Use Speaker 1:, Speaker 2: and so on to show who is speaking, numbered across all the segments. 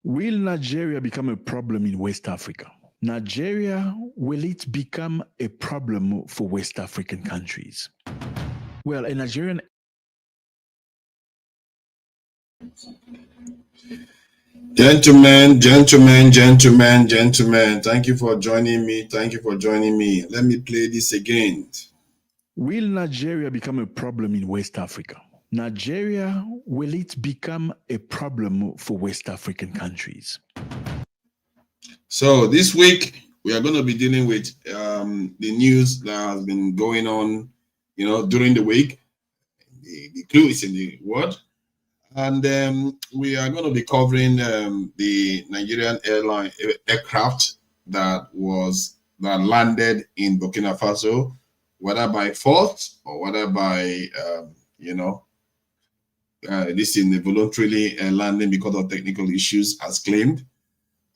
Speaker 1: Will Nigeria become a problem in West Africa? Nigeria, will it become a problem for West African countries? Well, a Nigerian...
Speaker 2: Gentlemen, thank you for joining me. Let me play this again.
Speaker 1: Will Nigeria become a problem in West Africa? Nigeria, will it become a problem for West African countries?
Speaker 2: So this week, we are going to be dealing with the news that has been going on, during the week. The clue is in the word. And we are going to be covering the Nigerian aircraft that landed in Burkina Faso, whether by fault or whether by, this in the voluntarily landing because of technical issues as claimed.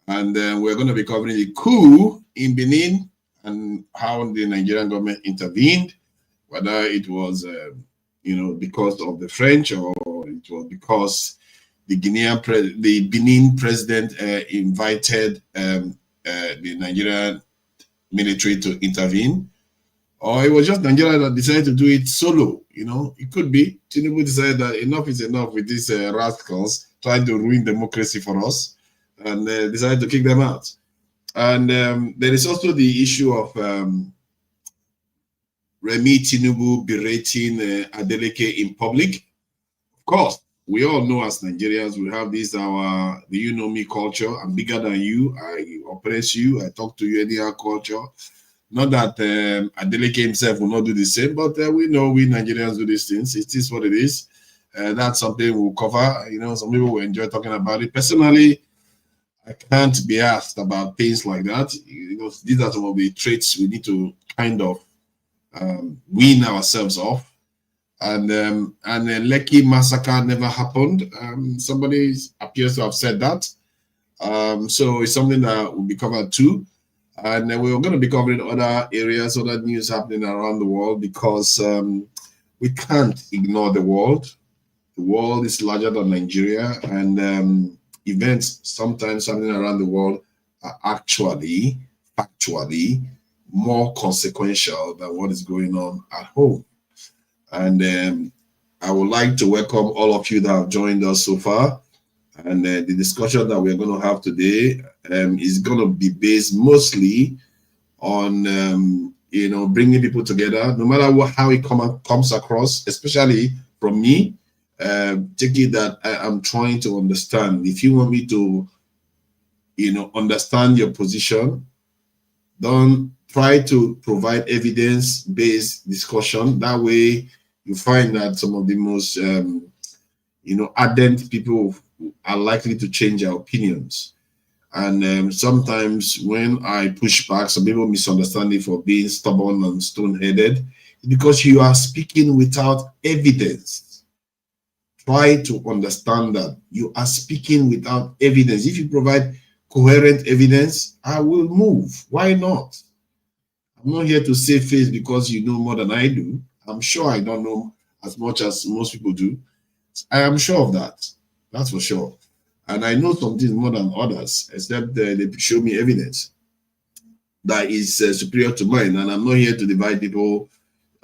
Speaker 2: And we're going to be covering the coup in Benin and how the Nigerian government intervened, whether it was, because of the French or it was because the Benin president invited the Nigerian military to intervene, or it was just Nigeria that decided to do it solo. It could be Tinubu decided that enough is enough with these rascals trying to ruin democracy for us, and decided to kick them out. And there is also the issue of Remi Tinubu berating Adeleke in public. Of course, we all know as Nigerians, we have this the you know me culture. I'm bigger than you. I oppress you. I talk to you anyhow culture. Not that Adeleke himself will not do the same, but we know we Nigerians do these things. It is what it is. That's something we'll cover. Some people will enjoy talking about it. Personally, I can't be asked about things like that. These are some of the traits we need to kind of wean ourselves off. And the Lekki massacre never happened. Somebody appears to have said that. So it's something that will be covered too. And we're going to be covering other areas, other news happening around the world, because we can't ignore the world. The world is larger than Nigeria, and events sometimes happening around the world are actually, factually, more consequential than what is going on at home. And I would like to welcome all of you that have joined us so far. And the discussion that we're going to have today is going to be based mostly on, bringing people together, no matter how it comes across, especially from me. Take it that I'm trying to understand. If you want me to, understand your position, don't try to provide evidence-based discussion. That way, you find that some of the most, ardent people are likely to change their opinions. And sometimes when I push back, some people misunderstand it for being stubborn and stone-headed, because you are speaking without evidence. Try to understand that you are speaking without evidence. If you provide coherent evidence, I will move. Why not? I'm not here to save face because you know more than I do. I'm sure I don't know as much as most people do. I am sure of that. That's for sure. And I know some things more than others, except they show me evidence that is superior to mine. And I'm not here to divide people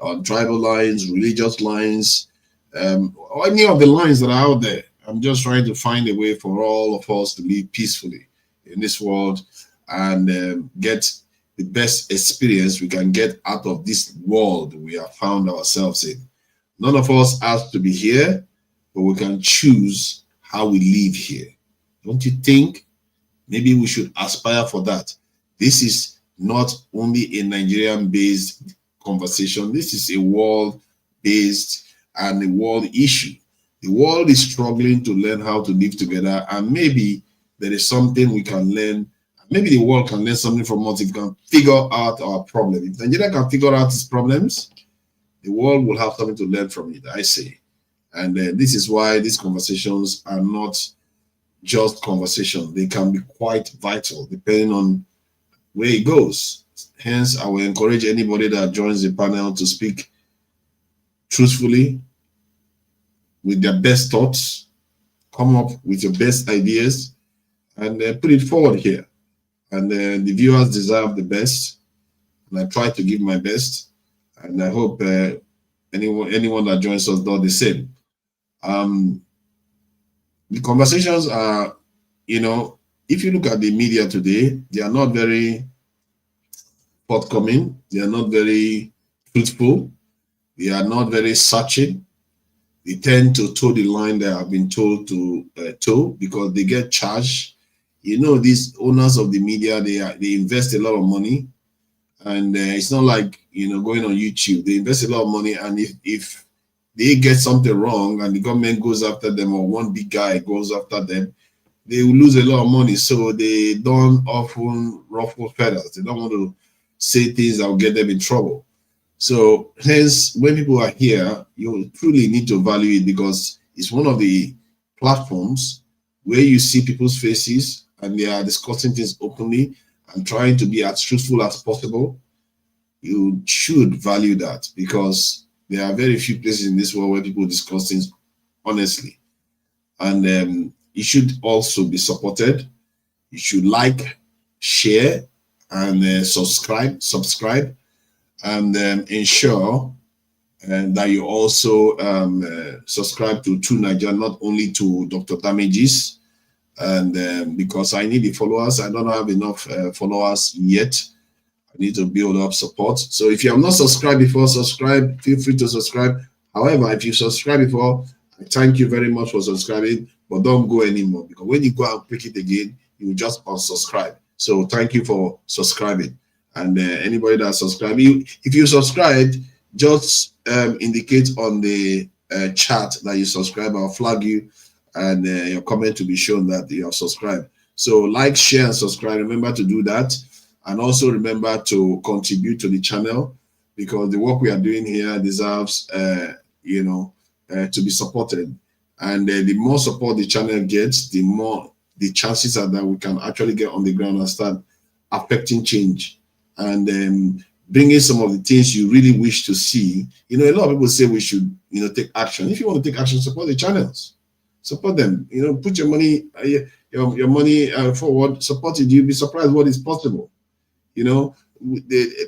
Speaker 2: on tribal lines, religious lines, or any of the lines that are out there. I'm just trying to find a way for all of us to live peacefully in this world and get the best experience we can get out of this world we have found ourselves in. None of us has to be here, but we can choose how we live here. Don't you think? Maybe we should aspire for that. This is not only a Nigerian-based conversation. This is a world-based and a world issue. The world is struggling to learn how to live together, and maybe there is something we can learn. Maybe the world can learn something from us if we can figure out our problem. If Nigeria can figure out its problems, the world will have something to learn from it, I say. And this is why these conversations are not just conversations. They can be quite vital depending on where it goes. Hence, I will encourage anybody that joins the panel to speak truthfully with their best thoughts, come up with your best ideas, and put it forward here. And the viewers deserve the best, and I try to give my best, and I hope anyone that joins us does the same. The conversations are, you know, if you look at the media today, they are not very forthcoming, they are not very truthful, they are not very searching. They tend to toe the line they have been told to toe because they get charged. You know, these owners of the media, they invest a lot of money, and it's not like, you know, going on YouTube. They invest a lot of money, and if they get something wrong and the government goes after them, or one big guy goes after them, they will lose a lot of money. So they don't often ruffle feathers. They don't want to say things that will get them in trouble. So hence, when people are here, you truly need to value it, because it's one of the platforms where you see people's faces and they are discussing things openly and trying to be as truthful as possible. You should value that, because there are very few places in this world where people discuss things honestly. And it should also be supported. You should like, share, and subscribe, and ensure that you also subscribe to True Nigeria, not only to Dr. Damages, and because I need the followers. I don't have enough followers yet. I need to build up support. So if you have not subscribed before, subscribe. Feel free to subscribe. However, if you subscribed before, I thank you very much for subscribing, but don't go anymore, because when you go and click it again, you just unsubscribe. So thank you for subscribing. And anybody that subscribed, if you subscribed, just indicate on the chat that you subscribe. I'll flag you, and your comment to be shown that you have subscribed. So like, share, and subscribe. Remember to do that, and also remember to contribute to the channel, because the work we are doing here deserves, you know, to be supported. And the more support the channel gets, the more the chances are that we can actually get on the ground and start affecting change, and bringing some of the things you really wish to see. You know, a lot of people say we should, you know, take action. If you want to take action, support the channels, support them. You know, put your money, your money forward, support it. You'll be surprised what is possible. You know,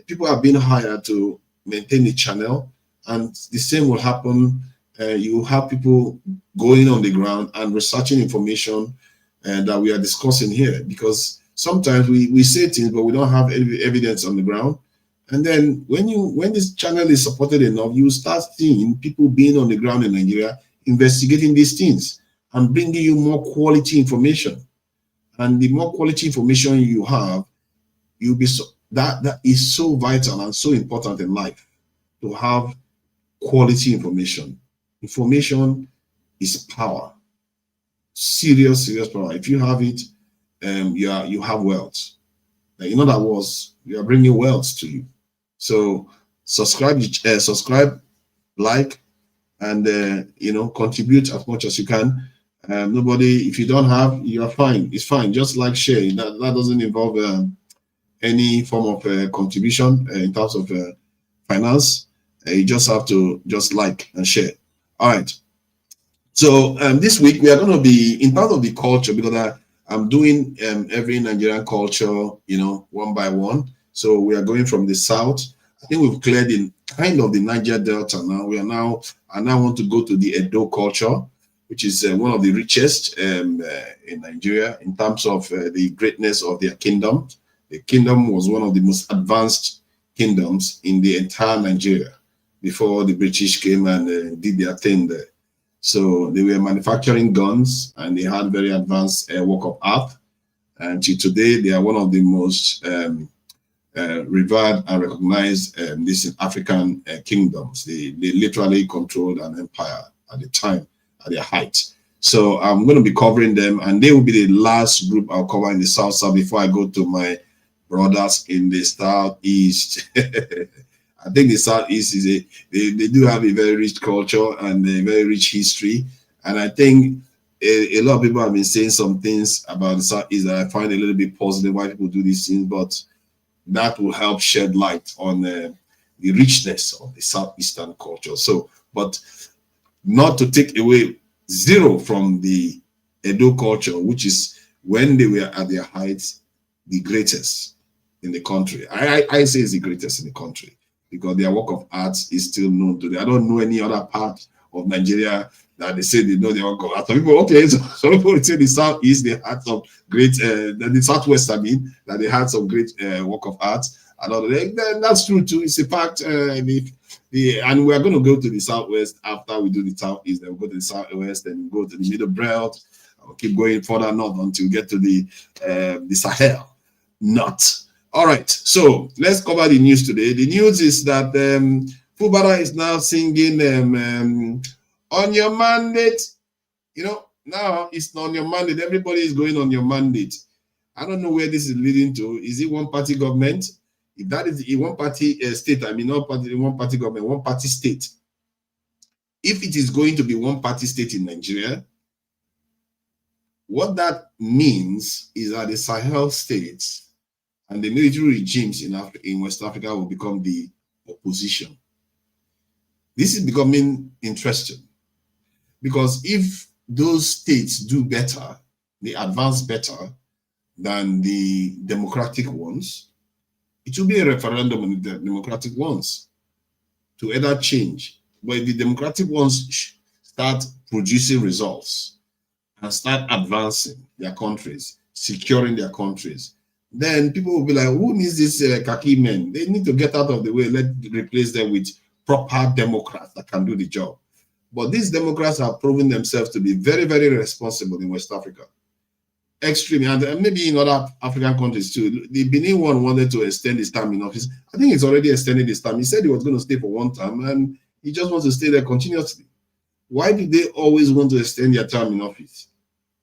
Speaker 2: people are being hired to maintain the channel, and the same will happen. You have people going on the ground and researching information that we are discussing here, because sometimes we say things, but we don't have evidence on the ground. And then when this channel is supported enough, you start seeing people being on the ground in Nigeria, investigating these things and bringing you more quality information. And the more quality information you have, you'll be that is so vital and so important in life, to have quality information. Information is power, serious power. If you have it, you have wealth. In other words, you are bringing wealth to you. So subscribe, like, and you know, contribute as much as you can. Nobody, if you don't have, you are fine. It's fine. Just like, share. That doesn't involve any form of contribution in terms of finance. You just have to just like and share. All right. So this week we are going to be in part of the culture, because I'm doing every Nigerian culture, you know, one by one. So we are going from the south. I think we've cleared in kind of the Niger Delta now. I now want to go to the Edo culture, which is one of the richest in Nigeria in terms of the greatness of their kingdom. The kingdom was one of the most advanced kingdoms in the entire Nigeria before the British came and did their thing there. So they were manufacturing guns, and they had very advanced work of art. And to today, they are one of the most revered and recognized these African kingdoms. They literally controlled an empire at the time, at their height. So I'm going to be covering them, and they will be the last group I'll cover in the south before I go to my brothers in the southeast. I think the southeast is they do have a very rich culture and a very rich history, and I think a lot of people have been saying some things about the southeast that I find a little bit positive why people do these things, but that will help shed light on the richness of the southeastern culture. So, but not to take away zero from the Edo culture, which is when they were at their heights, the greatest in the country. I say it's the greatest in the country because their work of art is still known today. I don't know any other part of Nigeria that they say they know their work of art. Some people, okay, so some people say the Southeast, they had some great, the Southwest, I mean, that they had some great work of art. And that's true too. It's a fact. And we are going to go to the Southwest after we do the Southeast. Then we'll go to the Southwest, then we'll go to the Middle Belt. We'll keep going further north until we get to the Sahel. All right, so let's cover the news today. The news is that Fubara is now singing on your mandate. You know, now it's not on your mandate. Everybody is going on your mandate. I don't know where this is leading to. Is it one-party government? If that is a one-party state, I mean, not party, one-party government, one-party state. If it is going to be one-party state in Nigeria, what that means is that the Sahel states and the military regimes in West Africa will become the opposition. This is becoming interesting because if those states do better, they advance better than the democratic ones, it will be a referendum on the democratic ones to either change. But if the democratic ones start producing results and start advancing their countries, securing their countries, then people will be like, who needs these khaki men? They need to get out of the way. Let's replace them with proper Democrats that can do the job. But these Democrats have proven themselves to be very, very responsible in West Africa. Extremely, and maybe in other African countries too. The Benin one wanted to extend his term in office. I think it's already extended his term. He said he was going to stay for one term and he just wants to stay there continuously. Why do they always want to extend their term in office?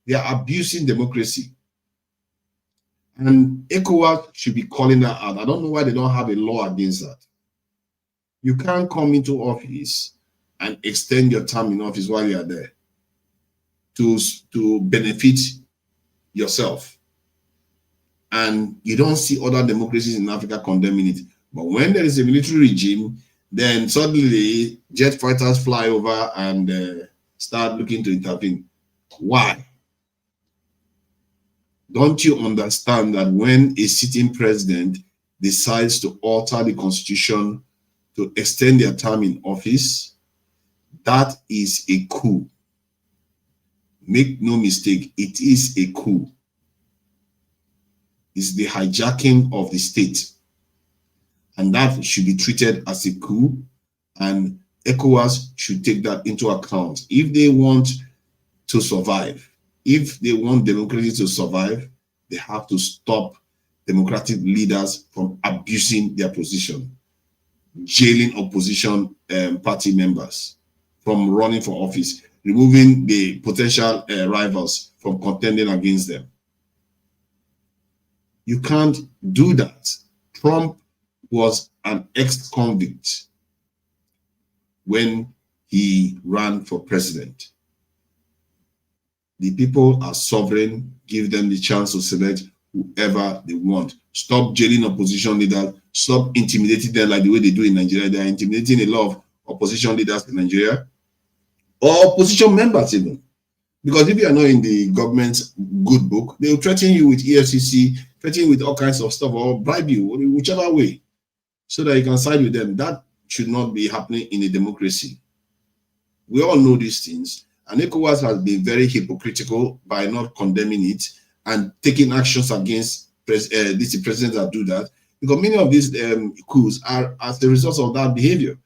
Speaker 2: They are abusing democracy. And ECOWAS should be calling that out. I don't know why they don't have a law against that. You can't come into office and extend your term in office while you are there to benefit yourself. And you don't see other democracies in Africa condemning it. But when there is a military regime, then suddenly jet fighters fly over and start looking to intervene. Why? Don't you understand that when a sitting president decides to alter the constitution to extend their term in office, that is a coup? Make no mistake, it is a coup. It's the hijacking of the state. And that should be treated as a coup, and ECOWAS should take that into account. If they want to survive, if they want democracy to survive, they have to stop democratic leaders from abusing their position, jailing opposition party members from running for office, removing the potential rivals from contending against them. You can't do that. Trump was an ex-convict when he ran for president. The people are sovereign. Give them the chance to select whoever they want. Stop jailing opposition leaders. Stop intimidating them like the way they do in Nigeria. They are intimidating a lot of opposition leaders in Nigeria, or opposition members even. Because if you are not in the government's good book, they will threaten you with EFCC, threaten you with all kinds of stuff, or bribe you, whichever way, so that you can side with them. That should not be happening in a democracy. We all know these things. And ECOWAS has been very hypocritical by not condemning it and taking actions against these presidents that do that, because many of these coups are as the result of that behavior.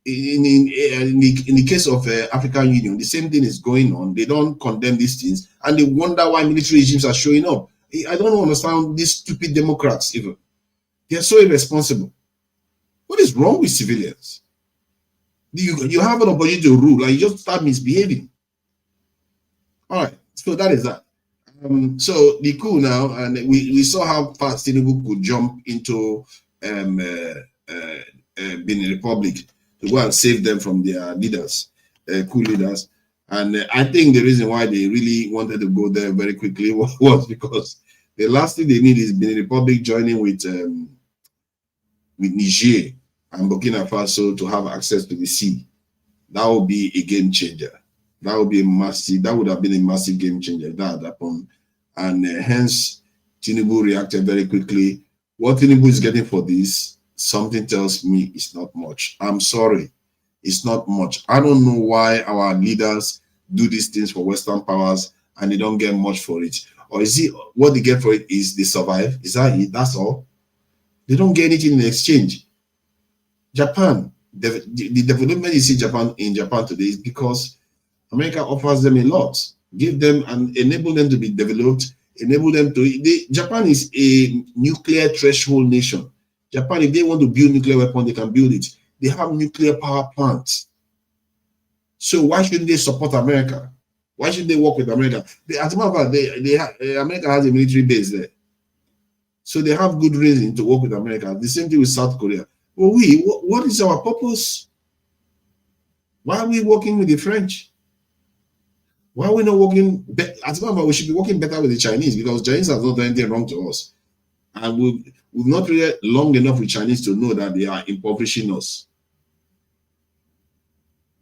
Speaker 2: In the case of African Union, the same thing is going on. They don't condemn these things, and they wonder why military regimes are showing up. I don't understand these stupid Democrats even. They are so irresponsible. What is wrong with civilians? You have an opportunity to rule, and you just start misbehaving. All right, so that is that. So the coup now, and we saw how fast Tinubu could jump into Benin Republic to go and save them from their leaders, coup leaders. And I think the reason why they really wanted to go there very quickly was because the last thing they need is Benin Republic joining with Niger and Burkina Faso to have access to the sea. That would be a game changer. That would be a massive. That would have been a massive game changer. That happened. And hence, Tinubu reacted very quickly. What Tinubu is getting for this, something tells me it's not much. I'm sorry, it's not much. I don't know why our leaders do these things for Western powers and they don't get much for it. Or is it what they get for it is they survive? Is that it? That's all? They don't get anything in exchange. Japan, the development you see in Japan today is because America offers them a lot, give them and enable them to be developed, enable them to. Japan is a nuclear threshold nation. Japan, if they want to build nuclear weapon, they can build it. They have nuclear power plants. So why shouldn't they support America? Why should they work with America? As a matter of fact, America has a military base there. So they have good reason to work with America. The same thing with South Korea. Well, what is our purpose? Why are we working with the French? Why are we not working? As a matter of fact, we should be working better with the Chinese because Chinese have not done anything wrong to us. And we've not really long enough with Chinese to know that they are impoverishing us.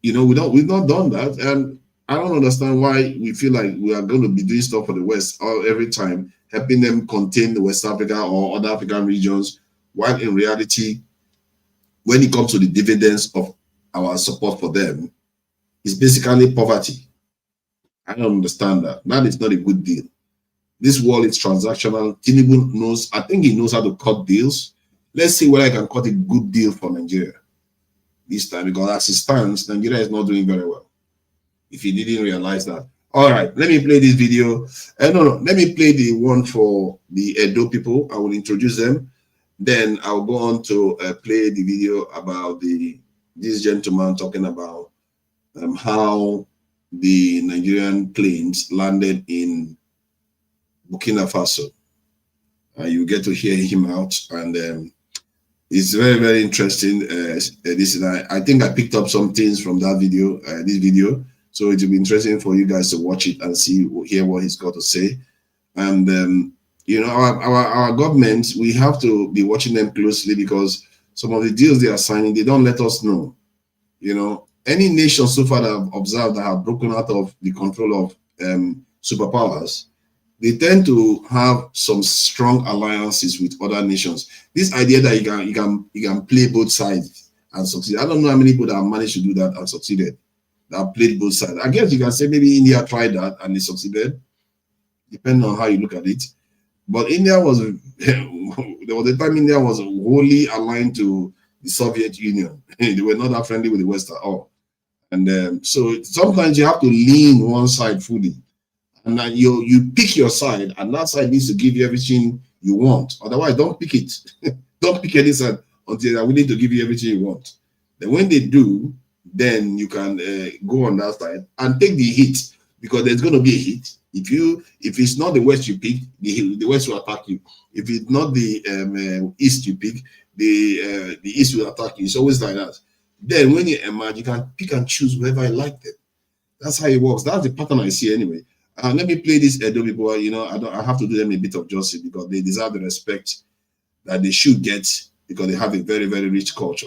Speaker 2: You know, we've not done that. And I don't understand why we feel like we are going to be doing stuff for the West every time, helping them contain the West Africa or other African regions, while in reality, when it comes to the dividends of our support for them, it's basically poverty. I don't understand that. That is not a good deal. This world is transactional. Tinubu knows, I think he knows how to cut deals. Let's see whether I can cut a good deal for Nigeria this time, because as it stands, Nigeria is not doing very well. If you didn't realize that. All right, let me play this video. Let me play the one for the Edo people. I will introduce them. Then I'll go on to play the video about this gentleman talking about how the Nigerian planes landed in Burkina Faso. You get to hear him out, and it's very, very interesting. I think I picked up some things from that video, this video. So it will be interesting for you guys to watch it and hear what he's got to say. And you know, our governments, we have to be watching them closely because some of the deals they are signing, they don't let us know. You know, any nation so far that I've observed that have broken out of the control of superpowers, they tend to have some strong alliances with other nations. This idea that you can play both sides and succeed. I don't know how many people that have managed to do that and succeeded, that have played both sides. I guess you can say maybe India tried that and they succeeded, depending on how you look at it. But India was, there was a time India was wholly aligned to the Soviet Union. They were not that friendly with the West at all. And so sometimes you have to lean one side fully. And then you pick your side, and that side needs to give you everything you want. Otherwise, don't pick it. Don't pick any side until they're willing to give you everything you want. Then when they do, then you can go on that side and take the hit, because there's going to be a hit. If it's not the West you pick, the West will attack you. If it's not the East you pick, the East will attack you. It's always like that. Then when you emerge, you can pick and choose whoever you like them. That's how it works. That's the pattern I see anyway. Let me play this Edo people. You know, I have to do them a bit of justice because they deserve the respect that they should get because they have a very, very rich culture.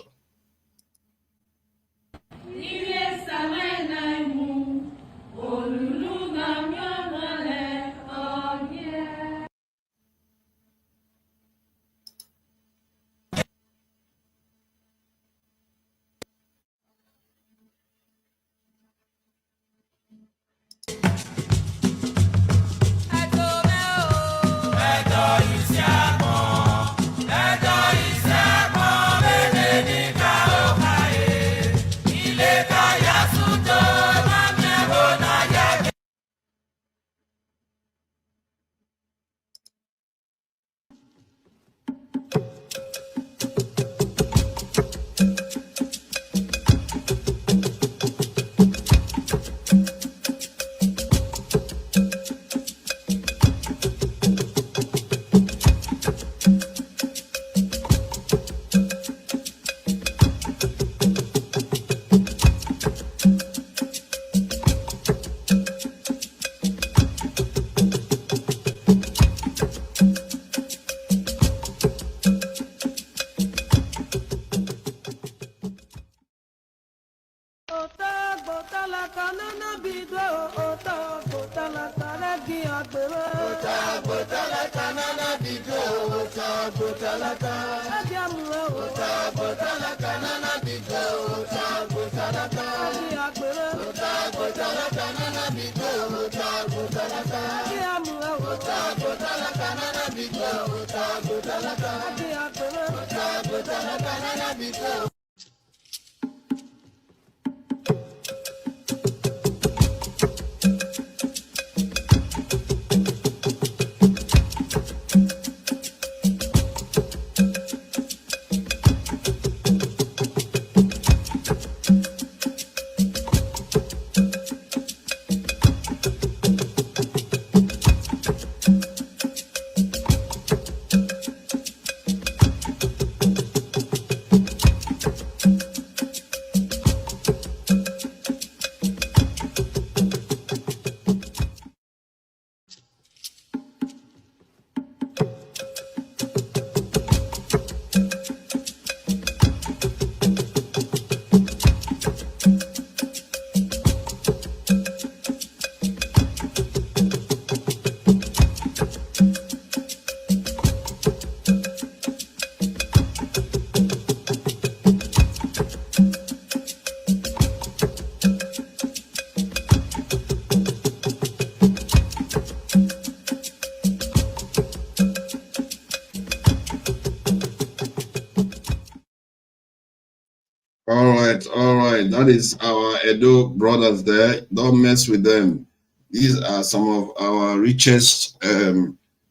Speaker 2: All right. That is our Edo brothers there. Don't mess with them. These are some of our richest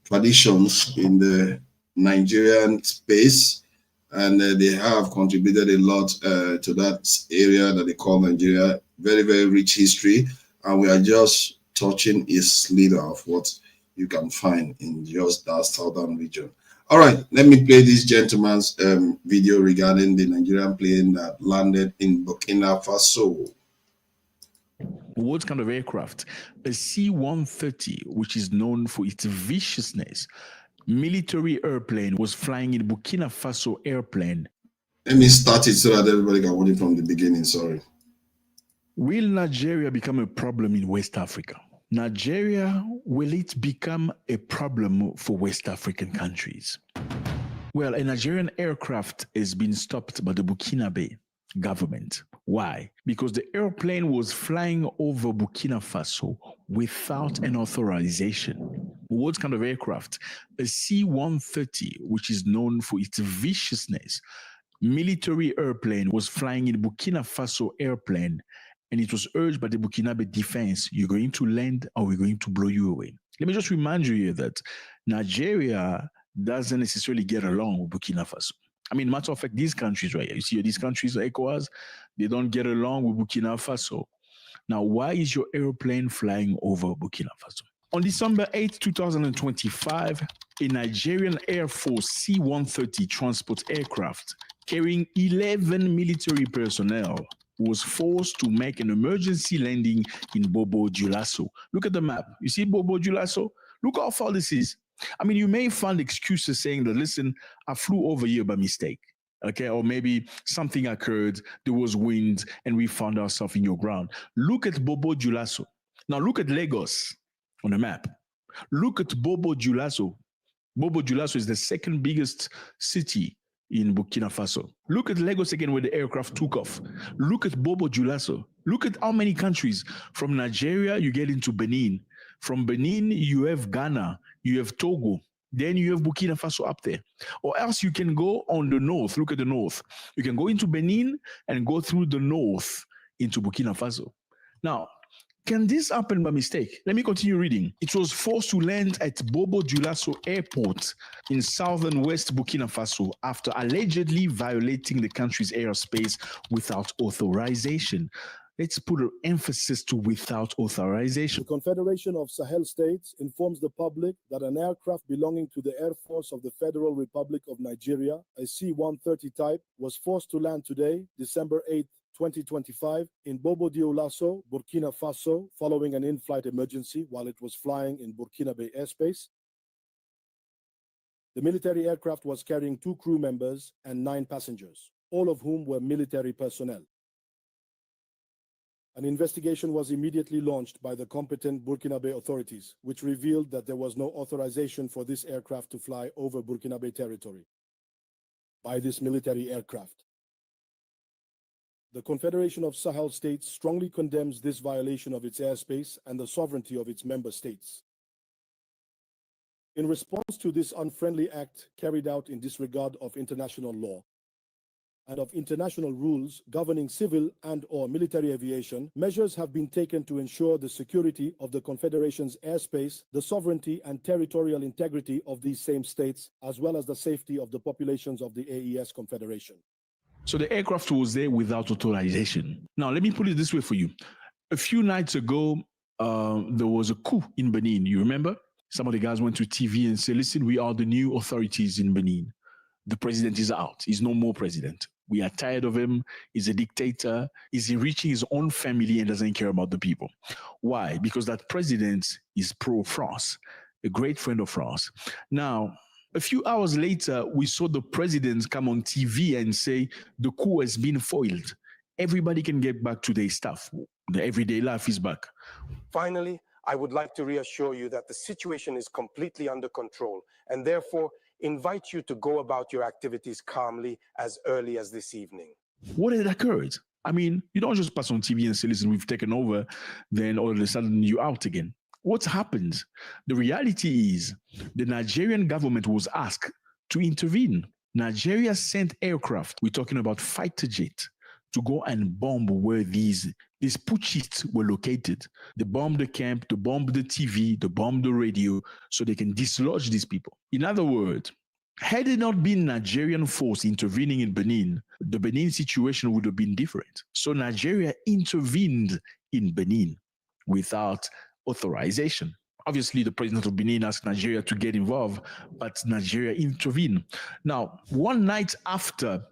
Speaker 2: traditions in the Nigerian space, and they have contributed a lot to that area that they call Nigeria. Very, very rich history, and we are just touching a slither of what you can find in just that southern region. All right, let me play this gentleman's video regarding the Nigerian plane that landed in Burkina Faso.
Speaker 1: What kind of aircraft? A C-130, which is known for its viciousness. Military airplane was flying in Burkina Faso airplane.
Speaker 2: Let me start it so that everybody can watch it from the beginning, sorry.
Speaker 1: Will Nigeria become a problem in West Africa? Nigeria, will it become a problem for West African countries? Well, a Nigerian aircraft has been stopped by the Burkinabe government. Why? Because the airplane was flying over Burkina Faso without an authorization. What kind of aircraft? A C-130, which is known for its viciousness. Military airplane was flying in Burkina Faso airplane, and it was urged by the Burkinabe defense, you're going to land or we're going to blow you away. Let me just remind you here that Nigeria doesn't necessarily get along with Burkina Faso. I mean, matter of fact, these countries right here, you see these countries, ECOWAS, they don't get along with Burkina Faso. Now, why is your airplane flying over Burkina Faso? On December 8, 2025, a Nigerian Air Force C-130 transport aircraft carrying 11 military personnel was forced to make an emergency landing in Bobo Dioulasso. Look at the map. You see Bobo Dioulasso? Look how far this is. I mean, you may find excuses saying that, listen, I flew over here by mistake, okay? Or maybe something occurred, there was wind, and we found ourselves in your ground. Look at Bobo Dioulasso. Now look at Lagos on the map. Look at Bobo Dioulasso. Bobo Dioulasso is the second biggest city in Burkina Faso. Look at Lagos again where the aircraft took off. Look at Bobo Dioulasso. Look at how many countries. From Nigeria, you get into Benin. From Benin, you have Ghana, you have Togo, then you have Burkina Faso up there. Or else you can go on the north. Look at the north. You can go into Benin and go through the north into Burkina Faso. Now, can this happen by mistake? Let me continue reading. It was forced to land at Bobo Dioulasso Airport in southern West Burkina Faso after allegedly violating the country's airspace without authorization. Let's put an emphasis to without authorization.
Speaker 3: The Confederation of Sahel States informs the public that an aircraft belonging to the Air Force of the Federal Republic of Nigeria, a C-130 type, was forced to land today, December 8, 2025, in Bobo Dioulasso, Burkina Faso, following an in-flight emergency while it was flying in Burkinabe airspace. The military aircraft was carrying 2 crew members and 9 passengers, all of whom were military personnel. An investigation was immediately launched by the competent Burkinabe authorities, which revealed that there was no authorization for this aircraft to fly over Burkinabe territory by this military aircraft. The Confederation of Sahel States strongly condemns this violation of its airspace and the sovereignty of its member states. In response to this unfriendly act carried out in disregard of international law and of international rules governing civil and/or military aviation, measures have been taken to ensure the security of the Confederation's airspace, the sovereignty and territorial integrity of these same states, as well as the safety of the populations of the AES Confederation.
Speaker 1: So the aircraft was there without authorization. Now, let me put it this way for you. A few nights ago, there was a coup in Benin. You remember? Some of the guys went to TV and said, listen, we are the new authorities in Benin. The president is out. He's no more president. We are tired of him. He's a dictator. He's enriching his own family and doesn't care about the people. Why? Because that president is pro-France, a great friend of France. Now, a few hours later, we saw the president come on TV and say the coup has been foiled. Everybody can get back to their stuff. The everyday life is back.
Speaker 4: Finally, I would like to reassure you that the situation is completely under control and therefore invite you to go about your activities calmly as early as this evening.
Speaker 1: What had occurred? I mean, you don't just pass on TV and say, listen, we've taken over, then all of a sudden you're out again. What's happened? The reality is the Nigerian government was asked to intervene. Nigeria sent aircraft, we're talking about fighter jet, to go and bomb where these putschists were located. They bombed the camp, they bombed the TV, they bombed the radio, so they can dislodge these people. In other words, had it not been Nigerian force intervening in Benin, the Benin situation would have been different. So Nigeria intervened in Benin without authorization. Obviously, the president of Benin asked Nigeria to get involved, but Nigeria intervened. Now, one night after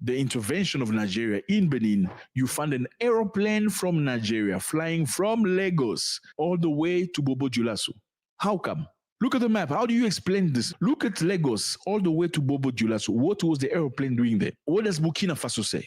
Speaker 1: the intervention of Nigeria in Benin, you found an aeroplane from Nigeria flying from Lagos all the way to Bobo Dioulasso. How come? Look at the map. How do you explain this? Look at Lagos all the way to Bobo Dioulasso. What was the aeroplane doing there? What does Burkina Faso say?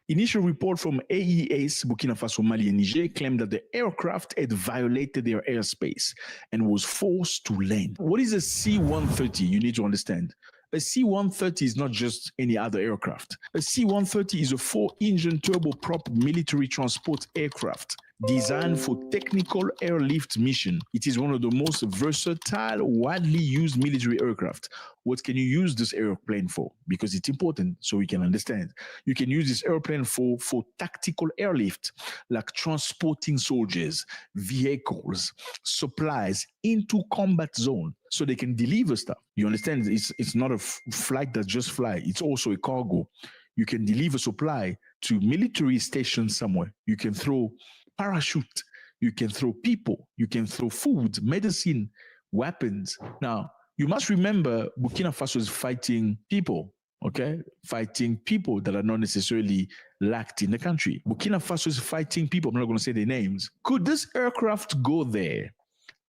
Speaker 1: Initial report from AES, Burkina Faso, Mali, and Niger claimed that the aircraft had violated their airspace and was forced to land. What is a C-130? You need to understand. A C-130 is not just any other aircraft. A C-130 is a 4-engine turboprop military transport aircraft designed for technical airlift mission. It is one of the most versatile, widely used military aircraft. What can you use this airplane for? Because it's important so we can understand. You can use this airplane for tactical airlift, like transporting soldiers, vehicles, supplies into combat zone so they can deliver stuff. You understand? It's not a flight that just fly. It's also a cargo. You can deliver supply to military stations somewhere. You can throw parachute, you can throw people, you can throw food, medicine, weapons. Now, you must remember Burkina Faso is fighting people, okay? Fighting people that are not necessarily lacked in the country. Burkina Faso is fighting people, I'm not going to say their names. Could this aircraft go there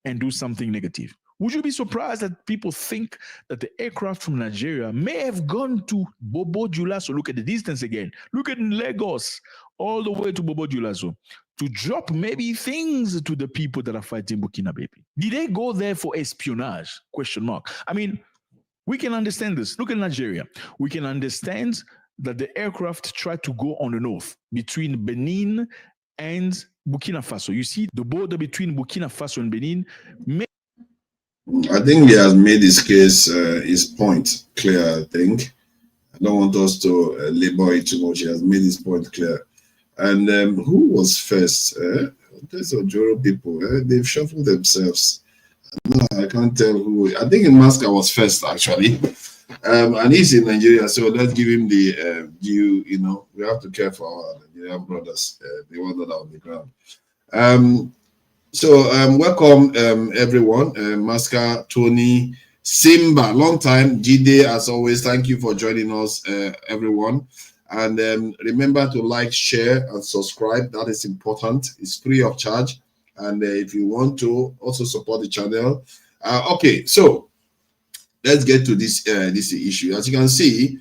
Speaker 1: and do something negative? Would you be surprised that people think that the aircraft from Nigeria may have gone to Bobo Dioulasso? Look at the distance again. Look at Lagos, all the way to Bobo Dioulasso, to drop maybe things to the people that are fighting Burkinabe. Did they go there for espionage? Question mark. I mean, we can understand this. Look at Nigeria. We can understand that the aircraft tried to go on the north between Benin and Burkina Faso. You see, the border between Burkina Faso and Benin
Speaker 2: I think he has made his case, his point clear, I think. I don't want us to labor it too much. He has made his point clear. And who was first? These Ojoro people, they've shuffled themselves. No, I can't tell who. I think Massacre was first, actually. And he's in Nigeria, so let's give him the due. You know, we have to care for our Nigerian brothers, the ones that are on the ground. So welcome everyone, Massacre, Tony, Simba, long time, Jide, as always. Thank you for joining us, everyone. And remember to like, share, and subscribe. That is important. It's free of charge. And if you want to also support the channel, okay. So let's get to this issue. As you can see,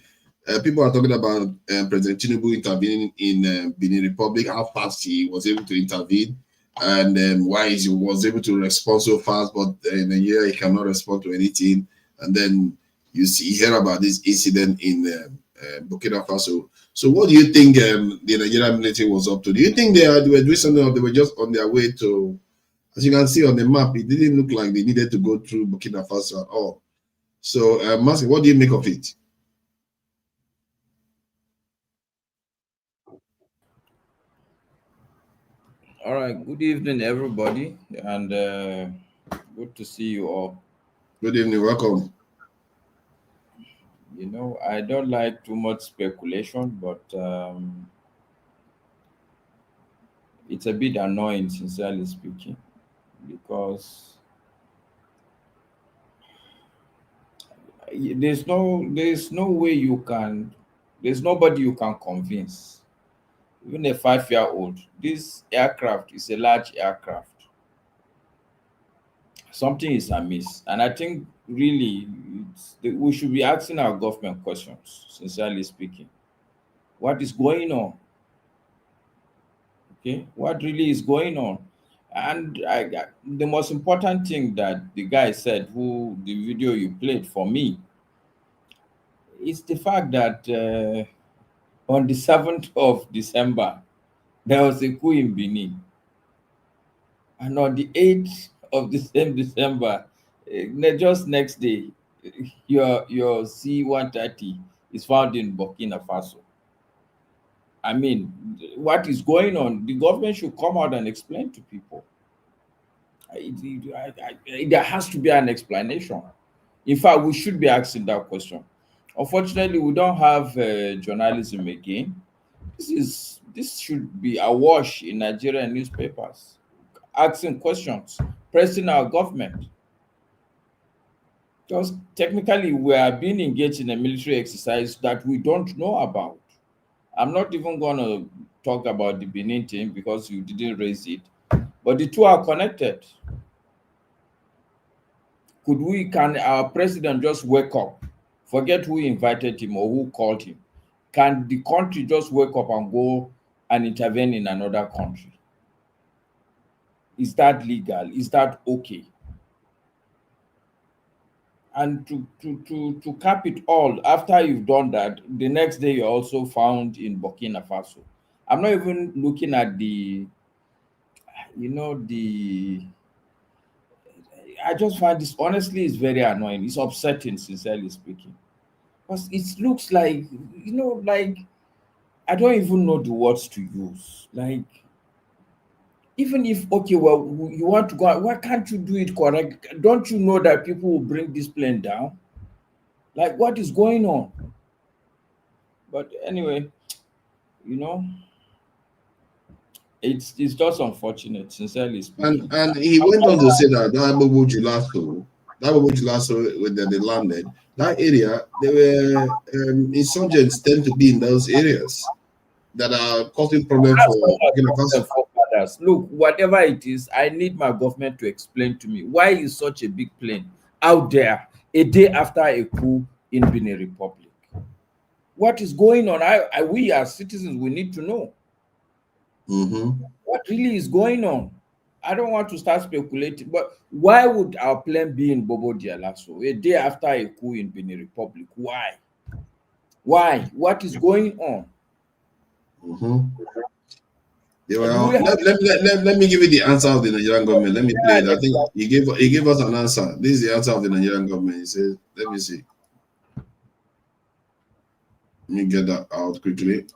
Speaker 2: People are talking about President Tinubu intervening in Benin Republic, how fast he was able to intervene, and why he was able to respond so fast, but in a year he cannot respond to anything. And then you hear about this incident in Burkina Faso. So what do you think the Nigerian military was up to? Do you think they were doing something, or they were just on their way to, as you can see on the map, it didn't look like they needed to go through Burkina Faso at all. So, Massey, what do you make of it?
Speaker 5: All right, good evening, everybody, and good to see you all.
Speaker 2: Good evening, welcome.
Speaker 5: You know, I don't like too much speculation, but it's a bit annoying, sincerely speaking, because there's no way you can, there's nobody you can convince. Even a 5-year-old, this aircraft is a large aircraft. Something is amiss, and I think really we should be asking our government questions, sincerely speaking. What is going on? Okay, what really is going on? And the most important thing that the guy said, who the video you played for me, is the fact that on the 7th of December, there was a coup in Benin. And on the 8th of the same December, just next day, your C-130 is found in Burkina Faso. I mean, what is going on? The government should come out and explain to people. There has to be an explanation. In fact, we should be asking that question. Unfortunately, we don't have journalism again. This should be awash in Nigerian newspapers, asking questions, pressing our government. Because technically, we are being engaged in a military exercise that we don't know about. I'm not even going to talk about the Benin thing because you didn't raise it, but the two are connected. Can our president just wake up, forget who invited him or who called him? Can the country just wake up and go and intervene in another country? Is that legal? Is that okay? And to cap it all, after you've done that, the next day you're also found in Burkina Faso. I'm not even looking at I just find this, honestly, is very annoying. It's upsetting, sincerely speaking. Because it looks like, like, I don't even know the words to use. Like, even if, okay, well, you want to go, why can't you do it correct? Don't you know that people will bring this plane down? Like, what is going on? But anyway, it's just unfortunate, sincerely speaking.
Speaker 2: And he went on to say that that Bobo Julaso, when they landed, that area, there were insurgents tend to be in those areas that are causing problems for Burkina Faso.
Speaker 5: Look, whatever it is, I need my government to explain to me why is such a big plane out there a day after a coup in Benin Republic. What is going on? We as citizens, we need to know. What really is going on? I don't want to start speculating, but why would our plane be in Bobo Dioulasso a day after a coup in Benin Republic? Why? Why? What is going on?
Speaker 2: Yeah, well, let me give you the answer of the Nigerian government. Let me play it. I think he gave us an answer. This is the answer of the Nigerian government. He says, let me see. Let me get that out quickly.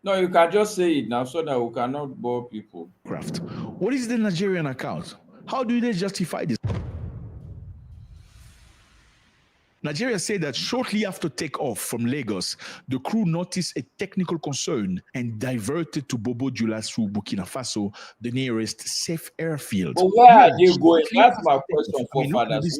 Speaker 5: No, you can just say it now so that we cannot bore people.
Speaker 1: What is the Nigerian account? How do they justify this? Nigeria said that shortly after takeoff from Lagos, the crew noticed a technical concern and diverted to Bobo Dioulasso, Burkina Faso, the nearest safe airfield.
Speaker 5: But where are they going? That's my question for fathers.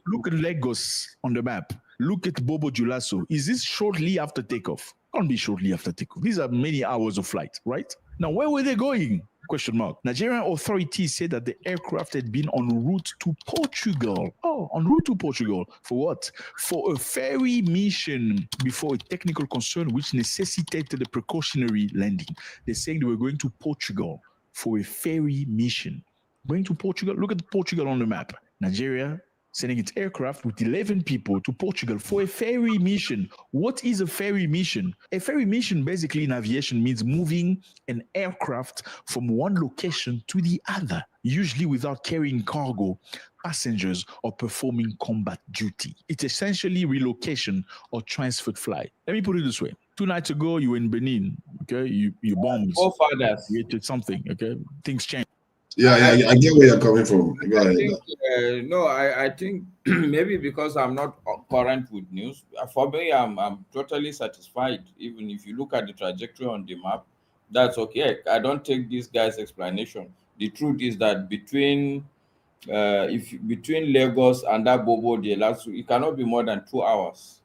Speaker 1: Look at Lagos on the map. Look at Bobo Dioulasso. Is this shortly after takeoff? Can't be shortly after takeoff. These are many hours of flight, right? Now, where were they going? Question mark. Nigerian authorities said that the aircraft had been en route to Portugal. Oh, en route to Portugal. For what? For a ferry mission before a technical concern which necessitated a precautionary landing. They're saying they were going to Portugal for a ferry mission. Going to Portugal? Look at Portugal on the map. Nigeria sending its aircraft with 11 people to Portugal for a ferry mission. What is a ferry mission? A ferry mission basically in aviation means moving an aircraft from one location to the other, usually without carrying cargo, passengers, or performing combat duty. It's essentially relocation or transferred flight. Let me put it this way. 2 nights ago, you were in Benin, okay? You bombed,
Speaker 5: Forefathers.
Speaker 1: created something, okay? Things change.
Speaker 2: Yeah, I get where you're coming from. Go ahead.
Speaker 5: I think maybe because I'm not current with news. For me, I'm totally satisfied. Even if you look at the trajectory on the map, that's okay. I don't take this guy's explanation. The truth is that between Lagos and that Bobo, it cannot be more than 2 hours.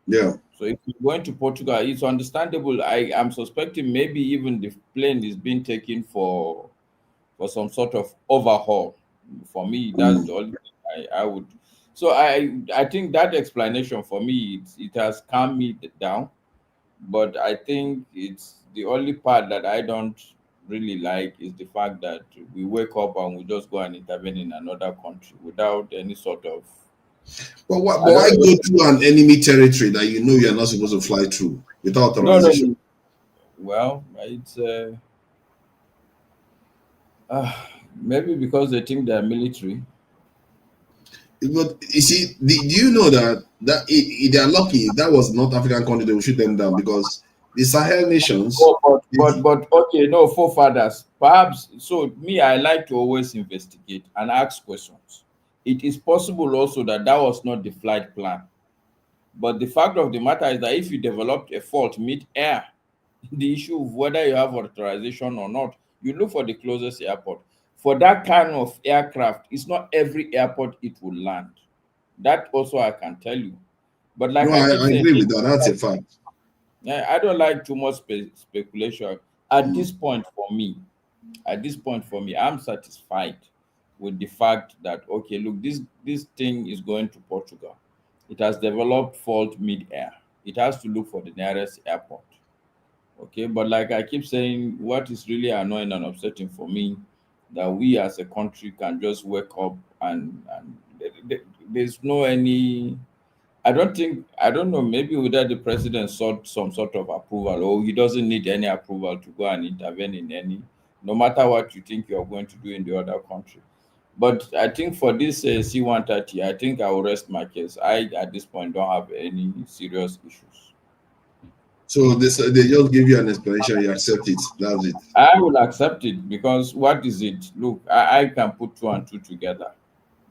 Speaker 2: Yeah.
Speaker 5: So if you're going to Portugal, it's understandable. I am suspecting maybe even the plane is being taken for some sort of overhaul. For me, that's the only thing I would. So I think that explanation for me, it has calmed me down. But I think it's the only part that I don't really like is the fact that we wake up and we just go and intervene in another country without any sort of.
Speaker 2: But why go through an enemy territory that you know you're not supposed to fly through without authorization?
Speaker 5: No. Well, it's maybe because they think they're military.
Speaker 2: But you see, do you know that they're lucky that was North African country, they will shoot them down because the Sahel nations.
Speaker 5: But okay, no, forefathers. Perhaps so. Me, I like to always investigate and ask questions. It is possible also that was not the flight plan. But the fact of the matter is that if you developed a fault mid-air, the issue of whether you have authorization or not, you look for the closest airport. For that kind of aircraft, it's not every airport it will land. That also I can tell you. But like
Speaker 2: I agree with that. That's a fact.
Speaker 5: I don't like too much speculation. At this point for me, I'm satisfied with the fact that, okay, look, this thing is going to Portugal. It has developed fault mid-air. It has to look for the nearest airport. Okay, but like I keep saying, what is really annoying and upsetting for me, that we as a country can just wake up and there's no any. I don't know, maybe whether the president sought some sort of approval or he doesn't need any approval to go and intervene in any, no matter what you think you're going to do in the other country. But I think for this C-130, I think I will rest my case. I, at this point, don't have any serious issues.
Speaker 2: So they just give you an explanation, you accept it. That's it.
Speaker 5: I will accept it because what is it? Look, I can put 2 and 2 together.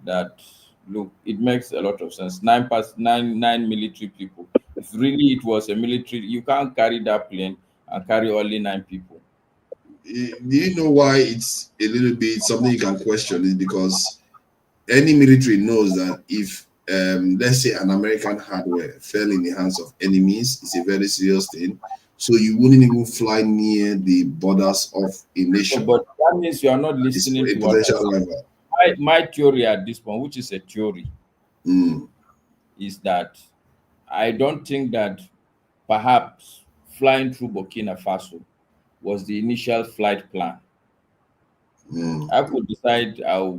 Speaker 5: That, look, it makes a lot of sense. 9 military people. If really it was a military, you can't carry that plane and carry only 9 people.
Speaker 2: Do you know why it's a little bit something you can question? Is because any military knows that if let's say an American hardware fell in the hands of enemies, it's a very serious thing. So you wouldn't even fly near the borders of a nation.
Speaker 5: But that means you are not listening to what my theory at this point, which is a theory, is that I don't think that perhaps flying through Burkina Faso was the initial flight plan. I could decide.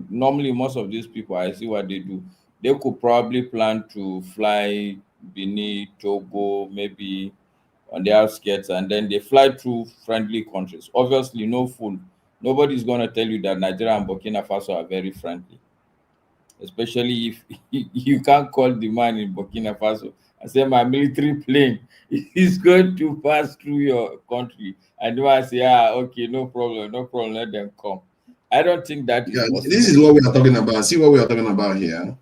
Speaker 5: Normally, most of these people, I see what they do. They could probably plan to fly Benin, Togo, maybe on the outskirts, and then they fly through friendly countries. Obviously, no fool. Nobody's going to tell you that Nigeria and Burkina Faso are very friendly, especially if you can't call the man in Burkina Faso and say, my military plane is going to pass through your country. And then I say, okay, no problem, let them come. I don't think that is possible.
Speaker 2: This is what we are talking about. See what we are talking about here.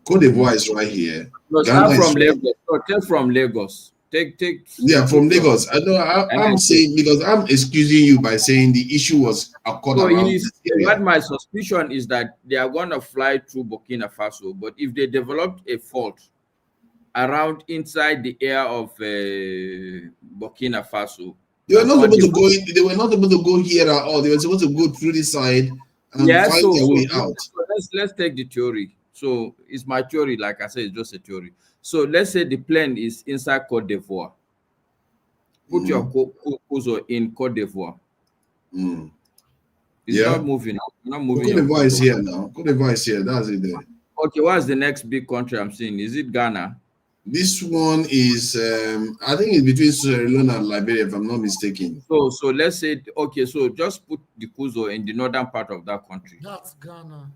Speaker 2: Cote d'Ivoire is right here.
Speaker 5: No, start from Lagos. No, take from Lagos. Take.
Speaker 2: Yeah, from Lagos. I know. I'm saying because I'm excusing you by saying the issue was occurred around this area.
Speaker 5: What my suspicion is that they are going to fly through Burkina Faso, but if they developed a fault around inside the air of Burkina Faso,
Speaker 2: They were not supposed to go in, they were not supposed to go here at all. They were supposed to go through this side and find their way out.
Speaker 5: So let's take the theory. So it's my theory, like I said, it's just a theory. So let's say the plane is inside Cote d'Ivoire. Put your cousin in Cote d'Ivoire. It's not moving. Not moving.
Speaker 2: Cote d'Ivoire is here now. Cote d'Ivoire is here. That's it there.
Speaker 5: Okay, what's the next big country I'm seeing? Is it Ghana?
Speaker 2: This one is, I think it's between Sierra Leone and Liberia, if I'm not mistaken.
Speaker 5: So let's say, okay, so just put the cousin in the northern part of that country.
Speaker 6: That's Ghana.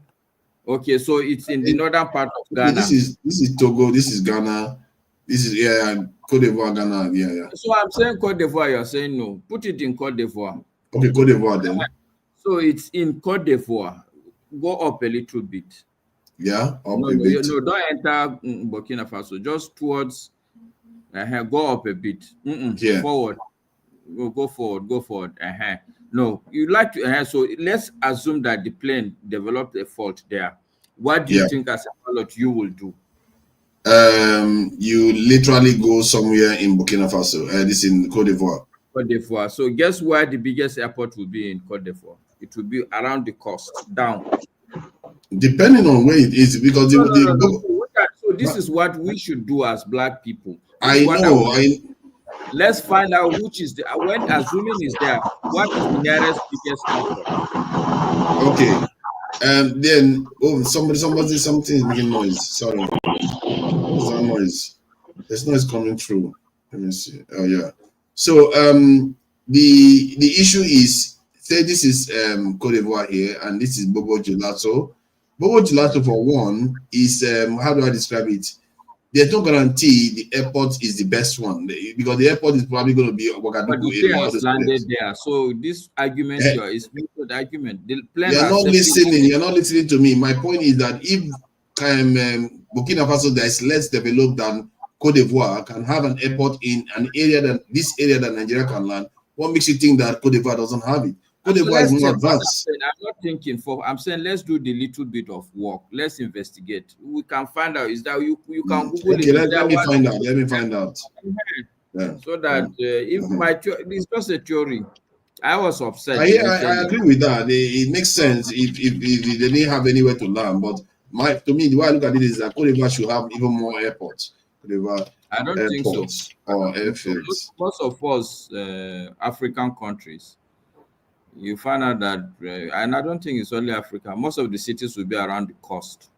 Speaker 5: Okay, so it's in the northern part of Ghana.
Speaker 2: This is Togo. This is Ghana. This is Cote d'Ivoire, Ghana. Yeah.
Speaker 5: So I'm saying Cote d'Ivoire. You're saying no. Put it in Cote d'Ivoire.
Speaker 2: Okay, Cote d'Ivoire then.
Speaker 5: So it's in Cote d'Ivoire. Go up a little bit.
Speaker 2: Yeah, up a bit.
Speaker 5: No, don't enter Burkina Faso. Just towards. Go up a bit. Forward. Go forward. Go forward. No, you like to. So let's assume that the plane developed a fault there. What do you think as a pilot you will do?
Speaker 2: You literally go somewhere in Burkina Faso. This in Cote d'Ivoire.
Speaker 5: Cote d'Ivoire. So guess where the biggest airport will be in Cote d'Ivoire? It will be around the coast, down.
Speaker 2: Depending on where it is, because
Speaker 5: So this is what we should do as Black people. Let's find out which is the when assuming is there. What is the nearest biggest airport?
Speaker 2: Okay. Then somebody something is making noise. Sorry. What's that noise? There's noise coming through. Let me see. Oh yeah. So the issue is, say this is Cote d'Ivoire here, and this is Bobo Gelato. Bobo Gelato, for one, is how do I describe it? There's no guarantee the airport is the best one, because the airport is probably going to be
Speaker 5: Ouagadougou area. Landed there. So this argument here is the argument. The plane
Speaker 2: you're not listening. You're not listening to me. My point is that if Burkina Faso that is less developed than Cote d'Ivoire can have an airport in an area that Nigeria can land, what makes you think that Cote d'Ivoire doesn't have it? Cote d'Ivoire is more advanced.
Speaker 5: I'm not thinking I'm saying let's do the little bit of work. Let's investigate. We can find out. Is that you can Google
Speaker 2: it? Let me find out. Let me find out.
Speaker 5: Yeah. So that if it's just a theory. I was upset.
Speaker 2: I agree with that. It makes sense if they didn't have anywhere to land. But to me, the way I look at it is that Cote d'Ivoire should have even more airports.
Speaker 5: I don't think so.
Speaker 2: Or airfields.
Speaker 5: Most of us African countries, you find out that, and I don't think it's only Africa, most of the cities will be around the coast.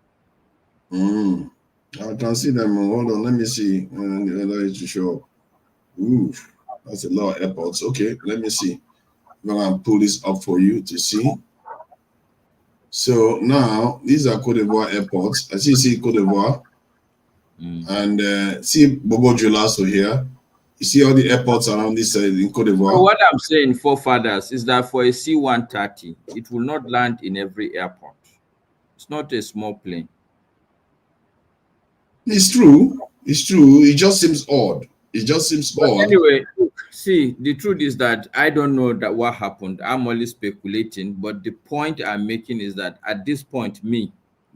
Speaker 2: I can see them. Hold on, let me see. To show up. Ooh, that's a lot of airports. Okay, let me see. I'm going to pull this up for you to see. So now, these are Cote d'Ivoire airports. As you see Cote d'Ivoire, and see Bobo Dioulasso here. You see all the airports around this in Cote d'Ivoire.
Speaker 5: So what I'm saying, forefathers, is that for a C-130, it will not land in every airport. It's not a small plane.
Speaker 2: It's true. It's true. It just seems odd. It just seems odd.
Speaker 5: Anyway, see, the truth is that I don't know that what happened. I'm only speculating. But the point I'm making is that at this point,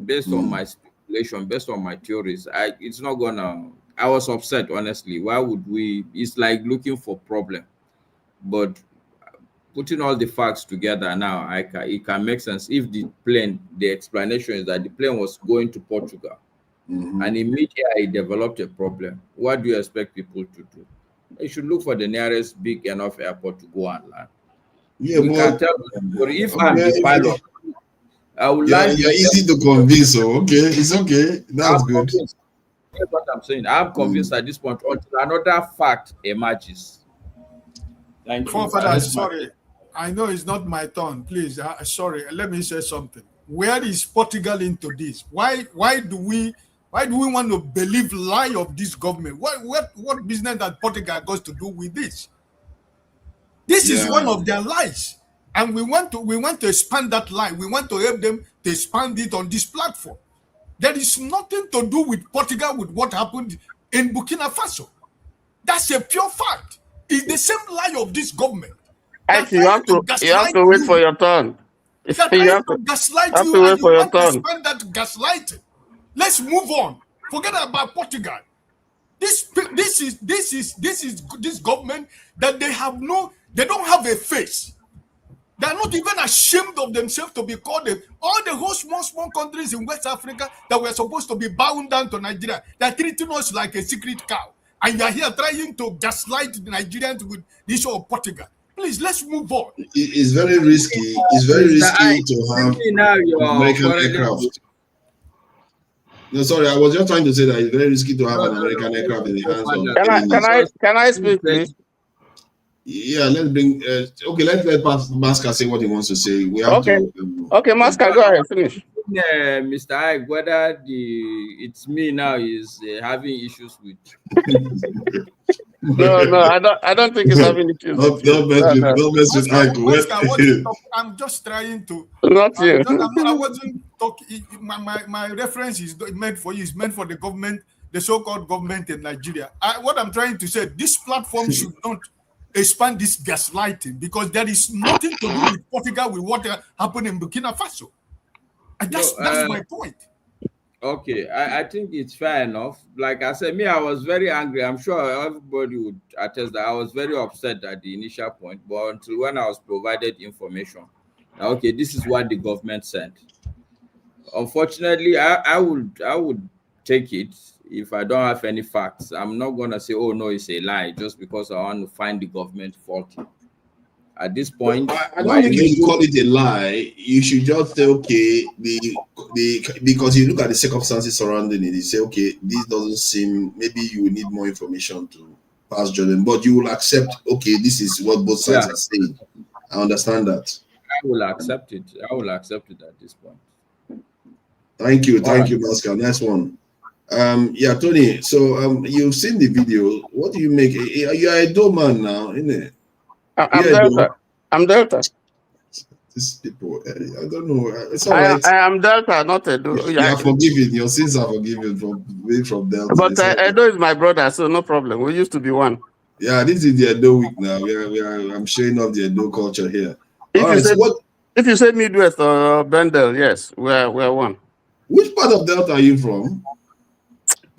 Speaker 5: based on my speculation, based on my theories, it's not gonna. I was upset, honestly. Why would we? It's like looking for problem. But putting all the facts together now, it can make sense. If the explanation is that the plane was going to Portugal, and immediately it developed a problem, what do you expect people to do? They should look for the nearest big enough airport to go and land.
Speaker 2: Yeah,
Speaker 5: we can tell them, but if I'm the pilot, I will land.
Speaker 2: You're easy to convince, so okay, it's okay. That's good.
Speaker 5: That's what I'm saying. I'm convinced at this point until another fact emerges. Thank you.
Speaker 6: Father, sorry. I know it's not my turn. Please, sorry. Let me say something. Where is Portugal into this? Why do we want to believe lie of this government? What business that Portugal got to do with this? This is one of their lies, and we want to expand that lie. We want to help them to expand it on this platform. There is nothing to do with Portugal with what happened in Burkina Faso. That's a pure fact. It's the same lie of this government.
Speaker 7: Actually, you have to wait for your turn.
Speaker 6: You have to gaslight you, and you want to spend that gaslighting. Let's move on. Forget about Portugal. This is this government that they have no They don't have a face. They're not even ashamed of themselves to be called all the whole small countries in West Africa that were supposed to be bound down to Nigeria. They're treating us like a secret cow. And you're here trying to gaslight the Nigerians with the issue of Portugal. Please, let's move on.
Speaker 2: It's very risky. It's very risky to have American aircraft. No, sorry, I was just trying to say that it's very risky to have an American aircraft in the hands of.
Speaker 7: Can I speak, please?
Speaker 2: Yeah, let's bring. Okay, let's let Masca say what he wants to say. We have to.
Speaker 7: Okay, Masca, go ahead, finish.
Speaker 5: Mr. Ike, whether it's me now is having issues with.
Speaker 7: No, I don't think it's having issues.
Speaker 2: Don't mess with Ike.
Speaker 6: I'm just trying to.
Speaker 7: Not you.
Speaker 6: I wasn't talking. My reference is meant for you. It's meant for the government, the so-called government in Nigeria. What I'm trying to say, this platform should not expand this gaslighting, because there is nothing to do with Portugal with what happened in Burkina Faso. And that's my point.
Speaker 5: Okay, I think it's fair enough. Like I said, I was very angry. I'm sure everybody would attest that I was very upset at the initial point, but until when I was provided information, okay, this is what the government said. Unfortunately, I would take it. If I don't have any facts, I'm not going to say, oh, no, it's a lie, just because I want to find the government faulty. At this point,
Speaker 2: I don't think you call it a lie. You should just say, okay, because you look at the circumstances surrounding it, you say, okay, this doesn't seem, maybe you will need more information to pass judgment, but you will accept, okay, this is what both sides are saying. I understand that.
Speaker 5: I will accept it. I will accept it at this point.
Speaker 2: Thank you, Pascal. Next one. Tony. So you've seen the video. What do you make? You're a Edo man now, isn't it?
Speaker 7: I'm Delta.
Speaker 2: These people, I don't know. It's all right.
Speaker 7: I am Delta, not Edo.
Speaker 2: You are forgiven. Your sins are forgiven from Delta.
Speaker 7: But Edo is my brother, so no problem. We used to be one.
Speaker 2: Yeah, this is the Edo week now. I'm showing off the Edo culture here.
Speaker 7: If you say Midwest or Bendel, yes, we're one.
Speaker 2: Which part of Delta are you from?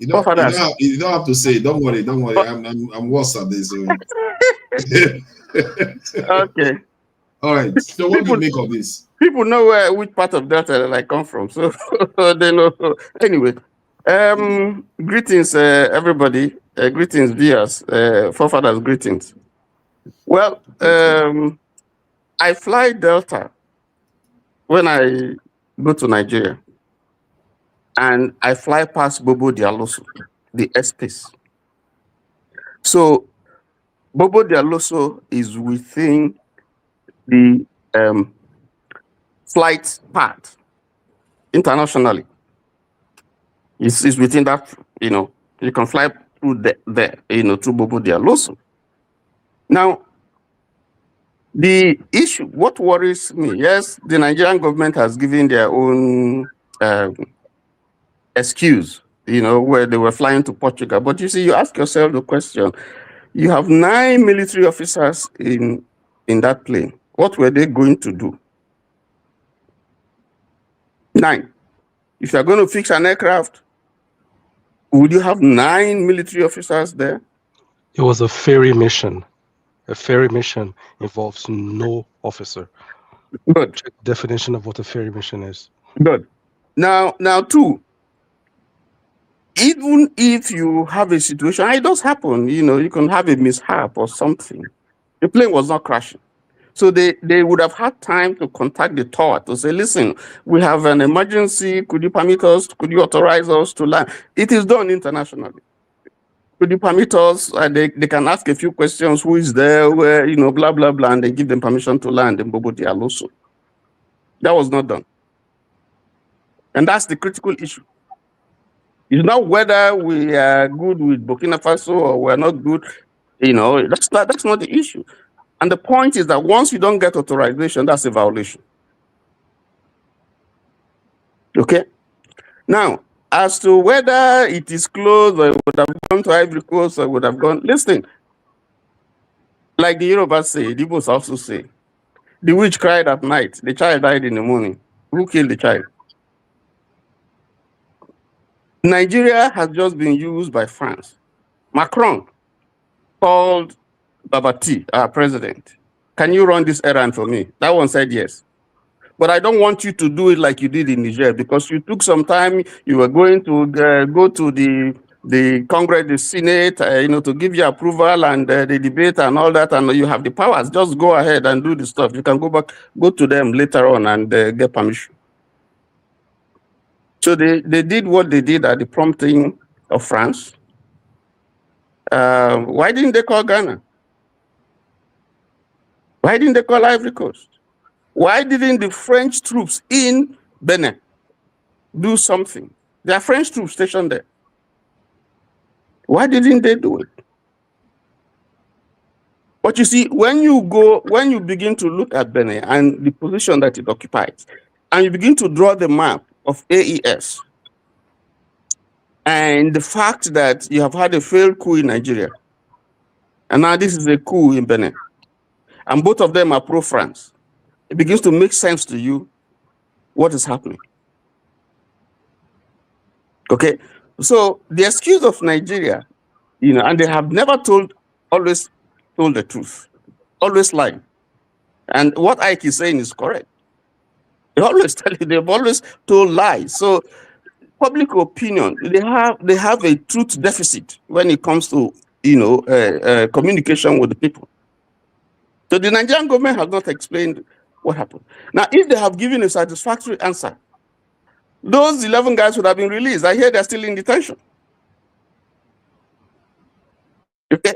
Speaker 2: You don't have to say. Don't worry. I'm worse at this.
Speaker 7: Okay.
Speaker 2: All right. So what do you make of this?
Speaker 7: People know which part of Delta I come from, so they know. Anyway, greetings, everybody. Greetings, viewers. Forefathers, greetings. Well, I fly Delta when I go to Nigeria. And I fly past Bobo Dialoso, the airspace. So Bobo Dialoso is within the flight path internationally. It's within that, you can fly through there, through Bobo Dialoso. Now, the issue, what worries me, yes, the Nigerian government has given their own excuse, where they were flying to Portugal. But you see, you ask yourself the question, you have 9 military officers in that plane. What were they going to do? 9. If you're going to fix an aircraft, would you have 9 military officers there?
Speaker 8: It was a ferry mission. A ferry mission involves no officer.
Speaker 7: Good.
Speaker 8: Check the definition of what a ferry mission is.
Speaker 7: Good. Now, 2. Even if you have a situation, it does happen, you can have a mishap or something. The plane was not crashing. So they would have had time to contact the tower to say, listen, we have an emergency. Could you permit us? Could you authorize us to land? It is done internationally. Could you permit us? They can ask a few questions. Who is there? Where, blah, blah, blah. And they give them permission to land in Bobo Dialoso. That was not done. And that's the critical issue. It's not whether we are good with Burkina Faso or we're not good. That's not the issue. And the point is that once you don't get authorization, that's a violation. Okay? Now, as to whether it is closed or it would have gone to Ivory Coast or it would have gone, listen, like the Yoruba say, the Igbos also say, the witch cried at night, the child died in the morning. Who killed the child? Nigeria has just been used by France. Macron called Babati, our president, can you run this errand for me? That one said yes. But I don't want you to do it like you did in Niger, because you took some time. You were going to go to the Congress, the Senate, to give you approval and the debate and all that, and you have the powers. Just go ahead and do the stuff. You can go to them later on and get permission. So they did what they did at the prompting of France. Why didn't they call Ghana? Why didn't they call Ivory Coast? Why didn't the French troops in Benin do something? There are French troops stationed there. Why didn't they do it? But you see, when you begin to look at Benin and the position that it occupies, and you begin to draw the map of AES, and the fact that you have had a failed coup in Nigeria, and now this is a coup in Benin, and both of them are pro-France, it begins to make sense to you what is happening. Okay, so the excuse of Nigeria, and they have never always told the truth, always lied. And what Ike is saying is correct. They always tell you, they've always told lies. So public opinion, they have a truth deficit when it comes to communication with the people. So the Nigerian government has not explained what happened. Now, if they have given a satisfactory answer, those 11 guys would have been released. I hear they're still in detention. Okay,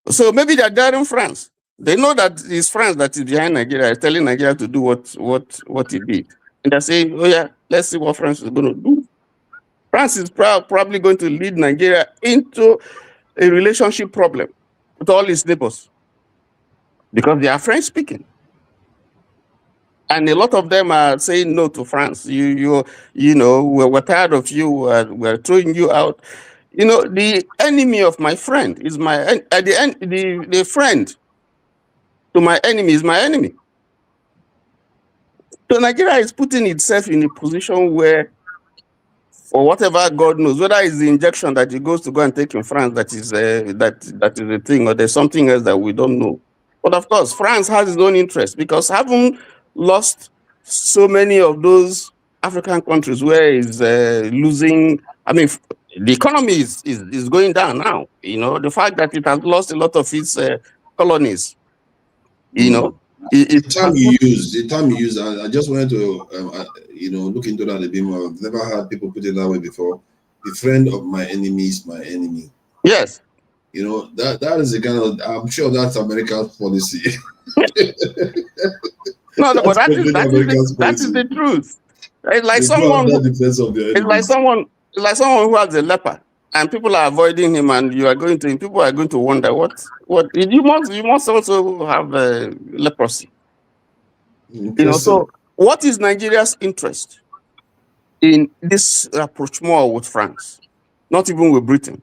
Speaker 7: so maybe they're there in France. They know that it's France that is behind Nigeria, is telling Nigeria to do what it did. And they're saying, oh yeah, let's see what France is going to do. France is probably going to lead Nigeria into a relationship problem with all its neighbors, because they are French speaking. And a lot of them are saying no to France. We're tired of you. We're throwing you out. The enemy of my friend is the friend to my enemy is my enemy. So Nigeria is putting itself in a position where, for whatever God knows, whether it's the injection that he goes to go and take in France that is a thing, or there's something else that we don't know. But of course, France has its own interest, because having lost so many of those African countries where it's losing, the economy is going down now. The fact that it has lost a lot of its colonies,
Speaker 2: the term you use, I just wanted to, look into that a bit more. I've never heard people put it that way before. The friend of my enemy is my enemy.
Speaker 7: Yes.
Speaker 2: That is the kind of, I'm sure that's America's policy.
Speaker 7: No, but that is the truth. It's like someone who has a leper, and people are avoiding him, and people are going to wonder what you must also have leprosy. So what is Nigeria's interest in this rapprochement with France? Not even with Britain.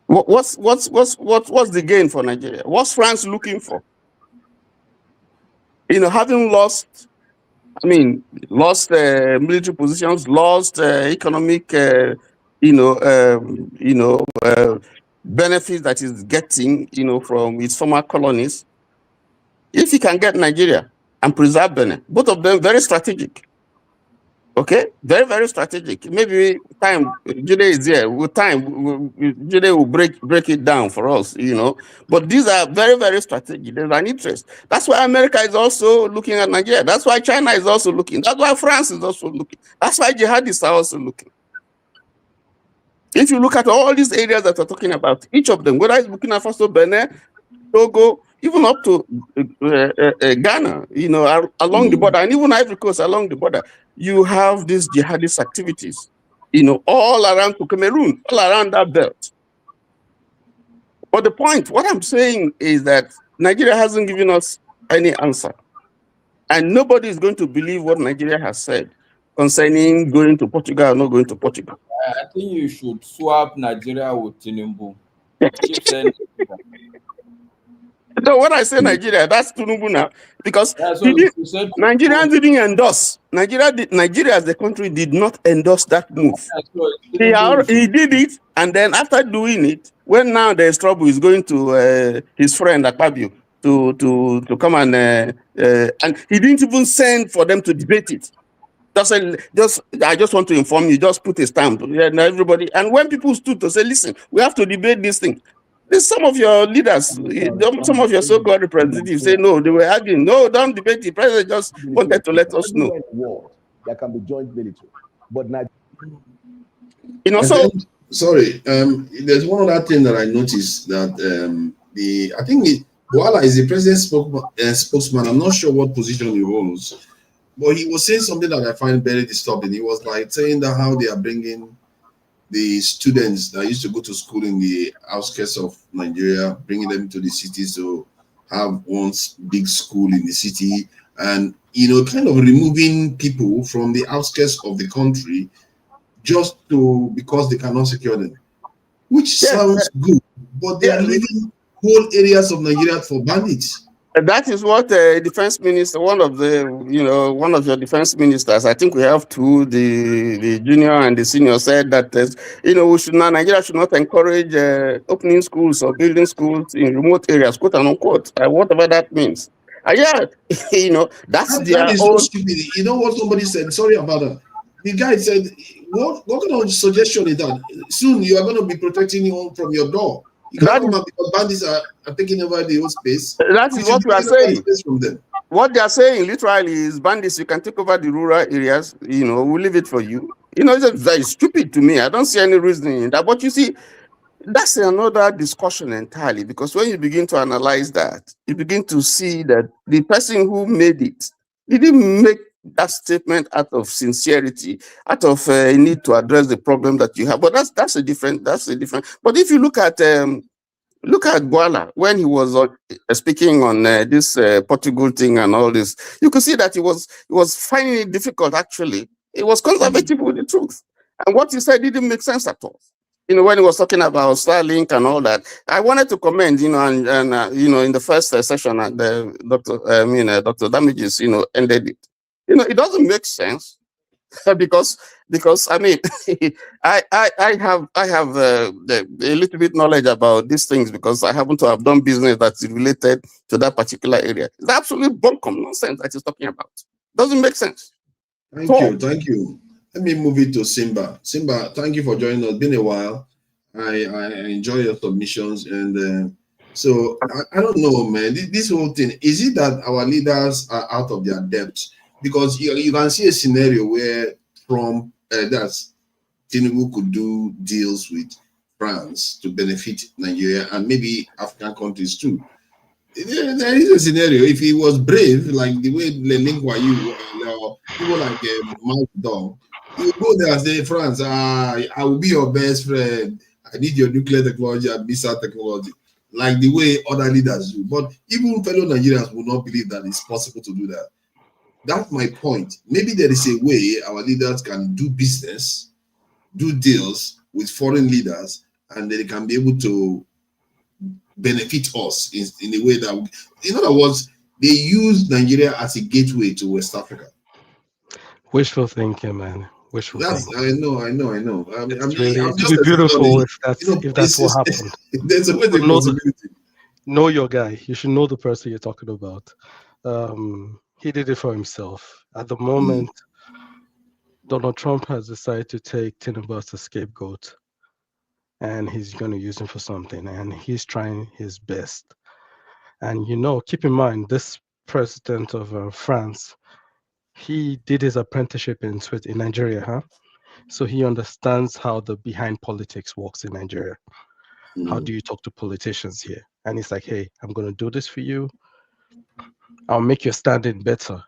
Speaker 7: What's the gain for Nigeria? What's France looking for? Having lost military positions, lost economic, benefits that is getting, from its former colonies. If he can get Nigeria and preserve Benin, both of them very strategic. Okay, very, very strategic. Maybe time, Jide is here. With time, Jide will break it down for us, But these are very, very strategic. There's an interest. That's why America is also looking at Nigeria. That's why China is also looking. That's why France is also looking. That's why jihadists are also looking. If you look at all these areas that we're talking about, each of them, whether it's Burkina Faso, Benin, Togo, even up to Ghana, along the border, and even Ivory Coast along the border, you have these jihadist activities, all around to Cameroon, all around that belt. But the point, what I'm saying is that Nigeria hasn't given us any answer. And nobody is going to believe what Nigeria has said concerning going to Portugal or not going to Portugal.
Speaker 5: I think you should swap Nigeria with Tinubu.
Speaker 7: So when I say Nigeria, that's Tinubu now, because Nigerians didn't endorse. Nigeria as the country did not endorse that move. He did it, and then after doing it, when now there's trouble, he's going to his friend Akpabio to come and he didn't even send for them to debate it. I just want to inform you, just put a stamp. And everybody, and when people stood to say, listen, we have to debate this thing. There's some of your leaders, some of your so-called representatives say, no, they were arguing, no, don't debate. The president just wanted to let us know.
Speaker 9: There can be joint military. But
Speaker 2: sorry, there's one other thing that I noticed that I think Boala is the president's spokesman. I'm not sure what position he holds, but he was saying something that I find very disturbing. He was like saying that how they are bringing the students that used to go to school in the outskirts of Nigeria, bringing them to the cities to have one big school in the city, and kind of removing people from the outskirts of the country just because they cannot secure them, which sounds good, but they are leaving whole areas of Nigeria for bandits.
Speaker 7: That is what the defense minister, one of your defense ministers, I think we have two, the junior and the senior, said that Nigeria should not encourage opening schools or building schools in remote areas, quote unquote, whatever that means. That's
Speaker 2: that is so stupid. You know what somebody said? Sorry about that. The guy said, "What kind of suggestion is that? Soon you are going to be protecting you from your door. You can't come out because bandits are taking over the whole space."
Speaker 7: That is what we are saying. From them. What they are saying literally is, bandits, you can take over the rural areas. We'll leave it for you. It's very stupid to me. I don't see any reasoning in that. But you see, that's another discussion entirely, because when you begin to analyze that, you begin to see that the person who made it didn't make that statement out of sincerity, out of a need to address the problem that you have. But that's a different. But if you look at Boala when he was speaking on this Portugal thing and all this, you could see that he was finding it difficult. Actually, he was conservative with the truth, and what he said didn't make sense at all. When he was talking about Starlink and all that, I wanted to comment, in the first session, Dr. Damages, ended it. It doesn't make sense because I mean, I have a little bit knowledge about these things because I happen to have done business that's related to that particular area. It's absolute bunkum nonsense that he's talking about. Doesn't make sense.
Speaker 2: Thank you. Let me move it to Simba. Simba, thank you for joining us. Been a while. I enjoy your submissions, and so I don't know, man. This whole thing, is it that our leaders are out of their depth? Because you can see a scenario where that's Tinubu could do deals with France to benefit Nigeria and maybe African countries too. There is a scenario. If he was brave, like the way Lelinkwa, people like Mike Dong, you go there and say, France, I will be your best friend. I need your nuclear technology and missile technology, like the way other leaders do. But even fellow Nigerians will not believe that it's possible to do that. That's my point. Maybe there is a way our leaders can do business, do deals with foreign leaders, and they can be able to benefit us in a way that, in other words, they use Nigeria as a gateway to West Africa.
Speaker 8: Wishful thinking, man. Wishful thinking.
Speaker 2: I know.
Speaker 8: It would be beautiful if that's what happened.
Speaker 2: There's a way the possibility.
Speaker 8: Know your guy. You should know the person you're talking about. He did it for himself. At the moment, Donald Trump has decided to take Tinubu as a scapegoat, and he's going to use him for something, and he's trying his best. And keep in mind, this president of France, he did his apprenticeship in Nigeria, huh? So he understands how the behind politics works in Nigeria. How do you talk to politicians here? And he's like, hey, I'm going to do this for you. I'll make your standing better.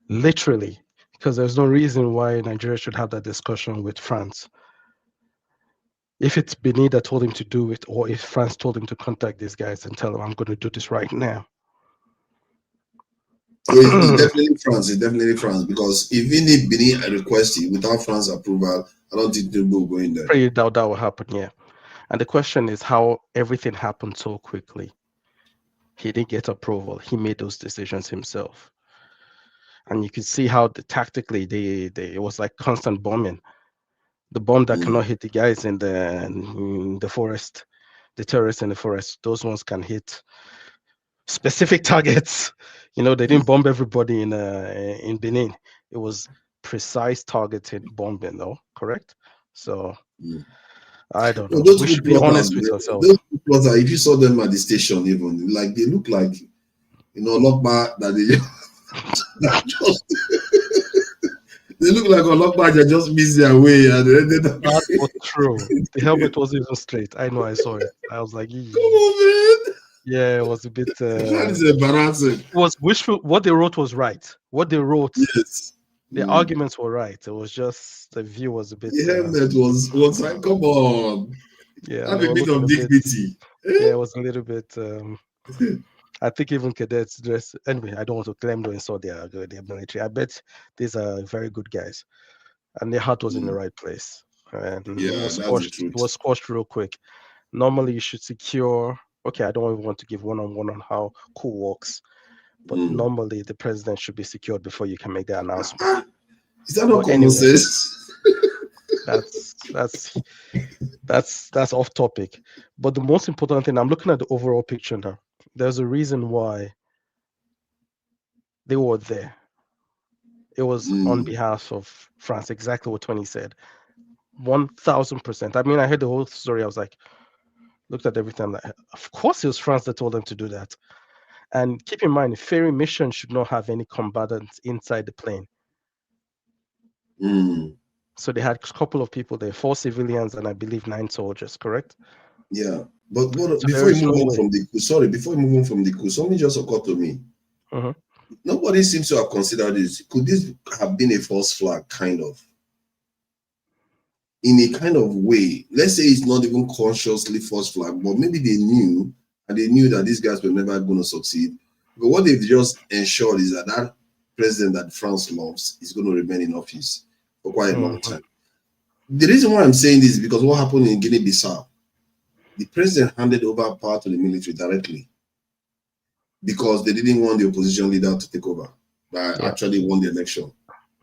Speaker 8: Literally, because there's no reason why Nigeria should have that discussion with France. If it's Benin that told him to do it, or if France told him to contact these guys and tell them, I'm going to do this right now.
Speaker 2: So it's definitely France. It's definitely France, because even if Benin requests it without France approval, I don't think Tinubu will go in there.
Speaker 8: Pretty doubt that will happen, yeah. And the question is how everything happened so quickly. He didn't get approval. He made those decisions himself. And you can see how tactically it was like constant bombing. The bomb that cannot hit the guys in the forest, the terrorists in the forest, those ones can hit specific targets. You know, they didn't bomb everybody in Benin. It was precise targeted bombing, though, correct? So I don't know.
Speaker 2: Those
Speaker 8: We should be
Speaker 2: people
Speaker 8: honest with ourselves.
Speaker 2: those people if you saw them at the station, even like they look like Olokpa that they just they look like Olokpa that just miss their way and
Speaker 8: That was true. The helmet wasn't even straight. I know, I saw it. I was like,
Speaker 2: come on, man.
Speaker 8: yeah, it was a bit.
Speaker 2: That is embarrassing.
Speaker 8: It was wishful. What they wrote was right. What they wrote,
Speaker 2: yes.
Speaker 8: the arguments were right. It was just the view was a bit.
Speaker 2: The helmet was like, come on.
Speaker 8: Yeah,
Speaker 2: Have a bit of dignity.
Speaker 8: Yeah, it was a little bit. I think even cadets dress. Anyway, I don't want to claim to insult their military. I bet these are very good guys, and their heart was in the right place. And it was squashed real quick. Normally, you should secure. Okay, I don't even want to give one-on-one on how coup works, but normally the president should be secured before you can make the announcement.
Speaker 2: Is that not common sense?
Speaker 8: That's off topic. But the most important thing, I'm looking at the overall picture now. There's a reason why they were there. It was on behalf of France, exactly what Tony said. 1000%. I mean, I heard the whole story. I was like, looked at everything. Like, of course, it was France that told them to do that. And keep in mind, ferry mission should not have any combatants inside the plane. So they had a couple of people there, 4 civilians and I believe 9 soldiers, correct?
Speaker 2: Yeah. But before we move on from the coup, something just occurred to me. Nobody seems to have considered this. Could this have been a false flag, kind of? In a kind of way, let's say it's not even consciously false flag, but maybe they knew, and they knew that these guys were never going to succeed. But what they've just ensured is that that president that France loves is going to remain in office for quite a long time. The reason why I'm saying this is because what happened in Guinea-Bissau, the president handed over power to the military directly because they didn't want the opposition leader to take over, but actually won the election.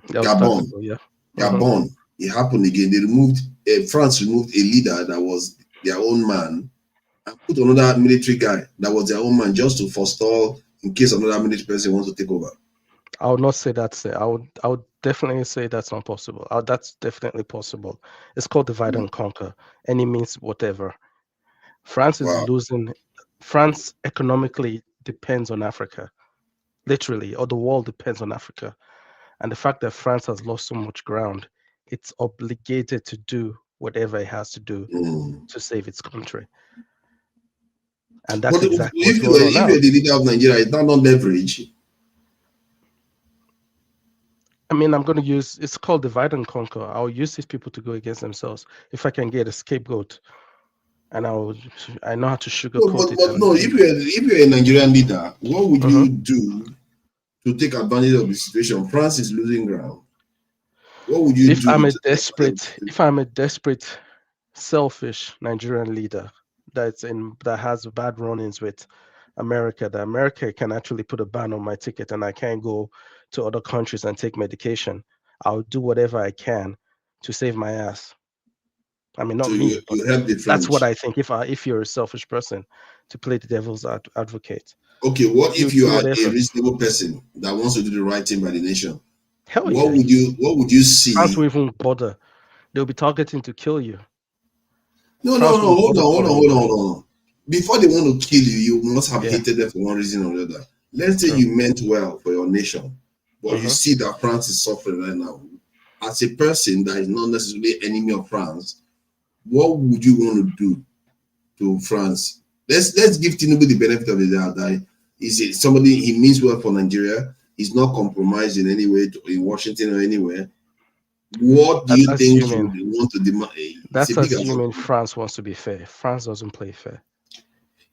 Speaker 2: Gabon, Gabon, it happened again. They removed, France removed a leader that was their own man and put another military guy that was their own man just to forestall in case another military person wants to take over.
Speaker 8: I would not say that's it. I would definitely say that's not possible. That's definitely possible. It's called divide and conquer. Any means whatever. France is losing. France economically depends on Africa, literally, or the world depends on Africa. And the fact that France has lost so much ground, it's obligated to do whatever it has to do to save its country. And that's exactly what's going on now.
Speaker 2: If you're the leader of Nigeria, is that not leverage?
Speaker 8: I mean, I'm going to use, it's called divide and conquer. I'll use these people to go against themselves. If I can get a scapegoat, and I know how to sugarcoat it.
Speaker 2: But no, if you're a Nigerian leader, what would you do to take advantage of the situation? France is losing ground. What would you do?
Speaker 8: If I'm a desperate, selfish Nigerian leader that has bad run-ins with America, that America can actually put a ban on my ticket and I can't go to other countries and take medication, I'll do whatever I can to save my ass. I mean, not me, but that's what I think. If you're a selfish person, to play the devil's advocate.
Speaker 2: Okay, what if you are a reasonable person that wants to do the right thing by the nation? What would you see?
Speaker 8: France will even bother. They'll be targeting to kill you.
Speaker 2: No, hold on. Before they want to kill you, you must have hated them for one reason or another. Let's say you meant well for your nation, but you see that France is suffering right now. As a person that is not necessarily enemy of France, what would you want to do to France? Let's give Tinubu the benefit of the doubt that is somebody, he means well for Nigeria. He's not compromised in any way in Washington or anywhere. What do you think you would want to demand?
Speaker 8: That's assuming France wants to be fair. France doesn't play fair.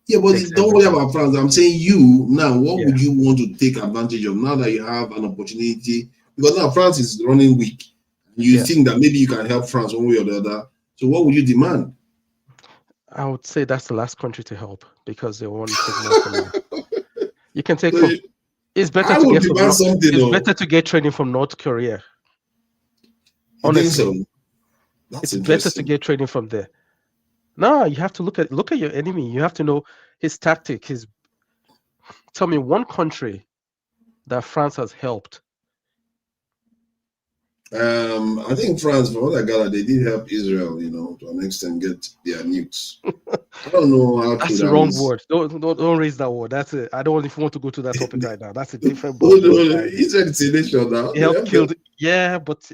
Speaker 2: Yeah, but don't worry about France. I'm saying you now. What would you want to take advantage of now that you have an opportunity? Because now France is running weak. You think that maybe you can help France one way or the other. So what would you demand? I
Speaker 8: would say that's the last country to help because they want to take more from you. You can take from. It's better to get from. It's better to get training from North Korea. Honestly, it's better to get training from there. No, you have to look at your enemy. You have to know his tactic. Tell me one country that France has helped.
Speaker 2: I think France, from what I gather, they did help Israel, to an extent, get their nukes. I don't know how
Speaker 8: That's
Speaker 2: true
Speaker 8: the
Speaker 2: that
Speaker 8: wrong
Speaker 2: is.
Speaker 8: word. Don't raise that word. That's it. I don't even want to go to that topic right now. That's a different.
Speaker 2: Israel is a nation now.
Speaker 8: They helped kill. Yeah, but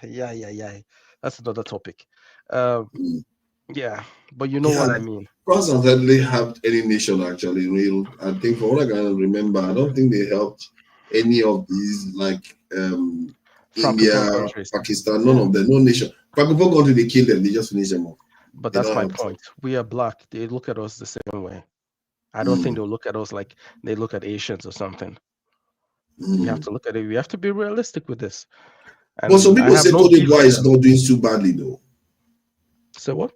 Speaker 8: yeah. That's another topic. Yeah, but you know what I mean.
Speaker 2: France has hardly helped any nation actually. Real, I think for what I can remember, I don't think they helped any of these like India,
Speaker 8: countries.
Speaker 2: Pakistan, none of them, no nation. Francophone country, they kill them, they just finish them off.
Speaker 8: But that's my point. We are black. They look at us the same way. I don't think they'll look at us like they look at Asians or something. You have to look at it. We have to be realistic with this.
Speaker 2: Well, some people say Cote d'Ivoire is not doing too badly, though.
Speaker 8: So what?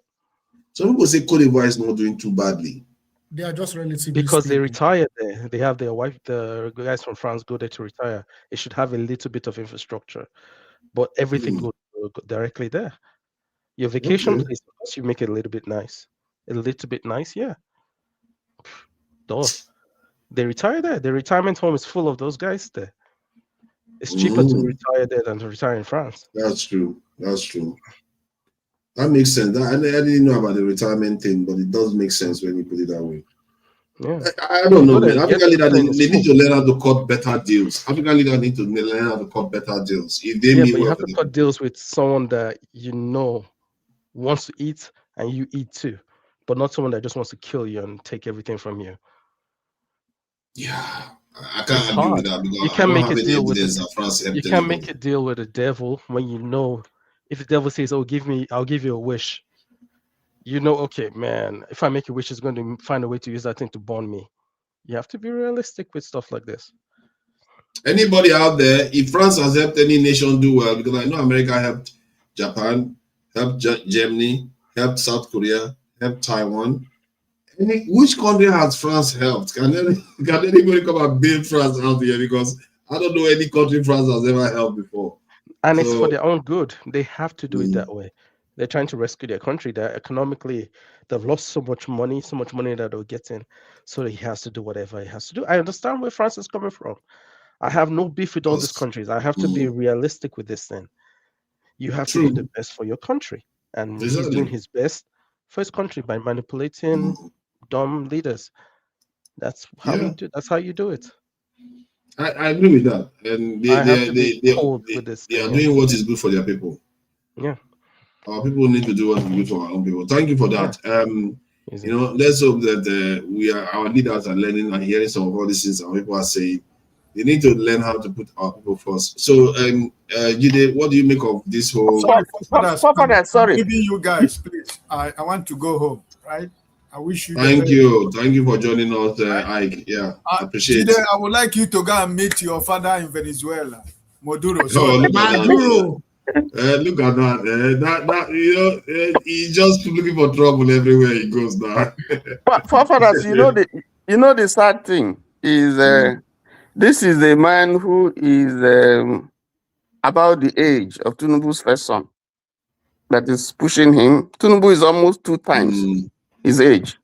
Speaker 2: Some people say Cote d'Ivoire is not doing too badly.
Speaker 10: They are just relatively
Speaker 8: because
Speaker 10: stable.
Speaker 8: they retired there. They have their wife. The guys from France go there to retire. It should have a little bit of infrastructure, but everything goes directly there. Your vacation place, you make it a little bit nice. A little bit nice, yeah. Duh. They retire there. The retirement home is full of those guys there. It's cheaper to retire there than to retire in France.
Speaker 2: That's true. That's true. That makes sense. I didn't know about the retirement thing, but it does make sense when you put it that way.
Speaker 8: Yeah.
Speaker 2: I don't know, man. African leaders, they need to learn how to cut better deals. African leaders need to learn how to cut better deals. If they
Speaker 8: but you have to cut deals with someone that you know wants to eat and you eat too, but not someone that just wants to kill you and take everything from you.
Speaker 2: Yeah, I can't agree with that because
Speaker 8: you can't make a deal with
Speaker 2: you
Speaker 8: can't make a deal with the devil when you know if the devil says, "Oh, I'll give you a wish." You know, okay, man, if I make a wish, it's going to find a way to use that thing to burn me. You have to be realistic with stuff like this.
Speaker 2: Anybody out there, if France has helped any nation do well, because I know America helped Japan, helped Germany, helped South Korea, helped Taiwan. Which country has France helped? Can anybody come and build France out here? Because I don't know any country France has ever helped before.
Speaker 8: And it's for their own good. They have to do it that way. They're trying to rescue their country. They're economically, they've lost so much money that they're getting. So he has to do whatever he has to do. I understand where France is coming from. I have no beef with all these countries. I have to be realistic with this thing. You have to do the best for your country. And he's doing his best for his country by manipulating dumb leaders. That's how you do. That's how you do it.
Speaker 2: I agree with that. And they are doing what is good for their people.
Speaker 8: Yeah.
Speaker 2: Our people need to do what is good for our own people. Thank you for that. Let's hope that our leaders are learning and hearing some of all these things our people are saying. They need to learn how to put our people first. So, Jide, what do you make of this whole?
Speaker 6: Sorry. Maybe you guys, please. I want to go home, right? I wish you.
Speaker 2: Thank you for joining us, Ike. Yeah, I appreciate it.
Speaker 6: I would like you to go and meet your father in Venezuela, Maduro.
Speaker 2: Maduro. Look at that. He's just looking for trouble everywhere he goes now.
Speaker 7: But fathers, the sad thing is this is a man who is about the age of Tinubu's first son that is pushing him. Tinubu is almost 2 times his age.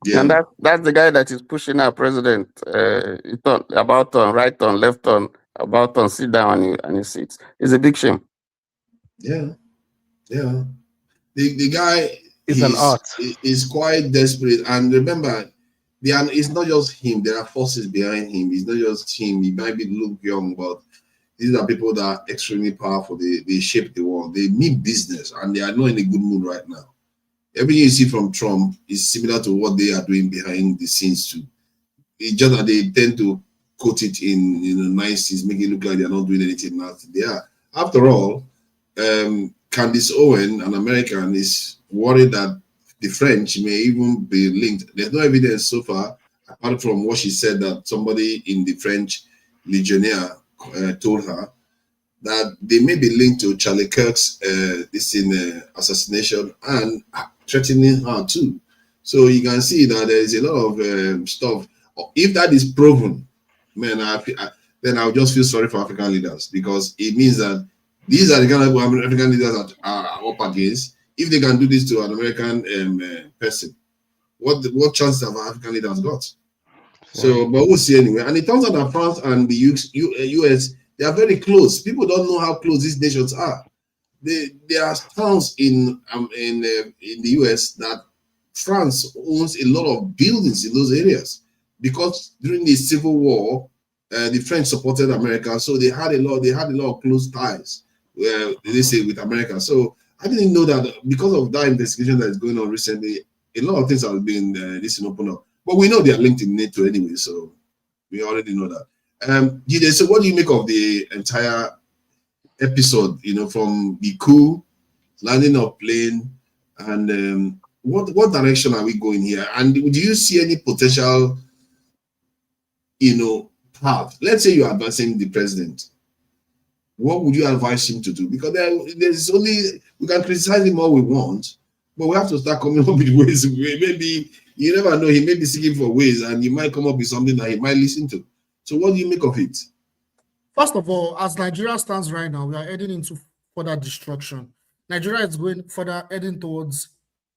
Speaker 7: Yeah. And that's the guy that is pushing our president about on, right on, left on, about on, sit down and he sits. It's a big shame.
Speaker 2: Yeah. The guy
Speaker 8: is an art.
Speaker 2: Is quite desperate. And remember, it's not just him. There are forces behind him. It's not just him. He might look young, but these are people that are extremely powerful. They shape the world. They mean business, and they are not in a good mood right now. Everything you see from Trump is similar to what they are doing behind the scenes too. It's just that they tend to quote it in niceties, make it look like they're not doing anything nasty. They are. After all, Candace Owen, an American, is worried that the French may even be linked. There's no evidence so far, apart from what she said that somebody in the French Legionnaire told her that they may be linked to Charlie Kirk's assassination and threatening her too. So you can see that there is a lot of stuff. If that is proven, man, then I'll just feel sorry for African leaders, because it means that these are the kind of African leaders that are up against. If they can do this to an American person, what chances have African leaders got? So, but we'll see anyway. And it turns out that France and the US, they are very close. People don't know how close these nations are. There are towns in the US that France owns a lot of buildings in those areas, because during the Civil War, the French supported America, so they had a lot of close ties. They say with America. So I didn't know that because of that investigation that is going on recently, a lot of things have been open up. But we know they are linked in NATO anyway, so we already know that. Jide, so what do you make of the entire episode? From the coup, landing of plane, and what direction are we going here? And do you see any potential, path? Let's say you're advising the president. What would you advise him to do? Because we can criticize him all we want, but we have to start coming up with ways. Maybe you never know, he may be seeking for ways, and you might come up with something that he might listen to. So what do you make of it?
Speaker 10: First of all, as Nigeria stands right now, we are heading into further destruction. Nigeria is going further, heading towards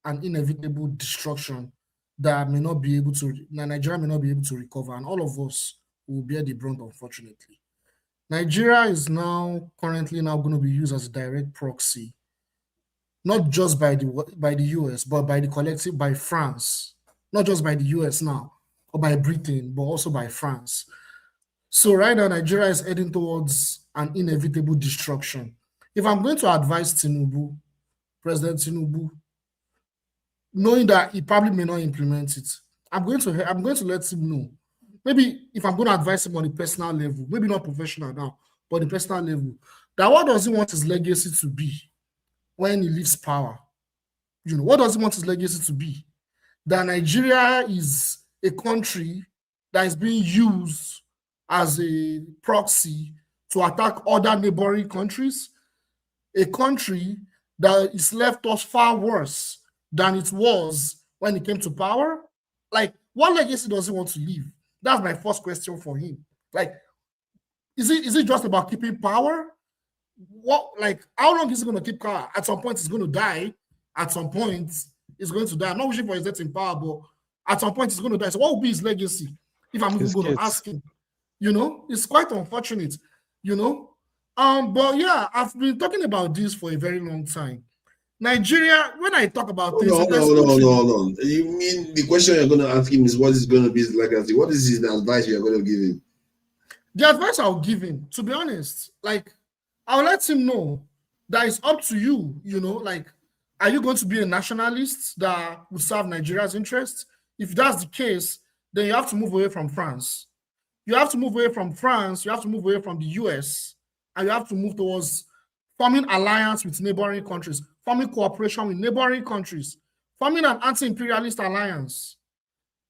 Speaker 10: an inevitable destruction that Nigeria may not be able to recover, and all of us will bear the brunt, unfortunately. Nigeria is currently going to be used as a direct proxy, not just by the US, but by France, not just by the US now, or by Britain, but also by France. So right now, Nigeria is heading towards an inevitable destruction. If I'm going to advise President Tinubu, knowing that he probably may not implement it, I'm going to let him know. Maybe if I'm going to advise him on a personal level, maybe not professional now, but on a personal level, that what does he want his legacy to be when he leaves power? What does he want his legacy to be? That Nigeria is a country that is being used as a proxy to attack other neighboring countries, a country that is left us far worse than it was when he came to power. Like, what legacy does he want to leave? That's my first question for him. Like, is it just about keeping power? How long is he going to keep power? At some point, he's going to die. At some point, he's going to die. I'm not wishing for his death in power, but at some point, he's going to die. So what will be his legacy? If I'm even going to ask him, it's quite unfortunate, But yeah, I've been talking about this for a very long time. Nigeria, when I talk about this,
Speaker 2: no. You mean the question you're going to ask him is what is going to be his legacy? What is his advice you're going to give him?
Speaker 10: The advice I'll give him, to be honest, I'll let him know that it's up to you, are you going to be a nationalist that would serve Nigeria's interests? If that's the case, then you have to move away from France. You have to move away from France, you have to move away from the US, and you have to move towards forming alliance with neighboring countries, forming cooperation with neighboring countries, forming an anti-imperialist alliance,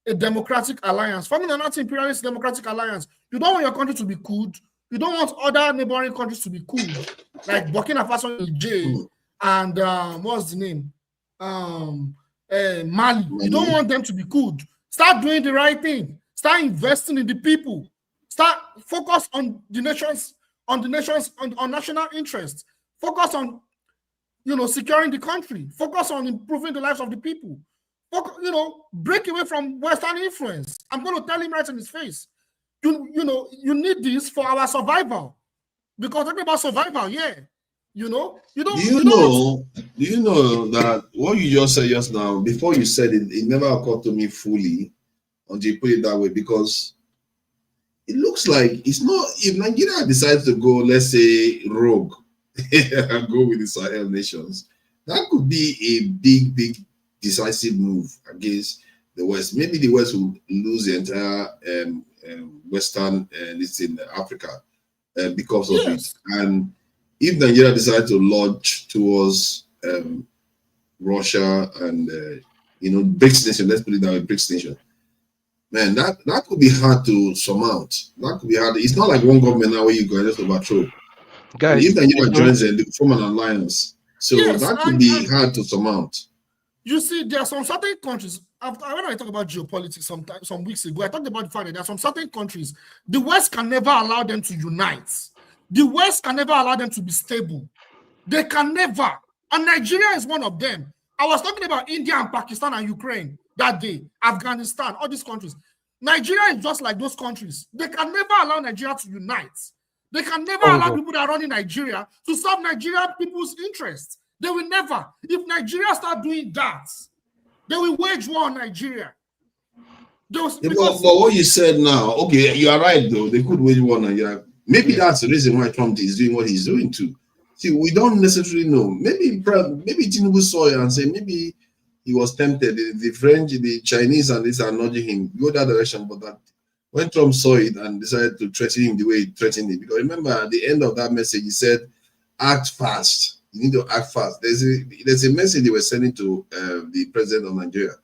Speaker 10: a democratic alliance, forming an anti-imperialist democratic alliance. You don't want your country to be cooled. You don't want other neighboring countries to be cooled, like Burkina Faso, Niger, and what's the name? Mali. You don't want them to be cooled. Start doing the right thing. Start investing in the people. Start focus on national interests. Focus on, securing the country. Focus on improving the lives of the people. Break away from Western influence. I'm going to tell him right in his face. You need this for our survival. Because talking about survival, yeah. Do you know
Speaker 2: that what you just said just now, before you said it, it never occurred to me fully until you put it that way, because it looks like it's not, if Nigeria decides to go, let's say, rogue and go with the Sahel nations, that could be a big decisive move against the West. Maybe the West will lose the entire Western list in Africa because of it. And if Nigeria decides to launch towards Russia and BRICS nation, let's put it that way, BRICS nation, man, that could be hard to surmount. That could be hard. It's not like one government now where you go and just overthrow. Guys, if Nigeria joins and they form an alliance, so that could be hard to surmount.
Speaker 10: You see, there are some certain countries. When I talk about geopolitics some weeks ago, I talked about the fact that there are some certain countries the West can never allow them to unite. The West can never allow them to be stable. They can never. And Nigeria is one of them. I was talking about India and Pakistan and Ukraine that day, Afghanistan, all these countries. Nigeria is just like those countries. They can never allow Nigeria to unite. They can never allow people that are running Nigeria to serve Nigerian people's interests. They will never. If Nigeria start doing that, they will wage war on Nigeria. But
Speaker 2: what you said now, okay, you are right though. They could wage war on Nigeria. Maybe that's the reason why Trump is doing what he's doing too. See, we don't necessarily know. Maybe Tinubu saw it and said maybe he was tempted. The French, the Chinese, and this are nudging him go that direction. But that when Trump saw it and decided to threaten him the way he threatened him, because remember at the end of that message he said, "Act fast. You need to act fast." There's a message they were sending to the president of Nigeria,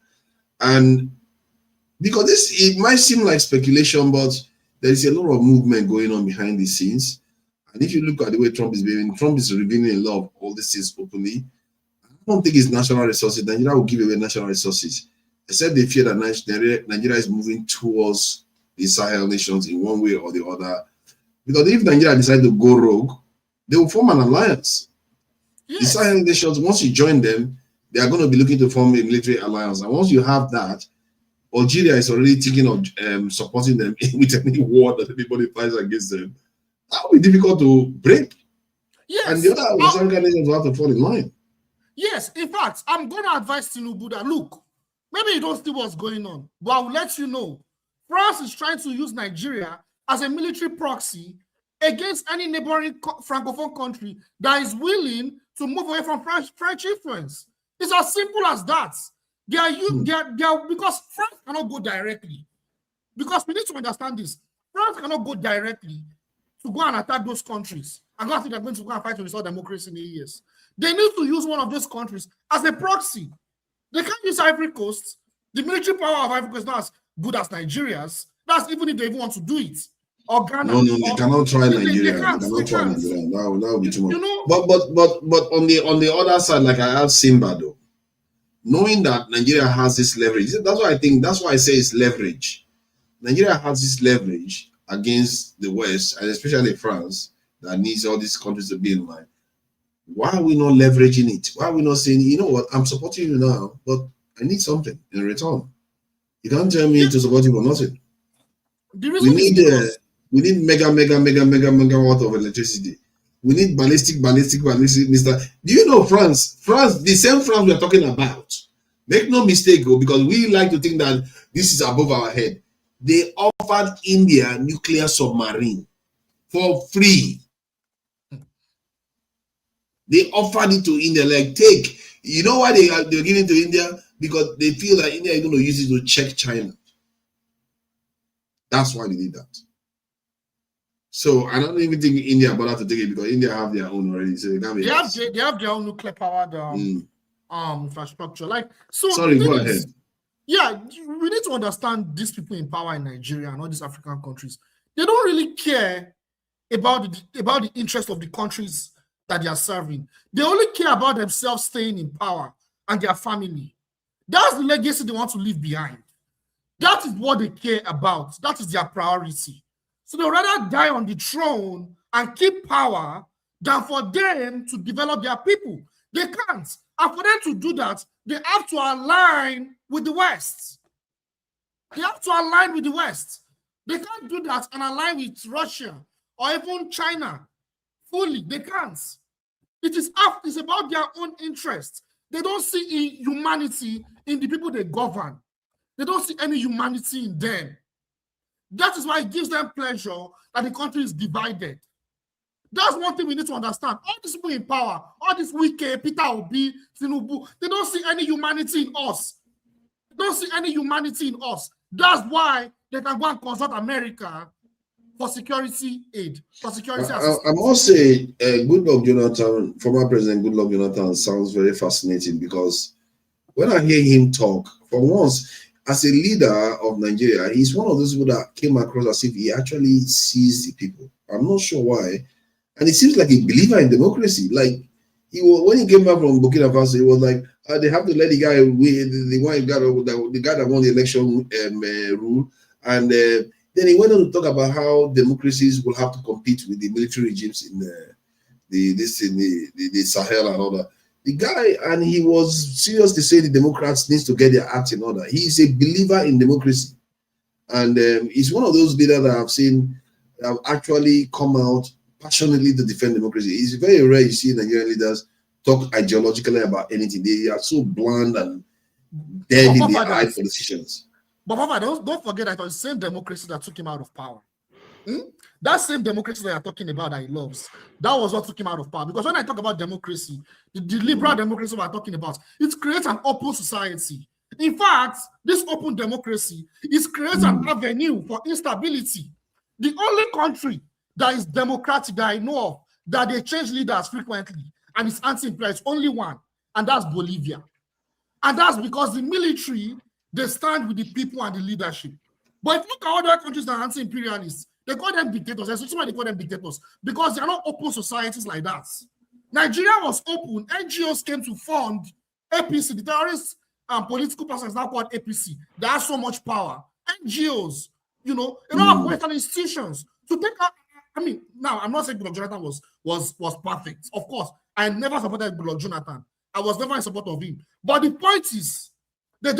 Speaker 2: and because it might seem like speculation, but there is a lot of movement going on behind the scenes. And if you look at the way Trump is behaving, Trump is revealing a lot of all these things openly. I don't think it's national resources. Nigeria will give away national resources, except they fear that Nigeria is moving towards the Sahel nations in one way or the other. Because if Nigeria decide to go rogue, they will form an alliance. Yes. The Sahel nations, once you join them, they are going to be looking to form a military alliance. And once you have that, Algeria is already thinking of supporting them with any war that anybody fights against them. That will be difficult to break.
Speaker 10: Yes.
Speaker 2: And the other West African nations will have to fall in line.
Speaker 10: Yes, in fact, I'm going to advise Tinubu that, look, maybe you don't see what's going on, but I will let you know. France is trying to use Nigeria as a military proxy against any neighboring Francophone country that is willing to move away from French influence. It's as simple as that. They are because France cannot go directly. Because we need to understand this. France cannot go directly to go and attack those countries. And go think they're going to go and fight to restore democracy in 8 years. They need to use one of those countries as a proxy. They can't use Ivory Coast. The military power of Ivory Coast is not as good as Nigeria's. That's even if they even want to do it. Or Ghana.
Speaker 2: No, they cannot try Nigeria. They cannot try Nigeria. That would be too much. But on the other side, like I have Simba though, knowing that Nigeria has this leverage, that's why I say it's leverage. Nigeria has this leverage against the West, and especially France, that needs all these countries to be in line. Why are we not leveraging it? Why are we not saying, you know what, I'm supporting you now, but I need something in return? You can't tell me to support you for nothing. We need mega watt of electricity. We need ballistic. Mr. Do you know France, the same France we are talking about? Make no mistake, because we like to think that this is above our head. They offered India nuclear submarine for free. They offered it to India, like take. You know why they're giving it to India? Because they feel that India is going to use it to check China. That's why they did that. So I don't even think India bothered to take it, because India have their own already. So
Speaker 10: they have their own nuclear powered infrastructure.
Speaker 2: Sorry, go ahead.
Speaker 10: Yeah, we need to understand these people in power in Nigeria and all these African countries. They don't really care about the interest of the countries that they are serving. They only care about themselves staying in power and their family. That's the legacy they want to leave behind. That is what they care about. That is their priority. So they'd rather die on the throne and keep power than for them to develop their people. They can't. And for them to do that, they have to align with the West. They have to align with the West. They can't do that and align with Russia or even China fully. They can't. It's about their own interests. They don't see humanity in the people they govern. They don't see any humanity in them. That is why it gives them pleasure that the country is divided. That's one thing we need to understand. All these people in power, all these wicked, Peter Obi, Tinubu, they don't see any humanity in us. They don't see any humanity in us. That's why they can go and consult America for security aid, for security assistance.
Speaker 2: I must say, Goodluck Jonathan, former President Goodluck Jonathan, sounds very fascinating, because when I hear him talk, for once, as a leader of Nigeria, he's one of those people that came across as if he actually sees the people. I'm not sure why. And he seems like a believer in democracy. Like, when he came back from Burkina Faso, he was like, they have to let the guy the guy that won the election rule. And then he went on to talk about how democracies will have to compete with the military regimes in the Sahel and all that. The guy, and he was serious to say the Democrats needs to get their act in order. He is a believer in democracy. And he's one of those leaders that I've seen have actually come out passionately to defend democracy. It's very rare you see Nigerian leaders talk ideologically about anything. They are so bland and dead in their eye politicians.
Speaker 10: But Papa, don't forget that it was the same democracy that took him out of power. That same democracy that you're talking about that he loves, that was what took him out of power. Because when I talk about democracy, the liberal democracy we're talking about, it creates an open society. In fact, this open democracy creates an avenue for instability. The only country that is democratic that I know of, that they change leaders frequently and is anti-imperialist, only one, and that's Bolivia. And that's because the military, they stand with the people and the leadership. But if you look at other countries that are anti-imperialists, they call them dictators. That's why they call them dictators, because they are not open societies like that. Nigeria was open. NGOs came to fund APC, the terrorists and political persons now called APC. They have so much power. NGOs, a lot of Western institutions to take up. I mean, now I'm not saying Goodluck Jonathan was perfect. Of course, I never supported Goodluck Jonathan. I was never in support of him. But the point is, they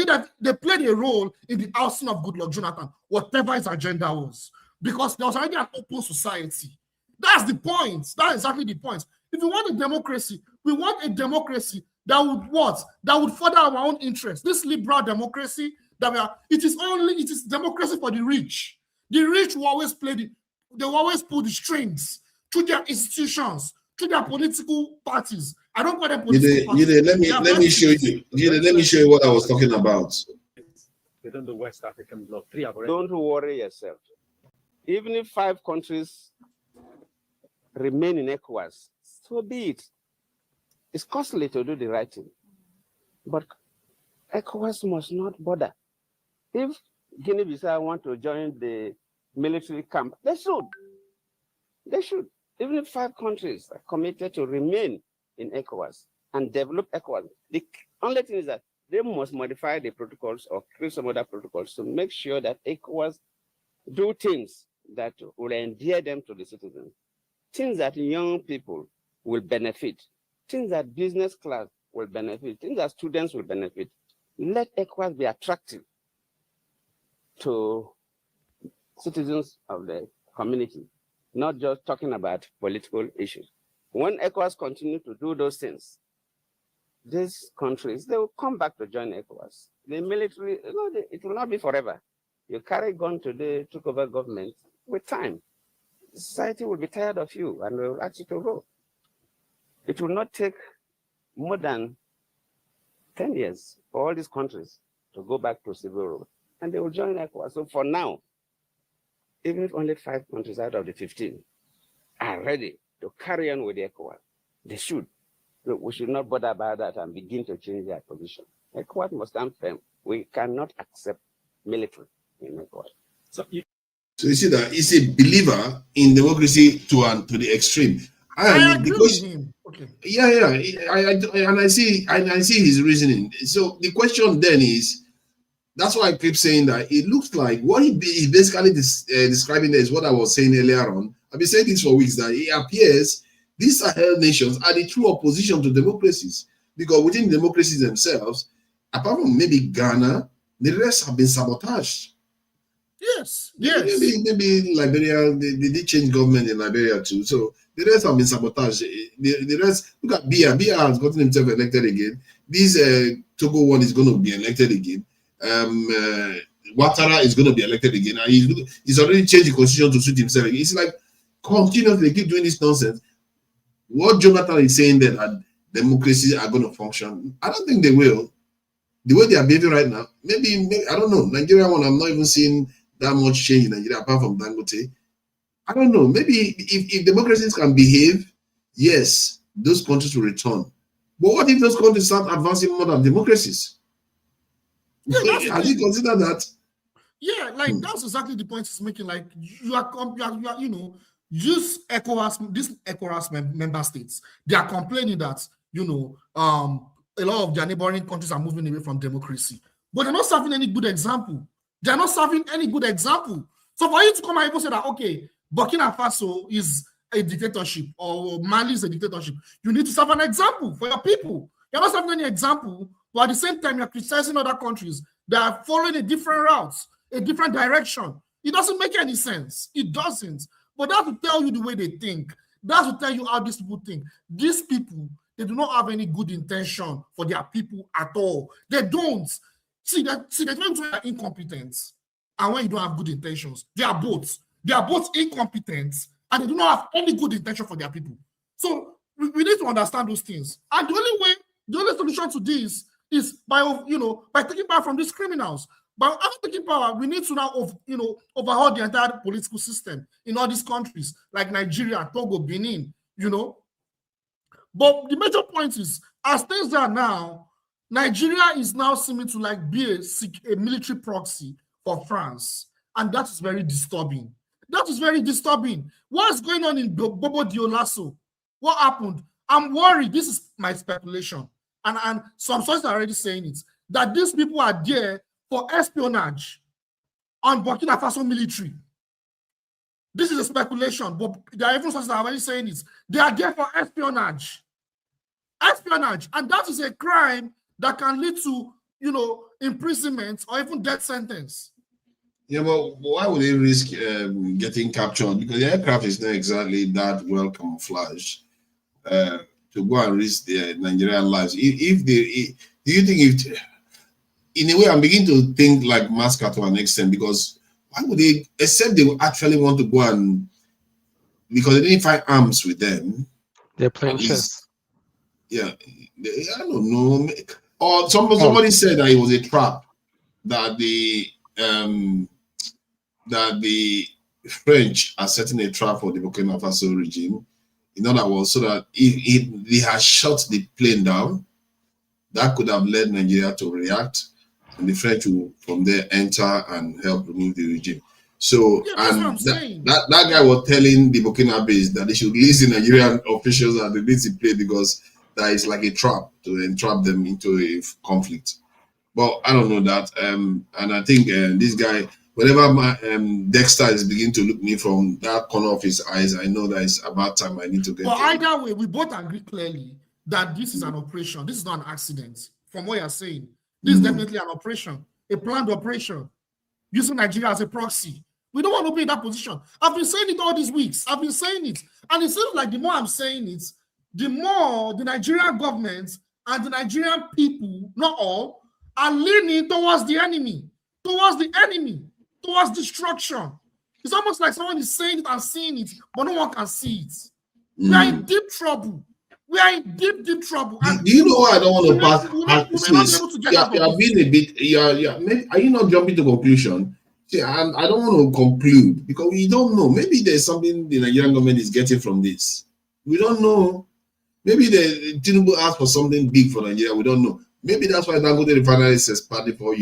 Speaker 10: played a role in the ousting of Goodluck Jonathan, whatever his agenda was, because there was already an open society. That's the point. That's exactly the point. If we want a democracy, we want a democracy that would what? That would further our own interests. This liberal democracy it is democracy for the rich. The rich will always they will always pull the strings to their institutions, to their political parties. I don't call them political parties.
Speaker 2: Let me show you. Let me show you what I was talking about.
Speaker 11: Within the West African bloc,
Speaker 12: don't worry yourself. Even if 5 countries remain in ECOWAS, so be it. It's costly to do the right thing, but ECOWAS must not bother. If Guinea-Bissau want to join the military camp, they should. They should. Even if 5 countries are committed to remain in ECOWAS and develop ECOWAS, the only thing is that they must modify the protocols or create some other protocols to make sure that ECOWAS do things that will endear them to the citizens, things that young people will benefit, things that business class will benefit, things that students will benefit. Let ECOWAS be attractive to citizens of the community, not just talking about political issues. When ECOWAS continue to do those things, these countries, they will come back to join ECOWAS. The military, it will not be forever. You carry gun today, took over government, with time, society will be tired of you and will ask you to go. It will not take more than 10 years for all these countries to go back to civil rule, and they will join ECOWAS. So for now, even if only 5 countries out of the 15 are ready to carry on with the ECOWAS, they should. So we should not bother about that and begin to change their position. ECOWAS must stand firm. We cannot accept military in ECOWAS.
Speaker 2: So you see that he's a believer in democracy to the extreme.
Speaker 10: I agree with him. Okay.
Speaker 2: Yeah. I see his reasoning. So the question then is, that's why I keep saying that it looks like what he basically describing there is what I was saying earlier on. I've been saying this for weeks, that it appears these Sahel nations are the true opposition to democracies, because within democracies themselves, apart from maybe Ghana, the rest have been sabotaged.
Speaker 10: Yes.
Speaker 2: Maybe Liberia, they did change government in Liberia too. So the rest have been sabotaged. The rest, look at Biya. Biya has gotten himself elected again. This Togo one is going to be elected again. Ouattara is going to be elected again. And he's already changed the constitution to suit himself. It's like continuously they keep doing this nonsense. What Jonathan is saying that democracies are going to function, I don't think they will. The way they are behaving right now, maybe I don't know. Nigeria one, I'm not even seeing that much change in Nigeria apart from Dangote. I don't know. Maybe if democracies can behave, yes, those countries will return. But what if those countries start advancing more than democracies?
Speaker 10: Yeah,
Speaker 2: have you considered that?
Speaker 10: Yeah, like that's exactly the point he's making. Like you are use ECOWAS, these ECOWAS member states, they are complaining that a lot of their neighboring countries are moving away from democracy, but they're not serving any good example. They're not serving any good example. So for you to come and even say that, okay, Burkina Faso is a dictatorship or Mali is a dictatorship, you need to serve an example for your people. You're not serving any example, but at the same time, you're criticizing other countries that are following a different route. a different direction. It doesn't make any sense. It doesn't. But that's to tell you the way they think. That's to tell you how these people think. These people, they do not have any good intention for their people at all. They don't. See, they're incompetent. And when you don't have good intentions, they are both incompetent and they do not have any good intention for their people. So we need to understand those things. And the only solution to this is by taking power from these criminals. But after taking power, we need to now overhaul the entire political system in all these countries like Nigeria, Togo, Benin, But the major point is, as things are now, Nigeria is now seeming to be a military proxy for France. And that is very disturbing. That is very disturbing. What's going on in Bobo Dioulasso? What happened? I'm worried. This is my speculation. And some sources are already saying it, that these people are there for espionage on Burkina Faso military. This is a speculation, but there are even sources that are already saying it. They are there for espionage. Espionage. And that is a crime that can lead to, imprisonment or even death sentence.
Speaker 2: Yeah, but why would they risk getting captured? Because the aircraft is not exactly that well camouflaged to go and risk their Nigerian lives. Do you think in a way, I'm beginning to think like massacre to an extent, because why would they, except they would actually want to go and, because they didn't find arms with them.
Speaker 8: They're playing chess.
Speaker 2: Yeah, I don't know. Or somebody said that it was a trap, that the French are setting a trap for the Burkina Faso regime. In other words, so that if they had shot the plane down, that could have led Nigeria to react, and the French will from there enter and help remove the regime. So, yeah, and that guy was telling the Burkinabe that they should release the Nigerian officials and release the plane, because that is like a trap to entrap them into a conflict. But I don't know that. And I think this guy, whenever Dexter is beginning to look me from that corner of his eyes, I know that it's about time I need to get.
Speaker 10: But either way, we both agree clearly that this is an operation. This is not an accident. From what you're saying, this is definitely an operation, a planned operation, using Nigeria as a proxy. We don't want to be in that position. I've been saying it all these weeks. I've been saying it. And it seems like the more I'm saying it, the more the Nigerian government and the Nigerian people, not all, are leaning towards the enemy, towards destruction. It's almost like someone is saying it and seeing it, but no one can see it. We are in deep trouble. We are in deep trouble.
Speaker 2: Do you know why I don't want to pass? You're being a bit. Are you not jumping to conclusion? See, I don't want to conclude, because we don't know. Maybe there's something the Nigerian government is getting from this. We don't know. Maybe the Tinubu asked for something big for Nigeria. We don't know. Maybe that's why Dangote Refinery says party for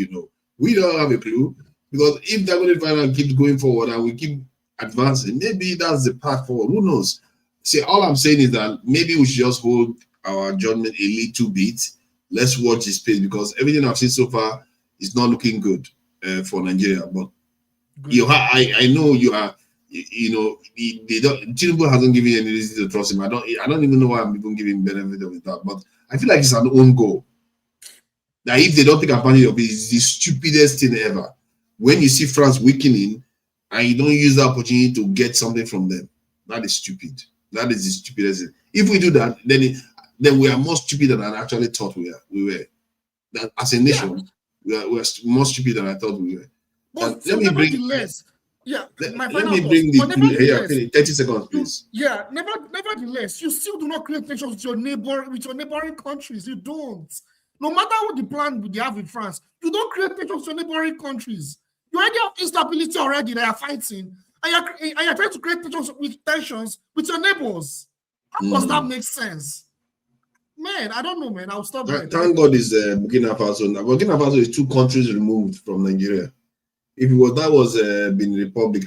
Speaker 2: We don't have a clue, because if Dangote Refinery keeps going forward and we keep advancing, maybe that's the path forward. Who knows? See, all I'm saying is that maybe we should just hold our judgment a little bit. Let's watch this space, because everything I've seen so far is not looking good for Nigeria. But I know you are. Tinubu hasn't given any reason to trust him. I don't even know why I'm even giving benefit of the doubt. But I feel like it's an own goal. That if they don't take advantage of it, it's the stupidest thing ever. When you see France weakening and you don't use the opportunity to get something from them, that is stupid. That is the stupidest thing. If we do that, then we are more stupid than I actually thought we were. That as a nation, we are more stupid than I thought we were.
Speaker 10: But let me bring less. Yeah,
Speaker 2: let me bring the 30 seconds, please.
Speaker 10: Yeah, nevertheless, you still do not create tensions with your neighboring countries. You don't. No matter what the plan they have in France, you don't create tensions with your neighboring countries. You already have instability already. They are fighting, and you're trying to create tensions with your neighbors. How does that make sense? Man, I don't know, man. I'll stop there.
Speaker 2: Thank God is Burkina Faso. Burkina Faso is 2 countries removed from Nigeria. If that was Benin Republic,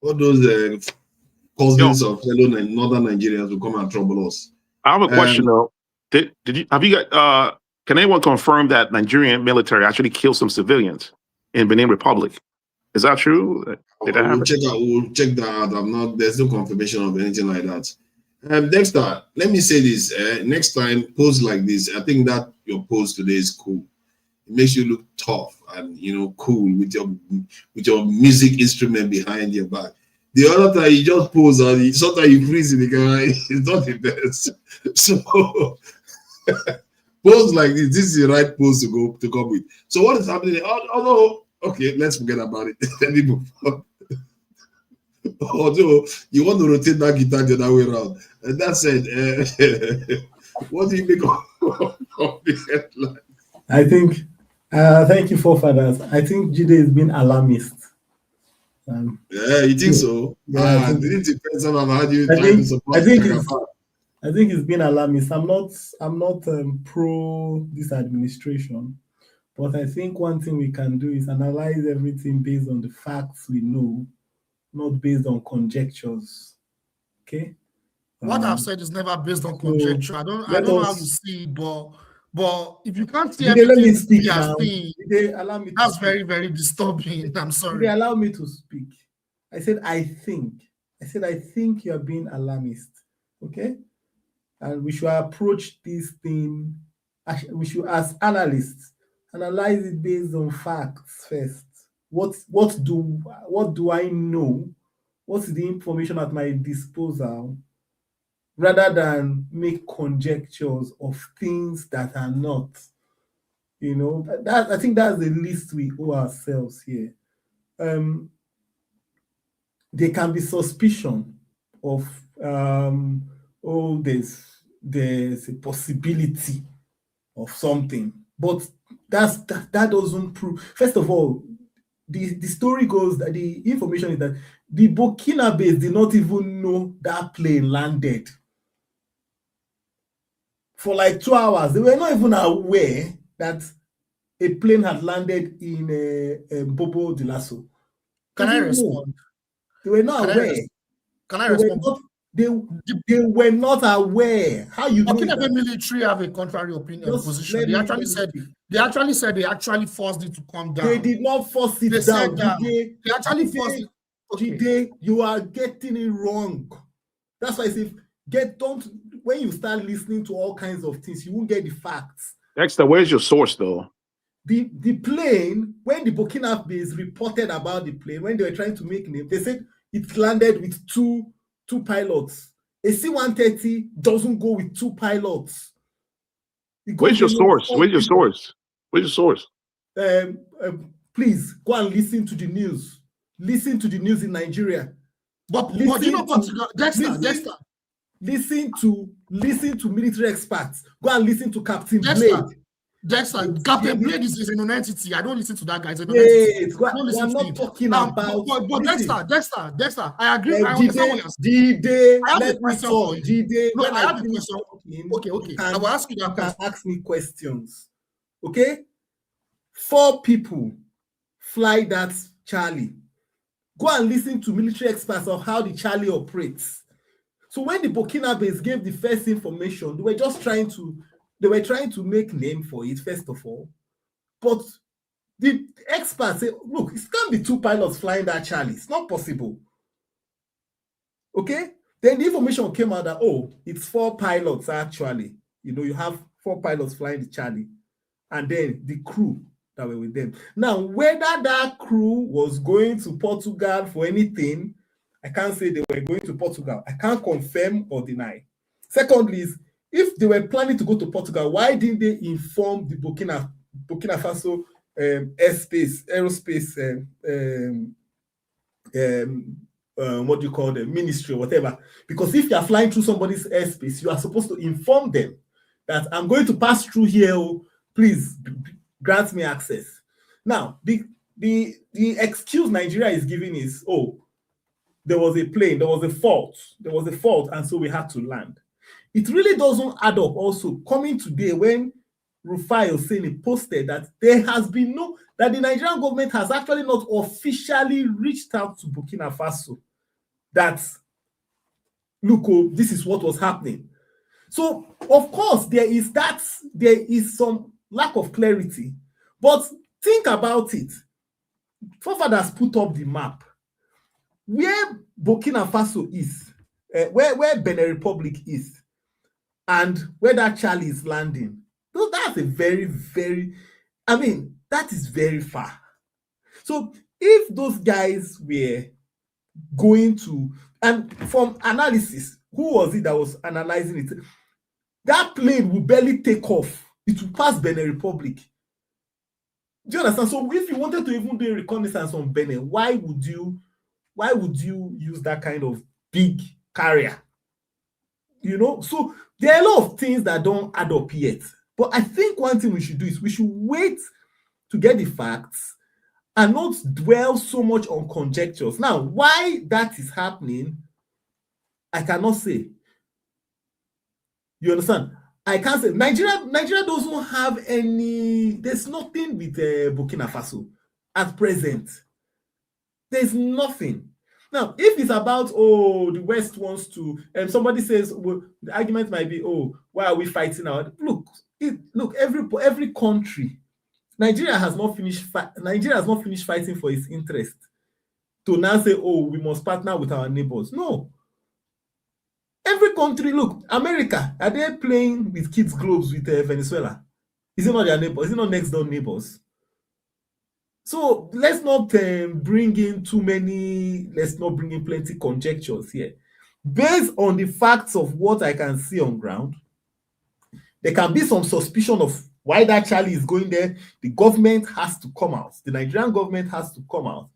Speaker 2: all those cousins of fellow northern Nigerians will come and trouble us.
Speaker 13: I have a question though. Can anyone confirm that Nigerian military actually killed some civilians in Benin Republic? Is that true? We'll
Speaker 2: check that out. There's no confirmation of anything like that. Dexter, let me say this. Next time, post like this. I think that your post today is cool. It makes you look tough and cool with your music instrument behind your back. The other time you just pose and sometimes you freeze in the camera. It's not the best. So pose like this. This is the right pose to come with. So what is happening? Although, okay, let's forget about it. Let me move on. Although you want to rotate that guitar the other way around. And that said, what do you make of the headline?
Speaker 14: I think, thank you, forefathers. I think Jide has been alarmist.
Speaker 2: Yeah, you think so?
Speaker 14: Yeah,
Speaker 2: didn't depend on how you try to support.
Speaker 14: I think it's been alarmist. I'm not pro this administration, but I think one thing we can do is analyze everything based on the facts we know, not based on conjectures. Okay.
Speaker 10: What I've said is never based on conjecture. I don't know how you see it, but if you can't see everything,
Speaker 14: let me speak now.
Speaker 10: Allow me. That's very, very disturbing. I'm sorry.
Speaker 14: They allow me to speak. I said I think you are being alarmist. Okay, and we should approach this thing. We should, as analysts, analyze it based on facts first. What do I know? What's the information at my disposal? Rather than make conjectures of things that are not, I think that's the least we owe ourselves here. There can be suspicion of, there's a possibility of something, but that doesn't prove. First of all, the story goes that the information is that the Burkinabe did not even know that plane landed. For like 2 hours, they were not even aware that a plane had landed in Bobo Dioulasso.
Speaker 10: Can I respond?
Speaker 14: They were not aware.
Speaker 10: Can I respond?
Speaker 14: They were not aware. How you know
Speaker 10: that? The military have a contrary position. They actually said they actually forced it to come down.
Speaker 14: They did not force it down.
Speaker 10: They actually forced it.
Speaker 14: Okay. You are getting it wrong. That's why I say when you start listening to all kinds of things, you won't get the facts.
Speaker 13: Dexter, where's your source though?
Speaker 14: The plane, when the Burkinabe reported about the plane, when they were trying to make name, they said it landed with two pilots. A C-130 doesn't go with 2 pilots.
Speaker 13: Where's your source? Where's your source? Where's your source?
Speaker 14: Please go and listen to the news. Listen to the news in Nigeria.
Speaker 10: But you know, Dexter.
Speaker 14: Listen to military experts. Go and listen to Captain
Speaker 10: Dexter.
Speaker 14: Blade.
Speaker 10: Dexter, Captain Blade is an entity. I don't listen to that guy.
Speaker 14: I'm not talking about.
Speaker 10: But Dexter, I agree. I understand what you're
Speaker 14: saying.
Speaker 10: I have a question for you.
Speaker 14: No,
Speaker 10: I have a question. Okay. I will ask you that question.
Speaker 14: Ask me questions. Okay? 4 people fly that Charlie. Go and listen to military experts of how the Charlie operates. So when the Burkinabes gave the first information, they were trying to make name for it, first of all. But the experts say, look, it can't be 2 pilots flying that Charlie. It's not possible. Okay? Then the information came out that, it's 4 pilots actually. You have 4 pilots flying the Charlie. And then the crew that were with them. Now, whether that crew was going to Portugal for anything, I can't say they were going to Portugal. I can't confirm or deny. Secondly, if they were planning to go to Portugal, why didn't they inform the Burkina Faso aerospace, what do you call them, ministry or whatever? Because if you are flying through somebody's airspace, you are supposed to inform them that I'm going to pass through here. Please grant me access. Now, the excuse Nigeria is giving is, there was a plane, there was a fault, and so we had to land. It really doesn't add up also coming today when Rufai Hosseini posted that there has been that the Nigerian government has actually not officially reached out to Burkina Faso that, look, this is what was happening. So, of course, there is some lack of clarity, but think about it. Forefathers put up the map. Where Burkina Faso is, where Benin Republic is, and where that Charlie is landing, that's a very, very I mean, that is very far. So if those guys were going to, and from analysis, who was it that was analyzing it? That plane will barely take off. It will pass Benin Republic. Do you understand? So if you wanted to even do a reconnaissance on Benin, why would you use that kind of big carrier? You know, so there are a lot of things that don't add up yet. But I think one thing we should do is we should wait to get the facts and not dwell so much on conjectures. Now, why that is happening, I cannot say. You understand? I can't say. Nigeria doesn't have any, there's nothing with Burkina Faso at present. There's nothing. Now, if it's about, oh, the West wants to, and somebody says, well, the argument might be, oh, why are we fighting out? Look, every country, Nigeria has not finished fighting for its interest to now say, oh, we must partner with our neighbors. No. Every country, look, America, are they playing with kids' globes with Venezuela? Is it not their neighbors? Is it not next door neighbors? So let's not bring in plenty conjectures here. Based on the facts of what I can see on ground, there can be some suspicion of why that Charlie is going there. The government has to come out. The Nigerian government has to come out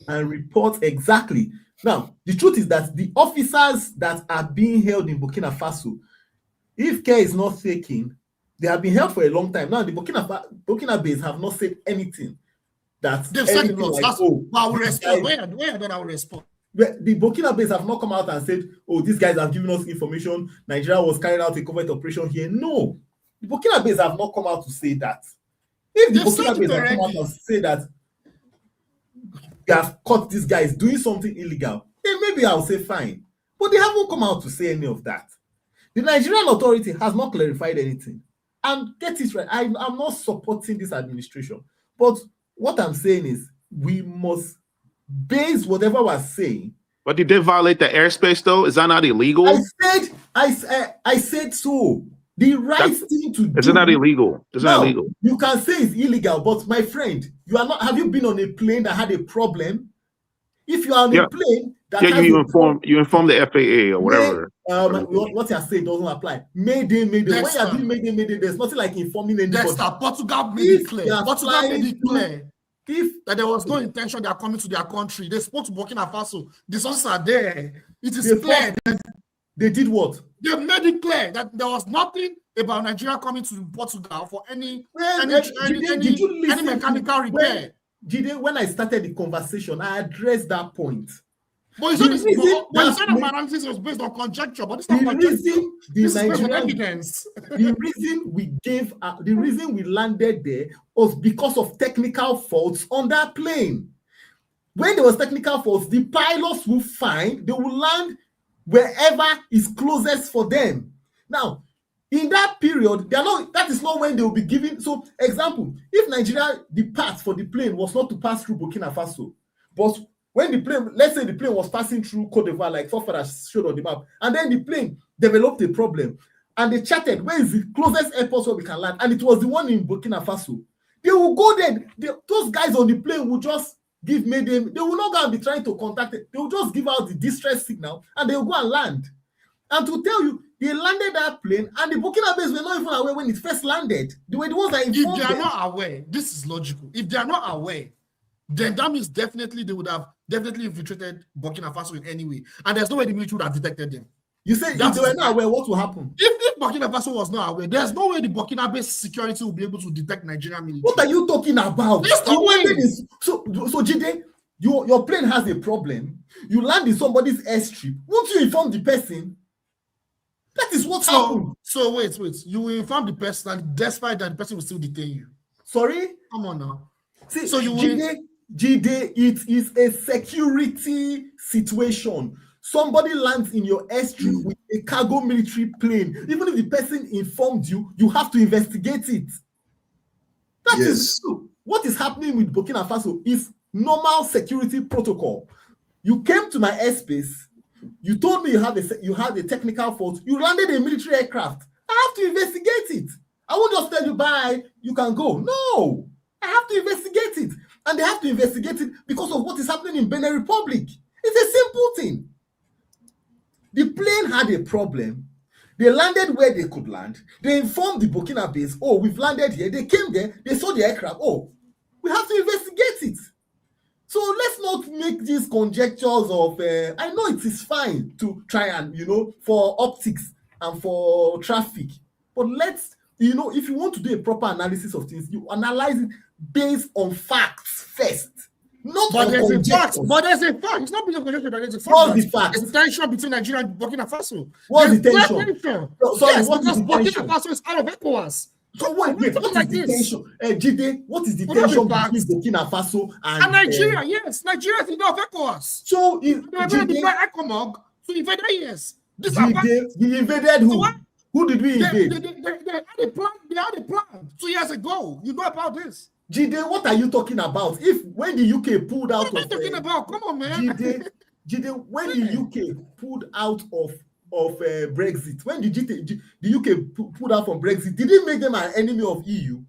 Speaker 14: and report exactly. Now, the truth is that the officers that are being held in Burkina Faso, if care is not taken, they have been held for a long time. Now, the Burkinabes have not said anything.
Speaker 10: They've said it like, oh, I will respond. Where don't I respond?
Speaker 14: The Burkinabes have not come out and said, oh, these guys have given us information. Nigeria was carrying out a covert operation here. No. The Burkinabes have not come out to say that. If the Burkinabes have come out and say that they have caught these guys doing something illegal, then maybe I'll say fine. But they haven't come out to say any of that. The Nigerian authority has not clarified anything. And get it right, I'm not supporting this administration. But what I'm saying is we must base whatever we're saying.
Speaker 13: But did they violate the airspace though? Is that not illegal?
Speaker 14: I said so. The right thing to do.
Speaker 13: It's not illegal. It's not illegal.
Speaker 14: You can say it's illegal, but my friend, you are not. Have you been on a plane that had a problem? If you are on a plane that
Speaker 13: you inform the FAA or whatever.
Speaker 14: What you are saying doesn't apply. Mayday. When you are doing mayday, there's nothing like informing anybody.
Speaker 10: Portugal made it clear. If that there was no intention they are coming to their country, they spoke to Burkina Faso. The sources are there. It is clear.
Speaker 14: They did what?
Speaker 10: They made it clear that there was nothing about Nigeria coming to Portugal for any mechanical repair.
Speaker 14: When I started the conversation, I addressed that point.
Speaker 10: But you said that my analysis was based on conjecture, but it's not conjecture. This is based on evidence.
Speaker 14: The reason we landed there was because of technical faults on that plane. When there was technical faults, the pilots will find they will land wherever is closest for them. Now, in that period, that is not when they will be giving. So, example, if Nigeria, the path for the plane was not to pass through Burkina Faso, but when the plane, let's say the plane was passing through Cote d'Ivoire, like Fofara showed on the map, and then the plane developed a problem, and they charted where is the closest airport where we can land, and it was the one in Burkina Faso. They will go there. Those guys on the plane will just give mayday. They will not go and be trying to contact it. They will just give out the distress signal, and they will go and land. And to tell you, they landed that plane, and the Burkinabes were not even aware when it first landed. They were the ones that informed them.
Speaker 10: If they are not aware, this is logical. If they are not aware, then that means definitely they would have definitely infiltrated Burkina Faso in any way. And there's no way the military would have detected them.
Speaker 14: You say if they were not aware, what will happen?
Speaker 10: If Burkina Faso was not aware, there's no way the Burkinabe security will be able to detect Nigerian military.
Speaker 14: What are you talking about? So Jide, your plane has a problem. You land in somebody's airstrip. Won't you inform the person? That is what happened.
Speaker 10: So wait. You will inform the person, and despite that, the person will still detain you.
Speaker 14: Sorry?
Speaker 10: Come on now.
Speaker 14: See, so Jide, it is a security situation. Somebody lands in your airstrip with a cargo military plane. Even if the person informed you, you have to investigate it. That is true. What is happening with Burkina Faso is normal security protocol. You came to my airspace. You told me you had a technical fault. You landed a military aircraft. I have to investigate it. I won't just tell you bye. You can go. No. I have to investigate it. And they have to investigate it because of what is happening in Benin Republic. It's a simple thing. The plane had a problem. They landed where they could land. They informed the Burkinabe, oh, we've landed here. They came there. They saw the aircraft. Oh, we have to investigate it. So let's not make these conjectures of, I know it is fine to try and, for optics and for traffic. But let's, if you want to do a proper analysis of things, you analyze it based on facts first. Not
Speaker 10: but
Speaker 14: on
Speaker 10: there's
Speaker 14: conjectures.
Speaker 10: a fact. But there's a fact. It's not because of conjecture, but there's a fact.
Speaker 14: What's the fact?
Speaker 10: It's tension between Nigeria and Burkina Faso.
Speaker 14: What's the
Speaker 10: There's
Speaker 14: tension?
Speaker 10: Sorry, yes,
Speaker 14: what is the
Speaker 10: Burkina
Speaker 14: tension?
Speaker 10: Faso is out of ECOWAS.
Speaker 14: So wait, what is the tension? Jide, what is the
Speaker 10: What are
Speaker 14: tension
Speaker 10: the facts?
Speaker 14: between Burkina Faso and
Speaker 10: Nigeria? Yes, Nigeria is not of ECOWAS.
Speaker 14: So
Speaker 10: they deployed ECOMOG to invade yes.
Speaker 14: We invaded who?
Speaker 10: So
Speaker 14: who did we invade?
Speaker 10: They had a plan 2 years ago. You know about this.
Speaker 14: Jide, what are you talking about? When the UK pulled out
Speaker 10: what are you talking about? Come on, man.
Speaker 14: Jide, when the UK pulled out of Brexit, when the UK pulled out from Brexit, did it make them an enemy of EU?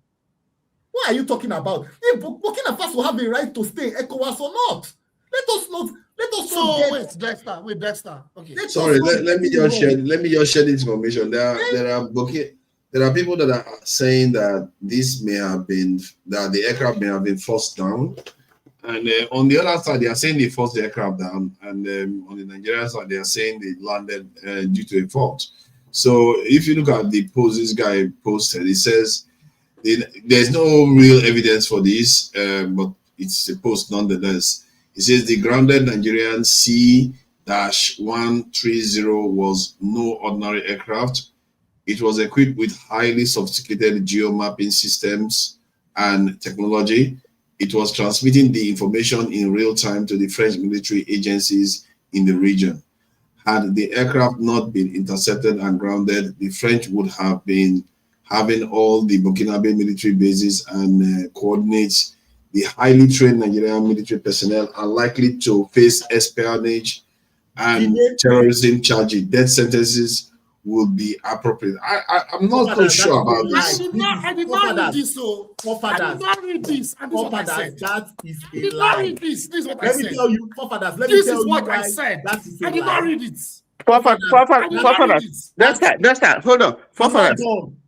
Speaker 14: What are you talking about? If Burkina Faso have a right to stay in ECOWAS or not? Let us not
Speaker 10: wait, Dexter. Okay.
Speaker 2: Sorry, let me just share this information. There are people that are saying that the aircraft may have been forced down, and on the other side they are saying they forced the aircraft down, and on the Nigerian side they are saying they landed due to a fault. So if you look at the post this guy posted, it says there's no real evidence for this, but it's a post nonetheless. It says the grounded Nigerian C-130 was no ordinary aircraft. It was equipped with highly sophisticated geomapping systems and technology. It was transmitting the information in real time to the French military agencies in the region. Had the aircraft not been intercepted and grounded, the French would have been having all the Burkinabe military bases and coordinates. The highly trained Nigerian military personnel are likely to face espionage and terrorism charges. Death sentences will be appropriate. I'm not so sure about this.
Speaker 10: I did not read this. I did not read this. And this is what I said.
Speaker 14: That is a
Speaker 10: I did
Speaker 14: lie.
Speaker 10: not read this. This is what I
Speaker 14: Let
Speaker 10: said.
Speaker 14: me tell you, forefathers.
Speaker 10: This is what I said. I did not read it.
Speaker 7: Forefathers. That's that. Hold on.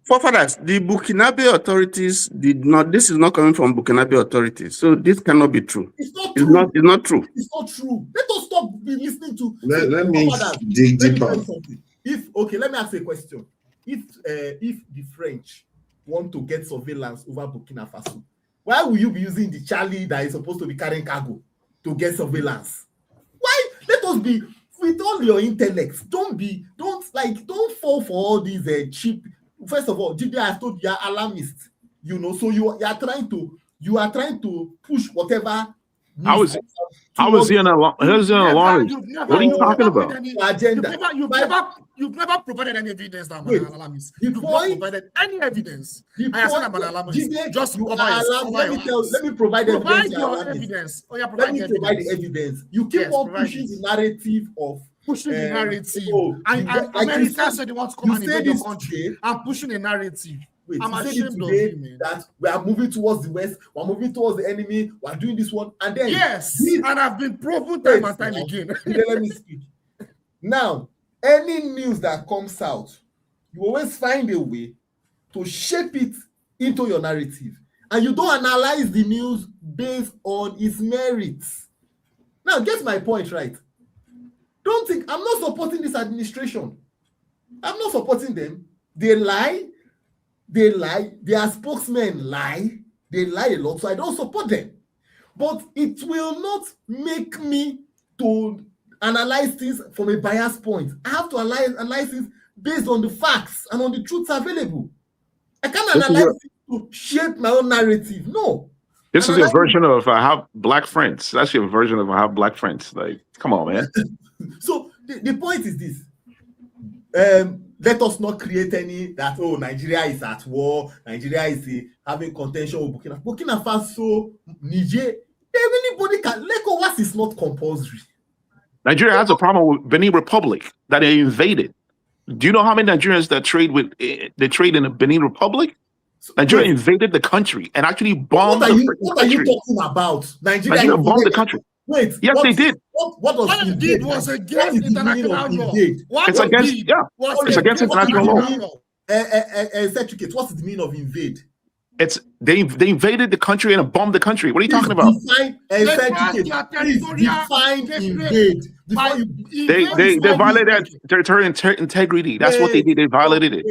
Speaker 7: Forefathers, the Burkinabe authorities did not. This is not coming from Burkinabe authorities, so this cannot be true.
Speaker 14: It's not true.
Speaker 7: It's not true.
Speaker 14: It's not true. Let us stop listening to.
Speaker 2: Let me dig deeper.
Speaker 14: Let me ask a question. If the French want to get surveillance over Burkina Faso, why will you be using the Charlie that is supposed to be carrying cargo to get surveillance? Why? Let us be with all your intellect. Don't fall for all these cheap. First of all, Jide, I told you are alarmist. So you are trying to push whatever.
Speaker 13: How is he an alarmist? What are you talking about?
Speaker 10: You've never provided any evidence that I'm an alarmist. You've not provided any evidence. I said I'm an alarmist. Just cover
Speaker 14: let me provide evidence.
Speaker 10: Let me
Speaker 14: provide the evidence. You keep on pushing the narrative of
Speaker 10: pushing the narrative. America said they want to come and invade your country. I'm pushing a narrative.
Speaker 14: Wait,
Speaker 10: I'm ashamed of
Speaker 14: you,
Speaker 10: man.
Speaker 14: that we are moving towards the west, we're moving towards the enemy, we're doing this one, and then
Speaker 10: and I've been proven time and time again.
Speaker 14: Let me speak. Now, any news that comes out, you always find a way to shape it into your narrative, and you don't analyze the news based on its merits. Now, get my point right. Don't think I'm not supporting this administration. I'm not supporting them. They lie. Their spokesmen lie. They lie a lot, so I don't support them. But it will not make me to analyze things from a biased point. I have to analyze things based on the facts and on the truths available. I can't analyze it to shape my own narrative. No.
Speaker 13: This is your version of I have black friends. That's your version of I have black friends. Like, come on, man.
Speaker 14: So the point is this. Let us not create any that Nigeria is at war, Nigeria is having contention with Burkina Faso, Niger. Anybody can. ECOWAS is not compulsory.
Speaker 13: Nigeria has a problem with Benin Republic that they invaded. Do you know how many Nigerians that trade in the Benin Republic? Nigeria invaded the country and actually bombed the country.
Speaker 14: What are you talking about?
Speaker 13: Nigeria bombed the country.
Speaker 14: Wait.
Speaker 13: Yes, they did.
Speaker 14: What
Speaker 10: it did was against international law.
Speaker 13: It's against, it's against international law.
Speaker 14: Certificate. What's the meaning of invade?
Speaker 13: It's they invaded the country and bombed the country. What are you talking about?
Speaker 14: Define invade.
Speaker 13: They violated territorial integrity. That's what they did. They violated it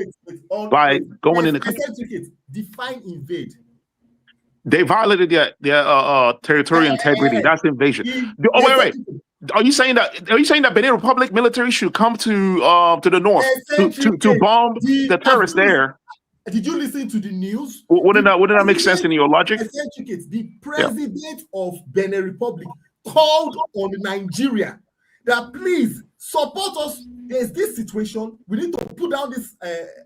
Speaker 13: by going in the country.
Speaker 14: Define invade.
Speaker 13: They violated their territorial integrity. That's invasion. Wait. Are you saying that Benin Republic military should come to the north to bomb the terrorists there?
Speaker 14: Did you listen to the news?
Speaker 13: Wouldn't that make sense in your logic?
Speaker 14: The president of Benin Republic called on Nigeria that please support us. There's this situation. We need to put down this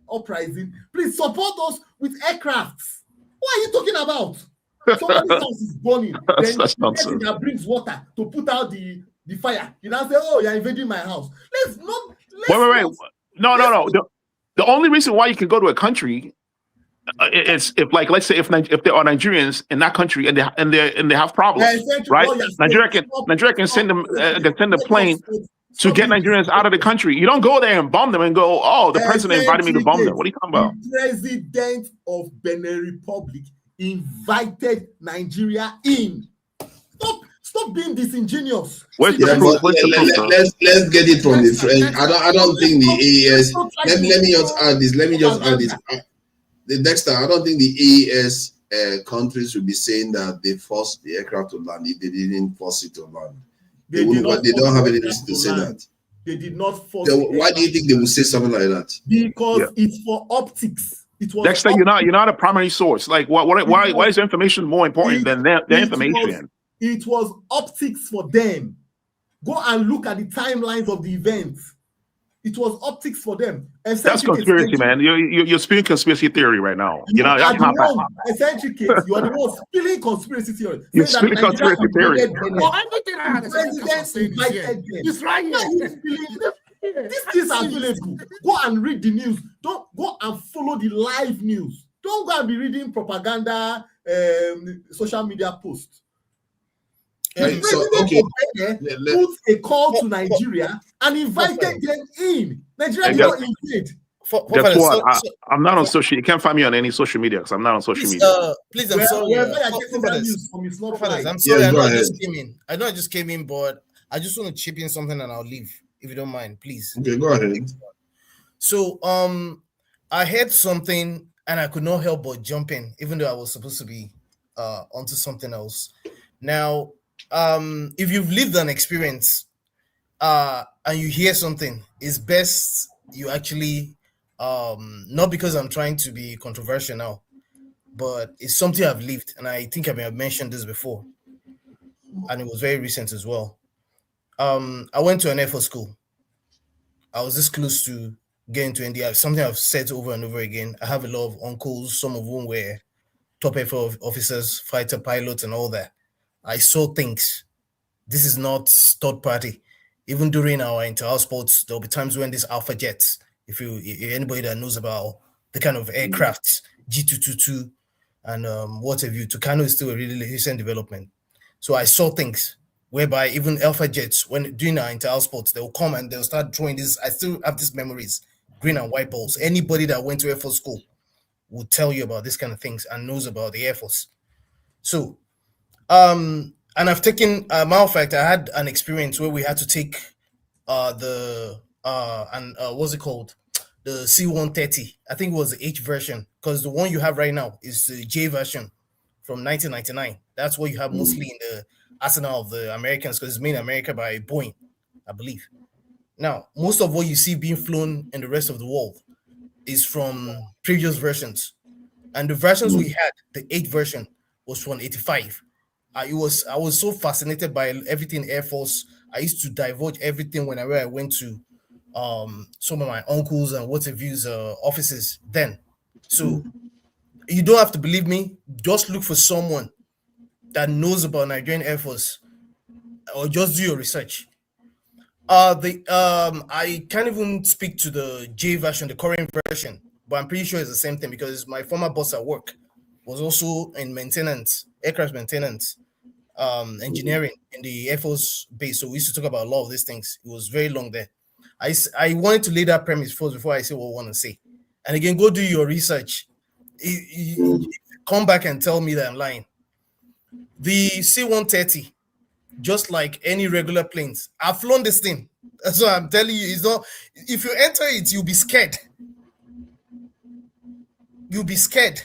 Speaker 14: uprising. Please support us with aircrafts. What are you talking about? Somebody's house is burning.
Speaker 13: That's nonsense.
Speaker 14: That brings water to put out the fire. You now say, "Oh, you're invading my house."
Speaker 13: Wait. No. The only reason why you can go to a country is if, like, let's say if there are Nigerians in that country and they have problems, right? Nigeria can send a plane to get Nigerians out of the country. You don't go there and bomb them and go, "Oh, the president invited me to bomb them." What are you talking about?
Speaker 14: The president of Benin Republic invited Nigeria in. Stop being disingenuous.
Speaker 2: Let's get it from the French. I don't think the AES. Let me just add this. The next time, I don't think the AES countries will be saying that they forced the aircraft to land if they didn't force it to land. They don't have any reason to say that.
Speaker 14: They did not force.
Speaker 2: Why do you think they will say something like that?
Speaker 14: Because it's for optics. It was
Speaker 13: Dexter, you're not a primary source. Like, why is information more important than their information?
Speaker 14: It was optics for them. Go and look at the timelines of the events. It was optics for them.
Speaker 13: That's conspiracy, man. You're spilling conspiracy theory right now. You are the
Speaker 14: one spilling conspiracy theory.
Speaker 13: You're spilling conspiracy theory.
Speaker 14: It's right here. This is available. Go and read the news. Don't go and follow the live news. Don't go and be reading propaganda, social media posts. Put a call to Nigeria and invited them in. Nigeria did not invade.
Speaker 13: Guess what? I'm not on social. You can't find me on any social media because I'm not on social media.
Speaker 15: Please, I'm sorry. I'm sorry. I know I just came in, but I just want to chip in something and I'll leave if you don't mind, please.
Speaker 2: Okay, go ahead.
Speaker 15: So, I heard something and I could not help but jump in, even though I was supposed to be onto something else. Now, if you've lived an experience and you hear something, it's best you actually not because I'm trying to be controversial now, but it's something I've lived, and I think I may have mentioned this before, and it was very recent as well. I went to an Air Force school. I was this close to getting to India. Something I've said over and over again. I have a lot of uncles, some of whom were top Air Force officers, fighter pilots, and all that. I saw things. This is not third party. Even during our inter-house sports, there'll be times when these alpha jets, if anybody that knows about the kind of aircrafts, G222 and what have you, Tucano is still a really recent development. So I saw things whereby even alpha jets, when doing our inter-house sports, they'll come and they'll start throwing this. I still have these memories, green and white balls. Anybody that went to Air Force school will tell you about this kind of things and knows about the Air Force. So, and I've taken, matter of fact, I had an experience where we had to take what's it called? The C-130. I think it was the H version, because the one you have right now is the J version from 1999. That's what you have mostly in the arsenal of the Americans, because it's made in America by Boeing, I believe. Now, most of what you see being flown in the rest of the world is from previous versions. And the versions we had, the 8 version, was from 85. I was so fascinated by everything Air Force. I used to divulge everything whenever I went to some of my uncles and what have you's offices then. So you don't have to believe me. Just look for someone that knows about Nigerian Air Force, or just do your research. I can't even speak to the J version, the current version, but I'm pretty sure it's the same thing because my former boss at work was also in maintenance, aircraft maintenance, engineering in the Air Force base. So we used to talk about a lot of these things. It was very long there. I wanted to lay that premise first before I say what I want to say. And again, go do your research. Come back and tell me that I'm lying. The C-130, just like any regular planes, I've flown this thing. That's what I'm telling you. It's not. If you enter it, you'll be scared. You'll be scared.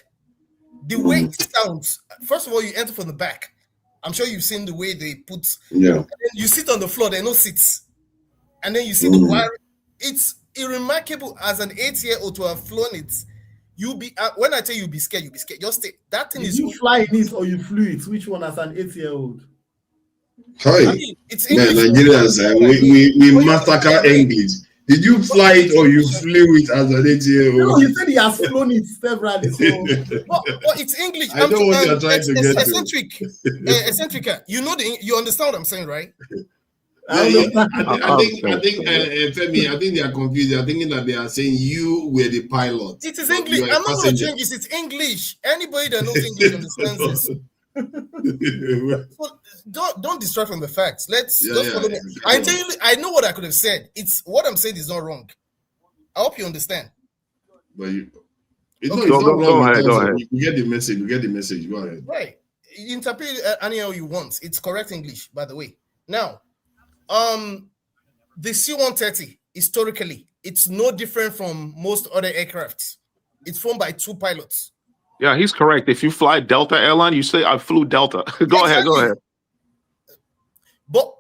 Speaker 15: The way it sounds. First of all, you enter from the back. I'm sure you've seen the way they put.
Speaker 2: Yeah.
Speaker 15: You sit on the floor. There are no seats, and then you see the wire. It's remarkable as an 8-year-old to have flown it. You'll be when I tell you, you'll be scared. You'll be scared. Just stay. That thing is.
Speaker 14: You fly in it or you flew it? Which one as an 8-year-old?
Speaker 2: Hi.
Speaker 15: I mean, it's English.
Speaker 2: Nigerians, we massacre English. Did you fly it or you flew it as an 8-year-old?
Speaker 14: No, he said he has flown it severally. So.
Speaker 15: But it's English.
Speaker 2: I know what you're trying to get
Speaker 15: to. Eccentrica. You know you understand what I'm saying, right?
Speaker 2: I think Femi, I think they are confused. They are thinking that they are saying you were the pilot.
Speaker 15: It is English. I'm not going to change this. It's English. Anybody that knows English understands this. Don't distract from the facts. Let's follow me. I tell you, I know what I could have said. It's what I'm saying is not wrong. I hope you understand.
Speaker 2: But it's not wrong. Go ahead. You get the message. You get the message. Go ahead.
Speaker 15: Right. You interpret it anyhow you want. It's correct English, by the way. Now, the C-130 historically, it's no different from most other aircrafts. It's flown by 2 pilots.
Speaker 13: Yeah, he's correct. If you fly Delta airline, you say I flew Delta. Go ahead.
Speaker 15: But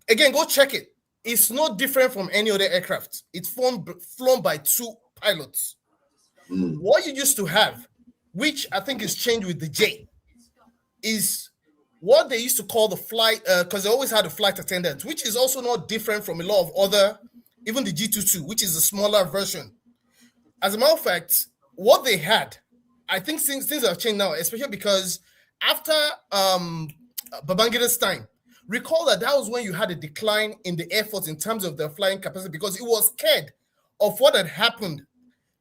Speaker 15: again, go check it. It's no different from any other aircraft. It's flown by 2 pilots. What you used to have, which I think is changed with the J, is what they used to call the flight, because they always had a flight attendant, which is also not different from a lot of other, even the G22, which is a smaller version. As a matter of fact, what they had, I think things have changed now, especially because after Babangida's time, recall that was when you had a decline in the Air Force in terms of their flying capacity because it was scared of what had happened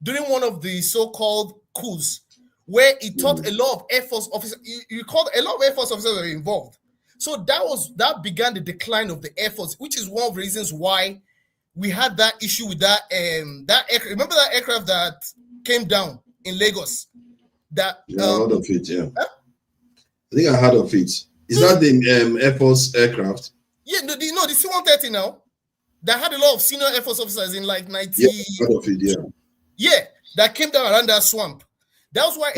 Speaker 15: during one of the so-called coups, where it taught a lot of Air Force officers. You called a lot of Air Force officers were involved. So that began the decline of the Air Force, which is one of the reasons why we had that issue with that aircraft. Remember that aircraft that came down in Lagos?
Speaker 2: I heard of it. Yeah, huh? I think I heard of it. Is that the Air Force aircraft?
Speaker 15: Yeah, the C-130 now. That had a lot of senior Air Force officers in like 90.
Speaker 2: Yeah, I heard of it. Yeah.
Speaker 15: Yeah, that came down around that swamp. That was why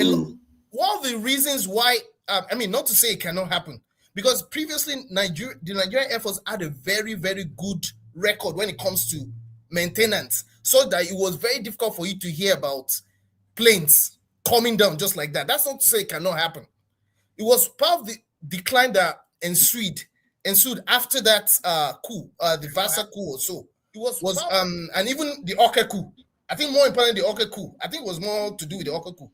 Speaker 15: one of the reasons why. I mean, not to say it cannot happen, because previously the Nigerian Air Force had a very, very good record when it comes to maintenance, so that it was very difficult for you to hear about planes coming down just like that. That's not to say it cannot happen. It was part of the decline that ensued after that coup, the Vasa coup or so. It was and even the Oke coup. I think more importantly, the Oke coup. I think it was more to do with the Oke coup.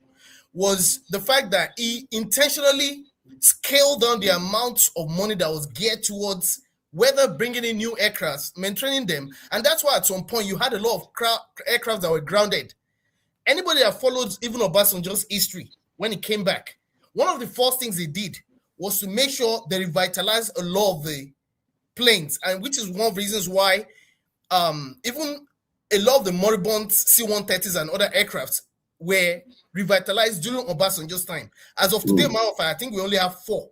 Speaker 15: Was the fact that he intentionally scaled down the amount of money that was geared towards whether bringing in new aircrafts, maintaining them, and that's why at some point you had a lot of aircraft that were grounded. Anybody that followed even Obasanjo's history when he came back, one of the first things he did was to make sure they revitalized a lot of the planes, and which is one of the reasons why even a lot of the moribund C-130s and other aircrafts were revitalized during Obasanjo's time. As of today, I think we only have 4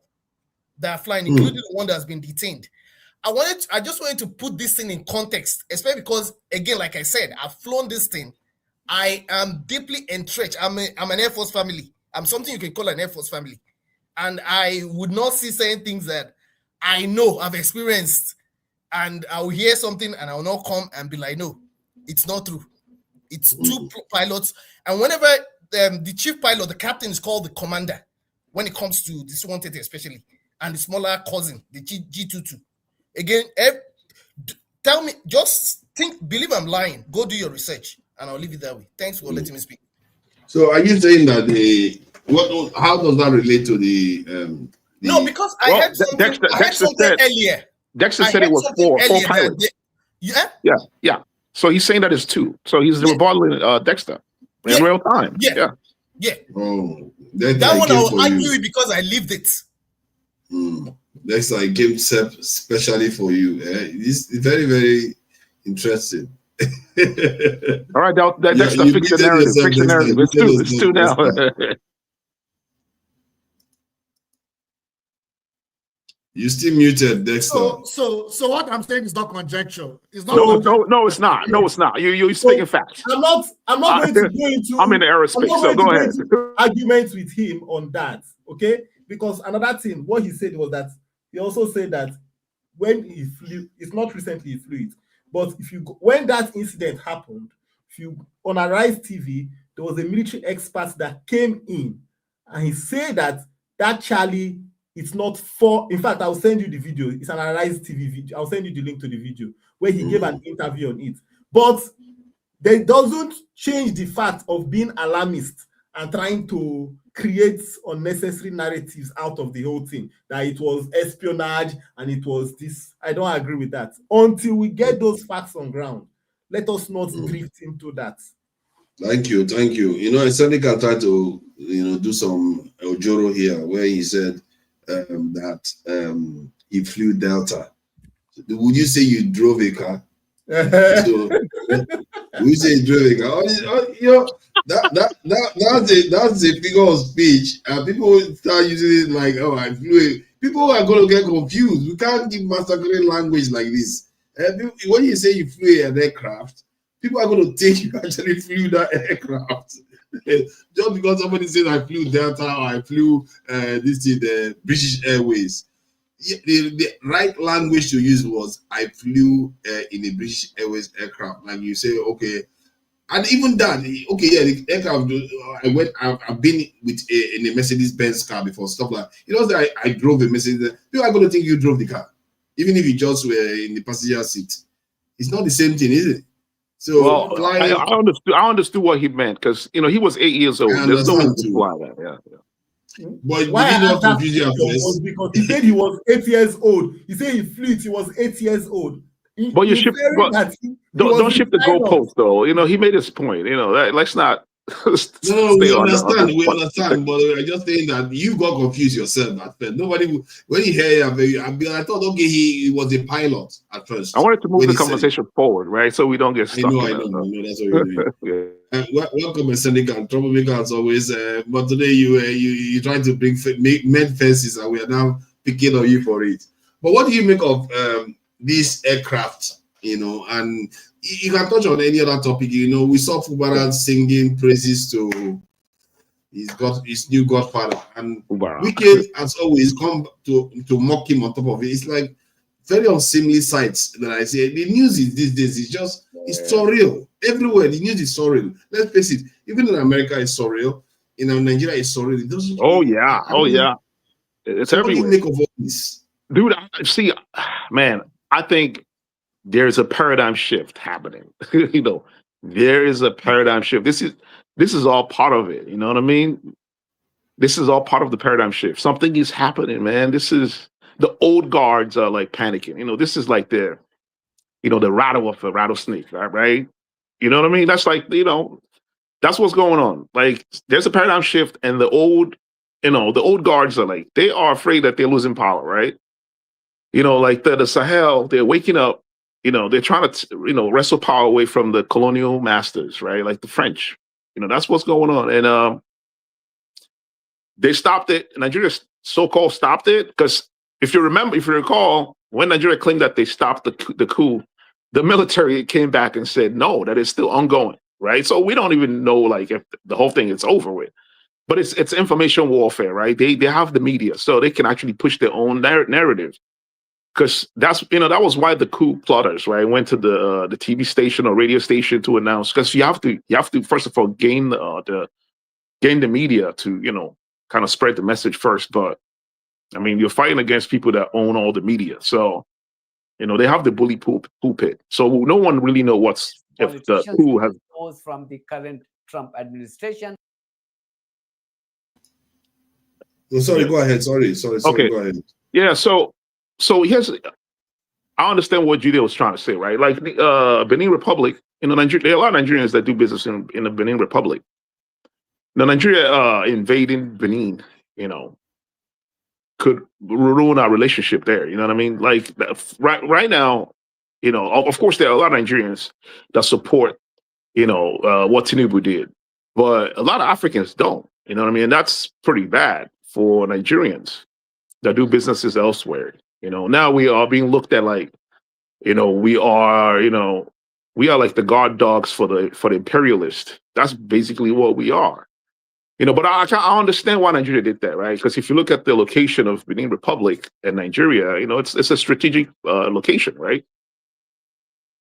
Speaker 15: that are flying, including the one that has been detained. I just wanted to put this thing in context, especially because, again, like I said, I've flown this thing. I am deeply entrenched. I'm an Air Force family. I'm something you can call an Air Force family. And I would not see certain things that I know I've experienced, and I'll hear something and I'll not come and be like, no, it's not true. It's 2 pilots. And whenever the chief pilot, the captain, is called the commander when it comes to this C-130 especially, and the smaller cousin, the G22. Again, tell me, just believe I'm lying. Go do your research, and I'll leave it that way. Thanks for letting me speak.
Speaker 2: So are you saying that how does that relate to the
Speaker 15: no, because I heard something earlier.
Speaker 13: Dexter said it was 4 pilots.
Speaker 15: Yeah.
Speaker 13: So he's saying that it's 2. So he's rebuttaling Dexter. in real time.
Speaker 15: Yeah.
Speaker 2: Oh,
Speaker 15: that one I'll argue it because I lived it.
Speaker 2: That's like game set specially for you. It's very, very interesting.
Speaker 13: All right, Dexter, fix the narrative. Fix the narrative. It's two now.
Speaker 2: You still muted, Dexter.
Speaker 10: So what I'm saying is not conjecture. It's not.
Speaker 13: No, it's not. No, it's not. You're speaking facts.
Speaker 14: I'm not going to go into.
Speaker 13: I'm in the aerospace, so go ahead.
Speaker 14: Arguments with him on that, okay? Because another thing, what he said was that he also said that when he flew, it's not recently he flew it, but when that incident happened, on Arise TV, there was a military expert that came in, and he said that Charlie. It's not for. In fact, I'll send you the video. It's an Arise TV video. I'll send you the link to the video where he gave an interview on it. But that doesn't change the fact of being alarmist and trying to create unnecessary narratives out of the whole thing. That it was espionage and it was this. I don't agree with that. Until we get those facts on ground, let us not drift into that.
Speaker 2: Thank you. Seneca tried to do some Ojoro here where he said. That he flew Delta. Would you say you drove a car? So, would you say you drove a car? That's a figure of speech, and people start using it like, "Oh, I flew." People are going to get confused. We can't give massacring language like this. When you say you flew an aircraft, people are going to think you actually flew that aircraft. Just because somebody says I flew Delta or I flew the British Airways, the right language to use was I flew in a British Airways aircraft. Like you say, okay, and even that, okay, yeah, the aircraft. I've been in a Mercedes-Benz car before, stuff like that. I drove a Mercedes. People are going to think you drove the car, even if you just were in the passenger seat. It's not the same thing, is it? So
Speaker 13: I understood what he meant because he was 8 years old. There's no reason to fly that. Yeah.
Speaker 2: But why did not confuse you
Speaker 14: because he said he was 8 years old. He said he flew it. He was 8 years old.
Speaker 13: But you shift. Don't shift the goalpost though. He made his point. Let's not.
Speaker 2: No, we understand, but we're just saying that you got confused yourself at first. Nobody, when you hear I thought, okay, he was a pilot at first.
Speaker 13: I wanted to move the conversation forward, right? So we don't get stuck.
Speaker 2: I know, that's what you're doing. Welcome, Seneca, troublemaker as always. But today you trying to mend fences, and we are now picking on you for it. But what do you make of this aircraft? And you can touch on any other topic. We saw Fubara singing praises to his new godfather, and Wicked has always come to mock him on top of it. It's like very unseemly sights that I say. The news is these days it's surreal everywhere. The news is surreal. Let's face it. Even in America, it's surreal. Nigeria, it's surreal. It doesn't.
Speaker 13: Oh yeah. It's everywhere.
Speaker 2: What do you make of all this,
Speaker 13: dude? See, man, I think. There's a paradigm shift happening. There is a paradigm shift. This is all part of it. You know what I mean? This is all part of the paradigm shift. Something is happening, man. This is the old guards are like panicking. This is like the rattle of a rattlesnake, right? You know what I mean? That's like, that's what's going on. Like there's a paradigm shift, and the old guards are like, they are afraid that they're losing power, right? Like the Sahel, they're waking up. They're trying to, wrestle power away from the colonial masters, right? Like the French. That's what's going on. And they stopped it. Nigeria so-called stopped it because if you recall, when Nigeria claimed that they stopped the coup, the military came back and said, no, that is still ongoing, right? So we don't even know, like, if the whole thing is over with. But it's information warfare, right? They have the media, so they can actually push their own narrative. Because that was why the coup plotters, right, went to the TV station or radio station to announce. Because you have to first of all gain the media to kind of spread the message first. But I mean, you're fighting against people that own all the media, so they have the bully pulpit. So no one really know if the coup has
Speaker 16: those from the current Trump administration.
Speaker 2: Oh, sorry, go ahead. Sorry.
Speaker 13: Okay.
Speaker 2: Go ahead.
Speaker 13: Yeah. So here's, I understand what Judy was trying to say, right? Like the Benin Republic, Nigeria, there are a lot of Nigerians that do business in the Benin Republic. Nigeria invading Benin, could ruin our relationship there. You know what I mean? Like right now, of course there are a lot of Nigerians that support, what Tinubu did, but a lot of Africans don't. You know what I mean? And that's pretty bad for Nigerians that do businesses elsewhere. Now we are being looked at like, we are like the guard dogs for the imperialists. That's basically what we are. But I understand why Nigeria did that, right? Because if you look at the location of Benin Republic and Nigeria, it's a strategic location, right?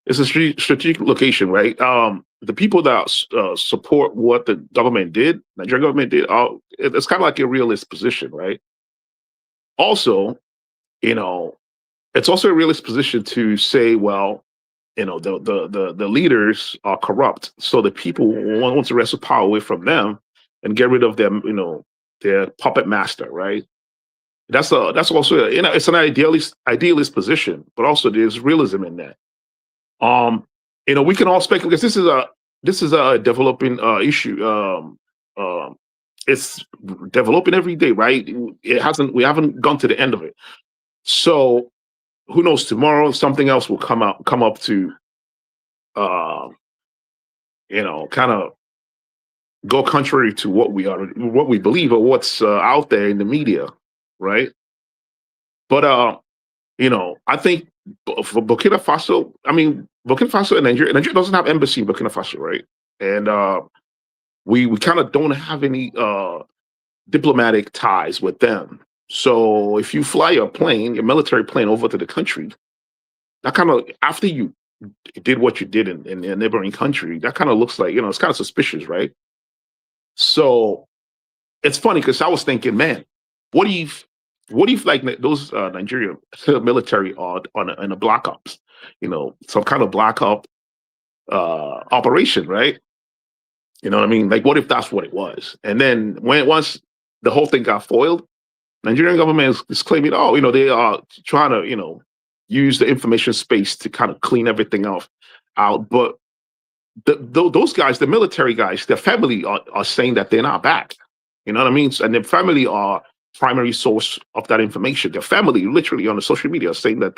Speaker 13: It's a strategic location, right? The people that support what the government did, Nigerian government did, it's kind of like a realist position, right? Also, it's also a realist position to say, well, the leaders are corrupt, so the people want to wrestle power away from them and get rid of them, their puppet master, right? That's also it's an idealist position, but also there's realism in that. We can all speculate because this is a developing issue. It's developing every day, right? We haven't gone to the end of it. So who knows? Tomorrow something else will come up to, kind of go contrary to what we believe or what's out there in the media, right? But I think for Burkina Faso, Burkina Faso and Nigeria doesn't have embassy in Burkina Faso, right? And we kind of don't have any diplomatic ties with them. So if you fly your military plane over to the country, that kind of, after you did what you did in a neighboring country, that kind of looks like, it's kind of suspicious, right? So it's funny because I was thinking, man, what if like those Nigerian military are in a black ops, some kind of black op operation, right? You know what I mean? Like, what if that's what it was? And then once the whole thing got foiled, Nigerian government is claiming, they are trying to, use the information space to kind of clean everything out. But those guys, the military guys, their family are saying that they're not back. You know what I mean? And their family are primary source of that information. Their family, literally on the social media, are saying that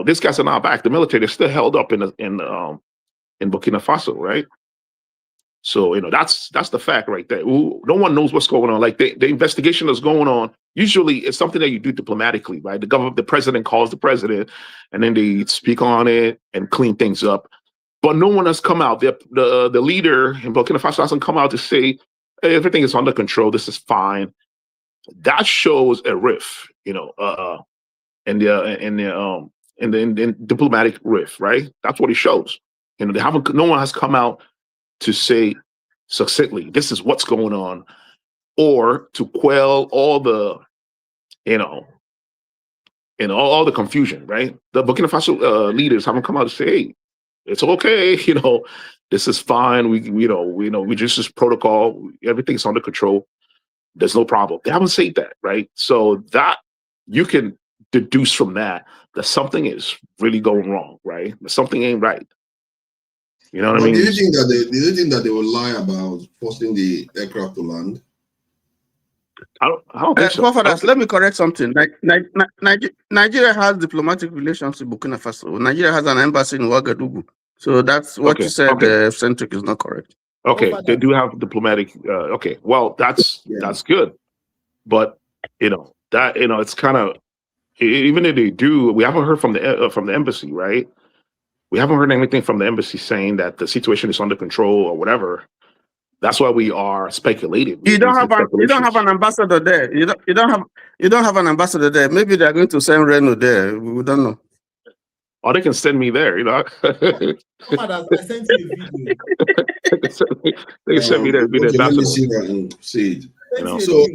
Speaker 13: these guys are not back. The military, they're still held up in Burkina Faso, right? So that's the fact right there. No one knows what's going on. Like the investigation that's going on. Usually, it's something that you do diplomatically, right? The president calls the president, and then they speak on it and clean things up. But no one has come out. The leader in Burkina Faso hasn't come out to say, hey, everything is under control. This is fine. That shows a rift, in the diplomatic rift, right? That's what it shows. No one has come out to say succinctly, this is what's going on, or to quell all the, all the confusion, right? The Burkina Faso leaders haven't come out to say, hey, it's okay, this is fine. We just this protocol, everything's under control. There's no problem. They haven't said that, right? So that you can deduce from that something is really going wrong, right? Something ain't right. You know what I mean?
Speaker 2: Do you think that they will lie about forcing the aircraft to land?
Speaker 13: I don't think so.
Speaker 7: Let me correct something. Nigeria has diplomatic relations with Burkina Faso. Nigeria has an embassy in Ouagadougou. So that's what you said. Centric is not correct.
Speaker 13: Okay, they do have diplomatic. Okay, well, that's good, but it's kind of, even if they do, we haven't heard from the embassy, right? We haven't heard anything from the embassy saying that the situation is under control or whatever. That's why we are speculating.
Speaker 7: You don't have an ambassador there. You don't have an ambassador there. Maybe they're going to send Reno there. We don't know.
Speaker 13: Or they can send me there.
Speaker 14: I sent you a video.
Speaker 13: They can send me there. Be the ambassador.
Speaker 2: Let me see that and see it. So,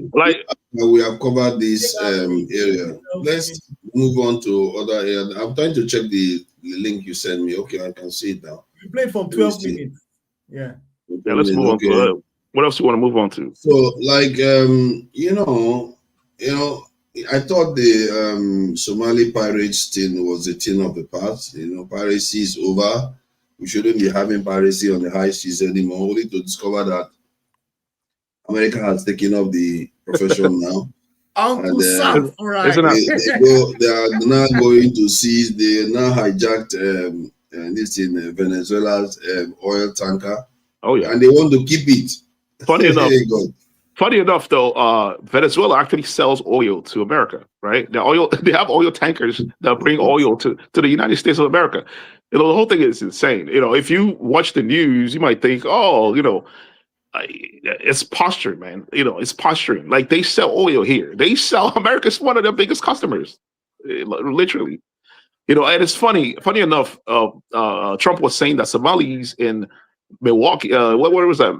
Speaker 2: we have covered this area. Let's move on to other areas. I'm trying to check the link you sent me. Okay, I can see it now.
Speaker 14: We played for 12 minutes. Yeah.
Speaker 13: Yeah, let's move on to what else you want to move on to?
Speaker 2: So, like, I thought the Somali pirates thing was a thing of the past. Piracy is over. we shouldn't be having piracy on the high seas anymore, only to discover that America has taken up the profession now.
Speaker 10: Uncle
Speaker 2: And,
Speaker 10: Sam, right.
Speaker 2: they are now going to seize, they now hijacked this in Venezuela's oil tanker.
Speaker 13: Oh yeah.
Speaker 2: And they want to keep it.
Speaker 13: Funny enough, though, Venezuela actually sells oil to America, right? They have oil tankers that bring oil to the United States of America. You know, the whole thing is insane. You know, if you watch the news, you might think, oh, you know, it's posturing, man. You know, it's posturing. Like, they sell oil here. America's one of their biggest customers, literally. You know, and it's funny enough, Trump was saying that Somalis in Milwaukee, what was that?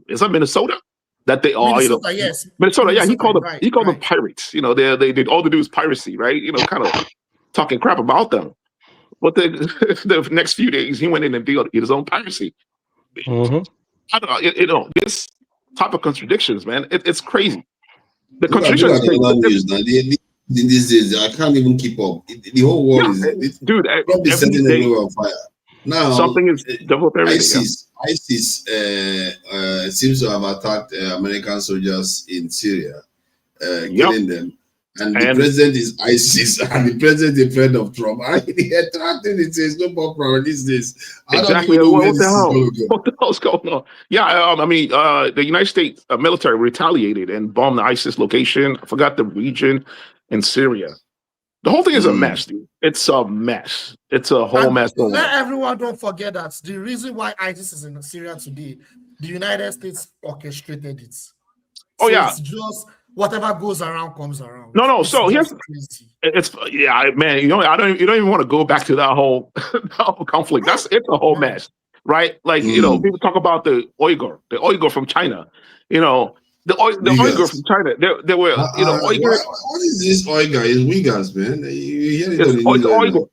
Speaker 13: Is that Minnesota? That they are, you know,
Speaker 10: yes.
Speaker 13: Minnesota, yeah. He called them pirates. You know, they all they do is piracy, right? You know, kind of talking crap about them. But the next few days, he went in and did his own piracy.
Speaker 8: Mm-hmm.
Speaker 13: I don't know, you know, this type of contradictions, man. It's crazy. The contradiction is crazy.
Speaker 2: These days, I can't even keep up. The whole world is,
Speaker 13: dude.
Speaker 2: Probably setting everywhere on fire. Now,
Speaker 13: something is developed every day.
Speaker 2: ISIS seems to have attacked American soldiers in Syria, killing them. And the president is ISIS, and the president is a friend of Trump. And the attracting it says no more problem these days.
Speaker 13: Exactly. What the hell's going on? Yeah, I mean, the United States military retaliated and bombed the ISIS location. I forgot the region in Syria. The whole thing is a mess, dude. It's a mess. It's a whole mess.
Speaker 10: Let everyone don't forget that the reason why ISIS is in Syria today, the United States orchestrated it.
Speaker 13: Oh, yeah.
Speaker 10: It's just whatever goes around comes around.
Speaker 13: No. So here's man. You know, you don't even want to go back to that whole conflict. It's a whole mess, right? Like you know, people talk about the Uyghur from China. You know, the Uyghur from China. They were you know Uyghur.
Speaker 2: What is this Uyghur? It's Uyghurs, man. You hear it
Speaker 13: Uyghur.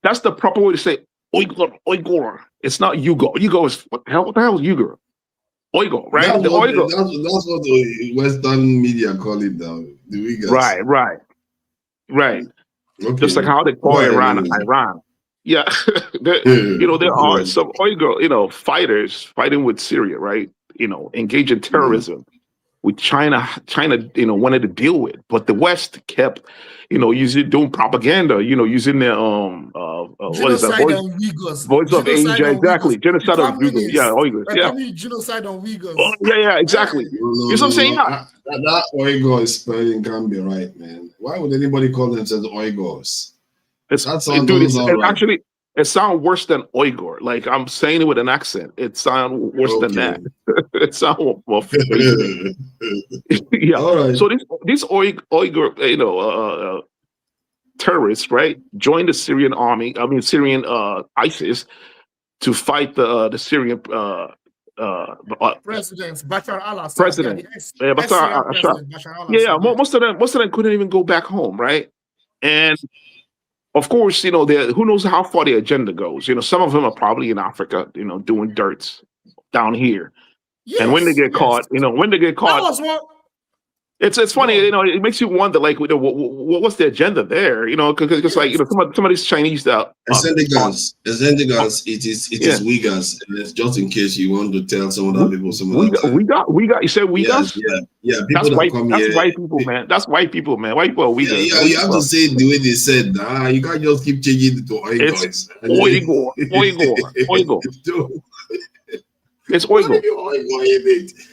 Speaker 13: That's the proper way to say Uyghur. It's not Uyghur. Uyghur is what the hell is Uyghur? Uyghur, right?
Speaker 2: That's
Speaker 13: the
Speaker 2: what,
Speaker 13: Uyghur.
Speaker 2: That's what the Western media call it now. The Uyghurs.
Speaker 13: Right.
Speaker 2: Okay.
Speaker 13: Just like how they call Iran. Yeah. You know, there are some Uyghur, you know, fighters fighting with Syria, right? You know, engaged in terrorism. With China, you know, wanted to deal with, but the West kept, you know, doing propaganda, you know, using their what is that? Voice of Asia, exactly. Genocide on Uyghurs,
Speaker 10: Genocide on Uyghurs.
Speaker 13: Oh, yeah, exactly. You know what I'm saying?
Speaker 2: That Uyghur spelling can't be right, man. Why would anybody call themselves Uyghurs?
Speaker 13: Actually, it sounds worse than Uyghur. Like I'm saying it with an accent. It sounds worse than that. It sounds more. Yeah. All right. So these Uyghur, you know, terrorists, right, joined the Syrian army. I mean, Syrian ISIS to fight the Syrian
Speaker 10: presidents, Bashar al-Assad.
Speaker 13: President. Bashar al-Assad. Yeah. Most of them couldn't even go back home, right? And of course, you know, who knows how far the agenda goes. You know, some of them are probably in Africa, you know, doing dirts down here. Yes, and when they get caught, you know, it's funny, you know, it makes you wonder, like, what's the agenda there? You know, because like, you know, some of these Chinese
Speaker 2: Zendigans, it is Uyghurs. And it's just in case you want to tell some other people
Speaker 13: we got. You said Uyghurs?
Speaker 2: Yeah.
Speaker 13: That's white people, man. That's white people, man. White people are Uyghurs.
Speaker 2: Yeah, you have to say it the way they said. You can't just keep changing it to Uyghurs.
Speaker 13: It's Uyghur. It's Uyghur.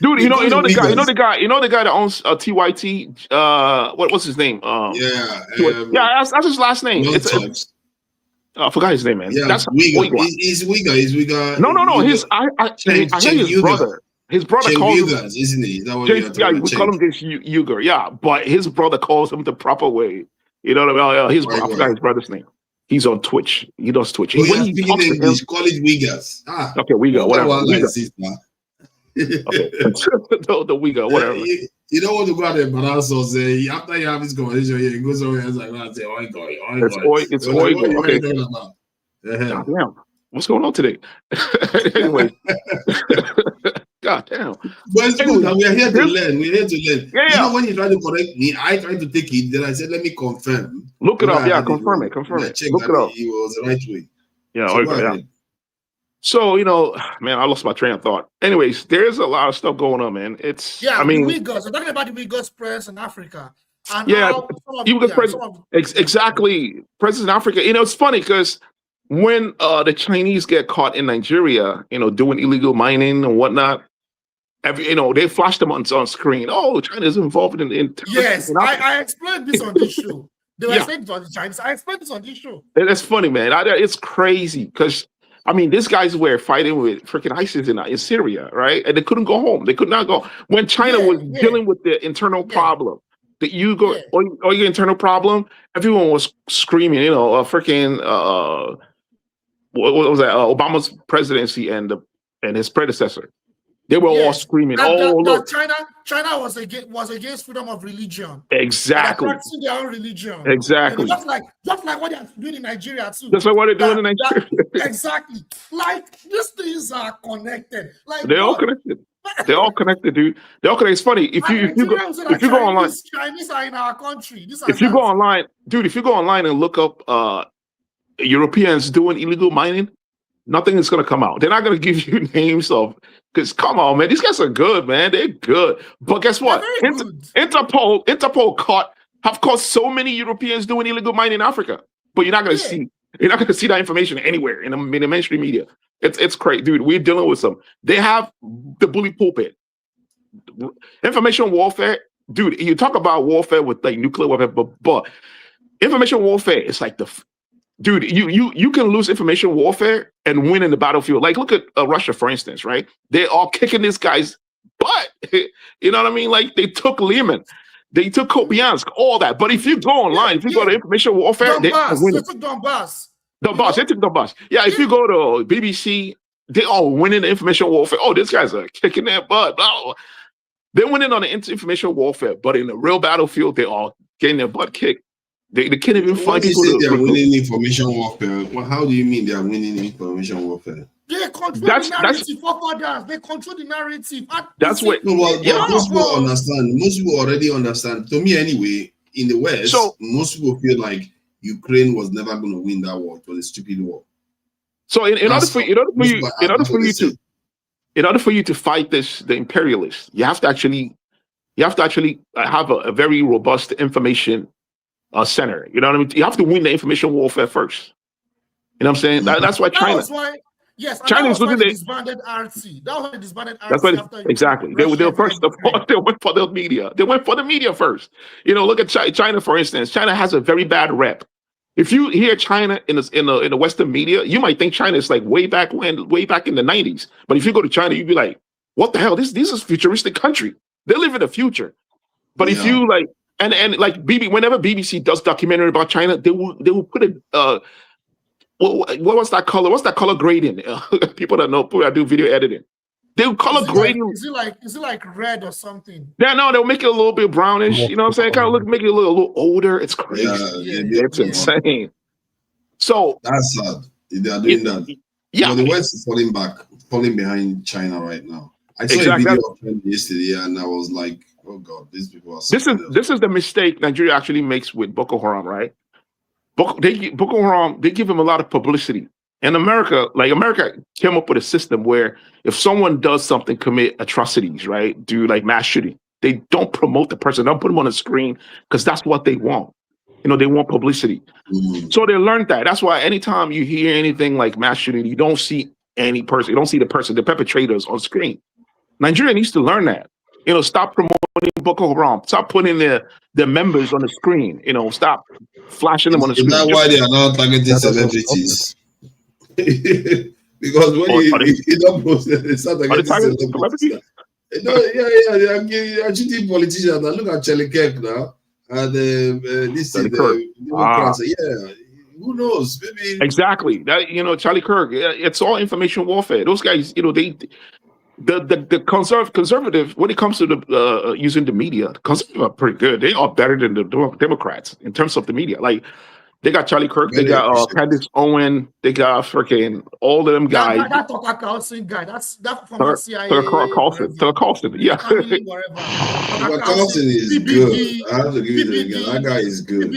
Speaker 13: Dude, you know the guy that owns TYT. What's his name? That's his last name. I forgot his name, man.
Speaker 2: Yeah,
Speaker 13: that's
Speaker 2: Uyghur. He's Uyghur.
Speaker 13: No. I heard his brother. His brother calls him,
Speaker 2: Uyghurs, isn't he? Is that what
Speaker 13: we call him this Uyghur. Yeah, but his brother calls him the proper way. You know what I mean? I forgot his brother's name. He's on Twitch. He does Twitch.
Speaker 2: When he talks to him, call it Uyghurs.
Speaker 13: Okay, Uyghur, whatever. Okay. The Uyghur, whatever.
Speaker 2: You don't want to go out there, but also say after you have this conversation, he goes over here and say,
Speaker 13: It's Uyghur. Okay. God damn. What's going on today? Anyway. God damn.
Speaker 2: But it's good that we are here to learn. We're here to learn. Yeah. You know, when you try to correct me, I tried to take it. Then I said, let me confirm.
Speaker 13: Look it up. Yeah, confirm it. Look it up.
Speaker 2: It was the right way.
Speaker 13: Yeah, So, man, I lost my train of thought. Anyways, there's a lot of stuff going on, man. It's,
Speaker 10: Yeah,
Speaker 13: I mean,
Speaker 10: the Uyghurs. We're talking about the Uyghurs press in Africa. And
Speaker 13: yeah,
Speaker 10: how some of,
Speaker 13: you
Speaker 10: yeah,
Speaker 13: could
Speaker 10: some of,
Speaker 13: exactly. President in Africa. It's funny because when the Chinese get caught in Nigeria, doing illegal mining and whatnot, they flash them on screen. Oh, China's involved in
Speaker 10: yes, I explained this on this show. They were
Speaker 13: Yeah.
Speaker 10: saying it was the Chinese. I explained this on this show.
Speaker 13: That's funny, man. It's crazy because, I mean, these guys were fighting with freaking ISIS in Syria, right? And they couldn't go home. They could not go. When China was dealing with the internal problem, that you go, or your internal problem, everyone was screaming, freaking, what was that? Obama's presidency and his predecessor. They were all screaming, look.
Speaker 10: China was against freedom of religion.
Speaker 13: Exactly.
Speaker 10: They're practicing their own religion.
Speaker 13: Exactly.
Speaker 10: Just like what they're doing in Nigeria too.
Speaker 13: That's like what they're doing in Nigeria.
Speaker 10: Exactly. Like these things are connected. Like
Speaker 13: they're all connected. They're all connected, dude. They're all connected. It's funny if you go online.
Speaker 10: Chinese are in our country.
Speaker 13: If you go online, dude, if you go online and look up Europeans doing illegal mining, nothing is gonna come out. They're not gonna give you names of, because come on, man, these guys are good, man. They're good. But guess what? Interpol have caught so many Europeans doing illegal mining in Africa. But you're not gonna see that information anywhere in the mainstream media. It's crazy, dude. We're dealing with some. They have the bully pulpit. Information warfare, dude. You talk about warfare with like nuclear weapons, but information warfare is like dude, you can lose information warfare and win in the battlefield. Like, look at Russia, for instance, right? They're all kicking this guy's butt. You know what I mean? Like, they took Lehman, they took Kopiansk, all that. But if you go online, if you go to information warfare, they took
Speaker 10: Donbass.
Speaker 13: They took Donbass. Yeah, if you go to BBC, they all winning the information warfare. Oh, these guys are kicking their butt. Blah. They're winning on the information warfare, but in the real battlefield, they're all getting their butt kicked. They can't even find people.
Speaker 2: When you say they're winning information warfare, well, how do you mean they are winning information warfare?
Speaker 10: They control the narrative for others. They control the narrative.
Speaker 13: That's what.
Speaker 2: No, well, most people understand. Most people already understand. To me, anyway, in the West, most people feel like Ukraine was never going to win that war. It was a stupid war.
Speaker 13: So in order for you to fight the imperialists, you have to actually have a very robust information center. You know what I mean? You have to win the information warfare first. You know what I'm saying? That's why China. China is looking at
Speaker 10: disbanded RT. That was disbanded RT.
Speaker 13: That's what exactly. They were first. They went for the media. They went for the media first. Look at China, for instance. China has a very bad rep. If you hear China in the Western media, you might think China is like way back in the 90s. But if you go to China, you'd be like, what the hell? This is a futuristic country. They live in the future. But if you like, and like whenever BBC does documentary about China, they will put a what was that color? What's that color grading? People that do video editing. They will color grading.
Speaker 10: Is it like red or something?
Speaker 13: Yeah, no, they'll make it a little bit brownish. You know what I'm saying? Kind of make it a little older. It's crazy. It's insane. So
Speaker 2: that's sad. They are doing that. Yeah, the West is falling behind China right now. I saw a video of China yesterday, and I was like, "Oh God, these people are."
Speaker 13: This is the mistake Nigeria actually makes with Boko Haram, right? Boko Haram, they give him a lot of publicity. And America came up with a system where if someone does something, commit atrocities, right, do like mass shooting, they don't promote the person, don't put them on the screen because that's what they want. They want publicity. So they learned that. That's why anytime you hear anything like mass shooting, you don't see any person, you don't see the perpetrators on screen. Nigeria needs to learn that. Stop promoting Boko Haram. Stop putting their members on the screen. Stop flashing them on the screen.
Speaker 2: Is that why they are not targeting celebrities? Because when you don't post it, it's not targeting celebrities. They are cheating politicians. Now look at Adeleke now, and the Democrats. Who knows? Maybe
Speaker 13: exactly that. Charlie Kirk. It's all information warfare. Those guys. The conservative, when it comes to the using the media, the conservatives are pretty good. They are better than the Democrats in terms of the media. Like they got Charlie Kirk, they got Candace Owen, they got freaking all of them guys.
Speaker 10: That Tucker Carlson guy, that's from the CIA.
Speaker 13: Tucker Carlson, yeah.
Speaker 2: Tucker Carlson is good. I have to give it again. That guy is good.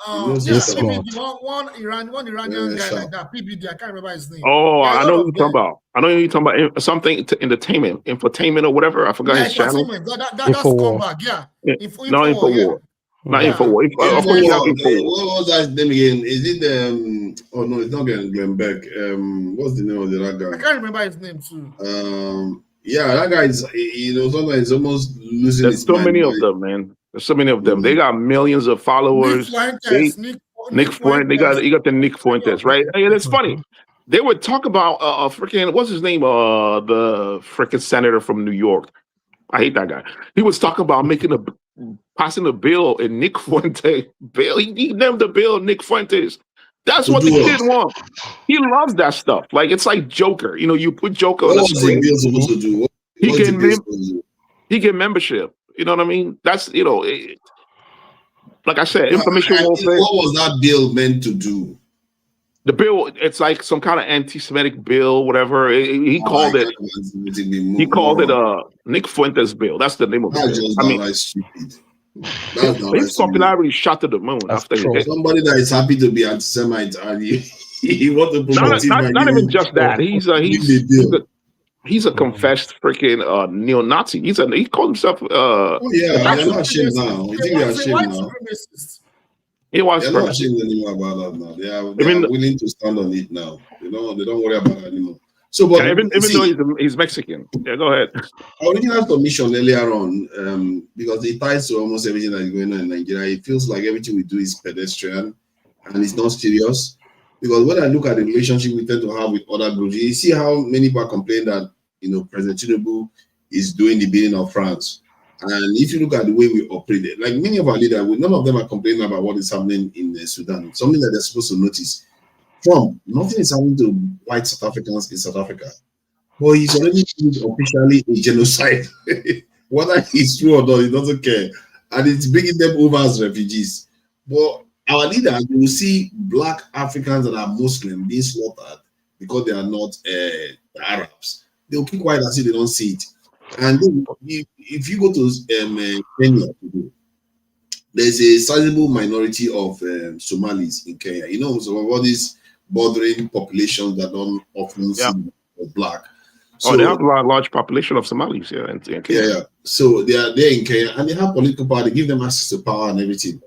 Speaker 10: one Iranian guy like that, PBD, I can't remember his name.
Speaker 13: Oh, I know what you're talking about. I know you're talking about something to infotainment or whatever. I forgot his channel.
Speaker 10: That's comeback, yeah.
Speaker 13: No, Infowar. Not Infowar. Of course, you have Infowar.
Speaker 2: What was that name again? Is it oh no, it's not Glenn Beck. What's the name of that guy?
Speaker 10: I can't remember his name too.
Speaker 2: Yeah, that guy is, sometimes he's almost losing his mind.
Speaker 13: There's so many of them, man. There's so many of them. They got millions of followers. Nick Fuentes. You got the Nick Fuentes, right? And it's funny. They would talk about freaking, what's his name? The freaking senator from New York. I hate that guy. He was talking about passing a bill in Nick Fuentes bill. He named the bill Nick Fuentes. That's what the kid wants. He loves that stuff. Like, it's like Joker. You put Joker on the screen. He get membership. You know what I mean? That's, like I said, information warfare.
Speaker 2: What was that bill meant to do?
Speaker 13: The bill, it's like some kind of anti-Semitic bill, whatever. He called it Nick Fuentes bill. That's the name of it. I mean,
Speaker 2: stupid.
Speaker 13: His popularity shot to the moon after he hit.
Speaker 2: Somebody that is happy to be anti-Semite and he wants to promote
Speaker 13: not even just that. He's a confessed freaking neo-Nazi. He called himself.
Speaker 2: They're not ashamed now. You think they're ashamed now?
Speaker 13: He was.
Speaker 2: They're not ashamed anymore about that now. They are willing to stand on it now. They don't worry about it anymore. So, but
Speaker 13: even though he's Mexican, yeah, go ahead.
Speaker 2: I already had permission earlier on because it ties to almost everything that is going on in Nigeria. It feels like everything we do is pedestrian and it's not serious. Because when I look at the relationship we tend to have with other groups, you see how many people complain that President Tinubu is doing the bidding of France. And if you look at the way we operate, like many of our leaders, none of them are complaining about what is happening in Sudan. Something that they're supposed to notice. Trump, nothing is happening to white South Africans in South Africa. But he's already officially a genocide. Whether it's true or not, he doesn't care. And it's bringing them over as refugees. But our leaders, you will see Black Africans that are Muslim being slaughtered because they are not Arabs. They'll keep quiet as if they don't see it. And then if you go to Kenya today, there's a sizable minority of Somalis in Kenya. Some of all these bordering populations that don't often see Black.
Speaker 13: So they have a large population of Somalis here in Kenya.
Speaker 2: Yeah. So they are there in Kenya and they have political power. They give them access to power and everything.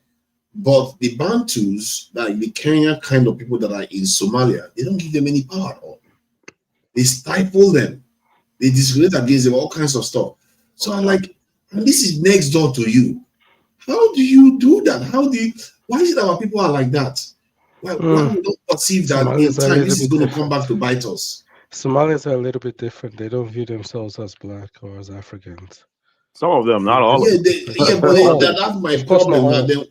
Speaker 2: But the Bantus, that the Kenyan kind of people that are in Somalia, they don't give them any power at all. They stifle them. They discriminate against them, all kinds of stuff. So I'm like, and this is next door to you. How do you do that? Why is it that our people are like that? Why we don't perceive that in time this is going to come back to bite us?
Speaker 8: Somalis are a little bit different. They don't view themselves as Black or as Africans.
Speaker 13: Some of them, not all of them.
Speaker 2: But that's my problem.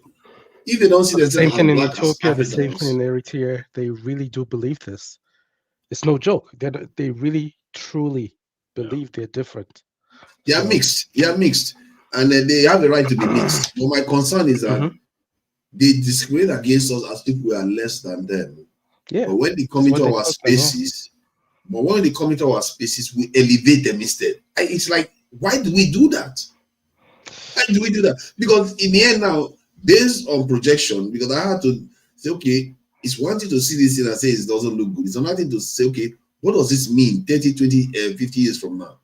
Speaker 2: If they don't see themselves
Speaker 8: same thing in
Speaker 2: Black
Speaker 8: Ethiopia, the same thing in Eritrea, they really do believe this. It's no joke. They really, truly believe they're different.
Speaker 2: They are mixed. And they have the right to be mixed. But my concern is that they discriminate against us as if we are less than them.
Speaker 8: Yeah.
Speaker 2: But when they come into our spaces, we elevate them instead. It's like, why do we do that? Because in the end now, based on projection, because I had to say, okay, it's one thing to see this thing and say it doesn't look good. It's another thing to say, okay, what does this mean 30, 20, 50 years from now?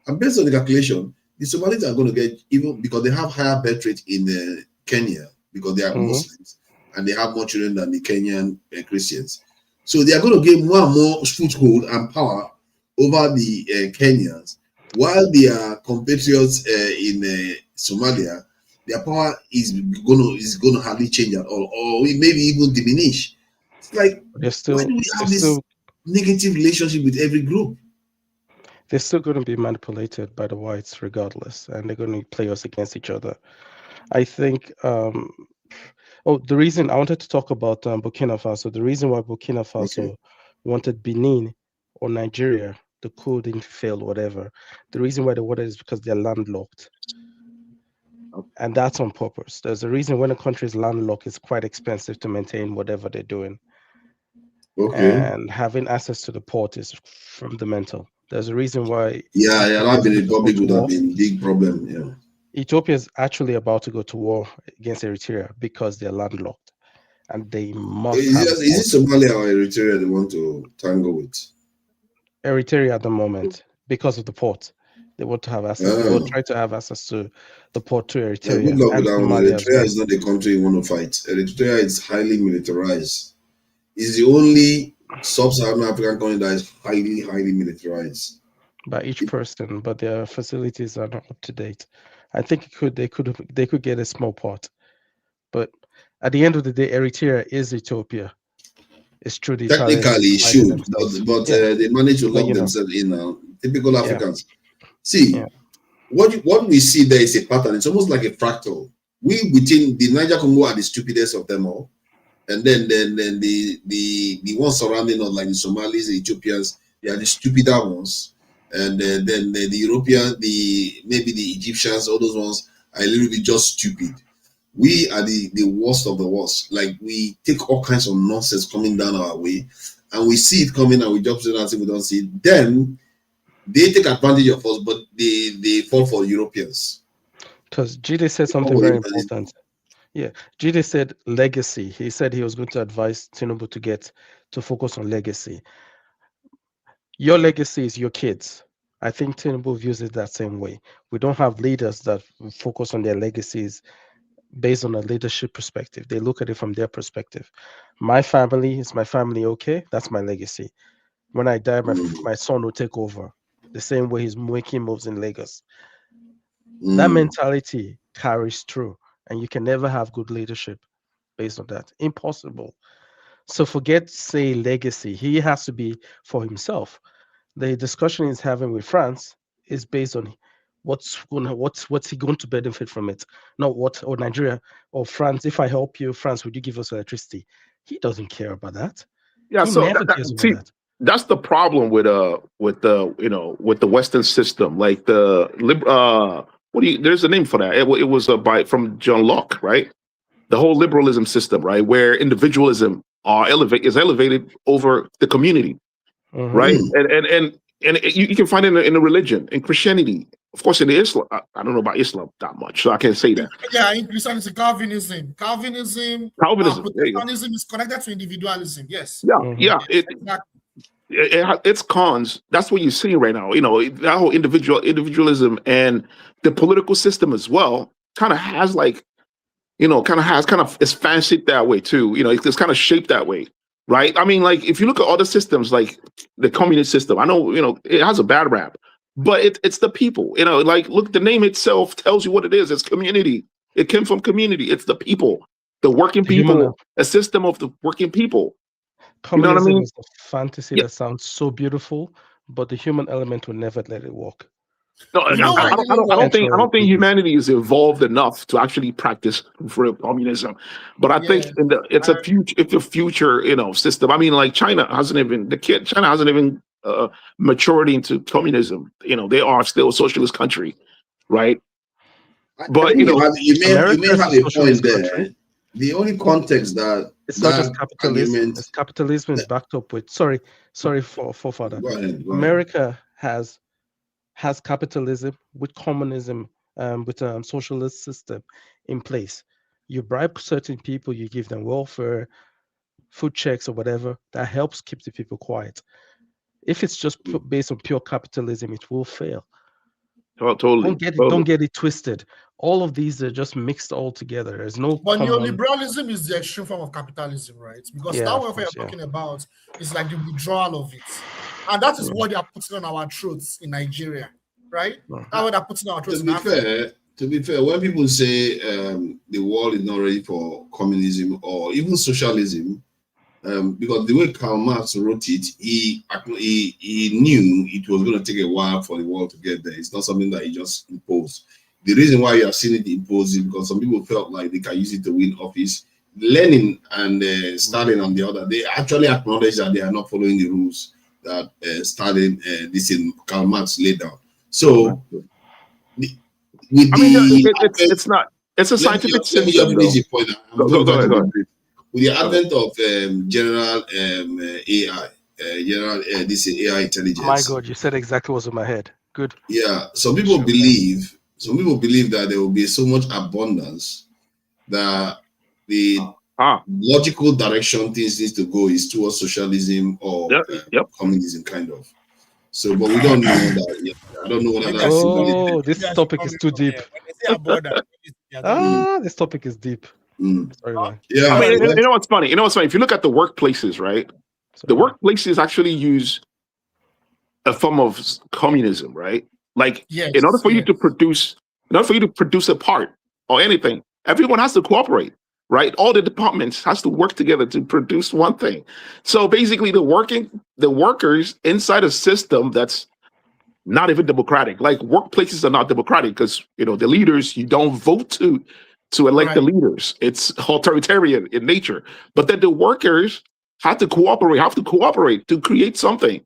Speaker 2: And based on the calculation, the Somalis are going to get, even because they have higher birth rate in Kenya, because they are Muslims, and they have more children than the Kenyan Christians. So they are going to get more and more foothold and power over the Kenyans, while their compatriots in Somalia, their power is going to hardly change at all, or maybe even diminish. It's like, why do we have this negative relationship with every group?
Speaker 8: They're still going to be manipulated by the whites regardless, and they're going to play us against each other. I think, the reason I wanted to talk about Burkina Faso, the reason why Burkina Faso wanted Benin or Nigeria, the coup didn't fail, whatever. The reason why they wanted is because they're landlocked. And that's on purpose. There's a reason when a country is landlocked, it's quite expensive to maintain whatever they're doing. And having access to the port is fundamental. There's a reason why.
Speaker 2: That Republic would have been a big problem. Yeah.
Speaker 8: Ethiopia is actually about to go to war against Eritrea because they're landlocked. and they must
Speaker 2: Is
Speaker 8: have.
Speaker 2: it Somalia or Eritrea they want to tangle with?
Speaker 8: Eritrea at the moment, because of the port. They want to have access. They will try to have access to the port to Eritrea.
Speaker 2: Good luck
Speaker 8: and
Speaker 2: with that one.
Speaker 8: Somalia
Speaker 2: Eritrea is not the country you want to fight. Eritrea is highly militarized. It's the only sub-Saharan African country that is highly militarized.
Speaker 8: By each person, but their facilities are not up to date. I think they could get a small part, but at the end of the day, Eritrea is Ethiopia. It's true. The
Speaker 2: Technically, it should, but they manage to lock themselves in now. Typical Africans. See, what we see there is a pattern. It's almost like a fractal. We within the Niger Congo are the stupidest of them all, and then the ones surrounding us, like the Somalis, the Ethiopians, they are the stupider ones. And then the European, maybe the Egyptians, all those ones are a little bit just stupid. We are the worst of the worst. Like, we take all kinds of nonsense coming down our way, and we see it coming, and we jump to it and say we don't see it. Then they take advantage of us, but they fall for Europeans.
Speaker 8: Because Jide said something very important. Yeah, Jide said legacy. He said he was going to advise Tinubu to focus on legacy. Your legacy is your kids. I think Tinubu views it that same way. We don't have leaders that focus on their legacies based on a leadership perspective. They look at it from their perspective. My family is my family, okay? That's my legacy. When I die, my son will take over. The same way he's making moves in Lagos. That mentality carries through, and you can never have good leadership based on that. Impossible. So forget, say, legacy. He has to be for himself. The discussion he's having with France is based on what's he going to benefit from it, not what, or Nigeria or France. If I help you, France, would you give us electricity? He doesn't care about that.
Speaker 13: Yeah,
Speaker 8: he
Speaker 13: so
Speaker 8: never cares about that.
Speaker 13: That's the problem with the Western system. Like there's a name for that. It was from John Locke, right? The whole liberalism system, right, where individualism is elevated over the community, right? And you can find it in a religion, in Christianity, of course, in the Islam. I don't know about Islam that much, so I can't say that.
Speaker 10: Yeah, in Christianity, Calvinism, Protestantism is connected to individualism. Yes.
Speaker 13: Yeah, it's cons. That's what you see right now. That whole individualism and the political system as well kind of has it's fancied that way too. It's kind of shaped that way, right? I mean, like, if you look at other systems, like the communist system, I know, it has a bad rap, but it's the people. Like, look, the name itself tells you what it is. It's community. It came from community. It's the people, the working people, a system of the working people.
Speaker 8: Communism is a fantasy that sounds so beautiful, but the human element will never let it work.
Speaker 13: No, I don't think humanity is evolved enough to actually practice real communism. But I think it's a future system. I mean, like, China hasn't even matured into communism. They are still a socialist country, right? But
Speaker 2: you may have a point there. The only context that
Speaker 8: it's not just capitalism. It's capitalism is backed up with sorry for father.
Speaker 2: Go ahead.
Speaker 8: America has capitalism with communism, with a socialist system in place. You bribe certain people, you give them welfare, food checks or whatever, that helps keep the people quiet. If it's just based on pure capitalism, it will fail.
Speaker 13: Oh, totally.
Speaker 8: Don't get it twisted. All of these are just mixed all together. There's no.
Speaker 10: But neoliberalism is the extreme form of capitalism, right? Because that welfare you're talking about is like the withdrawal of it, and that is what they are putting on our throats in Nigeria, right? That's what they're putting on our throats.
Speaker 2: To be fair, when people say the world is not ready for communism or even socialism, because the way Karl Marx wrote it, he knew it was going to take a while for the world to get there. It's not something that he just imposed. The reason why you have seen it imposed is because some people felt like they can use it to win office. Lenin and Stalin on the other, they actually acknowledge that they are not following the rules that Karl Marx laid down. So,
Speaker 13: it's a scientific system. Go ahead.
Speaker 2: With the advent of general AI, AI intelligence.
Speaker 8: My God, you said exactly what's in my head. Good.
Speaker 2: Yeah, some people believe that there will be so much abundance that the logical direction things need to go is towards socialism or communism, kind of. So, but we don't know that yet. I don't know whether that's
Speaker 8: Oh, this topic is too deep. This topic is deep. Sorry, man.
Speaker 2: Yeah.
Speaker 13: I mean, you know what's funny? If you look at the workplaces, right? The workplaces actually use a form of communism, right? Like, in order for you to produce a part or anything, everyone has to cooperate, right? All the departments has to work together to produce one thing. So basically, the workers inside a system that's not even democratic. Like, workplaces are not democratic because the leaders, you don't vote to elect the leaders. It's authoritarian in nature. But then the workers have to cooperate to create something.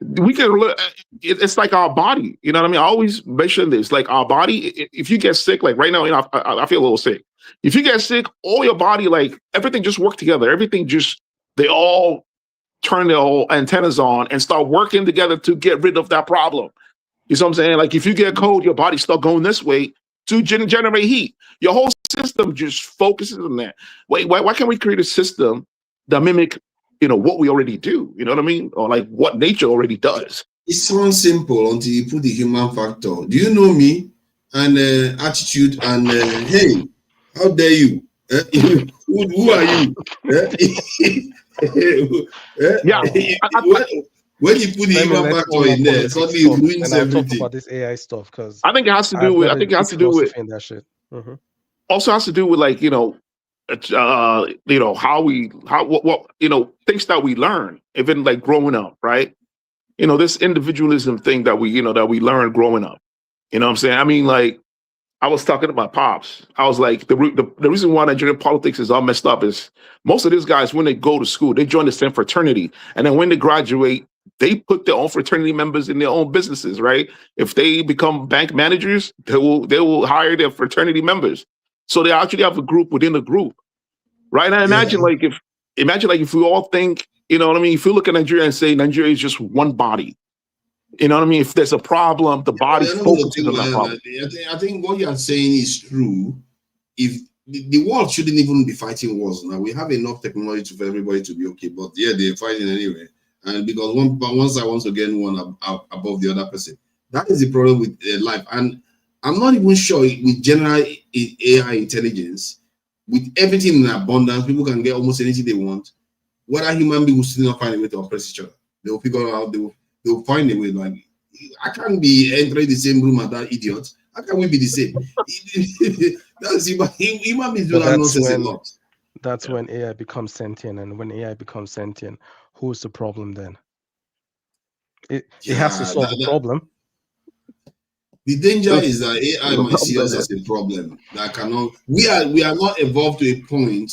Speaker 13: We can. It's like our body. You know what I mean? I always mention this. Like our body. If you get sick, like right now, I feel a little sick. If you get sick, all your body, like everything, just work together. Everything they all turn their whole antennas on and start working together to get rid of that problem. You know what I'm saying? Like if you get cold, your body start going this way to generate heat. Your whole system just focuses on that. Why can't we create a system that mimic what we already do? You know what I mean? Or like what nature already does.
Speaker 2: It sounds simple until you put the human factor. Do you know me? And attitude and hey, how dare you? Who are you? When you put the human factor in there, suddenly it ruins everything.
Speaker 8: Talk about this AI stuff because
Speaker 13: I think it has to do with.
Speaker 8: that shit.
Speaker 13: Also has to do with like what things that we learn even like growing up, right? This individualism thing that we learn growing up. You know what I'm saying? I mean, like I was talking to my pops. I was like, the reason why Nigerian politics is all messed up is most of these guys, when they go to school, they join the same fraternity, and then when they graduate, they put their own fraternity members in their own businesses, right? If they become bank managers, they will hire their fraternity members. So they actually have a group within a group, right? And imagine if we all think, you know what I mean? If you look at Nigeria and say Nigeria is just one body, you know what I mean? If there's a problem, the body focuses on that problem.
Speaker 2: I think what you are saying is true. If the world shouldn't even be fighting wars now, we have enough technology for everybody to be okay. But yeah, they're fighting anyway, and because one side wants to get one above the other person. That is the problem with life. And I'm not even sure with general AI intelligence, with everything in abundance, people can get almost anything they want. Whether human beings will still not find a way to oppress each other, they will figure out. They will find a way. Like I can't be entering the same room as that idiot. How can we be the same? That's human beings do that nonsense a lot.
Speaker 8: That's when AI becomes sentient, and when AI becomes sentient, who's the problem then? It has to solve the problem.
Speaker 2: The danger is that AI might see us as a problem that cannot. We are not evolved to a point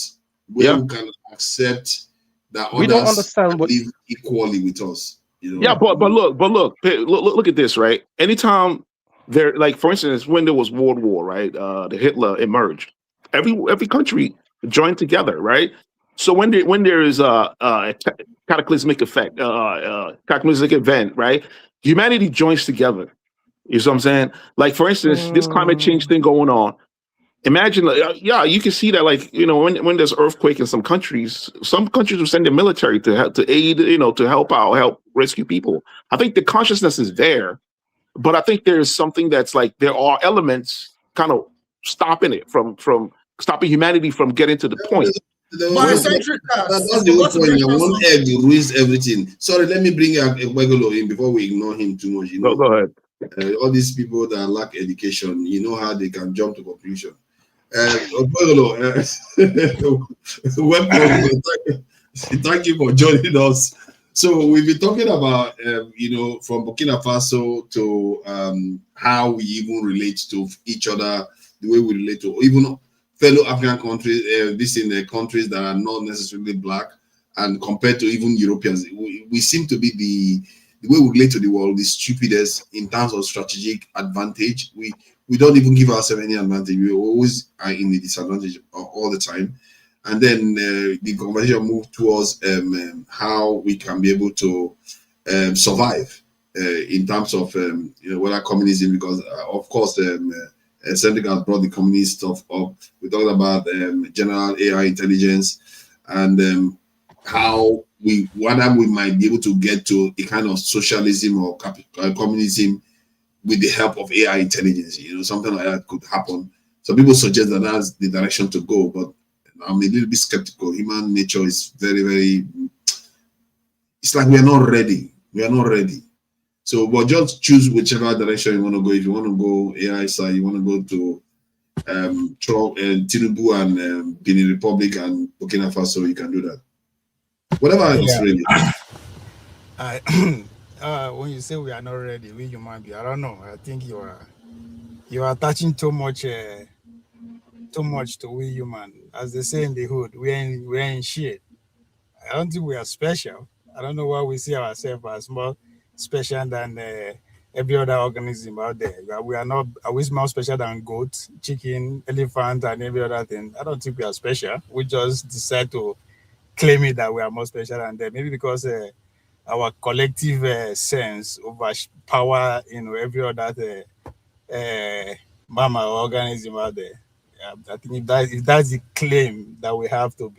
Speaker 2: where we can accept that others
Speaker 8: don't understand
Speaker 2: live equally with us.
Speaker 13: Yeah, but look at this, right? Anytime there, like for instance, when there was World War, right? The Hitler emerged. Every country joined together, right? So when there is a cataclysmic effect, cataclysmic event, right? Humanity joins together. You know what I'm saying? Like for instance, this climate change thing going on. Imagine, you can see that, like when there's earthquake in some countries will send their military to aid, to help rescue people. I think the consciousness is there, but I think there's something that's like there are elements kind of stopping it from stopping humanity from getting to the point.
Speaker 2: That's the whole point. One egg ruins everything. Sorry, let me bring Wegolo in before we ignore him too much.
Speaker 13: Go ahead.
Speaker 2: All these people that lack education, how they can jump to conclusion. Welcome. Thank you for joining us. So we've been talking about, from Burkina Faso to how we even relate to each other, the way we relate to even fellow African countries, this in the countries that are not necessarily black, and compared to even Europeans, we seem to be the way we relate to the world is stupidest in terms of strategic advantage. We don't even give ourselves any advantage. We always are in the disadvantage all the time. And then the conversation moved towards how we can be able to survive in terms of whether communism, because of course Cedric has brought the communist stuff up. We talked about general AI intelligence and how whether we might be able to get to a kind of socialism or communism with the help of AI intelligence. You know, something like that could happen. So people suggest that that's the direction to go, but I'm a little bit skeptical. Human nature is very, very. It's like we are not ready. We are not ready. So, but just choose whichever direction you want to go. If you want to go AI side, you want to go to Trump and Tinubu and Benin Republic and Burkina Faso, you can do that. Whatever else, really.
Speaker 17: When you say we are not ready, we human beings, I don't know. I think you are attaching too much to we human. As they say in the hood, we're in shit. I don't think we are special. I don't know why we see ourselves as more special than every other organism out there. We are not. Are we more special than goat, chicken, elephant, and every other thing? I don't think we are special. We just decide to claim it that we are more special than them. Maybe because our collective sense overpower, every other mammal organism out there. I think if that's the claim that we have to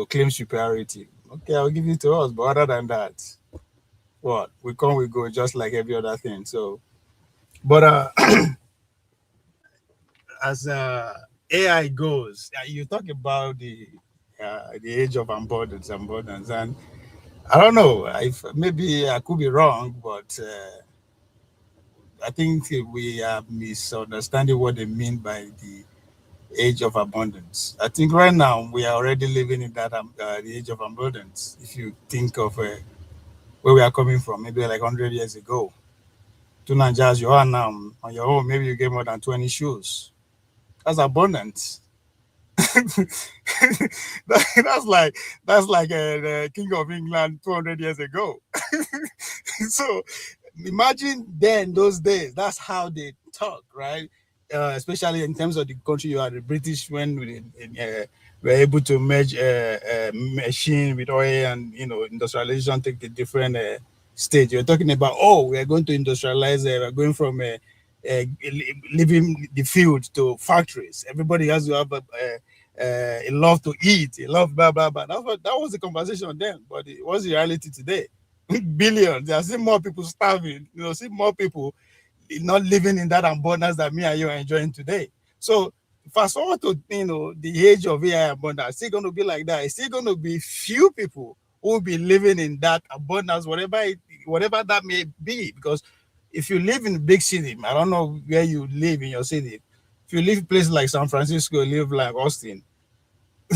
Speaker 17: claim superiority, okay, I'll give it to us. But other than that, what we come, we go, just like every other thing. So, but as AI goes, you talk about the age of abundance, and I don't know if maybe I could be wrong, but I think we are misunderstanding what they mean by the age of abundance. I think right now we are already living in that the age of abundance. If you think of where we are coming from, maybe like 100 years ago, to Nigeria as you are now on your own, maybe you get more than 20 shoes. That's abundance. that's like the King of England 200 years ago. So imagine then those days. That's how they talk, right? Especially in terms of the country you are, the British, when we were able to merge machine with oil and industrialization take the different stage. You're talking about, we are going to industrialize. We're going from living the field to factories. Everybody has to have a love to eat, a love blah blah blah. That was the conversation then, but what's the reality today? Billions. There are still more people starving. See more people not living in that abundance that me and you are enjoying today. So fast forward to the age of AI abundance, it's still going to be like that. It's still going to be few people who will be living in that abundance, whatever that may be. Because if you live in a big city, I don't know where you live in your city. If you live in a place like San Francisco, live like Austin,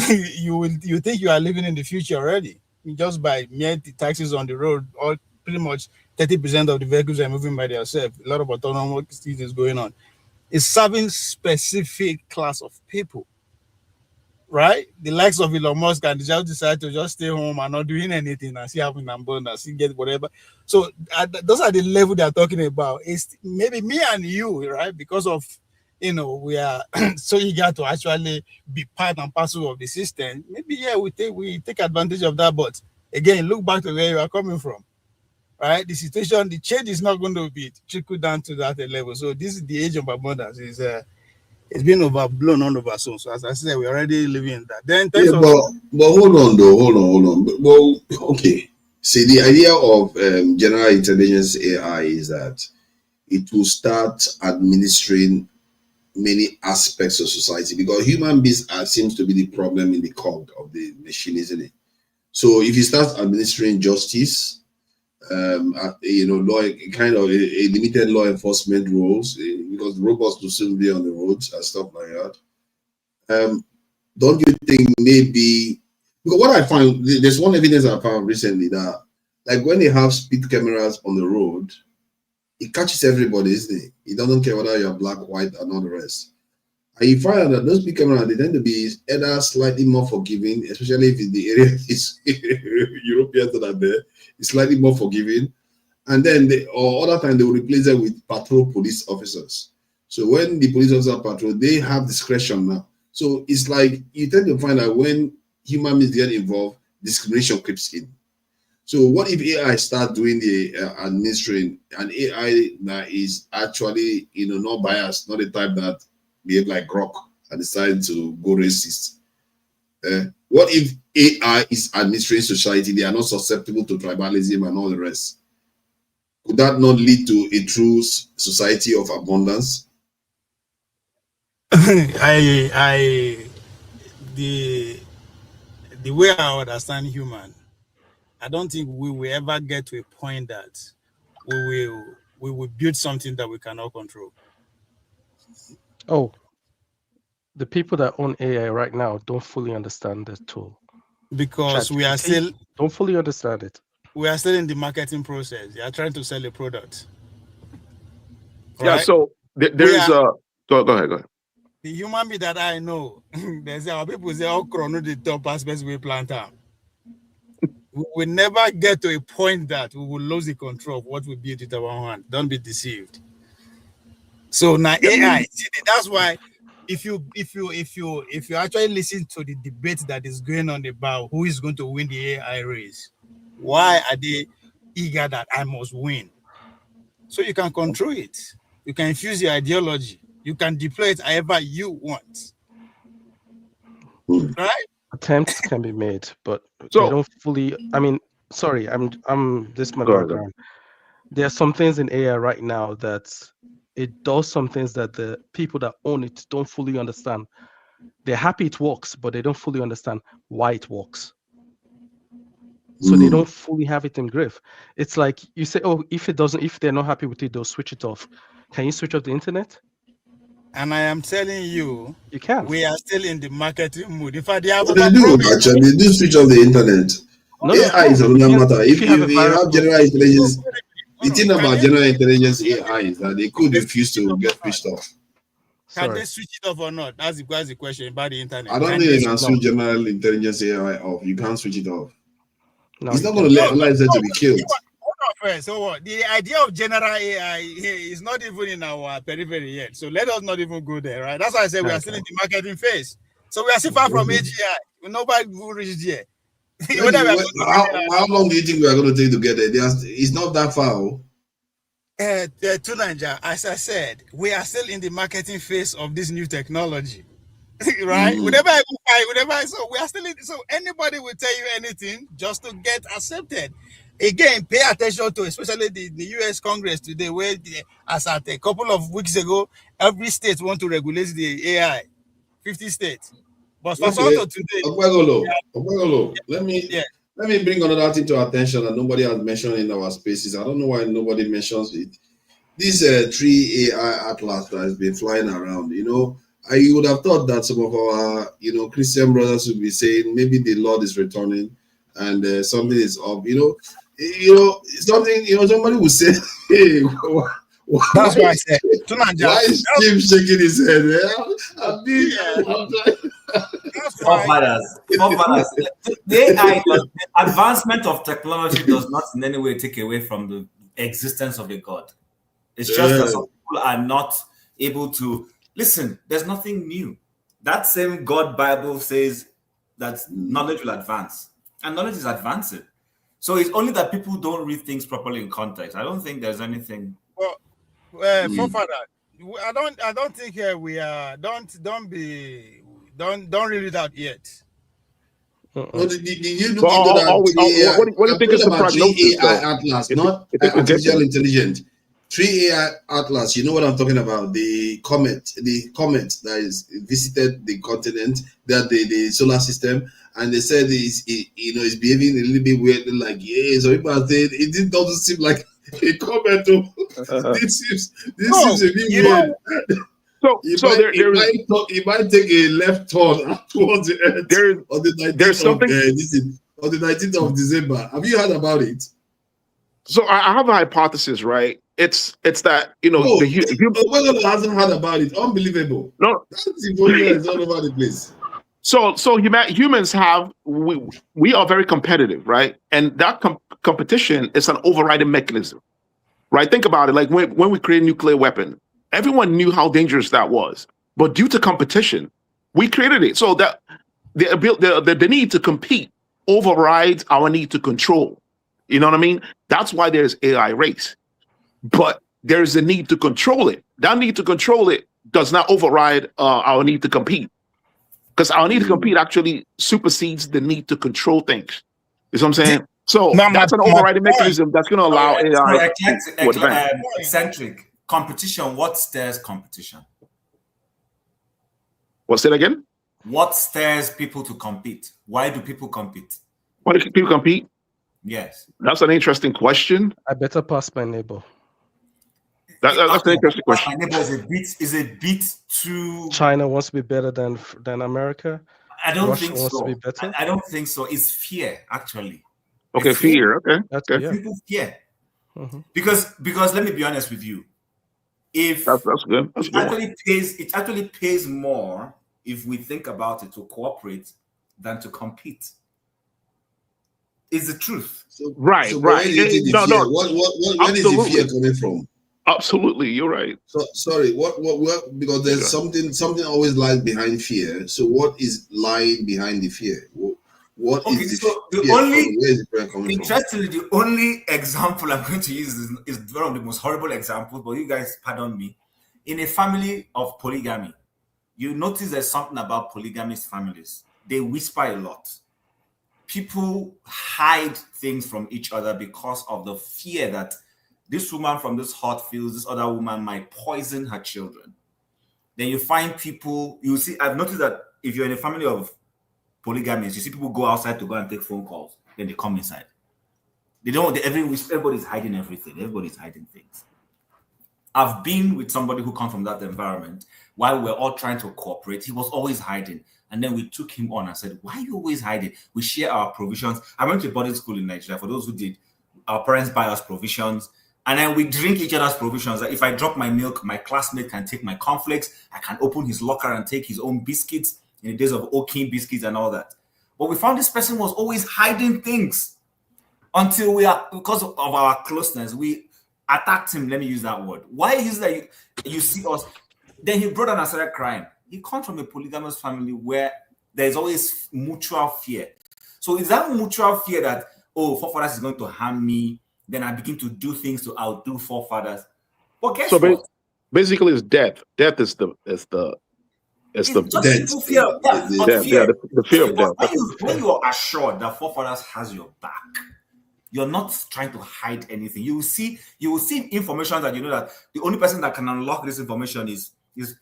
Speaker 17: you think you are living in the future already, just by mere taxis on the road, or pretty much 30% of the vehicles are moving by themselves. A lot of autonomous is going on. It's serving specific class of people, right? The likes of Elon Musk and just decide to just stay home and not doing anything and see having abundance, see get whatever. So those are the level they're talking about. It's maybe me and you, right? Because of we are so eager to actually be part and parcel of the system. Maybe we take advantage of that, but again, look back to where you are coming from. Right, the situation, the change is not going to be trickled down to that level. So this is the age of abundance. It's been overblown on over soon. So as I said, we're already living in that. Then
Speaker 2: but hold on though, hold on. Well, okay. See, the idea of general intelligence AI is that it will start administering many aspects of society, because human beings seems to be the problem in the cog of the machine, isn't it? So if you start administering justice, law, kind of a limited law enforcement roles, because robots will soon be on the roads and stuff like that. Don't you think maybe, because what I find, there's one evidence I found recently that, like, when they have speed cameras on the road, it catches everybody, isn't it? It doesn't care whether you're black, white, and all the rest. And you find out that those speed cameras, they tend to be either slightly more forgiving, especially if the area is Europeans that are there. It's slightly more forgiving, and then other time they will replace it with patrol police officers. So when the police officers patrol, they have discretion now. So it's like you tend to find that when human beings get involved, discrimination creeps in. So what if AI start doing the administering, and AI that is actually not biased, not the type that behave like rock and decide to go racist? What if AI is administering society? They are not susceptible to tribalism and all the rest. Could that not lead to a true society of abundance?
Speaker 17: The way I understand human, I don't think we will ever get to a point that we will build something that we cannot control.
Speaker 8: Oh, the people that own AI right now don't fully understand the tool.
Speaker 17: Because we are still
Speaker 8: don't fully understand it.
Speaker 17: We are still in the marketing process. They are trying to sell a product.
Speaker 13: Yeah,
Speaker 17: right?
Speaker 13: so there's go ahead.
Speaker 17: The human being that I know, there's our people say, "Oh, chrono the top aspects we plant out." We will never get to a point that we will lose the control of what we build with our hand. Don't be deceived. So now AI, that's why if you actually listen to the debate that is going on about who is going to win the AI race, why are they eager that I must win? So you can control it. You can infuse your ideology. You can deploy it however you want. Right?
Speaker 8: Attempts can be made, but they don't fully. I mean, sorry, I'm this is my background. There are some things in AI right now that it does some things that the people that own it don't fully understand. They're happy it works, but they don't fully understand why it works. So they don't fully have it in grip. It's like you say, oh, if they're not happy with it, they'll switch it off. Can you switch off the internet?
Speaker 17: And I am telling you,
Speaker 8: you can.
Speaker 17: We are still in the marketing mood. In fact, they have
Speaker 2: they do actually. They do switch off the internet.
Speaker 8: No,
Speaker 2: AI is another matter. If you have general intelligence, the thing about general intelligence AI is that they could refuse to get switched off.
Speaker 17: Can they switch it off or not? That's the question about the internet.
Speaker 2: I don't think you can switch general intelligence AI off. You can't switch it off.
Speaker 8: No,
Speaker 2: it's not going to let lives to be killed.
Speaker 17: So what? The idea of general AI is not even in our periphery yet. So let us not even go there, right? That's why I said we are still in the marketing phase. So we are still far from AGI. Nobody will reach there.
Speaker 2: How long do you think we are going to take to get there? It's not that far.
Speaker 17: To Nigeria, as I said, we are still in the marketing phase of this new technology. Right? So we are still in, so anybody will tell you anything just to get accepted. Again, pay attention to especially the US Congress today, where as at a couple of weeks ago, every state want to regulate the AI. 50 states. But for today,
Speaker 2: let me bring another thing to attention that nobody has mentioned in our spaces. I don't know why nobody mentions it. This 3 AI atlas that has been flying around, I would have thought that some of our, Christian brothers would be saying maybe the Lord is returning and something is up. Something. Somebody would say, "Hey,
Speaker 17: that's why I said."
Speaker 2: Why is Jim shaking his head?
Speaker 18: The advancement of technology does not in any way take away from the existence of a God. It's just that some people are not able to listen. There's nothing new. That same God Bible says that knowledge will advance, and knowledge is advancing. So it's only that people don't read things properly in context. I don't think there's anything.
Speaker 17: Forefather, I don't think we are. Don't read it out yet.
Speaker 2: Did you look into that?
Speaker 13: What do you think is the prognosis?
Speaker 2: AI atlas, not artificial intelligence. 3 AI atlas. You know what I'm talking about? The comet that is visited the continent, that the solar system, and they said it's behaving a little bit weirdly. Like so people are saying it doesn't seem like a comet. This seems a bit weird. It might take a left turn towards the earth on the 19th of December. Have you heard about it?
Speaker 13: So I have a hypothesis, right? It's that
Speaker 2: the hasn't heard about it. Unbelievable.
Speaker 13: No,
Speaker 2: that's information all over the place.
Speaker 13: So humans we are very competitive, right? And that competition is an overriding mechanism, right? Think about it. Like when we created a nuclear weapon, everyone knew how dangerous that was, but due to competition, we created it. So that the need to compete overrides our need to control. You know what I mean? That's why there's AI race, but there's a need to control it. That need to control it does not override our need to compete. Because our need to compete actually supersedes the need to control things. You know what I'm saying? So that's an overriding mechanism that's going to allow AI to advance.
Speaker 18: Eccentric competition. What stirs competition?
Speaker 13: What's it again?
Speaker 18: What stirs people to compete? Why do people compete?
Speaker 13: Why do people compete?
Speaker 18: Yes.
Speaker 13: That's an interesting question.
Speaker 8: I better pass my neighbor.
Speaker 13: That's an interesting question.
Speaker 18: My neighbor is a bit too.
Speaker 8: China wants to be better than America.
Speaker 18: I don't
Speaker 8: Russia
Speaker 18: think
Speaker 8: wants
Speaker 18: so.
Speaker 8: to be better.
Speaker 18: I don't think so. It's fear, actually.
Speaker 13: Okay,
Speaker 18: It's
Speaker 13: fear. Okay.
Speaker 8: Yeah.
Speaker 18: People fear. Because let me be honest with you. If
Speaker 13: that's good. That's
Speaker 18: it actually pays more if we think about it to cooperate than to compete. It's the truth.
Speaker 13: Right.
Speaker 2: So
Speaker 13: Right.
Speaker 2: Where is the fear coming from?
Speaker 13: Absolutely, you're right.
Speaker 2: So sorry, what because there's something always lies behind fear. So what is lying behind the fear? What is the fear? Where is the fear coming
Speaker 18: interestingly, the only example I'm going to use is one of the most horrible examples, but you guys pardon me. In a family of polygamy, you notice there's something about polygamist families. They whisper a lot. People hide things from each other because of the fear that this woman from this hot fields, this other woman might poison her children. Then you find people, you see, I've noticed that if you're in a family of polygamists, you see people go outside to go and take phone calls, then they come inside. They don't, everybody's hiding everything. Everybody's hiding things. I've been with somebody who comes from that environment. While we're all trying to cooperate, he was always hiding. And then we took him on and said, why are you always hiding? We share our provisions. I went to boarding school in Nigeria. For those who did, our parents buy us provisions. And then we drink each other's provisions. Like if I drop my milk, my classmate can take my cornflakes. I can open his locker and take his own biscuits in the days of Oaking biscuits and all that. But we found this person was always hiding things until because of our closeness, we attacked him. Let me use that word. Why is that you see us? Then he brought on and started crying. He comes from a polygamous family where there's always mutual fear. So is that mutual fear that, forefathers is going to harm me? Then I begin to do things to outdo forefathers. But guess what?
Speaker 13: Basically, it's death. Death is the
Speaker 18: death. Fear.
Speaker 13: The fear of death.
Speaker 18: When you are assured that forefathers has your back, you're not trying to hide anything. You will see information that you know that the only person that can unlock this information is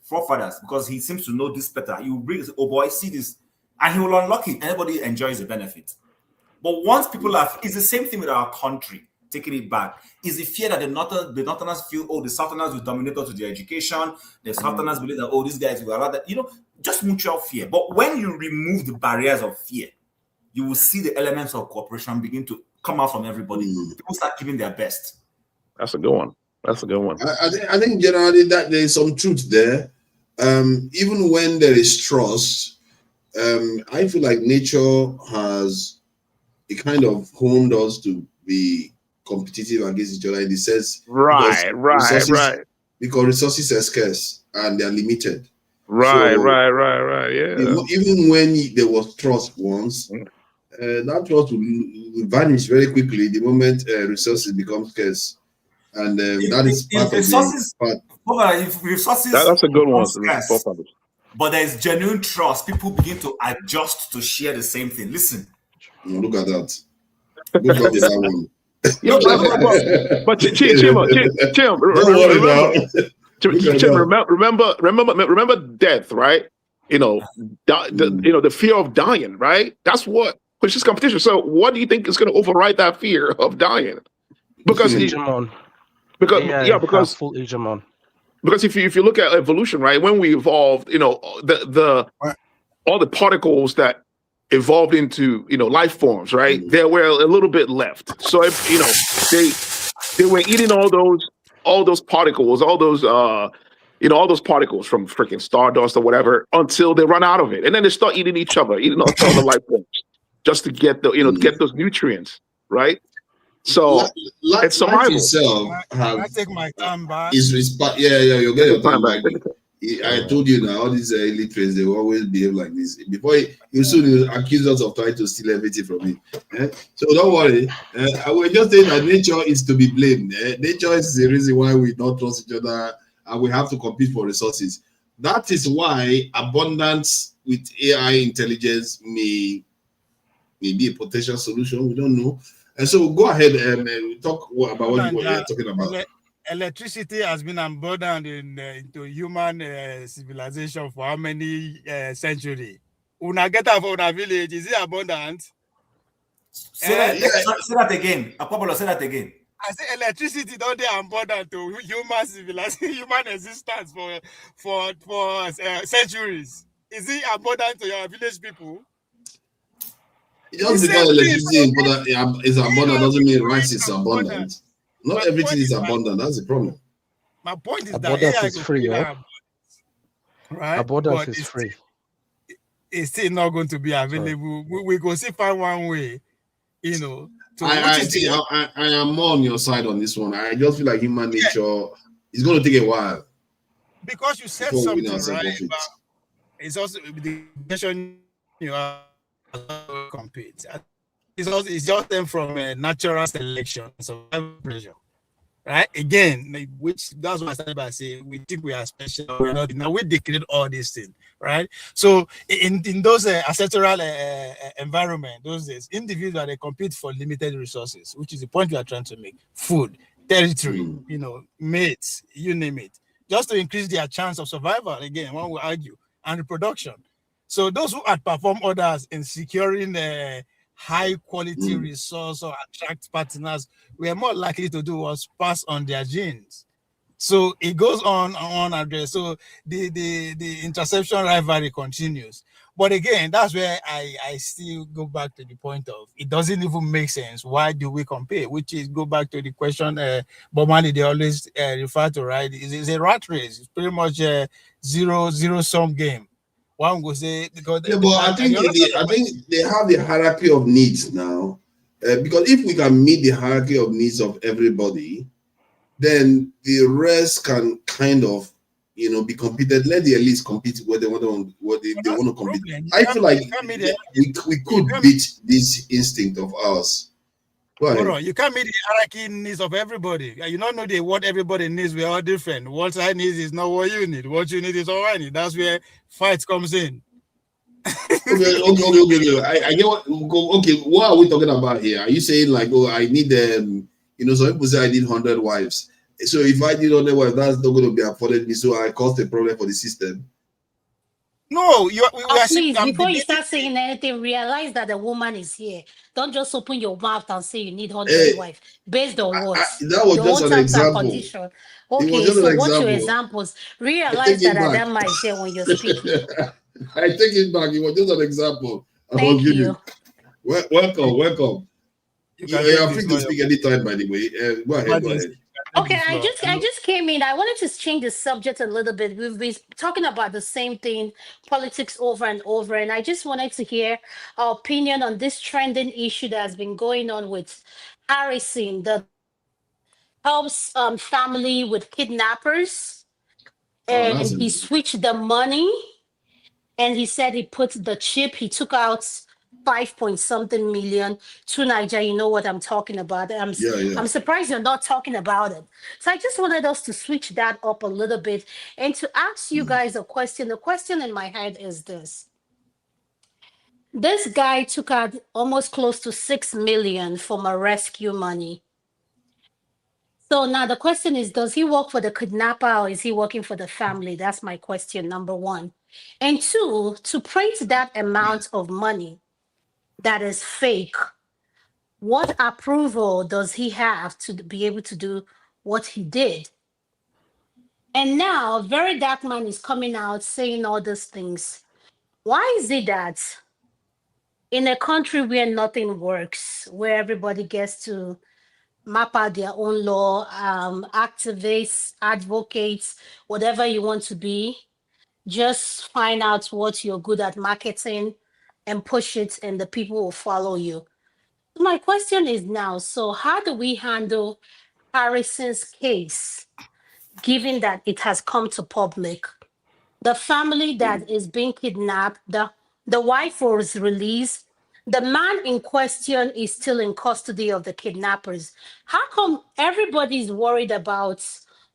Speaker 18: forefathers, because he seems to know this better. You bring, oh boy, see this, and he will unlock it. Everybody enjoys the benefit. But once people it's the same thing with our country. Taking it back is the fear that the Northerners feel, the Southerners will dominate us with their education. The Southerners believe that, these guys will allow that, just mutual fear. But when you remove the barriers of fear, you will see the elements of cooperation begin to come out from everybody. People start giving their best.
Speaker 13: That's a good one.
Speaker 2: I think generally that there is some truth there. Even when there is trust, I feel like nature has kind of honed us to be competitive against each other in the sense,
Speaker 13: right.
Speaker 2: Because resources are scarce and they are limited.
Speaker 13: Right. Yeah.
Speaker 2: Even when there was trust once, that trust will vanish very quickly the moment resources become scarce, and that is part of the part.
Speaker 18: If resources,
Speaker 13: that's a good one.
Speaker 18: Scarce, but there is genuine trust. People begin to adjust to share the same thing. Listen,
Speaker 2: look at that. Look at that one.
Speaker 13: But remember death, right? The fear of dying, right? That's what pushes competition. So what do you think is going to override that fear of dying? Because
Speaker 8: full hegemon.
Speaker 13: Because if you look at evolution, right, when we evolved, all the particles that evolved into life forms, right? There were a little bit left. So if they were eating all those particles, all those particles from freaking stardust or whatever until they run out of it, and then they start eating each other, eating all the life forms, just to get get those nutrients, right? So it's survival.
Speaker 2: Itself
Speaker 17: I take my time back.
Speaker 2: You'll get your time back. I told you now, all these illiterates, they will always behave like this. Before you soon accuse us of trying to steal everything from me. So don't worry. I will just say that nature is to be blamed. Nature is the reason why we don't trust each other and we have to compete for resources. That is why abundance with AI intelligence may be a potential solution. We don't know. And so go ahead and talk about what you're talking about.
Speaker 17: Electricity has been abundant into human civilization for how many centuries? Una get out of our village, is it abundant?
Speaker 18: Say that again. Apollo, say that again.
Speaker 17: I say electricity don't they abundant to human civilization, human existence for centuries. Is it abundant to your village people?
Speaker 2: Just because electricity is abundant doesn't mean rice is abundant. Not everything is abundant. That's the problem.
Speaker 17: My point is
Speaker 8: abundance
Speaker 17: that
Speaker 8: is free, right? Abundance is free.
Speaker 17: It's still not going to be available. We go see find one way, you know.
Speaker 2: I am more on your side on this one. I just feel like human nature is going to take a while.
Speaker 17: Because you said something right about it's also the question you have to compete. It's just them from a natural selection, survival pressure. Right? Again, which that's what I started by saying we think we are special. We're not. Now we decreed all these things, right? So in those ancestral environment, those days, individuals they compete for limited resources, which is the point we are trying to make: food, territory, you know, mates, you name it, just to increase their chance of survival. Again, one will argue, and reproduction. So those who outperform others in securing high quality resource or attract partners, we are more likely to do was pass on their genes. So it goes on and on. So the interception rivalry continues. But again, that's where I still go back to the point of it doesn't even make sense. Why do we compare? Which is go back to the question Bob Marley they always refer to, right? It's a rat race. It's pretty much a zero-sum game. One will say because
Speaker 2: I think they have the hierarchy of needs now, because if we can meet the hierarchy of needs of everybody, then the rest can kind of be competed. Let the elites compete where they want to compete. I feel like we could beat this instinct of ours.
Speaker 17: Hold on, you can't meet the hierarchy needs of everybody. You don't know what everybody needs. We're all different. What I need is not what you need. What you need is all I need. That's where fights comes in.
Speaker 2: Okay. I get what. Okay, what are we talking about here? Are you saying like, oh, I need some people say I need 100 wives. So if I need 100 wives, that's not going to be afforded me. So I cause a problem for the system.
Speaker 17: No,
Speaker 19: please, before you start saying anything, realize that the woman is here. Don't just open your mouth and say you need 100 wife. Based on what?
Speaker 2: That was just an example.
Speaker 19: Okay, so what's your examples? Realize that Adama is here when you're speaking.
Speaker 2: I take it back. It was just an example.
Speaker 19: Thank you.
Speaker 2: Welcome. You are free to speak anytime, by the way. Go ahead.
Speaker 19: Okay, I just came in. I wanted to change the subject a little bit. We've been talking about the same thing, politics over and over, and I just wanted to hear our opinion on this trending issue that has been going on with Harrison, the helps family with kidnappers, and he switched the money, and he said he put the chip. He took out 5-point-something million to Nigeria. You know what I'm talking about. I'm surprised you're not talking about it. So I just wanted us to switch that up a little bit and to ask you guys a question. The question in my head is this. This guy took out almost close to 6 million from a rescue money. So now the question is, does he work for the kidnapper or is he working for the family? That's my question, number one. And two, to print that amount of money that is fake, what approval does he have to be able to do what he did? And now Very Dark Man is coming out saying all these things. Why is it that in a country where nothing works, where everybody gets to map out their own law, activists, advocates, whatever you want to be, just find out what you're good at marketing and push it, and the people will follow you. My question is now, so how do we handle Harrison's case, given that it has come to public? The family that is being kidnapped, the wife was released, the man in question is still in custody of the kidnappers. How come everybody's worried about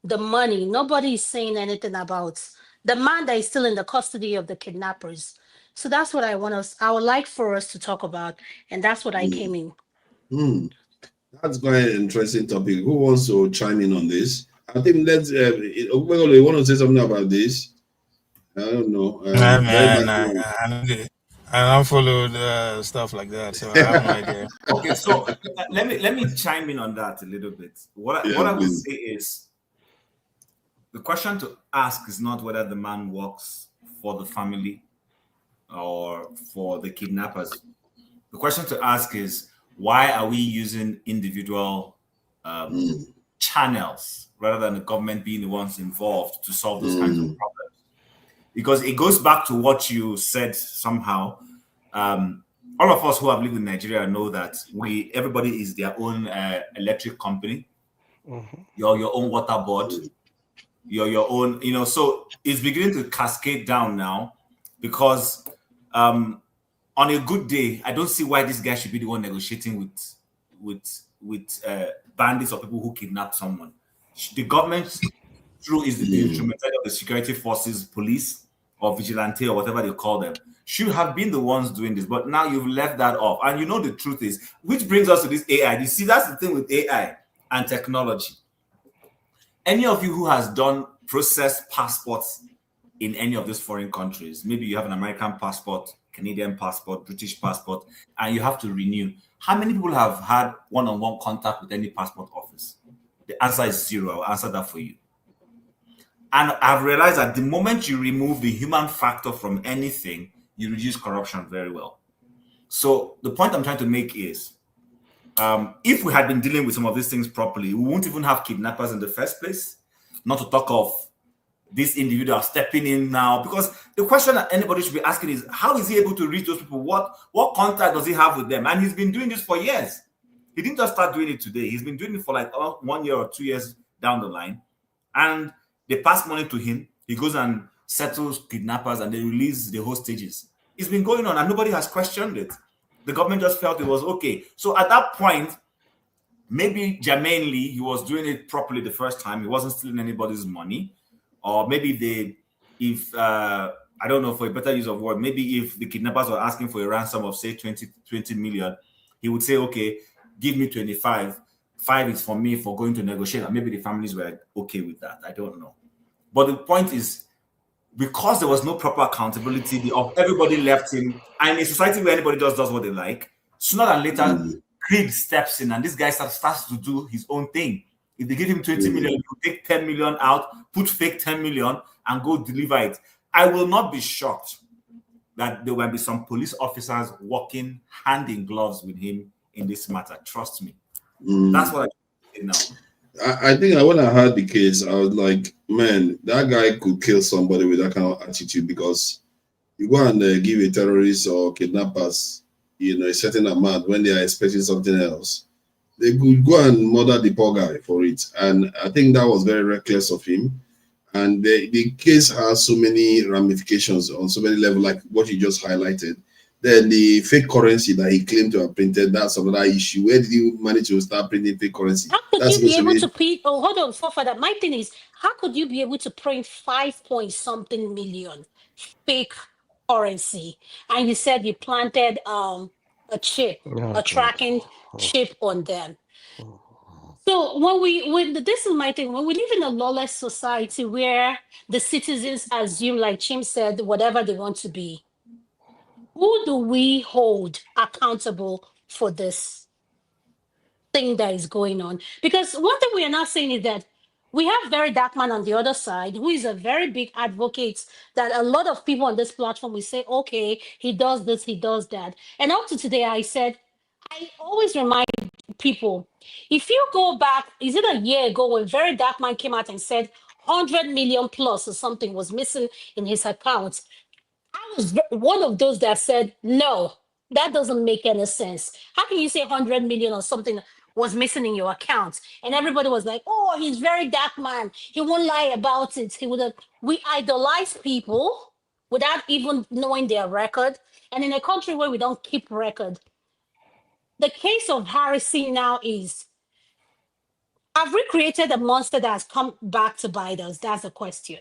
Speaker 19: the money? Nobody is saying anything about the man that is still in the custody of the kidnappers. So that's what I would like for us to talk about, and that's what I came in.
Speaker 2: That's quite an interesting topic. Who wants to chime in on this? I think let's. You want to say something about this? I don't know.
Speaker 17: I don't follow the stuff like that, so I have no idea.
Speaker 18: Okay, so let me chime in on that a little bit. What I would say is, the question to ask is not whether the man works for the family or for the kidnappers. The question to ask is, why are we using individual channels rather than the government being the ones involved to solve those kinds of problems? Because it goes back to what you said somehow. All of us who have lived in Nigeria know that everybody is their own electric company. You're your own water board. You're your own, so it's beginning to cascade down now, because on a good day, I don't see why this guy should be the one negotiating with bandits or people who kidnap someone. The government, through is the instrumentality of the security forces, police or vigilante or whatever they call them, should have been the ones doing this. But now you've left that off. And the truth is, which brings us to this AI. You see, that's the thing with AI and technology. Any of you who has done processed passports in any of these foreign countries, maybe you have an American passport, Canadian passport, British passport, and you have to renew. How many people have had one-on-one contact with any passport office? The answer is 0. I'll answer that for you. And I've realized that the moment you remove the human factor from anything, you reduce corruption very well. So the point I'm trying to make is, if we had been dealing with some of these things properly, we won't even have kidnappers in the first place, not to talk of this individual stepping in now. Because the question that anybody should be asking is, how is he able to reach those people? What contact does he have with them? And he's been doing this for years. He didn't just start doing it today. He's been doing it for like 1 year or 2 years down the line. And they pass money to him. He goes and settles kidnappers and they release the hostages. It's been going on and nobody has questioned it. The government just felt it was okay. So at that point, maybe germanely, he was doing it properly the first time. He wasn't stealing anybody's money. Or maybe I don't know, for a better use of word, maybe if the kidnappers were asking for a ransom of, say, 20 million, he would say, okay, give me 25. 5 is for me for going to negotiate. And maybe the families were okay with that. I don't know. But the point is, because there was no proper accountability, everybody left him. And in a society where anybody just does what they like, sooner than later, greed steps in and this guy starts to do his own thing. If they give him 20 million, he'll take 10 million out, put fake 10 million and go deliver it. I will not be shocked that there will be some police officers working hand in gloves with him in this matter. Trust me. That's what I say now.
Speaker 2: I think when I heard the case, I was like, man, that guy could kill somebody with that kind of attitude, because you go and give a terrorist or kidnappers, a certain amount when they are expecting something else, they could go and murder the poor guy for it. And I think that was very reckless of him. And the case has so many ramifications on so many levels, like what you just highlighted. Then the fake currency that he claimed to have printed, that's another issue. Where did he manage to start printing fake currency?
Speaker 19: How could you be able to print? Oh, hold on, for that. My thing is, how could you be able to print 5-point-something million fake currency? And you said you planted a chip, a tracking chip on them. So this is my thing. When we live in a lawless society where the citizens assume, like Chim said, whatever they want to be, who do we hold accountable for this thing that is going on? Because one thing we are not saying is that we have very dark man on the other side who is a very big advocate that a lot of people on this platform will say, okay, he does this, he does that. And up to today, I always remind people, if you go back, is it a year ago when very dark man came out and said 100 million plus or something was missing in his account? I was one of those that said, no, that doesn't make any sense. How can you say 100 million or something was missing in your account? And everybody was like, oh, he's very dark man. He won't lie about it. We idolize people without even knowing their record. And in a country where we don't keep record, the case of Harrison now is, have we created a monster that has come back to bite us? That's the question.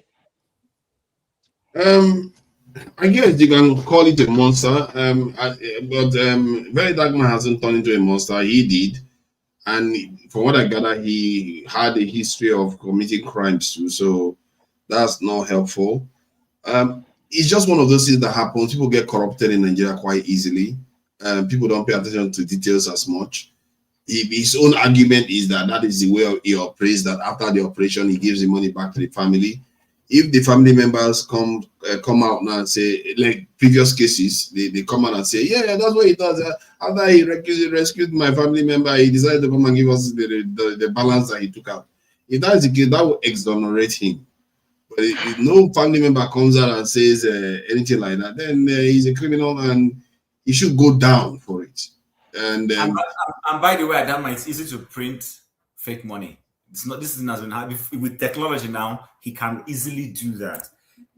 Speaker 2: I guess you can call it a monster. But Very Dark Man hasn't turned into a monster. He did, and from what I gather, he had a history of committing crimes too. So that's not helpful. It's just one of those things that happens. People get corrupted in Nigeria quite easily. People don't pay attention to details as much. His own argument is that is the way he operates, that after the operation, he gives the money back to the family. If the family members come out now and say, like previous cases, they come out and say, yeah, that's what he does. After he rescued my family member, he decided to come and give us the balance that he took out. If that is the case, that will exonerate him. But if no family member comes out and says anything like that, then he's a criminal and he should go down for it. And
Speaker 18: by the way, Adama, it's easy to print fake money. It's not. This isn't as been hard with technology now. He can easily do that.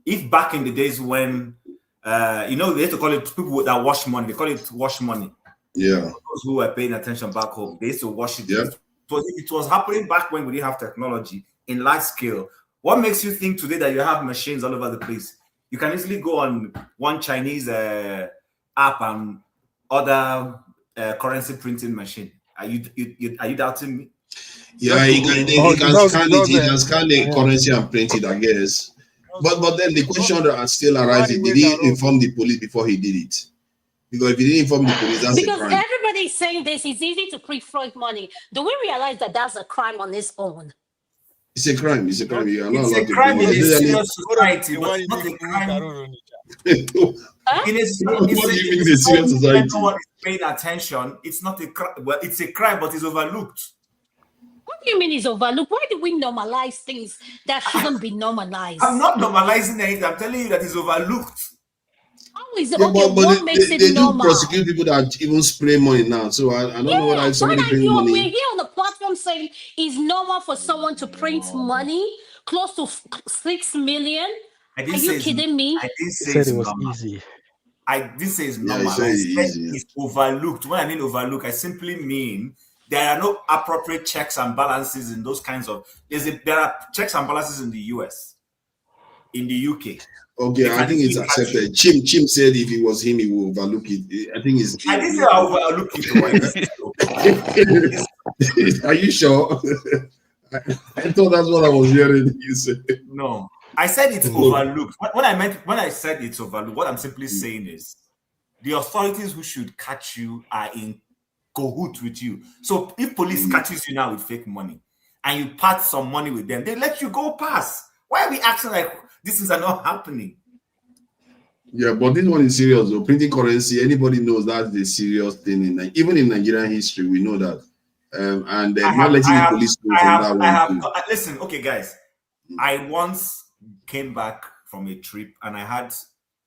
Speaker 18: If back in the days when they used to call it people that wash money, they call it wash money.
Speaker 2: Yeah.
Speaker 18: Those who were paying attention back home, they used to wash it.
Speaker 2: Yeah.
Speaker 18: It was happening back when we didn't have technology in large scale. What makes you think today that you have machines all over the place? You can easily go on one Chinese app and order currency printing machine. Are you doubting me?
Speaker 2: Yeah, he can scan the currency and print it, I guess. But then the question that still arises: did he inform the police before he did it? Because if he didn't inform the police, that's a crime.
Speaker 19: Because everybody's saying this, it's easy to print fake money. Do we realize that that's a crime on its own?
Speaker 2: It's a crime. It's a crime. You are not
Speaker 18: It's
Speaker 2: allowed
Speaker 18: a
Speaker 2: to
Speaker 18: crime
Speaker 2: do
Speaker 18: in a
Speaker 2: it.
Speaker 18: serious society, but it's not a crime. What do you mean in a serious society? Everyone is paying attention. It's not a crime. Well, it's a crime, but it's overlooked.
Speaker 19: What do you mean it's overlooked? Why do we normalize things that shouldn't be normalized?
Speaker 18: I'm not normalizing anything. I'm telling you that it's overlooked.
Speaker 19: How is it?
Speaker 2: Yeah,
Speaker 19: Okay, what makes
Speaker 2: they
Speaker 19: it normal?
Speaker 2: do prosecute people that even spray money now. So I don't know whether somebody brings money.
Speaker 19: We're here on the platform saying it's normal for someone to print money close to 6 million. Are you kidding me?
Speaker 18: I didn't say
Speaker 8: said it was easy.
Speaker 18: I didn't say it's normal.
Speaker 2: I said
Speaker 18: it's overlooked. When I mean overlook, I simply mean there are no appropriate checks and balances in those kinds of. There are checks and balances in the US, in the UK.
Speaker 2: Okay, I think it's accepted. Chim said if it was him, he would overlook it. I think it's.
Speaker 18: I didn't say I overlook
Speaker 2: it. Are you sure? I thought that's what I was hearing you say.
Speaker 18: No, I said it's overlooked. When I said it's overlooked, what I'm simply saying is the authorities who should catch you are in cahoot with you. So if police catches you now with fake money and you part some money with them, they let you go pass. Why are we acting like these things are not happening?
Speaker 2: Yeah, but this one is serious though. Printing currency, anybody knows that's the serious thing. Even in Nigerian history, we know that. Not letting the police know from that one.
Speaker 18: Listen, okay, guys. I once came back from a trip and I had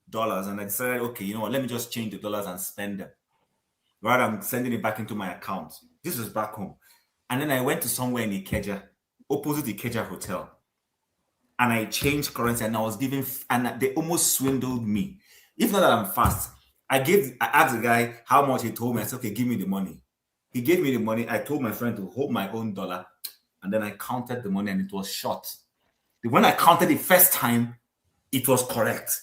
Speaker 18: dollars and I decided, okay, you know what, let me just change the dollars and spend them rather than sending it back into my account. This was back home. And then I went to somewhere in Ikeja, opposite the Ikeja Hotel. And I changed currency and I was giving, and they almost swindled me. If not that I'm fast, I asked the guy how much. He told me. I said, okay, give me the money. He gave me the money. I told my friend to hold my own dollar. And then I counted the money and it was short. When I counted the first time, it was correct.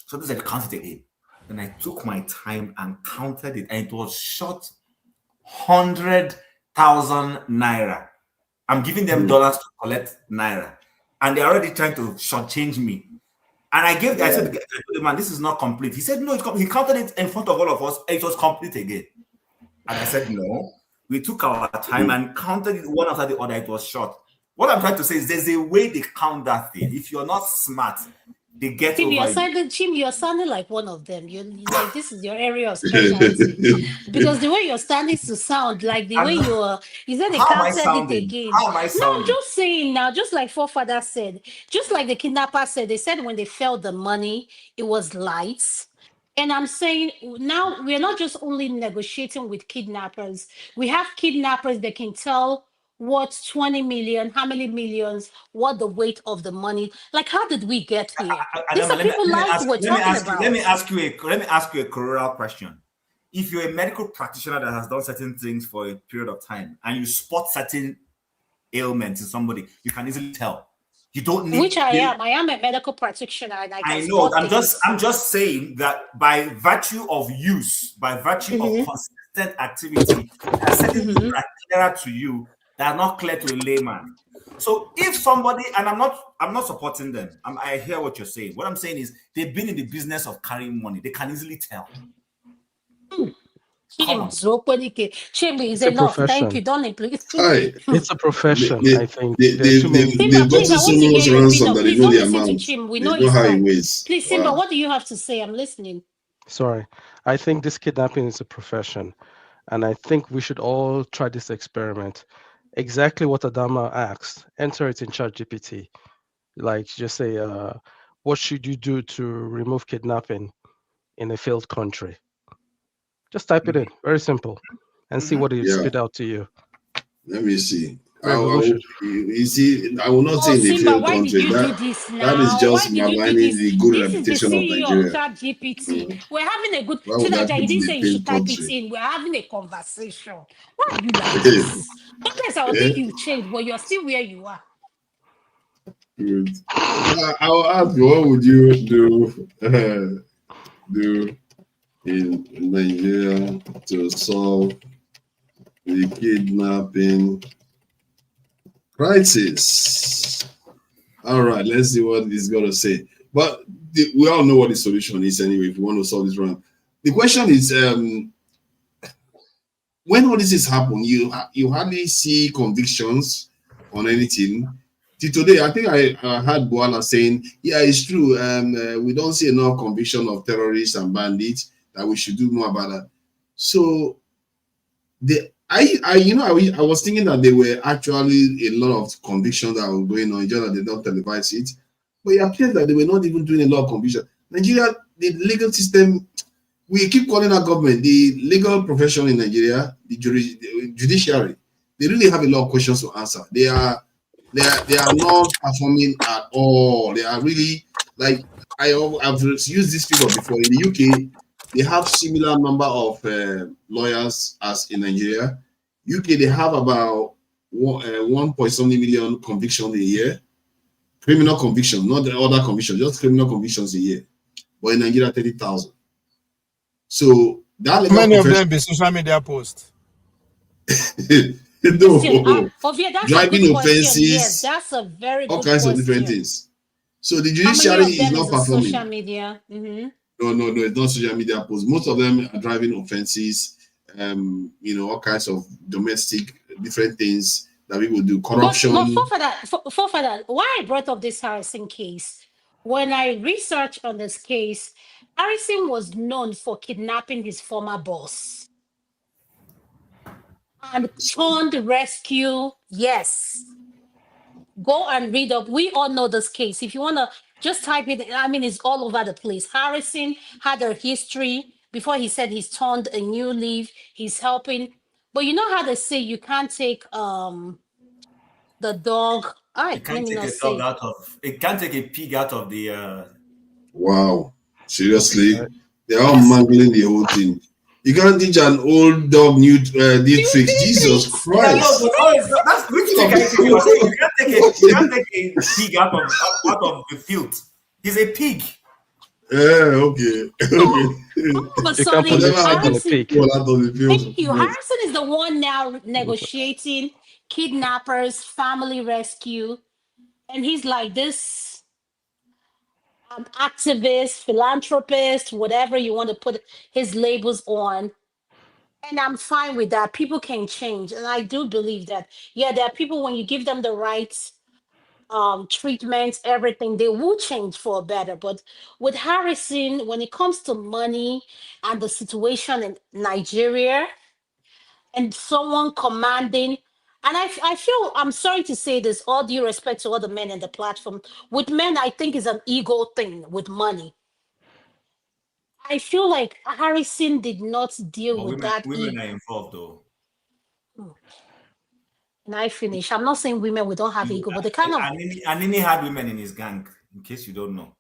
Speaker 18: So this I counted again. Then I took my time and counted it and it was short 100,000 naira. I'm giving them dollars to collect naira. And they're already trying to shortchange me. And I said to the man, this is not complete. He said, no, he counted it in front of all of us. And it was complete again. And I said, no. We took our time and counted it one after the other. It was short. What I'm trying to say is there's a way they count that thing. If you're not smart, they get
Speaker 19: Tim, you're sounding like one of them. You're like, this is your area of specialty. Because the way you're standing to sound, like the way you said they counted it again.
Speaker 18: How am I sounding?
Speaker 19: No, I'm just saying now, just like forefather said, just like the kidnapper said, they said when they felt the money, it was light. And I'm saying now we're not just only negotiating with kidnappers. We have kidnappers that can tell what 20 million, how many millions, what the weight of the money. Like, how did we get here? These are people like we're talking about.
Speaker 18: Let me ask you a corollary question. If you're a medical practitioner that has done certain things for a period of time and you spot certain ailments in somebody, you can easily tell. You don't need.
Speaker 19: Which I am. I am a medical practitioner, and I
Speaker 18: know.
Speaker 19: I'm
Speaker 18: just saying that by virtue of use, by virtue of consistent activity, there are certain things that are clearer to you that are not clear to a layman. So if somebody, and I'm not supporting them. I hear what you're saying. What I'm saying is they've been in the business of carrying money. They can easily tell.
Speaker 19: It's enough.
Speaker 8: Profession.
Speaker 19: Thank you. Don't implicate.
Speaker 8: It's a profession. I think
Speaker 19: Simba, please, I want to hear your opinion. Please don't listen to Chim. We know he's right. Please, Simba, what do you have to say? I'm listening.
Speaker 8: Sorry. I think this kidnapping is a profession. And I think we should all try this experiment. Exactly what Adama asked. Enter it in ChatGPT. Like, just say, what should you do to remove kidnapping in a failed country? Just type it in. Very simple. And see what it spit out to you.
Speaker 2: Let me see. You see, I will not say in the failed country. That is just maligning the good reputation of Nigeria.
Speaker 19: ChatGPT. We're having a good. You didn't say you should type it in. We're having a conversation. Why are you like this? Sometimes I will think you changed, but you're still where you are.
Speaker 2: I will ask you, what would you do in Nigeria to solve the kidnapping crisis? All right, let's see what he's going to say. But we all know what the solution is anyway, if we want to solve this problem. The question is, when all this is happening, you hardly see convictions on anything. Till today, I think I heard Boala saying, yeah, it's true. We don't see enough conviction of terrorists and bandits, that we should do more about that. So I was thinking that there were actually a lot of convictions that were going on, just that they don't televise it. But it appears that they were not even doing a lot of conviction. Nigeria, the legal system, we keep calling our government, the legal profession in Nigeria, the judiciary, they really have a lot of questions to answer. They are not performing at all. They are really, like, I've used this figure before. In the UK, they have similar number of lawyers as in Nigeria. UK, they have about 1.7 million convictions a year. Criminal convictions, not the other convictions, just criminal convictions a year. But in Nigeria, 30,000. So that
Speaker 17: many of them be social media posts.
Speaker 2: No.
Speaker 19: Driving offenses. Yes, that's a very
Speaker 2: all
Speaker 19: good
Speaker 2: kinds
Speaker 19: question.
Speaker 2: of different things. So the judiciary is not performing.
Speaker 19: Social media.
Speaker 2: No, it's not social media posts. Most of them are driving offenses. All kinds of domestic different things that people do. Corruption.
Speaker 19: But for that, why I brought up this Harrison case? When I researched on this case, Harrison was known for kidnapping his former boss and turned rescue. Yes. Go and read up. We all know this case. If you want to just type it, I mean, it's all over the place. Harrison had a history before he said he's turned a new leaf. He's helping. But you know how they say you can't take the dog.
Speaker 18: It can't take a dog out of. It can't take a pig out of the.
Speaker 2: Wow, seriously, they're all mangling the whole thing. You can't teach an old dog new tricks. Jesus Christ!
Speaker 18: That's which you can't take a pig out of the field. He's a pig.
Speaker 2: Yeah, okay.
Speaker 19: Thank you. Harrison is the one now negotiating kidnappers, family rescue, and he's like this activist, philanthropist, whatever you want to put his labels on. And I'm fine with that. People can change. And I do believe that, yeah, there are people, when you give them the right treatments, everything, they will change for better. But with Harrison, when it comes to money and the situation in Nigeria and someone commanding, and I feel, I'm sorry to say this, all due respect to all the men in the platform, with men, I think it's an ego thing with money. I feel like Harrison did not deal with that.
Speaker 18: Women are involved, though.
Speaker 19: And I finish. I'm not saying women, we don't have ego, but the kind of...
Speaker 18: Anini had women in his gang, in case you don't know.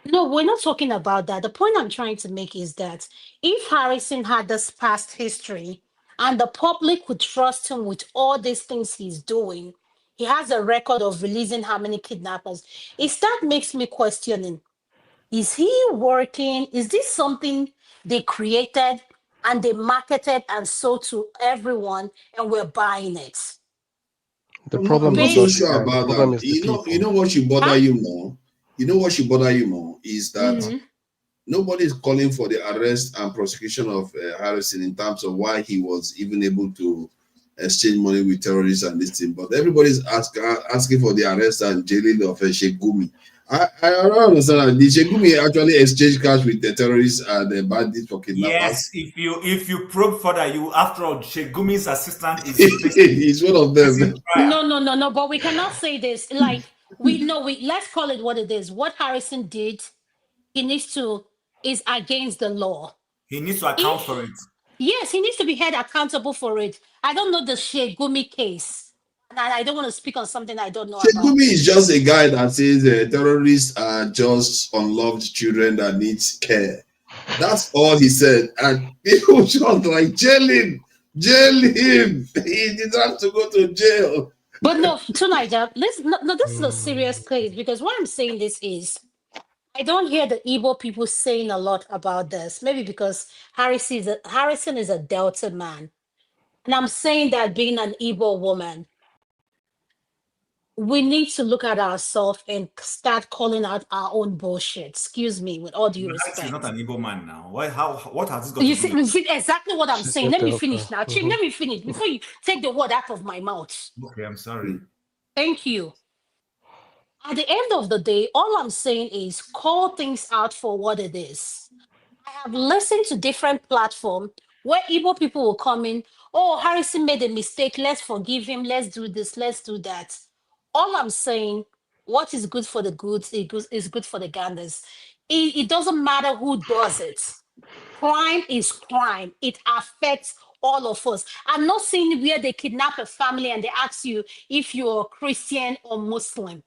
Speaker 19: No, we're not talking about that. The point I'm trying to make is that if Harrison had this past history and the public would trust him with all these things he's doing, He has a record of releasing how many kidnappers. That makes me questioning, is he working? Is this something they created and they marketed and sold to everyone and we're buying it?
Speaker 8: The problem
Speaker 2: I'm not
Speaker 8: is
Speaker 2: so
Speaker 8: not the
Speaker 2: sure
Speaker 8: guy. The
Speaker 2: about
Speaker 8: problem
Speaker 2: that.
Speaker 8: is the people.
Speaker 2: You know what should bother you more? You know what should bother you more is that nobody is calling for the arrest and prosecution of Harrison in terms of why he was even able to exchange money with terrorists and this thing. But everybody's asking for the arrest and jailing of Sheikh Gumi. I don't understand that. Did Sheikh Gumi actually exchange cash with the terrorists and the bandits for kidnappers?
Speaker 18: Yes, if you probe further, you after all, Sheikh Gumi's assistant is
Speaker 2: He's one of them.
Speaker 19: No. But we cannot say this. Like let's call it what it is. What Harrison did, is against the law.
Speaker 18: He needs to account for it.
Speaker 19: Yes, he needs to be held accountable for it. I don't know the Sheikh Gumi case. And I don't want to speak on something I don't know
Speaker 2: Sheikh
Speaker 19: about.
Speaker 2: Gumi is just a guy that says terrorists are just unloved children that need care. That's all he said. And people just like, jail him. He deserves to go to jail.
Speaker 19: But no, tonight, this is a serious case, because what I'm saying this is, I don't hear the Igbo people saying a lot about this. Maybe because Harrison is a Delta man. And I'm saying that being an Igbo woman, we need to look at ourselves and start calling out our own bullshit. Excuse me, with all due respect.
Speaker 18: He's not an Igbo man now. What has this got
Speaker 19: You
Speaker 18: to do with
Speaker 19: see exactly what I'm saying. Let me finish now. Chief,
Speaker 18: Mhm.
Speaker 19: let me finish before you take the word out of my mouth.
Speaker 18: Okay, I'm sorry.
Speaker 19: Thank you. At the end of the day, all I'm saying is call things out for what it is. I have listened to different platforms where Igbo people will come in, oh, Harrison made a mistake, let's forgive him, let's do this, let's do that. All I'm saying, what is good for the goods is good for the ganders. It doesn't matter who does it. Crime is crime. It affects all of us. I'm not saying where they kidnap a family and they ask you if you're Christian or Muslim.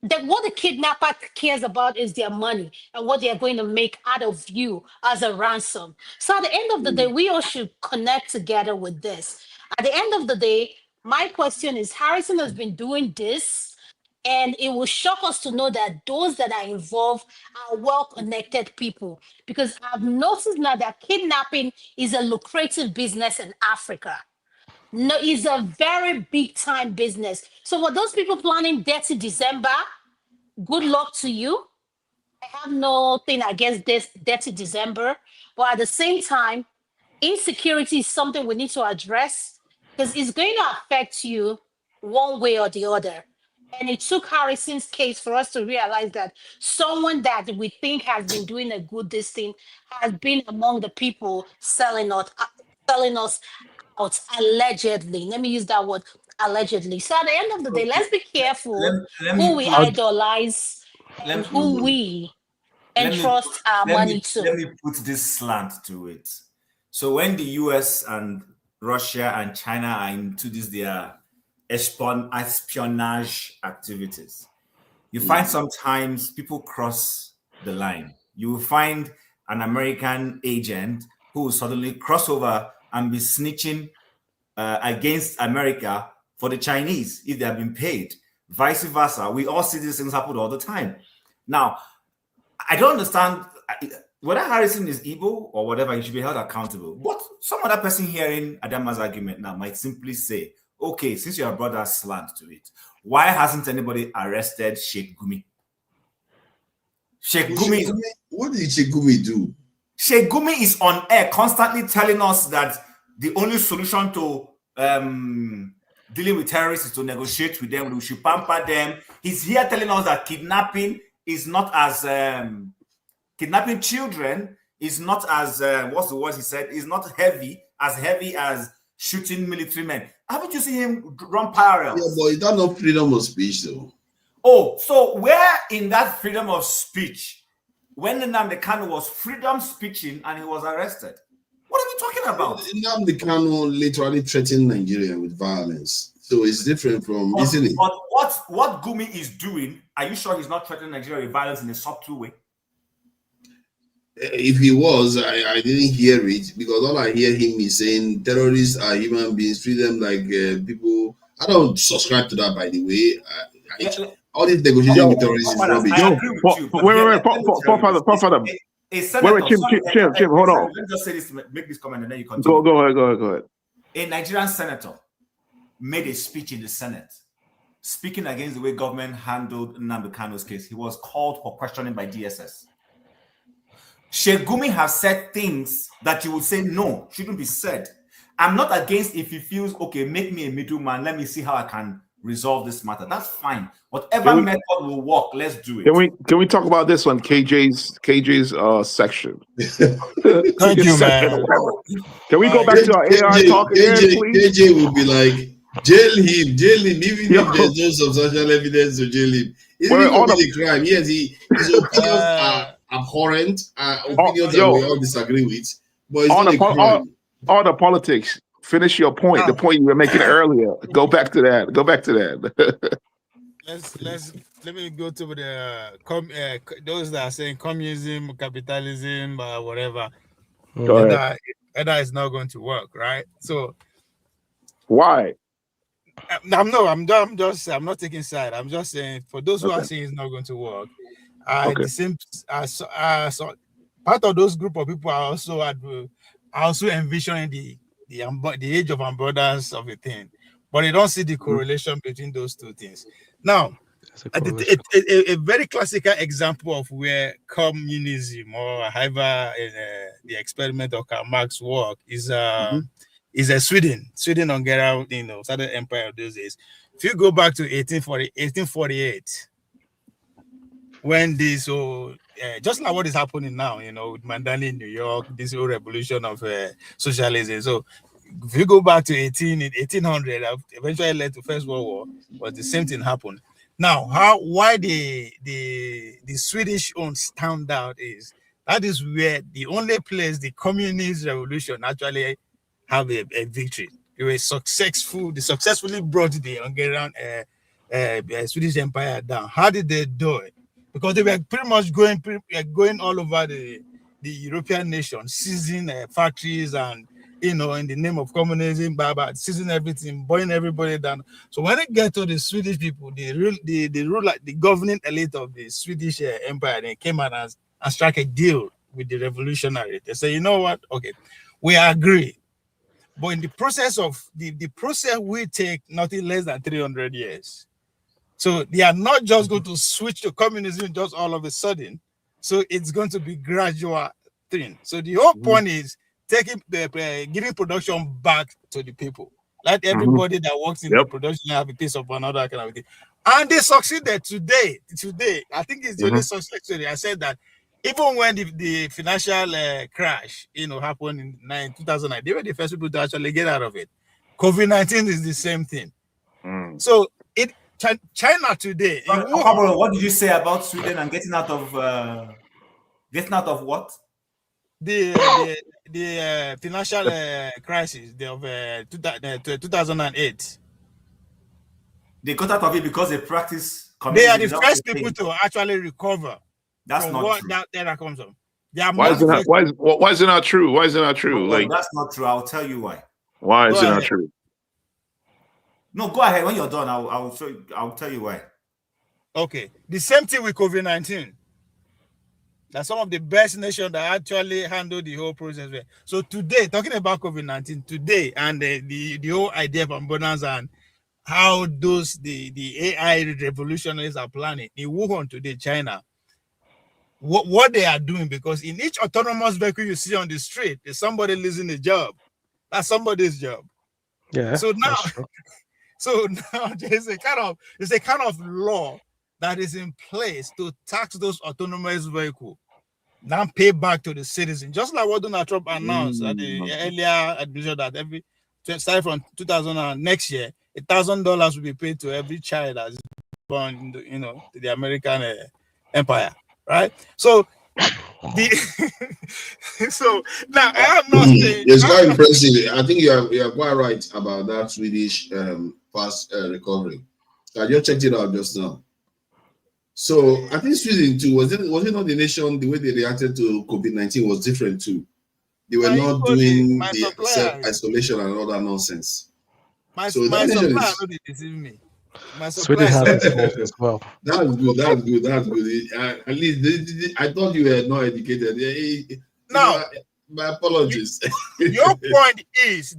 Speaker 19: What the kidnapper cares about is their money and what they are going to make out of you as a ransom. So at the end of the day, we all should connect together with this. At the end of the day, my question is, Harrison has been doing this, and it will shock us to know that those that are involved are well-connected people. Because I've noticed now that kidnapping is a lucrative business in Africa. No, it's a very big time business. So for those people planning Dirty December, good luck to you. I have nothing against this Dirty December, but at the same time, insecurity is something we need to address, because it's going to affect you one way or the other. And it took Harrison's case for us to realize that someone that we think has been doing a good this thing has been among the people selling us out allegedly. Let me use that word, allegedly. So at the end of the day, let's be careful who we idolize and who we entrust our money to.
Speaker 18: Let me put this slant to it. So when the US and Russia and China are into their espionage activities, you find sometimes people cross the line. You will find an American agent who will suddenly cross over and be snitching against America for the Chinese if they have been paid. Vice versa. We all see these things happen all the time. Now, I don't understand whether Harrison is Igbo or whatever, he should be held accountable. But some other person hearing Adama's argument now might simply say, okay, since you have brought that slant to it, why hasn't anybody arrested Sheikh Gumi?
Speaker 2: What did Sheikh Gumi do?
Speaker 18: Sheikh Gumi is on air constantly telling us that the only solution to dealing with terrorists is to negotiate with them. We should pamper them. He's here telling us that kidnapping is not as kidnapping children is not as what's the word he said, is not heavy as shooting military men. Haven't you seen him run parallels?
Speaker 2: Yeah, but is that not freedom of speech though?
Speaker 18: Oh, so where in that freedom of speech, when Nnamdi Kanu was freedom speaking and he was arrested? What are we talking about?
Speaker 2: Nnamdi Kanu literally threatened Nigeria with violence. So it's different from, isn't it?
Speaker 18: But what Gumi is doing, are you sure he's not threatening Nigeria with violence in a subtle way?
Speaker 2: If he was, I didn't hear it, because all I hear him is saying terrorists are human beings, treat them like people I don't subscribe to that, by the way. All these negotiations with terrorists is rubbish.
Speaker 18: I agree with you.
Speaker 13: Wait, Father.
Speaker 18: A senator,
Speaker 13: Chim, hold on.
Speaker 18: Let me just say this, make this comment, and then you continue.
Speaker 13: Go ahead.
Speaker 18: A Nigerian senator made a speech in the Senate speaking against the way government handled Nnamdi Kanu's case. He was called for questioning by DSS. Sheikh Gumi has said things that you would say, no, shouldn't be said. I'm not against if he feels, okay, make me a middleman. Let me see how I can resolve this matter. That's fine. Whatever method will work, let's do it.
Speaker 13: Can we talk about this on KJ's section?
Speaker 17: Thank you, man.
Speaker 13: Can we go back to our AI talk again, please?
Speaker 2: KJ will be like, jail him, even if there's no substantial evidence to jail him. It's really a crime. Yes, his opinions are abhorrent, opinions that we all disagree with. But it's not a crime.
Speaker 13: All the politics. Finish your point. The point you were making earlier. Go back to that.
Speaker 17: Let me go to the those that are saying communism, capitalism, whatever. That is not going to work, right? So
Speaker 13: why?
Speaker 17: I'm not taking side. I'm just saying for those who are saying it's not going to work, the same part of those group of people are also envisioning the age of abundance of a thing, but they don't see the correlation between those two things. Now, a very classical example of where communism or however the experiment of Karl Marx work is Sweden, Hungarian, Southern Empire of those days. If you go back to 1848, when this just like what is happening now, with Mandela in New York, this whole revolution of socialism. So if you go back to 1800, eventually led to First World War, but the same thing happened. Now, why the Swedish own stand out is that is where the only place the communist revolution actually have a victory. They successfully brought the Hungarian Swedish Empire down. How did they do it? Because they were pretty much going all over the European nations, seizing factories and, in the name of communism, seizing everything, burning everybody down. So when it get to the Swedish people, the governing elite of the Swedish Empire, they came out and struck a deal with the revolutionary. They say, you know what? Okay, we agree. But in the process of the process will take nothing less than 300 years. So they are not just going to switch to communism just all of a sudden. So it's going to be gradual thing. So the whole point is giving production back to the people. Let everybody that works in the production have a piece of another kind of thing. And they succeeded today. I think it's the only success story. I said that even when the financial crash, happened in 2009, they were the first people to actually get out of it. COVID-19 is the same thing. So China today.
Speaker 18: What did you say about Sweden and getting out of what?
Speaker 17: The financial crisis of 2008.
Speaker 18: They got out of it because they practice
Speaker 17: communism. They are the first people to actually recover.
Speaker 18: That's not true.
Speaker 17: That comes from.
Speaker 13: Why is it not true? Why is it not true?
Speaker 18: Well, that's not true. I'll tell you why.
Speaker 13: Why is it not true?
Speaker 18: No, go ahead. When you're done, I'll show you. I'll tell you why.
Speaker 17: Okay. The same thing with COVID-19. That's some of the best nations that actually handle the whole process. So today, talking about COVID-19 today, and the whole idea of abundance and how the AI revolutionaries are planning in Wuhan today, China, what they are doing, because in each autonomous vehicle you see on the street, there's somebody losing a job. That's somebody's job.
Speaker 8: Yeah.
Speaker 17: So now there's a kind of law that is in place to tax those autonomous vehicles, now pay back to the citizen, just like what Donald Trump announced at the earlier administration that starting from 2000 next year, $1,000 will be paid to every child that is born, to the American empire, right? So so now I am not saying
Speaker 2: it's quite impressive. I think you are quite right about that Swedish fast recovery. I just checked it out just now. So I think Sweden too, was it not the nation, the way they reacted to COVID-19 was different too. They were not doing the self-isolation and all that nonsense.
Speaker 17: My
Speaker 2: So that
Speaker 17: supply
Speaker 2: nation
Speaker 17: no dey deceive me. My
Speaker 8: Sweden
Speaker 17: supply
Speaker 8: has its faults as well.
Speaker 2: That's good. That's good. That's good. At least I thought you were not educated.
Speaker 17: Now,
Speaker 2: my apologies.
Speaker 17: the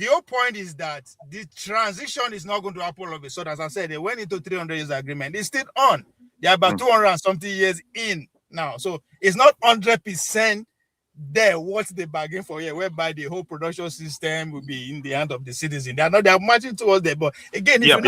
Speaker 17: whole point is that the transition is not going to happen all of a sudden. As I said, they went into 300 years agreement. It's still on. They're about 200 and something years in now. So it's not 100% there what they bargain for here, whereby the whole production system will be in the hand of the citizen. They're marching towards there. But again, if you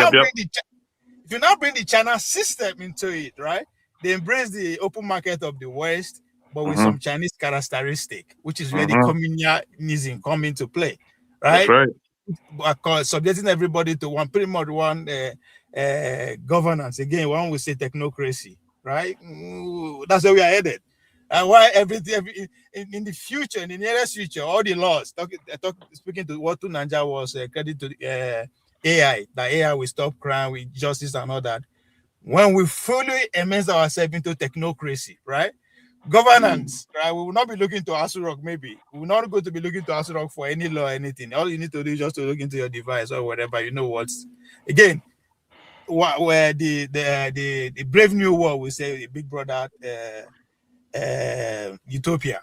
Speaker 17: now bring the China system into it, right? They embrace the open market of the West, but with some Chinese characteristic, which is where the communalism come into play, right?
Speaker 13: That's right.
Speaker 17: Subjecting everybody to pretty much one governance. Again, one will say technocracy, right? That's where we are headed. And why everything in the future, in the nearest future, all the laws, speaking to what Tunanja was credit to AI, that AI will stop crime with justice and all that. When we fully immerse ourselves into technocracy, right? Governance, right? We will not be looking to Asu Rock, maybe. We will not going to be looking to Asu Rock for any law or anything. All you need to do is just to look into your device or whatever, you know what's. Again, where the Brave New World, we say, the Big Brother utopia,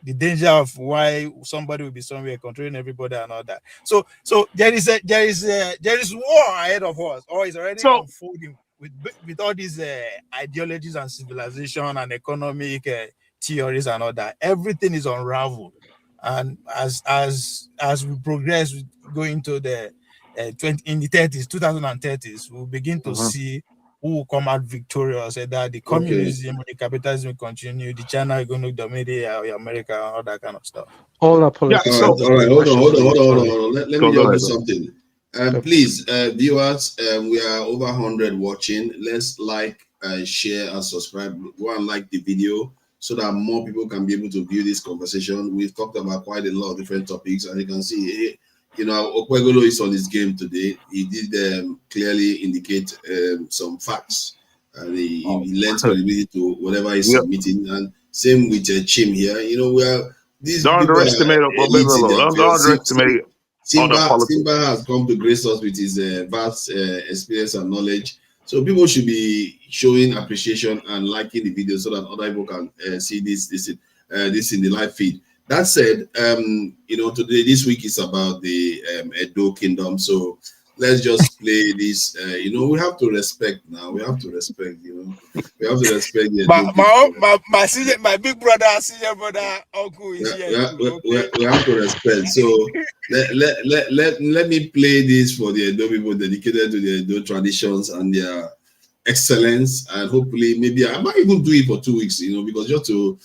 Speaker 17: the danger of why somebody will be somewhere controlling everybody and all that. So there is war ahead of us, or is already unfolding with all these ideologies and civilization and economic theories and all that. Everything is unraveled, and as we progress, going to the 2030s, we'll begin to see who will come out victorious, and that the communism or the capitalism will continue, the China is going to dominate America and all that kind of stuff.
Speaker 8: All our politics.
Speaker 2: All right. Hold on. Let me just do something. Please, viewers, we are over 100 watching. Let's like, share, and subscribe. Go and like the video so that more people can be able to view this conversation. We've talked about quite a lot of different topics, and you can see, Okwegolo is on his game today. He did clearly indicate some facts, and he lends credibility to whatever he's submitting. And same with Chim here. We are these. Don't underestimate Simba has come to grace us with his vast experience and knowledge. So people should be showing appreciation and liking the video so that other people can see this in the live feed. That said, today, this week is about the Edo Kingdom. So let's just play this. We have to respect now. We have to respect, We have to respect the
Speaker 17: my big brother, senior brother, uncle is here.
Speaker 2: We have to respect. So let me play this for the Edo people dedicated to the Edo traditions and their excellence. And hopefully, maybe I might even do it for 2 weeks, because just to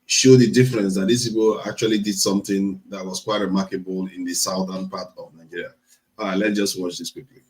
Speaker 2: show the difference that these people actually did something that was quite remarkable in the southern part of Nigeria. All right, let's just watch this quickly.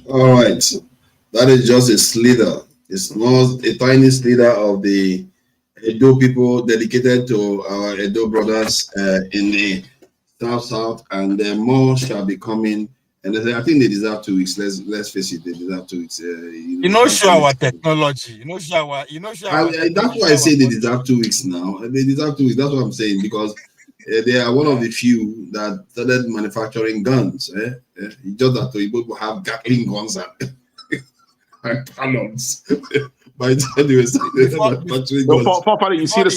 Speaker 2: All right. That is just a slither. It's not a tiny slither of the Edo people dedicated to our Edo brothers in the South, and more shall be coming. And I think they deserve 2 weeks. Let's face it, they deserve 2 weeks.
Speaker 17: Show our technology. Show our.
Speaker 2: That's why I say they deserve 2 weeks now. They deserve 2 weeks. That's what I'm saying, because they are one of the few that started manufacturing guns. It's just that people have Gatling guns and Tallons. By the time they were manufacturing guns.
Speaker 13: You see the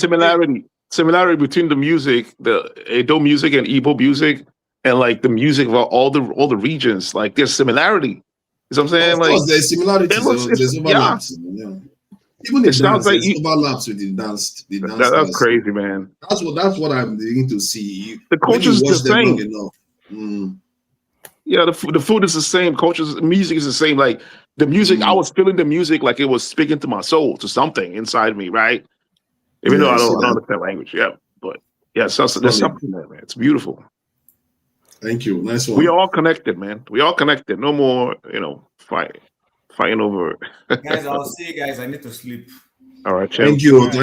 Speaker 13: similarity between the music, the Edo music and Igbo music, and like the music of all the regions. Like there's similarity. You know what I'm saying?
Speaker 2: Of course, there's similarities. There's overlaps. Yeah. Even the dance, there's overlaps with the dance.
Speaker 13: That's crazy, man.
Speaker 2: That's what I'm beginning to see.
Speaker 13: The culture is the same. Yeah, the food is the same. Culture, music is the same. Like the music, I was feeling the music like it was speaking to my soul, to something inside me, right? Even though I don't understand language, but there's something there, man. It's beautiful.
Speaker 2: Thank you. Nice one.
Speaker 13: We all connected, man. We all connected. No more, fighting over.
Speaker 18: Guys, I'll see you guys. I need to sleep.
Speaker 13: All right, Chim.
Speaker 2: Thank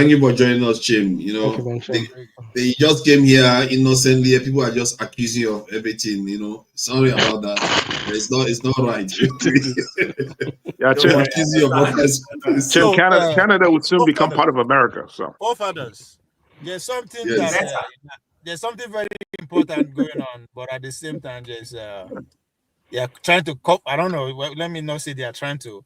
Speaker 2: you for joining us, Chim. They just came here innocently. People are just accusing you of everything. Sorry about that. It's not right.
Speaker 13: Yeah, Chim. Canada would soon become part of America. So,
Speaker 17: fathers, there's something there's something very important going on, but at the same time, they are trying to cope. I don't know. Let me not say they are trying to.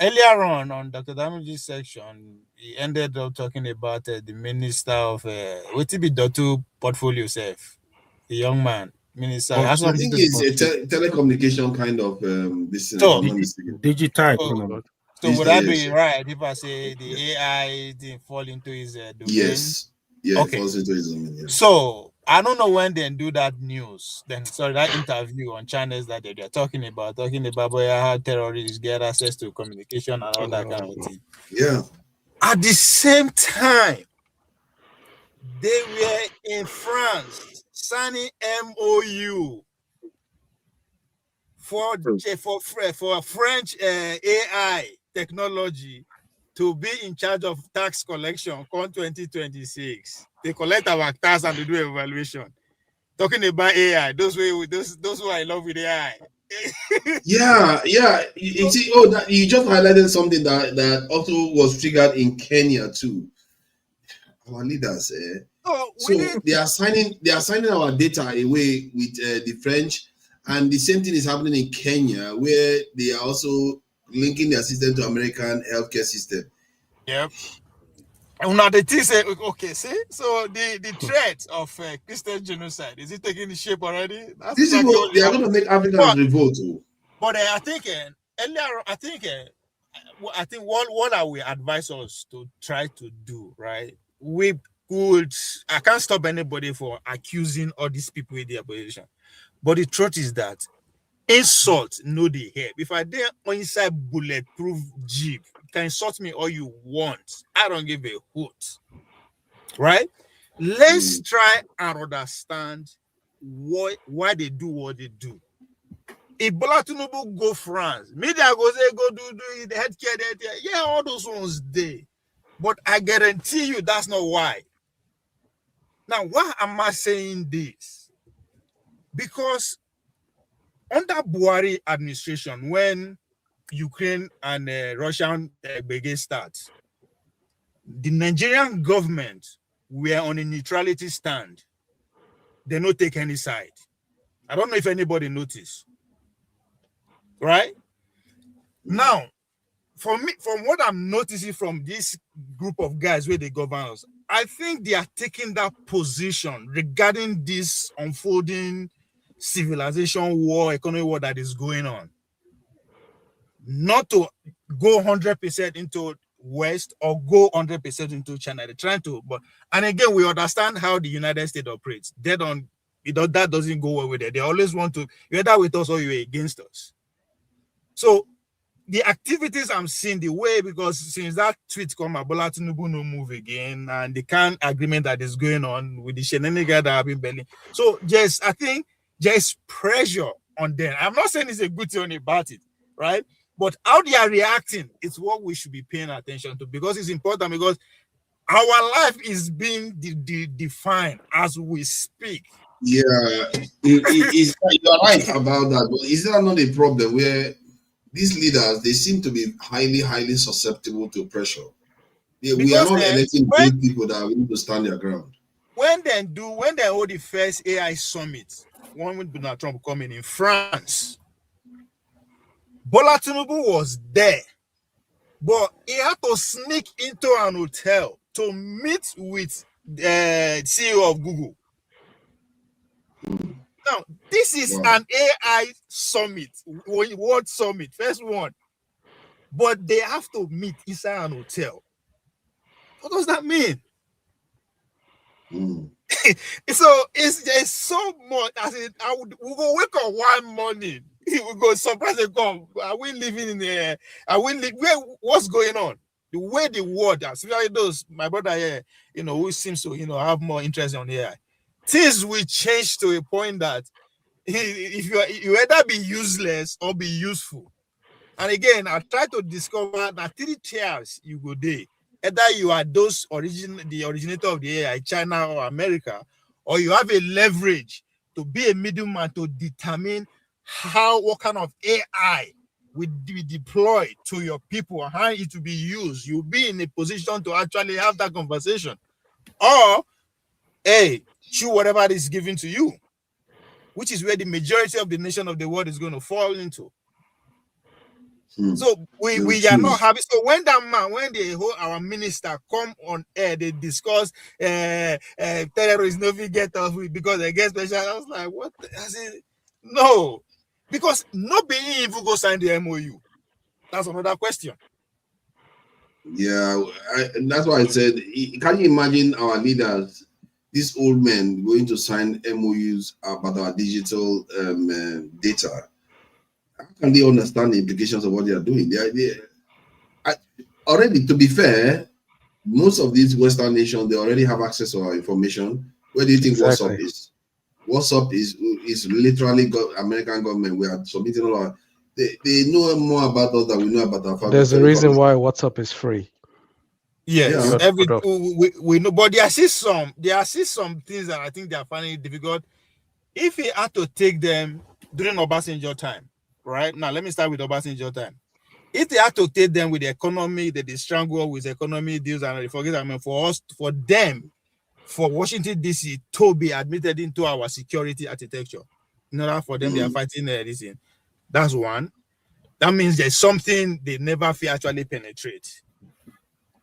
Speaker 17: Earlier on Dr. Damage's section, he ended up talking about the minister of what be Dotu portfolio self, the young man minister.
Speaker 2: I think it's a telecommunication kind of this.
Speaker 17: Digital. So would that be right if I say the AI didn't fall into his domain?
Speaker 2: Yes. Yeah. Okay. It falls into his domain. Yeah.
Speaker 17: So I don't know when they do that news. That interview on channels that they're talking about how terrorists get access to communication and all that kind of thing.
Speaker 2: Yeah.
Speaker 17: At the same time, they were in France signing MOU for French AI technology to be in charge of tax collection come 2026. They collect our tax and they do evaluation. Talking about AI, those who are in love with AI.
Speaker 2: Yeah. You see, that you just highlighted something that also was triggered in Kenya too. Our leaders, they are signing our data away with the French, and the same thing is happening in Kenya, where they are also linking their system to American healthcare system.
Speaker 17: Yep. Now the thing say, okay, see, so the threat of Christian genocide, is it taking the shape already?
Speaker 2: They are going to make Africans revolt.
Speaker 17: But I think earlier, I think what I will advise us to try to do, right? I can't stop anybody for accusing all these people in their position. But the truth is that insult no they help. If I dare inside bulletproof jeep, you can insult me all you want. I don't give a hoot. Right? Let's try and understand why they do what they do. If Bola Tinubu go France, media go say go do the healthcare there. Yeah, all those ones there. But I guarantee you that's not why. Now, why am I saying this? Because under Buhari administration, when Ukraine and Russian brigade starts, the Nigerian government were on a neutrality stand. They don't take any side. I don't know if anybody noticed. Right? Now, for me, from what I'm noticing from this group of guys where they govern us, I think they are taking that position regarding this unfolding civilization war, economic war that is going on. Not to go 100% into West or go 100% into China. They're trying to, and again, we understand how the United States operates. They don't, that doesn't go well with it. They always want to, you're either with us or you're against us. So the activities I'm seeing, the way, because since that tweet come, Bola Tinubu no move again, and the kind agreement that is going on with the shenanigans that have been Benin. So yes, I think there's pressure on them. I'm not saying it's a good thing or a bad thing. right? But how they are reacting is what we should be paying attention to, because it's important, because our life is being defined as we speak.
Speaker 2: Yeah, you're right about that. But is that not a problem where these leaders, they seem to be highly susceptible to pressure? We are not electing great people that are willing to stand their ground.
Speaker 17: When they hold the first AI summit, one with Donald Trump coming in France, Bola Tinubu was there, but he had to sneak into an hotel to meet with the CEO of Google. Now, this is an AI summit, world summit, first one. But they have to meet inside an hotel. What does that mean? So it's so much. We go wake up one morning, we go surprise and come. Are we living in the? What's going on? The way the world, especially those my brother here, who seems to have more interest on AI, things will change to a point that if you either be useless or be useful. And again, I try to discover that 3 tiers you go there. Either you are the originator of the AI, China or America, or you have a leverage to be a middleman to determine what kind of AI will be deployed to your people and how it will be used. You'll be in a position to actually have that conversation. Or, choose whatever is given to you, which is where the majority of the nation of the world is going to fall into. So we are not happy. So when our minister come on air, they discuss terrorists no we get off because they get special. I was like, what? No, because not being even go sign the MOU. That's another question.
Speaker 2: Yeah, and that's why I said, can you imagine our leaders, these old men, going to sign MOUs about our digital data? How can they understand the implications of what they are doing? Already, to be fair, most of these Western nations, they already have access to our information. Where do you think WhatsApp is? WhatsApp is literally American government. We are submitting all our. They know more about us than we know about our family.
Speaker 8: There's a reason why WhatsApp is free.
Speaker 17: Yes, we know, but there are still some things that I think they are finding it difficult. If he had to take them during Obasanjo time, right? Now, let me start with Obasanjo time. If they had to take them with the economy, they strangle with economy deals and for Washington, D.C. to be admitted into our security architecture. In order for them, they are fighting this thing. That's one. That means there's something they never feel actually penetrate.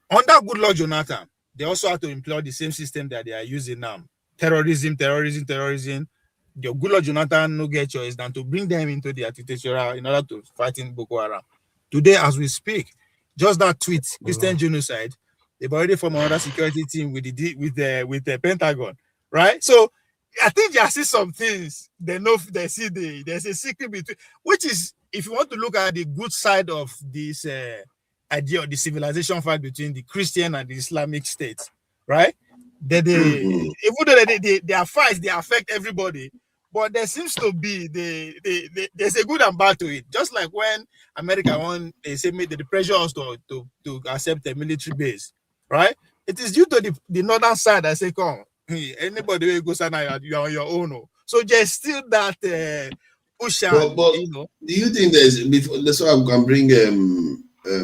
Speaker 17: Under Goodluck Jonathan, they also have to employ the same system that they are using now. Terrorism. The Goodluck Jonathan no get choice than to bring them into the architecture in order to fight in Boko Haram. Today, as we speak, just that tweet, Christian genocide, they've already formed another security team with the Pentagon, right? So I think there are still some things they know. They see there's a secret between, which is, if you want to look at the good side of this idea of the civilization fight between the Christian and the Islamic states, right? Even though their fights, they affect everybody, but there seems to be there's a good and bad to it. Just like when America won, they say the pressure us to accept a military base, right? It is due to the northern side that say, come, anybody who goes and you are on your own. So there's still that push.
Speaker 2: But do you think that's why I can bring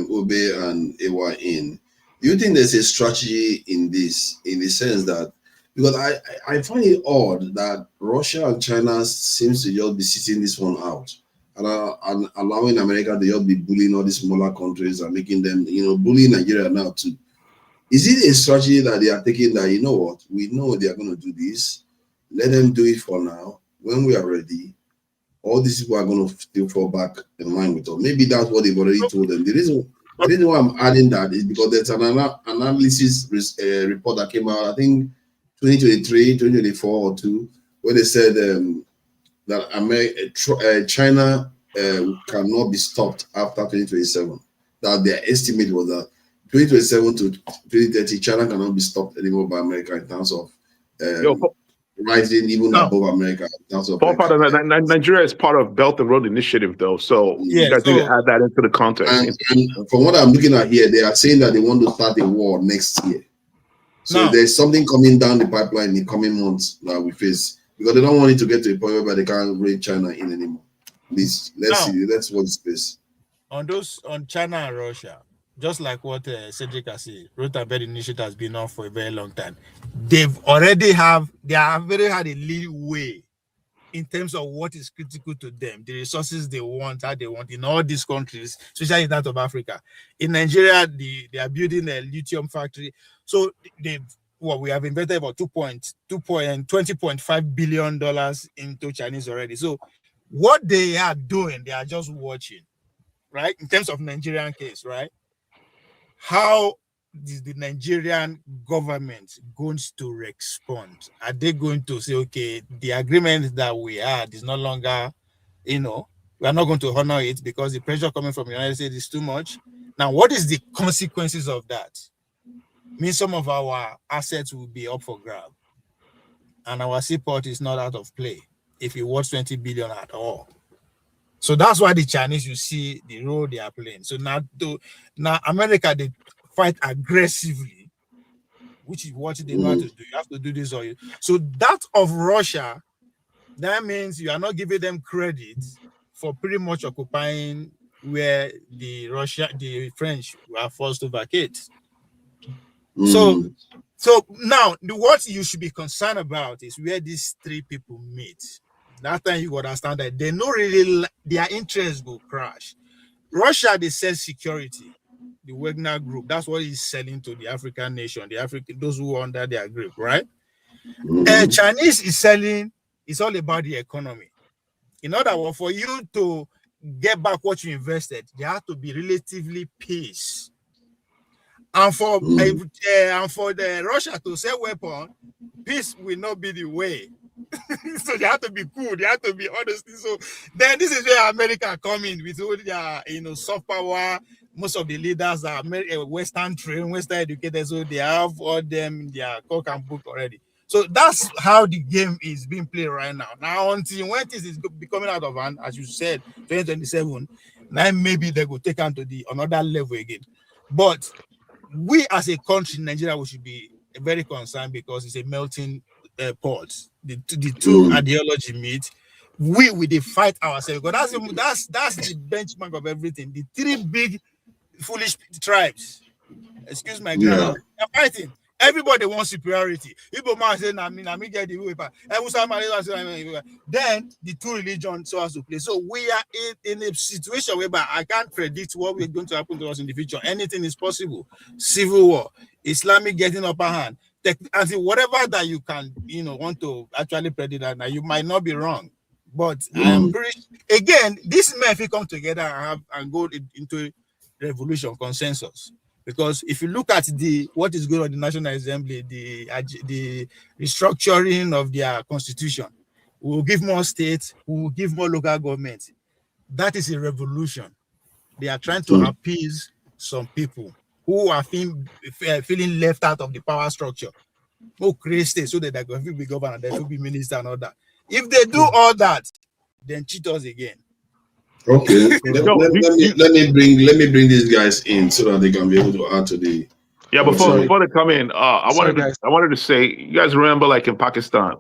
Speaker 2: Obe and Ewa in? Do you think there's a strategy in this, in the sense that, because I find it odd that Russia and China seems to just be sitting this one out and allowing America to just be bullying all these smaller countries and making them, bullying Nigeria now too. Is it a strategy that they are taking that, you know what, we know they are going to do this, let them do it for now. When we are ready, all these people are going to still fall back in line with us. Maybe that's what they've already told them. The reason why I'm adding that is because there's an analysis report that came out, I think 2023, 2024 or 2, where they said that China cannot be stopped after 2027. That their estimate was that 2027 to 2030, China cannot be stopped anymore by America in terms of rising even above America. That's what
Speaker 13: part of Nigeria is part of Belt and Road Initiative, though. So you guys need to add that into the context.
Speaker 2: And from what I'm looking at here, they are saying that they want to start a war next year. So there's something coming down the pipeline in the coming months that we face, because they don't want it to get to a point where they can't bring China in anymore. Let's see. Let's watch space.
Speaker 17: On China and Russia, just like what Cedric has said, Road and Belt Initiative has been on for a very long time. They have already had a leeway in terms of what is critical to them, the resources they want, how they want in all these countries, especially in that of Africa. In Nigeria, they are building a lithium factory. So we have invested about $20.5 billion into Chinese already. So what they are doing, they are just watching, right? In terms of Nigerian case, right? How is the Nigerian government going to respond? Are they going to say, okay, the agreement that we had is no longer, we are not going to honor it because the pressure coming from the United States is too much? Now, what is the consequences of that? Means some of our assets will be up for grab, and our seaport is not out of play if it was 20 billion at all. So that's why the Chinese, you see the role they are playing. So now America, they fight aggressively, which is what they know how to do. You have to do this. So that of Russia, that means you are not giving them credit for pretty much occupying where the French were forced to vacate. So now what you should be concerned about is where these three people meet. That time you understand that they know really their interests will crash. Russia, they sell security. The Wagner group, that's what he's selling to the African nation, those who are under their grip, right? Chinese is selling, it's all about the economy. In other words, for you to get back what you invested, there have to be relatively peace. And for the Russia to sell weapons, peace will not be the way. So they have to be cool, they have to be honesty. So then this is where America come in with all their soft power. Most of the leaders are Western trained, Western educated, so they have all them in their cock and book already. So that's how the game is being played right now. Now until when this is becoming out of hand, as you said, 2027, now maybe they will take on to another level again. But we as a country, Nigeria, we should be very concerned because it's a melting pot. The two ideology meet. We will fight ourselves because that's the benchmark of everything. The three big foolish tribes, excuse my grammar, they're fighting. Everybody wants superiority. People might say, "I get the way back." Then the two religions so as to play. So we are in a situation whereby I can't predict what is going to happen to us in the future. Anything is possible. Civil war, Islamic getting upper hand. Whatever that you can, want to actually predict that now, you might not be wrong. But I'm pretty, again, these men if we come together and go into revolution consensus. Because if you look at what is going on in the National Assembly, the restructuring of their constitution, we will give more states, we will give more local governments. That is a revolution. They are trying to appease some people who are feeling left out of the power structure. Who create states so that they will be governor, they will be minister and all that. If they do all that, then cheat us again.
Speaker 2: Okay, let me bring these guys in so that they can be able to add to the.
Speaker 13: Yeah, before they come in, I wanted to say, you guys remember, like in Pakistan,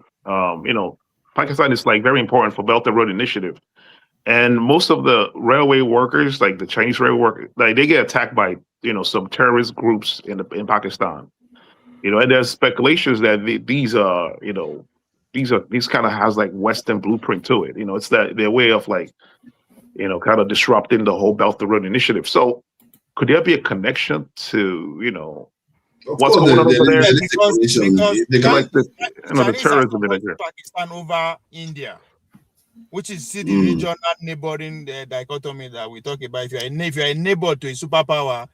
Speaker 13: Pakistan is like very important for Belt and Road Initiative, and most of the railway workers, like the Chinese railway workers, like they get attacked by some terrorist groups in Pakistan. And there's speculations that these kind of has like Western blueprint to it. It's their way of like. Kind of disrupting the whole Belt and Road Initiative. So, could there be a connection to, what's going on over there?
Speaker 17: Because
Speaker 13: the terrorism in Nigeria.
Speaker 17: Pakistan over India, which is the regional neighboring dichotomy that we talk about. If you're a neighbor to a superpower,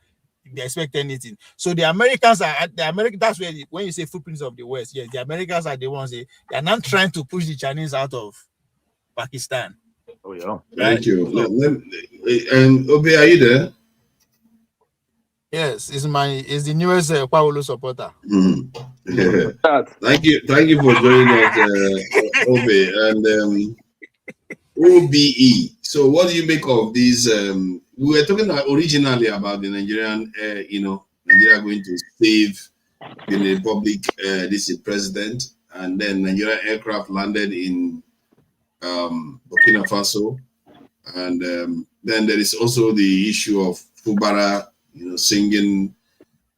Speaker 17: they expect anything. So the Americans that's where when you say footprints of the West, yes, the Americans are the ones they are not trying to push the Chinese out of Pakistan.
Speaker 2: Oh yeah, thank you. And Obi, are you there?
Speaker 17: Yes, it's the newest Paulo supporter.
Speaker 2: Thank you for joining us, Obe and OBE. So, what do you make of these? We were talking originally about the Nigerian, Nigeria going to save the Republic. This is president, and then Nigerian aircraft landed in Burkina Faso, and then there is also the issue of Fubara, singing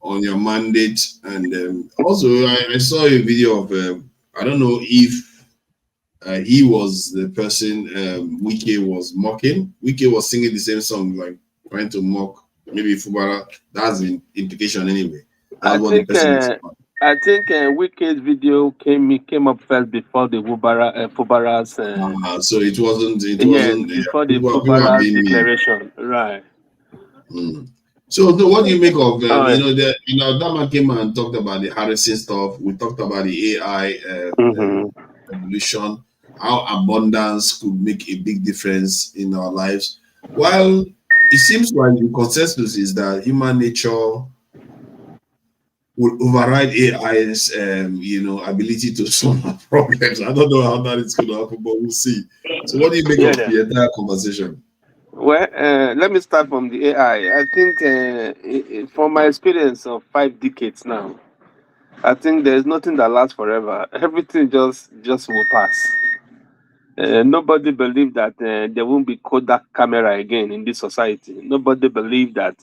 Speaker 2: on your mandate, and also I saw a video of I don't know if he was the person Wike was mocking. Wike was singing the same song, like trying to mock maybe Fubara. That's the implication anyway. That's what the person is about.
Speaker 20: I think Wike's video came up first before the Fubara's.
Speaker 2: So it wasn't.
Speaker 20: Before the Fubara's declaration, right?
Speaker 2: So what do you make of that man came and talked about the Harrison stuff. We talked about the AI revolution, how abundance could make a big difference in our lives. While it seems like the consensus is that human nature will override AI's ability to solve problems. I don't know how that is going to happen, but we'll see. So what do you make of the entire conversation?
Speaker 20: Well, let me start from the AI. I think from my experience of 5 decades now, I think there's nothing that lasts forever. Everything just will pass. Nobody believed that there won't be Kodak camera again in this society. Nobody believed that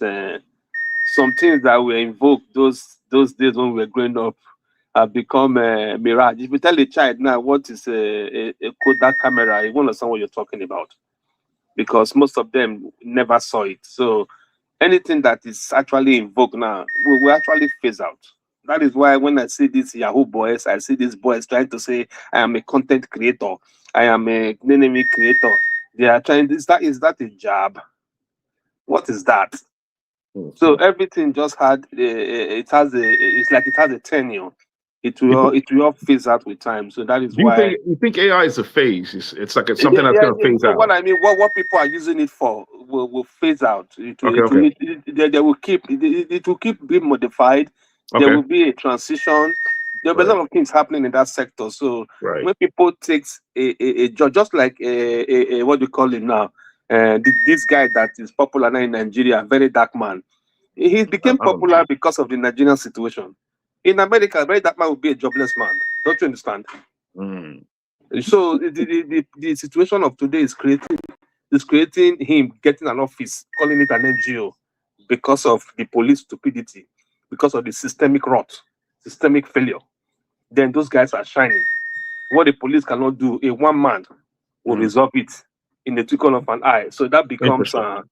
Speaker 20: some things that were invoked those days when we were growing up have become a mirage. If you tell a child now what is a Kodak camera, you won't understand what you're talking about, because most of them never saw it. So anything that is actually invoked now will actually phase out. That is why when I see these Yahoo boys, I see these boys trying to say, I am a content creator, I am a enemy creator. They are trying, is that a job? What is that? So everything just had, it's like it has a tenure. It will all phase out with time. So that is why.
Speaker 13: You think AI is a phase? It's like something that's going to phase out.
Speaker 20: What I mean, what people are using it for will phase out. They will keep. It will keep being modified. There will be a transition. There will be a lot of things happening in that sector. So when people take a job, just like a what do you call him now? This guy that is popular now in Nigeria, very dark man. He became popular because of the Nigerian situation. In America, very dark man would be a jobless man. Don't you understand? So the situation of today is creating him getting an office, calling it an NGO, because of the police stupidity, because of the systemic rot, systemic failure. Then those guys are shining. What the police cannot do, a one man will resolve it in the twinkle of an eye. So that becomes a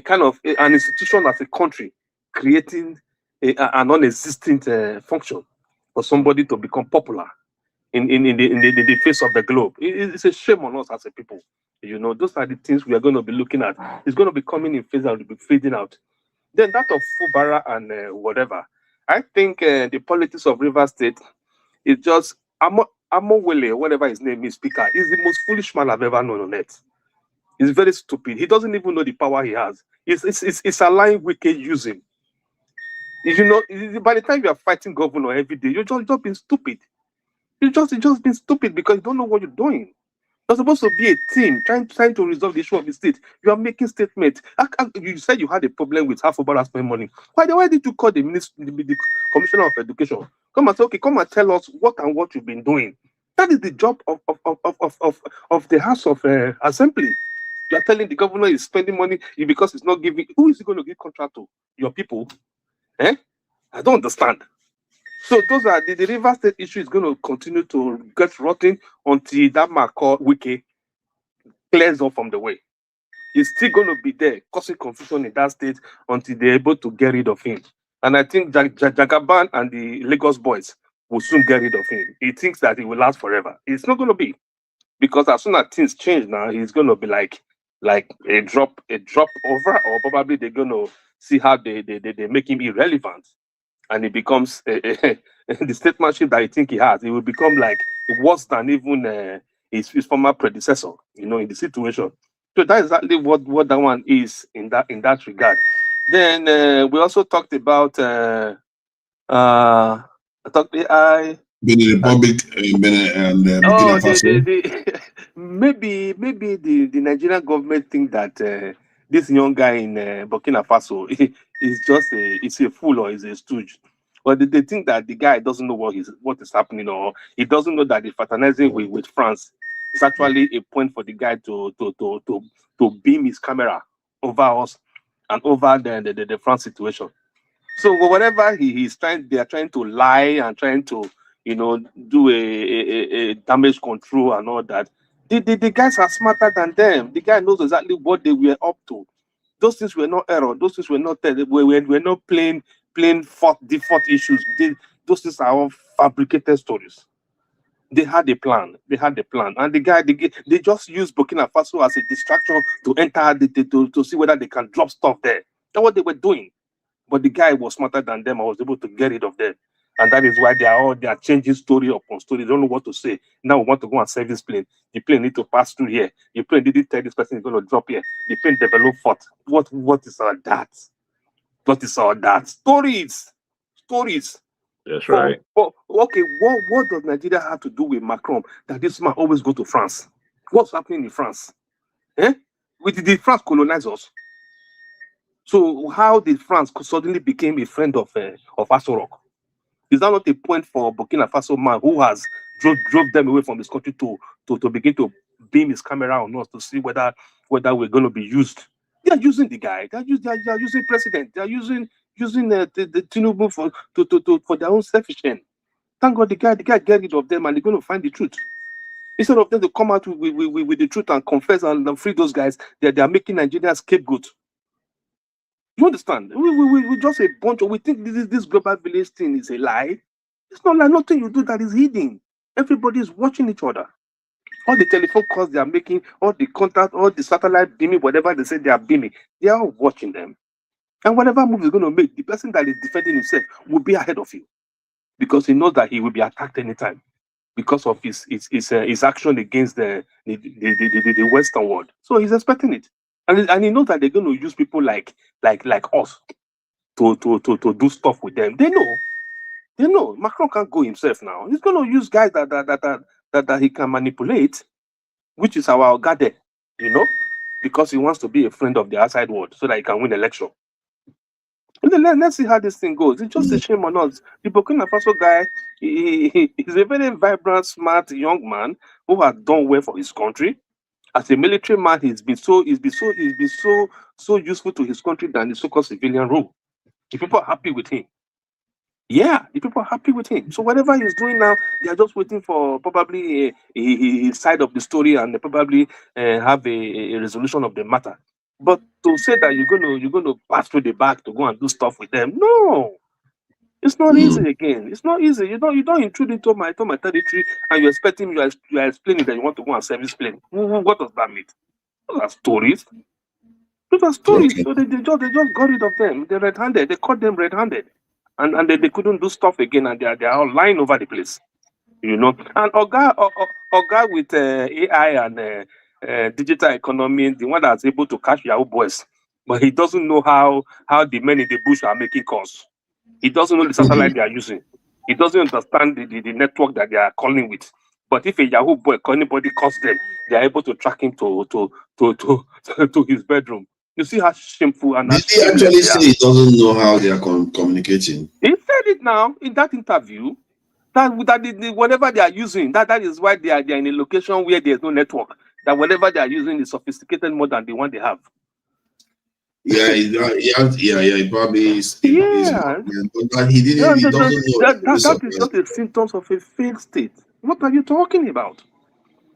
Speaker 20: kind of an institution as a country, creating a non-existent function for somebody to become popular in the face of the globe. It's a shame on us as a people. Those are the things we are going to be looking at. It's going to be coming in phase and will be fading out. Then that of Fubara and whatever. I think the politics of River State is just Amowele, whatever his name is, speaker, is the most foolish man I've ever known on earth. He's very stupid. He doesn't even know the power he has. It's allowing wicked use him. By the time you are fighting governor every day, you're just being stupid. You're just being stupid because you don't know what you're doing. You're supposed to be a team trying to resolve the issue of the state. You are making statements. You said you had a problem with half of us spending money. Why did you call the commissioner of education? Come and say, okay, come and tell us what you've been doing. That is the job of the House of Assembly. You are telling the governor is spending money because he's not giving. Who is he going to give contract to? Your people? I don't understand. So those are the River State issue is going to continue to get rotten until that Marco Wiki clears off from the way. He's still going to be there, causing confusion in that state until they're able to get rid of him. And I think Jagaban and the Lagos boys will soon get rid of him. He thinks that it will last forever. It's not going to be, because as soon as things change now, he's going to be like a drop over, or probably they're going to see how they make him irrelevant. And it becomes the statesmanship that I think he has. It will become like worse than even his former predecessor, in the situation. So that's exactly what that one is in that regard. Then we also talked about I thought AI.
Speaker 2: Benin Republic, Benin and Burkina Faso.
Speaker 20: Maybe the Nigerian government think that this young guy in Burkina Faso is a fool or is a stooge, but they think that the guy doesn't know what is happening, or he doesn't know that the fraternizing with France is actually a point for the guy to beam his camera over us and over the France situation. So whatever he's trying, they are trying to lie and trying to, do a damage control and all that. The guys are smarter than them. The guy knows exactly what they were up to. Those things were not error. Those things were not we're not plain default issues. Those things are all fabricated stories. They had a plan. And they just used Burkina Faso as a distraction to enter to see whether they can drop stuff there. That's what they were doing. But the guy was smarter than them. I was able to get rid of them. And that is why they are changing story upon story. They don't know what to say. Now we want to go and service plane. The plane need to pass through here. The plane didn't tell this person is going to drop here. The plane developed fort. What is all that? What is all that? Stories.
Speaker 13: That's right.
Speaker 20: But okay, what does Nigeria have to do with Macron that this man always go to France? What's happening in France? Did France colonize us? So how did France suddenly became a friend of Asorok? Is that not a point for Burkina Faso man who has drove them away from his country to begin to beam his camera on us to see whether we're going to be used? They are using the guy. They are using president. They are using the Tinubu for their own selfish end. Thank God the guy get rid of them and they're going to find the truth. Instead of them to come out with the truth and confess and free those guys, they are making Nigeria scapegoat. You understand? We just a bunch of, we think this global village thing is a lie. It's not like nothing you do that is hidden. Everybody is watching each other. All the telephone calls they are making, all the contact, all the satellite beaming, whatever they say they are beaming, they are all watching them. And whatever move is going to make, the person that is defending himself will be ahead of you, because he knows that he will be attacked anytime because of his action against the Western world. So he's expecting it. And he knows that they're going to use people like us to do stuff with them. They know. Macron can't go himself now. He's going to use guys that he can manipulate, which is our Ogade, because he wants to be a friend of the outside world so that he can win election. Let's see how this thing goes. It's just a shame on us. The Burkina Faso guy, he's a very vibrant, smart young man who has done well for his country. As a military man, he's been so useful to his country than the so-called civilian role. The people are happy with him. Yeah, the people are happy with him. So whatever he's doing now, they are just waiting for probably his side of the story and they probably have a resolution of the matter. But to say that you're gonna pass through the back to go and do stuff with them, no. It's not easy again. It's not easy. You don't intrude into my territory and you're expecting you are explaining that you want to go and service plane. What does that mean? Those are stories. Okay. So they just got rid of them. They're red-handed. They caught them red-handed. And they couldn't do stuff again and they are all lying over the place. And Oga with AI and digital economy, the one that's able to catch Yahoo boys, but he doesn't know how the men in the bush are making calls. He doesn't know the satellite they are using. He doesn't understand the network that they are calling with. But if a Yahoo boy, anybody calls them, they are able to track him to his bedroom. You see how shameful and
Speaker 2: did he actually say he doesn't know how they are communicating?
Speaker 20: He said it now in that interview. That whatever they are using, that is why they are in a location where there is no network. That whatever they are using is sophisticated more than the one they have.
Speaker 2: Yeah, he probably is. But he didn't. He doesn't know.
Speaker 20: That is not a symptom of a failed state. What are you talking about?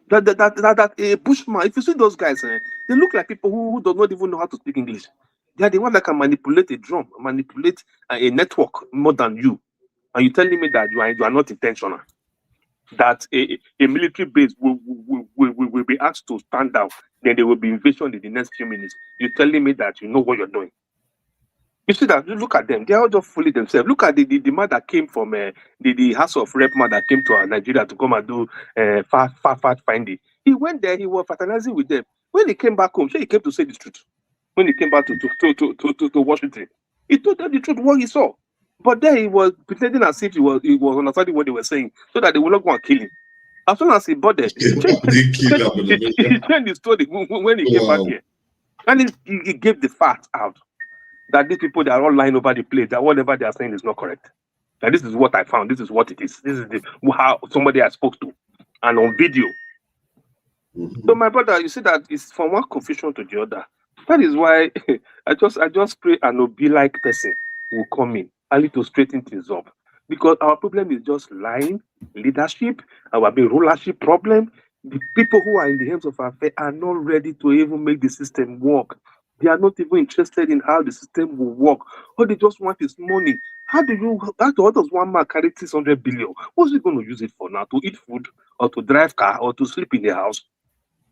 Speaker 20: That a bushman. If you see those guys, they look like people who do not even know how to speak English. They are the one that can manipulate a drum, manipulate a network more than you. And you're telling me that you are not intentional. That a military base will be asked to stand down, then there will be invasion in the next few minutes. You're telling me that you know what you're doing. You see that? Look at them. They are all just fooling themselves. Look at the man that came from the House of Rep man that came to Nigeria to come and do fact finding. He went there. He was fraternizing with them. When he came back home, he came to say the truth. When he came back to Washington, he told them the truth what he saw. But then he was pretending as if he was understanding what they were saying, so that they would not go and kill him. As soon as he boarded, he changed the story when he came back here. And he gave the facts out that these people, they are all lying over the place, that whatever they are saying is not correct. That this is what I found, this is what it is. This is how somebody I spoke to, and on video. So my brother, you see that it's from one confusion to the other. That is why I just pray an Obi-like person will come in, only to straighten things up. Because our problem is just lying, leadership, our big rulership problem. The people who are in the hands of affairs are not ready to even make the system work. They are not even interested in how the system will work. All they just want is money. What does one man carry 600 billion? What's he going to use it for now? To eat food, or to drive car, or to sleep in the house?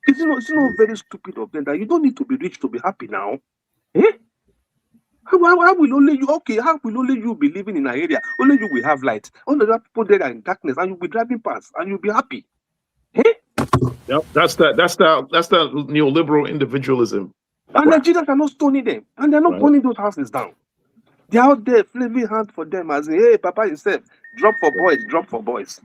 Speaker 20: It's not very stupid of them that you don't need to be rich to be happy now. Eh? How will only you be living in an area? Only you will have light. All the other people there are in darkness, and you'll be driving past, and you'll be happy. Eh?
Speaker 13: Yep, that's the neoliberal individualism.
Speaker 20: And Nigerians are not stoning them, and they're not burning those houses down. They're out there flaming hand for them, as in, hey, Papa himself, drop for boys.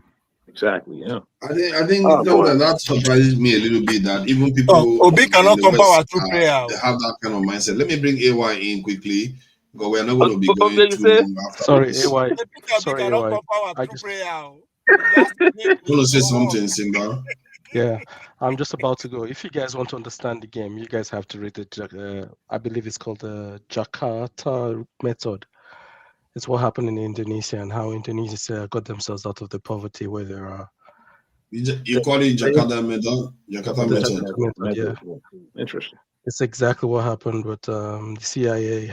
Speaker 13: Exactly. Yeah.
Speaker 2: I think that surprises me a little bit that even people
Speaker 17: Obi cannot come power through prayer.
Speaker 2: They have that kind of mindset. Let me bring AY in quickly, because we're not going to be going too after.
Speaker 8: Sorry,
Speaker 2: this.
Speaker 8: AY. Sorry, AY. I just
Speaker 2: want to say something, Simba.
Speaker 8: Yeah, I'm just about to go. If you guys want to understand the game, you guys have to read it. I believe it's called the Jakarta method. It's what happened in Indonesia and how Indonesia got themselves out of the poverty where they are.
Speaker 2: You call it Jakarta method? Jakarta method.
Speaker 8: Yeah. Interesting. It's exactly what happened with the CIA,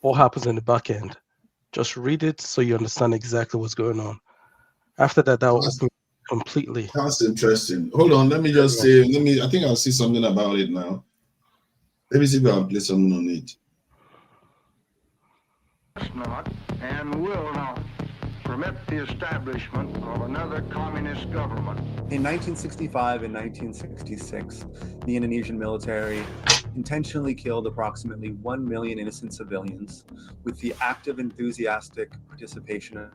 Speaker 8: what happens in the back end. Just read it so you understand exactly what's going on. After that, will open completely.
Speaker 2: That's interesting. Hold on, let me just say, I think I'll see something about it now. Let me see if I'll play something on it.
Speaker 21: Not and will not permit the establishment of another communist government.
Speaker 22: In 1965 and 1966, the Indonesian military intentionally killed approximately 1 million innocent civilians with the active, enthusiastic participation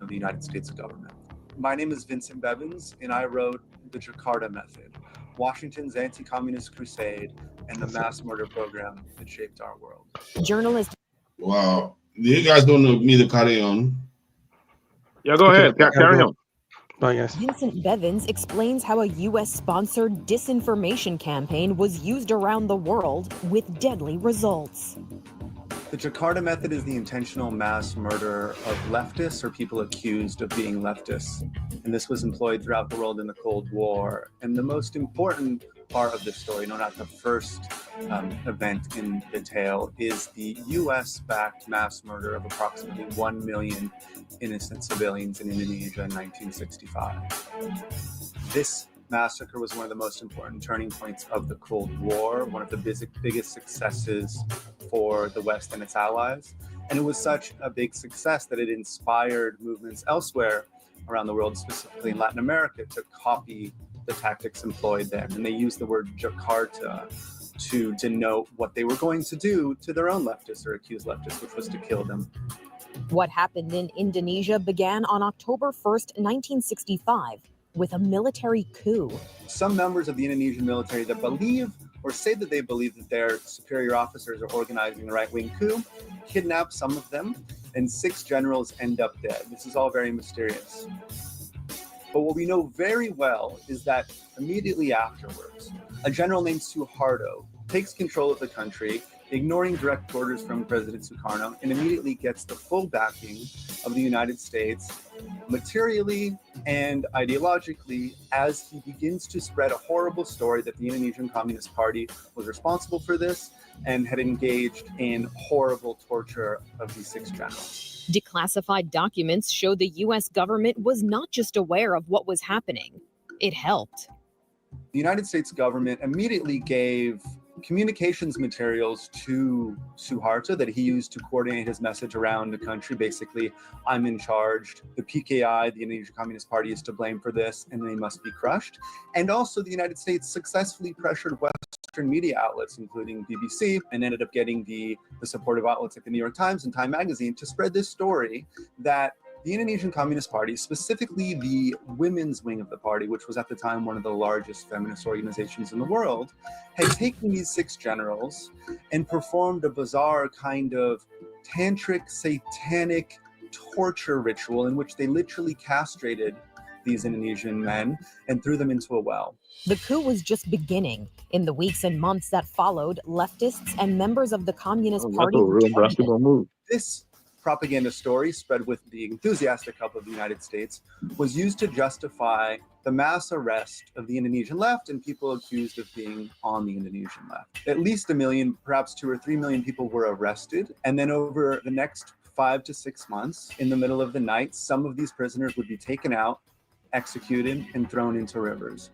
Speaker 22: of the United States government. My name is Vincent Bevins, and I wrote The Jakarta Method, Washington's anti-communist crusade, and the mass murder program that shaped our world.
Speaker 23: Journalist.
Speaker 2: Wow. You guys don't know me to carry on?
Speaker 13: Yeah, go ahead. Carry on.
Speaker 8: Bye, guys.
Speaker 23: Vincent Bevins explains how a U.S.-sponsored disinformation campaign was used around the world with deadly results.
Speaker 22: The Jakarta Method is the intentional mass murder of leftists or people accused of being leftists. And this was employed throughout the world in the Cold War. And the most important part of this story, no, not the first event in the tale, is the US-backed mass murder of approximately 1 million innocent civilians in Indonesia in 1965. This massacre was one of the most important turning points of the Cold War, one of the biggest successes for the West and its allies. And it was such a big success that it inspired movements elsewhere around the world, specifically in Latin America, to copy the tactics employed there. And they used the word Jakarta to denote what they were going to do to their own leftists or accused leftists, which was to kill them.
Speaker 23: What happened in Indonesia began on October 1st, 1965, with a military coup.
Speaker 22: Some members of the Indonesian military that believe or say that they believe that their superior officers are organizing the right-wing coup kidnap some of them, and 6 generals end up dead. This is all very mysterious. But what we know very well is that immediately afterwards, a general named Suharto takes control of the country, ignoring direct orders from President Sukarno, and immediately gets the full backing of the United States, materially and ideologically, as he begins to spread a horrible story that the Indonesian Communist Party was responsible for this and had engaged in horrible torture of these 6 generals.
Speaker 23: Declassified documents show the U.S. government was not just aware of what was happening, it helped.
Speaker 22: The United States government immediately gave communications materials to Suharto that he used to coordinate his message around the country. Basically, I'm in charge. The PKI, the Indonesian Communist Party, is to blame for this, and they must be crushed. And also, the United States successfully pressured Western Western media outlets, including BBC, and ended up getting the supportive outlets like the New York Times and Time Magazine to spread this story that the Indonesian Communist Party, specifically the women's wing of the party, which was at the time one of the largest feminist organizations in the world, had taken these 6 generals and performed a bizarre kind of tantric, satanic torture ritual in which they literally castrated these Indonesian men and threw them into a well.
Speaker 23: The coup was just beginning. In the weeks and months that followed, leftists and members of the Communist Party.
Speaker 22: This propaganda story, spread with the enthusiastic help of the United States, was used to justify the mass arrest of the Indonesian left and people accused of being on the Indonesian left. At least 1 million, perhaps 2 or 3 million people were arrested. And then over the next 5 to 6 months, in the middle of the night, some of these prisoners would be taken out, executed, and thrown into rivers.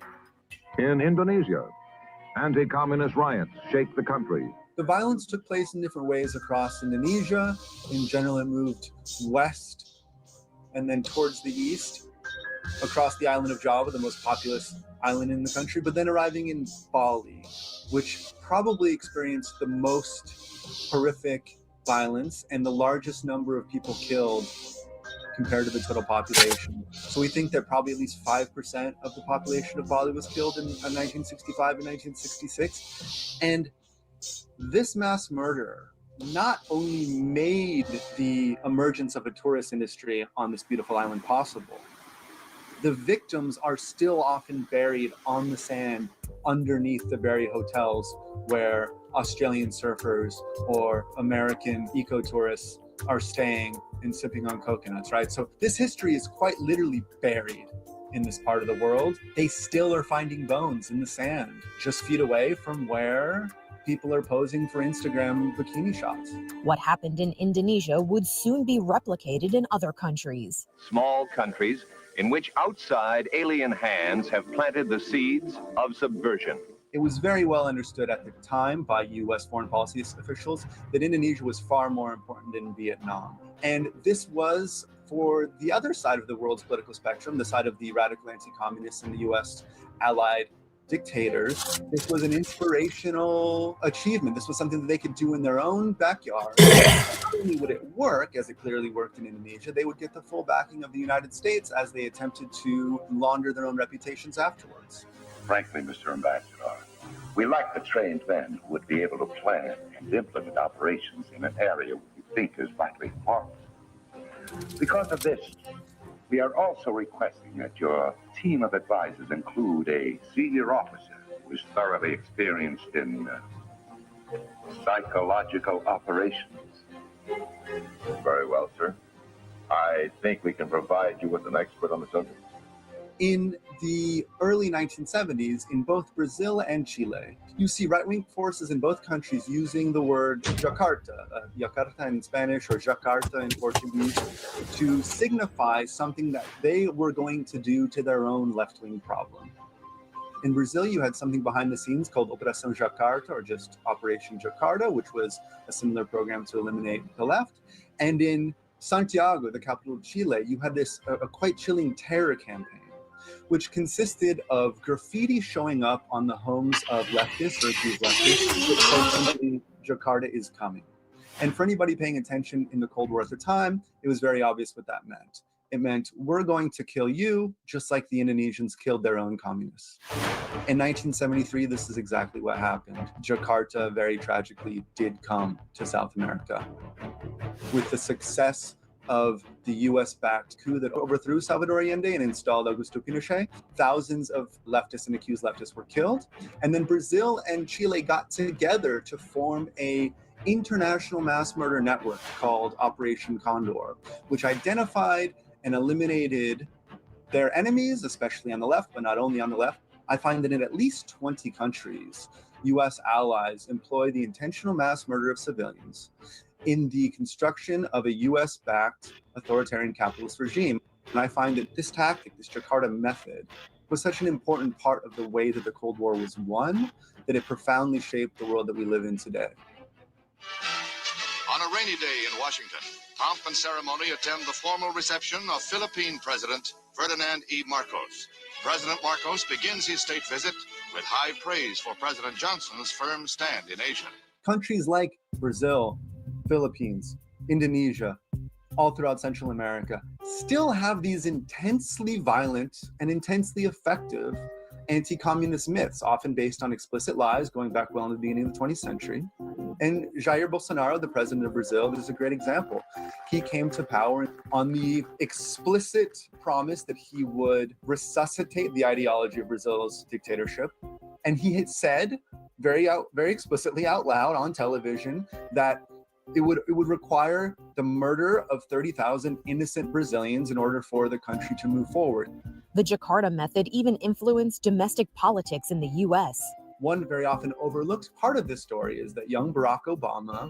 Speaker 1: In Indonesia, anti-communist riots shake the country.
Speaker 22: The violence took place in different ways across Indonesia. In general, it moved west and then towards the east, across the island of Java, the most populous island in the country, but then arriving in Bali, which probably experienced the most horrific violence and the largest number of people killed compared to the total population. So we think that probably at least 5% of the population of Bali was killed in 1965 and 1966. And this mass murder not only made the emergence of a tourist industry on this beautiful island possible, the victims are still often buried on the sand underneath the very hotels where Australian surfers or American eco-tourists are staying and sipping on coconuts, right? So this history is quite literally buried in this part of the world. They still are finding bones in the sand, just feet away from where people are posing for Instagram bikini shots.
Speaker 23: What happened in Indonesia would soon be replicated in other countries.
Speaker 1: Small countries in which outside alien hands have planted the seeds of subversion.
Speaker 22: It was very well understood at the time by US foreign policy officials that Indonesia was far more important than Vietnam. And this was, for the other side of the world's political spectrum, the side of the radical anti-communists and the US allied dictators, this was an inspirational achievement. This was something that they could do in their own backyard. Not only would it work, as it clearly worked in Indonesia, they would get the full backing of the United States as they attempted to launder their own reputations afterwards.
Speaker 1: Frankly, Mr. Ambassador, we lack the trained men who would be able to plan and implement operations in an area we think is vitally important. Because of this, we are also requesting that your team of advisors include a senior officer who is thoroughly experienced in psychological operations.
Speaker 3: Very well, sir. I think we can provide you with an expert on the subject.
Speaker 22: In the early 1970s, in both Brazil and Chile, you see right-wing forces in both countries using the word Jakarta, Jakarta in Spanish or Jakarta in Portuguese, to signify something that they were going to do to their own left-wing problem. In Brazil, you had something behind the scenes called Operação Jakarta, or just Operation Jakarta, which was a similar program to eliminate the left. And in Santiago, the capital of Chile, you had this a quite chilling terror campaign, which consisted of graffiti showing up on the homes of leftists or accused leftists, which said simply, Jakarta is coming. And for anybody paying attention in the Cold War at the time, it was very obvious what that meant. It meant, we're going to kill you, just like the Indonesians killed their own communists. In 1973, this is exactly what happened. Jakarta, very tragically, did come to South America. With the success of the US-backed coup that overthrew Salvador Allende and installed Augusto Pinochet, thousands of leftists and accused leftists were killed. And then Brazil and Chile got together to form an international mass murder network called Operation Condor, which identified and eliminated their enemies, especially on the left, but not only on the left. I find that in at least 20 countries, US allies employ the intentional mass murder of civilians in the construction of a US-backed authoritarian capitalist regime. And I find that this tactic, this Jakarta method, was such an important part of the way that the Cold War was won, that it profoundly shaped the world that we live in today.
Speaker 4: On a rainy day in Washington, pomp and ceremony attend the formal reception of Philippine President Ferdinand E. Marcos. President Marcos begins his state visit with high praise for President Johnson's firm stand in Asia.
Speaker 22: Countries like Brazil, Philippines, Indonesia, all throughout Central America, still have these intensely violent and intensely effective anti-communist myths, often based on explicit lies going back well into the beginning of the 20th century. And Jair Bolsonaro, the president of Brazil, is a great example. He came to power on the explicit promise that he would resuscitate the ideology of Brazil's dictatorship. And he had said very explicitly out loud on television that it would require the murder of 30,000 innocent Brazilians in order for the country to move forward.
Speaker 23: The Jakarta method even influenced domestic politics in the U.S.
Speaker 22: One very often overlooked part of this story is that young Barack Obama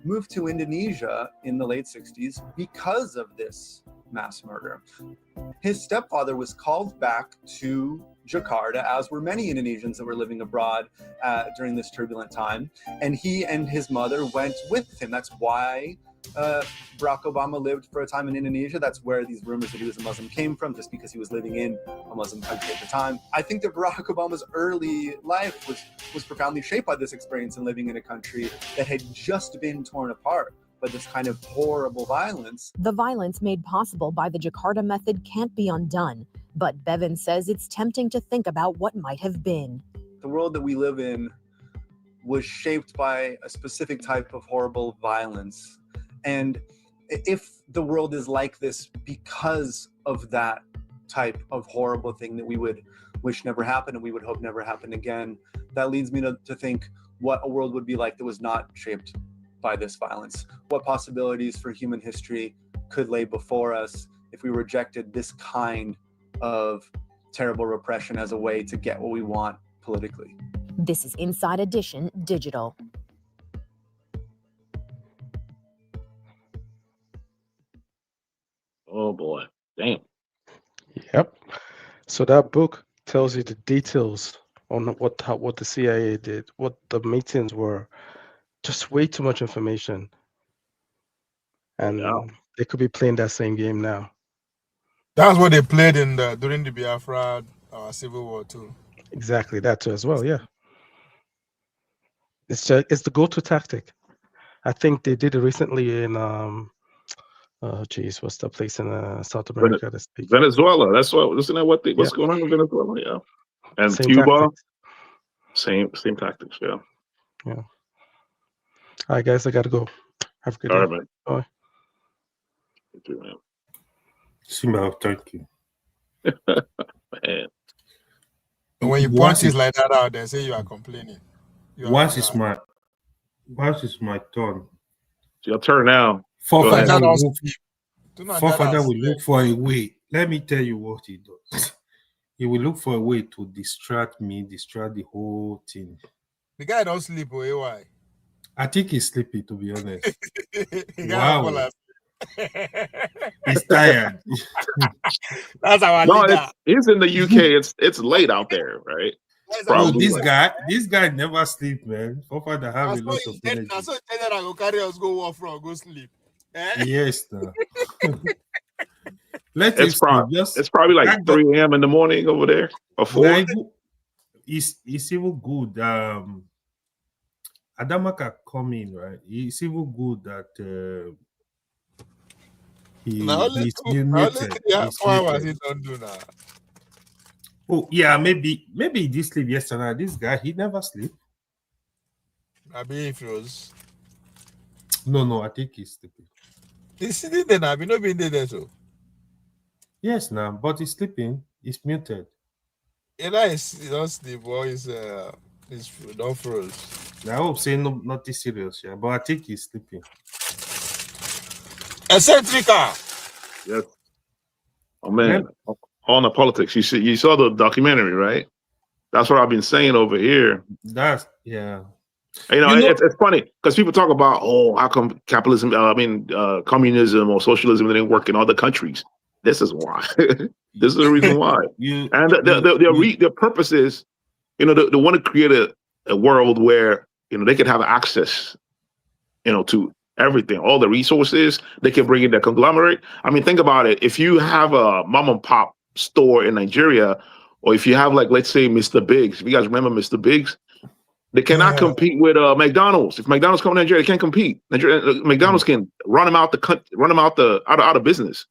Speaker 22: moved to Indonesia in the late 60s because of this mass murder. His stepfather was called back to Jakarta, as were many Indonesians that were living abroad during this turbulent time. And he and his mother went with him. That's why Barack Obama lived for a time in Indonesia. That's where these rumors that he was a Muslim came from, just because he was living in a Muslim country at the time. I think that Barack Obama's early life was profoundly shaped by this experience in living in a country that had just been torn apart by this kind of horrible violence.
Speaker 23: The violence made possible by the Jakarta method can't be undone, but Bevan says it's tempting to think about what might have been.
Speaker 22: The world that we live in was shaped by a specific type of horrible violence. And if the world is like this because of that type of horrible thing that we would wish never happened and we would hope never happened again, that leads me to think what a world would be like that was not shaped by this violence. What possibilities for human history could lay before us if we rejected this kind of terrible repression as a way to get what we want politically.
Speaker 23: This is Inside Edition Digital.
Speaker 13: Oh boy, damn.
Speaker 8: Yep. So that book tells you the details on what the CIA did, what the meetings were. Just way too much information. And they could be playing that same game now.
Speaker 17: That's what they played in during the Biafra Civil War too.
Speaker 8: Exactly, that too as well, yeah. It's the go-to tactic. I think they did it recently in what's the place in South America?
Speaker 13: Venezuela. That's what. Isn't that what's going on in Venezuela? Yeah, and
Speaker 8: Same
Speaker 13: Cuba.
Speaker 8: tactics.
Speaker 13: Same tactics. Yeah.
Speaker 8: Yeah. All right, guys, I gotta go. Have a good day.
Speaker 13: All right, man.
Speaker 8: Bye.
Speaker 13: You too, man.
Speaker 5: Simba, thank you.
Speaker 13: Man.
Speaker 17: And when you point things like that out, they say you are complaining.
Speaker 5: Once it's my turn.
Speaker 13: It's your turn now.
Speaker 5: Forefather will look for a way. Let me tell you what he does. He will look for a way to distract me, distract the whole thing.
Speaker 17: The guy don't sleep, why?
Speaker 5: I think he's sleepy, to be honest.
Speaker 17: Wow.
Speaker 5: He's tired.
Speaker 17: That's how I
Speaker 13: he's in the UK. It's late out there, right?
Speaker 5: No, this guy never sleep, man. Forefather have a lot of energy.
Speaker 17: So I go carry us go walk from go sleep.
Speaker 5: Yes, no.
Speaker 13: It's probably like 3 a.m. in the morning over there or 4.
Speaker 5: It's even good. Adamaka come in, right? It's even good that he's muted.
Speaker 17: Why was he don't do that?
Speaker 5: Oh yeah, maybe he did sleep yesterday. This guy, he never sleep.
Speaker 17: I mean, froze.
Speaker 5: No, I think he's sleeping.
Speaker 17: He's sitting there now. I've not been there so.
Speaker 5: Yes, now, but he's sleeping. He's muted.
Speaker 17: He don't sleep. Boy, he's don't froze.
Speaker 5: I hope say not this serious, yeah, but I think he's sleeping.
Speaker 17: Eccentrica.
Speaker 13: Yes. Oh man, on the politics. You saw the documentary, right? That's what I've been saying over here.
Speaker 5: That's yeah.
Speaker 13: It's funny because people talk about how come capitalism, communism or socialism didn't work in other countries. This is why. This is the reason why. Their purpose is, they want to create a world where they can have access, to everything, all the resources. They can bring in their conglomerate. I mean, think about it. If you have a mom and pop store in Nigeria or if you have like, let's say, Mr. Biggs. If you guys remember Mr. Biggs, they cannot compete with McDonald's. If McDonald's come to Nigeria, they can't compete. McDonald's can run them out out of business.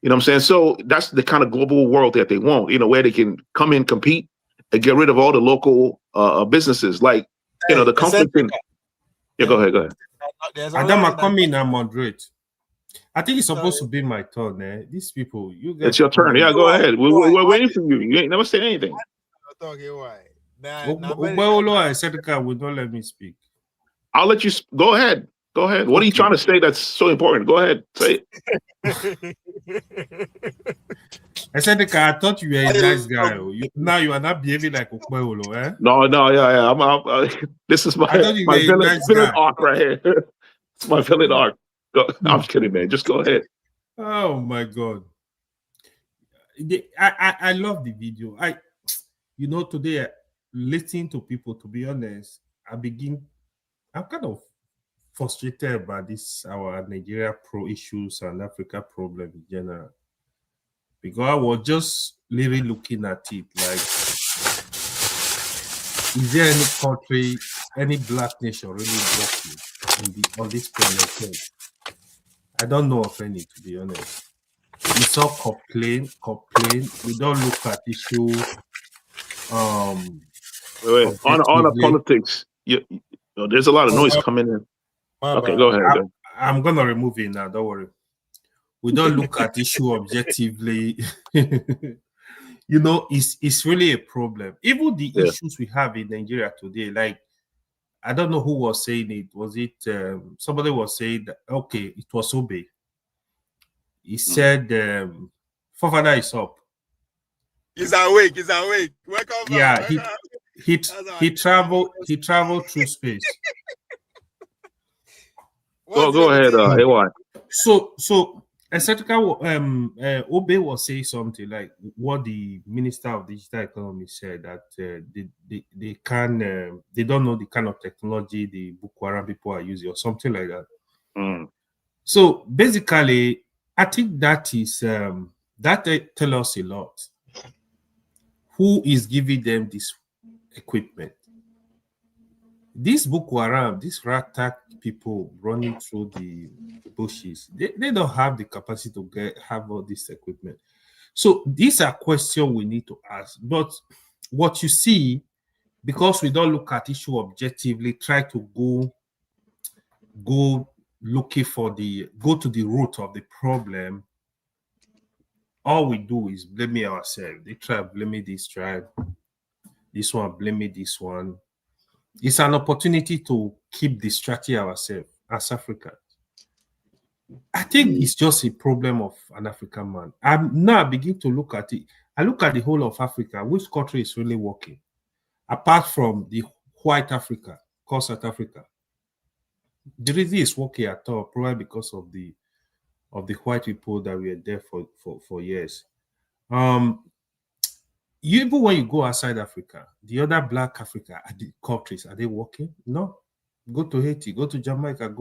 Speaker 13: You know what I'm saying? So that's the kind of global world that they want. You know, where they can come in, compete, and get rid of all the local businesses. Like, you know, the company. Yeah, go ahead.
Speaker 5: Adam, come in and moderate. I think it's supposed to be my turn. These people, you guys.
Speaker 13: It's your turn. Yeah, go ahead. We're waiting for you. You ain't never said anything.
Speaker 5: I said the guy will not let me speak.
Speaker 13: I'll let you go ahead. Go ahead. What are you trying to say that's so important? Go ahead. Say it.
Speaker 5: I said the guy, I thought you were a nice guy. Now you are not behaving like Okweolo, eh?
Speaker 13: No, yeah. This is my villain arc right here. It's my villain arc. I'm just kidding, man. Just go ahead.
Speaker 5: Oh my God. I love the video. Today listening to people, to be honest, I'm kind of frustrated by this our Nigeria pro issues and Africa problem in general. Because I was just really looking at it like, is there any country, any black nation really working on this planet? I don't know of any, to be honest. It's all complain. We don't look at issue.
Speaker 13: Wait. On the politics, there's a lot of noise coming in. Okay, go ahead.
Speaker 5: I'm gonna remove it now. Don't worry. We don't look at issue objectively. It's really a problem. Even the issues we have in Nigeria today, like, I don't know who was saying it. Was it somebody was saying that, okay, it was Obe. He said, Fofana is up.
Speaker 17: He's awake. Welcome.
Speaker 5: Yeah, he traveled through space.
Speaker 13: Go ahead, AY.
Speaker 5: So Obe was saying something like what the Minister of Digital Economy said, that they don't know the kind of technology the Boko Haram people are using or something like that. So basically, I think that is that tell us a lot. Who is giving them this equipment? These Boko Haram, these rat people running through the bushes, they don't have the capacity to have all this equipment. So these are questions we need to ask. But what you see, because we don't look at issue objectively, try to go looking for go to the root of the problem, all we do is blame ourselves. They try to blame this tribe, this one, blame this one. It's an opportunity to keep distracting ourselves as Africans. I think it's just a problem of an African man. I'm now begin to look at it. I look at the whole of Africa. Which country is really working? Apart from the white Africa, called South Africa. The reason it's working at all, probably because of the white people that were there for years. Even when you go outside Africa, the other black Africa countries, are they working? No. Go to Haiti, go to Jamaica,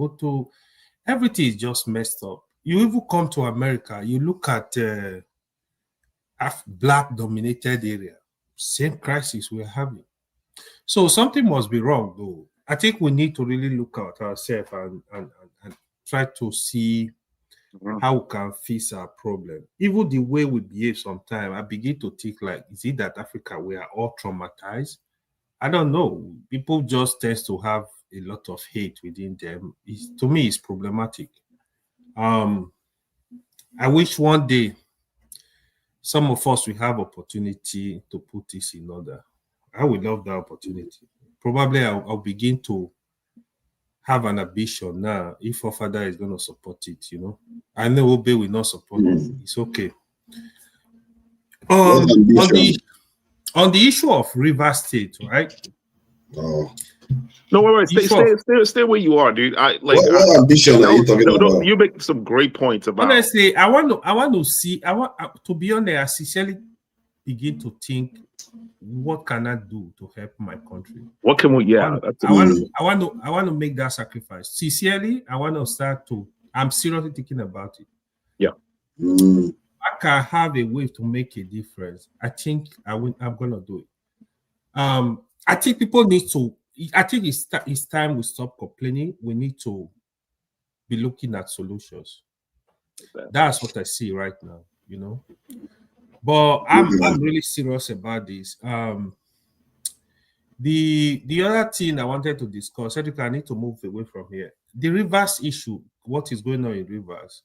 Speaker 5: everything is just messed up. You even come to America, you look at black dominated area, same crisis we're having. So something must be wrong, though. I think we need to really look at ourselves and try to see how we can fix our problem. Even the way we behave sometimes, I begin to think like, is it that Africa, we are all traumatized? I don't know. People just tend to have a lot of hate within them. To me, it's problematic. I wish one day some of us will have opportunity to put this in order. I would love that opportunity. Probably I'll begin to have an ambition now if our father is going to support it, I know Obe will not support it. It's okay. On the issue of River State, right?
Speaker 2: Oh.
Speaker 13: No, wait. Stay where you are, dude.
Speaker 2: What ambition are you talking about?
Speaker 13: You make some great points about.
Speaker 5: Honestly, I want to see. To be honest, I sincerely begin to think, what can I do to help my country?
Speaker 13: What can we? Yeah,
Speaker 5: I want to make that sacrifice. Sincerely, I want to start to. I'm seriously thinking about it.
Speaker 13: Yeah.
Speaker 5: I can have a way to make a difference, I think I'm gonna do it. I think people need to. I think it's time we stop complaining. We need to be looking at solutions. That's what I see right now, you know. But I'm really serious about this. The other thing I wanted to discuss, Cedric, I need to move away from here. The Rivers issue, what is going on in Rivers,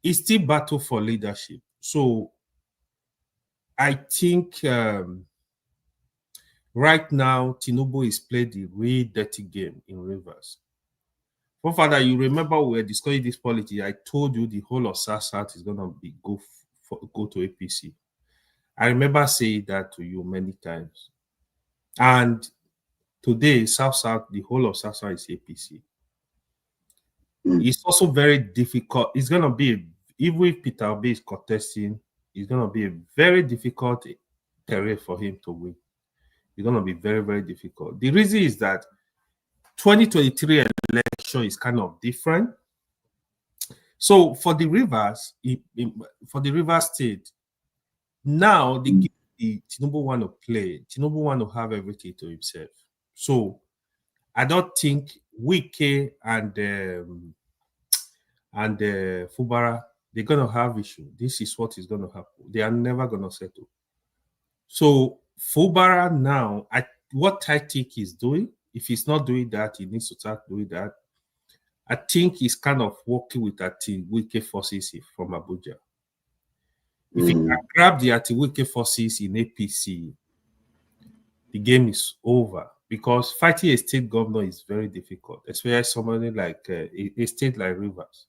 Speaker 5: is still battle for leadership. So I think right now, Tinubu is playing the real dirty game in Rivers. Father, you remember we were discussing this policy. I told you the whole of South is going to be go to APC. I remember saying that to you many times. And today, South, the whole of South is APC. It's also very difficult. It's going to be, even if Peter Obi is contesting, it's going to be a very difficult terrain for him to win. It's going to be very, very difficult. The reason is that 2023 election is kind of different. So for the Rivers, for the Rivers State, now the Tinubu want to play. Tinubu want to have everything to himself. So I don't think Wike and Fubara, they're gonna have issue. This is what is gonna happen. They are never gonna settle. So Fubara now, what I think he's doing, if he's not doing that, he needs to start doing that. I think he's kind of working with Wike forces from Abuja. If he can grab the Wike forces in APC, the game is over, because fighting a state governor is very difficult, especially somebody like a state like Rivers.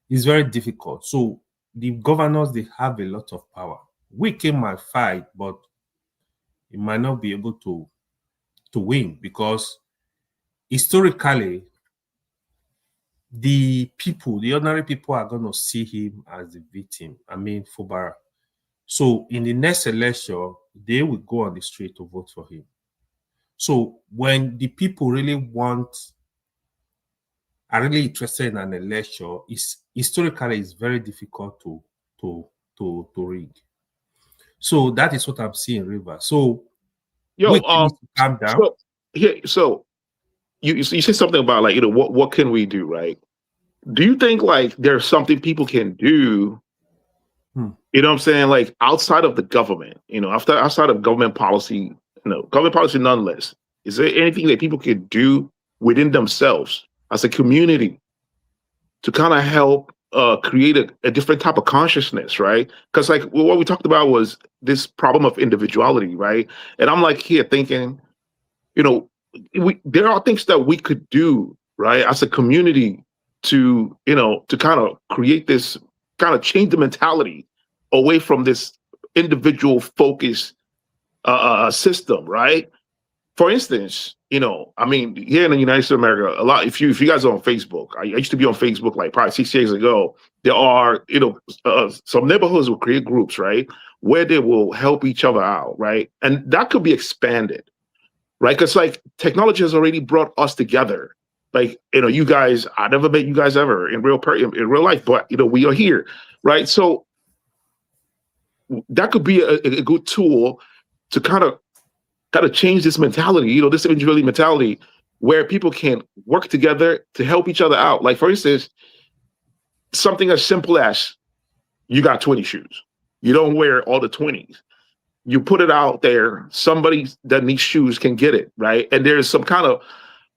Speaker 5: It's very difficult. So the governors, they have a lot of power. Wike might fight, but he might not be able to win, because historically, the ordinary people are going to see him as the victim. I mean, Fubara. So in the next election, they will go on the street to vote for him. So when the people really are really interested in an election, historically it's very difficult to rig. So that is what I'm seeing in River. So calm down.
Speaker 13: So you said something about, like, what can we do, right? Do you think, like, there's something people can do, you know what I'm saying, like, outside of the government, outside of government policy, government policy nonetheless, is there anything that people can do within themselves as a community to kind of help create a different type of consciousness, right? Because, like, what we talked about was this problem of individuality, right? And I'm like here thinking, there are things that we could do, right, as a community to kind of create this, kind of change the mentality away from this individual focus system, right? For instance, I mean, here in the United States of America, a lot, if you guys are on Facebook, I used to be on Facebook like probably 6 years ago, there are, some neighborhoods will create groups, right, where they will help each other out, right? And that could be expanded, right? Because, like, technology has already brought us together. Like, you guys, I never met you guys ever in real life, but, we are here, right? So that could be a good tool to kind of change this mentality, this individuality mentality, where people can work together to help each other out. Like, for instance, something as simple as, you got 20 shoes. You don't wear all the 20s. You put it out there, somebody that needs shoes can get it, right? And there's some kind of,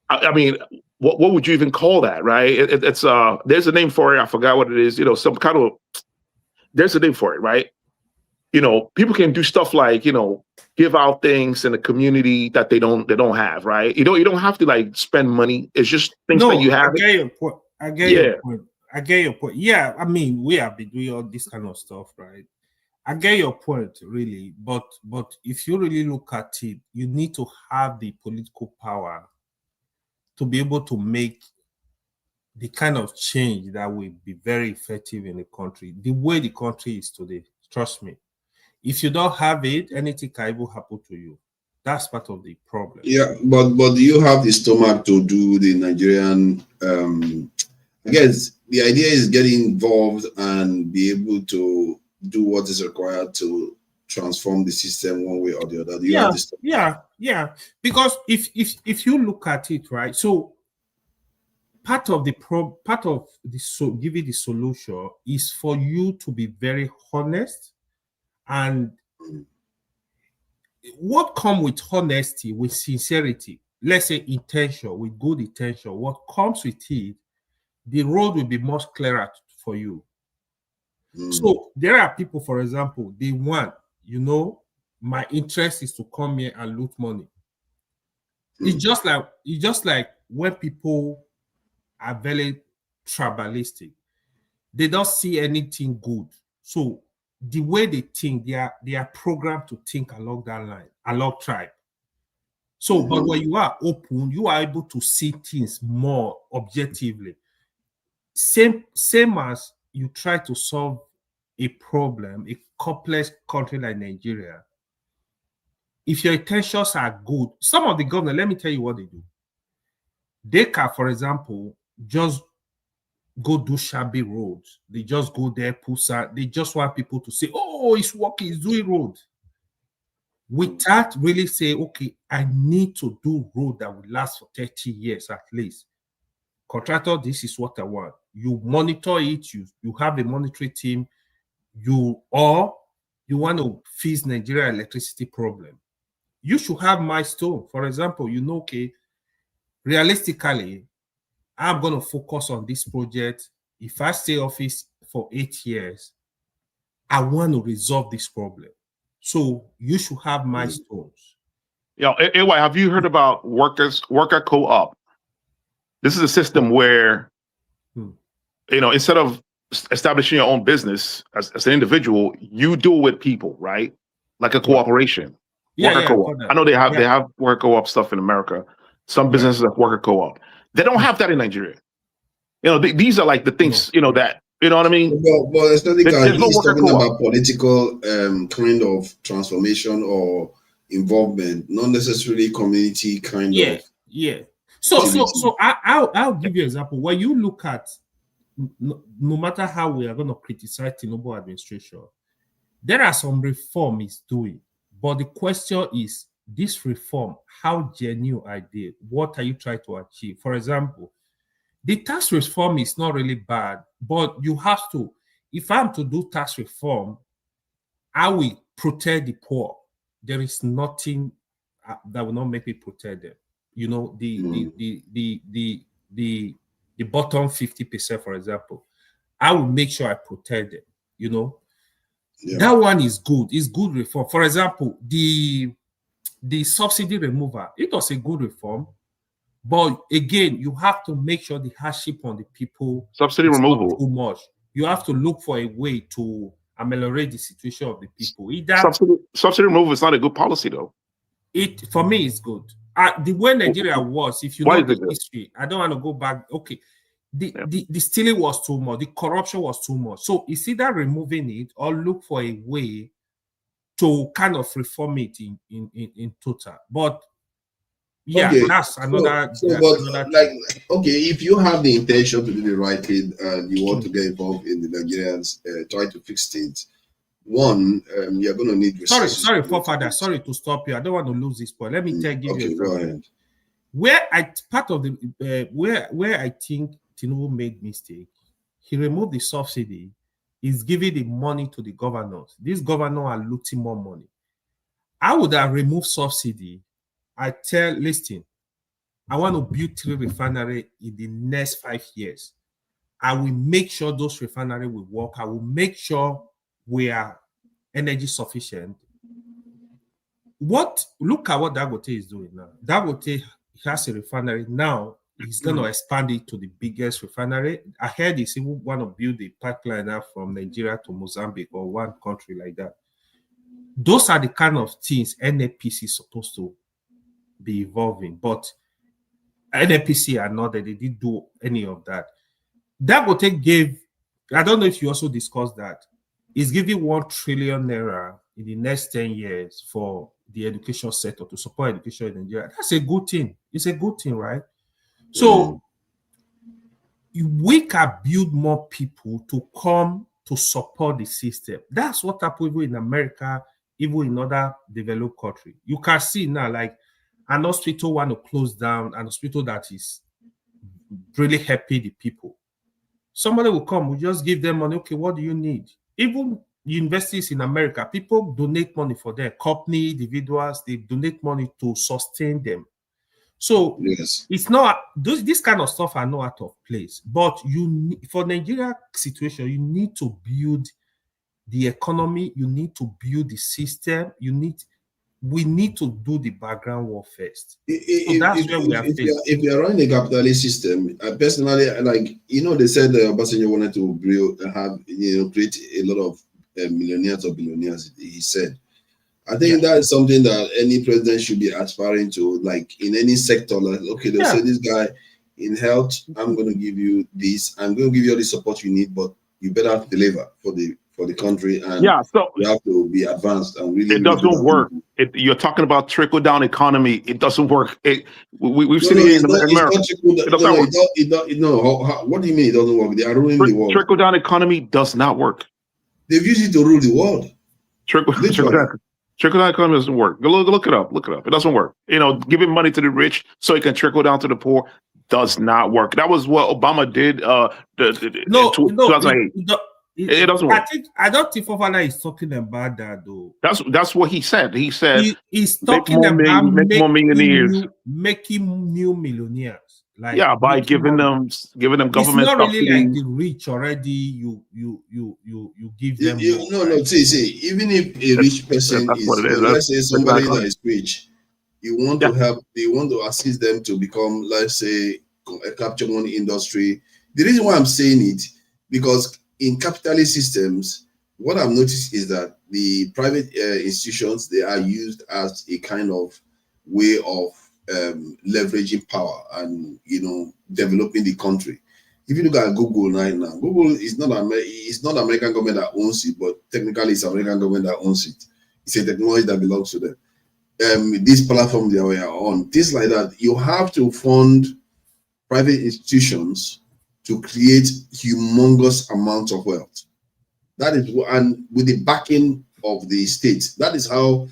Speaker 13: I mean, what would you even call that, right? It's there's a name for it. I forgot what it is. Some kind of, there's a name for it, right? People can do stuff like, give out things in the community that they don't have, right? You don't have to, like, spend money. It's just things that you have.
Speaker 5: I get your point. I get your point. Yeah, I mean, we have been doing all this kind of stuff, right? I get your point, really. But if you really look at it, you need to have the political power to be able to make the kind of change that will be very effective in the country, the way the country is today. Trust me. If you don't have it, anything can even happen to you. That's part of the problem.
Speaker 2: Yeah, but do you have the stomach to do the Nigerian? I guess the idea is getting involved and be able to do what is required to transform the system one way or the other. Do you understand?
Speaker 5: Yeah. Because if you look at it, right, so part of the giving the solution is for you to be very honest, and what comes with honesty, with sincerity, let's say intention, with good intention, what comes with it, the road will be much clearer for you. So there are people, for example, they want, my interest is to come here and loot money. It's just like when people are very tribalistic, they don't see anything good. So the way they think, they are programmed to think along that line, along tribe. So, but when you are open, you are able to see things more objectively. Same as you try to solve a problem, a complex country like Nigeria. If your intentions are good, some of the government, let me tell you what they do. They can, for example, just go do shabby roads. They just go there, they just want people to say, oh, it's working, it's doing road. Without really say, okay, I need to do road that will last for 30 years at least. Contractor, this is what I want. You monitor it, you have a monitoring team, you want to fix Nigeria electricity problem. You should have milestone. For example, okay, realistically, I'm going to focus on this project. If I stay office for 8 years, I want to resolve this problem. So you should have milestones.
Speaker 13: AY, have you heard about worker co-op? This is a system where, instead of establishing your own business as an individual, you do it with people, right? Like a cooperation. Worker co-op. I know they have worker co-op stuff in America. Some businesses have worker co-op. They don't have that in Nigeria. These are like the things, that, you know what I mean?
Speaker 2: Well, it's not he's talking about political kind of transformation or involvement, not necessarily community kind of.
Speaker 5: Yeah. So I'll give you an example. When you look at, no matter how we are going to criticize Tinubu administration, there are some reform he's doing. But the question is, this reform, how genuine are they? What are you trying to achieve? For example, the tax reform is not really bad, but you have to, if I'm to do tax reform, I will protect the poor. There is nothing that will not make me protect them. The bottom 50%, for example, I will make sure I protect them. That one is good. It's good reform. For example, the subsidy removal, it was a good reform. But again, you have to make sure the hardship on the people
Speaker 13: subsidy removal
Speaker 5: not too much. You have to look for a way to ameliorate the situation of the people.
Speaker 13: Subsidy removal is not a good policy, though.
Speaker 5: For me, it's good. The way Nigeria was, if you know the history, I don't want to go back. Okay, the stealing was too much, the corruption was too much. So it's either removing it or look for a way to kind of reform it in total. But that's another.
Speaker 2: If you have the intention to do the right thing and you want to get involved in the Nigerians trying to fix things, one, you're going to need resources.
Speaker 5: Sorry, forefather. Sorry to stop you. I don't want to lose this point. Let me give you an example.
Speaker 2: Go ahead.
Speaker 5: Where I think Tinubu made mistake, he removed the subsidy. He's giving the money to the governors. These governors are looting more money. I would have removed subsidy. Listen, I want to build 3 refineries in the next 5 years. I will make sure those refineries will work. I will make sure we are energy sufficient. Look at what Dangote is doing now. Dangote has a refinery now. He's going to expand it to the biggest refinery. I heard he's even want to build a pipeline now from Nigeria to Mozambique or one country like that. Those are the kind of things NAPC is supposed to be evolving, but NAPC are not that they didn't do any of that. Dangote gave, I don't know if you also discussed that, is giving 1 trillion naira in the next 10 years for the education sector to support education in Nigeria. That's a good thing. It's a good thing, right? So we can build more people to come to support the system. That's what happened even in America, even in other developed countries. You can see now, like an hospital want to close down, an hospital that is really helping the people. Somebody will come, we just give them money. Okay, what do you need? Even universities in America, people donate money for them. Company, individuals, they donate money to sustain them. So
Speaker 2: yes,
Speaker 5: it's not this kind of stuff are not out of place. But for Nigeria situation, you need to build the economy. You need to build the system. We need to do the background work first. So that's where we are faced.
Speaker 2: If you are running a capitalist system, personally, like they said Obasanjo wanted to create a lot of millionaires or billionaires. He said, I think that is something that any president should be aspiring to, like in any sector. Like, okay, they'll say this guy in health, I'm going to give you this, I'm going to give you all the support you need, but you better deliver for the country, and
Speaker 13: so
Speaker 2: you have to be advanced and really.
Speaker 13: It doesn't work. You're talking about trickle down economy. It doesn't work. We've seen it in America. It doesn't work.
Speaker 2: What do you mean it doesn't work? They are ruining the world.
Speaker 13: Trickle down economy does not work.
Speaker 2: They've used it to rule the world.
Speaker 13: Trickle down economy doesn't work. Look it up. Look it up. It doesn't work. Giving money to the rich so it can trickle down to the poor does not work. That was what Obama did. 2008. It doesn't work.
Speaker 5: I don't think Fofana is talking about that though.
Speaker 13: That's what he said. He said
Speaker 5: he's talking about making new millionaires. Like
Speaker 13: by giving them government.
Speaker 5: It's not really like the rich already. You give them.
Speaker 2: See, even if a rich person let's say somebody that is rich, you want to help. You want to assist them to become, let's say, capture one industry. The reason why I'm saying it, because in capitalist systems, what I've noticed is that the private institutions, they are used as a kind of way of leveraging power and developing the country. If you look at Google right now, Google is not American government that owns it, but technically it's American government that owns it. It's a technology that belongs to them. This platform that we are on, things like that, you have to fund private institutions to create humongous amounts of wealth. That is, and with the backing of the state, that is how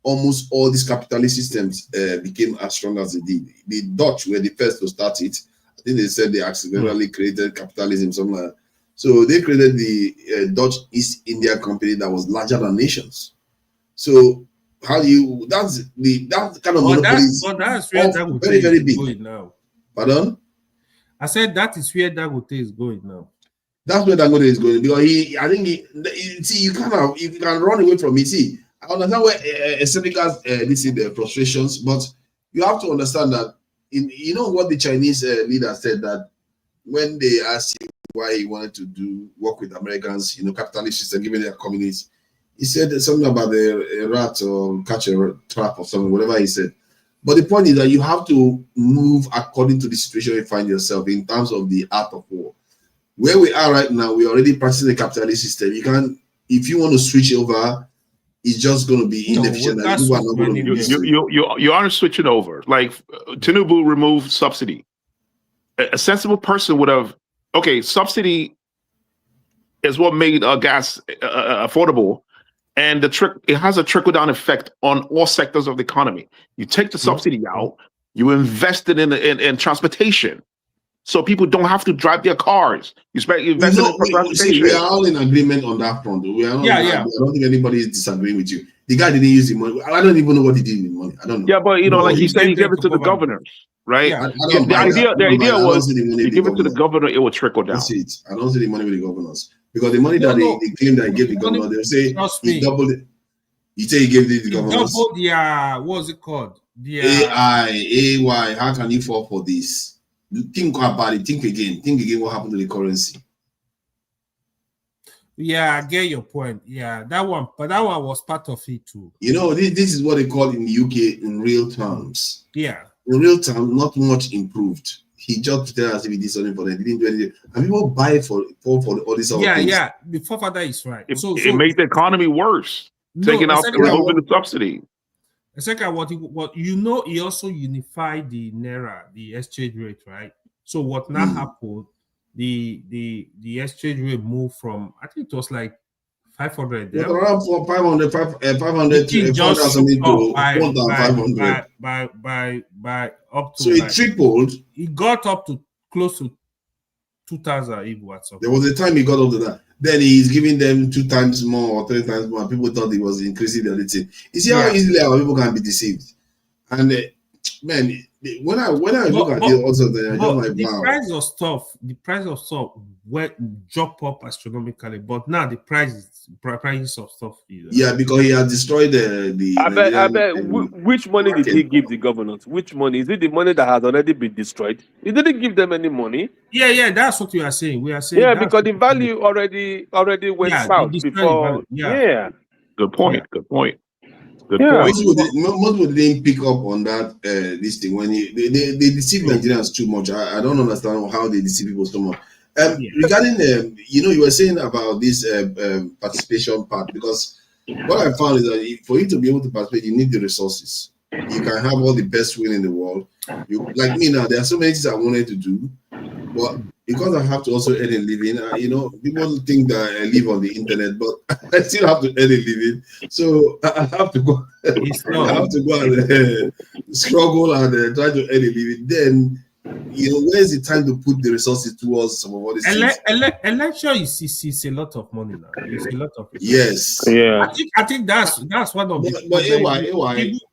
Speaker 2: almost all these capitalist systems became as strong as they did. The Dutch were the first to start it. I think they said they accidentally created capitalism, something like that. So they created the Dutch East India Company that was larger than nations. So how do you? That's kind of monopoly.
Speaker 5: That's where that would very big. Going now.
Speaker 2: Pardon?
Speaker 5: I said that is where Dangote is going now.
Speaker 2: That's where Dangote is going, because you can run away from it. See, I understand where Senecas this is their frustrations, but you have to understand that what the Chinese leader said, that when they asked him why he wanted to work with Americans, capitalist system, given their communists, he said something about the rat or catch a trap or something, whatever he said. But the point is that you have to move according to the situation you find yourself in terms of the art of war. Where we are right now, we're already practicing the capitalist system. You can, if you want to switch over, it's just going to be inefficient.
Speaker 13: You aren't switching over. Like Tinubu removed subsidy. A sensible person would have, subsidy is what made gas affordable. And it has a trickle-down effect on all sectors of the economy. You take the subsidy out, you invest it in transportation, so people don't have to drive their cars. You invest in transportation.
Speaker 2: We are all in agreement on that front. We are not, I don't think anybody is disagreeing with you. The guy didn't use the money. I don't even know what he did with the money. I don't know.
Speaker 13: Yeah, but like he said, he gave it to the governors, right?
Speaker 2: Yeah,
Speaker 13: the idea was you give it to the governor, it will trickle down.
Speaker 2: I don't see the money with the governors. Because the money that they claim that he gave the governor, they'll say he doubled it. You say he gave the governors.
Speaker 5: Doubled the what's it called? The
Speaker 2: AY. How can you fall for this? Think about it. Think again. Think again what happened to the currency.
Speaker 5: Yeah, I get your point. Yeah, that one was part of it too.
Speaker 2: This is what they call in the UK in real terms.
Speaker 5: Yeah.
Speaker 2: In real terms, not much improved. He just tell us if he did something for them. He didn't do anything. And people buy for all these other things.
Speaker 5: Yeah. Before father is right.
Speaker 13: It made the economy worse. Taking out removing the subsidy.
Speaker 5: Second, what he also unified the naira, the exchange rate, right? So what now happened? the exchange rate moved from, I think it was like 500.
Speaker 2: It was around 500 something to 1,500.
Speaker 5: By up to,
Speaker 2: so it tripled.
Speaker 5: It got up to close to 2,000 even at some.
Speaker 2: There was a time he got up to that. Then he's giving them 2 times more or 3 times more. People thought he was increasing the thing. You see how easily our people can be deceived. And man, when I look at it also, then I just like, wow.
Speaker 5: The price of stuff went drop up astronomically, but now the prices of stuff.
Speaker 2: Yeah, because he has destroyed the.
Speaker 20: I bet. Which money did he give the governors? Which money? Is it the money that has already been destroyed? He didn't give them any money.
Speaker 5: Yeah, that's what we are saying. We are saying.
Speaker 20: Yeah, because the value already went south before. Yeah.
Speaker 13: Good point.
Speaker 20: Yeah.
Speaker 13: Good point.
Speaker 2: Most people didn't pick up on that this thing when they deceive Nigerians too much. I don't understand how they deceive people so much. Regarding you were saying about this participation part, because what I found is that for you to be able to participate, you need the resources. You can have all the best will in the world. Like me now, there are so many things I wanted to do, but because I have to also earn a living, people think that I live on the internet, but I still have to earn a living. So I have to go. I have to go and struggle and try to earn a living. Then, where's the time to put the resources towards some of all these things?
Speaker 5: Election is a lot of money now. It's a lot of money.
Speaker 2: Yes.
Speaker 20: Yeah.
Speaker 5: I think that's one of the.
Speaker 2: But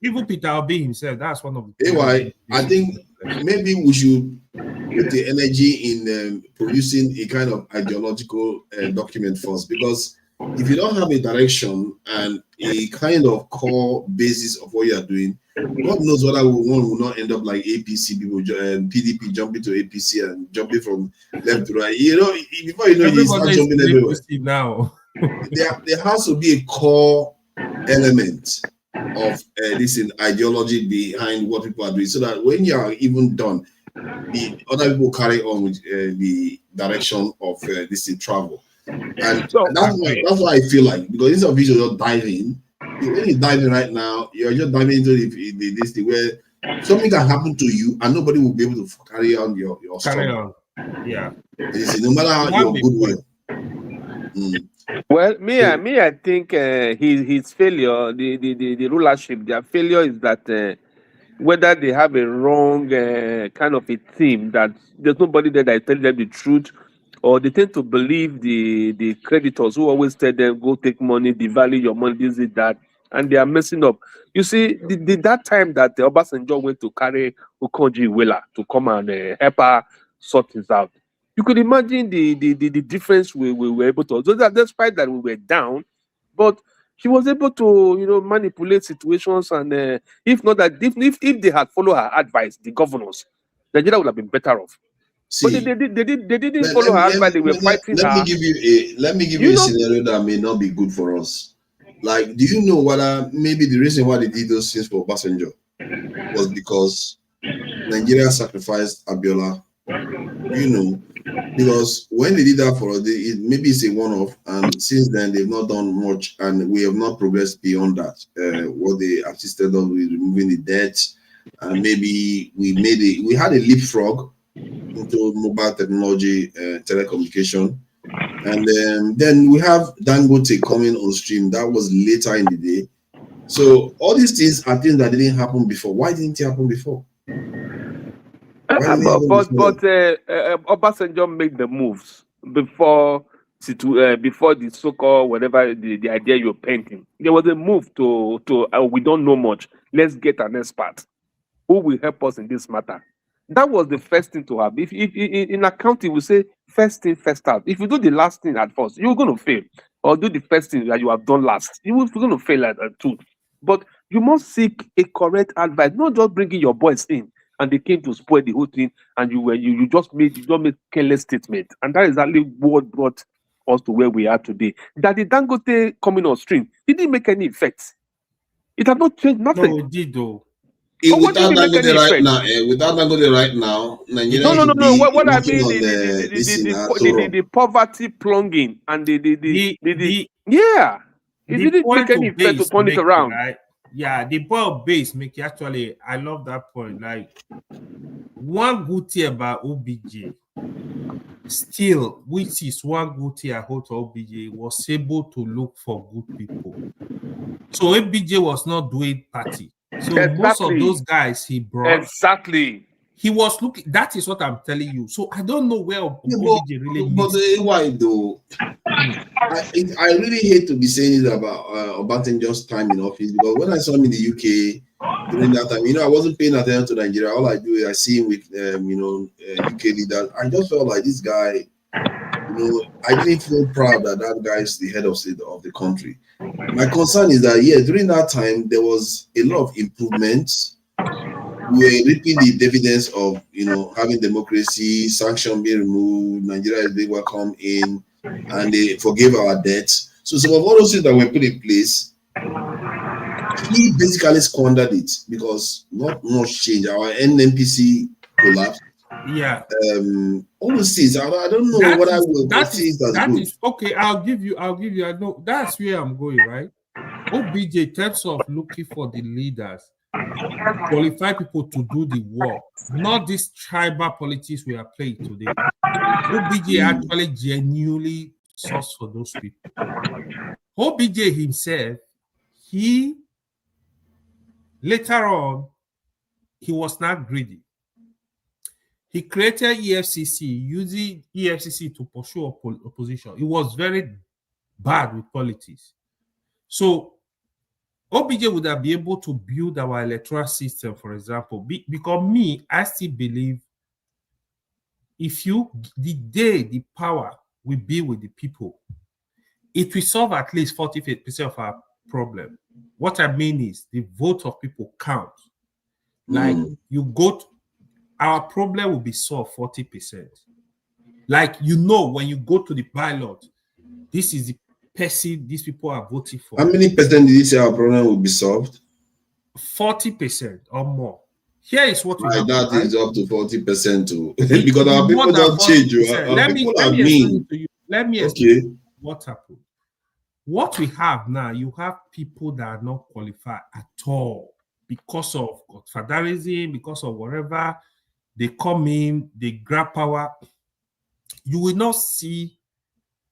Speaker 5: even Peter Obi himself, that's one of the.
Speaker 2: I think maybe we should put the energy in producing a kind of ideological document first, because if you don't have a direction and a kind of core basis of what you are doing, God knows whether one will not end up like APC people, PDP jumping to APC and jumping from left to right. Before you know it, you start jumping everywhere.
Speaker 5: Now,
Speaker 2: there has to be a core element of this ideology behind what people are doing, so that when you are even done, the other people carry on with the direction of this travel. And that's why I feel like, because instead of you just diving, when you're diving right now, you're just diving into this thing where something can happen to you and nobody will be able to carry on your struggle.
Speaker 5: Yeah.
Speaker 2: No matter how your good will.
Speaker 20: Well, I think his failure, the rulership, their failure is that whether they have a wrong kind of a theme, that there's nobody there that is telling them the truth, or they tend to believe the creditors who always tell them, go take money, devalue your money, this is that, and they are messing up. You see, that time that Obasanjo went to carry Okonjo Iweala to come and help her sort things out, you could imagine the difference we were able to. So that despite that we were down, but she was able to manipulate situations, and if not that, if they had followed her advice, the governors, Nigeria would have been better off.
Speaker 2: See,
Speaker 20: but they didn't follow her advice. They were fighting her.
Speaker 2: Let me give you a scenario that may not be good for us. Like, do you know whether maybe the reason why they did those things for Obasanjo was because Nigeria sacrificed Abiola? Because when they did that for us, maybe it's a one-off, and since then they've not done much, and we have not progressed beyond that. What they assisted us with removing the debt, and maybe we had a leapfrog into mobile technology, telecommunication, and then we have Dangote coming on stream. That was later in the day. So all these things are things that didn't happen before. Why didn't it happen before?
Speaker 20: But Obasanjo made the moves before the so-called whatever the idea you're painting. There was a move to we don't know much. Let's get an expert who will help us in this matter. That was the first thing to have. If in accounting we say first thing first out. If you do the last thing at first, you're going to fail, or do the first thing that you have done last, you're going to fail at too. But you must seek a correct advice, not just bringing your boys in and they came to spoil the whole thing, and you just made careless statement, and that is exactly what brought us to where we are today. That the Dangote coming on stream didn't make any effect. It had not changed nothing.
Speaker 5: No, it did though.
Speaker 2: Without Dangote right now, Nigeria
Speaker 20: no. What I mean, the poverty plunging and it didn't make any effect to turn it around.
Speaker 5: Right? Yeah, the point base make it actually. I love that point. Like, one good thing about OBJ still, which is one good thing I hold to OBJ, was able to look for good people. So OBJ was not doing party. So most of those guys he brought, he was looking. That is what I'm telling you. So I don't know where OBJ really
Speaker 2: is. But why though? I really hate to be saying it about Obasanjo's time in office, because when I saw him in the UK during that time, I wasn't paying attention to Nigeria. All I do is I see him with UK leaders. I just felt like this guy, I didn't feel proud that guy is the head of state of the country. My concern is that during that time there was a lot of improvements. We were reaping the dividends of having democracy, sanction being removed, Nigeria is being welcome in, and they forgave our debts. So some of all those things that were put in place, he basically squandered it because not much change. Our NNPC collapsed.
Speaker 5: Yeah.
Speaker 2: All those things. I don't know what I will. That
Speaker 5: is okay. I'll give you. I know that's where I'm going, right? OBJ, in terms of looking for the leaders, qualify people to do the work, not this tribal politics we are playing today. OBJ actually genuinely sourced for those people. OBJ himself, later on, he was not greedy. He created EFCC, using EFCC to pursue opposition. He was very bad with politics. So OBJ would have been able to build our electoral system, for example, because I still believe the day the power will be with the people, it will solve at least 40% of our problem. What I mean is the vote of people count. Like our problem will be solved 40%. Like, when you go to the ballot, this is the person these people are voting for.
Speaker 2: How many percent did you say our problem will be solved?
Speaker 5: 40% or more. Here is what we have.
Speaker 2: That is up to 40% too. Because our people don't change. Let me explain
Speaker 5: what happened. What we have now, you have people that are not qualified at all because of godfatherism, because of whatever. They come in, they grab power. You will not see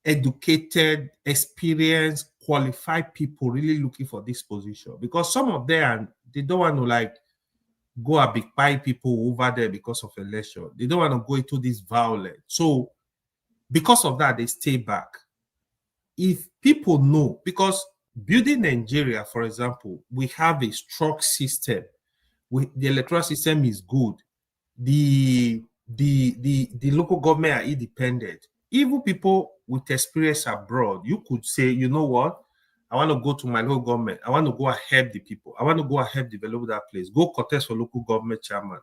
Speaker 5: educated, experienced, qualified people really looking for this position, because some of them, they don't want to go and buy people over there because of election. They don't want to go into this violence. So because of that, they stay back. If people know, because building Nigeria, for example, we have a strong system. The electoral system is good. The local government are independent. Even people with experience abroad, you could say, you know what? I want to go to my local government. I want to go and help the people. I want to go and help develop that place. Go contest for local government chairman.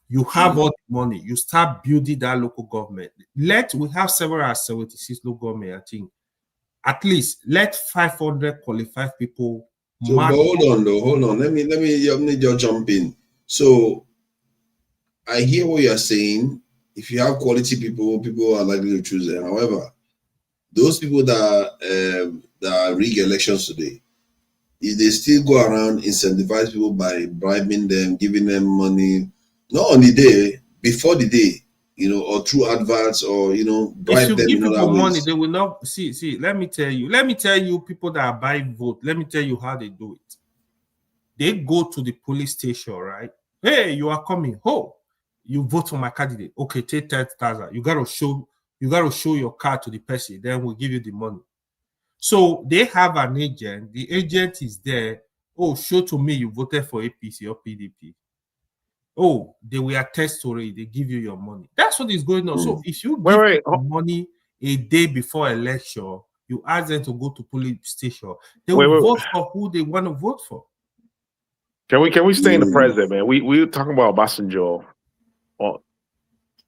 Speaker 5: You have all the money. You start building that local government. We have 776 local government, I think. At least let 500 qualified people.
Speaker 2: So, but hold on. Let me just jump in. So I hear what you're saying. If you have quality people are likely to choose them. However, those people that rig elections today, if they still go around incentivize people by bribing them, giving them money, not on the day, before the day, or through adverts, or bribe them.
Speaker 5: If you give people money, they will not see. Let me tell you, people that are buying vote. Let me tell you how they do it. They go to the police station, right? Hey, you are coming. You vote for my candidate. Okay, take 10,000. You gotta show your card to the person. Then we'll give you the money. So they have an agent. The agent is there. Show to me you voted for APC or PDP. They will attest to it. They give you your money. That's what is going on. So if you give money a day before election, you ask them to go to police station. They will vote for who they want to vote for.
Speaker 13: Can we stay in the present, man? We were talking about Obasanjo.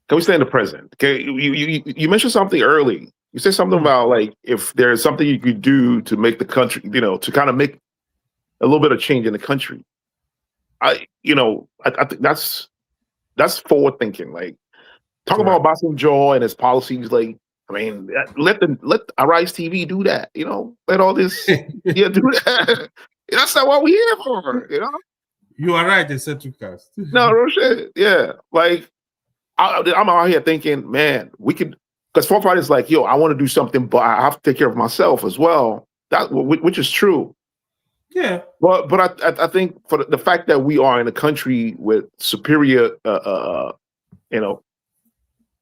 Speaker 13: Can we stay in the present? Okay, you mentioned something early. You said something about if there's something you could do to make the country, to kind of make a little bit of change in the country. I think that's forward thinking. Talk about Obasanjo and his policies. Let Arise TV do that. Let all this do that. That's not what we're here for.
Speaker 5: You are right, the central cast.
Speaker 13: No, real shit. Yeah. I'm out here thinking, man, we could, because forefather is like, yo, I want to do something, but I have to take care of myself as well. That which is true.
Speaker 5: Yeah.
Speaker 13: But I think for the fact that we are in a country with superior,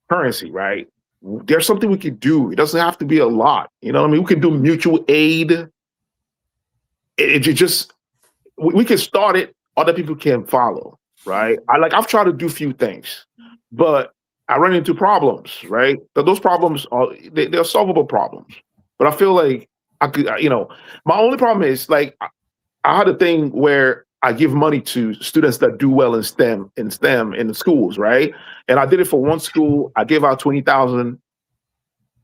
Speaker 13: currency, right? There's something we could do. It doesn't have to be a lot. You know what I mean? We can do mutual aid. We can start it. Other people can follow, right? I've tried to do few things, but I run into problems, right? But those problems they're solvable problems. But I feel like I could, my only problem is like I had a thing where I give money to students that do well in STEM in the schools, right? And I did it for one school. I gave out 20,000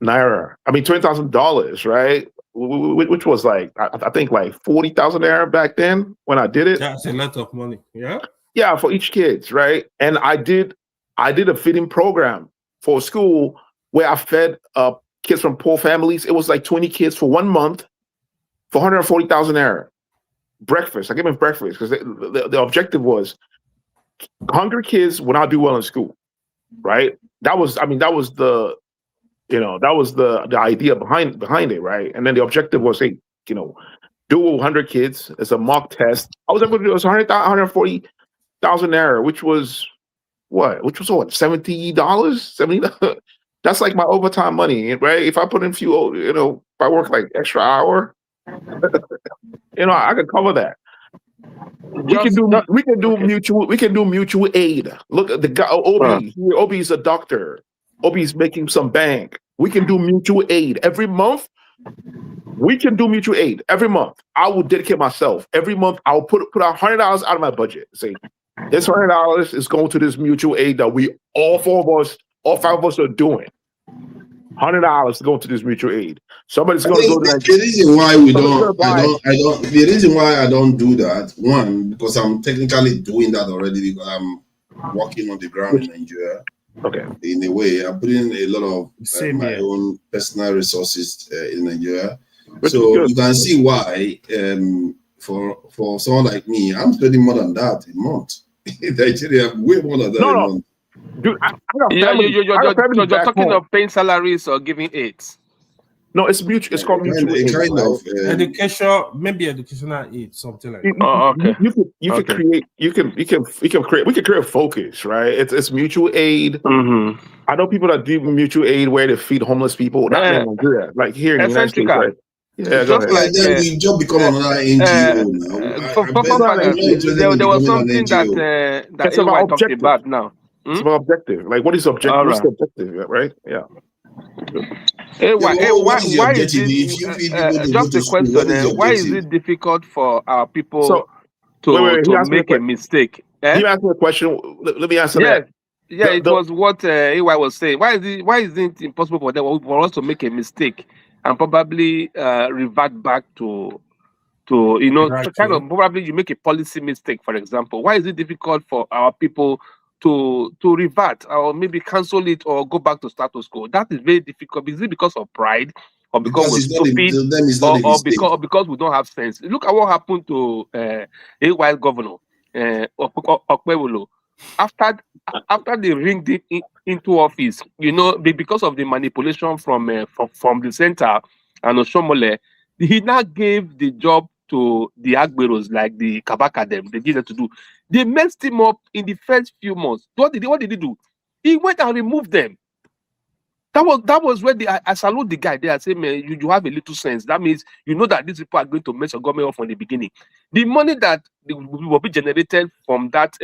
Speaker 13: naira. I mean, $20,000, right? Which was like, I think like 40,000 naira back then when I did it.
Speaker 5: That's a lot of money. Yeah.
Speaker 13: Yeah, for each kids, right? And I did a feeding program for a school where I fed kids from poor families. It was like 20 kids for 1 month for 140,000 naira. Breakfast. I gave them breakfast because the objective was hungry kids will not do well in school, right? That was the idea behind it, right? And then the objective was, hey, do 100 kids as a mock test. I was able to do 140,000 naira, which was what? $70? 70. That's like my overtime money, right? If I put in few, if I work like extra hour. I could cover that. We can do mutual aid. Look at the guy, Obi. Obi is a doctor. Obi is making some bank. We can do mutual aid every month. We can do mutual aid every month. I will dedicate myself every month. I'll put out $100 out of my budget. Say, this $100 is going to this mutual aid that we all five of us are doing. $100 going to this mutual aid. Somebody's going to go to that.
Speaker 2: The reason why the reason why I don't do that, one, because I'm technically doing that already because I'm working on the ground in Nigeria.
Speaker 13: Okay.
Speaker 2: In a way, I'm putting a lot of my own personal resources in Nigeria. So you can see why for someone like me, I'm spending more than that a month. In Nigeria, way more than that a month.
Speaker 13: Dude,
Speaker 20: you're talking of paying salaries or giving aids.
Speaker 13: No, it's mutual. It's called mutual aid.
Speaker 5: Education, maybe educational aid, something like that.
Speaker 13: Okay. We can create focus, right? It's mutual aid.
Speaker 20: Mm-hmm.
Speaker 13: I know people that do mutual aid where they feed homeless people. Not in Nigeria, like here in the United States, right? Yeah,
Speaker 2: just like then we just become another NGO now.
Speaker 20: There was something that I talked about now.
Speaker 13: It's about objective. Like, what is objective? Right. What's the objective, right? Yeah.
Speaker 20: Why is it? Just a question. Why is it difficult for our people to make a mistake?
Speaker 13: You asked me a question. Let me answer that.
Speaker 20: Yeah, it was what AY was saying. Why is it impossible for us to make a mistake and probably revert back to probably you make a policy mistake, for example. Why is it difficult for our people to revert or maybe cancel it or go back to status quo? That is very difficult. Is it because of pride or because we're stupid or because we don't have sense? Look at what happened to a while governor Okpewolo. After they ringed him into office, because of the manipulation from the center and Oshomole, he now gave the job to the Agberos, like the Kabaka them. They did that to do. They messed him up in the first few months. What did he do? He went and removed them. That was where I salute the guy there. I say, man, you have a little sense. That means you know that these people are going to mess your government up from the beginning. The money that will be generated from that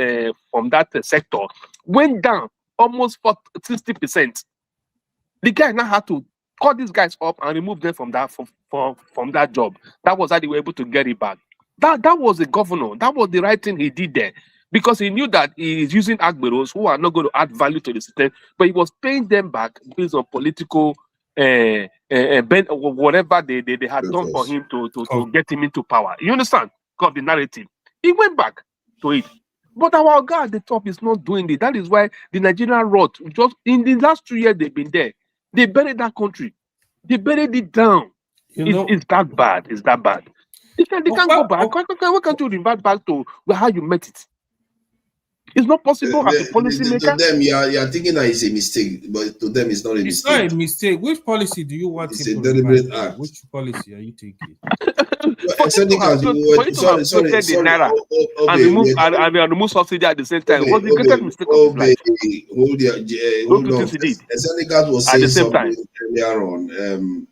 Speaker 20: sector went down almost for 60%. The guy now had to cut these guys up and remove them from that job. That was how they were able to get it back. That was the governor. That was the right thing he did there, because he knew that he is using Agberos who are not going to add value to the system, but he was paying them back based on political whatever they had done for him to get him into power. You understand? Got the narrative. He went back to it. But our guy at the top is not doing it. That is why the Nigerian rot, just in the last 2 years they've been there, they buried that country. They buried it down. It's that bad. It's that bad. They can't go back. Why can't you revert back to how you met it?
Speaker 13: It's not possible as a policymaker.
Speaker 2: To them, you are thinking that it's a mistake, but to them, it's not a mistake.
Speaker 5: It's not a mistake. Which policy do you want
Speaker 2: It's
Speaker 5: him
Speaker 2: a
Speaker 5: to
Speaker 2: deliberate
Speaker 5: revise?
Speaker 2: act.
Speaker 5: Which policy are you taking?
Speaker 13: For you to have created the naira and remove subsidy at the same time was the greatest mistake of his life.
Speaker 2: Hold on. Seneca was saying something earlier on.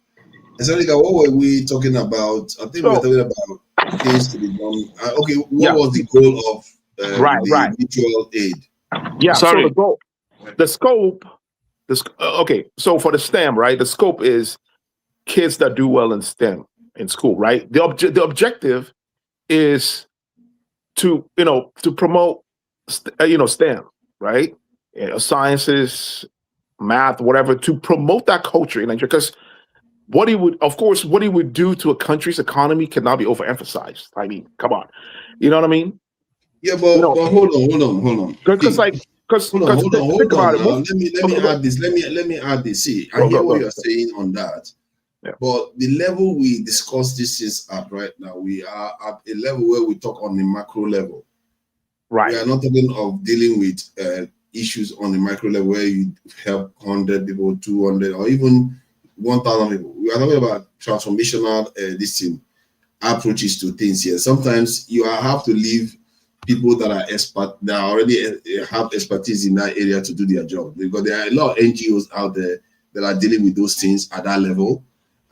Speaker 2: Seneca, what were we talking about? I think we were talking about things to be done. Okay, what was the goal of the mutual aid?
Speaker 13: Yeah, sorry. So the goal, the scope. Okay, so for the STEM, right? The scope is kids that do well in STEM in school, right? The objective is to promote STEM, right? Sciences, math, whatever, to promote that culture in Nigeria. Because what he would do to a country's economy cannot be overemphasized. I mean, come on, you know what I mean?
Speaker 2: Yeah, but hold on. Because hold on. Let me add this. See, I hear what you're saying on that. Yeah. But the level we discuss these things at right now, we are at a level where we talk on the macro level.
Speaker 13: Right.
Speaker 2: We are not talking of dealing with issues on the micro level where you help 100 people, 200, or even 1,000 people. We are talking about transformational approaches to things here. Sometimes you have to leave people that are expert, that already have expertise in that area to do their job, because there are a lot of NGOs out there that are dealing with those things at that level,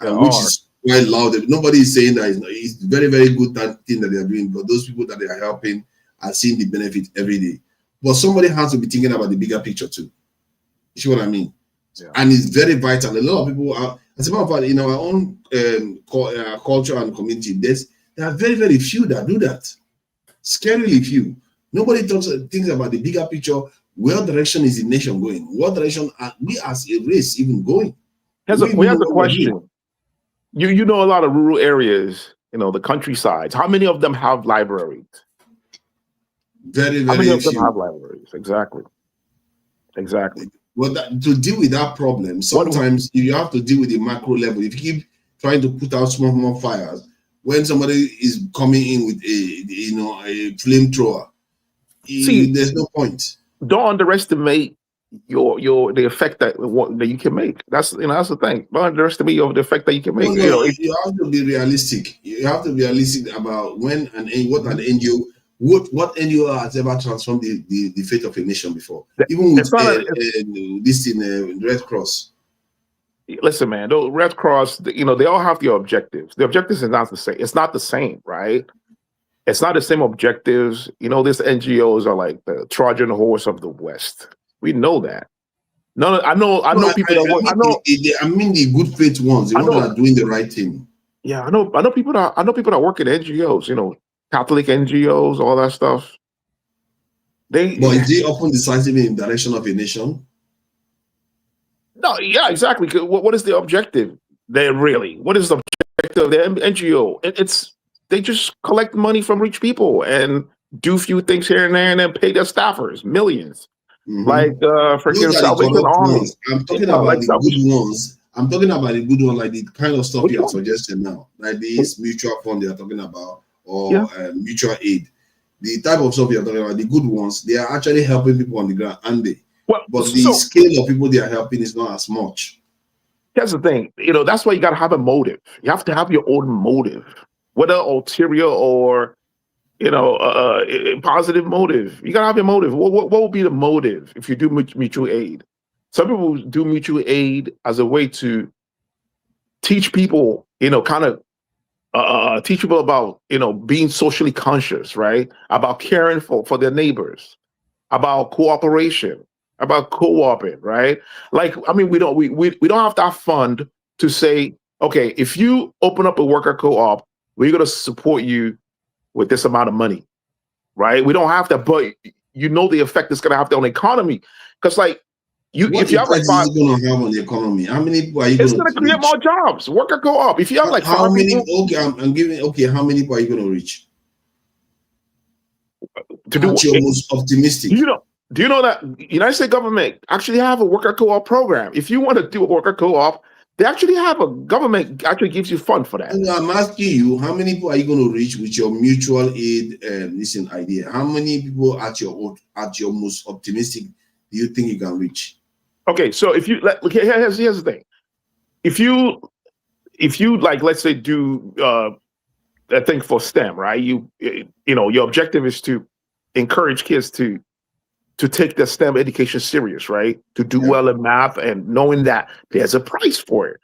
Speaker 2: which is quite loud. Nobody is saying that it's very, very good thing that they are doing, but those people that they are helping are seeing the benefit every day. But somebody has to be thinking about the bigger picture too. You see what I mean? Yeah. And it's very vital. A lot of people are, as a matter of fact, in our own culture and community, there are very, very few that do that. Scarily few. Nobody thinks about the bigger picture. Where direction is the nation going? What direction are we as a race even going?
Speaker 13: Here's a question. You know a lot of rural areas, the countrysides. How many of them have libraries?
Speaker 2: Very, very
Speaker 13: How many of them
Speaker 2: few.
Speaker 13: have libraries? Exactly.
Speaker 2: Well, to deal with that problem, sometimes you have to deal with the macro level. If you keep trying to put out small fires, when somebody is coming in with a flamethrower, there's no point.
Speaker 13: Don't underestimate the effect that you can make. That's the thing. Don't underestimate the effect that you can make.
Speaker 2: You have to be realistic. You have to be realistic about what NGO has ever transformed the fate of a nation before. Even with Red Cross.
Speaker 13: Listen, man, the Red Cross, they all have their objectives. The objectives is not the same. It's not the same, right? It's not the same objectives. These NGOs are like the Trojan horse of the West. We know that. No, I know people
Speaker 2: I mean the good faith ones, the ones that are doing the right thing.
Speaker 13: Yeah, I know people that work in NGOs, Catholic NGOs, all that stuff.
Speaker 2: But is they often decisive in the direction of a nation?
Speaker 13: No, yeah, exactly. What is the objective? What is the objective of the NGO? They just collect money from rich people and do few things here and there, and then pay their staffers millions. Like freaking Salvation Army.
Speaker 2: I'm talking about the good ones. I'm talking about the good one, like the kind of stuff you are suggesting now, like this mutual fund they are talking about, or mutual aid. The type of stuff you're talking about, the good ones, they are actually helping people on the ground, and but the scale of people they are helping is not as much.
Speaker 13: Here's the thing, that's why you got to have a motive. You have to have your own motive, whether ulterior or a positive motive. You got to have your motive. What would be the motive if you do mutual aid? Some people do mutual aid as a way to teach people, teach people about, being socially conscious, right? About caring for their neighbors, about cooperation, about co-oping, right? Like, I mean, we don't have that fund to say, okay, if you open up a worker co-op, we're going to support you with this amount of money, right? We don't have that, but the effect it's going to have on the economy. Because
Speaker 2: if you have going to have on the economy, how many people are you going to reach?
Speaker 13: It's going to create more jobs. Worker co-op. If you have
Speaker 2: how many people, how many people are you going to reach?
Speaker 13: To do
Speaker 2: you're most optimistic.
Speaker 13: Do you know that United States government actually have a worker co-op program? If you want to do a worker co-op, They actually have a government actually gives you fund for that.
Speaker 2: And I'm asking you, how many people are you going to reach with your mutual aid idea? How many people at your most optimistic do you think you can reach? Okay, so if you here's the thing. If you like, let's say, do a thing for STEM, right? You know, your objective is to encourage kids to take their STEM education serious, right? To do well in math and knowing that there's a price for it.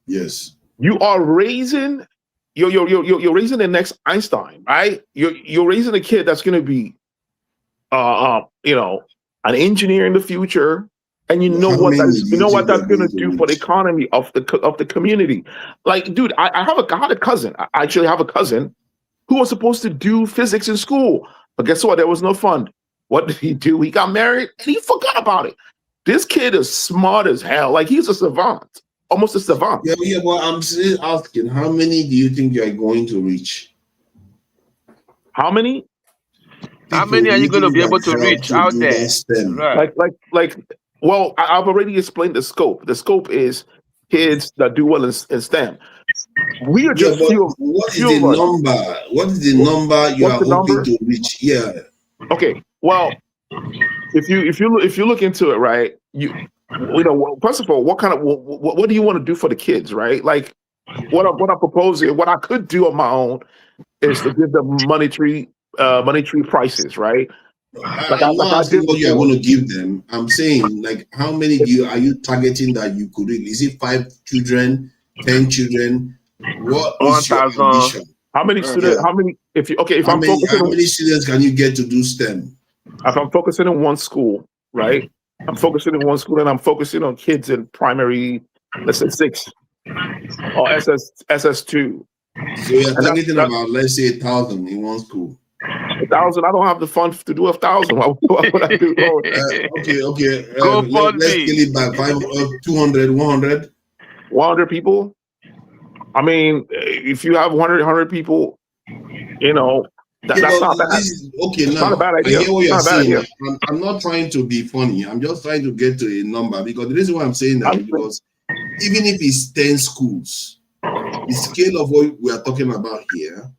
Speaker 2: Yes.
Speaker 13: You are raising you're raising the next Einstein, right? You're raising a kid that's going to be you know, an engineer in the future, and you know what that's going to do for the economy of the community. Like, dude, I had a cousin. I actually have a cousin who was supposed to do physics in school, but guess what? There was no fund. What did he do? He got married and he forgot about it. This kid is smart as hell. Like, he's a savant, almost a savant.
Speaker 2: Yeah, but I'm still asking, how many do you think you are going to reach?
Speaker 13: How many?
Speaker 20: How many are you going to be able to reach out there?
Speaker 13: Right. Like. Well, I've already explained the scope. The scope is kids that do well in STEM. We are just
Speaker 2: what is the number? What is the number you are hoping to reach? Yeah.
Speaker 13: Okay. Well, if you look into it, right? You know, first of all, what do you want to do for the kids, right? Like, what I'm proposing, what I could do on my own is to give them monetary prices, right?
Speaker 2: I'm not asking what you are going to give them. I'm saying, like, how many are you targeting that you could reach? Is it 5 children, 10 children? What is your ambition?
Speaker 13: How many students? How many?
Speaker 2: How many students can you get to do STEM?
Speaker 13: If I'm focusing on one school, right? I'm focusing on one school, and I'm focusing on kids in primary, let's say 6 or SS2.
Speaker 2: So you're targeting about, let's say, 1,000 in one school.
Speaker 13: 1,000. I don't have the funds to do 1,000. What would I do?
Speaker 2: Okay. Let's kill it by 200, 100.
Speaker 13: 100 people. I mean, if you have 100 people, you know, that's not bad.
Speaker 2: Not
Speaker 13: a bad idea.
Speaker 2: I hear what you're saying. I'm not trying to be funny. I'm just trying to get to a number, because the reason why I'm saying that is because even if it's 10 schools, the scale of what we are talking about here,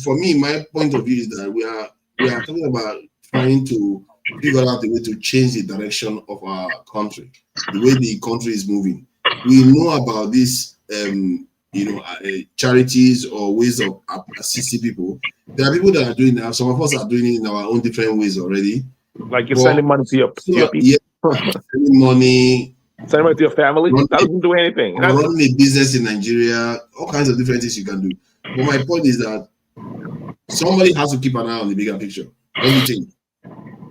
Speaker 2: for me, my point of view is that we are talking about trying to figure out a way to change the direction of our country, the way the country is moving. We know about this, charities or ways of assisting people. There are people that are doing that. Some of us are doing it in our own different ways already.
Speaker 13: Like you're sending money to your people.
Speaker 2: Yeah, sending money.
Speaker 13: Send money to your family. That doesn't do anything.
Speaker 2: Running a business in Nigeria, all kinds of different things you can do. But my point is that somebody has to keep an eye on the bigger picture. Everything.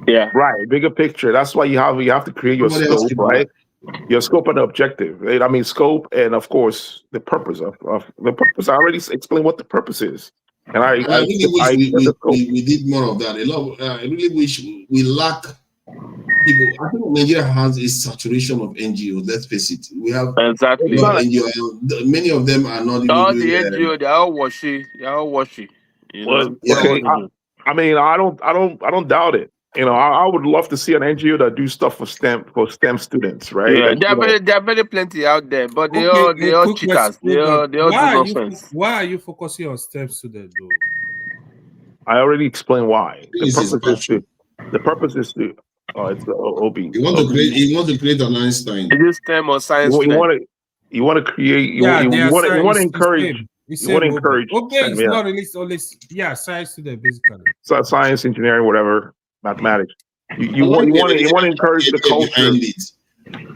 Speaker 13: Yeah. Right. Bigger picture. That's why you have to create your scope, right? Your scope and objective. Right? I mean, scope and, of course, the purpose of the purpose. I already explained what the purpose is. And I
Speaker 2: really wish we did more of that. I really wish we lack people. I think Nigeria has a saturation of NGOs. Let's face it. We have
Speaker 20: exactly
Speaker 2: NGOs. Many of them are not even
Speaker 20: all the NGOs. They're all washy. They're all washy.
Speaker 13: Okay. I mean, I don't doubt it. You know, I would love to see an NGO that do stuff for STEM students, right?
Speaker 20: Yeah, there are very plenty out there, but they all cheaters. They all do nonsense.
Speaker 5: Why are you focusing on STEM students, though?
Speaker 13: I already explained why. The purpose is to it's the OB.
Speaker 2: You want to create an Einstein.
Speaker 20: Is it STEM or science?
Speaker 13: You want to create. You want to encourage. You want to encourage.
Speaker 5: Okay, it's not only science student basically.
Speaker 13: So science, engineering, whatever, mathematics. You want to encourage the culture.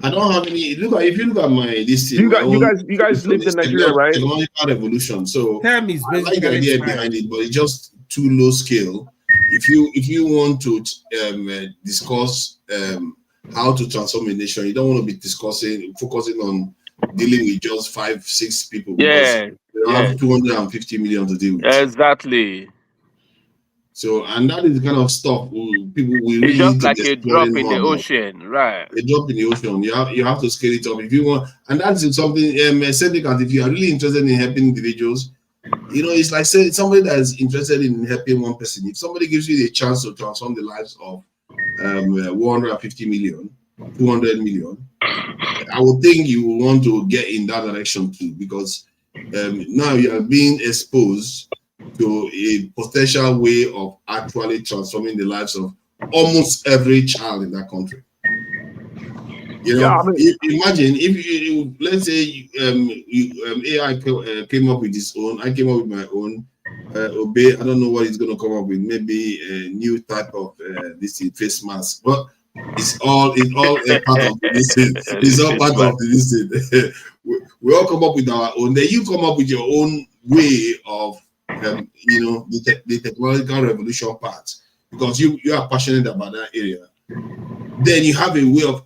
Speaker 2: I don't have any. If you look at my list,
Speaker 13: you guys lived in Nigeria, right?
Speaker 2: Technological revolution. So I like
Speaker 5: the
Speaker 2: idea behind it, but it's just too low scale. If you want to discuss how to transform a nation, you don't want to be focusing on dealing with just 5-6 people.
Speaker 20: Yeah,
Speaker 2: you have 250 million to deal with.
Speaker 20: Exactly.
Speaker 2: So, and that is the kind of stuff people will really
Speaker 20: it's just like a drop in the ocean, right?
Speaker 2: A drop in the ocean. You have to scale it up if you want, and that's something. If you are really interested in helping individuals, it's like saying somebody that is interested in helping one person. If somebody gives you the chance to transform the lives of 150 million, 200 million, I would think you will want to get in that direction too, because now you are being exposed to a potential way of actually transforming the lives of almost every child in that country. You know, imagine if you, let's say AI came up with its own, I came up with my own. Obey, I don't know what it's going to come up with. Maybe a new type of this face mask, but it's all a part of this. It's all part of this. We all come up with our own. Then you come up with your own way of, you know, the technological revolution part, because you are passionate about that area. Then you have a way of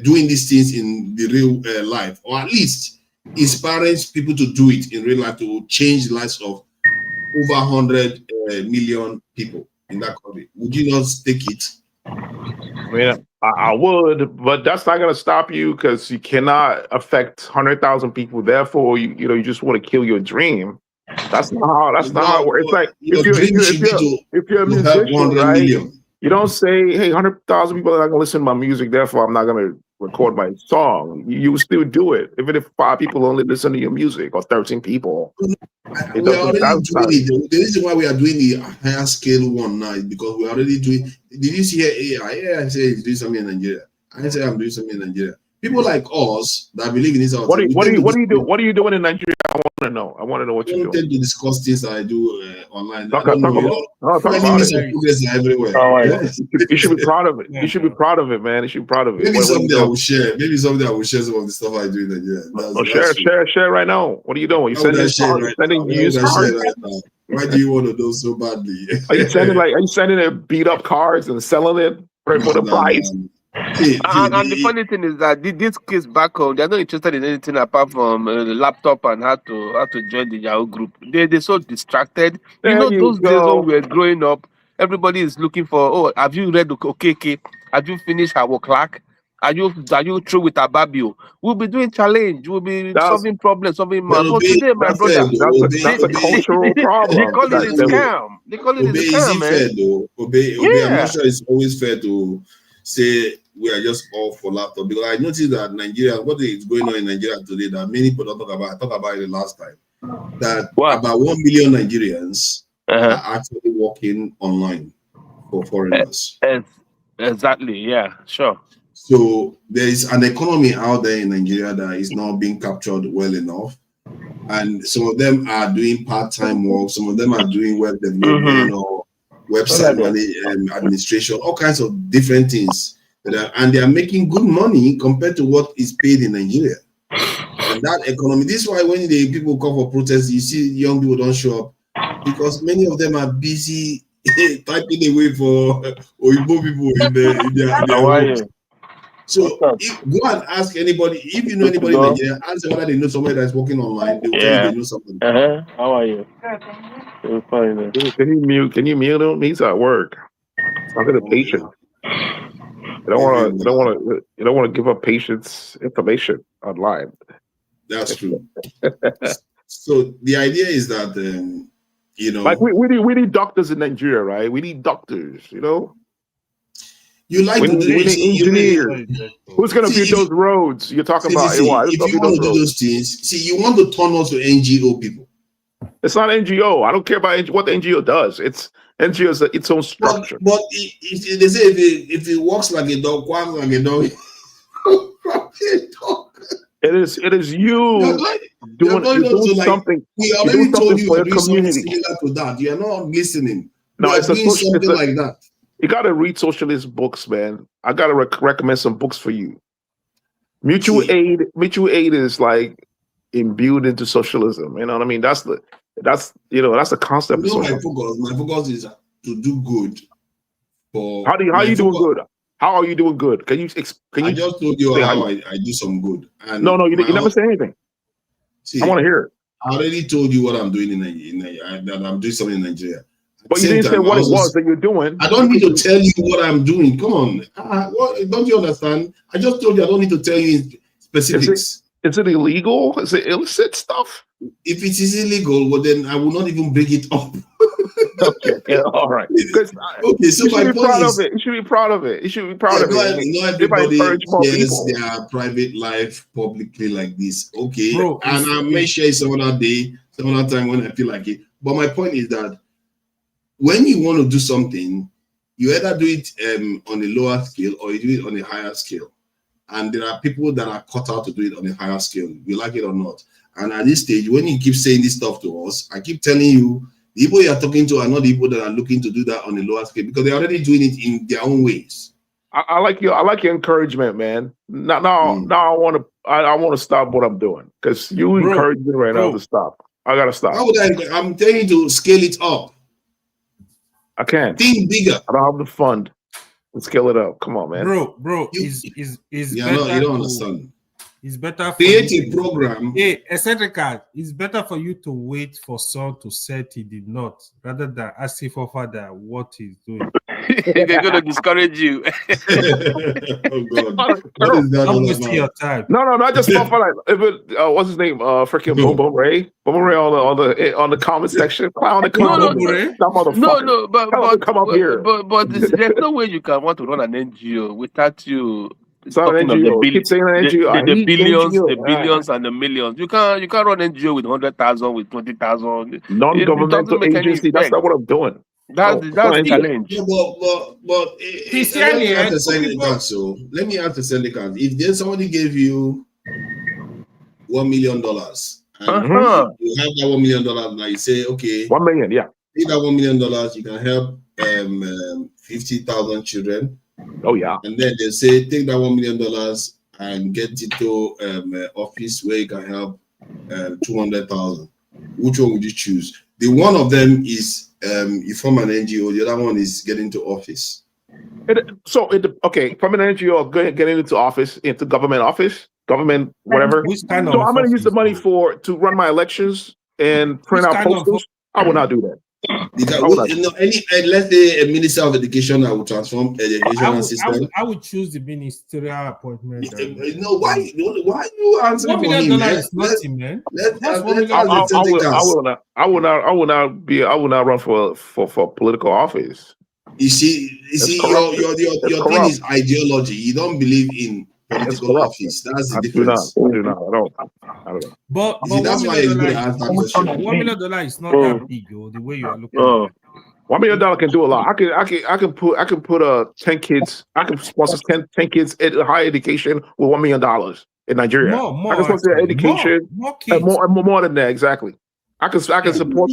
Speaker 2: doing these things in the real life, or at least inspiring people to do it in real life, to change the lives of over 100 million people in that country. Would you not take it?
Speaker 13: I mean, I would, but that's not going to stop you, because you cannot affect 100,000 people. Therefore, you just want to kill your dream. That's not how it works. It's like if you're a musician, right? Million. You don't say, hey, 100,000 people are not going to listen to my music, therefore I'm not going to record my song. You still do it, even if 5 people only listen to your music, or 13 people.
Speaker 2: The reason why we are doing the higher scale one now is because we're already doing. Did you see AI? AI say it's doing something in Nigeria. I say I'm doing something in Nigeria. People like us that believe in this.
Speaker 13: What are you doing in Nigeria? I want to know. I want to know what you're doing.
Speaker 2: I tend to discuss things that I do online.
Speaker 13: Talk about
Speaker 2: it. Everywhere.
Speaker 13: You should be proud of it. You should be proud of it, man. You should be proud of it.
Speaker 2: Maybe someday I will share. Maybe someday I will share some of the stuff I do in Nigeria.
Speaker 13: Share right now. What are you doing? You sending news cards?
Speaker 2: Why do you want to know so badly?
Speaker 13: Are you sending beat up cards and selling it for the price?
Speaker 20: And the funny thing is that this case back home, they're not interested in anything apart from the laptop and how to join the Yahoo group. They're so distracted. Those days when we were growing up, everybody is looking for, oh, have you read Okeke? Have you finished our clock? Are you through with Ababio? We'll be doing challenge. We'll be solving problems, solving math. But today, my brother,
Speaker 13: that's a cultural problem.
Speaker 20: They call it a scam. They call it a scam, man.
Speaker 2: Fair, though. I'm not sure it's always fair to say we are just all for laptop, because I noticed that Nigeria, what is going on in Nigeria today that many people don't talk about. I talked about it last time. That about 1 million Nigerians are actually working online for foreigners.
Speaker 20: Exactly. Yeah. Sure.
Speaker 2: So there is an economy out there in Nigeria that is not being captured well enough, and some of them are doing part-time work. Some of them are doing web development or website administration, all kinds of different things. And they are making good money compared to what is paid in Nigeria. And that economy, this is why when the people come for protests, you see young people don't show up, because many of them are busy typing away for Oyibo people in their homes. So go and ask anybody, if you know anybody in Nigeria, ask them whether they know somebody that's working online. They will tell you they know somebody.
Speaker 20: How are you?
Speaker 13: Fine. Can you mute him? He's at work. I'm gonna patient. You don't want to give up patients information online.
Speaker 2: That's true. So the idea is that
Speaker 13: like we need doctors in Nigeria, right? We need doctors,
Speaker 2: You like
Speaker 13: we need engineers. Who's gonna build those roads you're talking about?
Speaker 2: If you want to do those things, you want to turn us to NGO people.
Speaker 13: It's not NGO. I don't care about what the NGO does. It's NGO is its own structure.
Speaker 2: But they say if it walks like a dog, quacks like a dog.
Speaker 13: It is you doing something.
Speaker 2: We already told you you're doing something similar to that. You're not listening.
Speaker 13: No, it's
Speaker 2: something like that.
Speaker 13: You got to read socialist books, man. I got to recommend some books for you. Mutual aid is like imbued into socialism. You know what I mean? That's the concept.
Speaker 2: My focus is to do good.
Speaker 13: How are you doing good? How are you doing good? Can you?
Speaker 2: I just told you how I do some good. And
Speaker 13: no, you never say anything.
Speaker 2: See,
Speaker 13: I want to hear it.
Speaker 2: I already told you what I'm doing in Nigeria. That I'm doing something in Nigeria.
Speaker 13: But you didn't say what it was that you're doing.
Speaker 2: I don't need to tell you what I'm doing. Come on. Don't you understand? I just told you I don't need to tell you specifics.
Speaker 13: Is it illegal? Is it illicit stuff?
Speaker 2: If it is illegal, well, then I will not even bring it up.
Speaker 13: Okay, yeah, all right.
Speaker 2: Okay, so my point is,
Speaker 13: you should be proud of it. You should be proud of it.
Speaker 2: Not everybody shares their private life publicly like this. Okay, bro, and I may share some other day, some other time when I feel like it. But my point is that when you want to do something, you either do it on a lower scale or you do it on a higher scale. And there are people that are cut out to do it on a higher scale, we like it or not. And at this stage, when you keep saying this stuff to us, I keep telling you, the people you are talking to are not the people that are looking to do that on a lower scale because they're already doing it in their own ways.
Speaker 13: I like your encouragement, man. Now I want to stop what I'm doing because you encourage me right now to stop. I gotta stop.
Speaker 2: How would I'm telling you to scale it up.
Speaker 13: I can't.
Speaker 2: Think bigger.
Speaker 13: I don't have the fund to scale it up. Come on, man.
Speaker 5: Bro, you
Speaker 2: don't understand.
Speaker 5: It's better for
Speaker 2: create a program.
Speaker 5: Hey, Eccentrica, it's better for you to wait for sun to set in the north rather than asking for father what he's doing.
Speaker 20: They're going to discourage you.
Speaker 2: Oh God!
Speaker 5: Don't waste your time.
Speaker 13: No. I just thought for what's his name? Freaking Bobo Ray on the comment section. Clown the comment.
Speaker 20: No, but
Speaker 13: come up here.
Speaker 20: But there's no way you can want to run an NGO without you.
Speaker 13: It's not an NGO.
Speaker 20: The billions and the millions. You can't run NGO with 100,000, with 20,000.
Speaker 13: Non-governmental agency. That's not what I'm doing.
Speaker 20: That's the challenge.
Speaker 2: Yeah, but let me ask the syndicate. If there's somebody gave you $1 million, and you have that $1 million now, you say, okay,
Speaker 13: 1 million, yeah.
Speaker 2: Take that $1 million, you can help 50,000 children.
Speaker 13: Oh yeah.
Speaker 2: And then they say take that $1 million and get it to office where you can help 200,000. Which one would you choose? The one of them is you form an NGO. The other one is getting to office.
Speaker 13: Okay, from an NGO, getting into office, into government office, government whatever. So I'm going to use the money to run my elections and print out posters. I will not do that.
Speaker 2: Let's say a minister of education that will transform education system.
Speaker 5: I would choose the ministerial appointment.
Speaker 2: Why you answering for him?
Speaker 5: $1 million is nothing, man.
Speaker 13: I will not run for political office.
Speaker 2: You see, your thing is ideology. You don't believe in political office. That's the difference.
Speaker 13: I don't know.
Speaker 5: But
Speaker 2: that's why it's good to ask that question.
Speaker 5: $1 million is not that big, the way you are looking at it.
Speaker 13: $1 million can do a lot. I can put 10 kids. I can sponsor 10 kids at higher education with $1 million in Nigeria. I can sponsor education. More than that, exactly. I can support.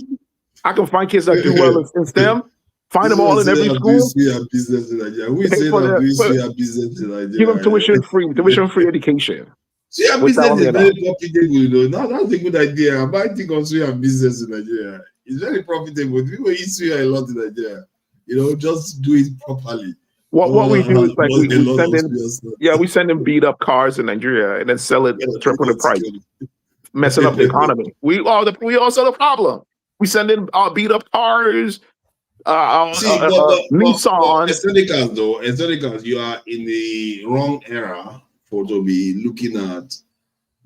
Speaker 13: I can find kids that do well in STEM. Find them all in every school.
Speaker 2: Business in Nigeria. Who is saying that business in Nigeria?
Speaker 13: Give them tuition free education.
Speaker 2: Suya business is very profitable, Now that's a good idea. I might think of suya business in Nigeria. It's very profitable. People eat suya a lot in Nigeria. Just do it properly.
Speaker 13: What we do is we send in beat up cars in Nigeria and then sell it triple the price, messing up the economy. We also the problem. We send in beat up cars.
Speaker 2: Nissan. Aestheticals, you are in the wrong era for to be looking at.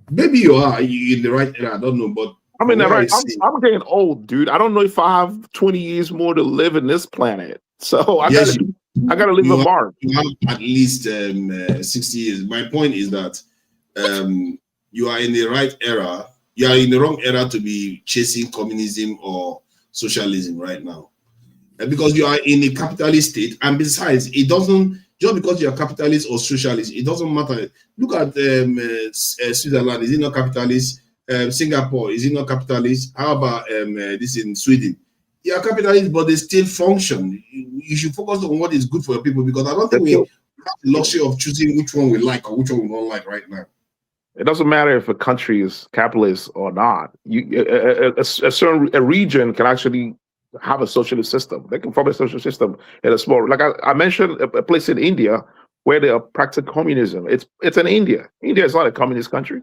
Speaker 2: Maybe you are in the right era. I don't know, but
Speaker 13: I'm I'm getting old, dude. I don't know if I have 20 years more to live in this planet. So I gotta leave a mark.
Speaker 2: You have at least 60 years. My point is that you are in the right era. You are in the wrong era to be chasing communism or socialism right now. Because you are in a capitalist state, and besides, it doesn't just because you are capitalist or socialist, it doesn't matter. Look at Switzerland, is it not capitalist? Singapore, is it not capitalist? How about this in Sweden? They are capitalist, but they still function. You should focus on what is good for your people, because I don't think we have the luxury of choosing which one we like or which one we don't like right now.
Speaker 13: It doesn't matter if a country is capitalist or not. A region can actually have a socialist system. They can form a social system in a small, like I mentioned, a place in India where they are practicing communism. It's in India. India is not a communist country.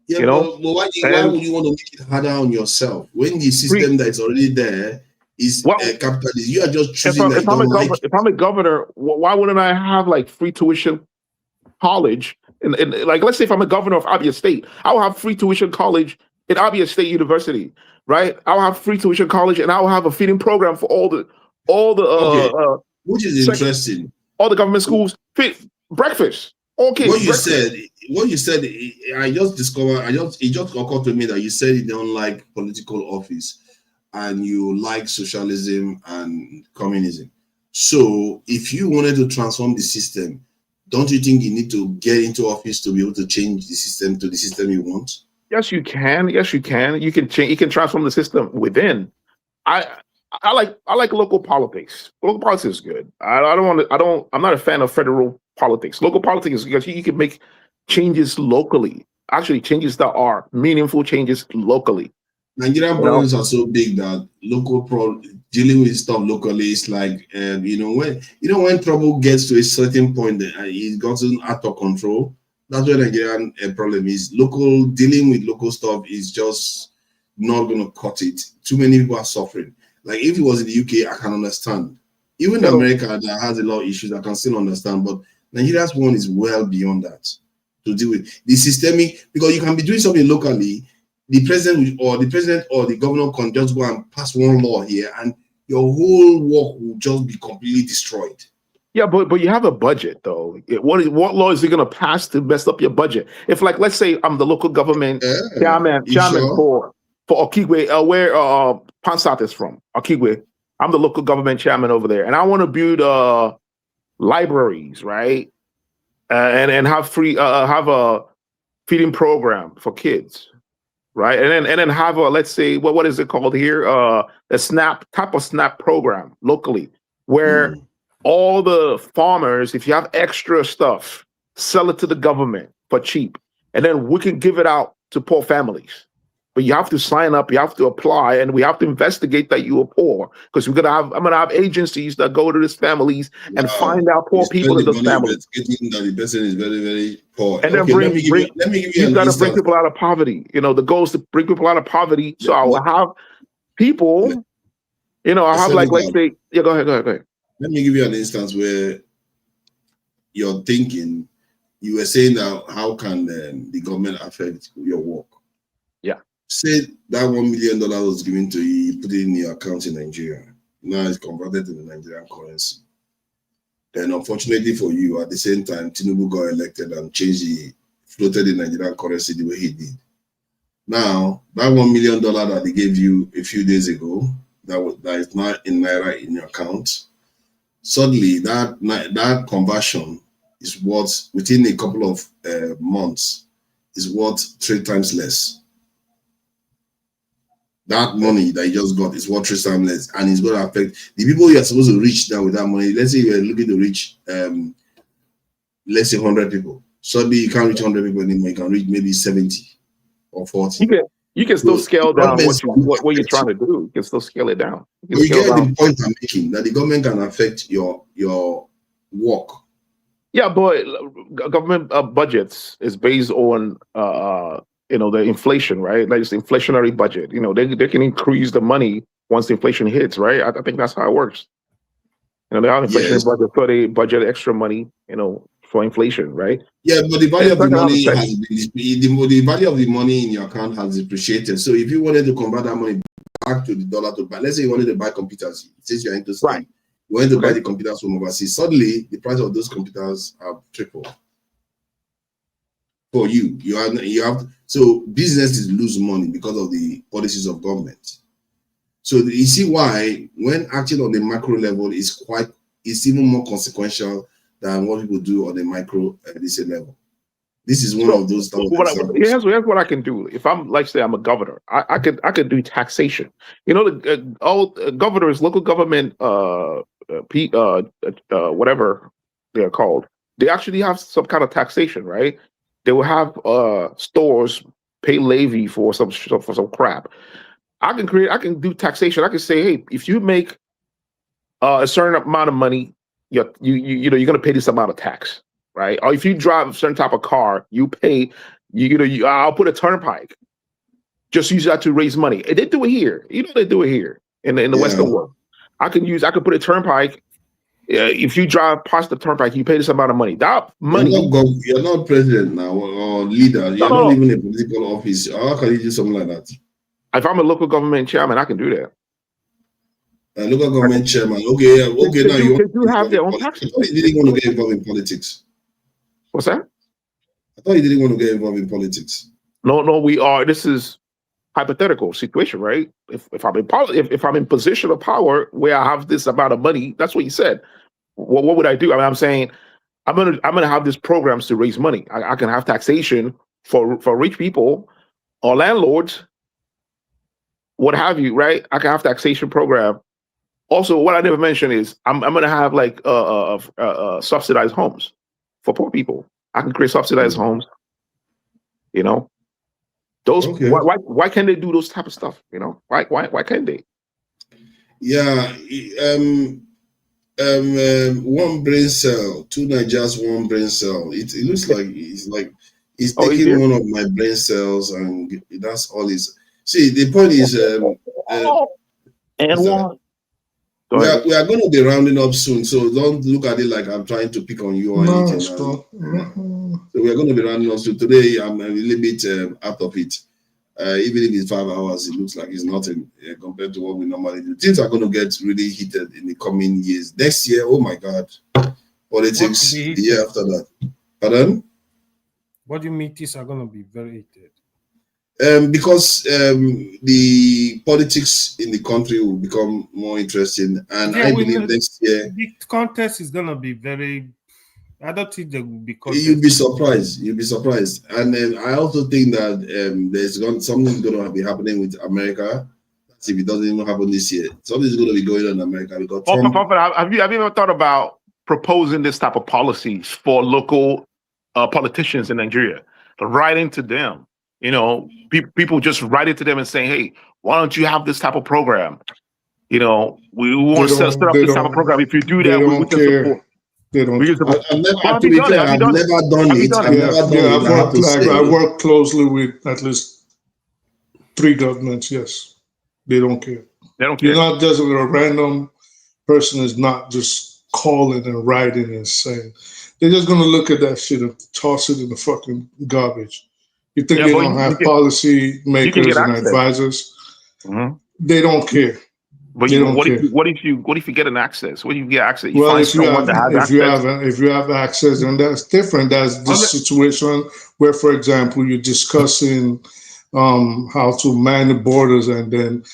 Speaker 2: Yeah, but why would you want to make it harder on yourself when the system that is already there is capitalist? You are just choosing. If
Speaker 13: I'm a governor, why wouldn't I have like free tuition college? And like, let's say if I'm a governor of Abia State, I will have free tuition college and I'll be a state university, right? I'll have free tuition college, and I'll have a feeding program for all the
Speaker 2: which is interesting.
Speaker 13: All the government schools feed breakfast. Okay.
Speaker 2: What you said, I just discovered. It just occurred to me that you said you don't like political office, and you like socialism and communism. So, if you wanted to transform the system, don't you think you need to get into office to be able to change the system to the system you want?
Speaker 13: Yes, you can. Yes, you can. You can change. You can transform the system within. I like local politics. Local politics is good. I'm not a fan of federal politics. Local politics is because you can make changes locally. Actually, changes that are meaningful changes locally.
Speaker 2: Nigerian problems are so big that dealing with stuff locally is like when trouble gets to a certain point, it's gotten out of control. That's where Nigerian problem is. Dealing with local stuff is just not going to cut it. Too many people are suffering. Like if it was in the UK, I can understand. Even America that has a lot of issues, I can still understand. But Nigeria's one is well beyond that to deal with the systemic, because you can be doing something locally. The president or the governor can just go and pass one law here, and your whole work will just be completely destroyed.
Speaker 13: Yeah, but you have a budget though. What law is he going to pass to mess up your budget? If, like, let's say I'm the local government chairman for Okigwe, where Pansat is from, Okigwe. I'm the local government chairman over there, and I want to build libraries, right? And have a feeding program for kids, right? And then have a, let's say, what is it called here? A SNAP program locally, where all the farmers, if you have extra stuff, sell it to the government for cheap, and then we can give it out to poor families. But you have to sign up, you have to apply, and we have to investigate that you are poor, because I'm gonna have agencies that go to these families and find out poor people in those families.
Speaker 2: That the person is very, very poor.
Speaker 13: And then you got to bring people out of poverty. The goal is to bring people out of poverty. So I will have people, I'll have let's say, go ahead.
Speaker 2: Let me give you an instance where you're thinking, you were saying that how can the government affect your work?
Speaker 13: Yeah.
Speaker 2: Say that $1 million was given to you, you put it in your account in Nigeria. Now it's converted to the Nigerian currency. Then unfortunately for you, at the same time, Tinubu got elected and floated the Nigerian currency the way he did. Now, that $1 million that they gave you a few days ago, that is now in Naira in your account, suddenly that conversion is worth, within a couple of months, is worth 3 times less. That money that you just got is worth 3 times less, and it's going to affect the people you are supposed to reach now with that money. Let's say you're looking to reach, let's say 100 people. Suddenly you can't reach 100 people anymore. You can reach maybe 70 or 40.
Speaker 13: You can still scale down what you're trying to do. You can still scale it down.
Speaker 2: You get the point I'm making, that the government can affect your work.
Speaker 13: Yeah, but government budgets is based on the inflation, right? Like it's the inflationary budget. They can increase the money once the inflation hits, right? I think that's how it works. They have inflationary budget, so they budget extra money, for inflation, right?
Speaker 2: Yeah, but the value of the money the value of the money in your account has depreciated. So if you wanted to convert that money back to the dollar to buy, let's say you wanted to buy computers, since you're into STEM, you wanted to buy the computers from overseas, suddenly the price of those computers have tripled. For you have so businesses lose money because of the policies of government. So you see why when acting on the macro level it's even more consequential than what people do on the micro level. This is one of those.
Speaker 13: Here's what I can do. If I'm, like, say, I'm a governor, I could do taxation. All governors, local government, whatever they're called, they actually have some kind of taxation, right? They will have stores pay levy for some crap. I can do taxation. I can say, hey, if you make a certain amount of money, you're going to pay this amount of tax, right? Or if you drive a certain type of car, you pay. I'll put a turnpike. Just use that to raise money. And they do it here. They do it here in the Western world. I could put a turnpike if you drive past the turnpike, you pay this amount of money. That money.
Speaker 2: You're not president now or leader. You're not even a political office. How can you do something like that?
Speaker 13: If I'm a local government chairman, I can do that.
Speaker 2: Local government chairman. Okay, okay. Now you
Speaker 13: do have their own taxes.
Speaker 2: I thought you didn't want to get involved in politics.
Speaker 13: What's that?
Speaker 2: I thought you didn't want to get involved in politics.
Speaker 13: No, we are. This is hypothetical situation, right? If I'm in position of power where I have this amount of money, that's what you said. What would I do? I mean, I'm saying I'm gonna have these programs to raise money. I can have taxation for rich people or landlords, what have you, right? I can have taxation program. Also, what I never mentioned is I'm gonna have like subsidized homes for poor people. I can create subsidized homes. You know, those why can't they do those type of stuff? You know, why can't they?
Speaker 2: Yeah, one brain cell, 2 Nigerians, 1 brain cell. It looks like it's taking one of my brain cells, and that's all. See, the point is, we are going to be rounding up soon, so don't look at it like I'm trying to pick on you or anything. So we are going to be rounding up soon. Today, I'm a little bit out of it. Even if it's 5 hours, it looks like it's nothing compared to what we normally do. Things are going to get really heated in the coming years. Next year, oh my God, politics. The year after that. Pardon?
Speaker 5: What do you mean things are going to be very heated?
Speaker 2: Because the politics in the country will become more interesting, and I believe next year
Speaker 5: the contest is going to be very. I don't think there will be contest.
Speaker 2: You'll be surprised. You'll be surprised, and then I also think that something's going to be happening with America. That's if it doesn't even happen this year. Something's going to be going on in America because Trump.
Speaker 13: Have you ever thought about proposing this type of policies for local politicians in Nigeria? Writing to them. You know, people just write it to them and saying, "Hey, why don't you have this type of program? You know, we want to set up this type of program. If you do that, we can support."
Speaker 2: They don't. I've never done it.
Speaker 6: I work closely with at least 3 governments. Yes, they don't care.
Speaker 13: They don't care.
Speaker 6: You're not just a random person is not just calling and writing and saying. They're just gonna look at that shit and toss it in the fucking garbage. You think they don't have policy makers and advisors?
Speaker 13: Mm-hmm.
Speaker 6: They don't care.
Speaker 13: But what if you get an access? What if you get access? You find someone that has access.
Speaker 6: If you have access, then that's different. That's the situation where, for example, you're discussing how to man the borders, and then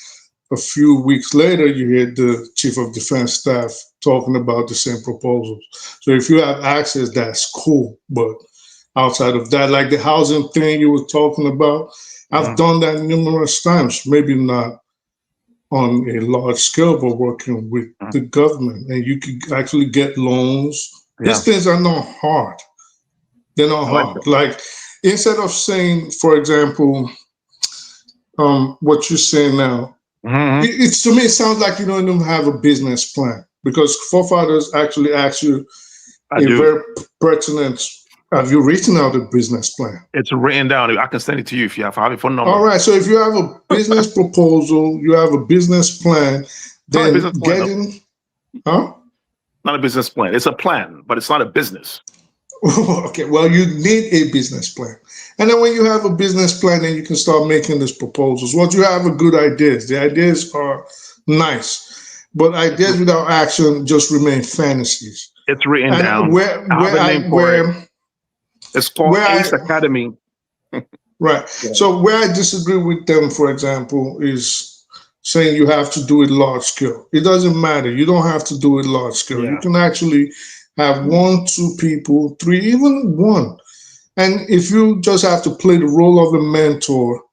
Speaker 6: a few weeks later, you hear the Chief of Defense Staff talking about the same proposals. So if you have access, that's cool. But outside of that, like the housing thing you were talking about, I've done that numerous times, maybe not on a large scale, but working with the government. And you can actually get loans. Yeah. These things are not hard. They're not hard. Like, instead of saying, for example, what you're saying now, it's to me, it sounds like you don't even have a business plan, because forefathers actually ask you very pertinent. Have you written out a business plan?
Speaker 13: It's written down. I can send it to you if you have a phone number.
Speaker 6: All right. So if you have a business proposal, you have a business plan, then
Speaker 13: Not a business plan. It's a plan, but it's not a business.
Speaker 6: Okay. Well, you need a business plan. And then when you have a business plan, then you can start making these proposals. Once you have a good ideas, the ideas are nice, but ideas without action just remain fantasies.
Speaker 13: It's written down. It's called Ace Academy.
Speaker 6: Right. Yeah. So where I disagree with them, for example, is saying you have to do it large scale. It doesn't matter. You don't have to do it large scale. Yeah. You can actually have 1, 2 people, 3, even 1. And if you just have to play the role of a mentor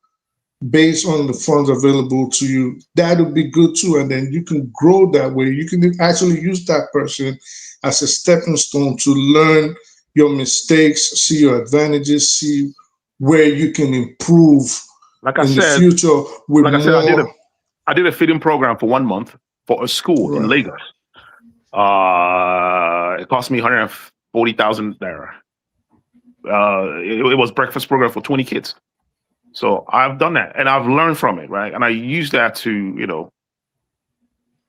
Speaker 6: based on the funds available to you, that would be good too. And then you can grow that way. You can actually use that person as a stepping stone to learn your mistakes, see your advantages, see where you can improve the future. With
Speaker 13: I did a feeding program for 1 month for a school in Lagos. It cost me 140,000 naira. It was breakfast program for 20 kids. So I've done that and I've learned from it, right? And I use that to,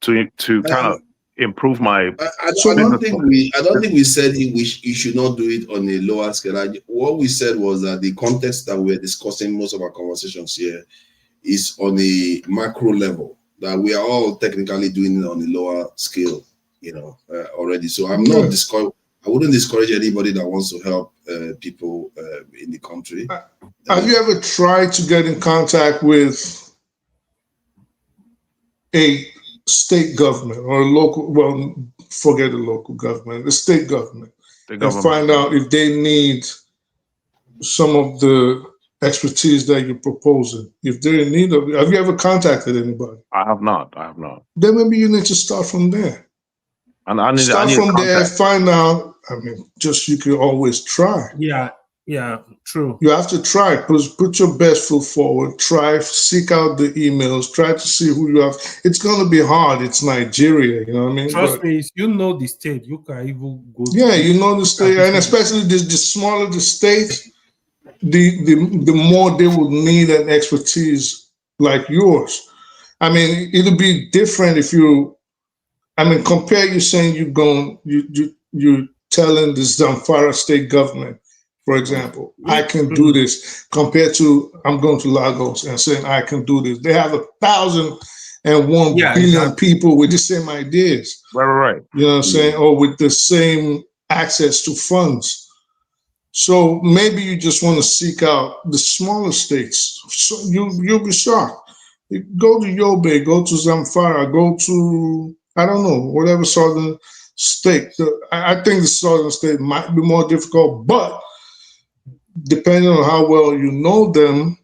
Speaker 13: to kind of improve my.
Speaker 2: I don't think we said you should not do it on a lower scale. What we said was that the context that we're discussing most of our conversations here is on a macro level, that we are all technically doing it on a lower scale, already. So I'm not I wouldn't discourage anybody that wants to help people in the country.
Speaker 6: Have you ever tried to get in contact with a state government or a local, well, forget the local government, the state government, and find out if they need some of the expertise that you're proposing? If they're in need of it, have you ever contacted anybody?
Speaker 13: I have not.
Speaker 6: Then maybe you need to start from there.
Speaker 13: And I need
Speaker 6: start
Speaker 13: to
Speaker 6: from there,
Speaker 13: contact.
Speaker 6: find out. I mean, you can always try.
Speaker 5: Yeah, true.
Speaker 6: You have to try. Put your best foot forward. Try, seek out the emails. Try to see who you have. It's going to be hard. It's Nigeria, you know what I mean?
Speaker 5: Trust me, if you know the state, you can even go.
Speaker 6: Yeah, you know the state, and especially the smaller the state, the more they will need an expertise like yours. I mean, it'll be different if you. I mean, compare you saying you're telling the Zamfara state government, for example, I can do this, compared to I'm going to Lagos and saying I can do this. They have 1,001 billion people with the same ideas.
Speaker 13: Right.
Speaker 6: You know what I'm saying? Or with the same access to funds. So maybe you just want to seek out the smaller states. So you'll be shocked. Go to Yobe, go to Zamfara, go to, I don't know, whatever southern state. I think the southern state might be more difficult, but depending on how well you know them,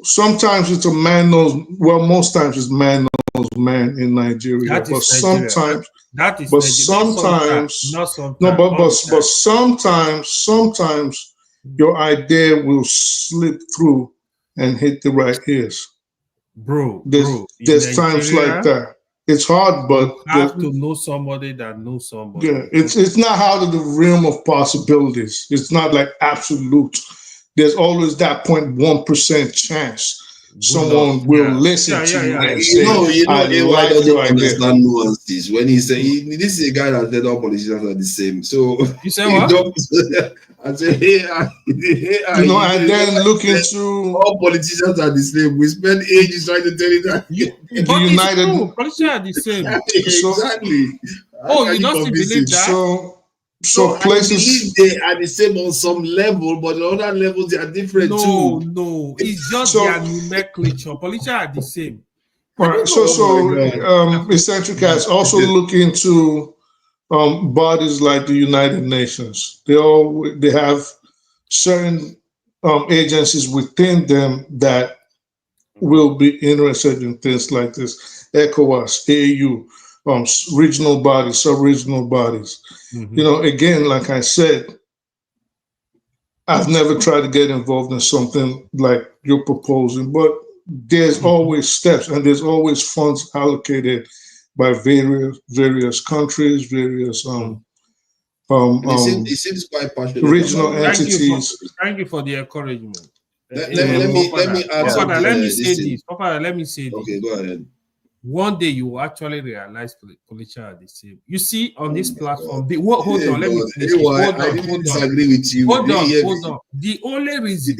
Speaker 6: sometimes it's a man knows, well, most times it's man knows man in Nigeria. But sometimes your idea will slip through and hit the right ears.
Speaker 5: Bro,
Speaker 6: there's times like that. It's hard, but
Speaker 5: you have to know somebody that knows somebody.
Speaker 6: Yeah, it's not out of the realm of possibilities. It's not like absolute. There's always that 0.1% chance someone will listen to you and say,
Speaker 2: I don't understand nuances. When he say this is a guy that said all politicians are the same. So
Speaker 5: you say what?
Speaker 2: I say,
Speaker 6: and then look into
Speaker 2: all politicians are the same. We spend ages trying to tell you that
Speaker 5: the United politicians are the same.
Speaker 2: Exactly.
Speaker 5: You don't believe that?
Speaker 6: So places
Speaker 2: they are the same on some level, but on other levels they are different too.
Speaker 5: No, it's just their nomenclature. Politicians are the same.
Speaker 6: Right. Eccentric has also look into bodies like the United Nations. They have certain agencies within them that will be interested in things like this. ECOWAS, AU, regional bodies, sub-regional bodies. Mm-hmm. Again, like I said, I've never tried to get involved in something like you're proposing, but there's always steps and there's always funds allocated by various countries, various
Speaker 2: it seems quite passionate.
Speaker 6: Regional entities.
Speaker 5: Thank you for the encouragement.
Speaker 2: Let me add something.
Speaker 5: Let me say this.
Speaker 2: Okay, go ahead.
Speaker 5: One day you will actually realize politicians are the same. You see on this platform, hold on.
Speaker 2: Disagree with you.
Speaker 5: Hold on. The only reason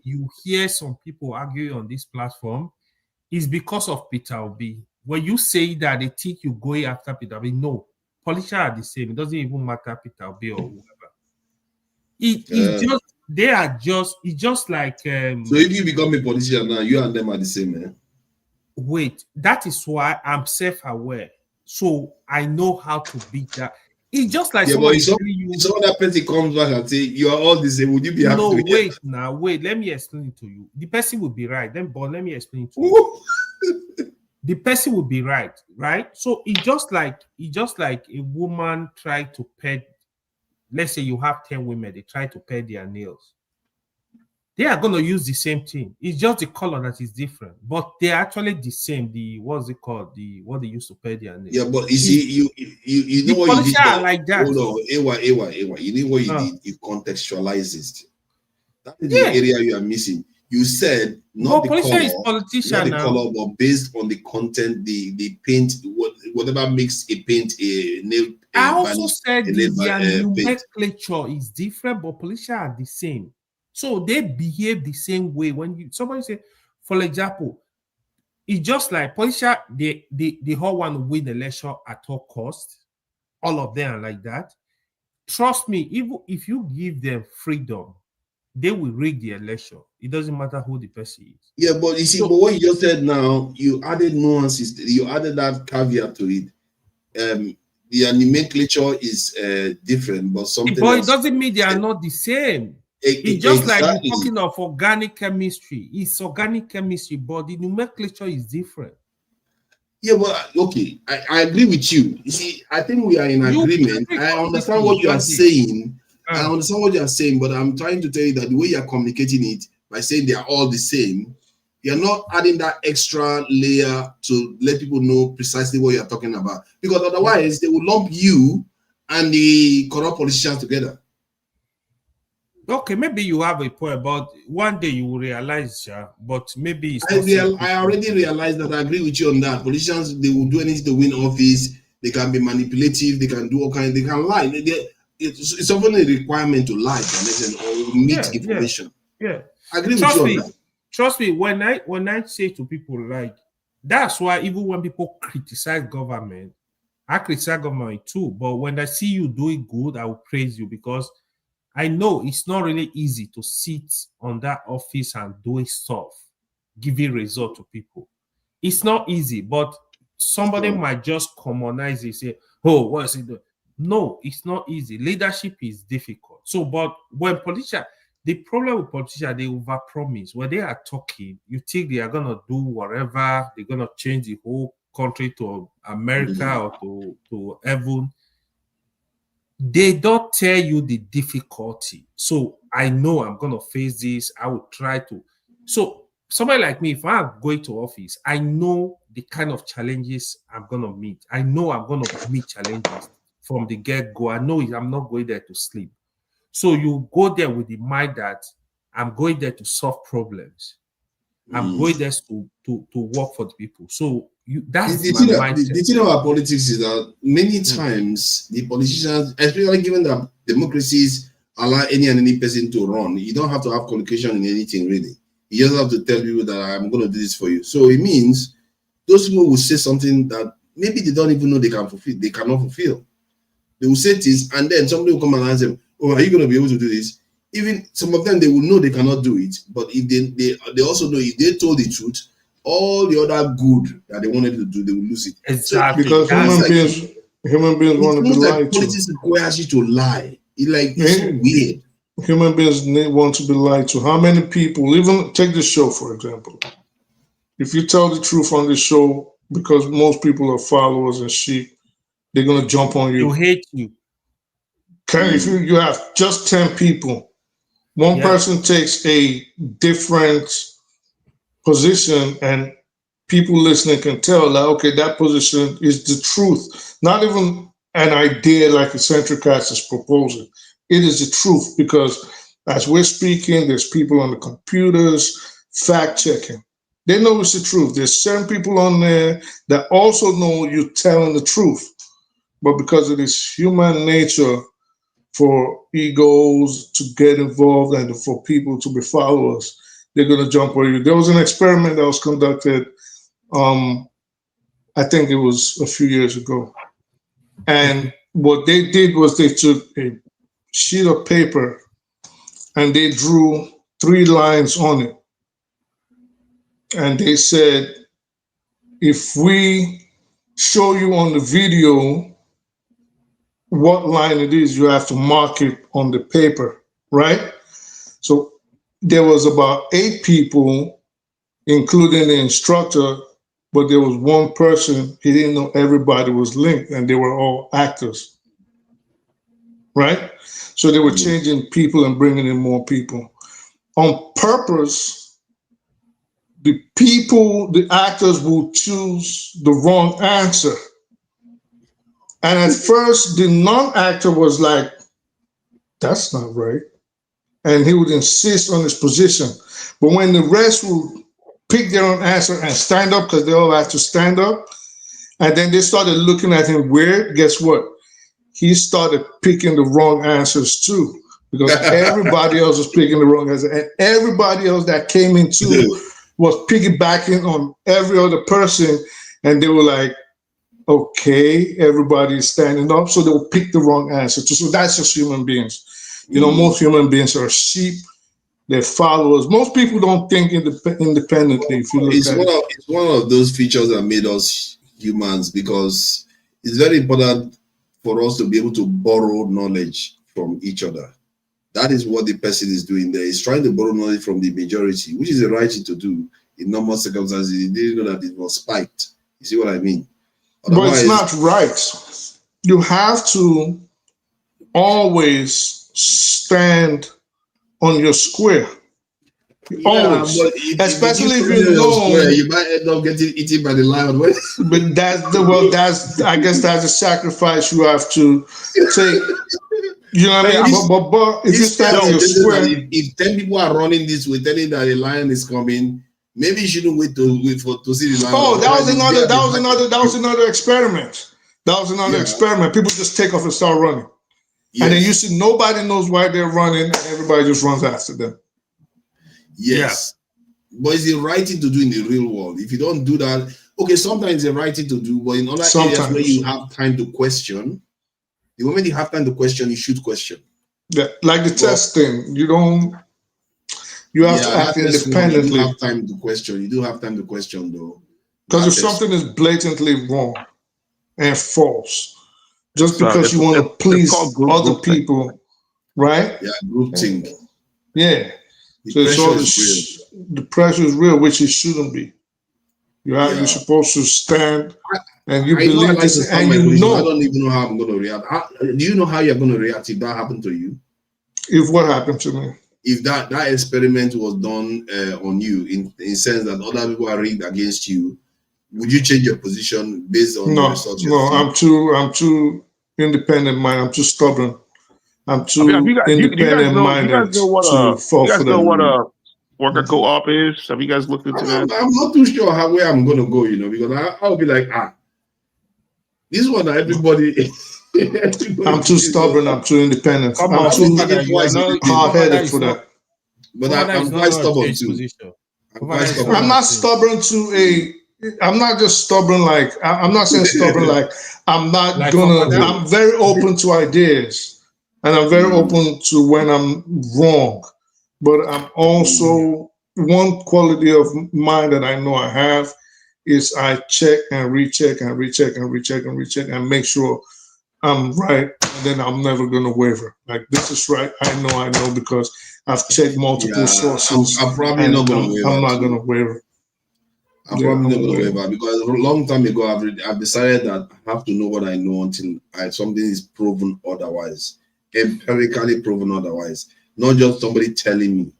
Speaker 5: you hear some people argue on this platform is because of Peter Obi. When you say that they think you go after Peter Obi, no, politicians are the same. It doesn't even matter Peter Obi or whoever. It's just like.
Speaker 2: So if you become a politician now, you and them are the same, man.
Speaker 5: Wait, that is why I'm self-aware. So I know how to beat that. It's just like
Speaker 2: but if some other person comes back and say you are all the same, would you be happy?
Speaker 5: No, wait. Let me explain it to you. The person will be right. But let me explain it to you. The person will be right? So it's just like a woman tried to pet. Let's say you have 10 women, they try to pet their nails. They are going to use the same thing. It's just the color that is different, but they're actually the same. What they used to pay their nails.
Speaker 2: Yeah, but you see, you know what you did there.
Speaker 5: Like that.
Speaker 2: Hold on, AY. You know what you did? You contextualized it. That is the area you are missing. You said not the color, but based on the content, the paint. whatever makes a paint a nail.
Speaker 5: I also said their nomenclature is different, but politicians are the same. So they behave the same way. When somebody say, for example, it's just like politicians, they all want to win the election at all costs. All of them are like that. Trust me, even if you give them freedom, they will rig the election. It doesn't matter who the person is.
Speaker 2: Yeah, but you see, but what you just said now, you added nuances, you added that caveat to it. The nomenclature is different, but something
Speaker 5: But
Speaker 2: else.
Speaker 5: It doesn't mean they are not the same. It's just like you're talking of organic chemistry. It's organic chemistry, but the nomenclature is different.
Speaker 2: Yeah, well, okay, I agree with you. You see, I think we are in agreement. I understand what you are saying. I understand what you are saying, but I'm trying to tell you that the way you are communicating it by saying they are all the same, you're not adding that extra layer to let people know precisely what you're talking about. Because otherwise, they will lump you and the corrupt politicians together.
Speaker 5: Okay, maybe you have a point, but one day you will realize, but maybe it's
Speaker 2: I already realized that. I agree with you on that. Politicians, they will do anything to win office. They can be manipulative. They can do all kinds. They can lie. It's often a requirement to lie or meet information.
Speaker 5: Yeah,
Speaker 2: I agree with you on that.
Speaker 5: Trust me, when I say to people, like, that's why even when people criticize government, I criticize government too. But when I see you doing good, I will praise you, because I know it's not really easy to sit on that office and doing stuff, giving result to people. It's not easy, but somebody might just commonize it, say, oh, what is it doing? No, it's not easy. Leadership is difficult. So, but when politicians, the problem with politicians, they overpromise. When they are talking, you think they are going to do whatever, they're going to change the whole country to America or to heaven. They don't tell you the difficulty. So I know I'm going to face this. I will try to. So somebody like me, if I'm going to office, I know the kind of challenges I'm going to meet. I know I'm going to meet challenges from the get-go. I know I'm not going there to sleep. So you go there with the mind that I'm going there to solve problems. I'm going there to work for the people. So that's my mindset.
Speaker 2: The thing about politics is that many times the politicians, especially given that democracies allow any and any person to run, you don't have to have qualification in anything really. You just have to tell people that I'm going to do this for you. So it means those people will say something that maybe they don't even know they can fulfill. They cannot fulfill. They will say this, and then somebody will come and ask them, "Oh, are you going to be able to do this?" Even some of them, they will know they cannot do it. But if they also know if they told the truth, all the other good that they wanted to do, they will lose it.
Speaker 5: Exactly.
Speaker 6: Because human beings want to be lied to.
Speaker 2: Politics requires you to lie. It's so weird.
Speaker 6: Human beings want to be lied to. How many people, even take this show, for example. If you tell the truth on this show, because most people are followers and sheep, they're going to jump on you.
Speaker 5: To hate you.
Speaker 6: Okay, if you have just 10 people, one person takes a different position and people listening can tell that, okay, that position is the truth. Not even an idea like Eccentric Cats is proposing. It is the truth, because as we're speaking, there's people on the computers fact checking. They know it's the truth. There's certain people on there that also know you're telling the truth. But because it is human nature for egos to get involved and for people to be followers, they're going to jump on you. There was an experiment that was conducted, I think it was a few years ago. And what they did was they took a sheet of paper and they drew 3 lines on it. And they said, if we show you on the video what line it is, you have to mark it on the paper, right? So there was about 8 people, including the instructor, but there was one person, he didn't know everybody was linked, and they were all actors, right? So they were changing people and bringing in more people. On purpose, the actors will choose the wrong answer. And at first, the non-actor was like, that's not right. And he would insist on his position. But when the rest would pick their own answer and stand up, because they all had to stand up, And then they started looking at him weird. Guess what? He started picking the wrong answers too, because everybody else was picking the wrong answer. And everybody else that came in too was piggybacking on every other person. And they were like, okay, everybody's standing up. So they'll pick the wrong answer too. So that's just human beings. You know, most human beings are sheep. They're followers. Most people don't think independently. If you look
Speaker 2: it's
Speaker 6: at
Speaker 2: it's one of those features that made us humans, because it's very important for us to be able to borrow knowledge from each other. That is what the person is doing there. He's trying to borrow knowledge from the majority, which is the right thing to do in normal circumstances. He didn't know that it was spiked. You see what I mean?
Speaker 6: But it's not right. You have to always stand on your square. Always. Especially if you know
Speaker 2: you might end up getting eaten by the lion.
Speaker 6: But that's I guess that's a sacrifice you have to take. You know what I mean? But if you stand on your square,
Speaker 2: if 10 people are running this way, telling that a lion is coming, maybe you shouldn't wait to see the lion.
Speaker 6: Oh, that was another experiment. That was another experiment. People just take off and start running. Yes. And then you see nobody knows why they're running, and everybody just runs after them.
Speaker 2: Yes. Yeah. But it's the right thing to do in the real world. If you don't do that, okay, sometimes it's the right thing to do, but in other areas where you have time to question, the moment you have time to question, you should question.
Speaker 6: Yeah, like the test thing. You have to act independently.
Speaker 2: You have time to question. You do have time to question, though.
Speaker 6: Because if something is blatantly wrong and false, just because you want to please other people, right?
Speaker 2: Yeah, group think.
Speaker 6: Yeah. So the pressure is real, which it shouldn't be. You're supposed to stand and you believe this, and you know.
Speaker 2: I don't even know how I'm going to react. Do you know how you're going to react if that happened to you?
Speaker 6: If what happened to me?
Speaker 2: If that experiment was done on you, in sense that other people are rigged against you, would you change your position based on the results?
Speaker 6: No, I'm too independent minded. I'm too stubborn. I'm too independent minded to fall for that.
Speaker 13: You guys know what worker co-op is? Have you guys looked into that?
Speaker 2: I'm not too sure where I'm going to go, because I'll be like, this one everybody.
Speaker 6: I'm too stubborn. I'm too independent. I'm too hard-headed for that.
Speaker 2: But I'm quite stubborn too.
Speaker 6: I'm not stubborn I'm not just stubborn like, I'm not saying stubborn like, I'm very open to ideas, and I'm very open to when I'm wrong. But I'm also, one quality of mind that I know I have is I check and recheck and recheck and recheck and recheck and make sure I'm right, and then I'm never going to waver. Like, this is right. I know because I've checked multiple sources.
Speaker 2: I'm probably not going to waver.
Speaker 6: I'm not going to waver.
Speaker 2: I'm probably not going to waver because a long time ago I've decided that I have to know what I know until something is proven otherwise, empirically proven otherwise, not just somebody telling me.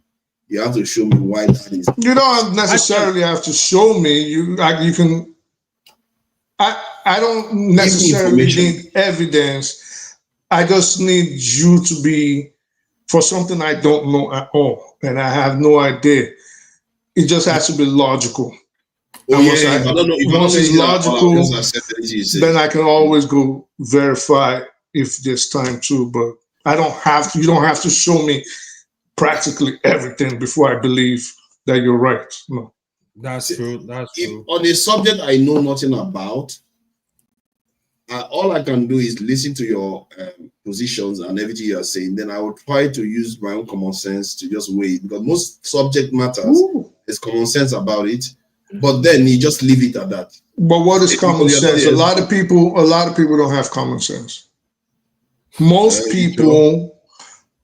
Speaker 2: You have to show me why that is.
Speaker 6: You don't necessarily have to show me. You can. I don't necessarily need evidence. I just need you to be for something I don't know at all, and I have no idea. It just has to be logical. Once it's logical, then I can always go verify if there's time to. But I don't have to. You don't have to show me practically everything before I believe that you're right. No.
Speaker 5: That's true. That's true.
Speaker 2: On a subject I know nothing about, all I can do is listen to your positions and everything you are saying. Then I will try to use my own common sense to just weigh it, because most subject matters is common sense about it. But then you just leave it at that.
Speaker 6: But what is common sense? A lot of people don't have common sense. Most people,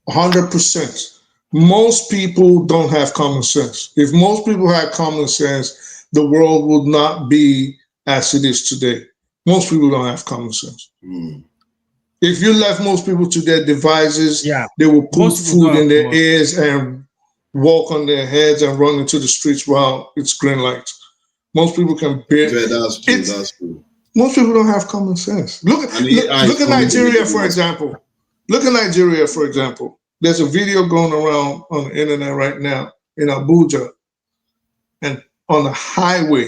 Speaker 6: 100%. Most people don't have common sense. If most people had common sense, the world would not be as it is today. Most people don't have common sense. If you left most people to their devices, they will put food in their ears and walk on their heads and run into the streets while it's green light. Most people can bear.
Speaker 2: That's true.
Speaker 6: Most people don't have common sense. Look at Nigeria, for example. Look at Nigeria, for example. There's a video going around on the internet right now in Abuja, and on the highway,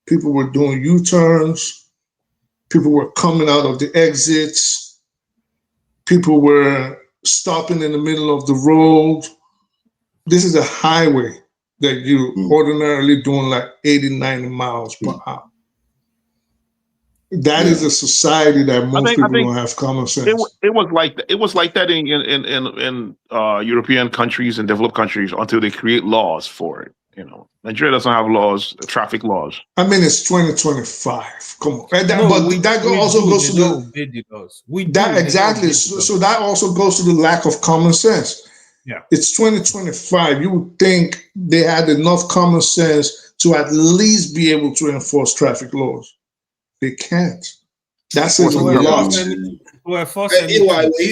Speaker 6: people were doing U-turns People were coming out of the exits. People were stopping in the middle of the road. This is a highway that you ordinarily doing like 80, 90 miles per hour. That is a society that most people don't have common sense.
Speaker 13: It was like that in European countries and developed countries until they create laws for it. You know, Nigeria doesn't have laws, traffic laws.
Speaker 6: I mean, it's 2025. Come on, and that also goes to the exactly. So that also goes to the lack of common sense.
Speaker 13: Yeah,
Speaker 6: it's 2025. You would think they had enough common sense to at least be able to enforce traffic laws. They can't. That's it.
Speaker 2: Were you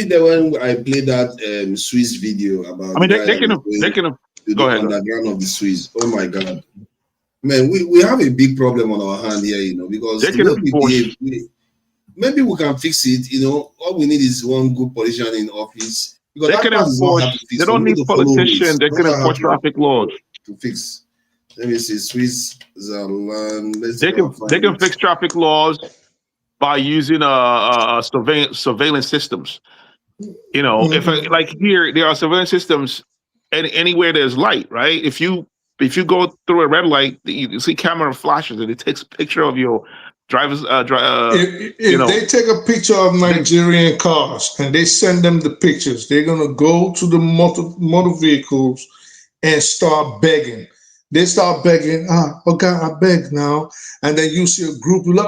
Speaker 2: there when I played that Swiss video about?
Speaker 13: I mean, they can go ahead.
Speaker 2: Underground of the Swiss. Oh my God, man, we have a big problem on our hand here, you know, because maybe we can fix it. You know, all we need is one good politician in office. Because
Speaker 13: they can enforce. They don't need politicians. They can enforce traffic laws
Speaker 2: to fix. Let me see, Switzerland.
Speaker 13: They can fix traffic laws by using surveillance systems. You know, if like here there are surveillance systems, anywhere there's light, right? If you go through a red light, you see camera flashes and it takes a picture of your driver's.
Speaker 6: If they take a picture of Nigerian cars and they send them the pictures, they're gonna go to the motor vehicles and start begging. They start begging, okay, I beg now. And then you see a group like,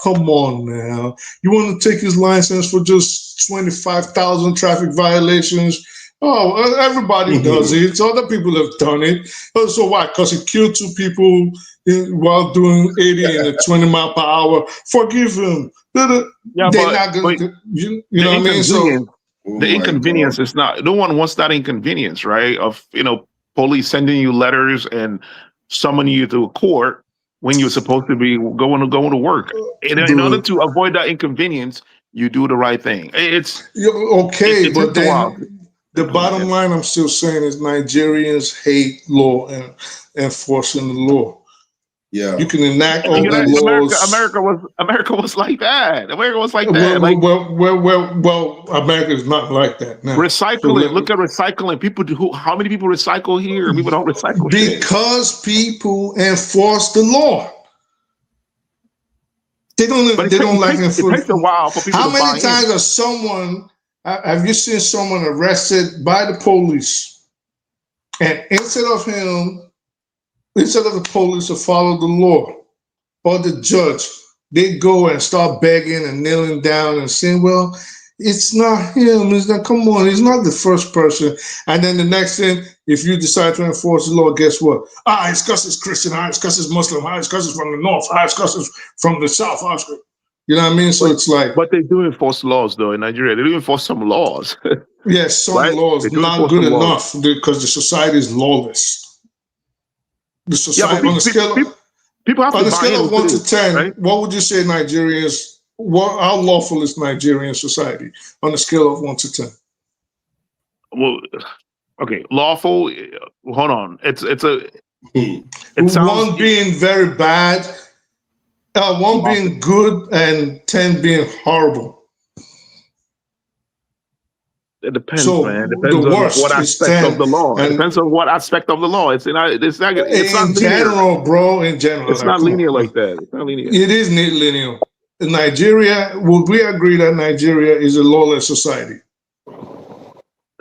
Speaker 6: come on now. You want to take his license for just 25,000 traffic violations? Oh, everybody does it. So other people have done it. So why? Because he killed 2 people while doing 80 and a 20 mile per hour. Forgive him.
Speaker 13: Yeah,
Speaker 6: they're not going to, you know what I mean? So
Speaker 13: the inconvenience is not, no one wants that inconvenience, right? Of, you know, police sending you letters and summoning you to a court when you're supposed to be going to work. In order to avoid that inconvenience, you do the right thing. It's
Speaker 6: okay, but then the bottom line I'm still saying is Nigerians hate law and enforcing the law.
Speaker 2: Yeah,
Speaker 6: you can enact all the laws.
Speaker 13: America was like that. America was like that.
Speaker 6: Well, America is not like that now.
Speaker 13: Recycling. So look at recycling. How many people recycle here? People don't recycle
Speaker 6: because people enforce the law. They don't. They don't like enforcement.
Speaker 13: It takes a while for people.
Speaker 6: How many times have you seen someone arrested by the police, and instead of the police to follow the law or the judge, they go and start begging and kneeling down and saying, well, it's not him. It's not, come on, he's not the first person. And then the next thing, if you decide to enforce the law, guess what? It's because it's Christian. It's because it's Muslim. It's because it's from the north. It's because it's from the south. You know what I mean? So it's like.
Speaker 13: But they do enforce laws, though, in Nigeria. They do enforce some laws.
Speaker 6: Yes, some laws, not good enough because the society is lawless. The society on the scale of 1 to 10, right? What would you say Nigerians? How lawful is Nigerian society on a scale of 1 to 10?
Speaker 13: Well, okay, lawful. Hold on, it sounds
Speaker 6: 1 being very bad, 1 being good, and 10 being horrible.
Speaker 13: It depends, man. It depends on what aspect of the law. It depends on what aspect of the law. It's not in
Speaker 6: general, bro. In general,
Speaker 13: it's not linear like that. It's not linear.
Speaker 6: It is linear. In Nigeria, would we agree that Nigeria is a lawless society?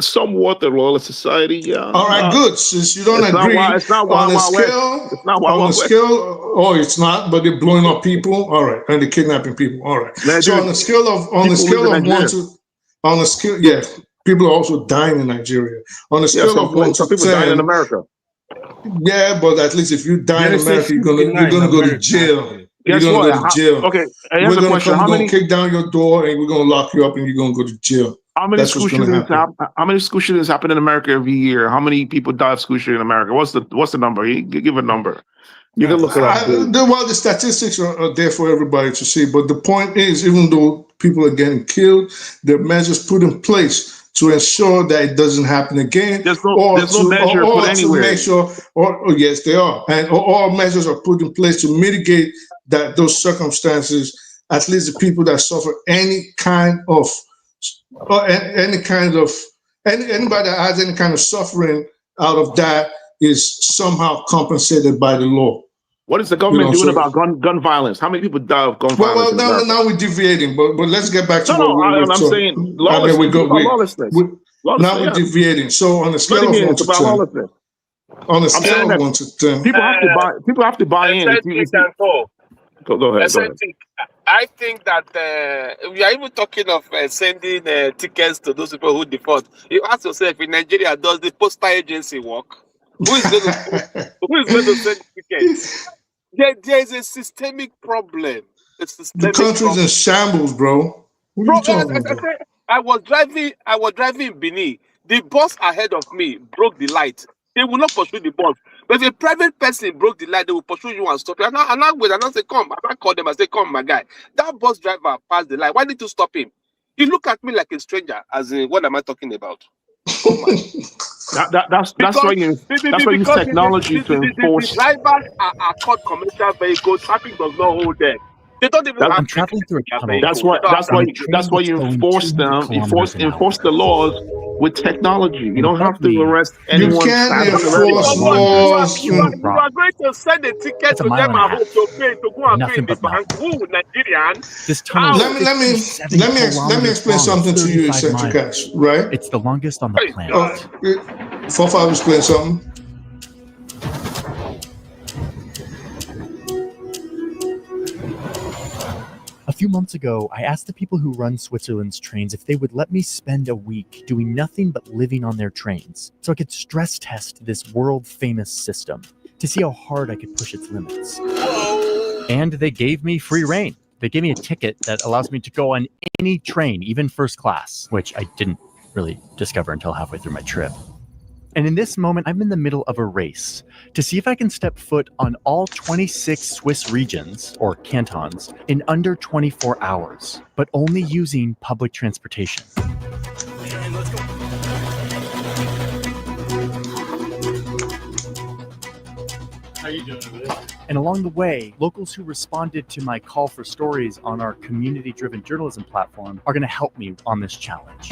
Speaker 13: Somewhat a lawless society, yeah.
Speaker 6: All right, good. Since you don't agree,
Speaker 13: it's not
Speaker 6: on the scale. It's not on the scale. Oh, it's not. But they're blowing up people. All right, and they're kidnapping people. All right. So on the scale of 1 to yeah. People are also dying in Nigeria. On a scale of 1 to 10,
Speaker 13: people dying in America.
Speaker 6: Yeah, but at least if you die in America, you're gonna go to jail. You're gonna go to jail.
Speaker 13: Okay,
Speaker 6: we're gonna kick down your door and we're gonna lock you up and you're gonna go to jail.
Speaker 13: How many school shootings happen in America every year? How many people die of school shooting in America? What's the number? Give a number. You can look it up.
Speaker 6: Well, the statistics are there for everybody to see. But the point is, even though people are getting killed, there are measures put in place to ensure that it doesn't happen again.
Speaker 13: There's no measure put anywhere.
Speaker 6: To make sure, yes, they are. And all measures are put in place to mitigate those circumstances at least the people that suffer anybody that has any kind of suffering out of that is somehow compensated by the law.
Speaker 13: What is the government doing about gun violence? How many people die of gun violence?
Speaker 6: Well, now we're deviating, but let's get back to
Speaker 13: I'm saying lawlessness.
Speaker 6: Now we're deviating. So on a scale of 1 to 10, on a scale of 1 to 10,
Speaker 13: people have to buy in. Go ahead.
Speaker 20: I think that we are even talking of sending tickets to those people who default. You ask yourself, in Nigeria, does the postal agency work? Who is going to send tickets? There is a systemic problem.
Speaker 6: The country's in shambles, bro. What are you talking about?
Speaker 20: I was driving in Benin. The bus ahead of me broke the light. They will not pursue the bus. But if a private person broke the light, they will pursue you and stop you. And I wait and I say, come. I call them and say, come, my guy. That bus driver passed the light. Why did you stop him? He looked at me like a stranger. As in, what am I talking about?
Speaker 13: That's why you use technology to enforce.
Speaker 20: The drivers are called commercial vehicles. Traffic does not hold them. They don't even have.
Speaker 9: I'm traveling through a tunnel.
Speaker 13: That's why you enforce the laws with technology. You don't have to arrest anyone.
Speaker 6: You can't enforce laws.
Speaker 20: You are going to send a ticket to them and hope to pay to go and pay in the bank. Who, Nigerian?
Speaker 9: This tunnel.
Speaker 6: Let me explain something to you, eccentric guys. Right?
Speaker 9: It's the longest on the planet.
Speaker 6: 4-5 explain something.
Speaker 9: A few months ago, I asked the people who run Switzerland's trains if they would let me spend a week doing nothing but living on their trains, so I could stress test this world-famous system to see how hard I could push its limits. And they gave me free rein. They gave me a ticket that allows me to go on any train, even first class, which I didn't really discover until halfway through my trip. And in this moment, I'm in the middle of a race to see if I can step foot on all 26 Swiss regions, or cantons, in under 24 hours, but only using public transportation.
Speaker 11: How you doing over there?
Speaker 9: And along the way, locals who responded to my call for stories on our community-driven journalism platform are going to help me on this challenge.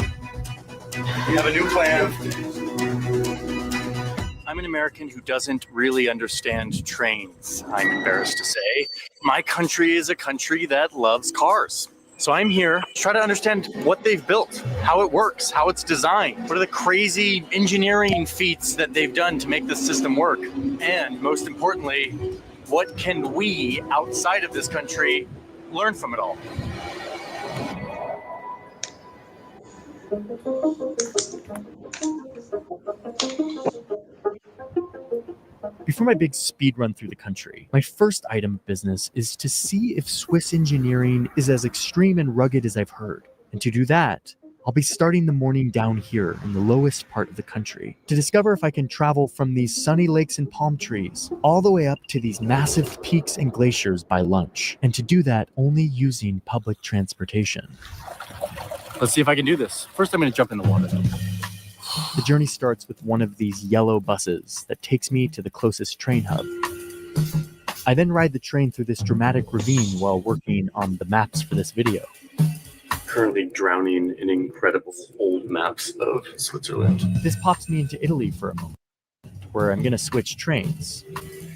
Speaker 11: We have a new plan. I'm an American who doesn't really understand trains, I'm embarrassed to say. My country is a country that loves cars. So I'm here to try to understand what they've built, how it works, how it's designed, what are the crazy engineering feats that they've done to make this system work, and most importantly, what can we outside of this country learn from it all?
Speaker 9: Before my big speed run through the country, my first item of business is to see if Swiss engineering is as extreme and rugged as I've heard. And to do that, I'll be starting the morning down here in the lowest part of the country to discover if I can travel from these sunny lakes and palm trees all the way up to these massive peaks and glaciers by lunch. And to do that only using public transportation.
Speaker 11: Let's see if I can do this. First, I'm going to jump in the water.
Speaker 9: The journey starts with one of these yellow buses that takes me to the closest train hub. I then ride the train through this dramatic ravine while working on the maps for this video.
Speaker 11: Currently drowning in incredible old maps of Switzerland.
Speaker 9: This pops me into Italy for a moment, where I'm going to switch trains.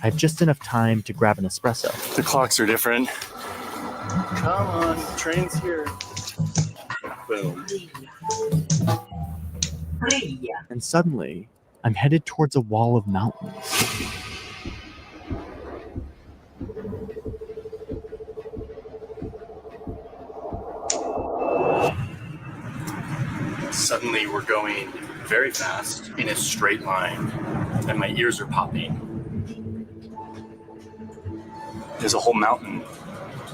Speaker 9: I have just enough time to grab an espresso.
Speaker 11: The clocks are different. Come on, the train's here. Boom.
Speaker 9: And suddenly, I'm headed towards a wall of mountains.
Speaker 11: Suddenly, we're going very fast in a straight line, and my ears are popping. There's a whole mountain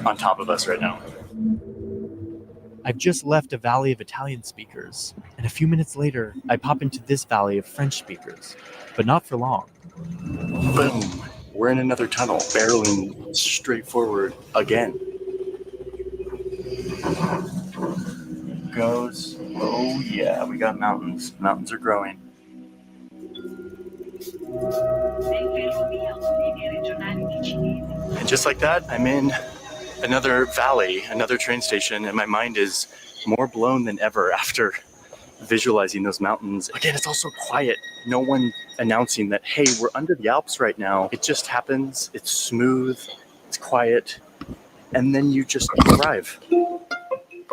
Speaker 11: on top of us right now.
Speaker 9: I've just left a valley of Italian speakers, and a few minutes later, I pop into this valley of French speakers, but not for long.
Speaker 11: Boom! We're in another tunnel, barreling straight forward again. Goes. Oh yeah, we got mountains. Mountains are growing. And just like that, I'm in another valley, another train station, and my mind is more blown than ever after visualizing those mountains. Again, it's also quiet. No one announcing that, hey, we're under the Alps right now. It just happens. It's smooth. It's quiet. And then you just arrive.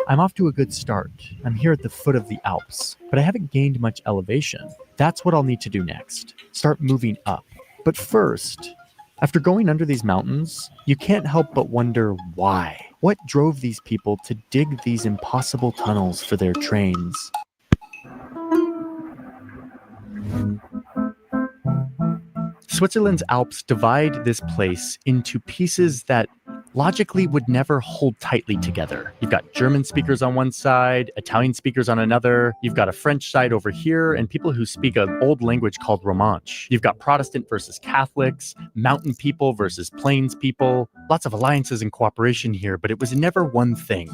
Speaker 9: I'm off to a good start. I'm here at the foot of the Alps, but I haven't gained much elevation. That's what I'll need to do next. Start moving up. But first, after going under these mountains, you can't help but wonder why. What drove these people to dig these impossible tunnels for their trains? Switzerland's Alps divide this place into pieces that logically would never hold tightly together. You've got German speakers on one side, Italian speakers on another. You've got a French side over here, and people who speak an old language called Romanche. You've got Protestant versus Catholics, mountain people versus plains people. Lots of alliances and cooperation here, but it was never one thing.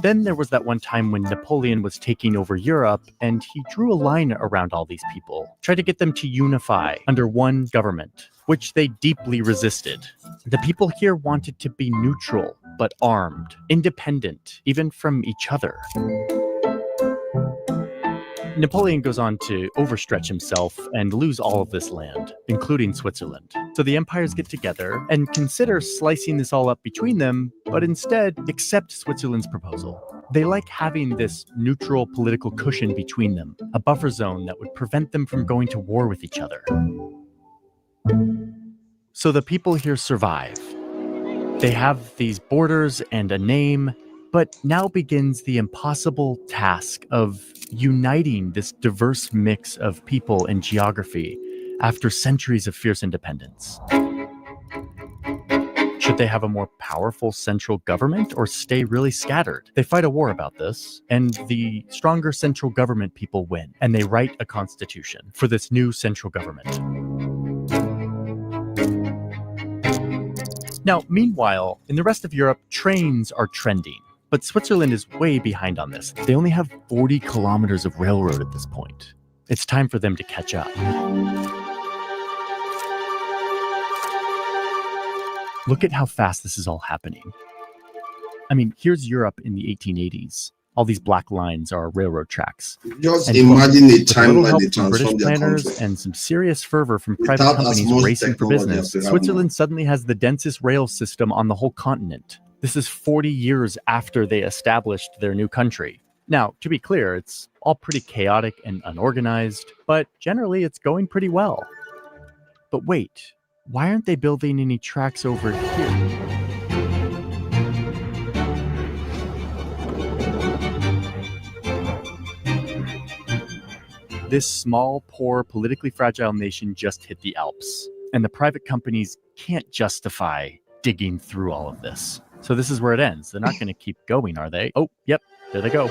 Speaker 9: Then there was that one time when Napoleon was taking over Europe, and he drew a line around all these people, tried to get them to unify under one government, which they deeply resisted. The people here wanted to be neutral, but armed, independent, even from each other. Napoleon goes on to overstretch himself and lose all of this land, including Switzerland. So the empires get together and consider slicing this all up between them, but instead accept Switzerland's proposal. They like having this neutral political cushion between them, a buffer zone that would prevent them from going to war with each other. So the people here survive. They have these borders and a name, but now begins the impossible task of uniting this diverse mix of people and geography after centuries of fierce independence. Should they have a more powerful central government or stay really scattered? They fight a war about this, and the stronger central government people win, and they write a constitution for this new central government. Now, meanwhile, in the rest of Europe, trains are trending. But Switzerland is way behind on this. They only have 40 kilometers of railroad at this point. It's time for them to catch up. Look at how fast this is all happening. I mean, here's Europe in the 1880s. All these black lines are railroad tracks.
Speaker 2: Just imagine a time when they transform
Speaker 9: British
Speaker 2: their
Speaker 9: planners
Speaker 2: country.
Speaker 9: and some serious fervor from private
Speaker 2: Without as
Speaker 9: companies
Speaker 2: much
Speaker 9: racing for
Speaker 2: technology
Speaker 9: business.
Speaker 2: as they have
Speaker 9: Switzerland suddenly has the densest rail system on the whole continent. This is 40 years after they established their new country. Now, to be clear, it's all pretty chaotic and unorganized, but generally it's going pretty well. But wait, why aren't they building any tracks over here? This small, poor, politically fragile nation just hit the Alps, and the private companies can't justify digging through all of this. So this is where it ends. They're not going to keep going, are they? Oh, yep, there they go.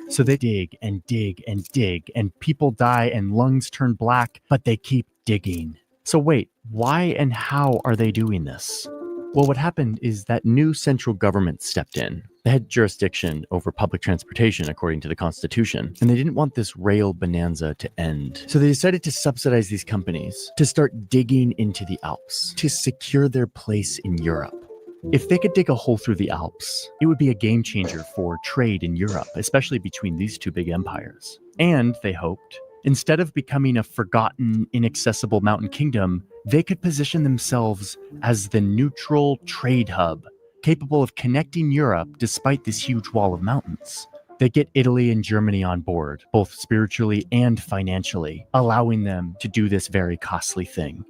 Speaker 9: So they dig and dig and dig, and people die and lungs turn black, but they keep digging. So wait, why and how are they doing this? Well, what happened is that new central government stepped in. They had jurisdiction over public transportation according to the Constitution, and they didn't want this rail bonanza to end. So they decided to subsidize these companies to start digging into the Alps to secure their place in Europe. If they could dig a hole through the Alps, it would be a game changer for trade in Europe, especially between these two big empires. And, they hoped, instead of becoming a forgotten, inaccessible mountain kingdom, they could position themselves as the neutral trade hub, capable of connecting Europe despite this huge wall of mountains. They get Italy and Germany on board, both spiritually and financially, allowing them to do this very costly thing.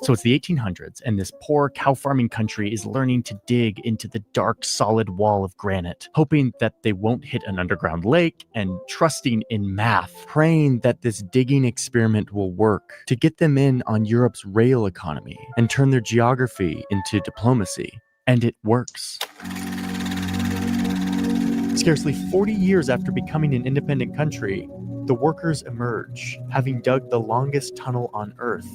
Speaker 9: So it's the 1800s, and this poor cow farming country is learning to dig into the dark, solid wall of granite, hoping that they won't hit an underground lake, and trusting in math, praying that this digging experiment will work to get them in on Europe's rail economy and turn their geography into diplomacy. And it works. Scarcely 40 years after becoming an independent country, the workers emerge, having dug the longest tunnel on Earth,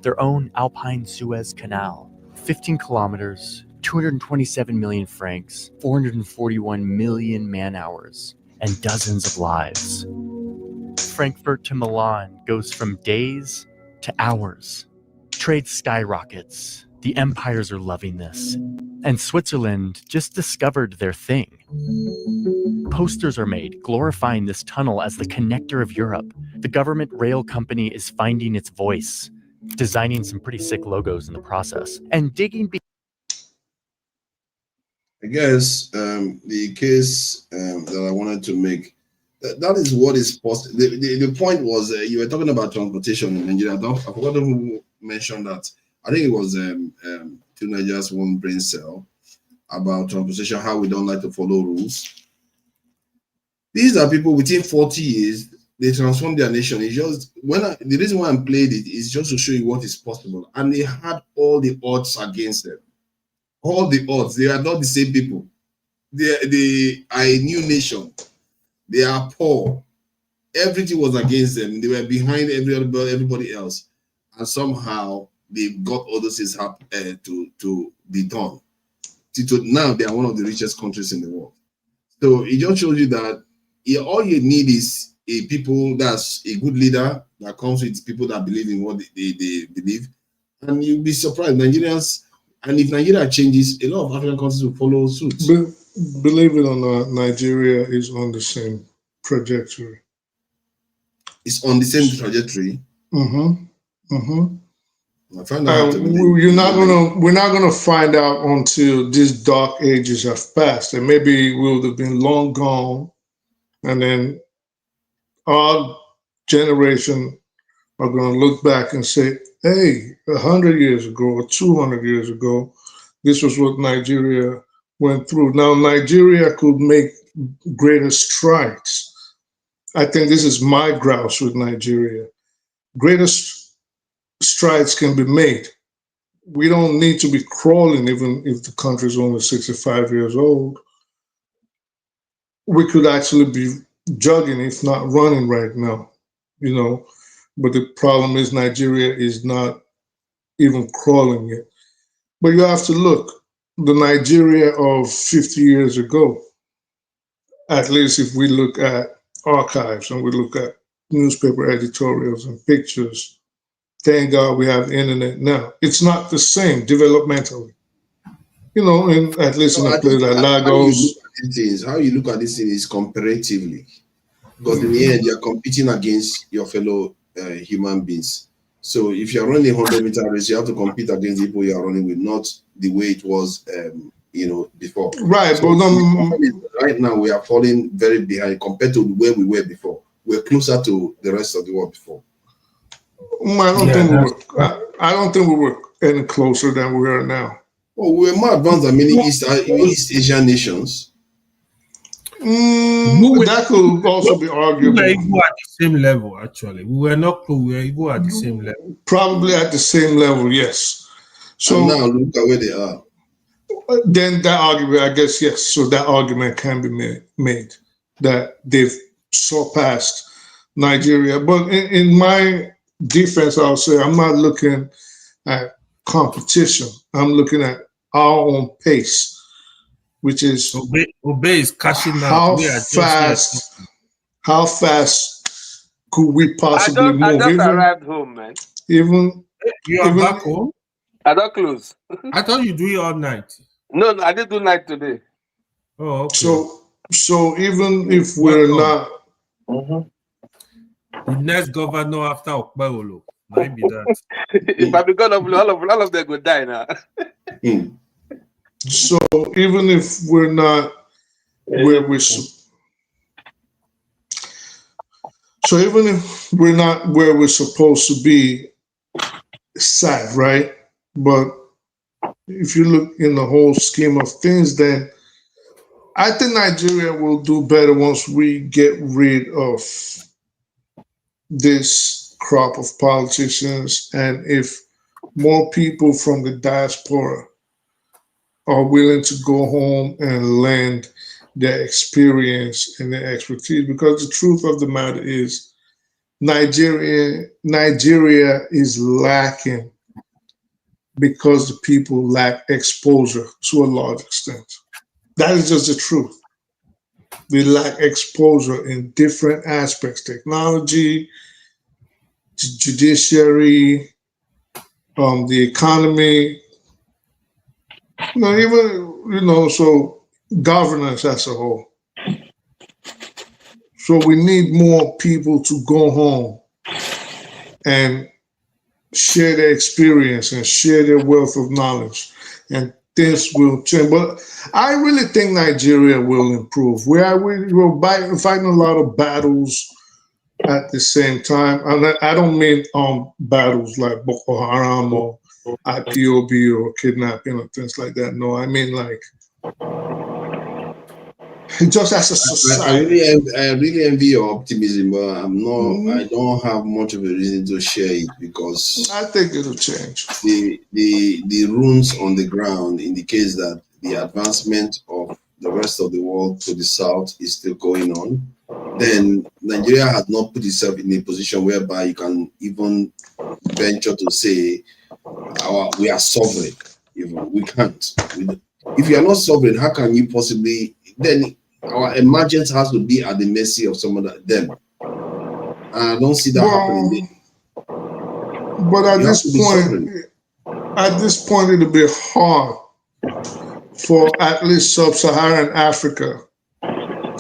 Speaker 9: their own Alpine Suez Canal. 15 kilometers, 227 million francs, 441 million man-hours, and dozens of lives. Frankfurt to Milan goes from days to hours. trade skyrockets. The empires are loving this. And Switzerland just discovered their thing. Posters are made glorifying this tunnel as the connector of Europe. The government rail company is finding its voice, designing some pretty sick logos in the process, and digging.
Speaker 2: I guess the case that I wanted to make, that is what is possible. The point was you were talking about transportation in Nigeria. I forgot who mentioned that. I think it was Two Nigerians, One Brain Cell about transportation, how we don't like to follow rules. These are people within 40 years, they transformed their nation. It's just the reason why I played it is just to show you what is possible. And they had all the odds against them. All the odds. They are not the same people. They are a new nation. They are poor. Everything was against them. They were behind everybody else. And somehow they got all those things to be done. Now they are one of the richest countries in the world. So it just shows you that all you need is a people that's a good leader that comes with people that believe in what they believe. And you'll be surprised. Nigerians, and if Nigeria changes, a lot of African countries will follow suit.
Speaker 6: Believe it or not, Nigeria is on the same trajectory.
Speaker 2: It's on the same trajectory.
Speaker 6: Mm-hmm. Mm-hmm.
Speaker 2: We're
Speaker 6: not gonna find out until these dark ages have passed, and maybe we'll have been long gone, and then our generation are gonna look back and say, "Hey, 100 years ago or 200 years ago, this was what Nigeria went through." Now, Nigeria could make greater strides. I think this is my grouse with Nigeria. Greater strides can be made. We don't need to be crawling even if the country is only 65 years old. We could actually be jogging, if not running right now, But the problem is Nigeria is not even crawling yet. But you have to look, the Nigeria of 50 years ago, at least if we look at archives and we look at newspaper editorials and pictures, thank God we have the internet now. It's not the same developmentally. At least in a place like Lagos.
Speaker 2: How you look at this thing is comparatively. Because in the end, you're competing against your fellow human beings. So if you're running a 100-meter race, you have to compete against the people you're running with, not the way it was, before.
Speaker 6: Right.
Speaker 2: So right now, we are falling very behind compared to where we were before. We're closer to the rest of the world before.
Speaker 6: I don't think we were any closer than we are now.
Speaker 2: Oh, we're more advanced than many East Asian nations.
Speaker 6: That could also be arguable.
Speaker 5: We were even at the same level, actually. We were not close, we were even at the same level.
Speaker 6: Probably at the same level, yes. So
Speaker 2: and now look at where they are.
Speaker 6: Then that argument, I guess, yes. So that argument can be made that they've surpassed Nigeria. But in my defense, I'll say I'm not looking at competition. I'm looking at our own pace, which is
Speaker 5: obey is cashing out.
Speaker 6: How fast could we possibly move?
Speaker 20: I just arrived home, man.
Speaker 5: You are back home?
Speaker 20: I don't close.
Speaker 5: I thought you do it all night.
Speaker 20: No, I did do night today.
Speaker 5: Oh, okay.
Speaker 6: So even if we're not
Speaker 5: the next governor after Okpebholo, might be that.
Speaker 20: If I become all of them would die now.
Speaker 6: So even if we're not where we're supposed to be, sad, right? But if you look in the whole scheme of things, then I think Nigeria will do better once we get rid of this crop of politicians, and if more people from the diaspora are willing to go home and lend their experience and their expertise. Because the truth of the matter is Nigeria is lacking because the people lack exposure to a large extent. That is just the truth. They lack exposure in different aspects, technology, judiciary, the economy, so governance as a whole. So we need more people to go home and share their experience and share their wealth of knowledge, and this will change. But I really think Nigeria will improve. We're fighting a lot of battles at the same time. And I don't mean battles like Boko Haram or IPOB or kidnapping or things like that. No, I mean like just as a society.
Speaker 2: I really envy your optimism, but I don't have much of a reason to share it, because
Speaker 6: I think it'll change.
Speaker 2: The runes on the ground indicates that the advancement of the rest of the world to the south is still going on. Then Nigeria has not put itself in a position whereby you can even venture to say we are sovereign. We can't. If you are not sovereign, how can you possibly then? Our emergence has to be at the mercy of some of them. I don't see that happening.
Speaker 6: But at this point, it'll be hard for at least sub-Saharan Africa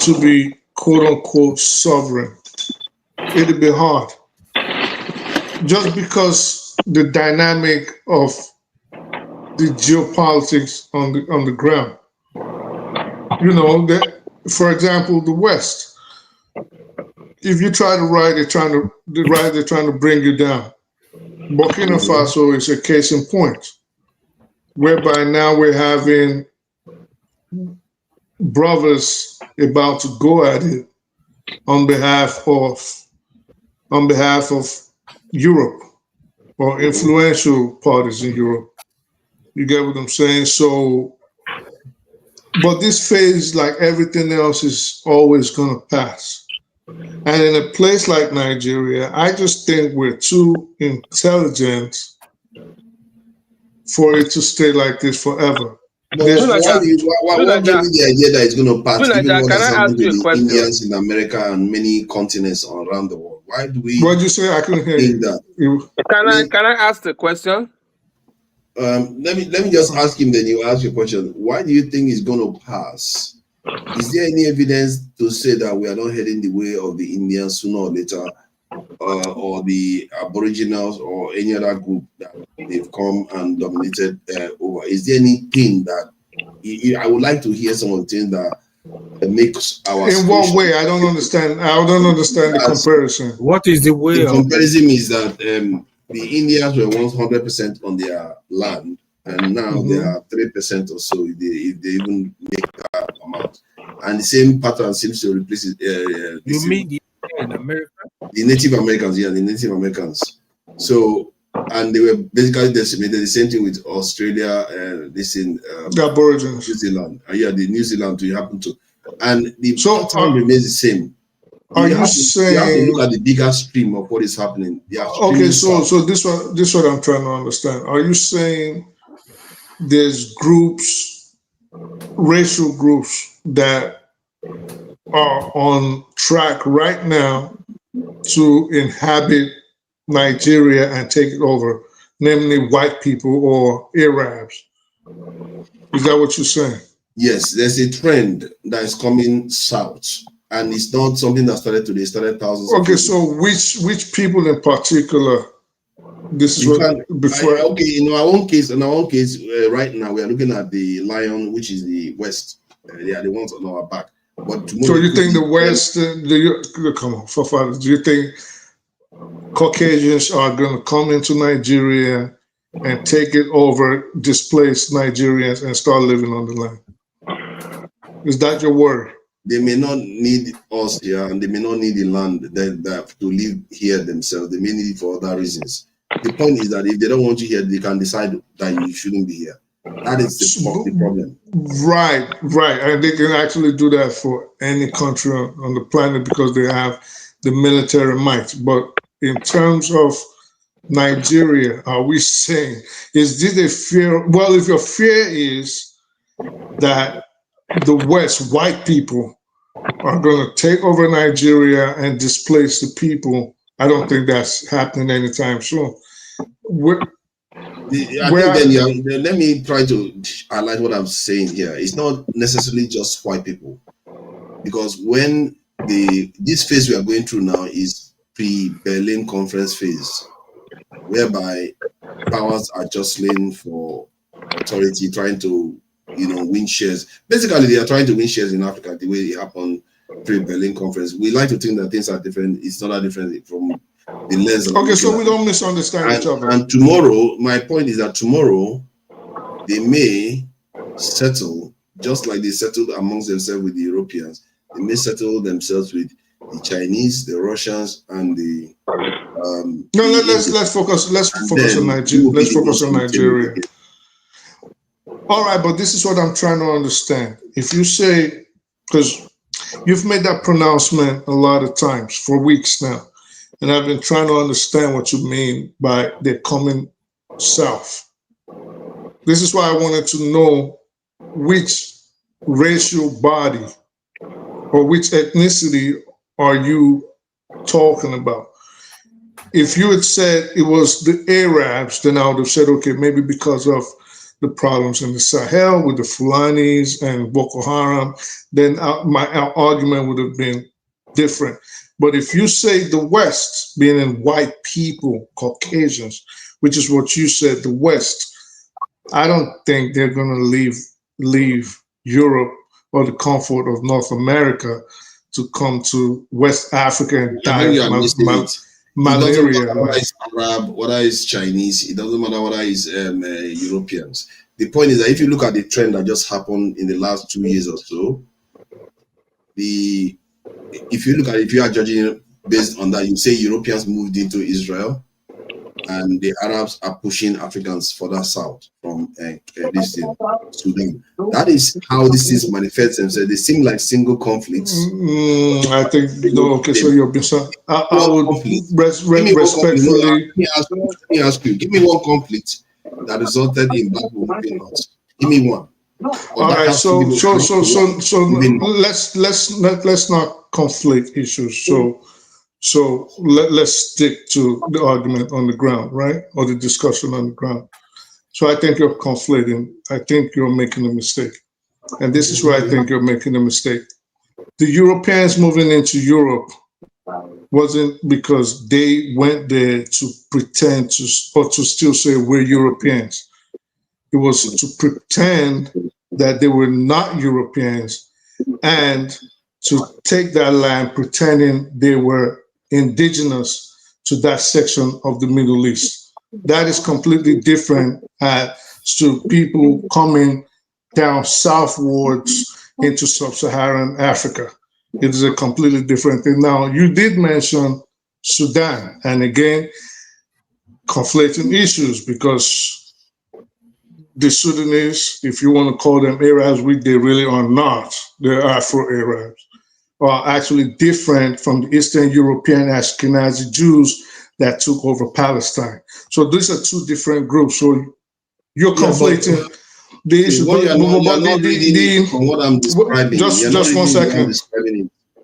Speaker 6: to be quote unquote sovereign. It'll be hard. Just because the dynamic of the geopolitics on the ground. For example, the West. If you try to ride, they're trying to bring you down. Burkina Faso is a case in point, whereby now we're having brothers about to go at it on behalf of Europe or influential parties in Europe. You get what I'm saying? So, but this phase, like everything else, is always going to pass. And in a place like Nigeria, I just think we're too intelligent for it to stay like this forever.
Speaker 2: Why give me the idea that it's going to pass, given what has happened to the Indians in America and many continents around the world? Why do we?
Speaker 6: What did you say? I couldn't hear you.
Speaker 2: That?
Speaker 20: Can I ask the question?
Speaker 2: Let me just ask him, then you ask your question. Why do you think it's going to pass? Is there any evidence to say that we are not heading the way of the Indians sooner or later, or the Aboriginals or any other group that they've come and dominated over? Is there anything that I would like to hear some of the things that makes our
Speaker 6: in what way? I don't understand. I don't understand the comparison.
Speaker 5: What is the way?
Speaker 2: The comparison is that the Indians were once 100% on their land, and now they are 3% or so, if they even make that amount. And the same pattern seems to replace it.
Speaker 5: You mean in America?
Speaker 2: The Native Americans, yeah, the Native Americans. So, and they were basically decimated. The same thing with Australia,
Speaker 6: the Aborigines.
Speaker 2: New Zealand. The New Zealand too happen to. And the pattern remains the same.
Speaker 6: Are you saying
Speaker 2: you have to look at the bigger stream of what is happening? Yeah.
Speaker 6: Okay, so this what I'm trying to understand. Are you saying there's groups, racial groups that are on track right now to inhabit Nigeria and take it over, namely white people or Arabs? Is that what you're saying?
Speaker 2: Yes, there's a trend that is coming south. And it's not something that started today. It started thousands of years
Speaker 6: ago. So which people in particular? This is before.
Speaker 2: In our own case, right now we are looking at the lion, which is the West. They are the ones on our back. But
Speaker 6: so you think the West? Come on, for father. Do you think Caucasians are going to come into Nigeria and take it over, displace Nigerians, and start living on the land? Is that your worry?
Speaker 2: They may not need us here, and they may not need the land that to live here themselves. They may need it for other reasons. The point is that if they don't want you here, they can decide that you shouldn't be here. That is the problem.
Speaker 6: Right. And they can actually do that for any country on the planet because they have the military might. But in terms of Nigeria, are we saying, is this a fear? Well, if your fear is that the West, white people, are going to take over Nigeria and displace the people, I don't think that's happening anytime soon.
Speaker 2: Let me try to highlight what I'm saying here. It's not necessarily just white people, because when this phase we are going through now is pre-Berlin Conference phase, whereby powers are jostling for authority, trying to win shares. Basically, they are trying to win shares in Africa the way it happened pre-Berlin Conference. We like to think that things are different. It's not that different from the lens.
Speaker 6: Okay, so we don't misunderstand each other.
Speaker 2: And tomorrow, my point is that tomorrow they may settle, just like they settled amongst themselves with the Europeans. They may settle themselves with the Chinese, the Russians, and the
Speaker 6: let's focus on Nigeria. Let's focus on Nigeria. All right, but this is what I'm trying to understand. If you say, because you've made that pronouncement a lot of times for weeks now, and I've been trying to understand what you mean by they're coming south. This is why I wanted to know which racial body or which ethnicity are you talking about. If you had said it was the Arabs, then I would have said, okay, maybe because of the problems in the Sahel with the Fulanis and Boko Haram, then my argument would have been different. But if you say the West, being in white people, Caucasians, which is what you said, the West, I don't think they're going to leave Europe or the comfort of North America to come to West Africa and die of malaria.
Speaker 2: Whether it's Arab, whether it's Chinese, it doesn't matter whether it's Europeans. The point is that if you look at the trend that just happened in the last 2 years or so, if you are judging based on that, you say Europeans moved into Israel and the Arabs are pushing Africans further south from Sudan. That is how this is manifests themselves. They seem like single conflicts.
Speaker 6: I think okay. So you're I would respectfully.
Speaker 2: Let me ask you. Give me one conflict that resulted in black moving out. Give me one.
Speaker 6: All right. So let's not conflict issues. So let's stick to the argument on the ground, right? Or the discussion on the ground. So I think you're conflating. I think you're making a mistake. And this is where I think you're making a mistake. The Europeans moving into Europe wasn't because they went there to pretend to, or to still say we're Europeans. It was to pretend that they were not Europeans and to take that land pretending they were indigenous to that section of the Middle East. That is completely different to people coming down southwards into sub-Saharan Africa. It is a completely different thing. Now, you did mention Sudan, and again, conflicting issues, because the Sudanese, if you want to call them Arabs, they really are not. They're Afro-Arabs. Are actually different from the Eastern European Ashkenazi Jews that took over Palestine. So these are two different groups. So you're conflating the issue.
Speaker 2: From what I'm describing,
Speaker 6: just 1 second.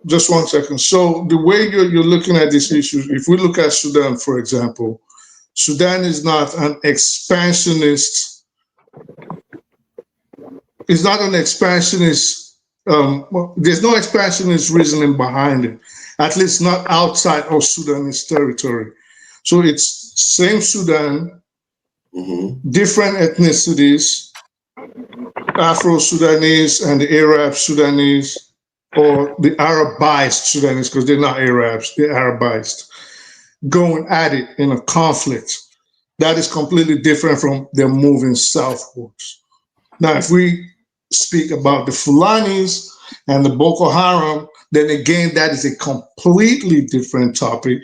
Speaker 6: Just 1 second. So the way you're looking at these issues, if we look at Sudan, for example, Sudan is not an expansionist. It's not an expansionist. There's no expansionist reasoning behind it, at least not outside of Sudanese territory. So it's same Sudan, different ethnicities, Afro-Sudanese and the Arab Sudanese, or the Arabized Sudanese, because they're not Arabs, they're Arabized, going at it in a conflict. That is completely different from them moving southwards. Now, if we speak about the Fulanis and the Boko Haram, then again, that is a completely different topic,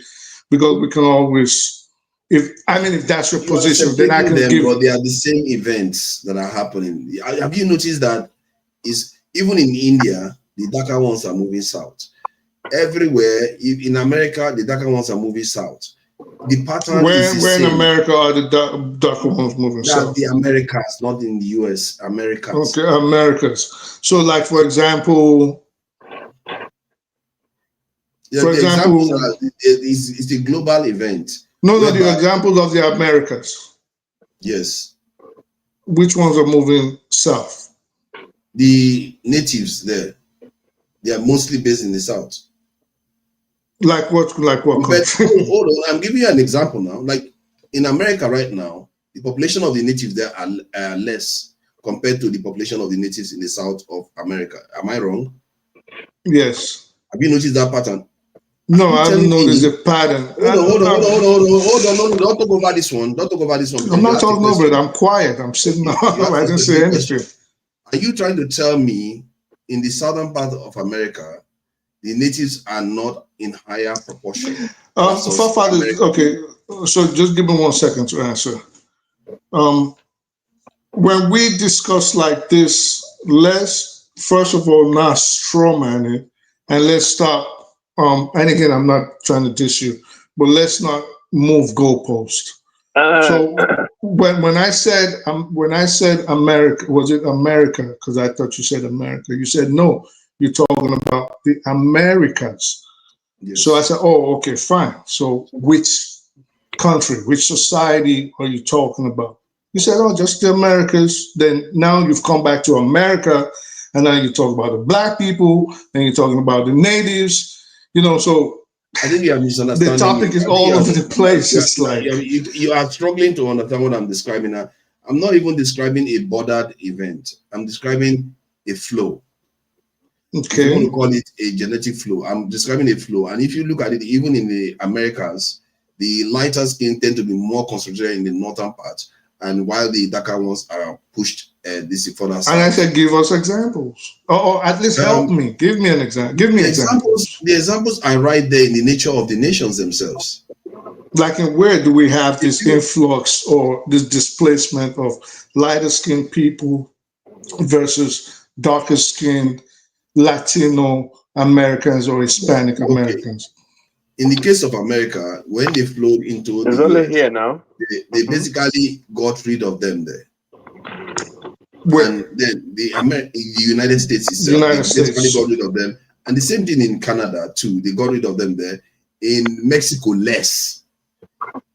Speaker 6: because we can always, if that's your position, then I can give.
Speaker 2: But they are the same events that are happening. Have you noticed that even in India, the darker ones are moving south. Everywhere, in America, the darker ones are moving south. The pattern is the
Speaker 6: where
Speaker 2: same.
Speaker 6: in America are the darker ones moving south?
Speaker 2: The Americas, not in the US. Americas.
Speaker 6: Okay, Americas. So, like for example,
Speaker 2: it's a global event.
Speaker 6: No, the examples of the Americas.
Speaker 2: Yes.
Speaker 6: Which ones are moving south?
Speaker 2: The natives there. They are mostly based in the south.
Speaker 6: Like what? Like what?
Speaker 2: Hold on, I'm giving you an example now. Like in America right now, the population of the natives there are less compared to the population of the natives in the south of America. Am I wrong?
Speaker 6: Yes.
Speaker 2: Have you noticed that pattern?
Speaker 6: No, I haven't noticed a pattern.
Speaker 2: Hold on. Don't talk over this one. Don't talk over this one.
Speaker 6: I'm not talking over it. I'm quiet. I'm sitting up. I didn't say anything.
Speaker 2: Are you trying to tell me in the southern part of America, the natives are not in higher proportion?
Speaker 6: Okay, so just give me 1 second to answer. When we discuss like this, let's first of all not strawman it, and let's stop. And again, I'm not trying to diss you, but let's not move goalposts. So when I said America, was it America? Because I thought you said America. You said no. You're talking about the Americas. Yes. So I said, oh, okay, fine. So which country, which society are you talking about? You said, oh, just the Americas. Then now you've come back to America, and now you talk about the black people, and you're talking about the natives. You know, so
Speaker 2: I think you are misunderstanding.
Speaker 6: The topic is all over the place. It's like
Speaker 2: you are struggling to understand what I'm describing now. I'm not even describing a bordered event. I'm describing a flow.
Speaker 6: Okay.
Speaker 2: If you want to call it a genetic flow, I'm describing a flow. And if you look at it, even in the Americas, the lighter skin tend to be more concentrated in the northern part, and while the darker ones are pushed this further south.
Speaker 6: And I said, give us examples, or at least help me. Give me an example. Give me examples.
Speaker 2: The examples are right there in the nature of the nations themselves.
Speaker 6: Like, in where do we have this influx or this displacement of lighter skinned people versus darker skinned Latino Americans or Hispanic Americans?
Speaker 2: In the case of America, when they flowed into
Speaker 20: it's only here now.
Speaker 2: They basically got rid of them there. And then the United States itself, basically got rid of them. And the same thing in Canada too. They got rid of them there. In Mexico, less.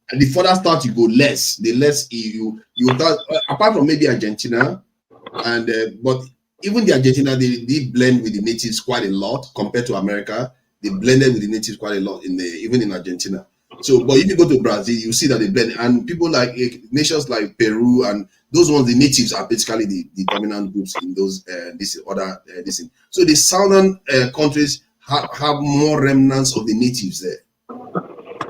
Speaker 2: And the further start you go, less. The less you start, apart from maybe Argentina, and but even the Argentina, they blend with the natives quite a lot compared to America. They blended with the natives quite a lot even in Argentina. So, but if you go to Brazil, you see that they blend, and people like nations like Peru and those ones, the natives are basically the dominant groups in those this. So the southern countries have more remnants of the natives there.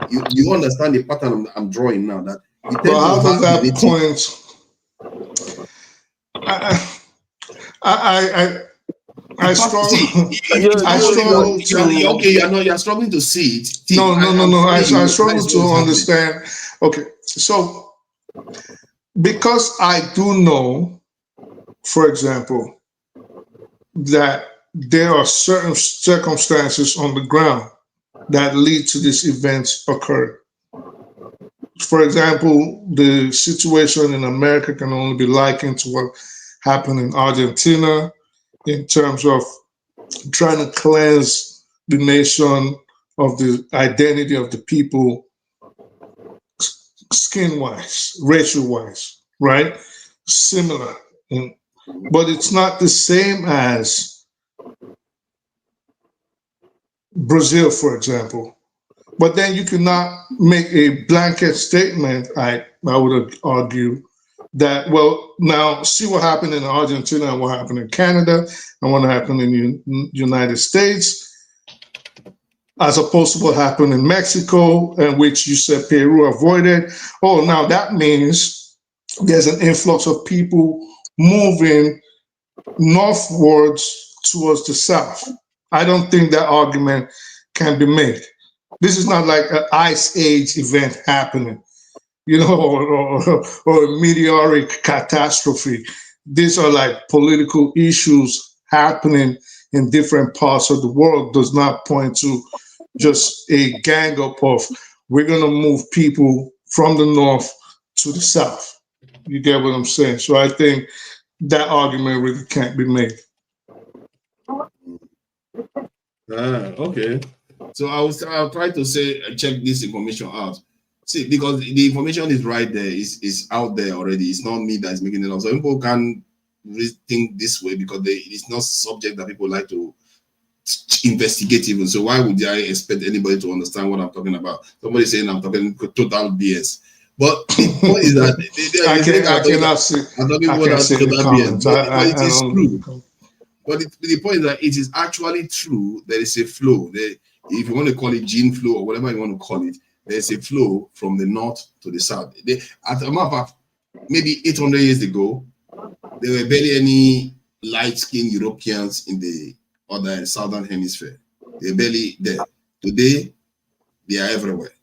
Speaker 2: You understand the pattern I'm drawing now? That
Speaker 6: but how does that point? I struggle.
Speaker 2: You're struggling to see it.
Speaker 6: No. I struggle to understand. Okay, so because I do know, for example, that there are certain circumstances on the ground that lead to these events occurring. For example, the situation in America can only be likened to what happened in Argentina, in terms of trying to cleanse the nation of the identity of the people, skin-wise, racial-wise, right? Similar. But it's not the same as Brazil, for example. But then you cannot make a blanket statement, I would argue, that, well, now see what happened in Argentina and what happened in Canada and what happened in the United States, as opposed to what happened in Mexico, and which you said Peru avoided. Oh, now that means there's an influx of people moving northwards towards the south. I don't think that argument can be made. This is not like an ice age event happening, or a meteoric catastrophe. These are like political issues happening in different parts of the world. Does not point to just a gang up of, we're going to move people from the north to the south. You get what I'm saying? So I think that argument really can't be made.
Speaker 2: Okay. So I'll try to check this information out. See, because the information is right there, is out there already. It's not me that's making it up. So people can rethink this way because it's not subject that people like to investigate even. So why would I expect anybody to understand what I'm talking about? Somebody saying I'm talking total BS. But the point is that it is true. But the point is that it is actually true. There is a flow. If you want to call it gene flow or whatever you want to call it, there's a flow from the north to the south. At a matter of fact, maybe 800 years ago, there were barely any light-skinned Europeans in the other southern hemisphere. They're barely there. Today, they are everywhere.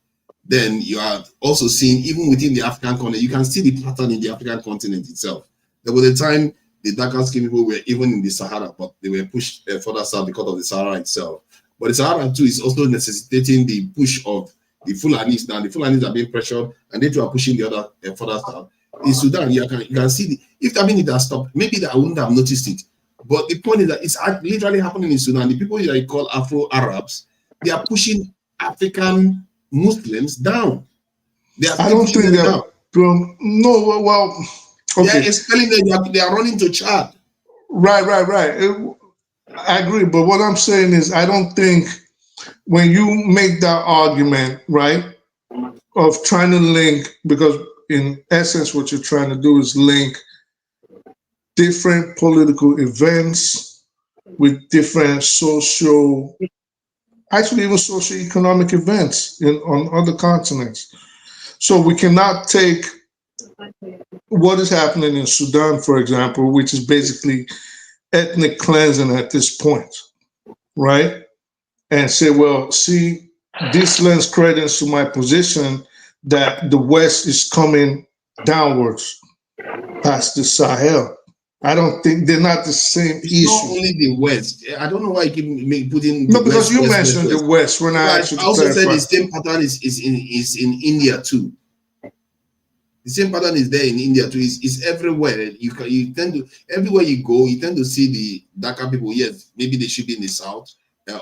Speaker 2: Then you are also seeing, even within the African continent, you can see the pattern in the African continent itself. There was a time the darker skinned people were even in the Sahara, but they were pushed further south because of the Sahara itself. But the Sahara too is also necessitating the push of the Fulanis. Now the Fulanis are being pressured, and they too are pushing the other further south. In Sudan, you can see it has stopped. Maybe I wouldn't have noticed it. But the point is that it's literally happening in Sudan. The people that you call Afro-Arabs, they are pushing African Muslims down.
Speaker 6: I don't think they're no. Well, okay.
Speaker 2: They are expelling them. They are running to Chad.
Speaker 6: Right. I agree, but what I'm saying is, I don't think when you make that argument, right, of trying to link, because in essence, what you're trying to do is link different political events with different actually even socio-economic events on other continents. So we cannot take what is happening in Sudan, for example, which is basically ethnic cleansing at this point, right? And say, well, see, this lends credence to my position that the West is coming downwards past the Sahel. I don't think they're not the same issue.
Speaker 2: Not only the West. I don't know why you keep putting.
Speaker 6: No, because you mentioned the West. When I
Speaker 2: also said the same pattern is in India too. The same pattern is there in India too. It's everywhere. You tend to, everywhere you go, you tend to see the darker people. Yes, maybe they should be in the south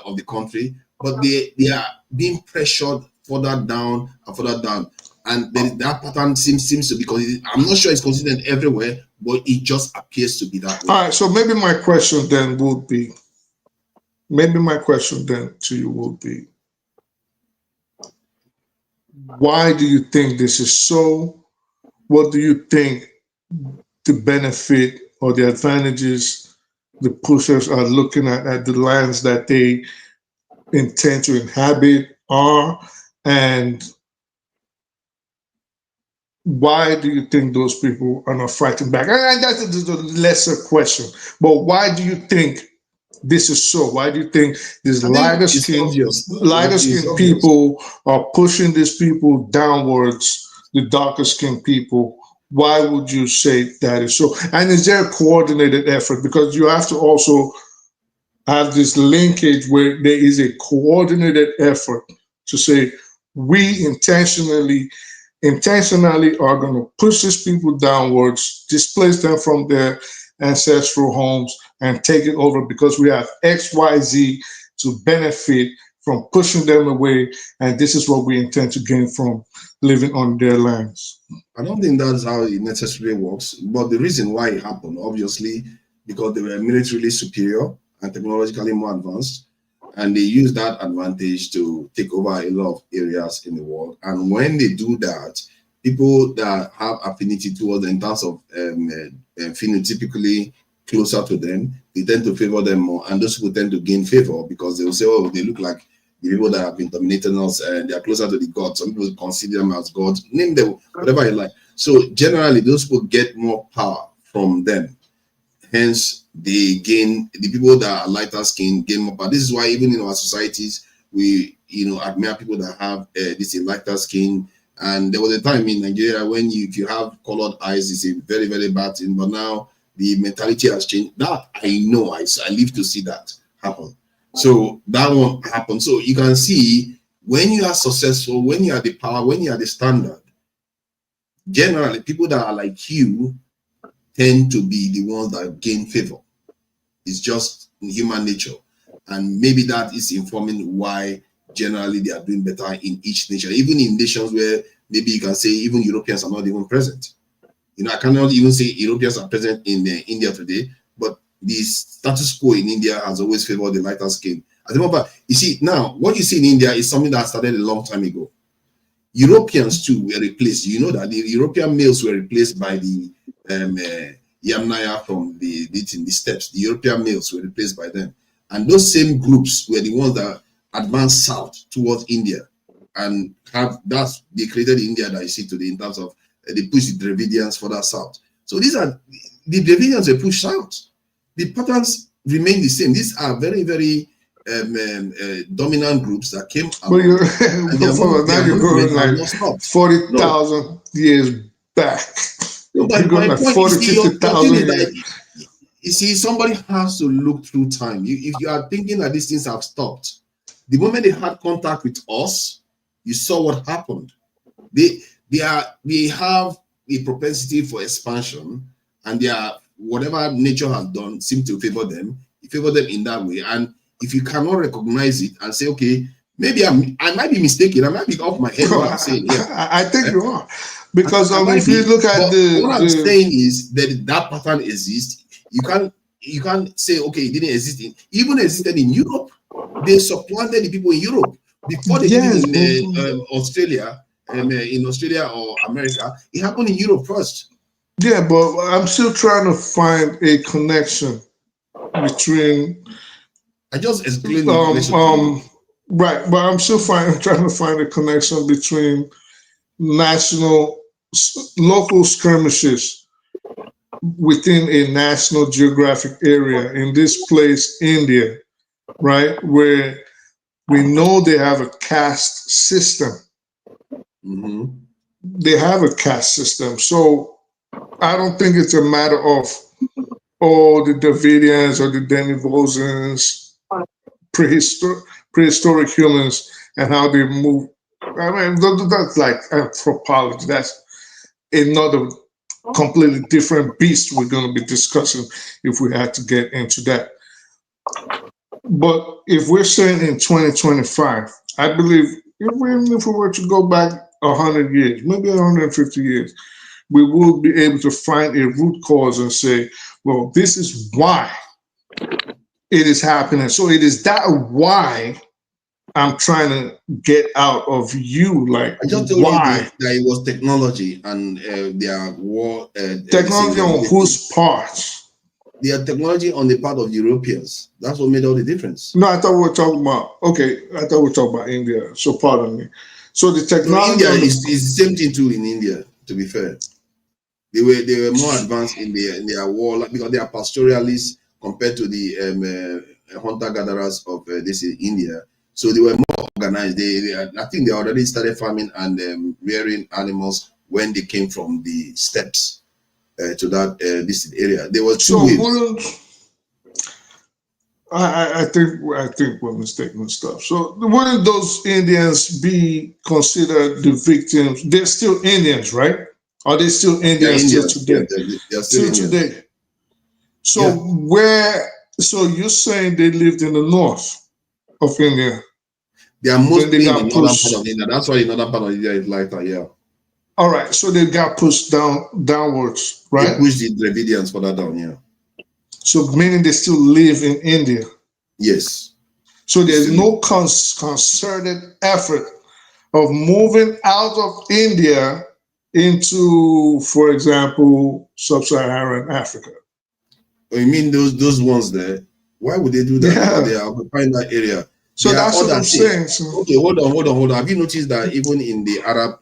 Speaker 2: of the country, but they are being pressured further down and further down. And that pattern seems to be, I'm not sure it's consistent everywhere, but it just appears to be that way.
Speaker 6: All right, so maybe my question then would be, to you would be, why do you think this is so? What do you think the benefit or the advantages the pushers are looking at the lands that they intend to inhabit are? And why do you think those people are not fighting back? And that's the lesser question. But why do you think this is so? Why do you think these lighter skinned people are pushing these people downwards, the darker skinned people? Why would you say that is so? And is there a coordinated effort? Because you have to also have this linkage where there is a coordinated effort to say, we intentionally are going to push these people downwards, displace them from their ancestral homes, and take it over because we have XYZ to benefit from pushing them away, and this is what we intend to gain from living on their lands.
Speaker 2: I don't think that's how it necessarily works, but the reason why it happened, obviously, because they were militarily superior and technologically more advanced, and they use that advantage to take over a lot of areas in the world. And when they do that, people that have affinity towards them in terms of phenotypically closer to them, they tend to favor them more. And those people tend to gain favor because they will say, oh, they look like the people that have been dominating us, and they are closer to the gods. Some people consider them as gods, name them, whatever you like. So generally, those people get more power from them. Hence, they gain, the people that are lighter skin gain more power. This is why even in our societies, we admire people that have this lighter skin. And there was a time in Nigeria when if you have colored eyes, it's a very, very bad thing. But now the mentality has changed. That I know, I live to see that happen. So that won't happen. So you can see when you are successful, when you are the power, when you are the standard, generally people that are like you tend to be the ones that gain favor. It's just human nature. And maybe that is informing why generally they are doing better in each nation. Even in nations where maybe you can say even Europeans are not even present. You know, I cannot even say Europeans are present in India today, but the status quo in India has always favored the lighter skin. But you see, now what you see in India is something that started a long time ago. Europeans too were replaced. You know that the European males were replaced by the Yamnaya from the steppes. The European males were replaced by them. And those same groups were the ones that advanced south towards India. And they created India that you see today in terms of they pushed the Dravidians further south. So these are the Dravidians were pushed south. The patterns remain the same. These are very, very dominant groups that came out.
Speaker 6: But now you're going like 40,000 years back.
Speaker 2: No, but my point 50,000 you see, somebody has to look through time. If you are thinking that these things have stopped, the moment they had contact with us, you saw what happened. They have a propensity for expansion, and whatever nature has done seems to favor them. You favor them in that way, and if you cannot recognize it and say, okay, maybe I might be mistaken, I might be off my head. What I'm saying, yeah.
Speaker 6: I think you are, because if you look at
Speaker 2: what I'm saying is that pattern exists. You can't say, okay, it didn't exist even existed in Europe. They supplanted the people in Europe before they did in Australia. In Australia or America, it happened in Europe first.
Speaker 6: Yeah, but I'm still trying to find a connection between.
Speaker 2: I just explained
Speaker 6: right, but I'm still trying to find a connection between local skirmishes within a national geographic area. In this place, India, right, where we know they have a caste system.
Speaker 2: Mm-hmm.
Speaker 6: They have a caste system, so I don't think it's a matter of the Davidians or the Denivosians, prehistoric humans, and how they move. I mean, that's like anthropology. That's another completely different beast we're going to be discussing if we had to get into that. But if we're saying in 2025, I believe even if we were to go back 100 years, maybe 150 years, we will be able to find a root cause and say, well, this is why it is happening. So it is that why I'm trying to get out of you, like,
Speaker 2: I just told
Speaker 6: why?
Speaker 2: You that it was technology and their war.
Speaker 6: Technology on whose part?
Speaker 2: Their technology on the part of Europeans. That's what made all the difference.
Speaker 6: No, I thought we were talking about, I thought we were talking about India. So pardon me. So the technology.
Speaker 2: India is the same thing too in India, to be fair. They were more advanced in their war, because they are pastoralists compared to the hunter-gatherers of this in India. So they were more organized. I think they already started farming and rearing animals when they came from the steppes to that this area. There was two waves.
Speaker 6: I think we're mistaken and stuff. So wouldn't those Indians be considered the victims? They're still Indians, right? Are they still Indians still today?
Speaker 2: They're still
Speaker 6: today. So so you're saying they lived in the north of India?
Speaker 2: They are mostly in the northern part of India. That's why the northern part of India is lighter, yeah.
Speaker 6: All right, so they got pushed downwards, right?
Speaker 2: They pushed the Dravidians further down, yeah.
Speaker 6: So meaning they still live in India?
Speaker 2: Yes.
Speaker 6: So there's no concerted effort of moving out of India into, for example, sub-Saharan Africa.
Speaker 2: Oh, you mean those ones there? Why would they do that? Yeah. They are occupying that area.
Speaker 6: So that's what I'm saying. So.
Speaker 2: Okay, hold on. Have you noticed that even in the Arab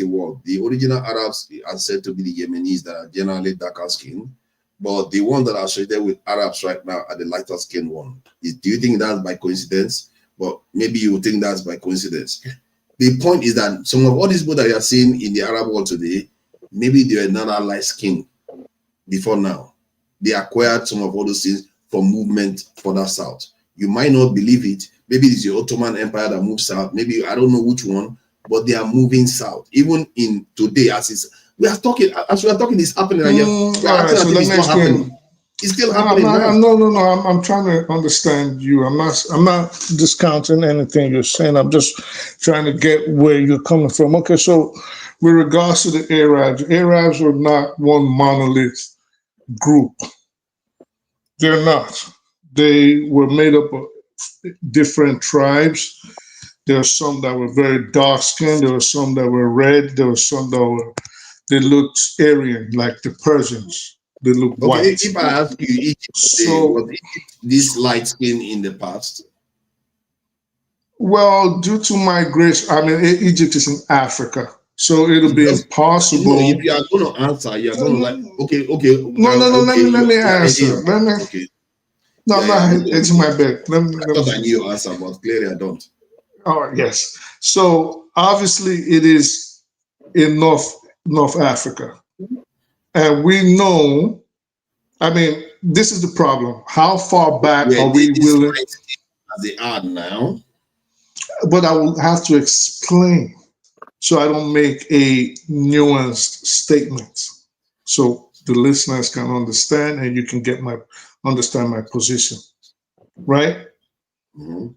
Speaker 2: world, the original Arabs are said to be the Yemenis that are generally darker skinned, but the ones that are associated with Arabs right now are the lighter skinned one. Do you think that's by coincidence? But maybe you think that's by coincidence. The point is that some of all these people that you are seeing in the Arab world today, maybe they were not light skinned before now. They acquired some of all those things from movement further south. You might not believe it. Maybe it's the Ottoman Empire that moved south. Maybe I don't know which one, but they are moving south. Even in today, as we are talking, it's happening.
Speaker 6: All right, so let me explain.
Speaker 2: It's still happening now.
Speaker 6: No. I'm trying to understand you. I'm not discounting anything you're saying. I'm just trying to get where you're coming from. Okay, so with regards to the Arabs were not one monolith group. They're not. They were made up of different tribes. There are some that were very dark skinned. There were some that were red. There were some that they looked Aryan, like the Persians. They look white.
Speaker 2: If I ask you, Egypt, was Egypt this light skin in the past?
Speaker 6: Well, due to migration, I mean, Egypt is in Africa, so it'll be impossible.
Speaker 2: No, if you are going to answer, you are going to like, okay.
Speaker 6: No, let me answer. No, I'm not edging my bed.
Speaker 2: I thought I knew your answer, but clearly I don't.
Speaker 6: Oh, yes. So obviously it is in North Africa. And we know, I mean, this is the problem. How far back are we willing?
Speaker 2: As they are now.
Speaker 6: But I will have to explain so I don't make a nuanced statement. So the listeners can understand and you can understand my position. Right?
Speaker 2: Mm-hmm.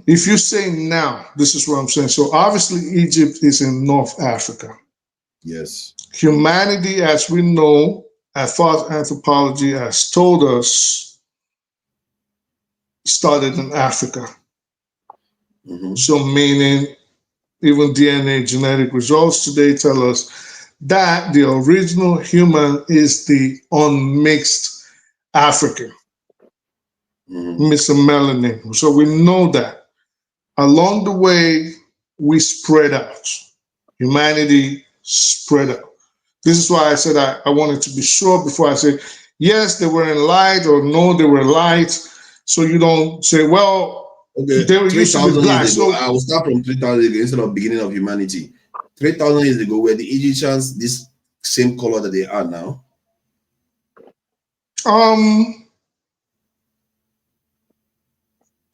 Speaker 6: If you say now, this is what I'm saying. So obviously Egypt is in North Africa.
Speaker 2: Yes.
Speaker 6: Humanity, as we know, as far as anthropology has told us, started in Africa.
Speaker 2: Mm-hmm.
Speaker 6: So meaning even DNA genetic results today tell us that the original human is the unmixed African, Mr. Melanin. So we know that. Along the way, we spread out. Humanity spread out. This is why I said I wanted to be sure before I say, yes, they were in light, or no, they were light. So you don't say, well, they were used to be black.
Speaker 2: So I will start from 3,000 ago instead of beginning of humanity. 3,000 years ago, were the Egyptians this same color that they are now?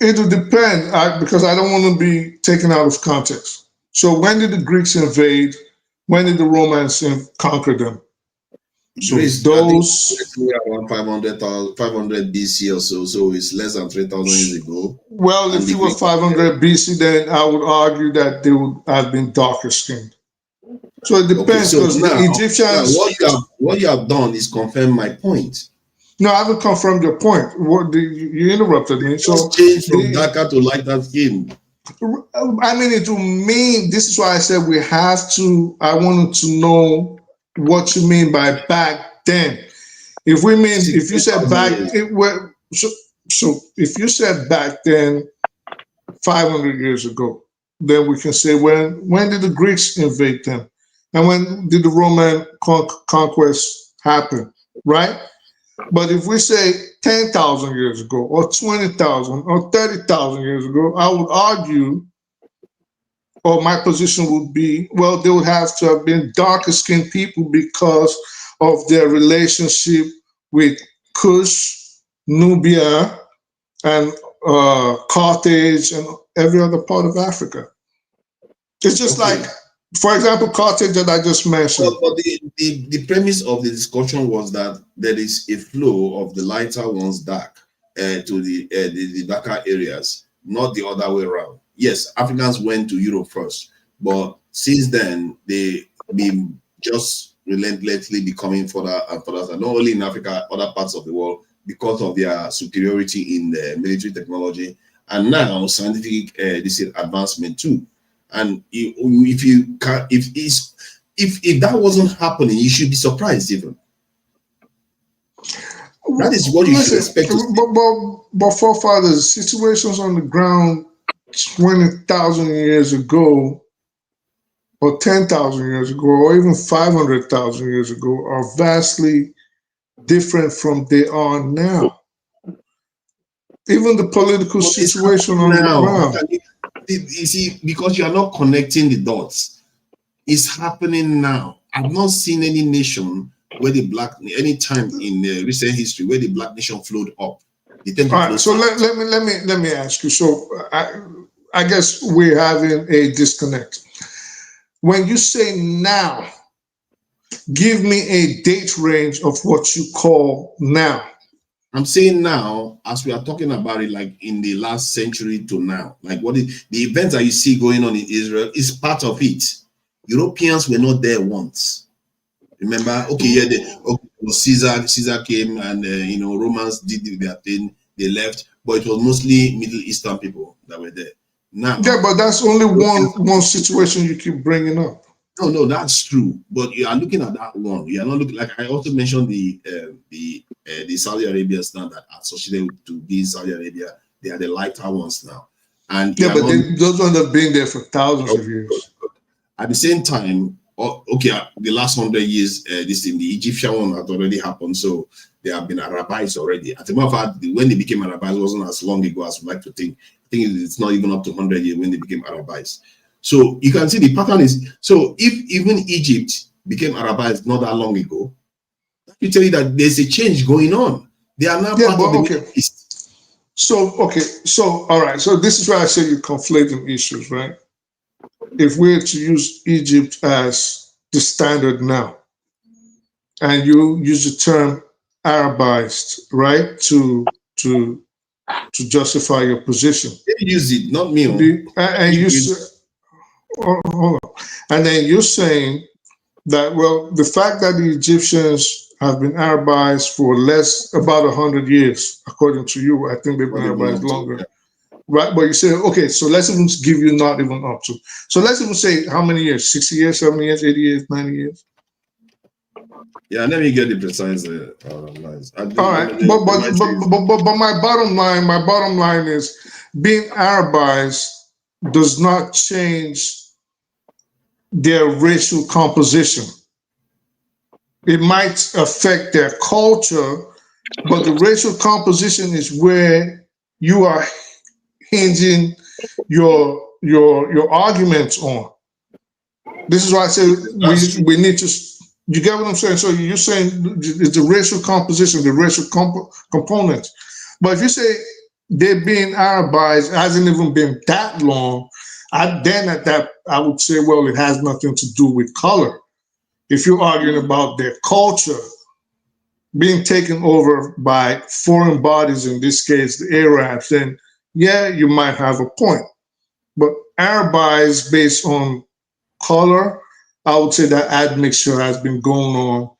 Speaker 6: It will depend because I don't want to be taken out of context. So when did the Greeks invade? When did the Romans conquer them? So
Speaker 2: Greece,
Speaker 6: those
Speaker 2: around 500 BC or so. So it's less than 3,000 years ago.
Speaker 6: Well, if you were 500 BC, then I would argue that they would have been darker skinned. So it depends because the Egyptians.
Speaker 2: What you have done is confirm my point.
Speaker 6: No, I haven't confirmed your point. You interrupted me. So
Speaker 2: change from darker to lighter skin.
Speaker 6: I mean, it will mean, this is why I said we have to, I wanted to know what you mean by back then. If we mean, if you said back, so if you said back then, 500 years ago, then we can say when did the Greeks invade them? And when did the Roman conquest happen, right? But if we say 10,000 years ago, or 20,000, or 30,000 years ago, I would argue, or my position would be, well, they would have to have been darker skinned people because of their relationship with Kush, Nubia, and Carthage, and every other part of Africa. It's just like, for example, Carthage that I just mentioned.
Speaker 2: But the premise of the discussion was that there is a flow of the lighter ones dark to the darker areas, not the other way around. Yes, Africans went to Europe first, but since then they've been just relentlessly becoming further and further, and not only in Africa, other parts of the world, because of their superiority in military technology and now scientific advancement too. And if that wasn't happening, you should be surprised even. That is what you should expect.
Speaker 6: But forefathers, situations on the ground 20,000 years ago, or 10,000 years ago, or even 500,000 years ago, are vastly different from they are now. Even the political situation on the ground.
Speaker 2: You see, because you are not connecting the dots, it's happening now. I've not seen any nation where any time in recent history where the black nation flowed up. All
Speaker 6: right, so let me ask you. So I guess we're having a disconnect. When you say now, give me a date range of what you call now.
Speaker 2: I'm saying now, as we are talking about it, like in the last century to now, like what is the events that you see going on in Israel is part of it. Europeans were not there once. Remember? Okay, yeah, Caesar came, and Romans did their thing. They left, but it was mostly Middle Eastern people that were there. Now,
Speaker 6: yeah, but that's only one situation you keep bringing up.
Speaker 2: No, that's true. But you are looking at that one. You are not looking, like I also mentioned the Saudi Arabians now that are associated to be in Saudi Arabia. They are the lighter ones now. And
Speaker 6: yeah, but those ones have been there for thousands of years.
Speaker 2: At the same time, the last 100 years, the Egyptian one had already happened, so they have been Arabized already. As a matter of fact, when they became Arabized, it wasn't as long ago as we like to think. I think it's not even up to 100 years when they became Arabized. So you can see the pattern is, so if even Egypt became Arabized not that long ago, you tell you that there's a change going on. They are now part of the Middle East.
Speaker 6: So all right. So this is why I say you're conflating issues, right? If we're to use Egypt as the standard now, and you use the term Arabized, right, to justify your position.
Speaker 2: They use it, not me.
Speaker 6: Hold on. And then you're saying that, well, the fact that the Egyptians have been Arabized for about 100 years, according to you, I think they've been Arabized longer. Right, but you say, okay, so let's even give you not even up to. So let's even say how many years? 60 years, 70 years, 80 years, 90 years?
Speaker 2: Yeah, let me get the precise lines.
Speaker 6: All right, but my bottom line is being Arabized does not change their racial composition. It might affect their culture, but the racial composition is where you are hinging your arguments on. This is why I say we need to. You get what I'm saying? So you're saying it's the racial composition, the racial component. But if you say they're being Arabized, it hasn't even been that long, then at that I would say, well, it has nothing to do with color. If you're arguing about their culture being taken over by foreign bodies, in this case the Arabs, then yeah, you might have a point. But Arabized based on color, I would say that admixture has been going on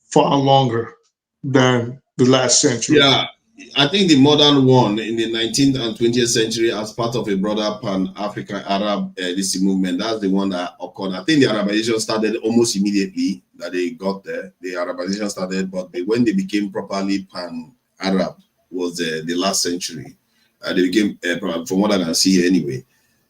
Speaker 6: far longer than the last century.
Speaker 2: Yeah, I think the modern one in the 19th and 20th century as part of a broader Pan-African Arab movement, that's the one that occurred. I think the Arabization started almost immediately that they got there. The Arabization started, but when they became properly Pan-Arab was the last century. They became, from what I can see anyway.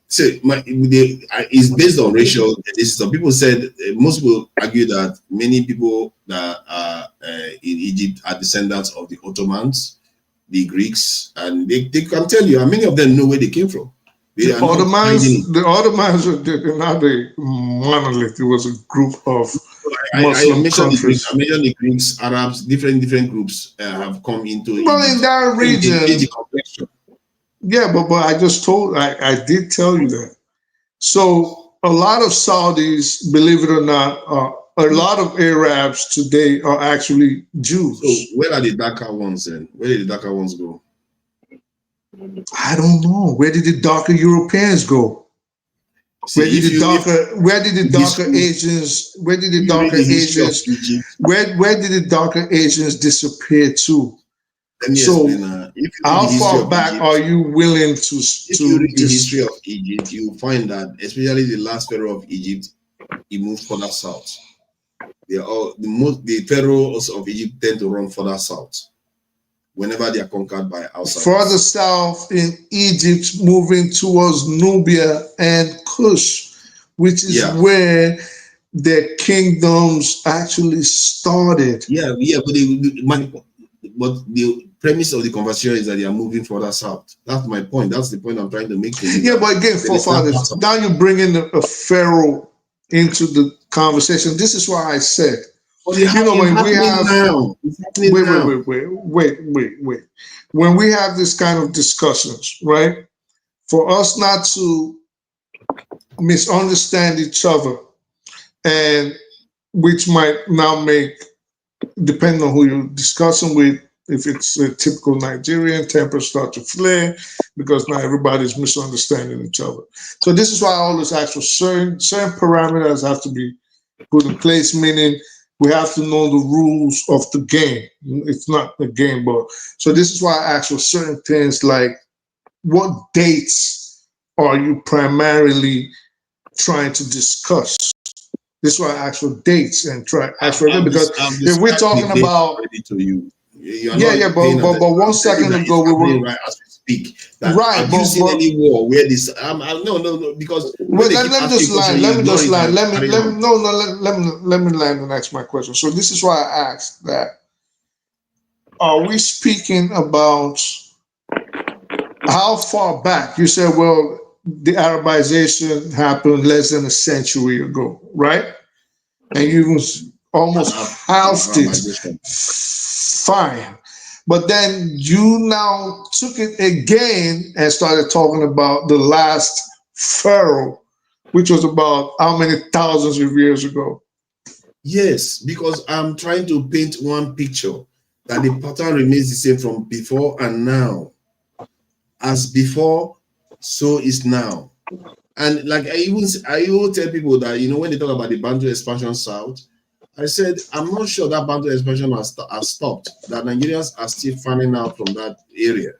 Speaker 2: So it's based on racial. Some people said, most people argue that many people that are in Egypt are descendants of the Ottomans, the Greeks, and they can tell you, and many of them know where they came from. The
Speaker 6: Ottomans are not a monolith. It was a group of Muslim countries.
Speaker 2: I mentioned the Greeks, Arabs, different groups have come into.
Speaker 6: Well, in that region. Yeah, but I did tell you that. So a lot of Saudis, believe it or not, a lot of Arabs today are actually Jews.
Speaker 2: So where are the darker ones then? Where did the darker ones go?
Speaker 6: I don't know. Where did the darker Europeans go? Where did the darker Asians disappear to? So how far back are you willing to
Speaker 2: read the history of Egypt, you find that especially the last pharaoh of Egypt, he moved further south. The pharaohs of Egypt tend to run further south whenever they are conquered by outsiders.
Speaker 6: Further south in Egypt, moving towards Nubia and Kush, which is where their kingdoms actually started.
Speaker 2: But the premise of the conversation is that they are moving further south. That's my point. That's the point I'm trying to make.
Speaker 6: Yeah, but again, forefathers, now you bring in a pharaoh into the conversation. This is why I said, when we have this kind of discussions, right? For us not to misunderstand each other, and which might now make, depending on who you're discussing with, If it's a typical Nigerian, tempers start to flare because now everybody's misunderstanding each other. So this is why I always ask for certain parameters have to be put in place, meaning we have to know the rules of the game. It's not a game, but so this is why I ask for certain things like what dates are you primarily trying to discuss? This is why I ask for dates and try ask for them because if we're talking about
Speaker 2: to you.
Speaker 6: But 1 second ago we were
Speaker 2: right as we speak.
Speaker 6: Right,
Speaker 2: have you seen any war where this? No, because
Speaker 6: let me just land. Let me land and ask my question. So this is why I asked that. Are we speaking about how far back? You said, well, the Arabization happened less than a century ago, right? And you almost halved it. Fine. But then you now took it again and started talking about the last pharaoh, which was about how many thousands of years ago?
Speaker 2: Yes, because I'm trying to paint one picture that the pattern remains the same from before and now. As before, so is now. And like I even tell people that, you know, when they talk about the boundary expansion south, I said, I'm not sure that boundary expansion has stopped, that Nigerians are still finding out from that area.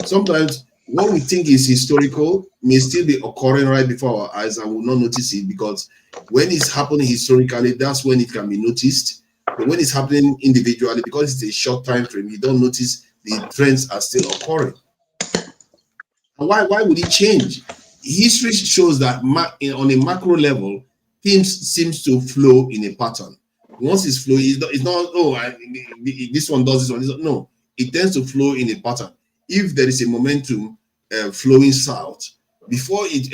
Speaker 2: Sometimes what we think is historical may still be occurring right before our eyes and we'll not notice it, because when it's happening historically, that's when it can be noticed. But when it's happening individually, because it's a short time frame, you don't notice the trends are still occurring. And why would it change? History shows that on a macro level, things seems to flow in a pattern. Once it's flowing, it's not this one does this one. No, it tends to flow in a pattern. If there is a momentum flowing south, before it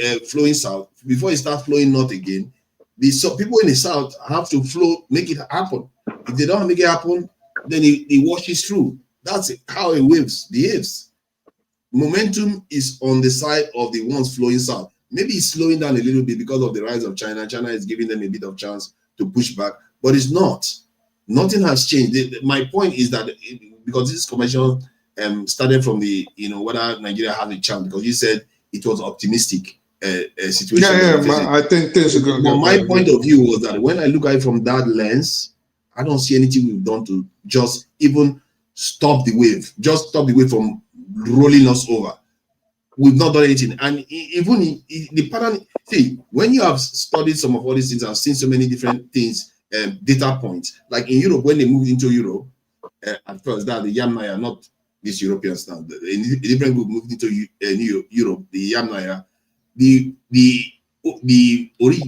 Speaker 2: starts flowing north again, people in the south have to make it happen. If they don't make it happen, then it washes through. That's how it behaves. Momentum is on the side of the ones flowing south. Maybe it's slowing down a little bit because of the rise of China. China is giving them a bit of chance to push back, but it's not. Nothing has changed. My point is that because this convention started from the, whether Nigeria has a chance, because you said it was optimistic situation.
Speaker 6: I think things are going to
Speaker 2: go. My point of view was that when I look at it from that lens, I don't see anything we've done to just even stop the wave, from rolling us over. We've not done anything. And even the pattern, see, when you have studied some of all these things and seen so many different things, data points, like in Europe, when they moved into Europe, at first, that the Yamnaya, not these Europeans now, a different group moved into Europe, the Yamnaya,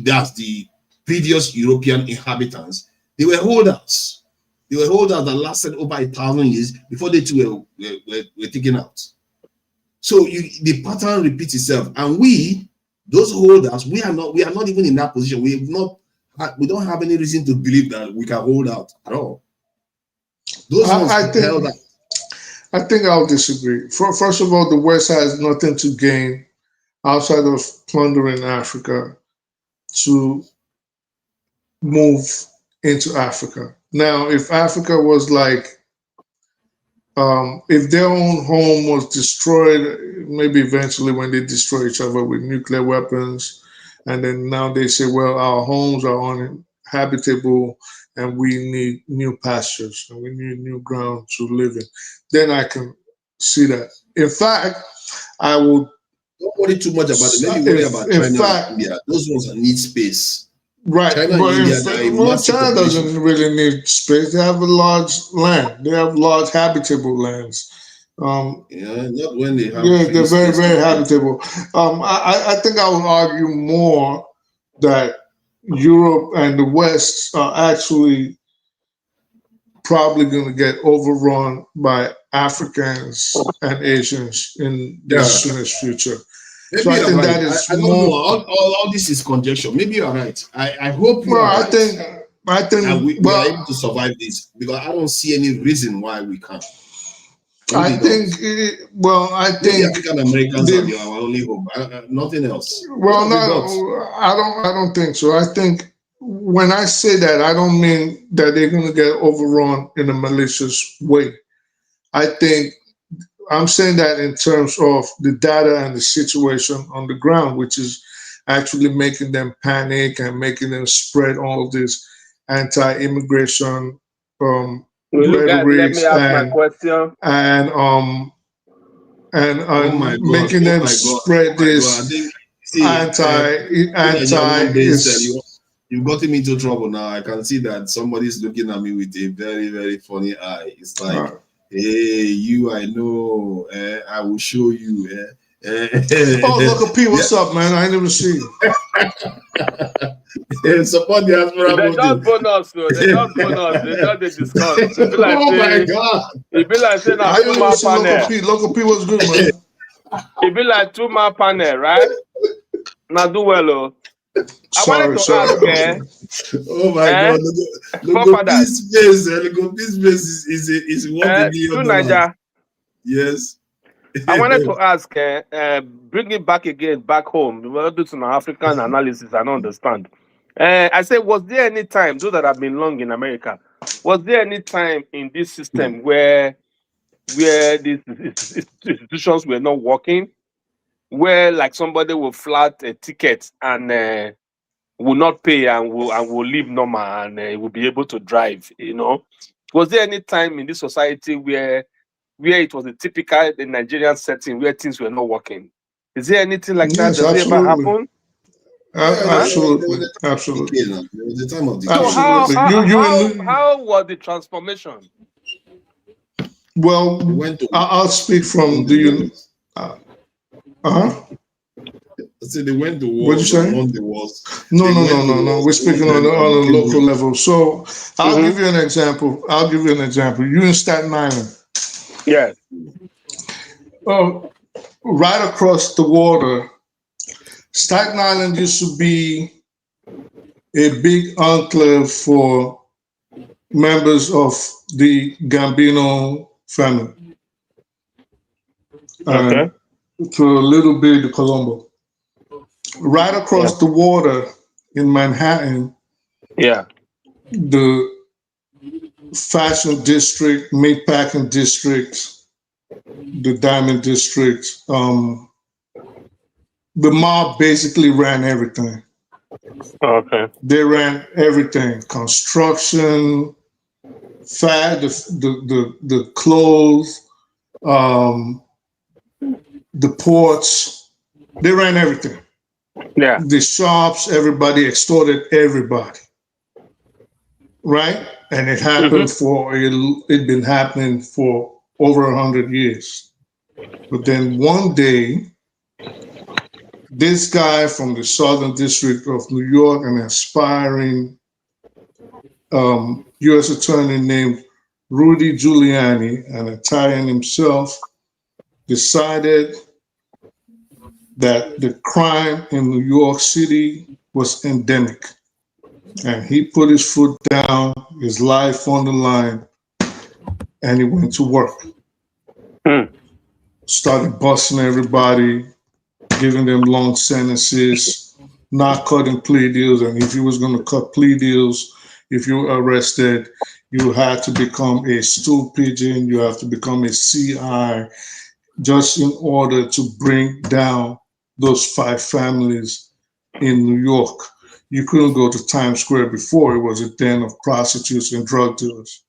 Speaker 2: that's the previous European inhabitants, they were holdouts. They were holdouts that lasted over 1,000 years before they too were taken out. So the pattern repeats itself, and those holdouts, we are not even in that position. We don't have any reason to believe that we can hold out at all.
Speaker 6: I think I'll disagree. First of all, the West has nothing to gain outside of plundering Africa to move into Africa. Now, if Africa was like, if their own home was destroyed, maybe eventually when they destroy each other with nuclear weapons, and then now they say, well, our homes are uninhabitable and we need new pastures and we need new ground to live in, then I can see that. In fact, I would...
Speaker 2: Don't worry too much about it. Maybe worry about China and India. Those ones need space.
Speaker 6: Right. China doesn't really need space. They have a large land. They have large habitable lands.
Speaker 2: Not when they have.
Speaker 6: Yeah, they're very, very habitable. I think I would argue more that Europe and the West are actually probably going to get overrun by Africans and Asians in the soonest future.
Speaker 2: Maybe
Speaker 6: so I think that is
Speaker 2: I don't know. All this is conjecture. Maybe you're right. I hope you are right.
Speaker 6: I think
Speaker 2: we are able to survive this, because I don't see any reason why we can't.
Speaker 6: I think
Speaker 2: African Americans are our only hope. Nothing else.
Speaker 6: Well, no, I don't think so. I think when I say that, I don't mean that they're going to get overrun in a malicious way. I think I'm saying that in terms of the data and the situation on the ground, which is actually making them panic and making them spread all of this anti-immigration rhetoric and making them spread this
Speaker 2: You've gotten me into trouble now. I can see that somebody's looking at me with a very, very funny eye. It's like, hey, you, I know, I will show you.
Speaker 6: Oh, look at P, what's up, man? I ain't never seen you.
Speaker 2: Support the Asmara.
Speaker 20: They just bonus, so they just bonus. They just discuss. Like
Speaker 2: oh my God!
Speaker 20: It be like saying
Speaker 6: I didn't know Local P was good, man.
Speaker 20: It be like 2-man panel, right? Now do well,
Speaker 2: Sorry. Oh my God! Local P's base is what the
Speaker 20: Niger.
Speaker 2: Yes.
Speaker 20: I wanted to ask, bring it back home. We will do some African analysis and understand. I said, was there any time, those that have been long in America, was there any time in this system where these institutions were not working, where like somebody will flat a ticket and will not pay and will leave normal and will be able to drive, you know? Was there any time in this society where it was a typical Nigerian setting where things were not working? Is there anything like that? Does it ever happen?
Speaker 6: Absolutely.
Speaker 2: The time of the
Speaker 20: so how was the transformation?
Speaker 6: Well, I'll speak from
Speaker 2: So they went to war.
Speaker 6: What you say? No. We're speaking on a local level. So I'll give you an example. You in Staten Island.
Speaker 20: Yeah.
Speaker 6: Right across the water, Staten Island used to be a big enclave for members of the Gambino family.
Speaker 20: Okay.
Speaker 6: To a little bit of Colombo. Right across the water in Manhattan, the fashion district, meatpacking district, the diamond district, the mob basically ran everything.
Speaker 20: Okay.
Speaker 6: They ran everything: construction, the clothes, the ports. They ran everything.
Speaker 20: Yeah.
Speaker 6: The shops, everybody extorted everybody. Right? And it happened it'd been happening for over 100 years. But then one day, this guy from the Southern District of New York, an aspiring U.S. attorney named Rudy Giuliani, an Italian himself, decided that the crime in New York City was endemic. And he put his foot down, his life on the line, and he went to work. Started busting everybody, giving them long sentences, not cutting plea deals. And if he was going to cut plea deals, if you were arrested, you had to become a stool pigeon, you have to become a CI, just in order to bring down those 5 families in New York. You couldn't go to Times Square before. It was a den of prostitutes and drug dealers.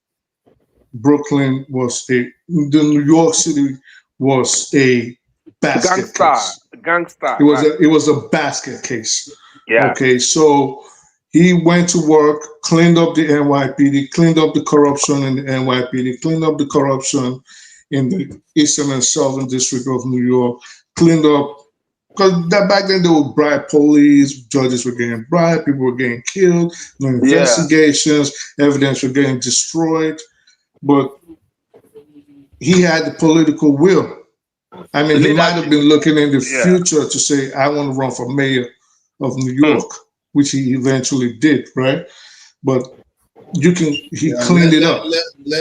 Speaker 6: Brooklyn was New York City was a basket case.
Speaker 20: Gangster.
Speaker 6: It was a basket case.
Speaker 20: Yeah.
Speaker 6: Okay, so he went to work, cleaned up the NYPD, cleaned up the corruption in the NYPD, cleaned up the corruption in the Eastern and Southern District of New York, cleaned up, because back then they would bribe police, judges were getting bribed, people were getting killed, no investigations, evidence were getting destroyed, but he had the political will. I mean, he might have been looking in the future to say, I want to run for mayor of New York, which he eventually did, right? But he cleaned it up.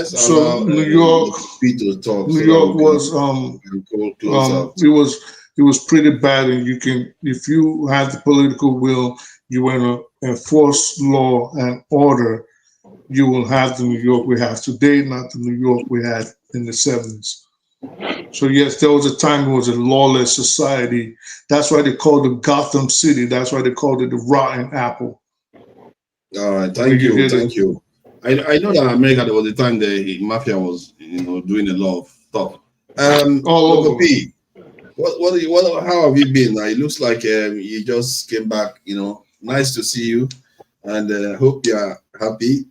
Speaker 6: So New York was it was pretty bad, and if you have the political will, you want to enforce law and order, you will have the New York we have today, not the New York we had in the 70s. So yes, there was a time it was a lawless society. That's why they called it Gotham City. That's why they called it the Rotten Apple.
Speaker 2: All right, thank you. I know that in America there was a time the mafia was, doing a lot of stuff. Logo P, how have you been? It looks like you just came back. Nice to see you, and hope you're happy.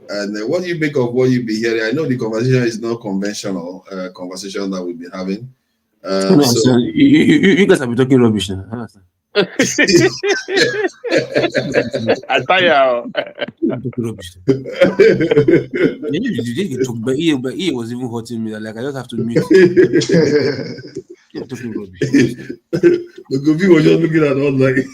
Speaker 2: And what do you make of what you've been hearing? I know the conversation is not conventional conversation that we've been having.
Speaker 12: So you guys have been talking rubbish now. I understand.
Speaker 20: I tell you,
Speaker 12: but he was even hurting me. Like I just have to mute. You're talking rubbish.
Speaker 2: The Gobi was just looking at us like,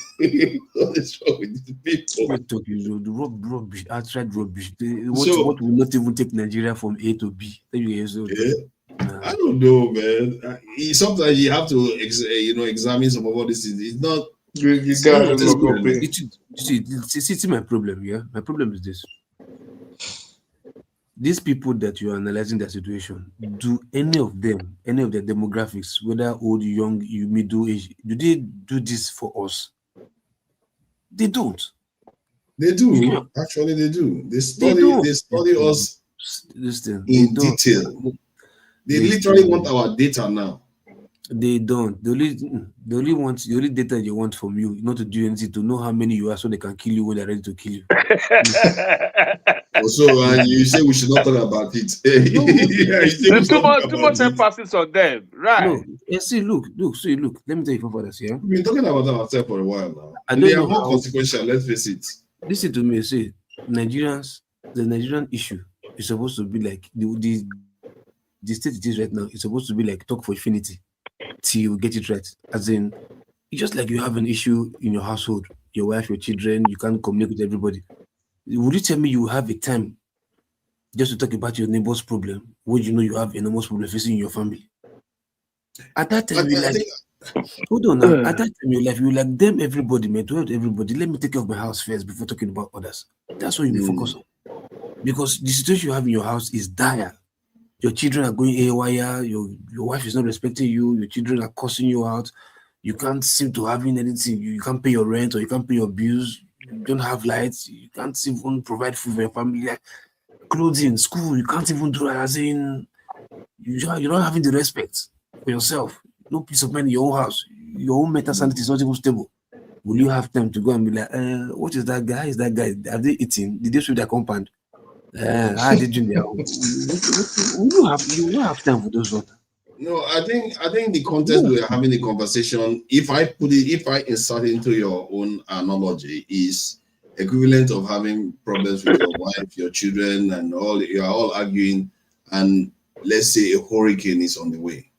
Speaker 2: what is wrong with these people?
Speaker 12: You're talking rubbish. I tried rubbish. What will not even take Nigeria from A to B?
Speaker 2: I don't know, man. Sometimes you have to, examine some of all these things. It's not. You got
Speaker 12: to see my problem. Yeah, my problem is this. These people that you are analyzing their situation, do any of their demographics, whether old, young, middle age, do they do this for us? They don't.
Speaker 2: They do. Yeah. Actually, they do. They study us in detail. They literally want our data now.
Speaker 12: They don't. The only data they want from you, not to do anything, to know how many you are, so they can kill you when they're ready to kill you.
Speaker 2: Also, you say we should not talk about it.
Speaker 20: There's too much emphasis on them, right?
Speaker 12: No. See, look. Let me tell you for this. Yeah,
Speaker 2: we've been talking about ourselves for a while now. And they are more consequential. Let's face it.
Speaker 12: Listen to me. See, Nigerians, the Nigerian issue is supposed to be like the state it is right now. It's supposed to be like talk for infinity till you get it right. As in, it's just like you have an issue in your household, your wife, your children, you can't communicate with everybody. Would you tell me you have a time just to talk about your neighbor's problem when you know you have enormous problem facing in your family? At that time, hold on now. At that time, you like them, everybody, man, to help everybody. Let me take care of my house first before talking about others. That's what you focus on. Because the situation you have in your house is dire. Your children are going haywire, your wife is not respecting you, your children are cursing you out, you can't seem to have anything, you can't pay your rent or you can't pay your bills, you don't have lights, you can't even provide food for your family, like clothing, school, you can't even do that, as in, you're not having the respect for yourself, no peace of mind in your own house, your own mental sanity is not even stable. Will you have time to go and be like, what is that guy? Is that guy? Have they eaten? Did they sweep their compound? How did you know? You don't have time for those ones.
Speaker 2: No, I think the context we're having the conversation, if I insert into your own analogy, is equivalent of having problems with your wife, your children, and you are all arguing, and let's say a hurricane is on the way.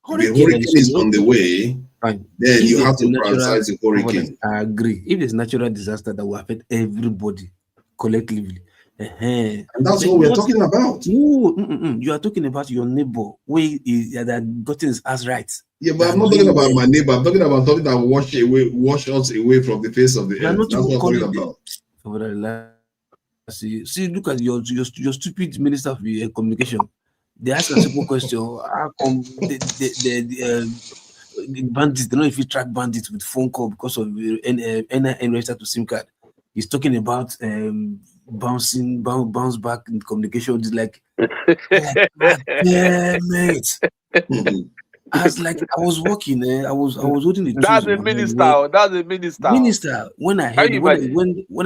Speaker 2: Hurricane is on the way, then you have to prioritize the hurricane.
Speaker 12: I agree. If there's natural disaster that will affect everybody collectively,
Speaker 2: and that's what we're talking about.
Speaker 12: You are talking about your neighbor that gotten his ass right.
Speaker 2: Yeah, but I'm not talking about my neighbor. I'm talking about something that wash us away from the face of the earth. That's what I'm talking about.
Speaker 12: See, look at your stupid minister of communication. They ask a simple question: how come the bandits? They don't know if you track bandits with phone call because of NIN registered to SIM card. He's talking about bounce back in communication. It's like, damn it. I was working. I was holding the.
Speaker 20: That's a minister. That's a minister.
Speaker 12: Minister. When I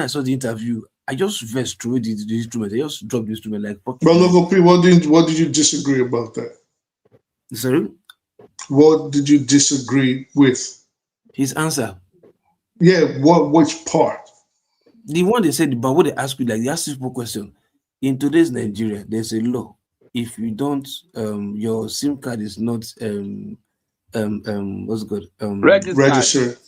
Speaker 12: saw the interview, I just versed through the instrument. I just dropped the instrument like.
Speaker 6: Brother Gopi, what did you disagree about that?
Speaker 12: Sorry.
Speaker 6: What did you disagree with?
Speaker 12: His answer.
Speaker 6: Yeah. Which part?
Speaker 12: The one they said, but what they ask you, like they ask simple question. In today's Nigeria, there's a law. If you don't, your SIM card is not what's it called?
Speaker 6: Registered.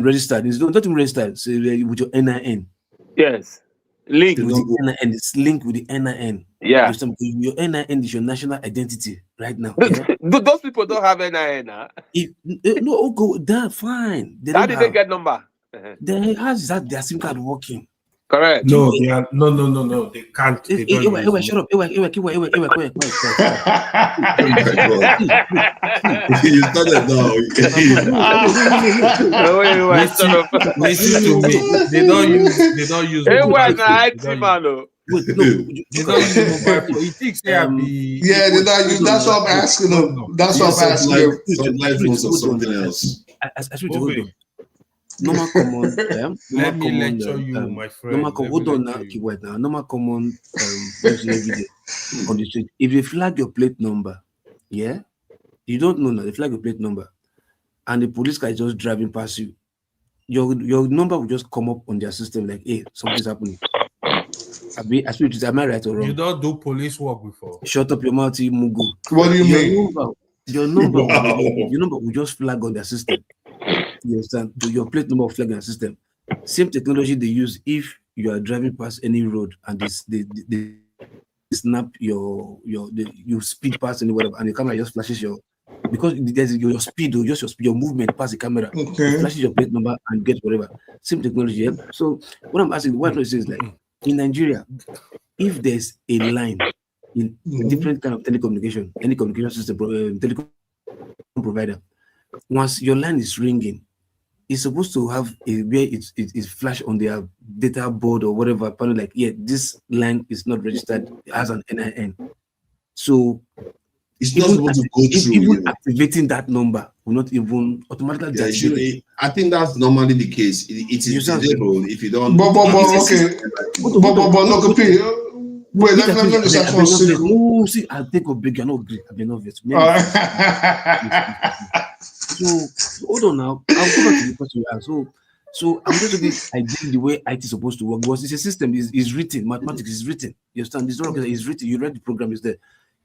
Speaker 12: Registered. It's not even registered. So with your NIN.
Speaker 20: Yes. Linked
Speaker 12: with the NIN. It's linked with the NIN.
Speaker 20: Yeah.
Speaker 12: Your NIN is your national identity right now.
Speaker 20: Yeah? Those people don't have NIN. Huh?
Speaker 12: That's fine.
Speaker 20: How did they get number?
Speaker 12: They has that their SIM card working.
Speaker 20: Correct.
Speaker 5: No, they are, no. They can't. They don't use
Speaker 12: shut up. Wait.
Speaker 2: You started now.
Speaker 5: Listen to me. They don't use. They don't use.
Speaker 20: Hey, why
Speaker 5: mobile
Speaker 20: not man?
Speaker 12: Wait, no.
Speaker 5: They don't use mobile phone. It takes
Speaker 6: Yeah, they don't use. That's what I'm asking them. That's what I'm asking them.
Speaker 2: Some life phones or something else.
Speaker 12: Hold on. Normal common.
Speaker 5: Let me lecture you, my friend.
Speaker 12: Normal common. Hold on now. Keyword now. Normal common. Every day on the street. If they flag your plate number, yeah, you don't know now. They flag your plate number, and the police guy is just driving past you. Your number will just come up on their system like, hey, something's happening. Am I right or wrong?
Speaker 5: You don't do police work before.
Speaker 12: Shut up your mouth, you mugu.
Speaker 6: What do you mean?
Speaker 12: Your number will just flag on their system. You understand? Your plate number will flag on their system. Same technology they use if you are driving past any road and they snap you speed past any whatever, and the camera just flashes because there's your speed or just your movement past the camera.
Speaker 6: Okay.
Speaker 12: It flashes your plate number and get whatever. Same technology. Yeah? So what I'm asking, what I'm saying is like in Nigeria, if there's a line in different kind of telecommunication, any communication system, telecom provider, once your line is ringing, it's supposed to have a where it's flash on their data board or whatever, probably like, yeah, this line is not registered as an NIN. So
Speaker 2: it's not supposed to go through.
Speaker 12: Even activating that number will not even automatically.
Speaker 2: Yeah, I think that's normally the case. It is disabled if you don't.
Speaker 6: But look, wait, let me just ask one second.
Speaker 12: Oh, see, I'll take a big, not great. I've been obvious. So hold on now. I'll go back to the question you asked. So I'm going to be ideally the way IT is supposed to work, because it's a system is written, mathematics is written. You understand? This is written. You read the program is there.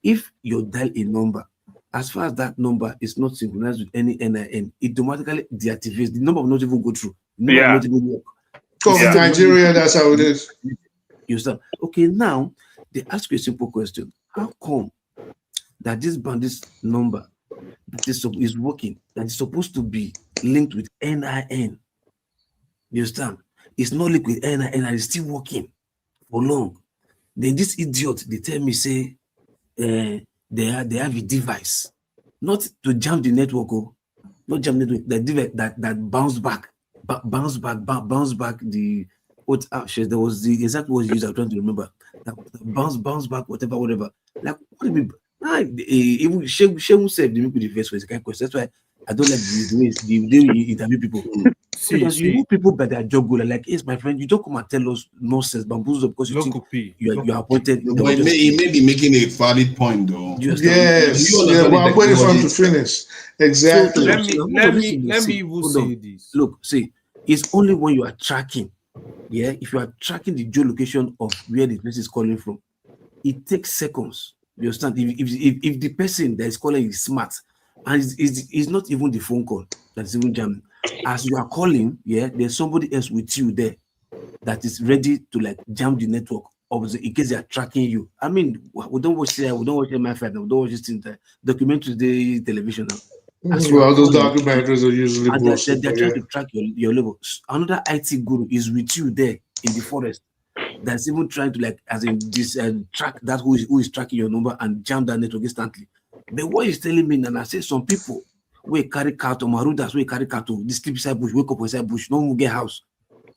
Speaker 12: If you dial a number, as far as that number is not synchronized with any NIN, it automatically deactivates. The number will not even go through. The number will not even work.
Speaker 6: Because in Nigeria, that's how it is.
Speaker 12: You understand? Okay, now they ask you a simple question: how come that this bandit's number that is working, that is supposed to be linked with NIN? You understand? It's not linked with NIN and it's still working for long. Then this idiot, they tell me, say, they have a device, not to jam the network, not jam the network, the device that bounce back the what there was the exact word used. I'm trying to remember. That bounce back, whatever. Like, what do you mean? Even Shehu said the people the first was the kind of question. That's why I don't like the way you interview people. Because you know people by their job go like, yes, my friend, you don't come and tell us nonsense, bamboozle, because you think you are appointed.
Speaker 2: But he may be making a valid point, though.
Speaker 6: Yes, but I'm waiting for him to finish. Exactly.
Speaker 5: Let me even say this.
Speaker 12: Look, see, it's only when you are tracking. Yeah, if you are tracking the geolocation of where the place is calling from, it takes seconds. You understand? If the person that is calling is smart, and it's not even the phone call that's even jamming. As you are calling, yeah, there's somebody else with you there that is ready to like jam the network, obviously, in case they are tracking you. I mean, we don't watch MI5 now, we don't watch this in the documentaries, the television now.
Speaker 6: Well, those documentaries are usually bullshit.
Speaker 12: They're trying to track your level. Another IT guru is with you there in the forest. That's even trying to like, as in this track that who is tracking your number and jam that network instantly. But what he's telling me, and I say some people we carry cattle, Marudas, we carry cattle, they sleep beside bush, wake up beside bush, no one get house.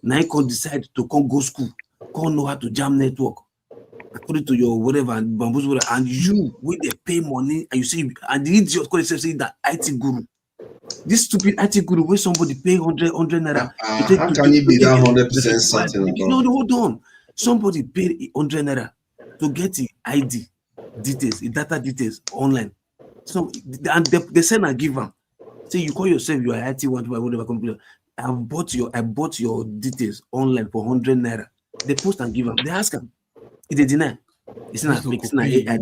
Speaker 12: Now you can decide to come go school, come know how to jam network according to your whatever and bamboozle, and you when they pay money and you see, and the idiot call himself saying that IT guru. This stupid IT guru where somebody pay 100 naira.
Speaker 2: How can it be that 100% certain?
Speaker 12: No, hold on. Somebody paid 100 naira to get the ID details, the data details online. So and they send a giver. Say you call yourself you are IT whatever computer. I bought your details online for 100 naira. They post and give them. They ask them. If they deny, it's not fake. It's not AI.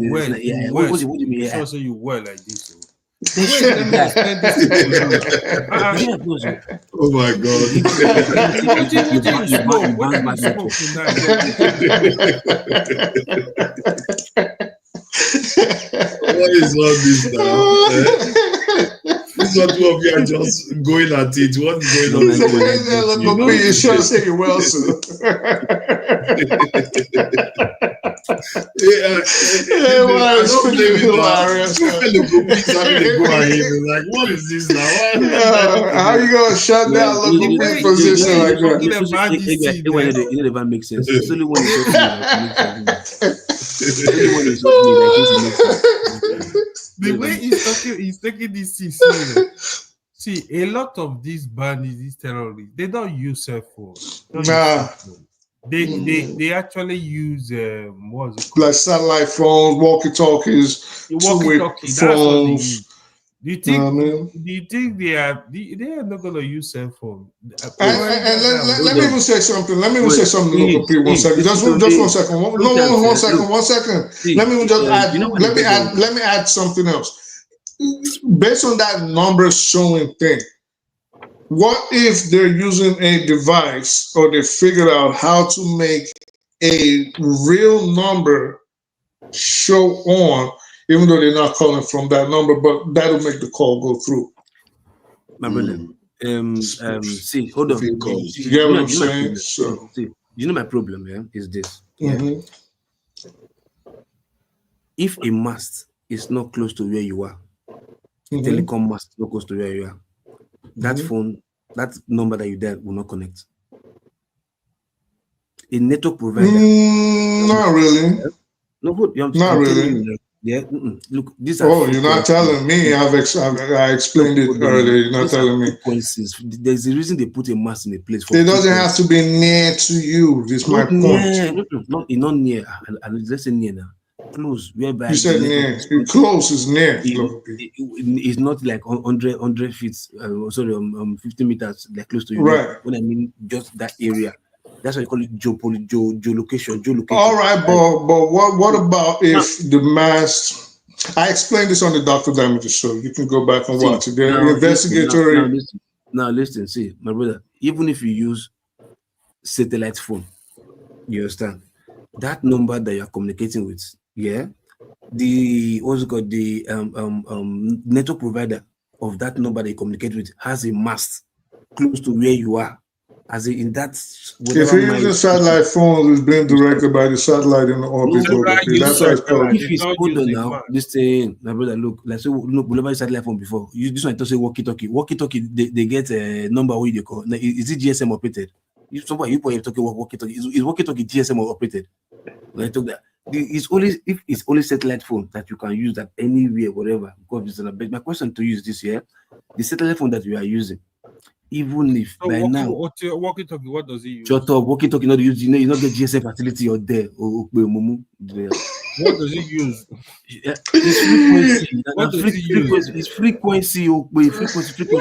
Speaker 12: What do you mean AI?
Speaker 5: So you were like this.
Speaker 12: They should that.
Speaker 2: Oh my God. What is all this now? This is what two of you are just going at it. What's going on?
Speaker 6: You sure say you well, sir.
Speaker 2: Like, what is this now?
Speaker 6: How you gonna shut down local position like that?
Speaker 12: It never makes sense. It's only when you
Speaker 5: the way he's taking this serious. See, a lot of these bandits, these terrorists, they don't use cell phones. They actually use what is it called?
Speaker 6: Like satellite phones, walkie-talkies, two-way phones.
Speaker 5: Do you think they are not going to use cell phone?
Speaker 6: And let me even say something. Let me even say something. Local people, 1 second. Just 1 second. One second. Let me just add. Let me add something else. Based on that number showing thing, what if they're using a device or they figured out how to make a real number show on, even though they're not calling from that number, but that'll make the call go through?
Speaker 12: My brother, see, hold on.
Speaker 6: You get what I'm saying? So,
Speaker 12: see, you know my problem is this. If a mast is not close to where you are, telecom mast not close to where you are, that phone, that number that you dial will not connect. A network provider.
Speaker 6: Not really.
Speaker 12: No, good.
Speaker 6: Not really.
Speaker 12: Look, these
Speaker 6: are. Oh, you're not telling me. I explained it earlier. You're not telling me.
Speaker 12: There's a reason they put a mast in a place.
Speaker 6: It doesn't have to be near to you. This is my point.
Speaker 12: Not near. Let's say near now. Close, whereby
Speaker 6: you said near. Close is near.
Speaker 12: It's not like 100 feet. 50 meters, like close to you.
Speaker 6: Right.
Speaker 12: When I mean just that area. That's why you call it geolocation.
Speaker 6: All right, but what about if the mast? I explained this on the Dr. Damages show. You can go back and watch it. The investigatory.
Speaker 12: Now listen. See, my brother. Even if you use satellite phone, you understand that number that you are communicating with. The what's it called? The network provider of that number that you communicate with has a mast close to where you are. As in that,
Speaker 6: if you're using satellite phones, it's being directed by the satellite in the orbit. That's how it's called.
Speaker 12: If it's older now, this thing, my brother, look, like so, look, we never satellite phone before. This one I say walkie-talkie. Walkie-talkie, they get a number what you call. Is it GSM operated? If somebody you talking walkie-talkie, is walkie-talkie GSM operated? When I talk that, it's only satellite phone that you can use that anywhere, whatever. Because my question to you is this: the satellite phone that we are using. Even if by now,
Speaker 5: walkie-talkie, what does he use?
Speaker 12: Shut up, walkie-talkie not use. You not get GSM facility or there. What
Speaker 5: does he use?
Speaker 12: It's frequency. What does he use? It's frequency.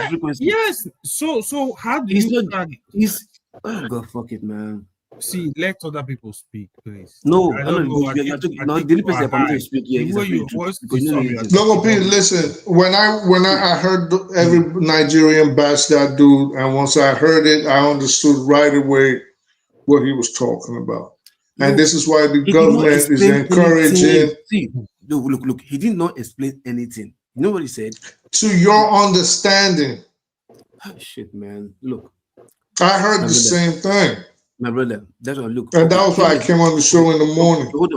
Speaker 12: Frequency.
Speaker 5: Yes. So how do you?
Speaker 12: Oh God, fuck it, man.
Speaker 5: See, let other people speak, please.
Speaker 12: No, the only person that permitted to speak here is
Speaker 6: No, Pete, listen. When I heard every Nigerian bash that dude, and once I heard it, I understood right away what he was talking about. And this is why the government is encouraging.
Speaker 12: See, look. He did not explain anything. You know what he said?
Speaker 6: To your understanding.
Speaker 12: Oh, shit, man. Look.
Speaker 6: I heard the same thing.
Speaker 12: My brother, that's what look.
Speaker 6: And that was why I came on the show in the morning.
Speaker 12: Hold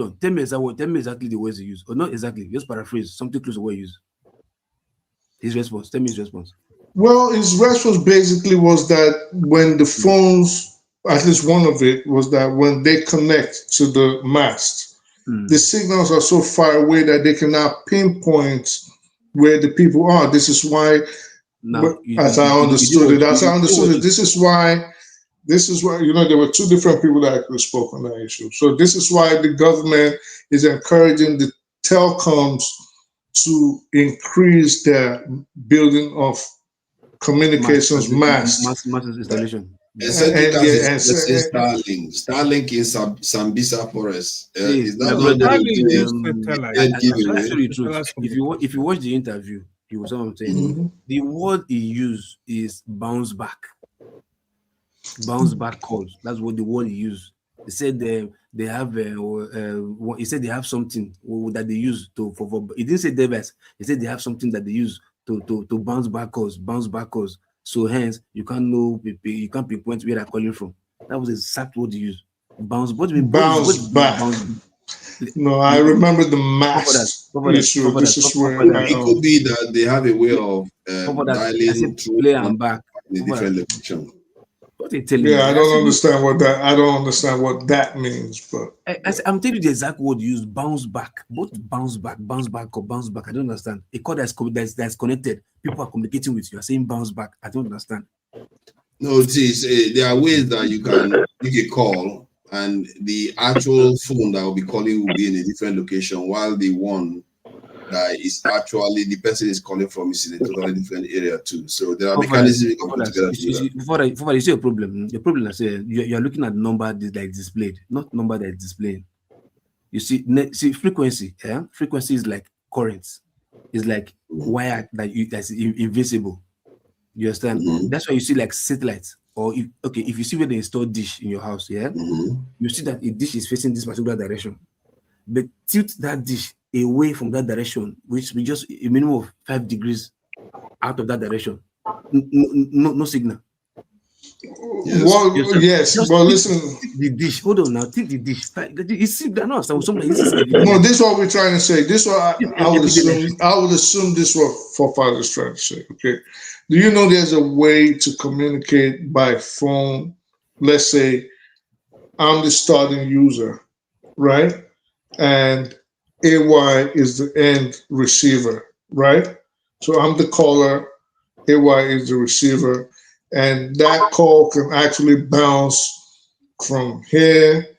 Speaker 12: on. Tell me exactly the words he used. Or not exactly, just paraphrase, something close to what he used. His response. Tell me his response.
Speaker 6: Well, his response basically was that when the phones, at least one of it, was that when they connect to the mast, the signals are so far away that they cannot pinpoint where the people are. This is why, as I understood it, this is why, there were two different people that actually spoke on that issue. So this is why the government is encouraging the telecoms to increase their building of communications mass
Speaker 12: installation.
Speaker 2: Starlink in Sambisa Forest.
Speaker 12: If you watch the interview, he was saying the word he used is bounce back. Bounce back calls. That's what the word he used. He said they have. He said they have something that they use to. He didn't say device. He said they have something that they use to bounce back calls. So hence you can't know, you can't pinpoint where they're calling from. That was exact word you used. Bounce. What do you mean?
Speaker 6: Bounce back. No, I remember the mass issue. This is where
Speaker 2: it could be that they have a way of dialing through
Speaker 12: play and back
Speaker 2: in a different location.
Speaker 12: What they telling
Speaker 6: I don't understand what that. I don't understand what that means. But
Speaker 12: I'm telling you the exact word you use. Bounce back. Both bounce back or bounce back. I don't understand. A call that's connected. People are communicating with you. Are saying bounce back. I don't understand.
Speaker 2: No, there are ways that you can make a call, and the actual phone that will be calling will be in a different location, while the one that is actually the person is calling from is in a totally different area too. So there are mechanisms you can put together.
Speaker 12: Before you see a problem, the problem is you are looking at number that is displayed, not number that is displaying. You see frequency. Yeah, frequency is like current. It's like wire that's invisible. You understand? That's why you see like satellites, or if you see where they install dish in your house, you see that a dish is facing this particular direction, but tilt that dish away from that direction, which we just a minimum of 5 degrees out of that direction. No signal.
Speaker 6: Yes, but listen.
Speaker 12: The dish. Hold on now. Take the dish. You see, no,
Speaker 6: this is what we're trying to say. This is what I would assume. I would assume this is what forefathers trying to say. Okay. Do you know there's a way to communicate by phone? Let's say I'm the starting user, right? And AY is the end receiver, right? So I'm the caller, AY is the receiver, and that call can actually bounce from here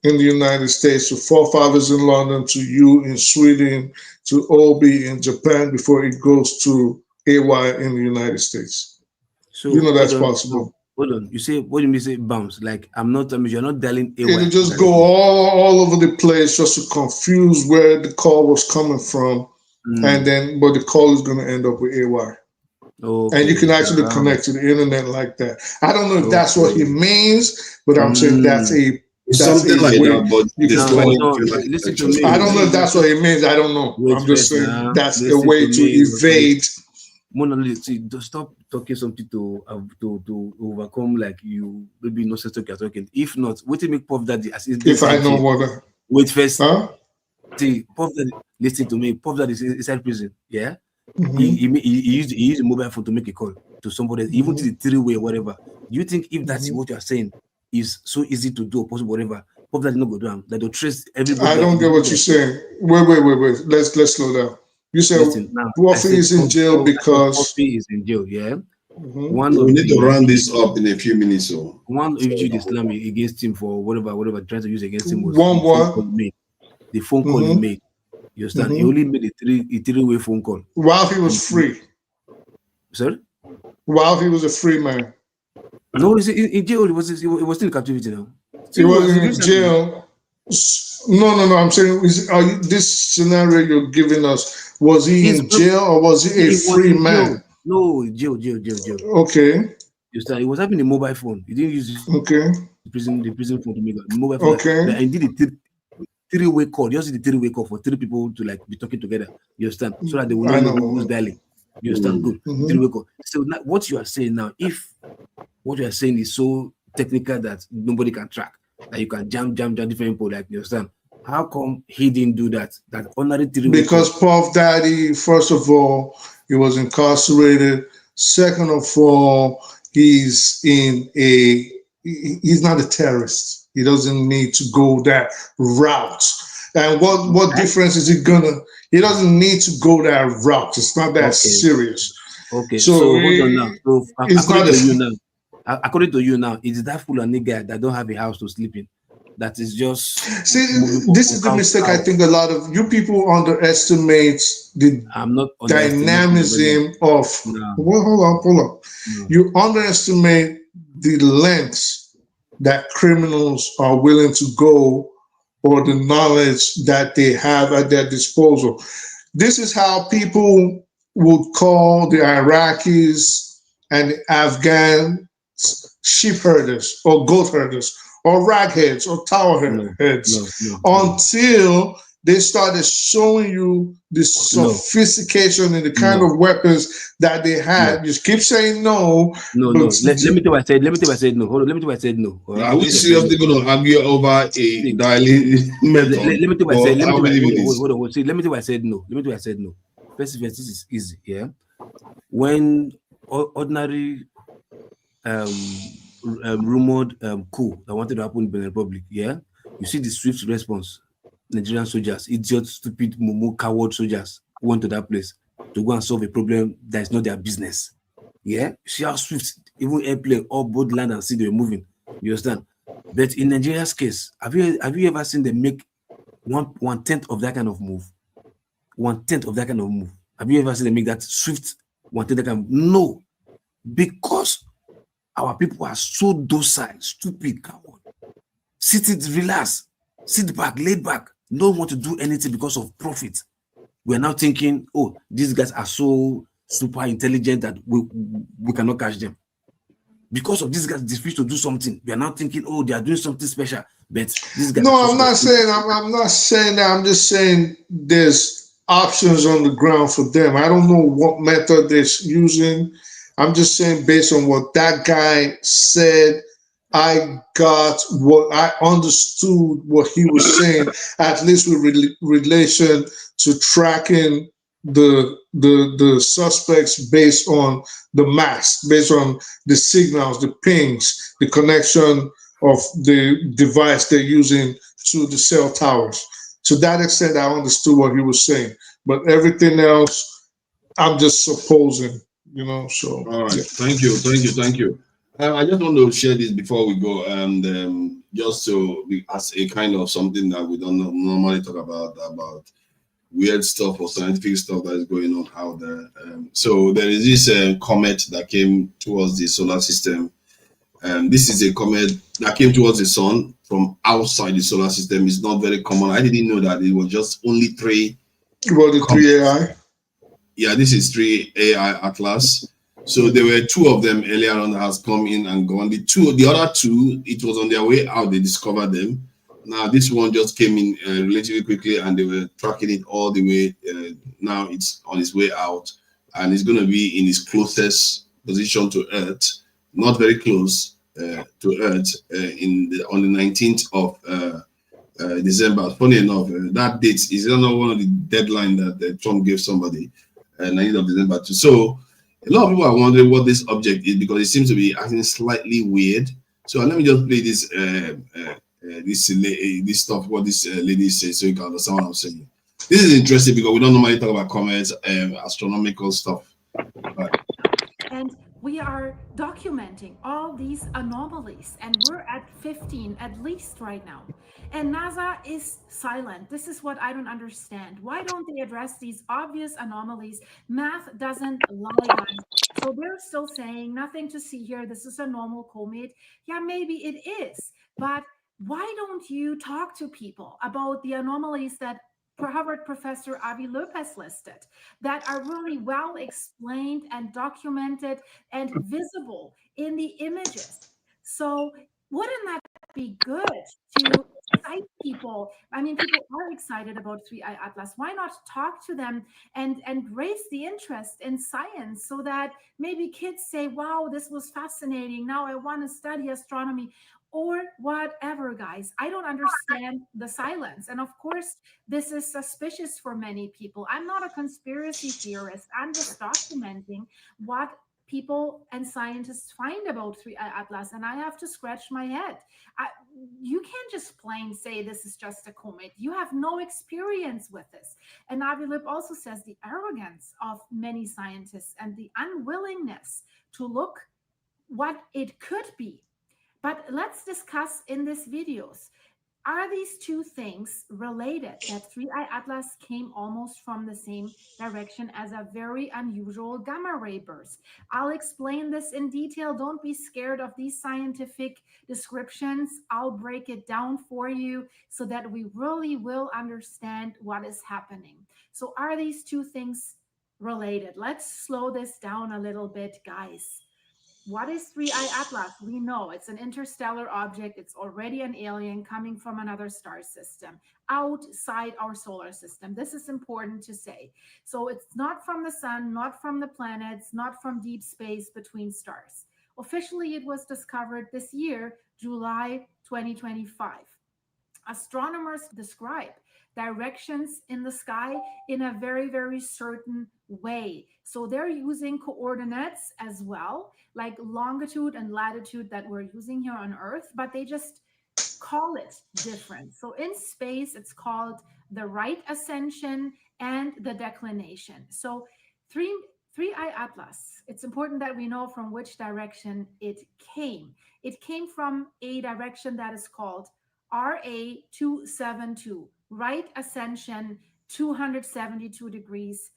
Speaker 6: in the United States to forefathers in London, to you in Sweden, to Obi in Japan before it goes to AY in the United States. So that's possible.
Speaker 12: Hold on. You say, what do you mean say bounce? Like you're not dialing AY.
Speaker 6: It'll just go all over the place just to confuse where the call was coming from. And then but the call is gonna end up with AY. Okay. And you can actually connect to the internet like that. I don't know if that's what he means, but I'm saying that's something like that. But listen to me. I don't know if that's what he means. I don't know. I'm just saying that's a way to evade.
Speaker 12: Stop talking something to overcome like you maybe no sense you're talking. If not, what do you make Puff Daddy as
Speaker 6: if I know what?
Speaker 12: Wait first. See, Puff Daddy, listen to me. Puff Daddy is inside prison. Yeah. He used a mobile phone to make a call to somebody, even to the three-way, whatever. Do you think if that's what you are saying is so easy to do or possible, whatever, Puff Daddy not go down? That they'll trace everybody.
Speaker 6: I don't get what you're saying. Wait. Let's slow down. You said Puffy is in jail because
Speaker 12: Puffy is in jail, yeah.
Speaker 2: We need to run this up in a few minutes. So
Speaker 12: one issued Islam against him for whatever trying to use against him was the phone call he made. You understand? He only made a three-way phone call
Speaker 6: while he was free.
Speaker 12: Sorry?
Speaker 6: While he was a free man.
Speaker 12: No, in jail. He was still in captivity now.
Speaker 6: He was in jail. No. I'm saying, this scenario you're giving us, was he in jail or was he a free man?
Speaker 12: No, jail.
Speaker 6: Okay.
Speaker 12: You understand? He was having a mobile phone. He didn't use the prison phone to make a mobile phone.
Speaker 6: Okay.
Speaker 12: And he did a three-way call. You see the three-way call for three people to like be talking together. You understand? So that they will know who's dialing. You understand? Good. Three-way call. So now, what you are saying now, if what you are saying is so technical that nobody can track, that you can jam different people, like you understand? How come he didn't do that? That honorary three-way
Speaker 6: because
Speaker 12: call?
Speaker 6: Puff Daddy, first of all, he was incarcerated. Second of all, he's not a terrorist. He doesn't need to go that route. And what difference is it gonna? He doesn't need to go that route. It's not that serious.
Speaker 12: Okay. So hold on now. So according to you now, it's that Fulani guy that don't have a house to sleep in. That is just.
Speaker 6: See, this is the mistake I think a lot of you people underestimate the dynamism of. Well, hold on. No. You underestimate the lengths that criminals are willing to go, or the knowledge that they have at their disposal. This is how people would call the Iraqis and the Afghan sheep herders or goat herders or ragheads or tower heads until they started showing you the sophistication and the kind of weapons that they had. You keep saying no.
Speaker 12: No. Let me tell you what I said. Let me tell you what I said no. Hold on. Let me tell you what I said no.
Speaker 2: Are we seriously going to argue over a dialing method?
Speaker 12: Let me tell you what I said. Let me tell you
Speaker 2: hold
Speaker 12: on. See, let me tell you what I said no. Let me tell you what I said no. First, this is easy. Yeah. When ordinary rumored coup that wanted to happen in Benin Republic, yeah, you see the swift response. Nigerian soldiers, idiot, stupid, mumu, coward soldiers went to that place to go and solve a problem that is not their business. Yeah, see how swift, even airplane, all both land and sea, they were moving. You understand? But in Nigeria's case, have you ever seen them make one tenth of that kind of move? 1/10 of that kind of move. Have you ever seen them make that swift 1/10 that kind of move? No, because our people are so docile, stupid, coward. Sit, relax, sit back, laid back. Don't want to do anything because of profit. We're now thinking, oh, these guys are so super intelligent that we cannot catch them. Because of these guys refuse to do something, we are now thinking, oh, they are doing something special. But these guys.
Speaker 6: No, I'm not saying that. I'm just saying there's options on the ground for them. I don't know what method they're using. I'm just saying based on what that guy said, I got what I understood what he was saying, at least with relation to tracking the suspects based on the mask, based on the signals, the pings, the connection of the device they're using to the cell towers. To that extent, I understood what he was saying, but everything else, I'm just supposing, so.
Speaker 2: All right, yeah. Thank you. I just want to share this before we go, and just so as a kind of something that we don't normally talk about weird stuff or scientific stuff that is going on out there. So there is this comet that came towards the solar system. This is a comet that came towards the sun from outside the solar system. It's not very common. I didn't know that it was just only 3.
Speaker 6: Well, the 3 AI?
Speaker 2: Yeah, this is 3 AI Atlas. So there were 2 of them earlier on that has come in and gone. The other 2, it was on their way out. They discovered them. Now this one just came in relatively quickly, and they were tracking it all the way. Now it's on its way out, and it's going to be in its closest position to Earth, not very close to Earth, on the 19th of December. Funny enough, that date is not one of the deadline that Trump gave somebody, 19th of December too. So a lot of people are wondering what this object is because it seems to be acting slightly weird. So let me just play this this stuff, what this lady says, so you can understand what I'm saying. This is interesting because we don't normally talk about comets and astronomical stuff.
Speaker 7: And we are documenting all these anomalies, and we're at 15 at least right now. And NASA is silent. This is what I don't understand. Why don't they address these obvious anomalies? Math doesn't lie, guys. So they're still saying nothing to see here. This is a normal comet. Yeah, maybe it is, but why don't you talk to people about the anomalies that Harvard professor Avi Loeb has listed that are really well explained and documented and visible in the images? So wouldn't that be good to excite people? I mean, people are excited about 3I Atlas. Why not talk to them and raise the interest in science so that maybe kids say, wow, this was fascinating. Now I want to study astronomy. Or whatever, guys. I don't understand the silence. And of course, this is suspicious for many people. I'm not a conspiracy theorist. I'm just documenting what people and scientists find about 3I Atlas. And I have to scratch my head. You can't just plain say this is just a comet. You have no experience with this. And Avi Loeb also says the arrogance of many scientists and the unwillingness to look what it could be. But let's discuss in this videos, are these 2 things related, that 3I Atlas came almost from the same direction as a very unusual gamma ray burst? I'll explain this in detail. Don't be scared of these scientific descriptions. I'll break it down for you so that we really will understand what is happening. So are these 2 things related? Let's slow this down a little bit, guys. What is 3I Atlas? We know it's an interstellar object. It's already an alien coming from another star system outside our solar system. This is important to say. So it's not from the sun, not from the planets, not from deep space between stars. Officially, it was discovered this year, July 2025. Astronomers describe directions in the sky in a very, very certain way. So they're using coordinates as well, like longitude and latitude that we're using here on Earth, but they just call it different. So in space, it's called the right ascension and the declination. So 3I Atlas, it's important that we know from which direction it came. It came from a direction that is called RA 272, right ascension 272 degrees,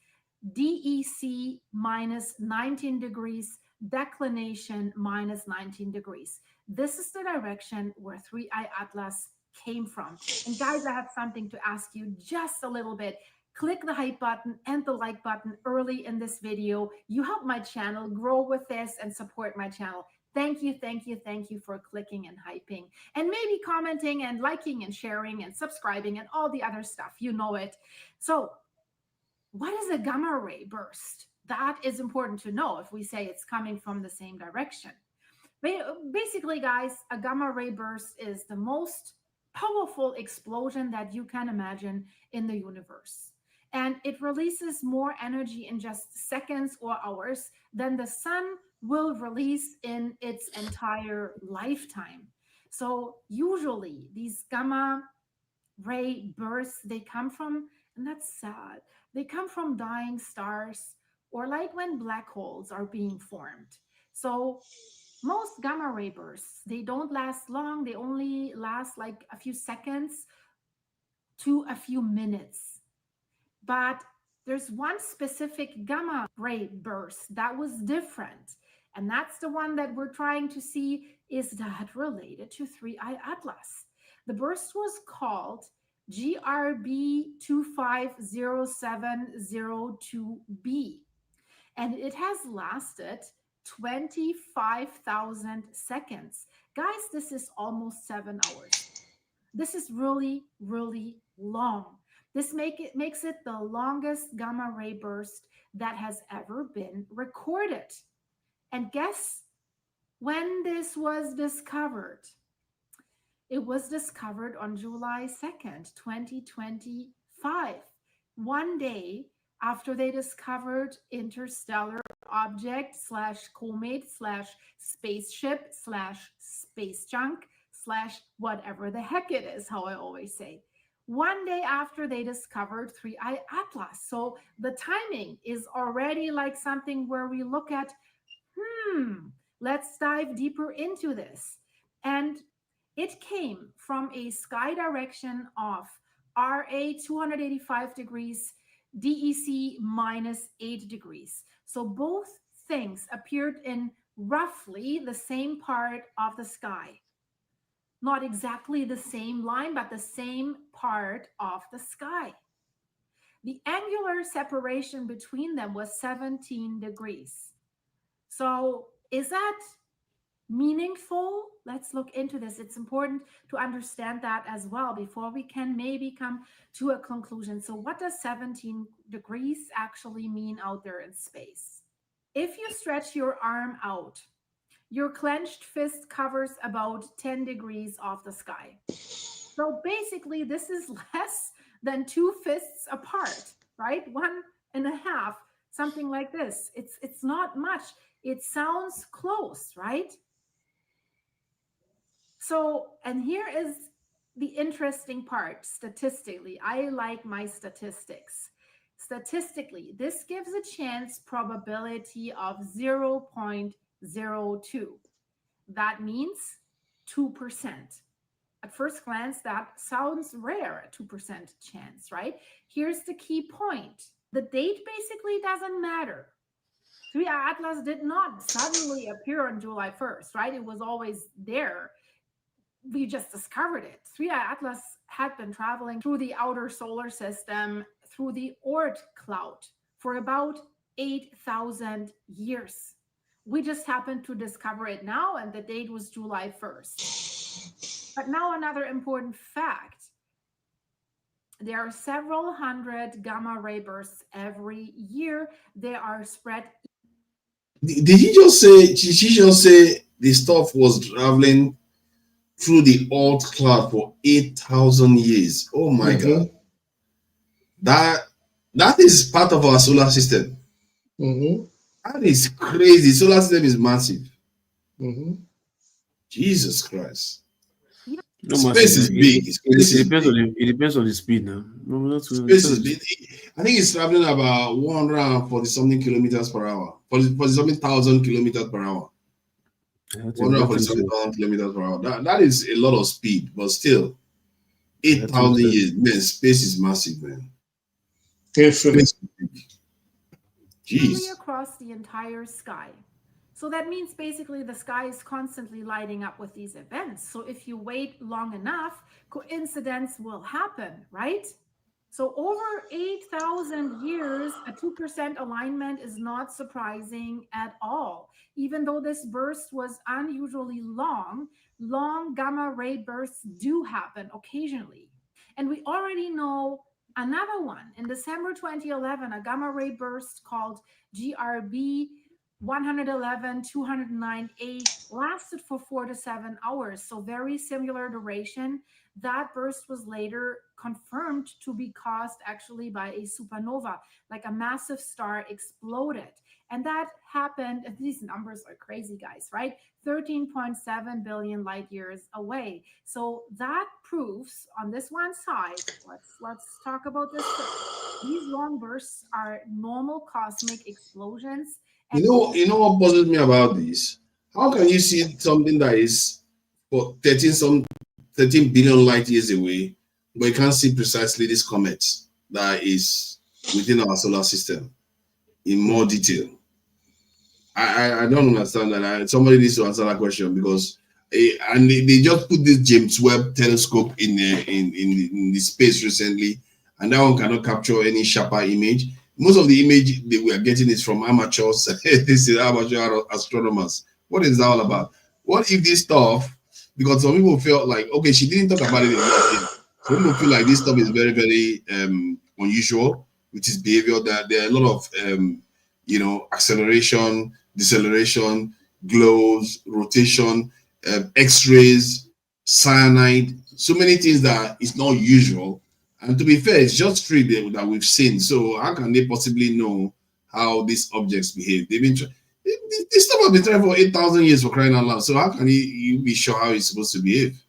Speaker 7: DEC minus 19 degrees, declination minus 19 degrees. This is the direction where 3I Atlas came from. And guys, I have something to ask you just a little bit. Click the hype button and the like button early in this video. You help my channel grow with this and support my channel. Thank you, thank you, thank you for clicking and hyping and maybe commenting and liking and sharing and subscribing and all the other stuff. You know it. So what is a gamma ray burst? That is important to know if we say it's coming from the same direction. Basically, guys, a gamma ray burst is the most powerful explosion that you can imagine in the universe. And it releases more energy in just seconds or hours than the sun will release in its entire lifetime. So usually these gamma ray bursts, they come from, and that's sad, they come from dying stars or like when black holes are being formed. So most gamma ray bursts, they don't last long. They only last like a few seconds to a few minutes. But there's one specific gamma ray burst that was different. And that's the one that we're trying to see, is that related to 3I Atlas. The burst was called GRB 250702b. And it has lasted 25,000 seconds. Guys, this is almost 7 hours. This is really, really long. This makes it the longest gamma ray burst that has ever been recorded. And guess when this was discovered? It was discovered on July 2nd, 2025. One day after they discovered interstellar object / comet / spaceship / space junk / whatever the heck it is, how I always say. One day after they discovered 3I Atlas. So the timing is already like something where we look at, let's dive deeper into this. And it came from a sky direction of RA 285 degrees, DEC minus 8 degrees. So both things appeared in roughly the same part of the sky. Not exactly the same line, but the same part of the sky. The angular separation between them was 17 degrees. So is that meaningful? Let's look into this. It's important to understand that as well before we can maybe come to a conclusion. So what does 17 degrees actually mean out there in space? If you stretch your arm out, your clenched fist covers about 10 degrees off the sky. So basically, this is less than 2 fists apart, right? 1.5, something like this. It's not much. It sounds close, right? So, and here is the interesting part statistically. I like my statistics. Statistically, this gives a chance probability of 0.02. That means 2%. At first glance, that sounds rare, a 2% chance, right? Here's the key point. The date basically doesn't matter. 3I Atlas did not suddenly appear on July 1st, right? It was always there. We just discovered it. 3I Atlas had been traveling through the outer solar system, through the Oort cloud, for about 8,000 years. We just happened to discover it now, and the date was July 1st. But now another important fact. There are several hundred gamma ray bursts every year. They are spread.
Speaker 2: Did he just say, did she just say the stuff was traveling through the Oort cloud for 8,000 years? Oh my God. That is part of our solar system. That is crazy. Solar system is massive. Jesus Christ.
Speaker 12: No,
Speaker 2: Space is big.
Speaker 12: It depends on the speed now.
Speaker 2: Space is big. I think it's traveling about 140 something kilometers per hour. 40 something thousand kilometers per hour. 140 something thousand kilometers per hour. That is a lot of speed, but still 8,000 years. Man, space is massive, man.
Speaker 6: Infinite.
Speaker 2: Jeez.
Speaker 7: Across the entire sky. So that means basically the sky is constantly lighting up with these events. So if you wait long enough, coincidence will happen, right? So over 8,000 years, a 2% alignment is not surprising at all. Even though this burst was unusually long gamma ray bursts do happen occasionally. And we already know another one. In December 2011, a gamma ray burst called GRB 111-209A lasted for 4 to 7 hours, so very similar duration. That burst was later confirmed to be caused actually by a supernova, like a massive star exploded. And that happened, and these numbers are crazy, guys, right? 13.7 billion light years away. So that proves on this one side, let's talk about this. These long bursts are normal cosmic explosions.
Speaker 2: You know what bothers me about this? How can you see something that is for 13 billion light years away, but you can't see precisely this comet that is within our solar system in more detail? I don't understand that. Somebody needs to answer that question, because and they just put this James Webb telescope in the space recently, and that one cannot capture any sharper image. Most of the image that we are getting is from amateurs. This is amateur astronomers. What is that all about? What if this stuff, because some people felt like, okay, she didn't talk about it enough. Some people feel like this stuff is very, very unusual, which is behavior, that there are a lot of, acceleration, deceleration, glows, rotation, X-rays, cyanide, so many things that is not usual. And to be fair, it's just 3 that we've seen. So how can they possibly know how these objects behave? They've been this stuff has been trying for 8,000 years, for crying out loud. So how can you be sure how it's supposed to behave?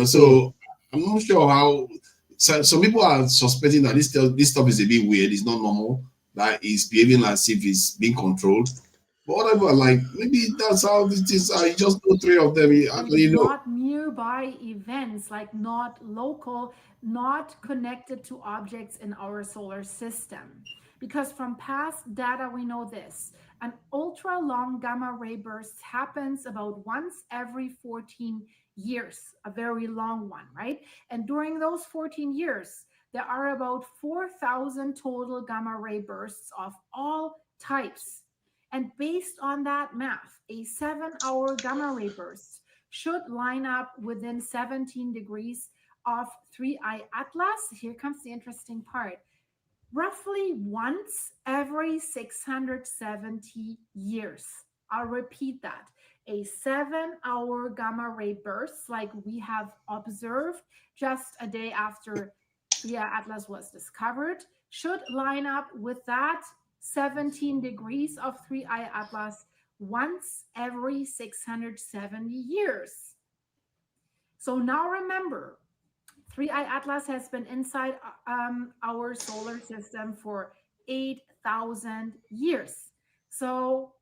Speaker 2: So I'm not sure how. Some people are suspecting that this stuff is a bit weird. It's not normal. That it's behaving as if it's being controlled. But other people are like, maybe that's how this is. You just know 3 of them. How can you know?
Speaker 7: Not nearby events, like not local, not connected to objects in our solar system. Because from past data, we know this. An ultra long gamma ray burst happens about once every 14 years, a very long one, right? And during those 14 years, there are about 4,000 total gamma ray bursts of all types. And based on that math, a 7-hour gamma ray burst should line up within 17 degrees of 3I Atlas. Here comes the interesting part. Roughly once every 670 years. I'll repeat that. A 7-hour gamma ray burst, like we have observed just a day after 3I Atlas was discovered, should line up with that 17 degrees of 3I Atlas once every 670 years. So now remember, 3I Atlas has been inside our solar system for 8,000 years. So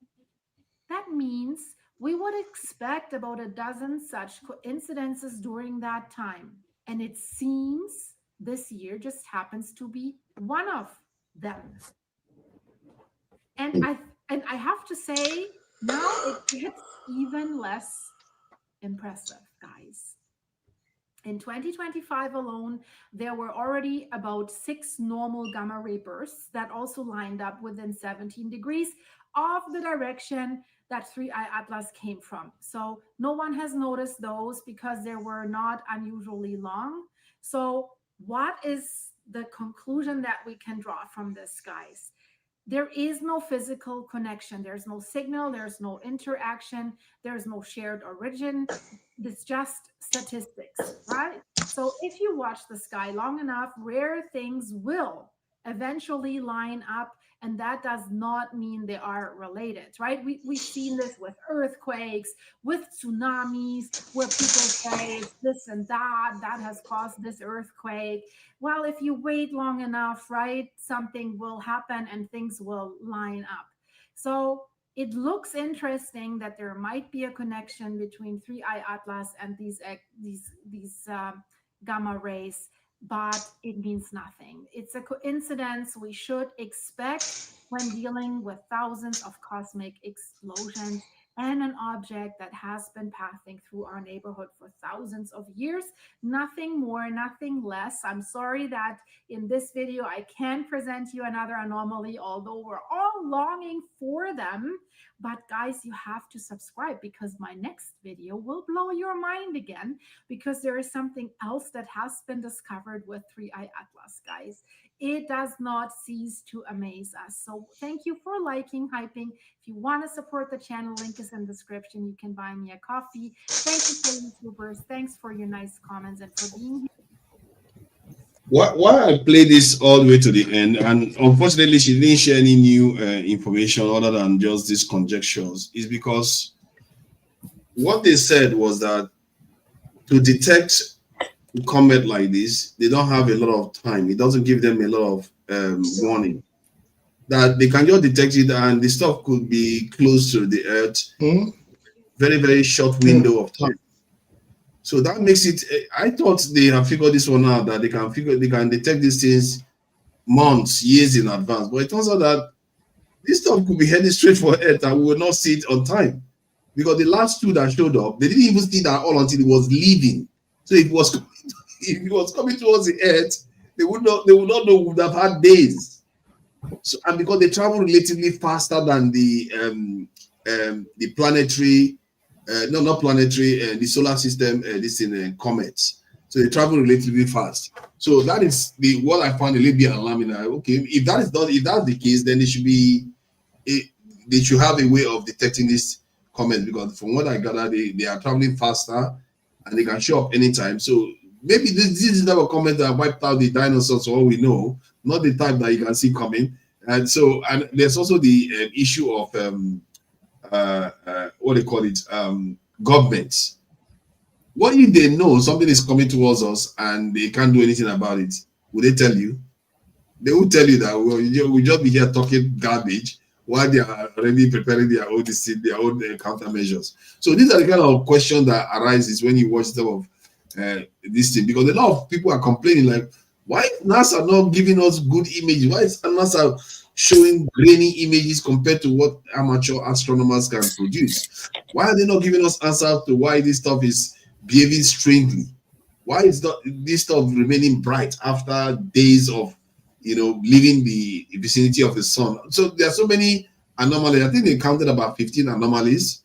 Speaker 7: that means we would expect about a dozen such coincidences during that time. And it seems this year just happens to be one of them. And I have to say, now it gets even less impressive, guys. In 2025 alone, there were already about 6 normal gamma ray bursts that also lined up within 17 degrees of the direction that 3i Atlas came from. So no one has noticed those because they were not unusually long. So what is the conclusion that we can draw from this, guys? There is no physical connection. There's no signal. There's no interaction. There's no shared origin. It's just statistics, right? So if you watch the sky long enough, rare things will eventually line up, and that does not mean they are related, right? We've seen this with earthquakes, with tsunamis, where people say it's this and that has caused this earthquake. Well, if you wait long enough, right, something will happen and things will line up. So it looks interesting that there might be a connection between 3i Atlas and these gamma rays, but it means nothing. It's a coincidence we should expect when dealing with thousands of cosmic explosions and an object that has been passing through our neighborhood for thousands of years. Nothing more, nothing less. I'm sorry that in this video I can't present you another anomaly, although we're all longing for them. But guys, you have to subscribe because my next video will blow your mind again, because there is something else that has been discovered with 3i Atlas, guys. It does not cease to amaze us. So thank you for liking, hyping. If you want to support the channel, link is in the description. You can buy me a coffee. Thank you for YouTubers. Thanks for your nice comments and for being here.
Speaker 2: Why I play this all the way to the end, and unfortunately she didn't share any new information other than just these conjectures, is because what they said was that to detect a comet like this, they don't have a lot of time. It doesn't give them a lot of warning. That they can just detect it and the stuff could be close to the Earth, very, very short window of time. So that makes it, I thought they have figured this one out, that they can detect these things months, years in advance. But it turns out that this stuff could be heading straight for Earth and we will not see it on time. Because the last two that showed up, they didn't even see that all until it was leaving. So if it was coming towards the Earth, they would not know, would have had days. So, and because they travel relatively faster than the planetary, the solar system, comets. So they travel relatively fast. So that is what I found a little bit alarming. Okay, if that's the case, then they should have a way of detecting this comet, because from what I gather, they are traveling faster and they can show up anytime. So maybe this is the type of comet that wiped out the dinosaurs, for all we know, not the type that you can see coming. And so, and there's also the issue of what they call it, governments. What if they know something is coming towards us and they can't do anything about it? Would they tell you? They would tell you that, well, we'll just be here talking garbage while they are already preparing their own countermeasures. So these are the kind of questions that arises when you watch some of this thing, because a lot of people are complaining, like, why is NASA not giving us good images? Why is NASA showing grainy images compared to what amateur astronomers can produce? Why are they not giving us answers to why this stuff is behaving strangely? Why is this stuff remaining bright after days of, leaving the vicinity of the sun? So there are so many anomalies. I think they counted about 15 anomalies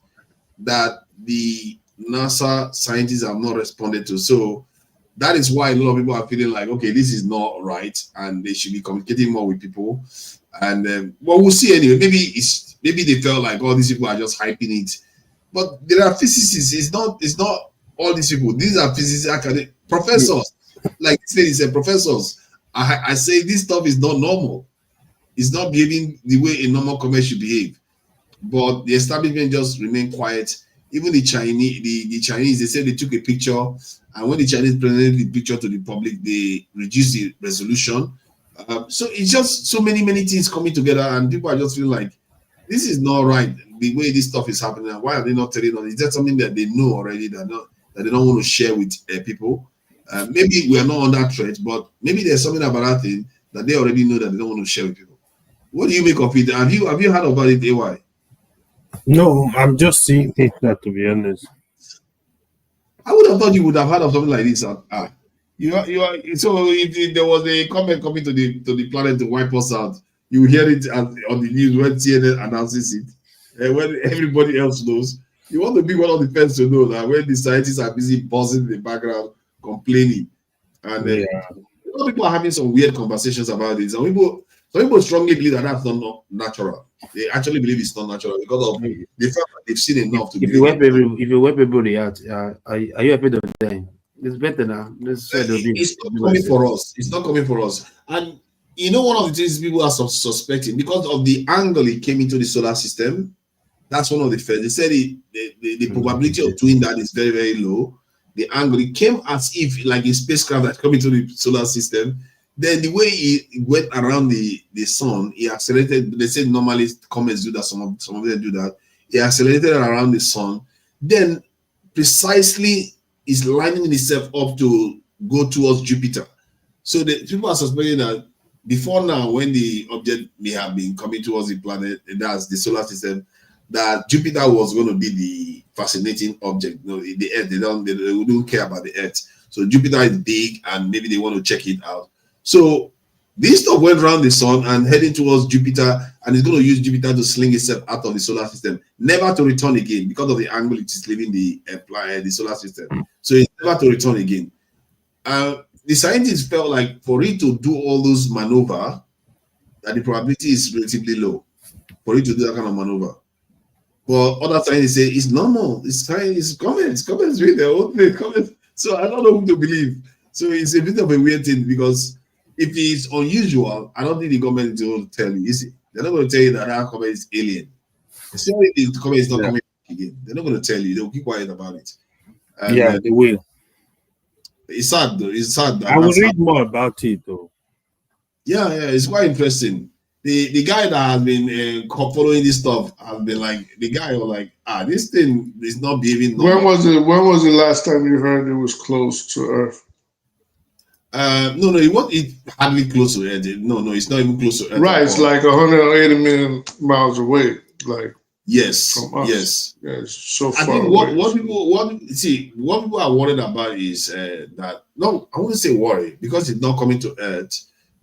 Speaker 2: that the NASA scientists have not responded to. So that is why a lot of people are feeling like, okay, this is not right, and they should be communicating more with people. And well, we'll see anyway. Maybe they felt like all these people are just hyping it, but there are physicists. It's not all these people. These are physicists, professors. Like this lady said, professors. I say this stuff is not normal. It's not behaving the way a normal comet should behave. But the establishment just remained quiet. Even the Chinese, they said they took a picture, and when the Chinese presented the picture to the public, they reduced the resolution. So it's just so many things coming together, and people are just feeling like this is not right. The way this stuff is happening, and why are they not telling us? Is that something that they know already that they don't want to share with people? Maybe we are not on that thread, but maybe there's something about that thing that they already know that they don't want to share with people. What do you make of it? Have you heard about it, AY?
Speaker 5: No, I'm just seeing it, to be honest.
Speaker 2: I would have thought you would have heard of something like this. So if there was a comet coming to the planet to wipe us out, you hear it on the news when CNN announces it. when everybody else knows. You want to be one of the first to know that when the scientists are busy buzzing in the background, complaining, and a lot of people are having some weird conversations about it. Some people strongly believe that that's not natural. They actually believe it's not natural because of the fact that they've seen enough to
Speaker 12: if you wipe everybody out, are you happy to die? It's better now.
Speaker 2: It's not coming for us. It's not coming for us. And you know, one of the things people are suspecting because of the angle it came into the solar system. That's one of the first. They said the probability of doing that is very, very low. The angle, it came as if like a spacecraft that come into the solar system. Then the way it went around the sun, it accelerated. They said normally comets do that. Some of them do that. It accelerated around the sun. Then precisely is lining itself up to go towards Jupiter. So the people are suspecting that before now, when the object may have been coming towards the planet, that's the solar system, that Jupiter was going to be the fascinating object. No, the Earth, they don't care about the Earth. So Jupiter is big, and maybe they want to check it out. So this stuff went around the sun and heading towards Jupiter, and it's going to use Jupiter to sling itself out of the solar system, never to return again because of the angle it is leaving the solar system. So it's never to return again. The scientists felt like for it to do all those maneuver, that the probability is relatively low for it to do that kind of maneuver. But other scientists say it's normal. It's comments with their own comments. So I don't know who to believe. So it's a bit of a weird thing because if it's unusual, I don't think the government is going to tell you. They're not going to tell you that our comment is alien. Especially if the comment is not coming back again. They're not going to tell you. They'll keep quiet about it. And,
Speaker 5: they will.
Speaker 2: It's sad though. It's sad.
Speaker 5: I will read more about it though.
Speaker 2: Yeah, it's quite interesting. The guy that has been following this stuff has been like, the guy was like, this thing is not behaving normal.
Speaker 6: When was the last time you heard it was close to Earth?
Speaker 2: No, it hardly close to Earth. No, it's not even close to Earth.
Speaker 6: Right, it's like 180 million miles away. Like
Speaker 2: yes,
Speaker 6: from us.
Speaker 2: Yes.
Speaker 6: Yeah, it's so far
Speaker 2: I think
Speaker 6: away.
Speaker 2: what people are worried about is that, no, I wouldn't say worry because it's not coming to Earth.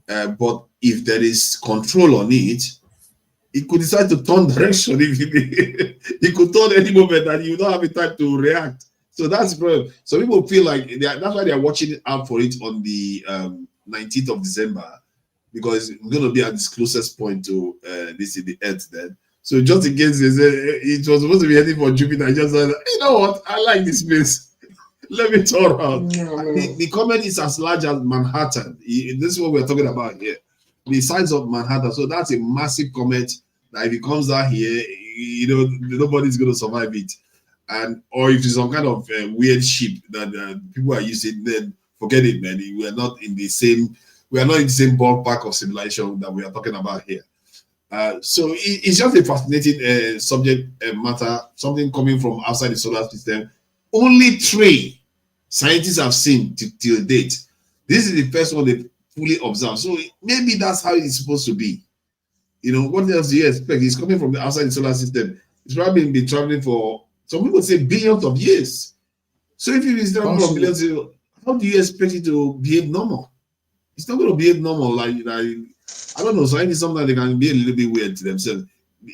Speaker 2: But if there is control on it, it could decide to turn direction. It could turn any moment and you don't have the time to react. So that's the problem. So people feel like that's why they are watching out for it on the 19th of December, because it's going to be at this closest point to the Earth then. So just in case it was supposed to be heading for Jupiter, I just said, you know what? I like this place. Let me turn around. The comet is as large as Manhattan. This is what we're talking about here. The size of Manhattan. So that's a massive comet that if it comes out here, nobody's going to survive it. Or if it's some kind of weird ship that people are using, then forget it, man. We are not in the same ballpark of civilization that we are talking about here. So it's just a fascinating subject matter, something coming from outside the solar system. Only 3 scientists have seen till date. This is the first one they fully observed. So maybe that's how it's supposed to be. What else do you expect? It's coming from the outside the solar system. It's probably been traveling for, some people say, billions of years. So if it's traveling for billions of years, how do you expect it to behave normal? It's not going to behave normal. Like I don't know. Scientists sometimes they can be a little bit weird to themselves.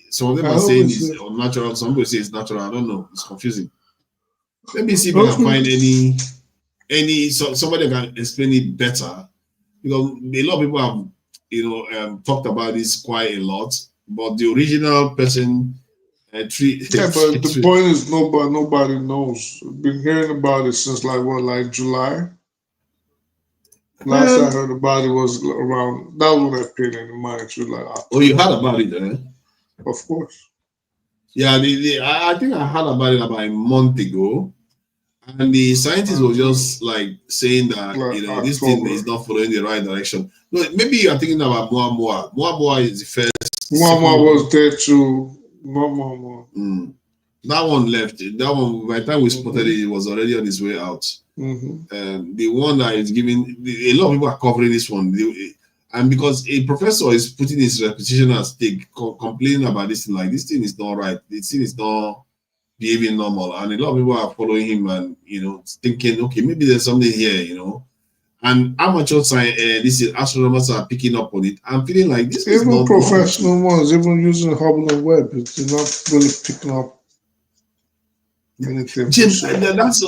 Speaker 2: Some of them are saying it's unnatural. Some people say it's natural. I don't know. It's confusing. Let me see if I can find somebody can explain it better, because a lot of people have talked about this quite a lot, but the original person but
Speaker 6: the point is nobody knows. I've been hearing about it since like July. Last I heard about it was around, that was when I paid in March.
Speaker 2: Oh, you heard about it, eh?
Speaker 6: Of course.
Speaker 2: Yeah, I think I heard about it about a month ago. And the scientist was just like saying that this thing is not following the right direction. No, maybe you are thinking about Moa. Moa is the first.
Speaker 6: Moa was there too. Moa.
Speaker 2: That one left. That one, by the time we spotted it, it was already on its way out. The one that is giving, a lot of people are covering this one. And because a professor is putting his reputation at stake, complaining about this thing, like this thing is not right. This thing is not behaving normal, and a lot of people are following him and thinking, okay, maybe there's something here, and amateur science, this is astronomers are picking up on it. I'm feeling like this is
Speaker 6: even
Speaker 2: not
Speaker 6: professional ones, even using Hubble and Webb, it's not really picking up anything.
Speaker 2: James, that's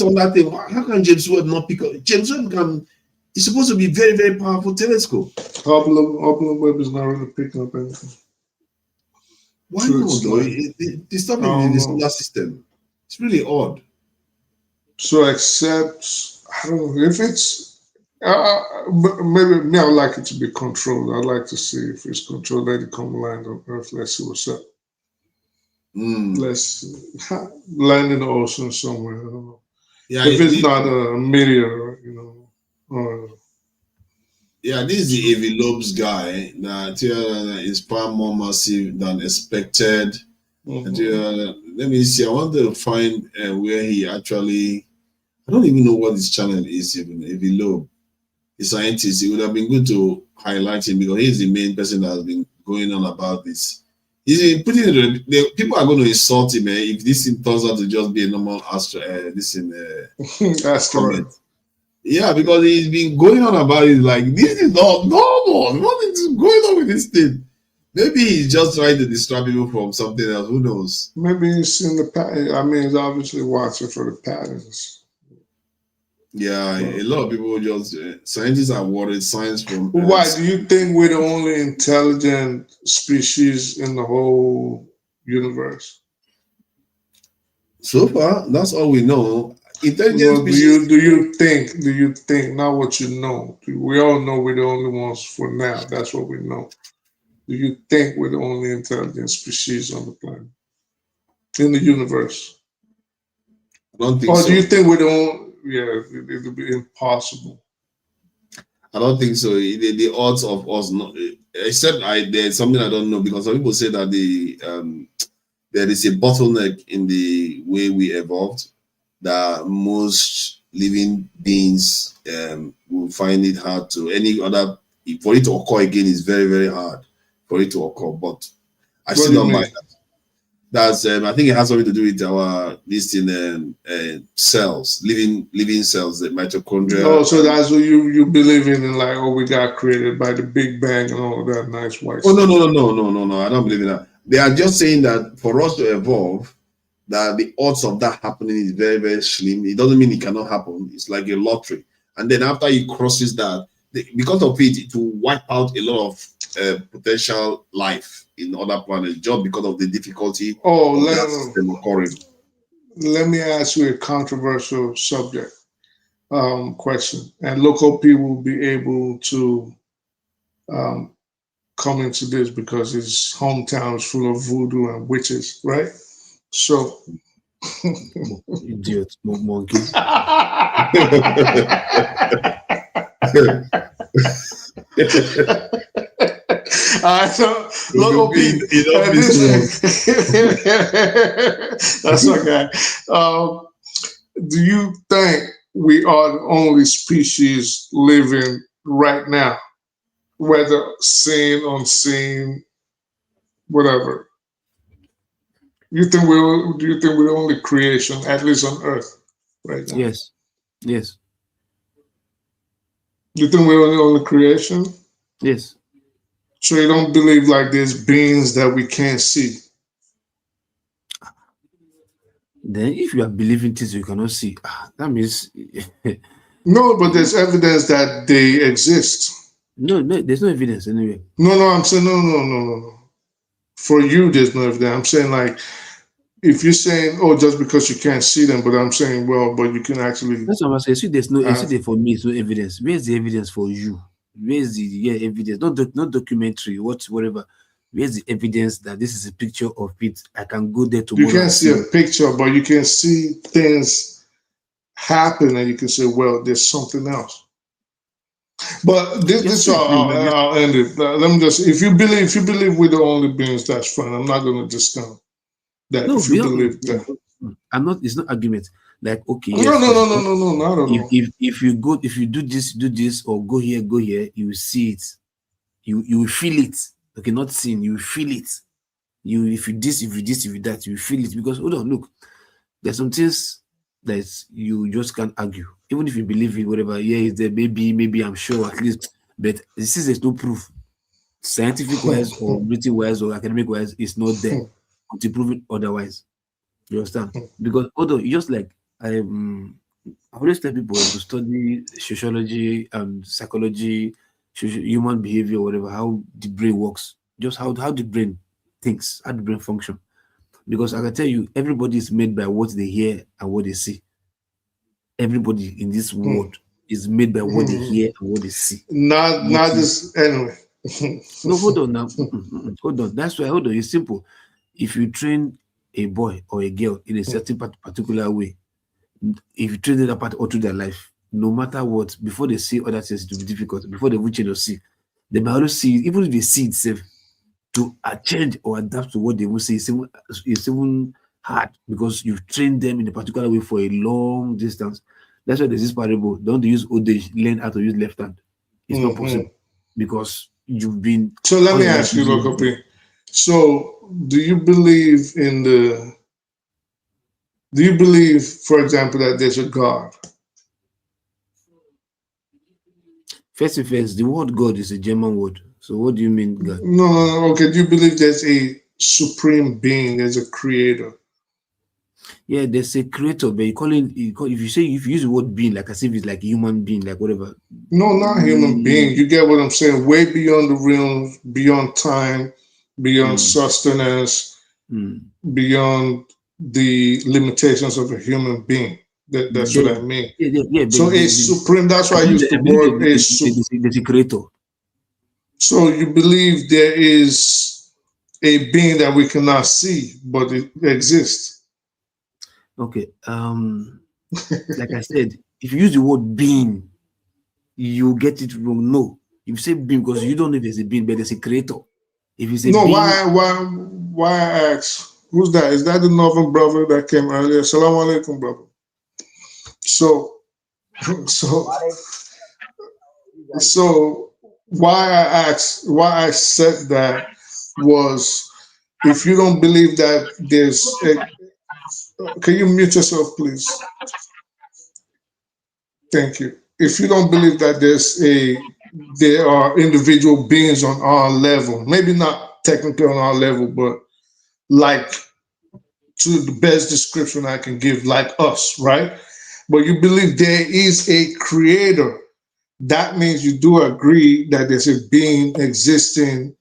Speaker 2: another thing. How can James Webb not pick up? James Webb can. It's supposed to be very, very powerful telescope.
Speaker 6: Hubble and Webb is not really picking up anything.
Speaker 2: Why not though? It's stopping in the solar system. It's really odd.
Speaker 6: So except, I don't know, if it's, maybe me, I would like it to be controlled. I'd like to see if it's controlled. Let it come land on Earth. Let's see what's up. Let's land in the ocean somewhere. I don't know.
Speaker 2: Yeah,
Speaker 6: if it's not a meteor, you know.
Speaker 2: Yeah, this is the Avi Lobes guy that is far more massive than expected. Let me see. I want to find where he actually. I don't even know what his channel is. Even Avi Loeb, a scientist, it would have been good to highlight him because he's the main person that has been going on about this. He's putting it. People are going to insult him if this turns out to just be a normal asteroid. Yeah, because he's been going on about it like this is not normal. What is going on with this thing? Maybe he's just trying to distract people from something else. Who knows?
Speaker 6: Maybe he's seen the pattern. I mean, he's obviously watching for the patterns.
Speaker 2: Yeah, a lot of people just scientists are worried. Science from
Speaker 6: why do you think we're the only intelligent species in the whole universe?
Speaker 2: So far, that's all we know.
Speaker 6: Intelligent species. Do you think not what you know? We all know we're the only ones for now. That's what we know. Do you think we're the only intelligent species on the planet in the universe?
Speaker 2: I don't think
Speaker 6: so. Or do you think we're the only? Yeah, it would be impossible.
Speaker 2: I don't think so. The odds of us not, except there's something I don't know because some people say that there is a bottleneck in the way we evolved, that most living beings will find it hard to for it to occur again is very, very hard for it to occur. But I still don't mind that. That's I think it has something to do with our cells, living cells, the mitochondria.
Speaker 6: Oh, so that's what you believe in, like, oh, we got created by the Big Bang and all of that nice white
Speaker 2: stuff.
Speaker 6: No.
Speaker 2: I don't believe in that. They are just saying that for us to evolve, that the odds of that happening is very, very slim. It doesn't mean it cannot happen. It's like a lottery. And then after it crosses that, because of it will wipe out a lot of potential life in other planets just because of the difficulty of that system occurring.
Speaker 6: Let me ask you a controversial subject question. And local people will be able to come into this because his hometown is full of voodoo and witches, right? So,
Speaker 12: idiot, monkey.
Speaker 6: So local people. That's okay. Do you think we are the only species living right now, whether seen, unseen, whatever? Do you think we're the only creation, at least on Earth, right now?
Speaker 12: Yes. Yes.
Speaker 6: You think we're the only creation?
Speaker 12: Yes.
Speaker 6: So you don't believe like there's beings that we can't see?
Speaker 12: Then if you are believing things you cannot see, that means
Speaker 6: no, but there's evidence that they exist.
Speaker 12: No, there's no evidence anyway.
Speaker 6: No, I'm saying no. For you, there's no evidence. I'm saying, like, if you're saying, oh, just because you can't see them, but I'm saying, well, but you can actually.
Speaker 12: That's what I'm saying. See, there's no evidence for me. It's no evidence. Where's the evidence for you? Where's the evidence? Not documentary, whatever. Where's the evidence that this is a picture of it? I can go there tomorrow.
Speaker 6: You can't see a picture, but you can see things happen, and you can say, well, there's something else. But this I'll end it. Let me just, if you believe we're the only beings, that's fine. I'm not going to discount that.
Speaker 12: No,
Speaker 6: if you believe that.
Speaker 12: I'm not. It's not argument. Like, okay,
Speaker 6: no,
Speaker 12: yes,
Speaker 6: no, not at all.
Speaker 12: If you do this, or go here, you will see it. You will feel it. Okay, not seeing. You will feel it. If you that, you will feel it. Because hold on, look, there's some things that you just can't argue. Even if you believe in whatever, yeah, it's there, maybe I'm sure at least, but this is there's no proof. Scientific wise or written wise or academic wise, it's not there to prove it otherwise. You understand? Because although you just like I always tell people to study sociology and psychology, human behavior, whatever, how the brain works, just how the brain thinks, how the brain function. Because I can tell you, everybody is made by what they hear and what they see. Everybody in this world is made by what they hear and what they see.
Speaker 6: Not this anyway.
Speaker 12: No, hold on now. Hold on. That's why, hold on. It's simple. If you train a boy or a girl in a certain particular way, if you train them all through their life, no matter what, before they see other things, it will be difficult. Before they will change or see, they might always see, even if they see itself, to change or adapt to what they will see, it's even hard because you've trained them in a particular way for a long distance. That's why there's this parable: don't use old age, learn how to use left hand. It's not possible because you've been.
Speaker 6: So let me ask you, Lokopi. So do you believe, for example, that there's a God?
Speaker 12: First and first, the word God is a German word. So what do you mean, God?
Speaker 6: No. Okay. Do you believe there's a supreme being, there's a creator?
Speaker 12: Yeah, there's a creator, but if you use the word being like as if it's like a human being, like whatever.
Speaker 6: No, not human being. You get what I'm saying? Way beyond the realm, beyond time, beyond sustenance, beyond the limitations of a human being. That's what I mean.
Speaker 12: Yeah.
Speaker 6: So it's supreme. That's why I use the word
Speaker 12: there's a creator.
Speaker 6: So you believe there is a being that we cannot see, but it exists.
Speaker 12: Okay. Like I said, if you use the word being, you get it wrong. No. If you say being, because you don't know if there's a being, but there's a creator. If you say
Speaker 6: no,
Speaker 12: being,
Speaker 6: why I ask? Who's that? Is that the northern brother that came earlier? Assalamu alaikum, brother. So why I said that was, if you don't believe that there's can you mute yourself, please? Thank you. If you don't believe that there are individual beings on our level, maybe not technically on our level, but like, to the best description I can give, like us, right? But you believe there is a creator, that means you do agree that there's a being existing,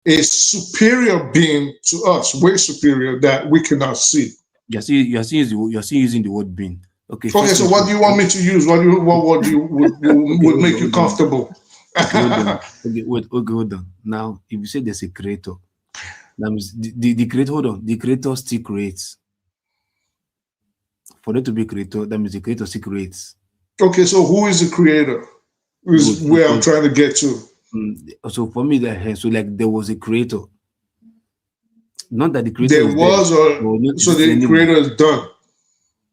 Speaker 6: a superior being to us, way superior, that we cannot see.
Speaker 12: You're still using the word being. Okay.
Speaker 6: So what do you want me to use? What would make you comfortable?
Speaker 12: Hold on. Now, if you say there's a creator, that means the creator. Hold on. The creator still creates. For there to be a creator, that means the creator still creates.
Speaker 6: Okay, so who is the creator? Is where I'm trying to get to.
Speaker 12: So for me, there was a creator. Not that the creator
Speaker 6: there was, so the creator is done.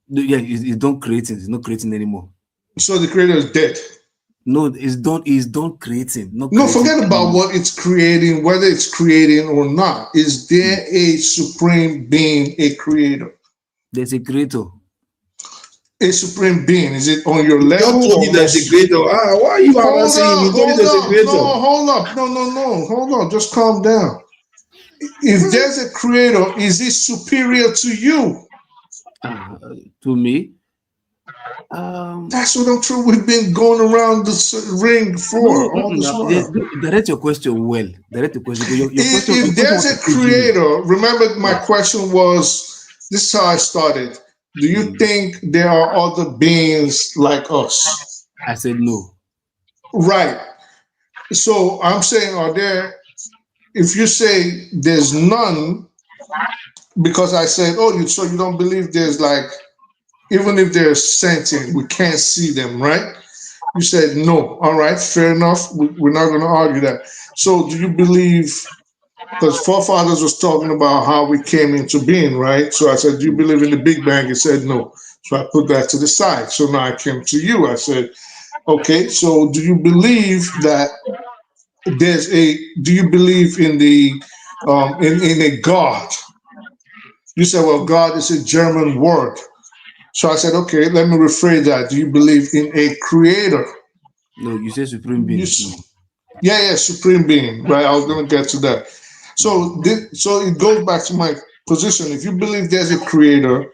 Speaker 12: Yeah, it's done creating. It's not creating anymore.
Speaker 6: So the creator is dead.
Speaker 12: No, it's done. It's done creating.
Speaker 6: No, forget about what it's creating, whether it's creating or not. Is there a supreme being, a creator?
Speaker 12: There's a creator.
Speaker 6: A supreme being. Is it on your level?
Speaker 2: Don't tell me there's a creator. Why are you saying you told me there's a creator?
Speaker 6: No, hold up. No. Hold on. Just calm down. If there's a creator, is it superior to you?
Speaker 12: To me?
Speaker 6: That's what I'm sure we've been going around the ring for.
Speaker 12: Direct your question well. Direct the question.
Speaker 6: If there's a creator, remember my question was, this is how I started. Do you think there are other beings like us?
Speaker 12: I said no.
Speaker 6: Right. So I'm saying, are there, if you say there's none, because I said, so you don't believe there's like, even if they're sentient, we can't see them, right? You said no. All right, fair enough. We're not going to argue that. So do you believe, because forefathers was talking about how we came into being, right? So I said, do you believe in the Big Bang? He said no. So I put that to the side. So now I came to you. I said, okay, so do you believe that do you believe in the, in a God? You said, well, God is a German word. So I said, okay, let me rephrase that. Do you believe in a creator?
Speaker 12: No, you say supreme being.
Speaker 6: Yeah, supreme being. Right, I was going to get to that. So, so it goes back to my position. If you believe there's a creator,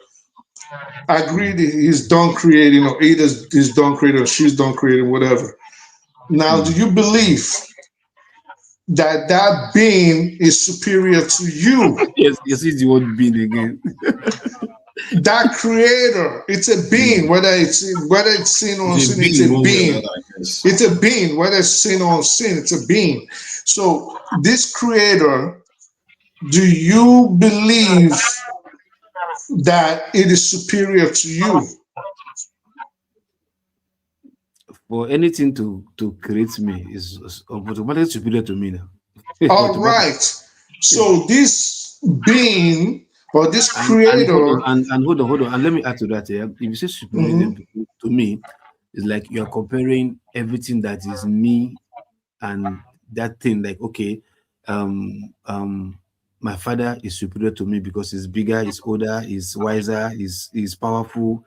Speaker 6: I agree that he's done creating, or either he's done creating or she's done creating, whatever. Now, do you believe that that being is superior to you?
Speaker 12: Yes, it's the word being again.
Speaker 6: That creator, it's a being, whether it's sin or unseen, it's a being. It's a being, whether it's sin or unseen, it's a being. So this creator, do you believe that it is superior to you?
Speaker 12: For anything to create me is automatically superior to me now.
Speaker 6: All right. So this being or this creator,
Speaker 12: and hold on, and let me add to that. If you say superior to me, it's like you're comparing everything that is me and that thing. Like, okay, my father is superior to me because he's bigger, he's older, he's wiser, he's powerful.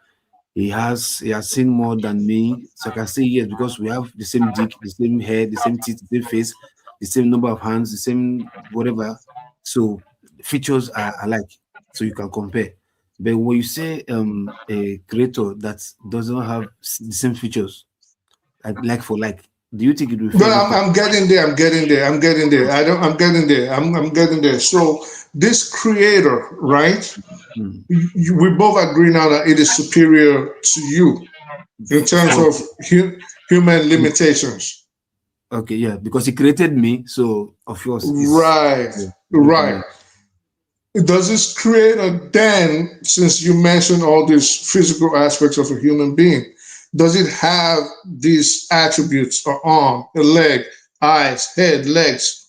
Speaker 12: He has seen more than me, so I can say yes because we have the same dick, the same head, the same teeth, the same face, the same number of hands, the same whatever. So features are alike, so you can compare. But when you say a creator that doesn't have the same features, like for like, do you think it will?
Speaker 6: But I'm getting there. I'm getting there. I'm getting there. I'm getting there. I'm getting there. So this creator, right? We both agree now that it is superior to you in terms of human limitations.
Speaker 12: Okay, yeah, because he created me, so of course.
Speaker 6: Right, right. Does this creator then, since you mentioned all these physical aspects of a human being, does it have these attributes: an arm, a leg, eyes, head, legs?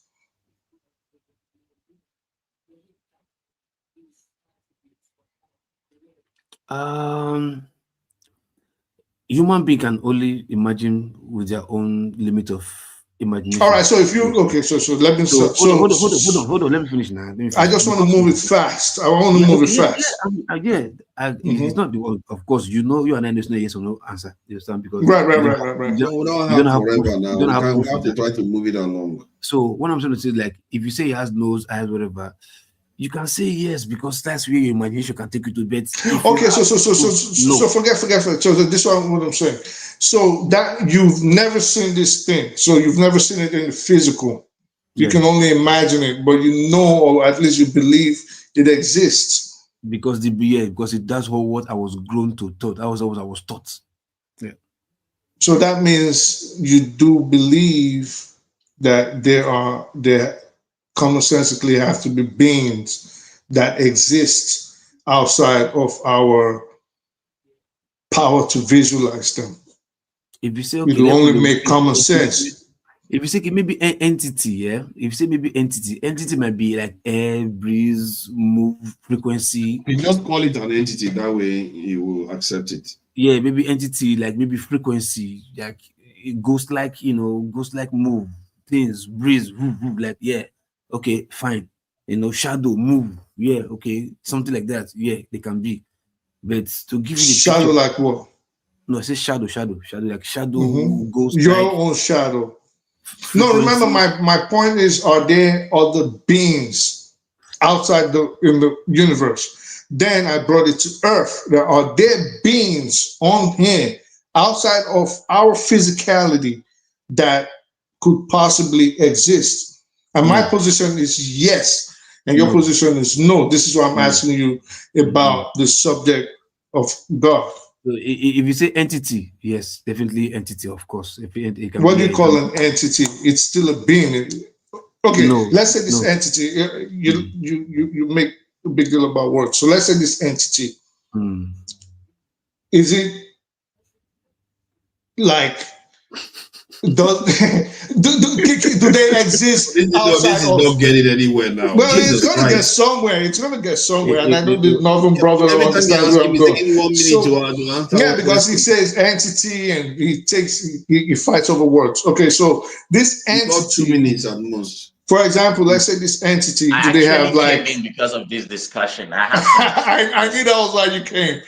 Speaker 12: Human being can only imagine with their own limit of imagination.
Speaker 6: All right, so if you so let me
Speaker 12: hold on, let me finish now.
Speaker 6: I just want to move it fast. I want to move it fast.
Speaker 12: It's not the word. Of course, you know, you and I know yes or no answer. You understand? Because
Speaker 6: right.
Speaker 2: We don't have forever now. We have to try to move it along.
Speaker 12: So what I'm trying to say is, like, if you say he has nose, eyes, whatever, you can say yes because that's where your imagination can take you to bed.
Speaker 6: Okay, so forget. So this is what I'm saying. So that you've never seen this thing. So you've never seen it in the physical. You can only imagine it, but you know, or at least you believe it exists.
Speaker 12: Because it does what I was grown to taught. That was what I was taught. Yeah.
Speaker 6: So that means you do believe that there commonsensically have to be beings that exist outside of our power to visualize them.
Speaker 12: If you say
Speaker 6: it will only make common sense.
Speaker 12: If you say maybe an entity, yeah. If you say maybe entity might be like air, breeze, move, frequency.
Speaker 2: You just call it an entity. That way you will accept it.
Speaker 12: Yeah, maybe entity, like maybe frequency, like it goes like move, things, breeze, like yeah. Okay, fine. Shadow, move. Yeah, okay. Something like that. Yeah, they can be. But to give you the
Speaker 6: shadow picture, like what?
Speaker 12: No, I say shadow, like shadow goes.
Speaker 6: Your own shadow. No, remember my point is, are there other beings outside in the universe? Then I brought it to Earth. Are there beings on here outside of our physicality that could possibly exist? And my position is yes, and your position is no. This is why I'm asking you about the subject of God.
Speaker 12: If you say entity, yes, definitely entity, of course.
Speaker 6: What do you call an entity? It's still a being. Okay, let's say this entity. You make a big deal about words. So let's say this entity. Is it like? Do they exist outside
Speaker 2: this is not getting anywhere now.
Speaker 6: Well, it's going to get somewhere. It's going to get somewhere. And I know the Northern brothers understand where I'm going. Yeah, because he says entity and he fights over words. Okay, so this entity.
Speaker 2: About 2 minutes at most.
Speaker 6: For example, let's say this entity,
Speaker 14: I
Speaker 6: do they have
Speaker 14: came
Speaker 6: like?
Speaker 14: in because of this discussion. I
Speaker 6: knew that was why you came.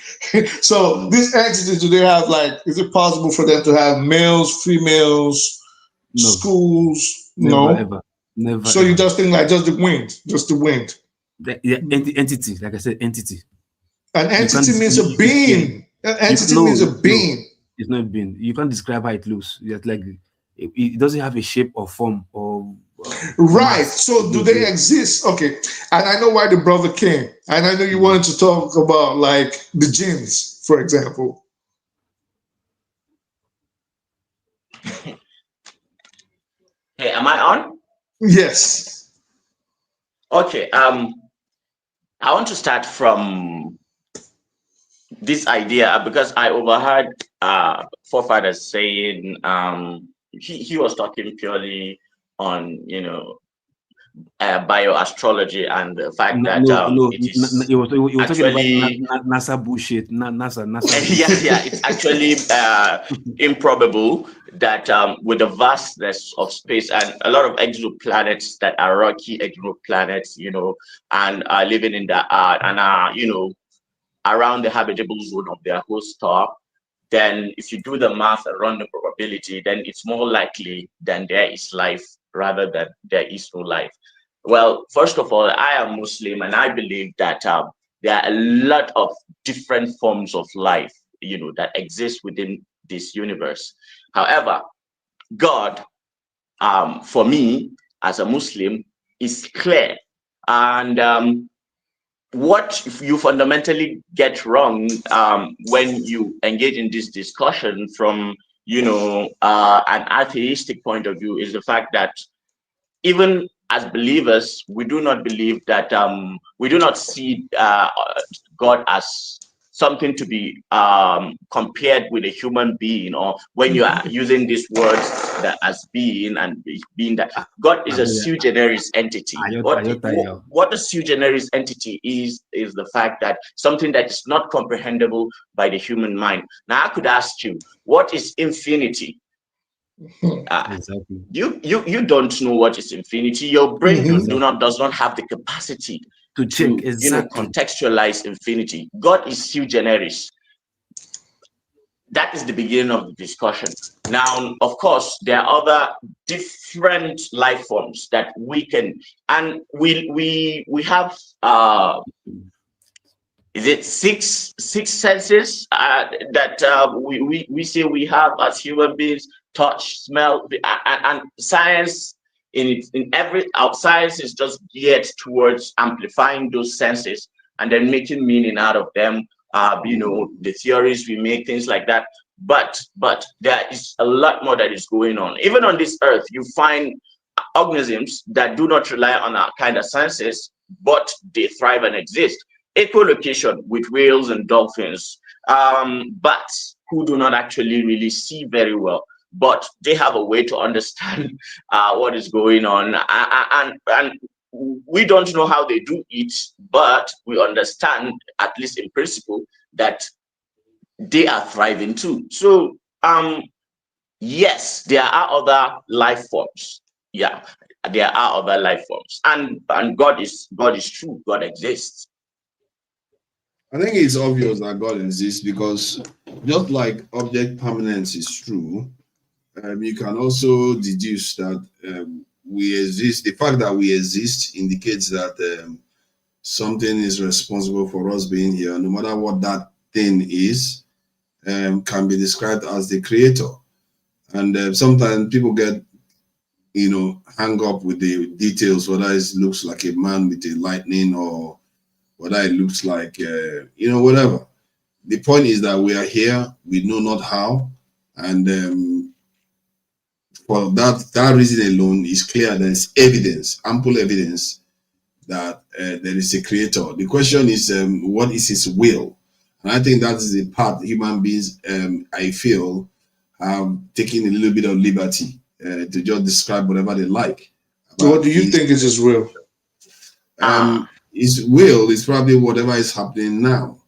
Speaker 6: So this entity, do they have like? Is it possible for them to have males, females, schools?
Speaker 12: Never, ever. Never.
Speaker 6: So you just think like just the wind, just the wind.
Speaker 12: Entity, like I said, entity.
Speaker 6: An entity means a being. An entity means a being.
Speaker 12: It's not a being. You can't describe how it looks. It's like it doesn't have a shape or form or.
Speaker 6: Right. So do they exist? Okay. And I know why the brother came. And I know you wanted to talk about like the jinns, for example.
Speaker 14: Hey, am I on?
Speaker 6: Yes.
Speaker 14: Okay. I want to start from this idea because I overheard forefathers saying he was talking purely on bioastrology and the fact that
Speaker 12: it was actually talking about NASA bullshit. NASA.
Speaker 14: yeah, it's actually improbable that with the vastness of space and a lot of exoplanets that are rocky exoplanets, and are living in the and are around the habitable zone of their host star, then if you do the math around the probability, then it's more likely than there is life rather than there is no life. Well, first of all, I am Muslim and I believe that there are a lot of different forms of life, that exist within this universe. However, God, for me as a Muslim, is clear. And what you fundamentally get wrong when you engage in this discussion from an atheistic point of view is the fact that even as believers, we do not believe that we do not see God as something to be compared with a human being, or when you are using these words that as being and being that God is a sui generis entity. What a sui generis entity is the fact that something that is not comprehensible by the human mind. Now I could ask you, what is infinity?
Speaker 12: Exactly.
Speaker 14: You don't know what is infinity. Your brain does not have the capacity
Speaker 12: to check exactly.
Speaker 14: Contextualize infinity. God is sui generis. That is the beginning of the discussion. Now, of course, there are other different life forms that we can, and we have is it six senses that we say we have as human beings: touch, smell, and science in science is just geared towards amplifying those senses and then making meaning out of them. The theories we make, things like that. But there is a lot more that is going on. Even on this earth, you find organisms that do not rely on our kind of senses, but they thrive and exist. Echolocation with whales and dolphins, bats who do not actually really see very well, but they have a way to understand what is going on. And we don't know how they do it, but we understand, at least in principle, that they are thriving too. So yes, there are other life forms. Yeah, there are other life forms, and God is true. God exists.
Speaker 2: I think it's obvious that God exists because just like object permanence is true, you can also deduce that we exist. The fact that we exist indicates that something is responsible for us being here, no matter what that thing is, can be described as the creator. And sometimes people get, hang up with the details, whether it looks like a man with a lightning or whether it looks like, whatever. The point is that we are here, we know not how, and for that reason alone, it's clear there's evidence, ample evidence that there is a creator. The question is, what is his will? And I think that is the part human beings, I feel, have taken a little bit of liberty to just describe whatever they like.
Speaker 6: So what do you think is his will?
Speaker 2: His will is probably whatever is happening now.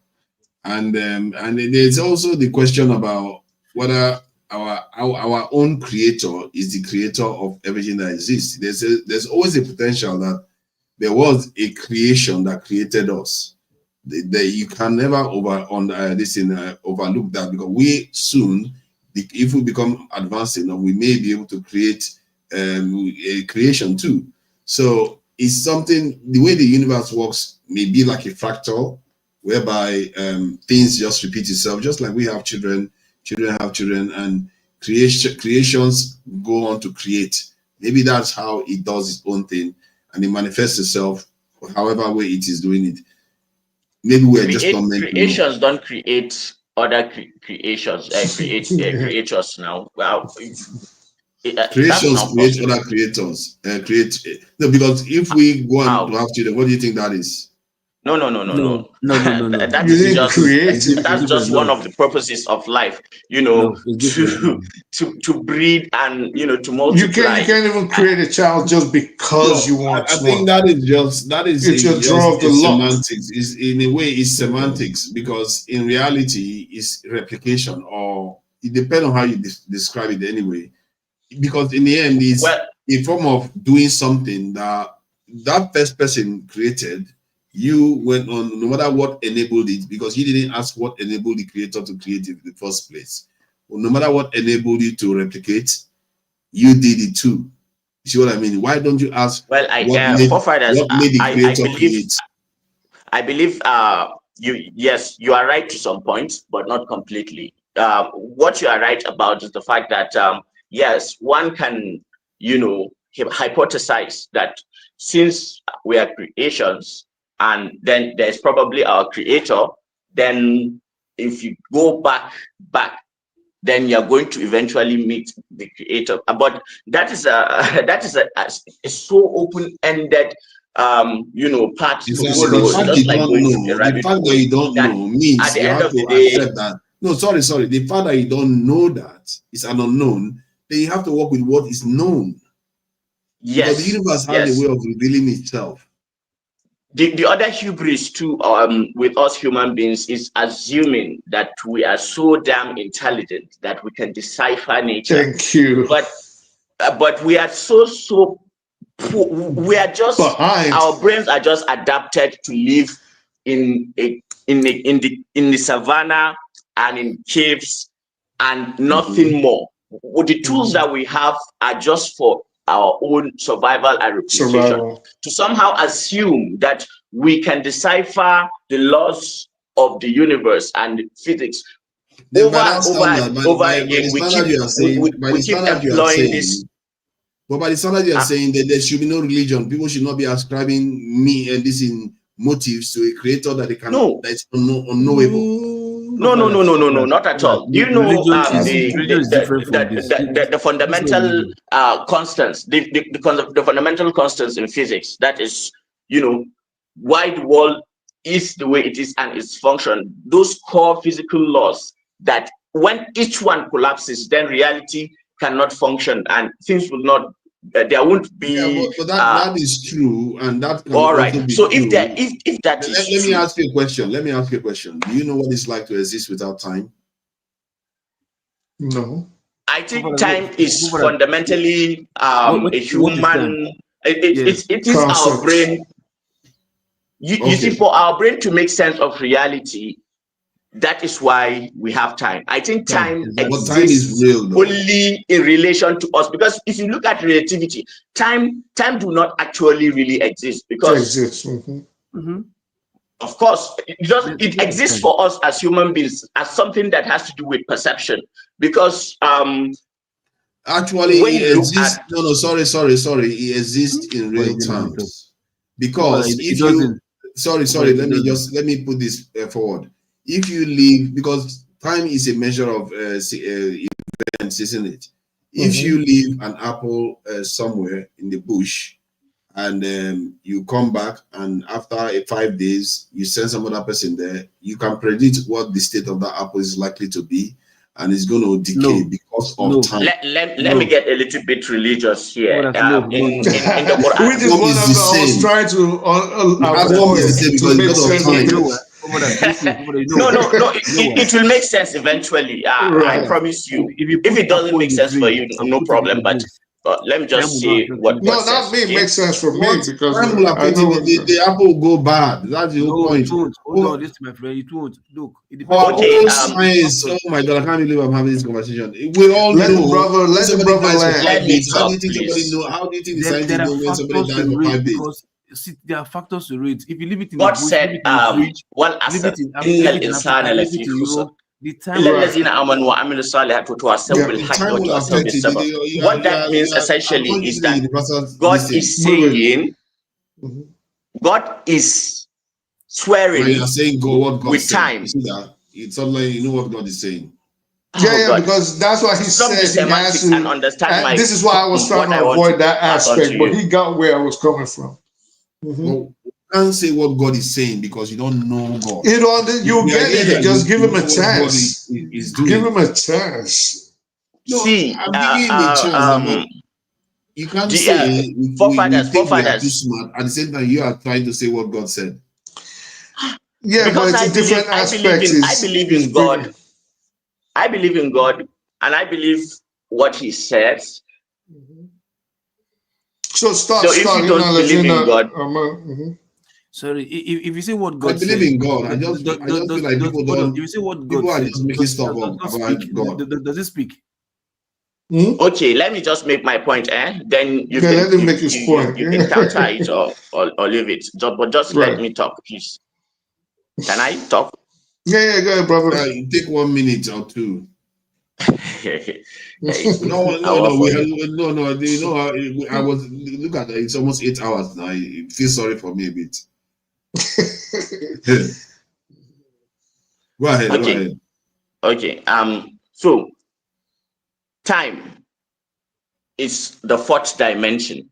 Speaker 2: And there's also the question about whether our own creator is the creator of everything that exists. There's always a potential that there was a creation that created us. You can never overlook that, because we soon, if we become advanced enough, we may be able to create a creation too. So it's something, the way the universe works may be like a fractal, whereby things just repeat itself, just like we have children have children, and creations go on to create. Maybe that's how it does its own thing, and it manifests itself however way it is doing it. Maybe we're just not meant to know.
Speaker 14: Creations don't create other creations, creators now. Well,
Speaker 2: creations create other creators. No, because if we go on to have children, what do you think that is?
Speaker 14: No. That
Speaker 6: You
Speaker 14: is
Speaker 6: didn't
Speaker 14: just
Speaker 6: create it.
Speaker 14: that's just one of the purposes of life, to breed and to multiply.
Speaker 6: You can't even create a child just because you want.
Speaker 2: I think that is just
Speaker 6: it's a draw of the lot.
Speaker 2: Semantics. Is in a way it's semantics, because in reality it's replication, or it depends on how you describe it anyway. Because in the end, it's a form of doing something that first person created. You went on, no matter what enabled it, because you didn't ask what enabled the creator to create it in the first place. Well, no matter what enabled you to replicate, you did it too. You see what I mean? Why don't you ask?
Speaker 14: Well, forefathers, I believe you are right to some points, but not completely. What you are right about is the fact that yes, one can hypothesize that since we are creations, and then there's probably our creator, then if you go back, then you're going to eventually meet the creator. But that is a so open-ended part to follow.
Speaker 2: The fact that you don't know means
Speaker 14: at the
Speaker 2: you
Speaker 14: end
Speaker 2: have
Speaker 14: of the
Speaker 2: to
Speaker 14: day,
Speaker 2: accept that. No, sorry. The fact that you don't know that is an unknown, then you have to work with what is known.
Speaker 14: Yes,
Speaker 2: because the universe has a way of revealing itself.
Speaker 14: The other hubris too, with us human beings, is assuming that we are so damn intelligent that we can decipher nature.
Speaker 6: Thank you.
Speaker 14: But we are so poor. We are just behind. Our brains are just adapted to live in the savannah and in caves and nothing more. The tools that we have are just for our own survival and replication. To somehow assume that we can decipher the laws of the universe and physics over and over again. We keep employing this.
Speaker 2: But by the standard you are saying that there should be no religion, people should not be ascribing me and this in motives to a creator that they cannot, that's unknowable.
Speaker 14: No, not at all. Do you know the fundamental constants, the fundamental constants in physics? That is, why the world is the way it is and its function. Those core physical laws that when each one collapses, then reality cannot function and things will not. There won't be.
Speaker 2: Yeah, but that is true, and that can
Speaker 14: all right. So
Speaker 2: true.
Speaker 14: if that is
Speaker 2: let me ask you a question. Let me ask you a question. Do you know what it's like to exist without time?
Speaker 6: No.
Speaker 14: I think time is fundamentally a human. It is our brain. You see, for our brain to make sense of reality, that is why we have time. I think time exists
Speaker 2: time is real,
Speaker 14: only in relation to us, because if you look at relativity, time do not actually really exist, because of course it exists for us as human beings as something that has to do with perception, because
Speaker 2: actually it exists. Sorry, it exists in real terms, because if you let me put this forward. If you live, because time is a measure of events, isn't it? If you leave an apple somewhere in the bush and you come back and after 5 days you send some other person there, you can predict what the state of that apple is likely to be, and it's going to decay because of time.
Speaker 14: Let me get a little bit religious here. In the
Speaker 6: Quran, which is what I was trying to avoid to make sense of it.
Speaker 14: It will make sense eventually. I promise you. If it doesn't make sense for you, no problem. But let me just say what.
Speaker 6: No, that makes sense for me because
Speaker 2: time will affect the apple will go bad. That's the whole point.
Speaker 12: Hold on, listen, my friend. It won't. Look, it
Speaker 2: depends. Science. Oh my God, I can't believe I'm having this conversation. We all
Speaker 6: let
Speaker 2: know.
Speaker 6: Let the brother land.
Speaker 2: How do you think somebody know? How do you think the scientists know when somebody dies for 5 days?
Speaker 12: Because see, there are factors to it. If you leave it in
Speaker 14: God
Speaker 12: the bush,
Speaker 14: said, one asset.
Speaker 12: The time
Speaker 14: what that means essentially is that God is saying, God is swearing
Speaker 2: when you're saying go what God
Speaker 14: with
Speaker 2: said,
Speaker 14: time.
Speaker 2: you see that? It's all like, you know what God is saying.
Speaker 6: Yeah, because that's why he said he has to.
Speaker 14: And understand
Speaker 6: this is why I was trying to avoid that aspect, but he got where I was coming from.
Speaker 2: Well, you can't say what God is saying because you don't know God.
Speaker 6: You get it. Just give him a chance. Give him a chance.
Speaker 2: No, I'm giving him a chance. You can't say we think we are too smart. At the same time, you are trying to say what God said.
Speaker 6: Yeah,
Speaker 14: because
Speaker 6: but it's a different aspect.
Speaker 14: I believe in God. I believe in God, and I believe what He says.
Speaker 6: So
Speaker 14: if you don't believe in God,
Speaker 12: sorry, if you say what God
Speaker 2: says, I believe in God. I just feel like people don't.
Speaker 12: If you say what God
Speaker 2: people are
Speaker 12: says,
Speaker 2: just making stuff up about God.
Speaker 12: Does it speak?
Speaker 14: Okay, let me just make my point. Then you
Speaker 6: let him make his point.
Speaker 14: You can counter it or leave it. But just let me talk, please. Can I talk?
Speaker 6: Yeah, go ahead, brother.
Speaker 2: You take 1 minute or two. No. You know, I was look at it. It's almost 8 hours now. I feel sorry for me a bit. Go ahead.
Speaker 14: Okay. So time is the fourth dimension.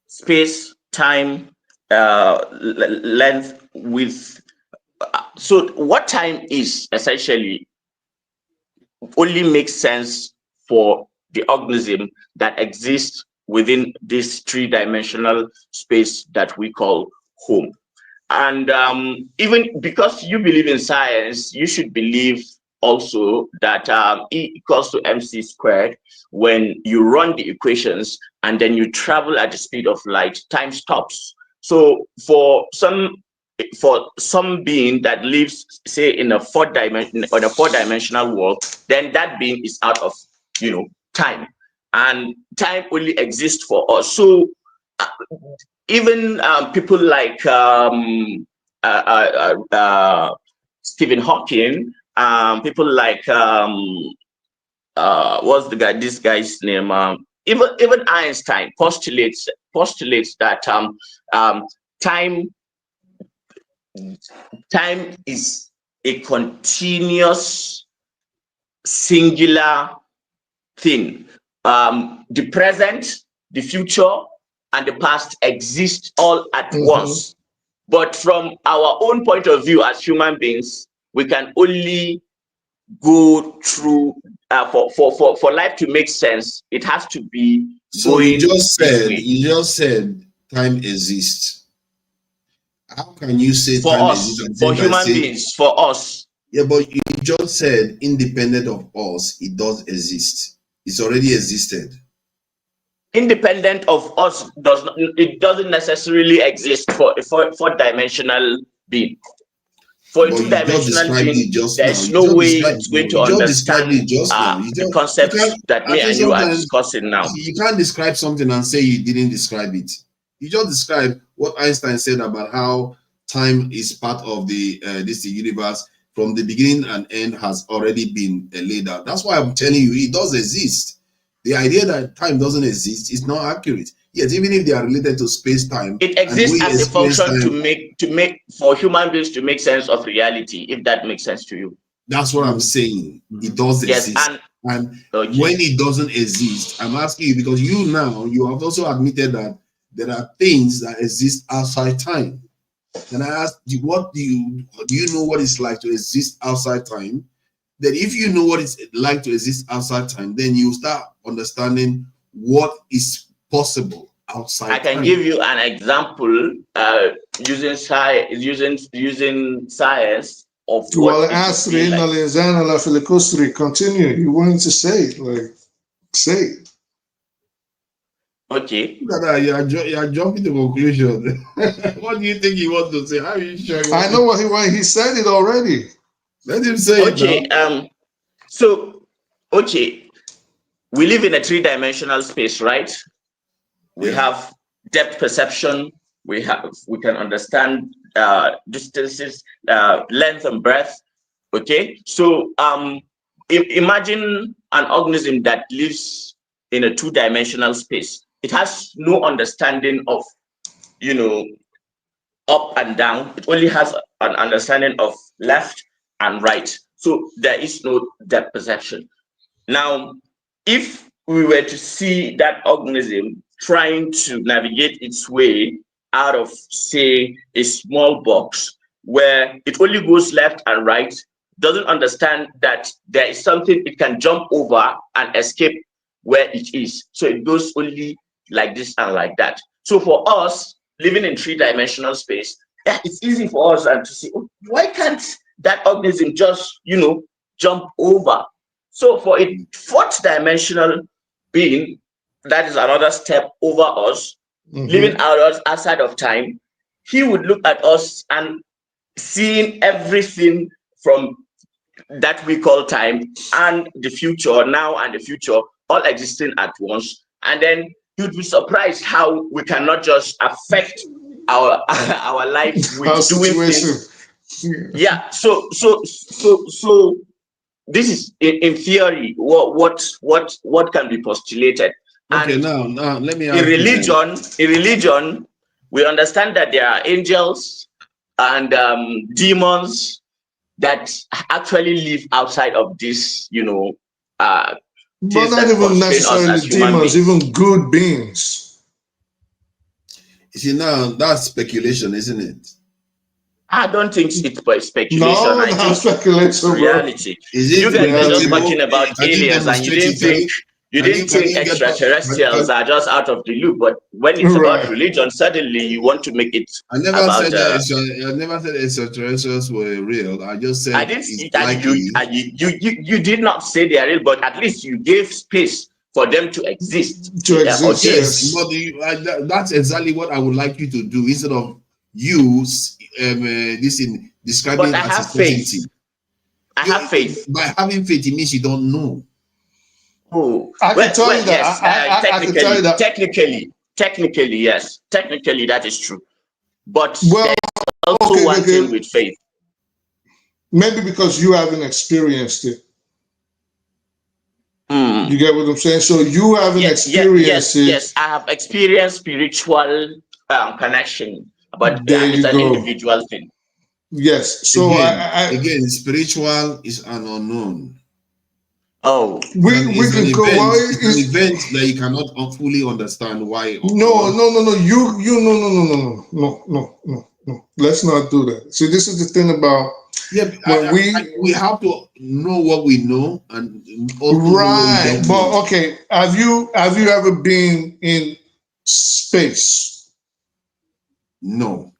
Speaker 14: Space, time, length, width. So what time is essentially only makes sense for the organism that exists within this three-dimensional space that we call home. And even because you believe in science, you should believe also that E equals to mc squared. When you run the equations and then you travel at the speed of light, time stops. So for some being that lives, say, in a four-dimensional world, then that being is out of, time, and time only exists for us. So even people like Stephen Hawking, people like what's this guy's name? Even Einstein postulates that time is a continuous singular thing. The present, the future, and the past exist all at once. But from our own point of view as human beings, we can only go through for life to make sense. It has to be
Speaker 2: so you just said time exists. How can you say
Speaker 14: for
Speaker 2: time
Speaker 14: us,
Speaker 2: exists
Speaker 14: for human beings, for us?
Speaker 2: Yeah, but you just said independent of us, it does exist. It's already existed.
Speaker 14: Independent of us doesn't necessarily exist for a four-dimensional being. For a two-dimensional being, there's no way it's going to understand the concepts that me and you are discussing now.
Speaker 2: You can't describe something and say you didn't describe it. You just described what Einstein said about how time is part of the universe from the beginning and end has already been laid out. That's why I'm telling you it does exist. The idea that time doesn't exist is not accurate. Yes, even if they are related to space-time,
Speaker 14: it exists as a function to make for human beings to make sense of reality. If that makes sense to you,
Speaker 2: that's what I'm saying. It does exist, and when it doesn't exist, I'm asking you because you have also admitted that there are things that exist outside time. And I asked you, do you know what it's like to exist outside time? Then if you know what it's like to exist outside time, then you start understanding what is possible outside time.
Speaker 14: I can give you an example. using science of what
Speaker 6: Well,
Speaker 14: it
Speaker 6: ask
Speaker 14: would be like.
Speaker 6: Continue. You wanted to say it, like, say it.
Speaker 14: Okay.
Speaker 2: You are jumping to conclusion. What do you think he wants to say? How are you sure?
Speaker 6: I know what he said it already.
Speaker 2: Let him say it now.
Speaker 14: So, okay, we live in a three-dimensional space, right? We have depth perception. We can understand distances, length and breadth. Okay, so imagine an organism that lives in a two-dimensional space. It has no understanding of, up and down. It only has an understanding of left and right. So there is no depth perception. Now, if we were to see that organism trying to navigate its way out of, say, a small box where it only goes left and right, doesn't understand that there is something it can jump over and escape where it is. So it goes only like this and like that. So for us, living in three-dimensional space, it's easy for us to say, oh, why can't that organism just, jump over? So for a fourth-dimensional being, that is another step over us, living outside of time, he would look at us and seeing everything from that we call time and the future, now and the future, all existing at once. And then you'd be surprised how we cannot just affect our life with doing things. Yeah. So this is in theory what can be postulated.
Speaker 2: Okay,
Speaker 14: and
Speaker 2: now let me
Speaker 14: in religion, we understand that there are angels and demons that actually live outside of this,
Speaker 6: but not even necessarily demons, even good beings.
Speaker 2: You see, now that's speculation, isn't it?
Speaker 14: I don't think it's speculation.
Speaker 6: No, not speculation,
Speaker 14: reality.
Speaker 2: Is it
Speaker 14: you guys were just
Speaker 2: reality?
Speaker 14: talking about aliens, and you didn't think extraterrestrials are just out of the loop. But when it's about religion, suddenly you want to make it.
Speaker 2: I never said that. I never said extraterrestrials were real. I just said
Speaker 14: I didn't see that you did not say they are real, but at least you gave space for them to exist.
Speaker 2: Yes, but that's exactly what I would like you to do instead of use this in describing.
Speaker 14: But I have faith. I have faith.
Speaker 2: By having faith, it means you don't know.
Speaker 14: Oh,
Speaker 6: I can tell you that.
Speaker 14: Yes,
Speaker 6: I can tell you that.
Speaker 14: Technically, yes. Technically, that is true. But there's also one thing with faith.
Speaker 6: Maybe because you haven't experienced it. You get what I'm saying? So you haven't experienced it.
Speaker 14: Yes, I have experienced spiritual connection, but it's an individual thing.
Speaker 6: Yes. So
Speaker 2: again, spiritual is an unknown.
Speaker 14: Oh,
Speaker 6: we can go.
Speaker 2: It's an event that you cannot fully understand why.
Speaker 6: No. Let's not do that. See, this is the thing about
Speaker 2: we have to know what we know and
Speaker 6: right. But okay, have you ever been in space?
Speaker 2: No.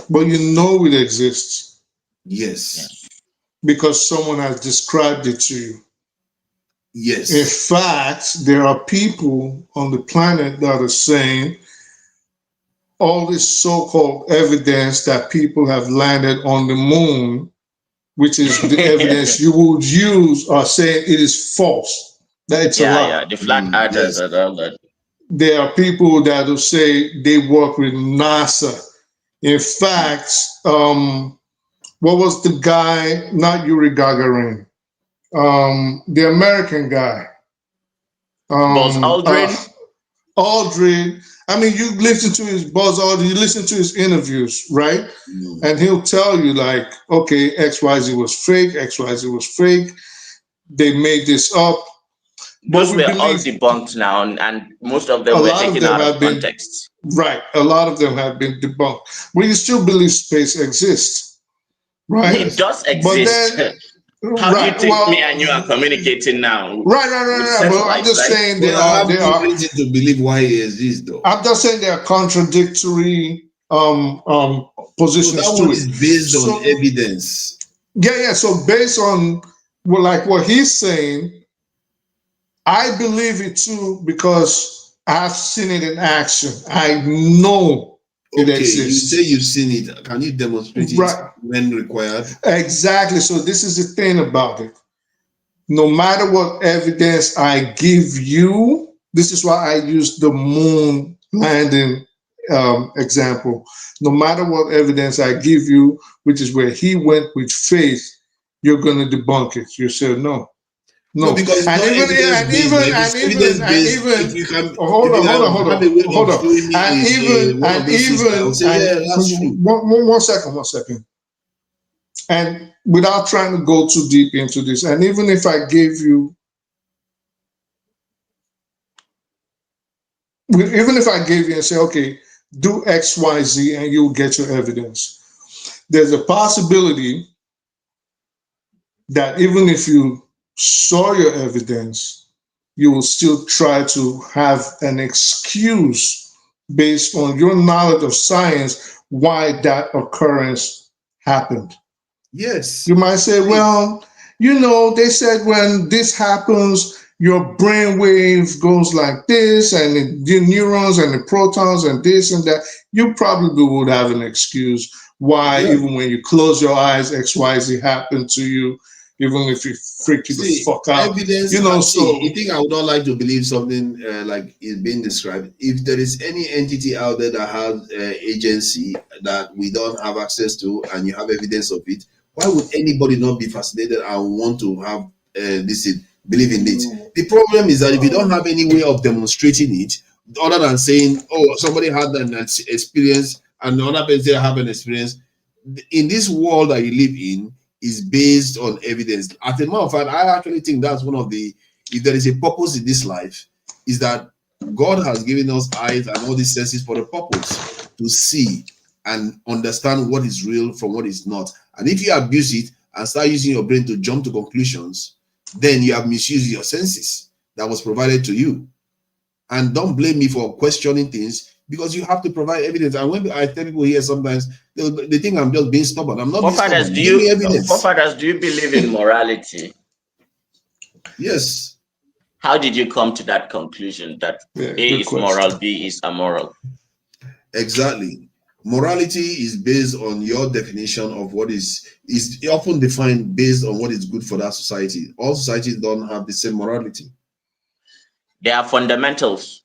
Speaker 6: But you know it exists.
Speaker 2: Yes.
Speaker 6: Because someone has described it to you.
Speaker 2: Yes.
Speaker 6: In fact, there are people on the planet that are saying all this so-called evidence that people have landed on the moon, which is the evidence you would use, are saying it is false. That it's a lie.
Speaker 14: Yeah, the flat earthers and all that.
Speaker 6: There are people that will say they work with NASA. In fact, what was the guy, not Yuri Gagarin, the American guy.
Speaker 14: Buzz Aldrin.
Speaker 6: Aldrin. I mean, you listen to his Buzz Aldrin, you listen to his interviews, right? And he'll tell you like, okay, XYZ was fake, XYZ was fake. They made this up.
Speaker 14: Those were all debunked now, and most of them were taken out of context.
Speaker 6: Right. A lot of them have been debunked. But you still believe space exists, right?
Speaker 14: It does exist. How do you think me and you are communicating now?
Speaker 6: Right. But I'm just saying there are
Speaker 2: reason to believe why it exists, though.
Speaker 6: I'm just saying there are contradictory positions
Speaker 2: so that
Speaker 6: to
Speaker 2: one
Speaker 6: it.
Speaker 2: is based on evidence.
Speaker 6: Yeah. So based on like what he's saying, I believe it too because I've seen it in action. I know it exists.
Speaker 2: You say you've seen it. Can you demonstrate it when required?
Speaker 6: Exactly. So this is the thing about it. No matter what evidence I give you, this is why I use the moon landing example. No matter what evidence I give you, which is where he went with faith, you're going to debunk it. You say no. No,
Speaker 2: because
Speaker 6: and even one second. And without trying to go too deep into this, and even if I gave you, and say, okay, do X, Y, Z, and you'll get your evidence, there's a possibility that even if you saw your evidence, you will still try to have an excuse based on your knowledge of science why that occurrence happened.
Speaker 2: Yes.
Speaker 6: You might say, well, they said when this happens, your brain wave goes like this, and the neurons and the protons and this and that. You probably would have an excuse why, even when you close your eyes, X, Y, Z happened to you. Even if you freak you the fuck out,
Speaker 2: evidence, you think I would not like to believe something like is being described. If there is any entity out there that has agency that we don't have access to, and you have evidence of it, why would anybody not be fascinated and want to have believe in it? The problem is that if you don't have any way of demonstrating it, other than saying, "Oh, somebody had an experience," and the other person have an experience, in this world that you live in, is based on evidence. As a matter of fact, I actually think that's one of the, if there is a purpose in this life, is that God has given us eyes and all these senses for a purpose, to see and understand what is real from what is not. And if you abuse it and start using your brain to jump to conclusions, then you have misused your senses that was provided to you. And don't blame me for questioning things, because you have to provide evidence. And when I tell people here, sometimes they think I'm just being stubborn. I'm not being stubborn. Give me evidence.
Speaker 14: Forefathers, do you believe in morality?
Speaker 2: Yes.
Speaker 14: How did you come to that conclusion that A is moral, B is immoral?
Speaker 2: Exactly. Morality is based on your definition of what is often defined based on what is good for that society. All societies don't have the same morality.
Speaker 14: They are fundamentals.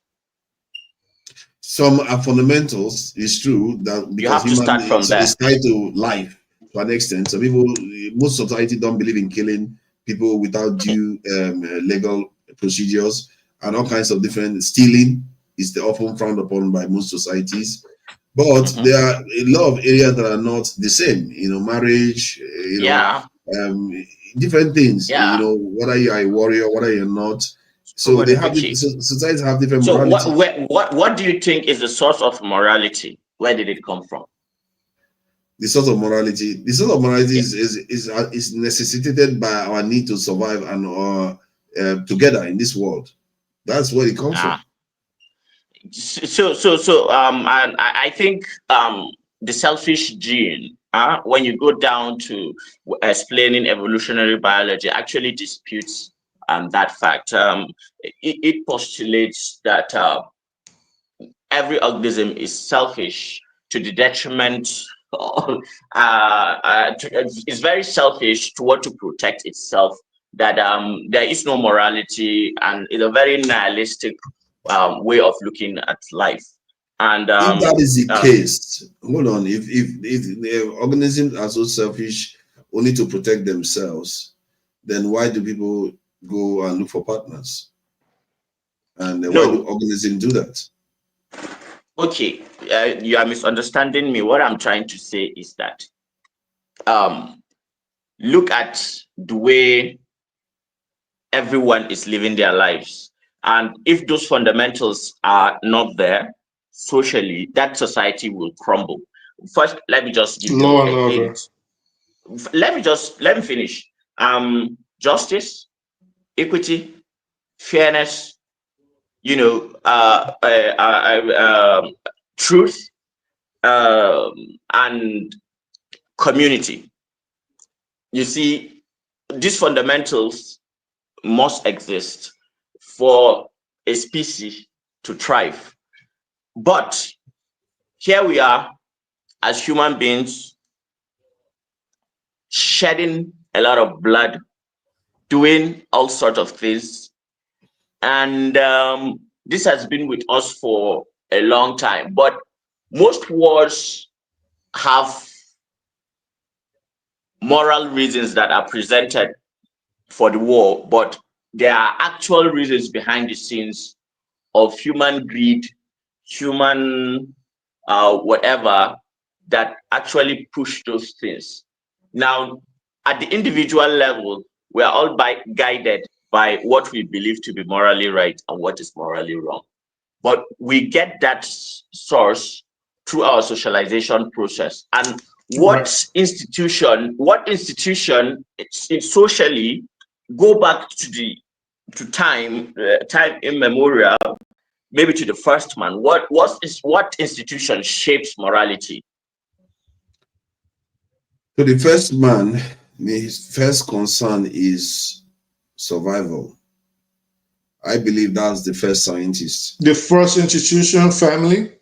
Speaker 2: Some are fundamentals. It's true that because
Speaker 14: you have to start from there.
Speaker 2: It's tied to life to an extent. So most society don't believe in killing people without due legal procedures, and all kinds of different stealing is often frowned upon by most societies. But there are a lot of areas that are not the same. Marriage. Different things.
Speaker 14: Yeah.
Speaker 2: Whether you are a warrior, whether you're not. So they have societies have different morality.
Speaker 14: So what do you think is the source of morality? Where did it come from?
Speaker 2: The source of morality is necessitated by our need to survive and together in this world. That's where it comes from.
Speaker 14: And I think the selfish gene, when you go down to explaining evolutionary biology, actually disputes that fact. It postulates that every organism is selfish to the detriment of, it's very selfish to want to protect itself, that there is no morality, and it's a very nihilistic way of looking at life. And
Speaker 2: if that is the case, hold on, if the organisms are so selfish only to protect themselves, then why do people go and look for partners? And why do organisms do that?
Speaker 14: Okay, you are misunderstanding me. What I'm trying to say is that look at the way everyone is living their lives, and if those fundamentals are not there socially, that society will crumble. First, let me just give you a hint. Let me finish. Justice, equity, fairness, truth, and community. You see, these fundamentals must exist for a species to thrive. But here we are as human beings, shedding a lot of blood, doing all sorts of things. And this has been with us for a long time. But most wars have moral reasons that are presented for the war, but there are actual reasons behind the scenes of human greed, human whatever, that actually push those things. Now, at the individual level, we are all guided by what we believe to be morally right and what is morally wrong. But we get that source through our socialization process. And what institution socially, go back to time immemorial, maybe to the first man. What institution shapes morality?
Speaker 2: So the first man, his first concern is survival. I believe that's the first scientist.
Speaker 6: The first institution, family.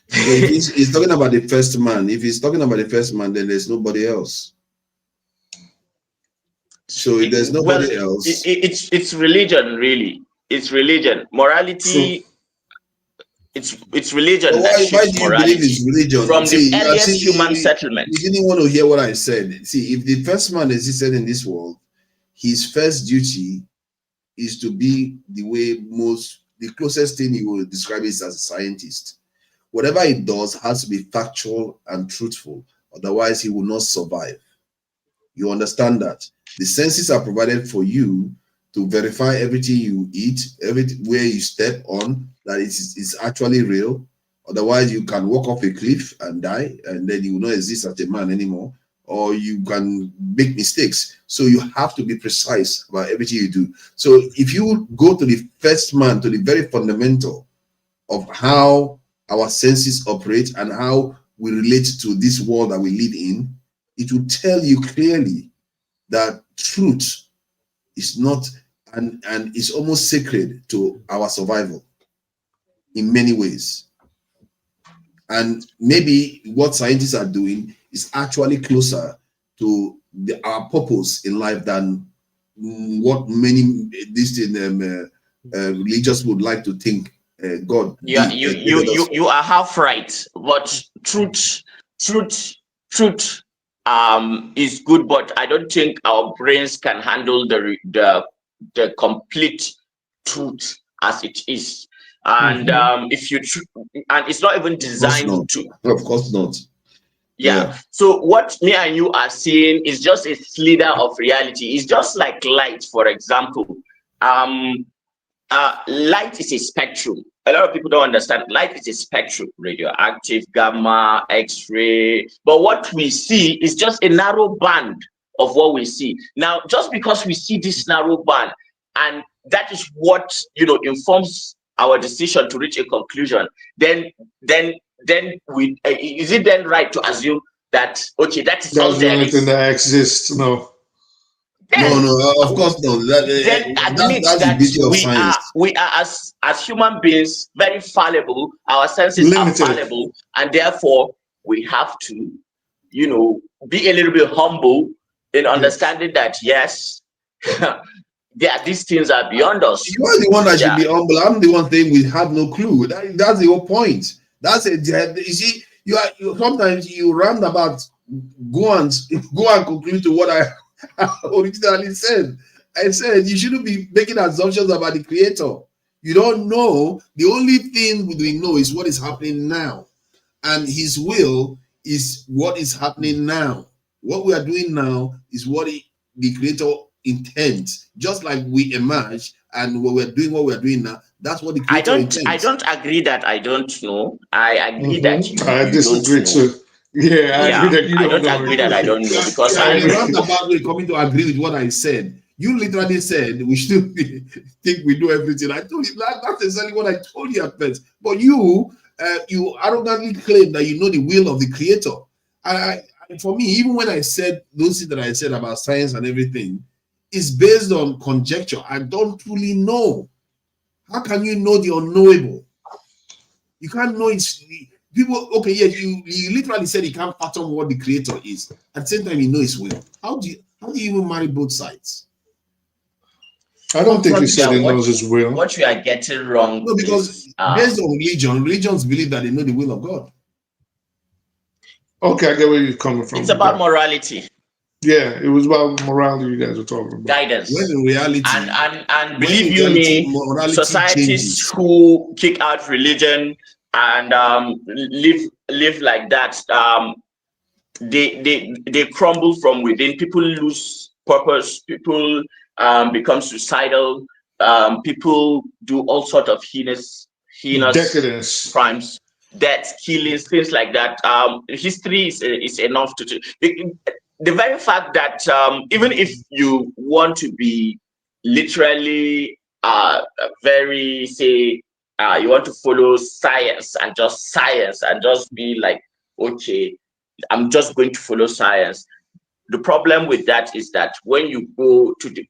Speaker 2: He's talking about the first man. If he's talking about the first man, then there's nobody else. So if there's nobody else,
Speaker 14: it's religion, really. It's religion. Morality. It's religion.
Speaker 2: Why do you believe it's religion?
Speaker 14: From the earliest human settlement.
Speaker 2: You didn't want to hear what I said. See, if the first man existed in this world, his first duty is to be the closest thing you will describe is as a scientist. Whatever he does has to be factual and truthful. Otherwise, he will not survive. You understand that? The senses are provided for you to verify everything you eat, everywhere you step on, that it's actually real. Otherwise, you can walk off a cliff and die, and then you will not exist as a man anymore, or you can make mistakes. So you have to be precise about everything you do. So if you go to the first man, to the very fundamental of how our senses operate and how we relate to this world that we live in, it will tell you clearly that truth is not, and is almost sacred to our survival in many ways. And maybe what scientists are doing is actually closer to our purpose in life than what many religious would like to think. God.
Speaker 14: Yeah, you are half right, but truth is good, but I don't think our brains can handle the complete truth as it is. And if you and it's not even designed to.
Speaker 2: Of course not.
Speaker 14: Yeah. So what me and you are seeing is just a slither of reality. It's just like light, for example. Light is a spectrum. A lot of people don't understand. Light is a spectrum: radioactive, gamma, X-ray. But what we see is just a narrow band of what we see. Now, just because we see this narrow band, and that is what informs our decision to reach a conclusion, then we is it then right to assume that that is all there is?
Speaker 6: That exists? No.
Speaker 2: No, of course not. That's the beauty of science.
Speaker 14: We are as human beings very fallible. Our senses are fallible, and therefore we have to, be a little bit humble in understanding that yes, these things are beyond us.
Speaker 2: You are the one that should be humble. I'm the one saying we have no clue. That's the whole point. That's it. You see, sometimes you roundabout go and conclude to what I originally said. I said you shouldn't be making assumptions about the creator. You don't know. The only thing we know is what is happening now, and his will is what is happening now. What we are doing now is what the creator intends. Just like we emerge and what we're doing now, that's what the creator intends.
Speaker 14: I don't agree that I don't know. I agree that
Speaker 6: I disagree too. Yeah,
Speaker 14: I don't agree that I don't know, because
Speaker 2: I'm roundabout way coming to agree with what I said. You literally said we should think we know everything. I told you that's exactly what I told you at first. But you you arrogantly claim that you know the will of the Creator. For me, even when I said those things that I said about science and everything, it's based on conjecture. I don't truly know. How can you know the unknowable? You can't know it's people. Okay, yeah, you literally said you can't fathom what the Creator is. At the same time, you know His will. How do you even marry both sides?
Speaker 6: I don't think he said he knows His will.
Speaker 14: What you are getting wrong.
Speaker 2: No, because based on religions believe that they know the will of God.
Speaker 6: Okay, I get where you're coming from.
Speaker 14: It's about morality.
Speaker 6: Yeah, it was about morality you guys were talking about.
Speaker 14: Guidance.
Speaker 2: When in reality,
Speaker 14: and believe you me, societies who kick out religion and live like that, they crumble from within. People lose purpose. People become suicidal. People do all sorts of heinous
Speaker 6: decadence
Speaker 14: crimes, deaths, killings, things like that. History is enough to. The very fact that even if you want to be literally very, say, you want to follow science and just be like, okay, I'm just going to follow science. The problem with that is that when you go to the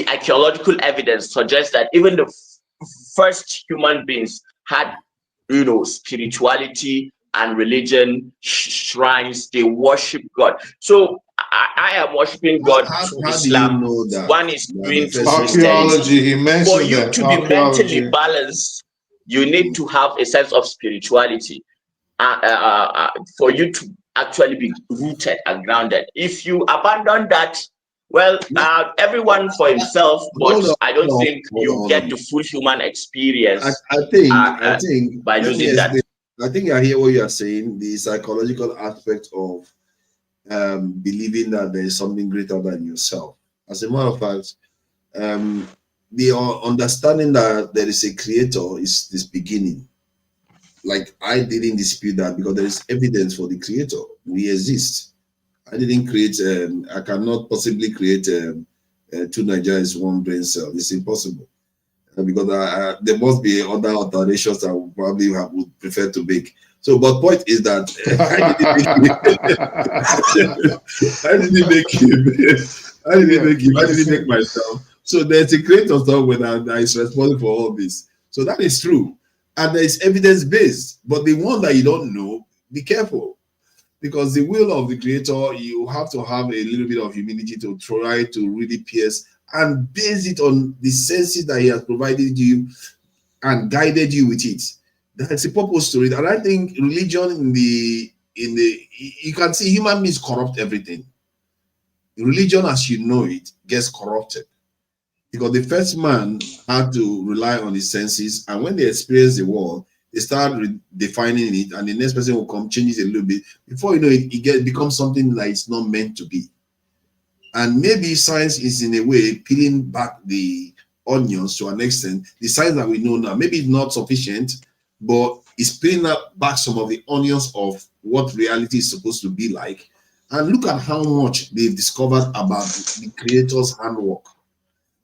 Speaker 14: archaeological evidence suggests that even the first human beings had, spirituality and religion, shrines. They worship God. So I am worshiping God through Islam.
Speaker 2: Do you know that?
Speaker 14: One is doing through
Speaker 6: archaeology. He mentioned
Speaker 14: for you
Speaker 6: that.
Speaker 14: to be mentally balanced, you need to have a sense of spirituality. For you to actually be rooted and grounded. If you abandon that, well, everyone for himself, but I don't think you get the full human experience.
Speaker 2: I think
Speaker 14: by losing that.
Speaker 2: I think I hear what you are saying, the psychological aspect of believing that there is something greater than yourself. As a matter of fact, the understanding that there is a creator is this beginning. Like, I didn't dispute that because there is evidence for the creator. We exist. I didn't create, I cannot possibly create two Nigerians, one brain cell. It's impossible. Because there must be other alterations that I probably would prefer to make. So, but point is that I didn't make myself. So there's a creator somewhere that is responsible for all this. So that is true. And there is evidence-based. But the one that you don't know, be careful. Because the will of the creator, you have to have a little bit of humility to try to really pierce and base it on the senses that he has provided you and guided you with it. That's a purpose to it. And I think religion you can see human beings corrupt everything. Religion as you know it gets corrupted. Because the first man had to rely on his senses, and when they experience the world, they start defining it, and the next person will come, change it a little bit. Before you know it, it becomes something that it's not meant to be. And maybe science is in a way peeling back the onions to an extent. The science that we know now, maybe it's not sufficient, but it's peeling back some of the onions of what reality is supposed to be like. And look at how much they've discovered about the creator's handwork.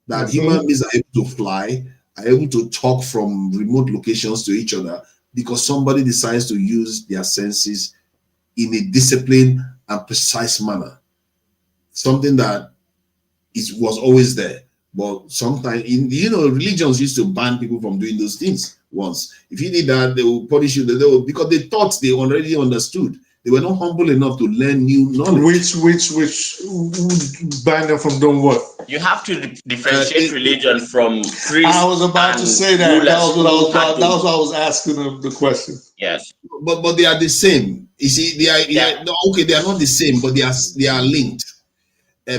Speaker 2: That human beings are able to fly, are able to talk from remote locations to each other because somebody decides to use their senses in a disciplined and precise manner. Something that was always there. But sometimes, religions used to ban people from doing those things once. If you did that, they will punish you. Because they thought they already understood. They were not humble enough to learn new knowledge.
Speaker 6: Which ban them from doing what?
Speaker 14: You have to differentiate religion from priests.
Speaker 6: I was about to say that. That was what I was asking them the question.
Speaker 14: Yes.
Speaker 2: But they are the same. You see, they are not the same, but they are linked.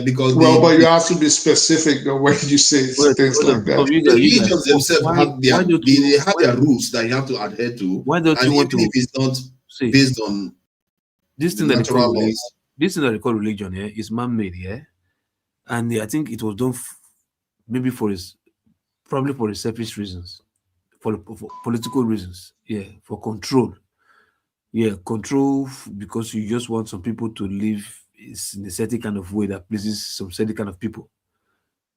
Speaker 2: Because
Speaker 6: but you have to be specific the way you say things like that.
Speaker 2: The religions themselves have their rules that you have to adhere to.
Speaker 12: Why don't you want to?
Speaker 2: If it's not based on
Speaker 12: this thing that they call religion, is man-made, and I think it was done maybe probably for selfish reasons, for political reasons, for control, control, because you just want some people to live in a certain kind of way that pleases some certain kind of people.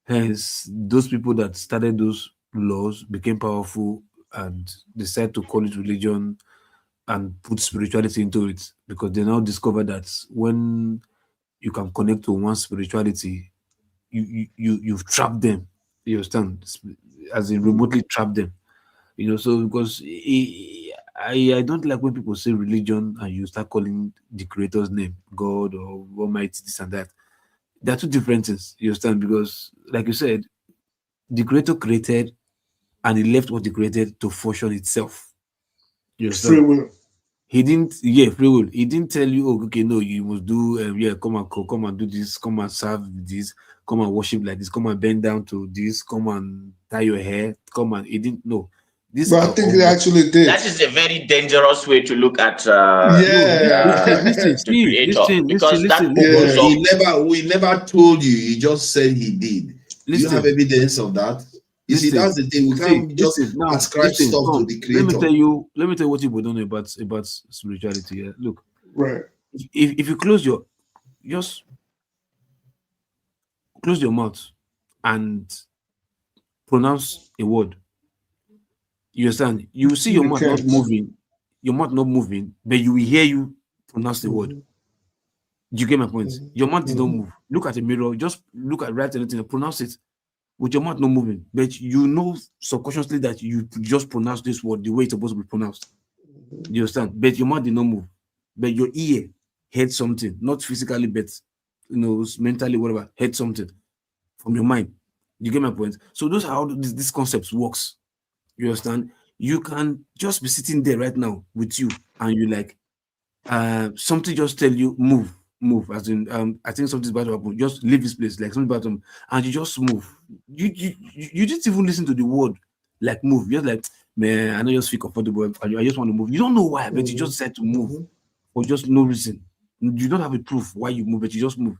Speaker 12: Hence, those people that started those laws became powerful and decide to call it religion and put spirituality into it, because they now discover that when you can connect to one spirituality, you've trapped them. You understand? As in remotely trapped them. You know, so because I don't like when people say religion and you start calling the creator's name God or Almighty, this and that. They're two different things. You understand? Because, like you said, the creator created and he left what he created to function itself. You understand?
Speaker 6: Free will.
Speaker 12: He didn't, free will. He didn't tell you, oh, okay, no, you must do, come and do this, come and serve this, come and worship like this, come and bend down to this, come and tie your hair, come and, he didn't know. This,
Speaker 6: but I think they actually did.
Speaker 14: That is a very dangerous way to look at
Speaker 12: listen,
Speaker 14: the creator.
Speaker 2: We never told you. He just said he did. Do you have evidence of that? You see, that's the thing. We can't just ascribe stuff to the creator.
Speaker 12: Let me tell you what people don't know about spirituality. Yeah? Look,
Speaker 6: right.
Speaker 12: If you close your mouth and pronounce a word, you understand? You will see your mouth not moving. Your mouth not moving, but you will hear you pronounce the word. Do you get my point? Your mouth did not move. Look at the mirror. Just look at right anything and pronounce it with your mouth not moving. But you know subconsciously that you just pronounce this word the way it's supposed to be pronounced. You understand? But your mouth did not move. But your ear heard something, not physically, but mentally, whatever, heard something from your mind. You get my point? So those are how this concept works. You understand? You can just be sitting there right now with you, and you like something just tell you move. As in, I think something's about to happen. Just leave this place, like something about to happen, and you just move. You didn't even listen to the word, like move. You're like, man, I know you just feel comfortable. I just want to move. You don't know why, but you just said to move for just no reason. You don't have a proof why you move, but you just move.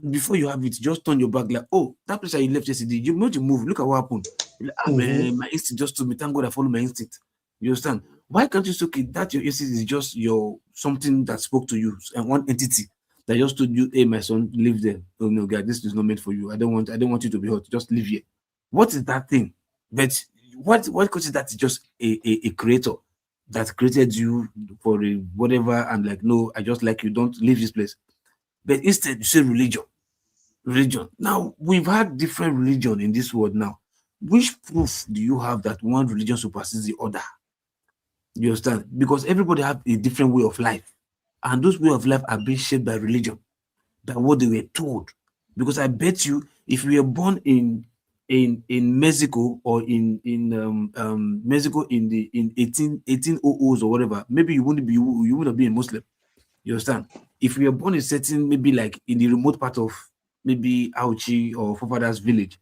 Speaker 12: Before you have it, just turn your back like, oh, that place that you left yesterday, you know to move. Look at what happened. Like, man, my instinct just told me. Thank God I follow my instinct. You understand? Why can't you say, okay, that your instinct is just your something that spoke to you and one entity that just told you, hey, my son, live there. Oh no, God, this is not meant for you. I don't want you to be hurt. Just live here. What is that thing? But what causes that is just a creator that created you for a whatever, and like, no, I just like you. Don't leave this place. But instead, you say religion. Now, we've had different religion in this world now. Which proof do you have that one religion supersedes the other? You understand? Because everybody have a different way of life. And those way of life are being shaped by religion, by what they were told. Because I bet you, if we were born in Mexico or in Mexico in 1800s or whatever, maybe you wouldn't be a Muslim. You understand? If we are born in certain, maybe like in the remote part of maybe Auchi or Fofadas village,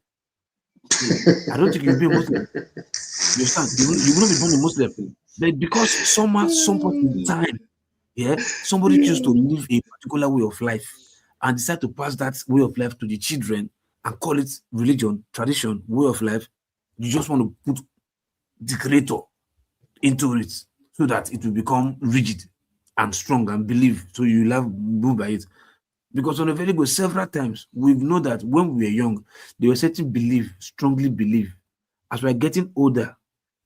Speaker 12: I don't think you'll be a Muslim. You understand? You wouldn't be born a Muslim. But because some point in time, somebody choose to live a particular way of life and decide to pass that way of life to the children and call it religion, tradition, way of life, you just want to put the creator into it so that it will become rigid and strong and believe, so you love move by it. Because on a very good, several times we've known that when we were young, there was certain belief, strongly believe. As we're getting older,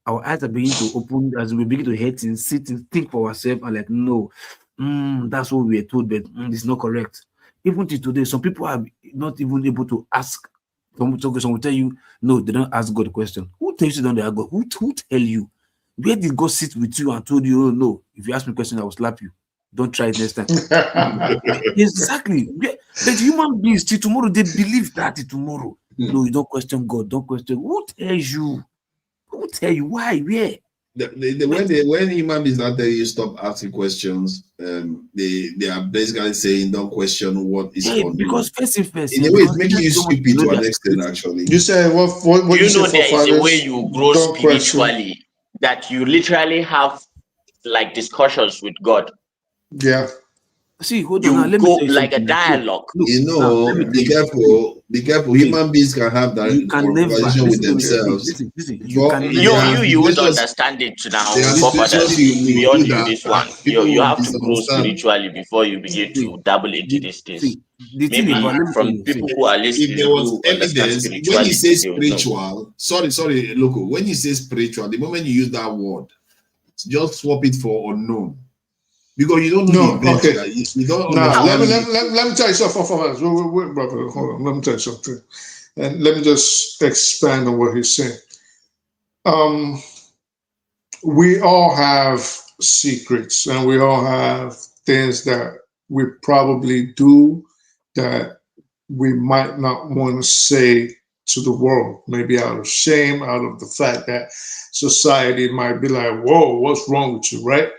Speaker 12: our eyes are beginning to open as we begin to hear things, sit and think for ourselves, and like, no, that's what we were told, but it's not correct. Even till today, some people are not even able to ask. Some will tell you, no, they don't ask God a question. Who tells you don't ask God? Who tell you? Where did God sit with you and told you, oh no, if you ask me a question, I will slap you. Don't try it next time. Exactly. But human beings, till tomorrow, they believe that tomorrow. No, you don't question God. Don't question. Who tells you? Who tell you? Why? Where?
Speaker 2: When human beings not tell you stop asking questions, they are basically saying don't question what is going on.
Speaker 12: Because first,
Speaker 2: in a way, it's making you stupid to an extent. Actually,
Speaker 6: you say what
Speaker 14: you know, there is a way you grow spiritually that you literally have like discussions with God.
Speaker 6: Yeah.
Speaker 12: See, hold on.
Speaker 14: You go like a dialogue.
Speaker 2: You know, be careful. Be careful. Human beings can have that conversation with themselves.
Speaker 14: You would understand it now. Beyond this one, you have to grow spiritually before you begin to dabble into this things. Maybe from people who are listening,
Speaker 2: if there was evidence, when you say spiritual, sorry, local. When you say spiritual, the moment you use that word, just swap it for unknown. Because you don't know.
Speaker 6: Okay.
Speaker 2: You don't
Speaker 6: now, let me tell you something. Brother, hold on. Let me tell you something. And let me just expand on what he's saying. We all have secrets and we all have things that we probably do that we might not want to say to the world, maybe out of shame, out of the fact that society might be like, whoa, what's wrong with you, right?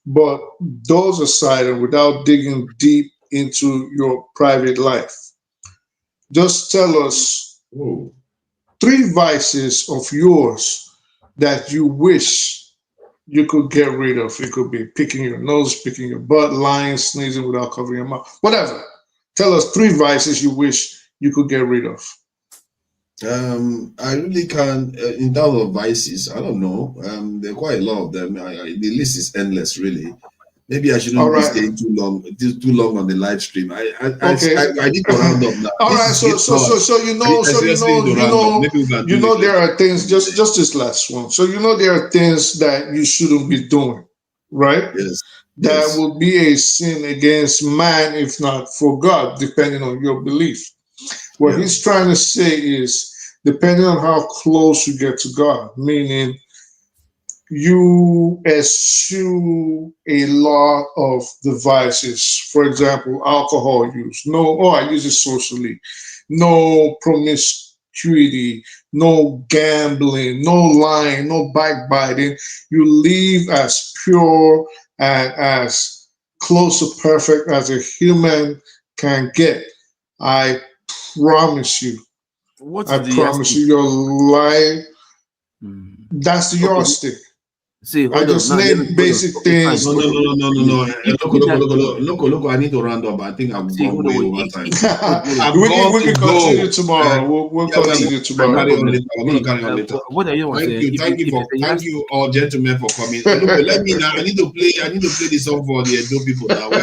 Speaker 6: But those aside, and without digging deep into your private life, just tell us 3 vices of yours that you wish you could get rid of. It could be picking your nose, picking your butt, lying, sneezing without covering your mouth, whatever. Tell us 3 vices you wish you could get rid of.
Speaker 2: I really can't, in terms of vices, I don't know. There are quite a lot of them. The list is endless, really. Maybe I shouldn't be staying too long on the live stream. I need to round up now.
Speaker 6: All right, so you know there are things, just this last one. So you know there are things that you shouldn't be doing, right?
Speaker 2: Yes.
Speaker 6: That will be a sin against man, if not for God, depending on your belief. What he's trying to say is, depending on how close you get to God, meaning you eschew a lot of the vices. For example, alcohol use. I use it socially. No promiscuity, no gambling, no lying, no backbiting. You live as pure and as close to perfect as a human can get. I promise you. I promise you, your life. That's the yardstick.
Speaker 12: See,
Speaker 6: I just named basic things.
Speaker 2: No. Look, I need to round up. I think I've gone way over time.
Speaker 6: We can continue tomorrow. We'll continue tomorrow.
Speaker 2: I'm going to carry on later.
Speaker 12: What are you
Speaker 2: Thank you all gentlemen for coming. Look, let me now. I need to play the song for the Edo people now. We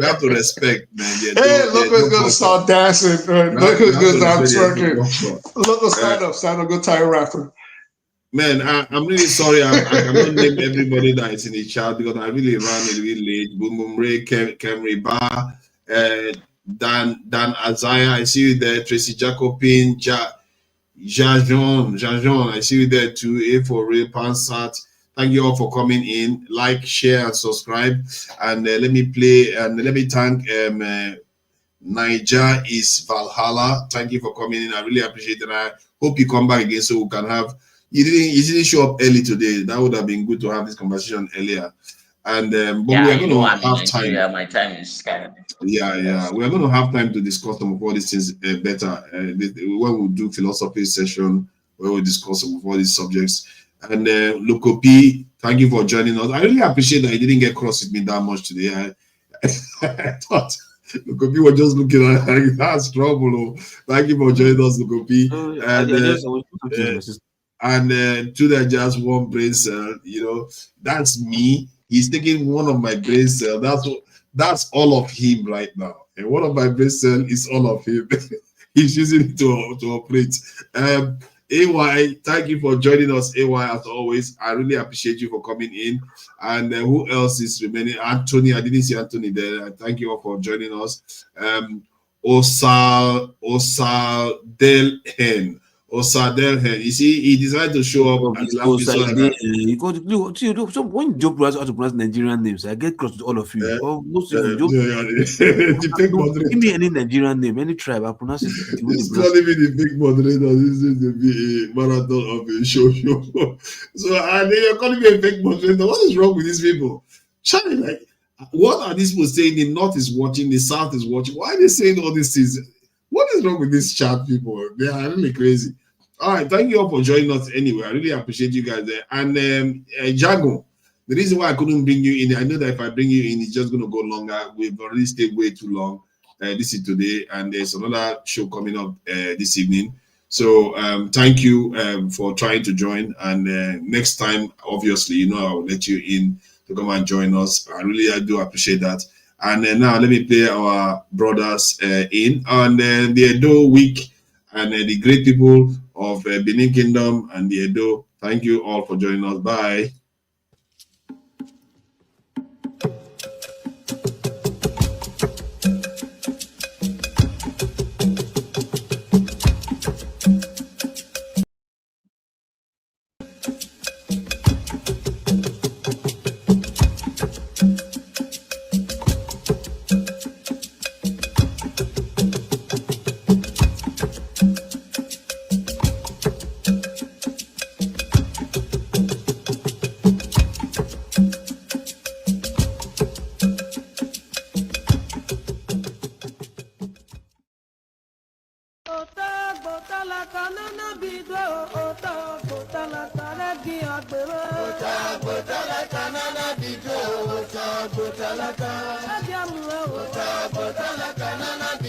Speaker 2: have to respect, man.
Speaker 6: Look who's gonna start dancing. Look who's gonna start twerking. Look, stand up, go tire rapper.
Speaker 2: Man, I'm really sorry. I cannot name everybody that is in the chat because I really ran a little late. Boom Boom Ray, Kemri Bar, Dan Azaya, I see you there. Tracy Jacobin, Jajon, I see you there too. A for Real Pansat. Thank you all for coming in. Like, share, and subscribe. And let me play and let me thank Niger is Valhalla. Thank you for coming in. I really appreciate it. I hope you come back again so we can have. You didn't show up early today. That would have been good to have this conversation earlier. And but we are going to have time.
Speaker 14: My time is kind of.
Speaker 2: Yeah. We are going to have time to discuss some of all these things better. When we do philosophy session, where we discuss some of all these subjects. And Loco P, thank you for joining us. I really appreciate that you didn't get cross with me that much today. I thought Loco P was just looking at like, that's trouble. Thank you for joining us, Loco P. And to that just one brain cell, that's me. He's taking one of my brain cells. That's all of him right now. And one of my brain cells is all of him. He's using it to operate. AY, thank you for joining us, AY, as always. I really appreciate you for coming in. And who else is remaining? Anthony, I didn't see Anthony there. Thank you all for joining us. Osal Delhen. You see, he decided to show up.
Speaker 12: When you joke how to pronounce Nigerian names, I get cross with all of you. Most of you give me any Nigerian name, any tribe, I pronounce it.
Speaker 2: It's not even the big moderator. This is the marathon of a show. So you're calling me a fake moderator. What is wrong with these people? Charlie, like, what are these people saying? The North is watching, the South is watching. Why are they saying all these things? What is wrong with these chat people? They are really crazy. All right, thank you all for joining us anyway. I really appreciate you guys there. And Jago, The reason why I couldn't bring you in, I know that if I bring you in, it's just going to go longer. We've already stayed way too long. This is today, and there's another show coming up this evening. So thank you for trying to join. And next time, obviously, I will let you in to come and join us. I do appreciate that. And now let me play our brothers in on the Edo week and the great people of Benin Kingdom and the Edo. Thank you all for joining us. Bye.
Speaker 10: Botala,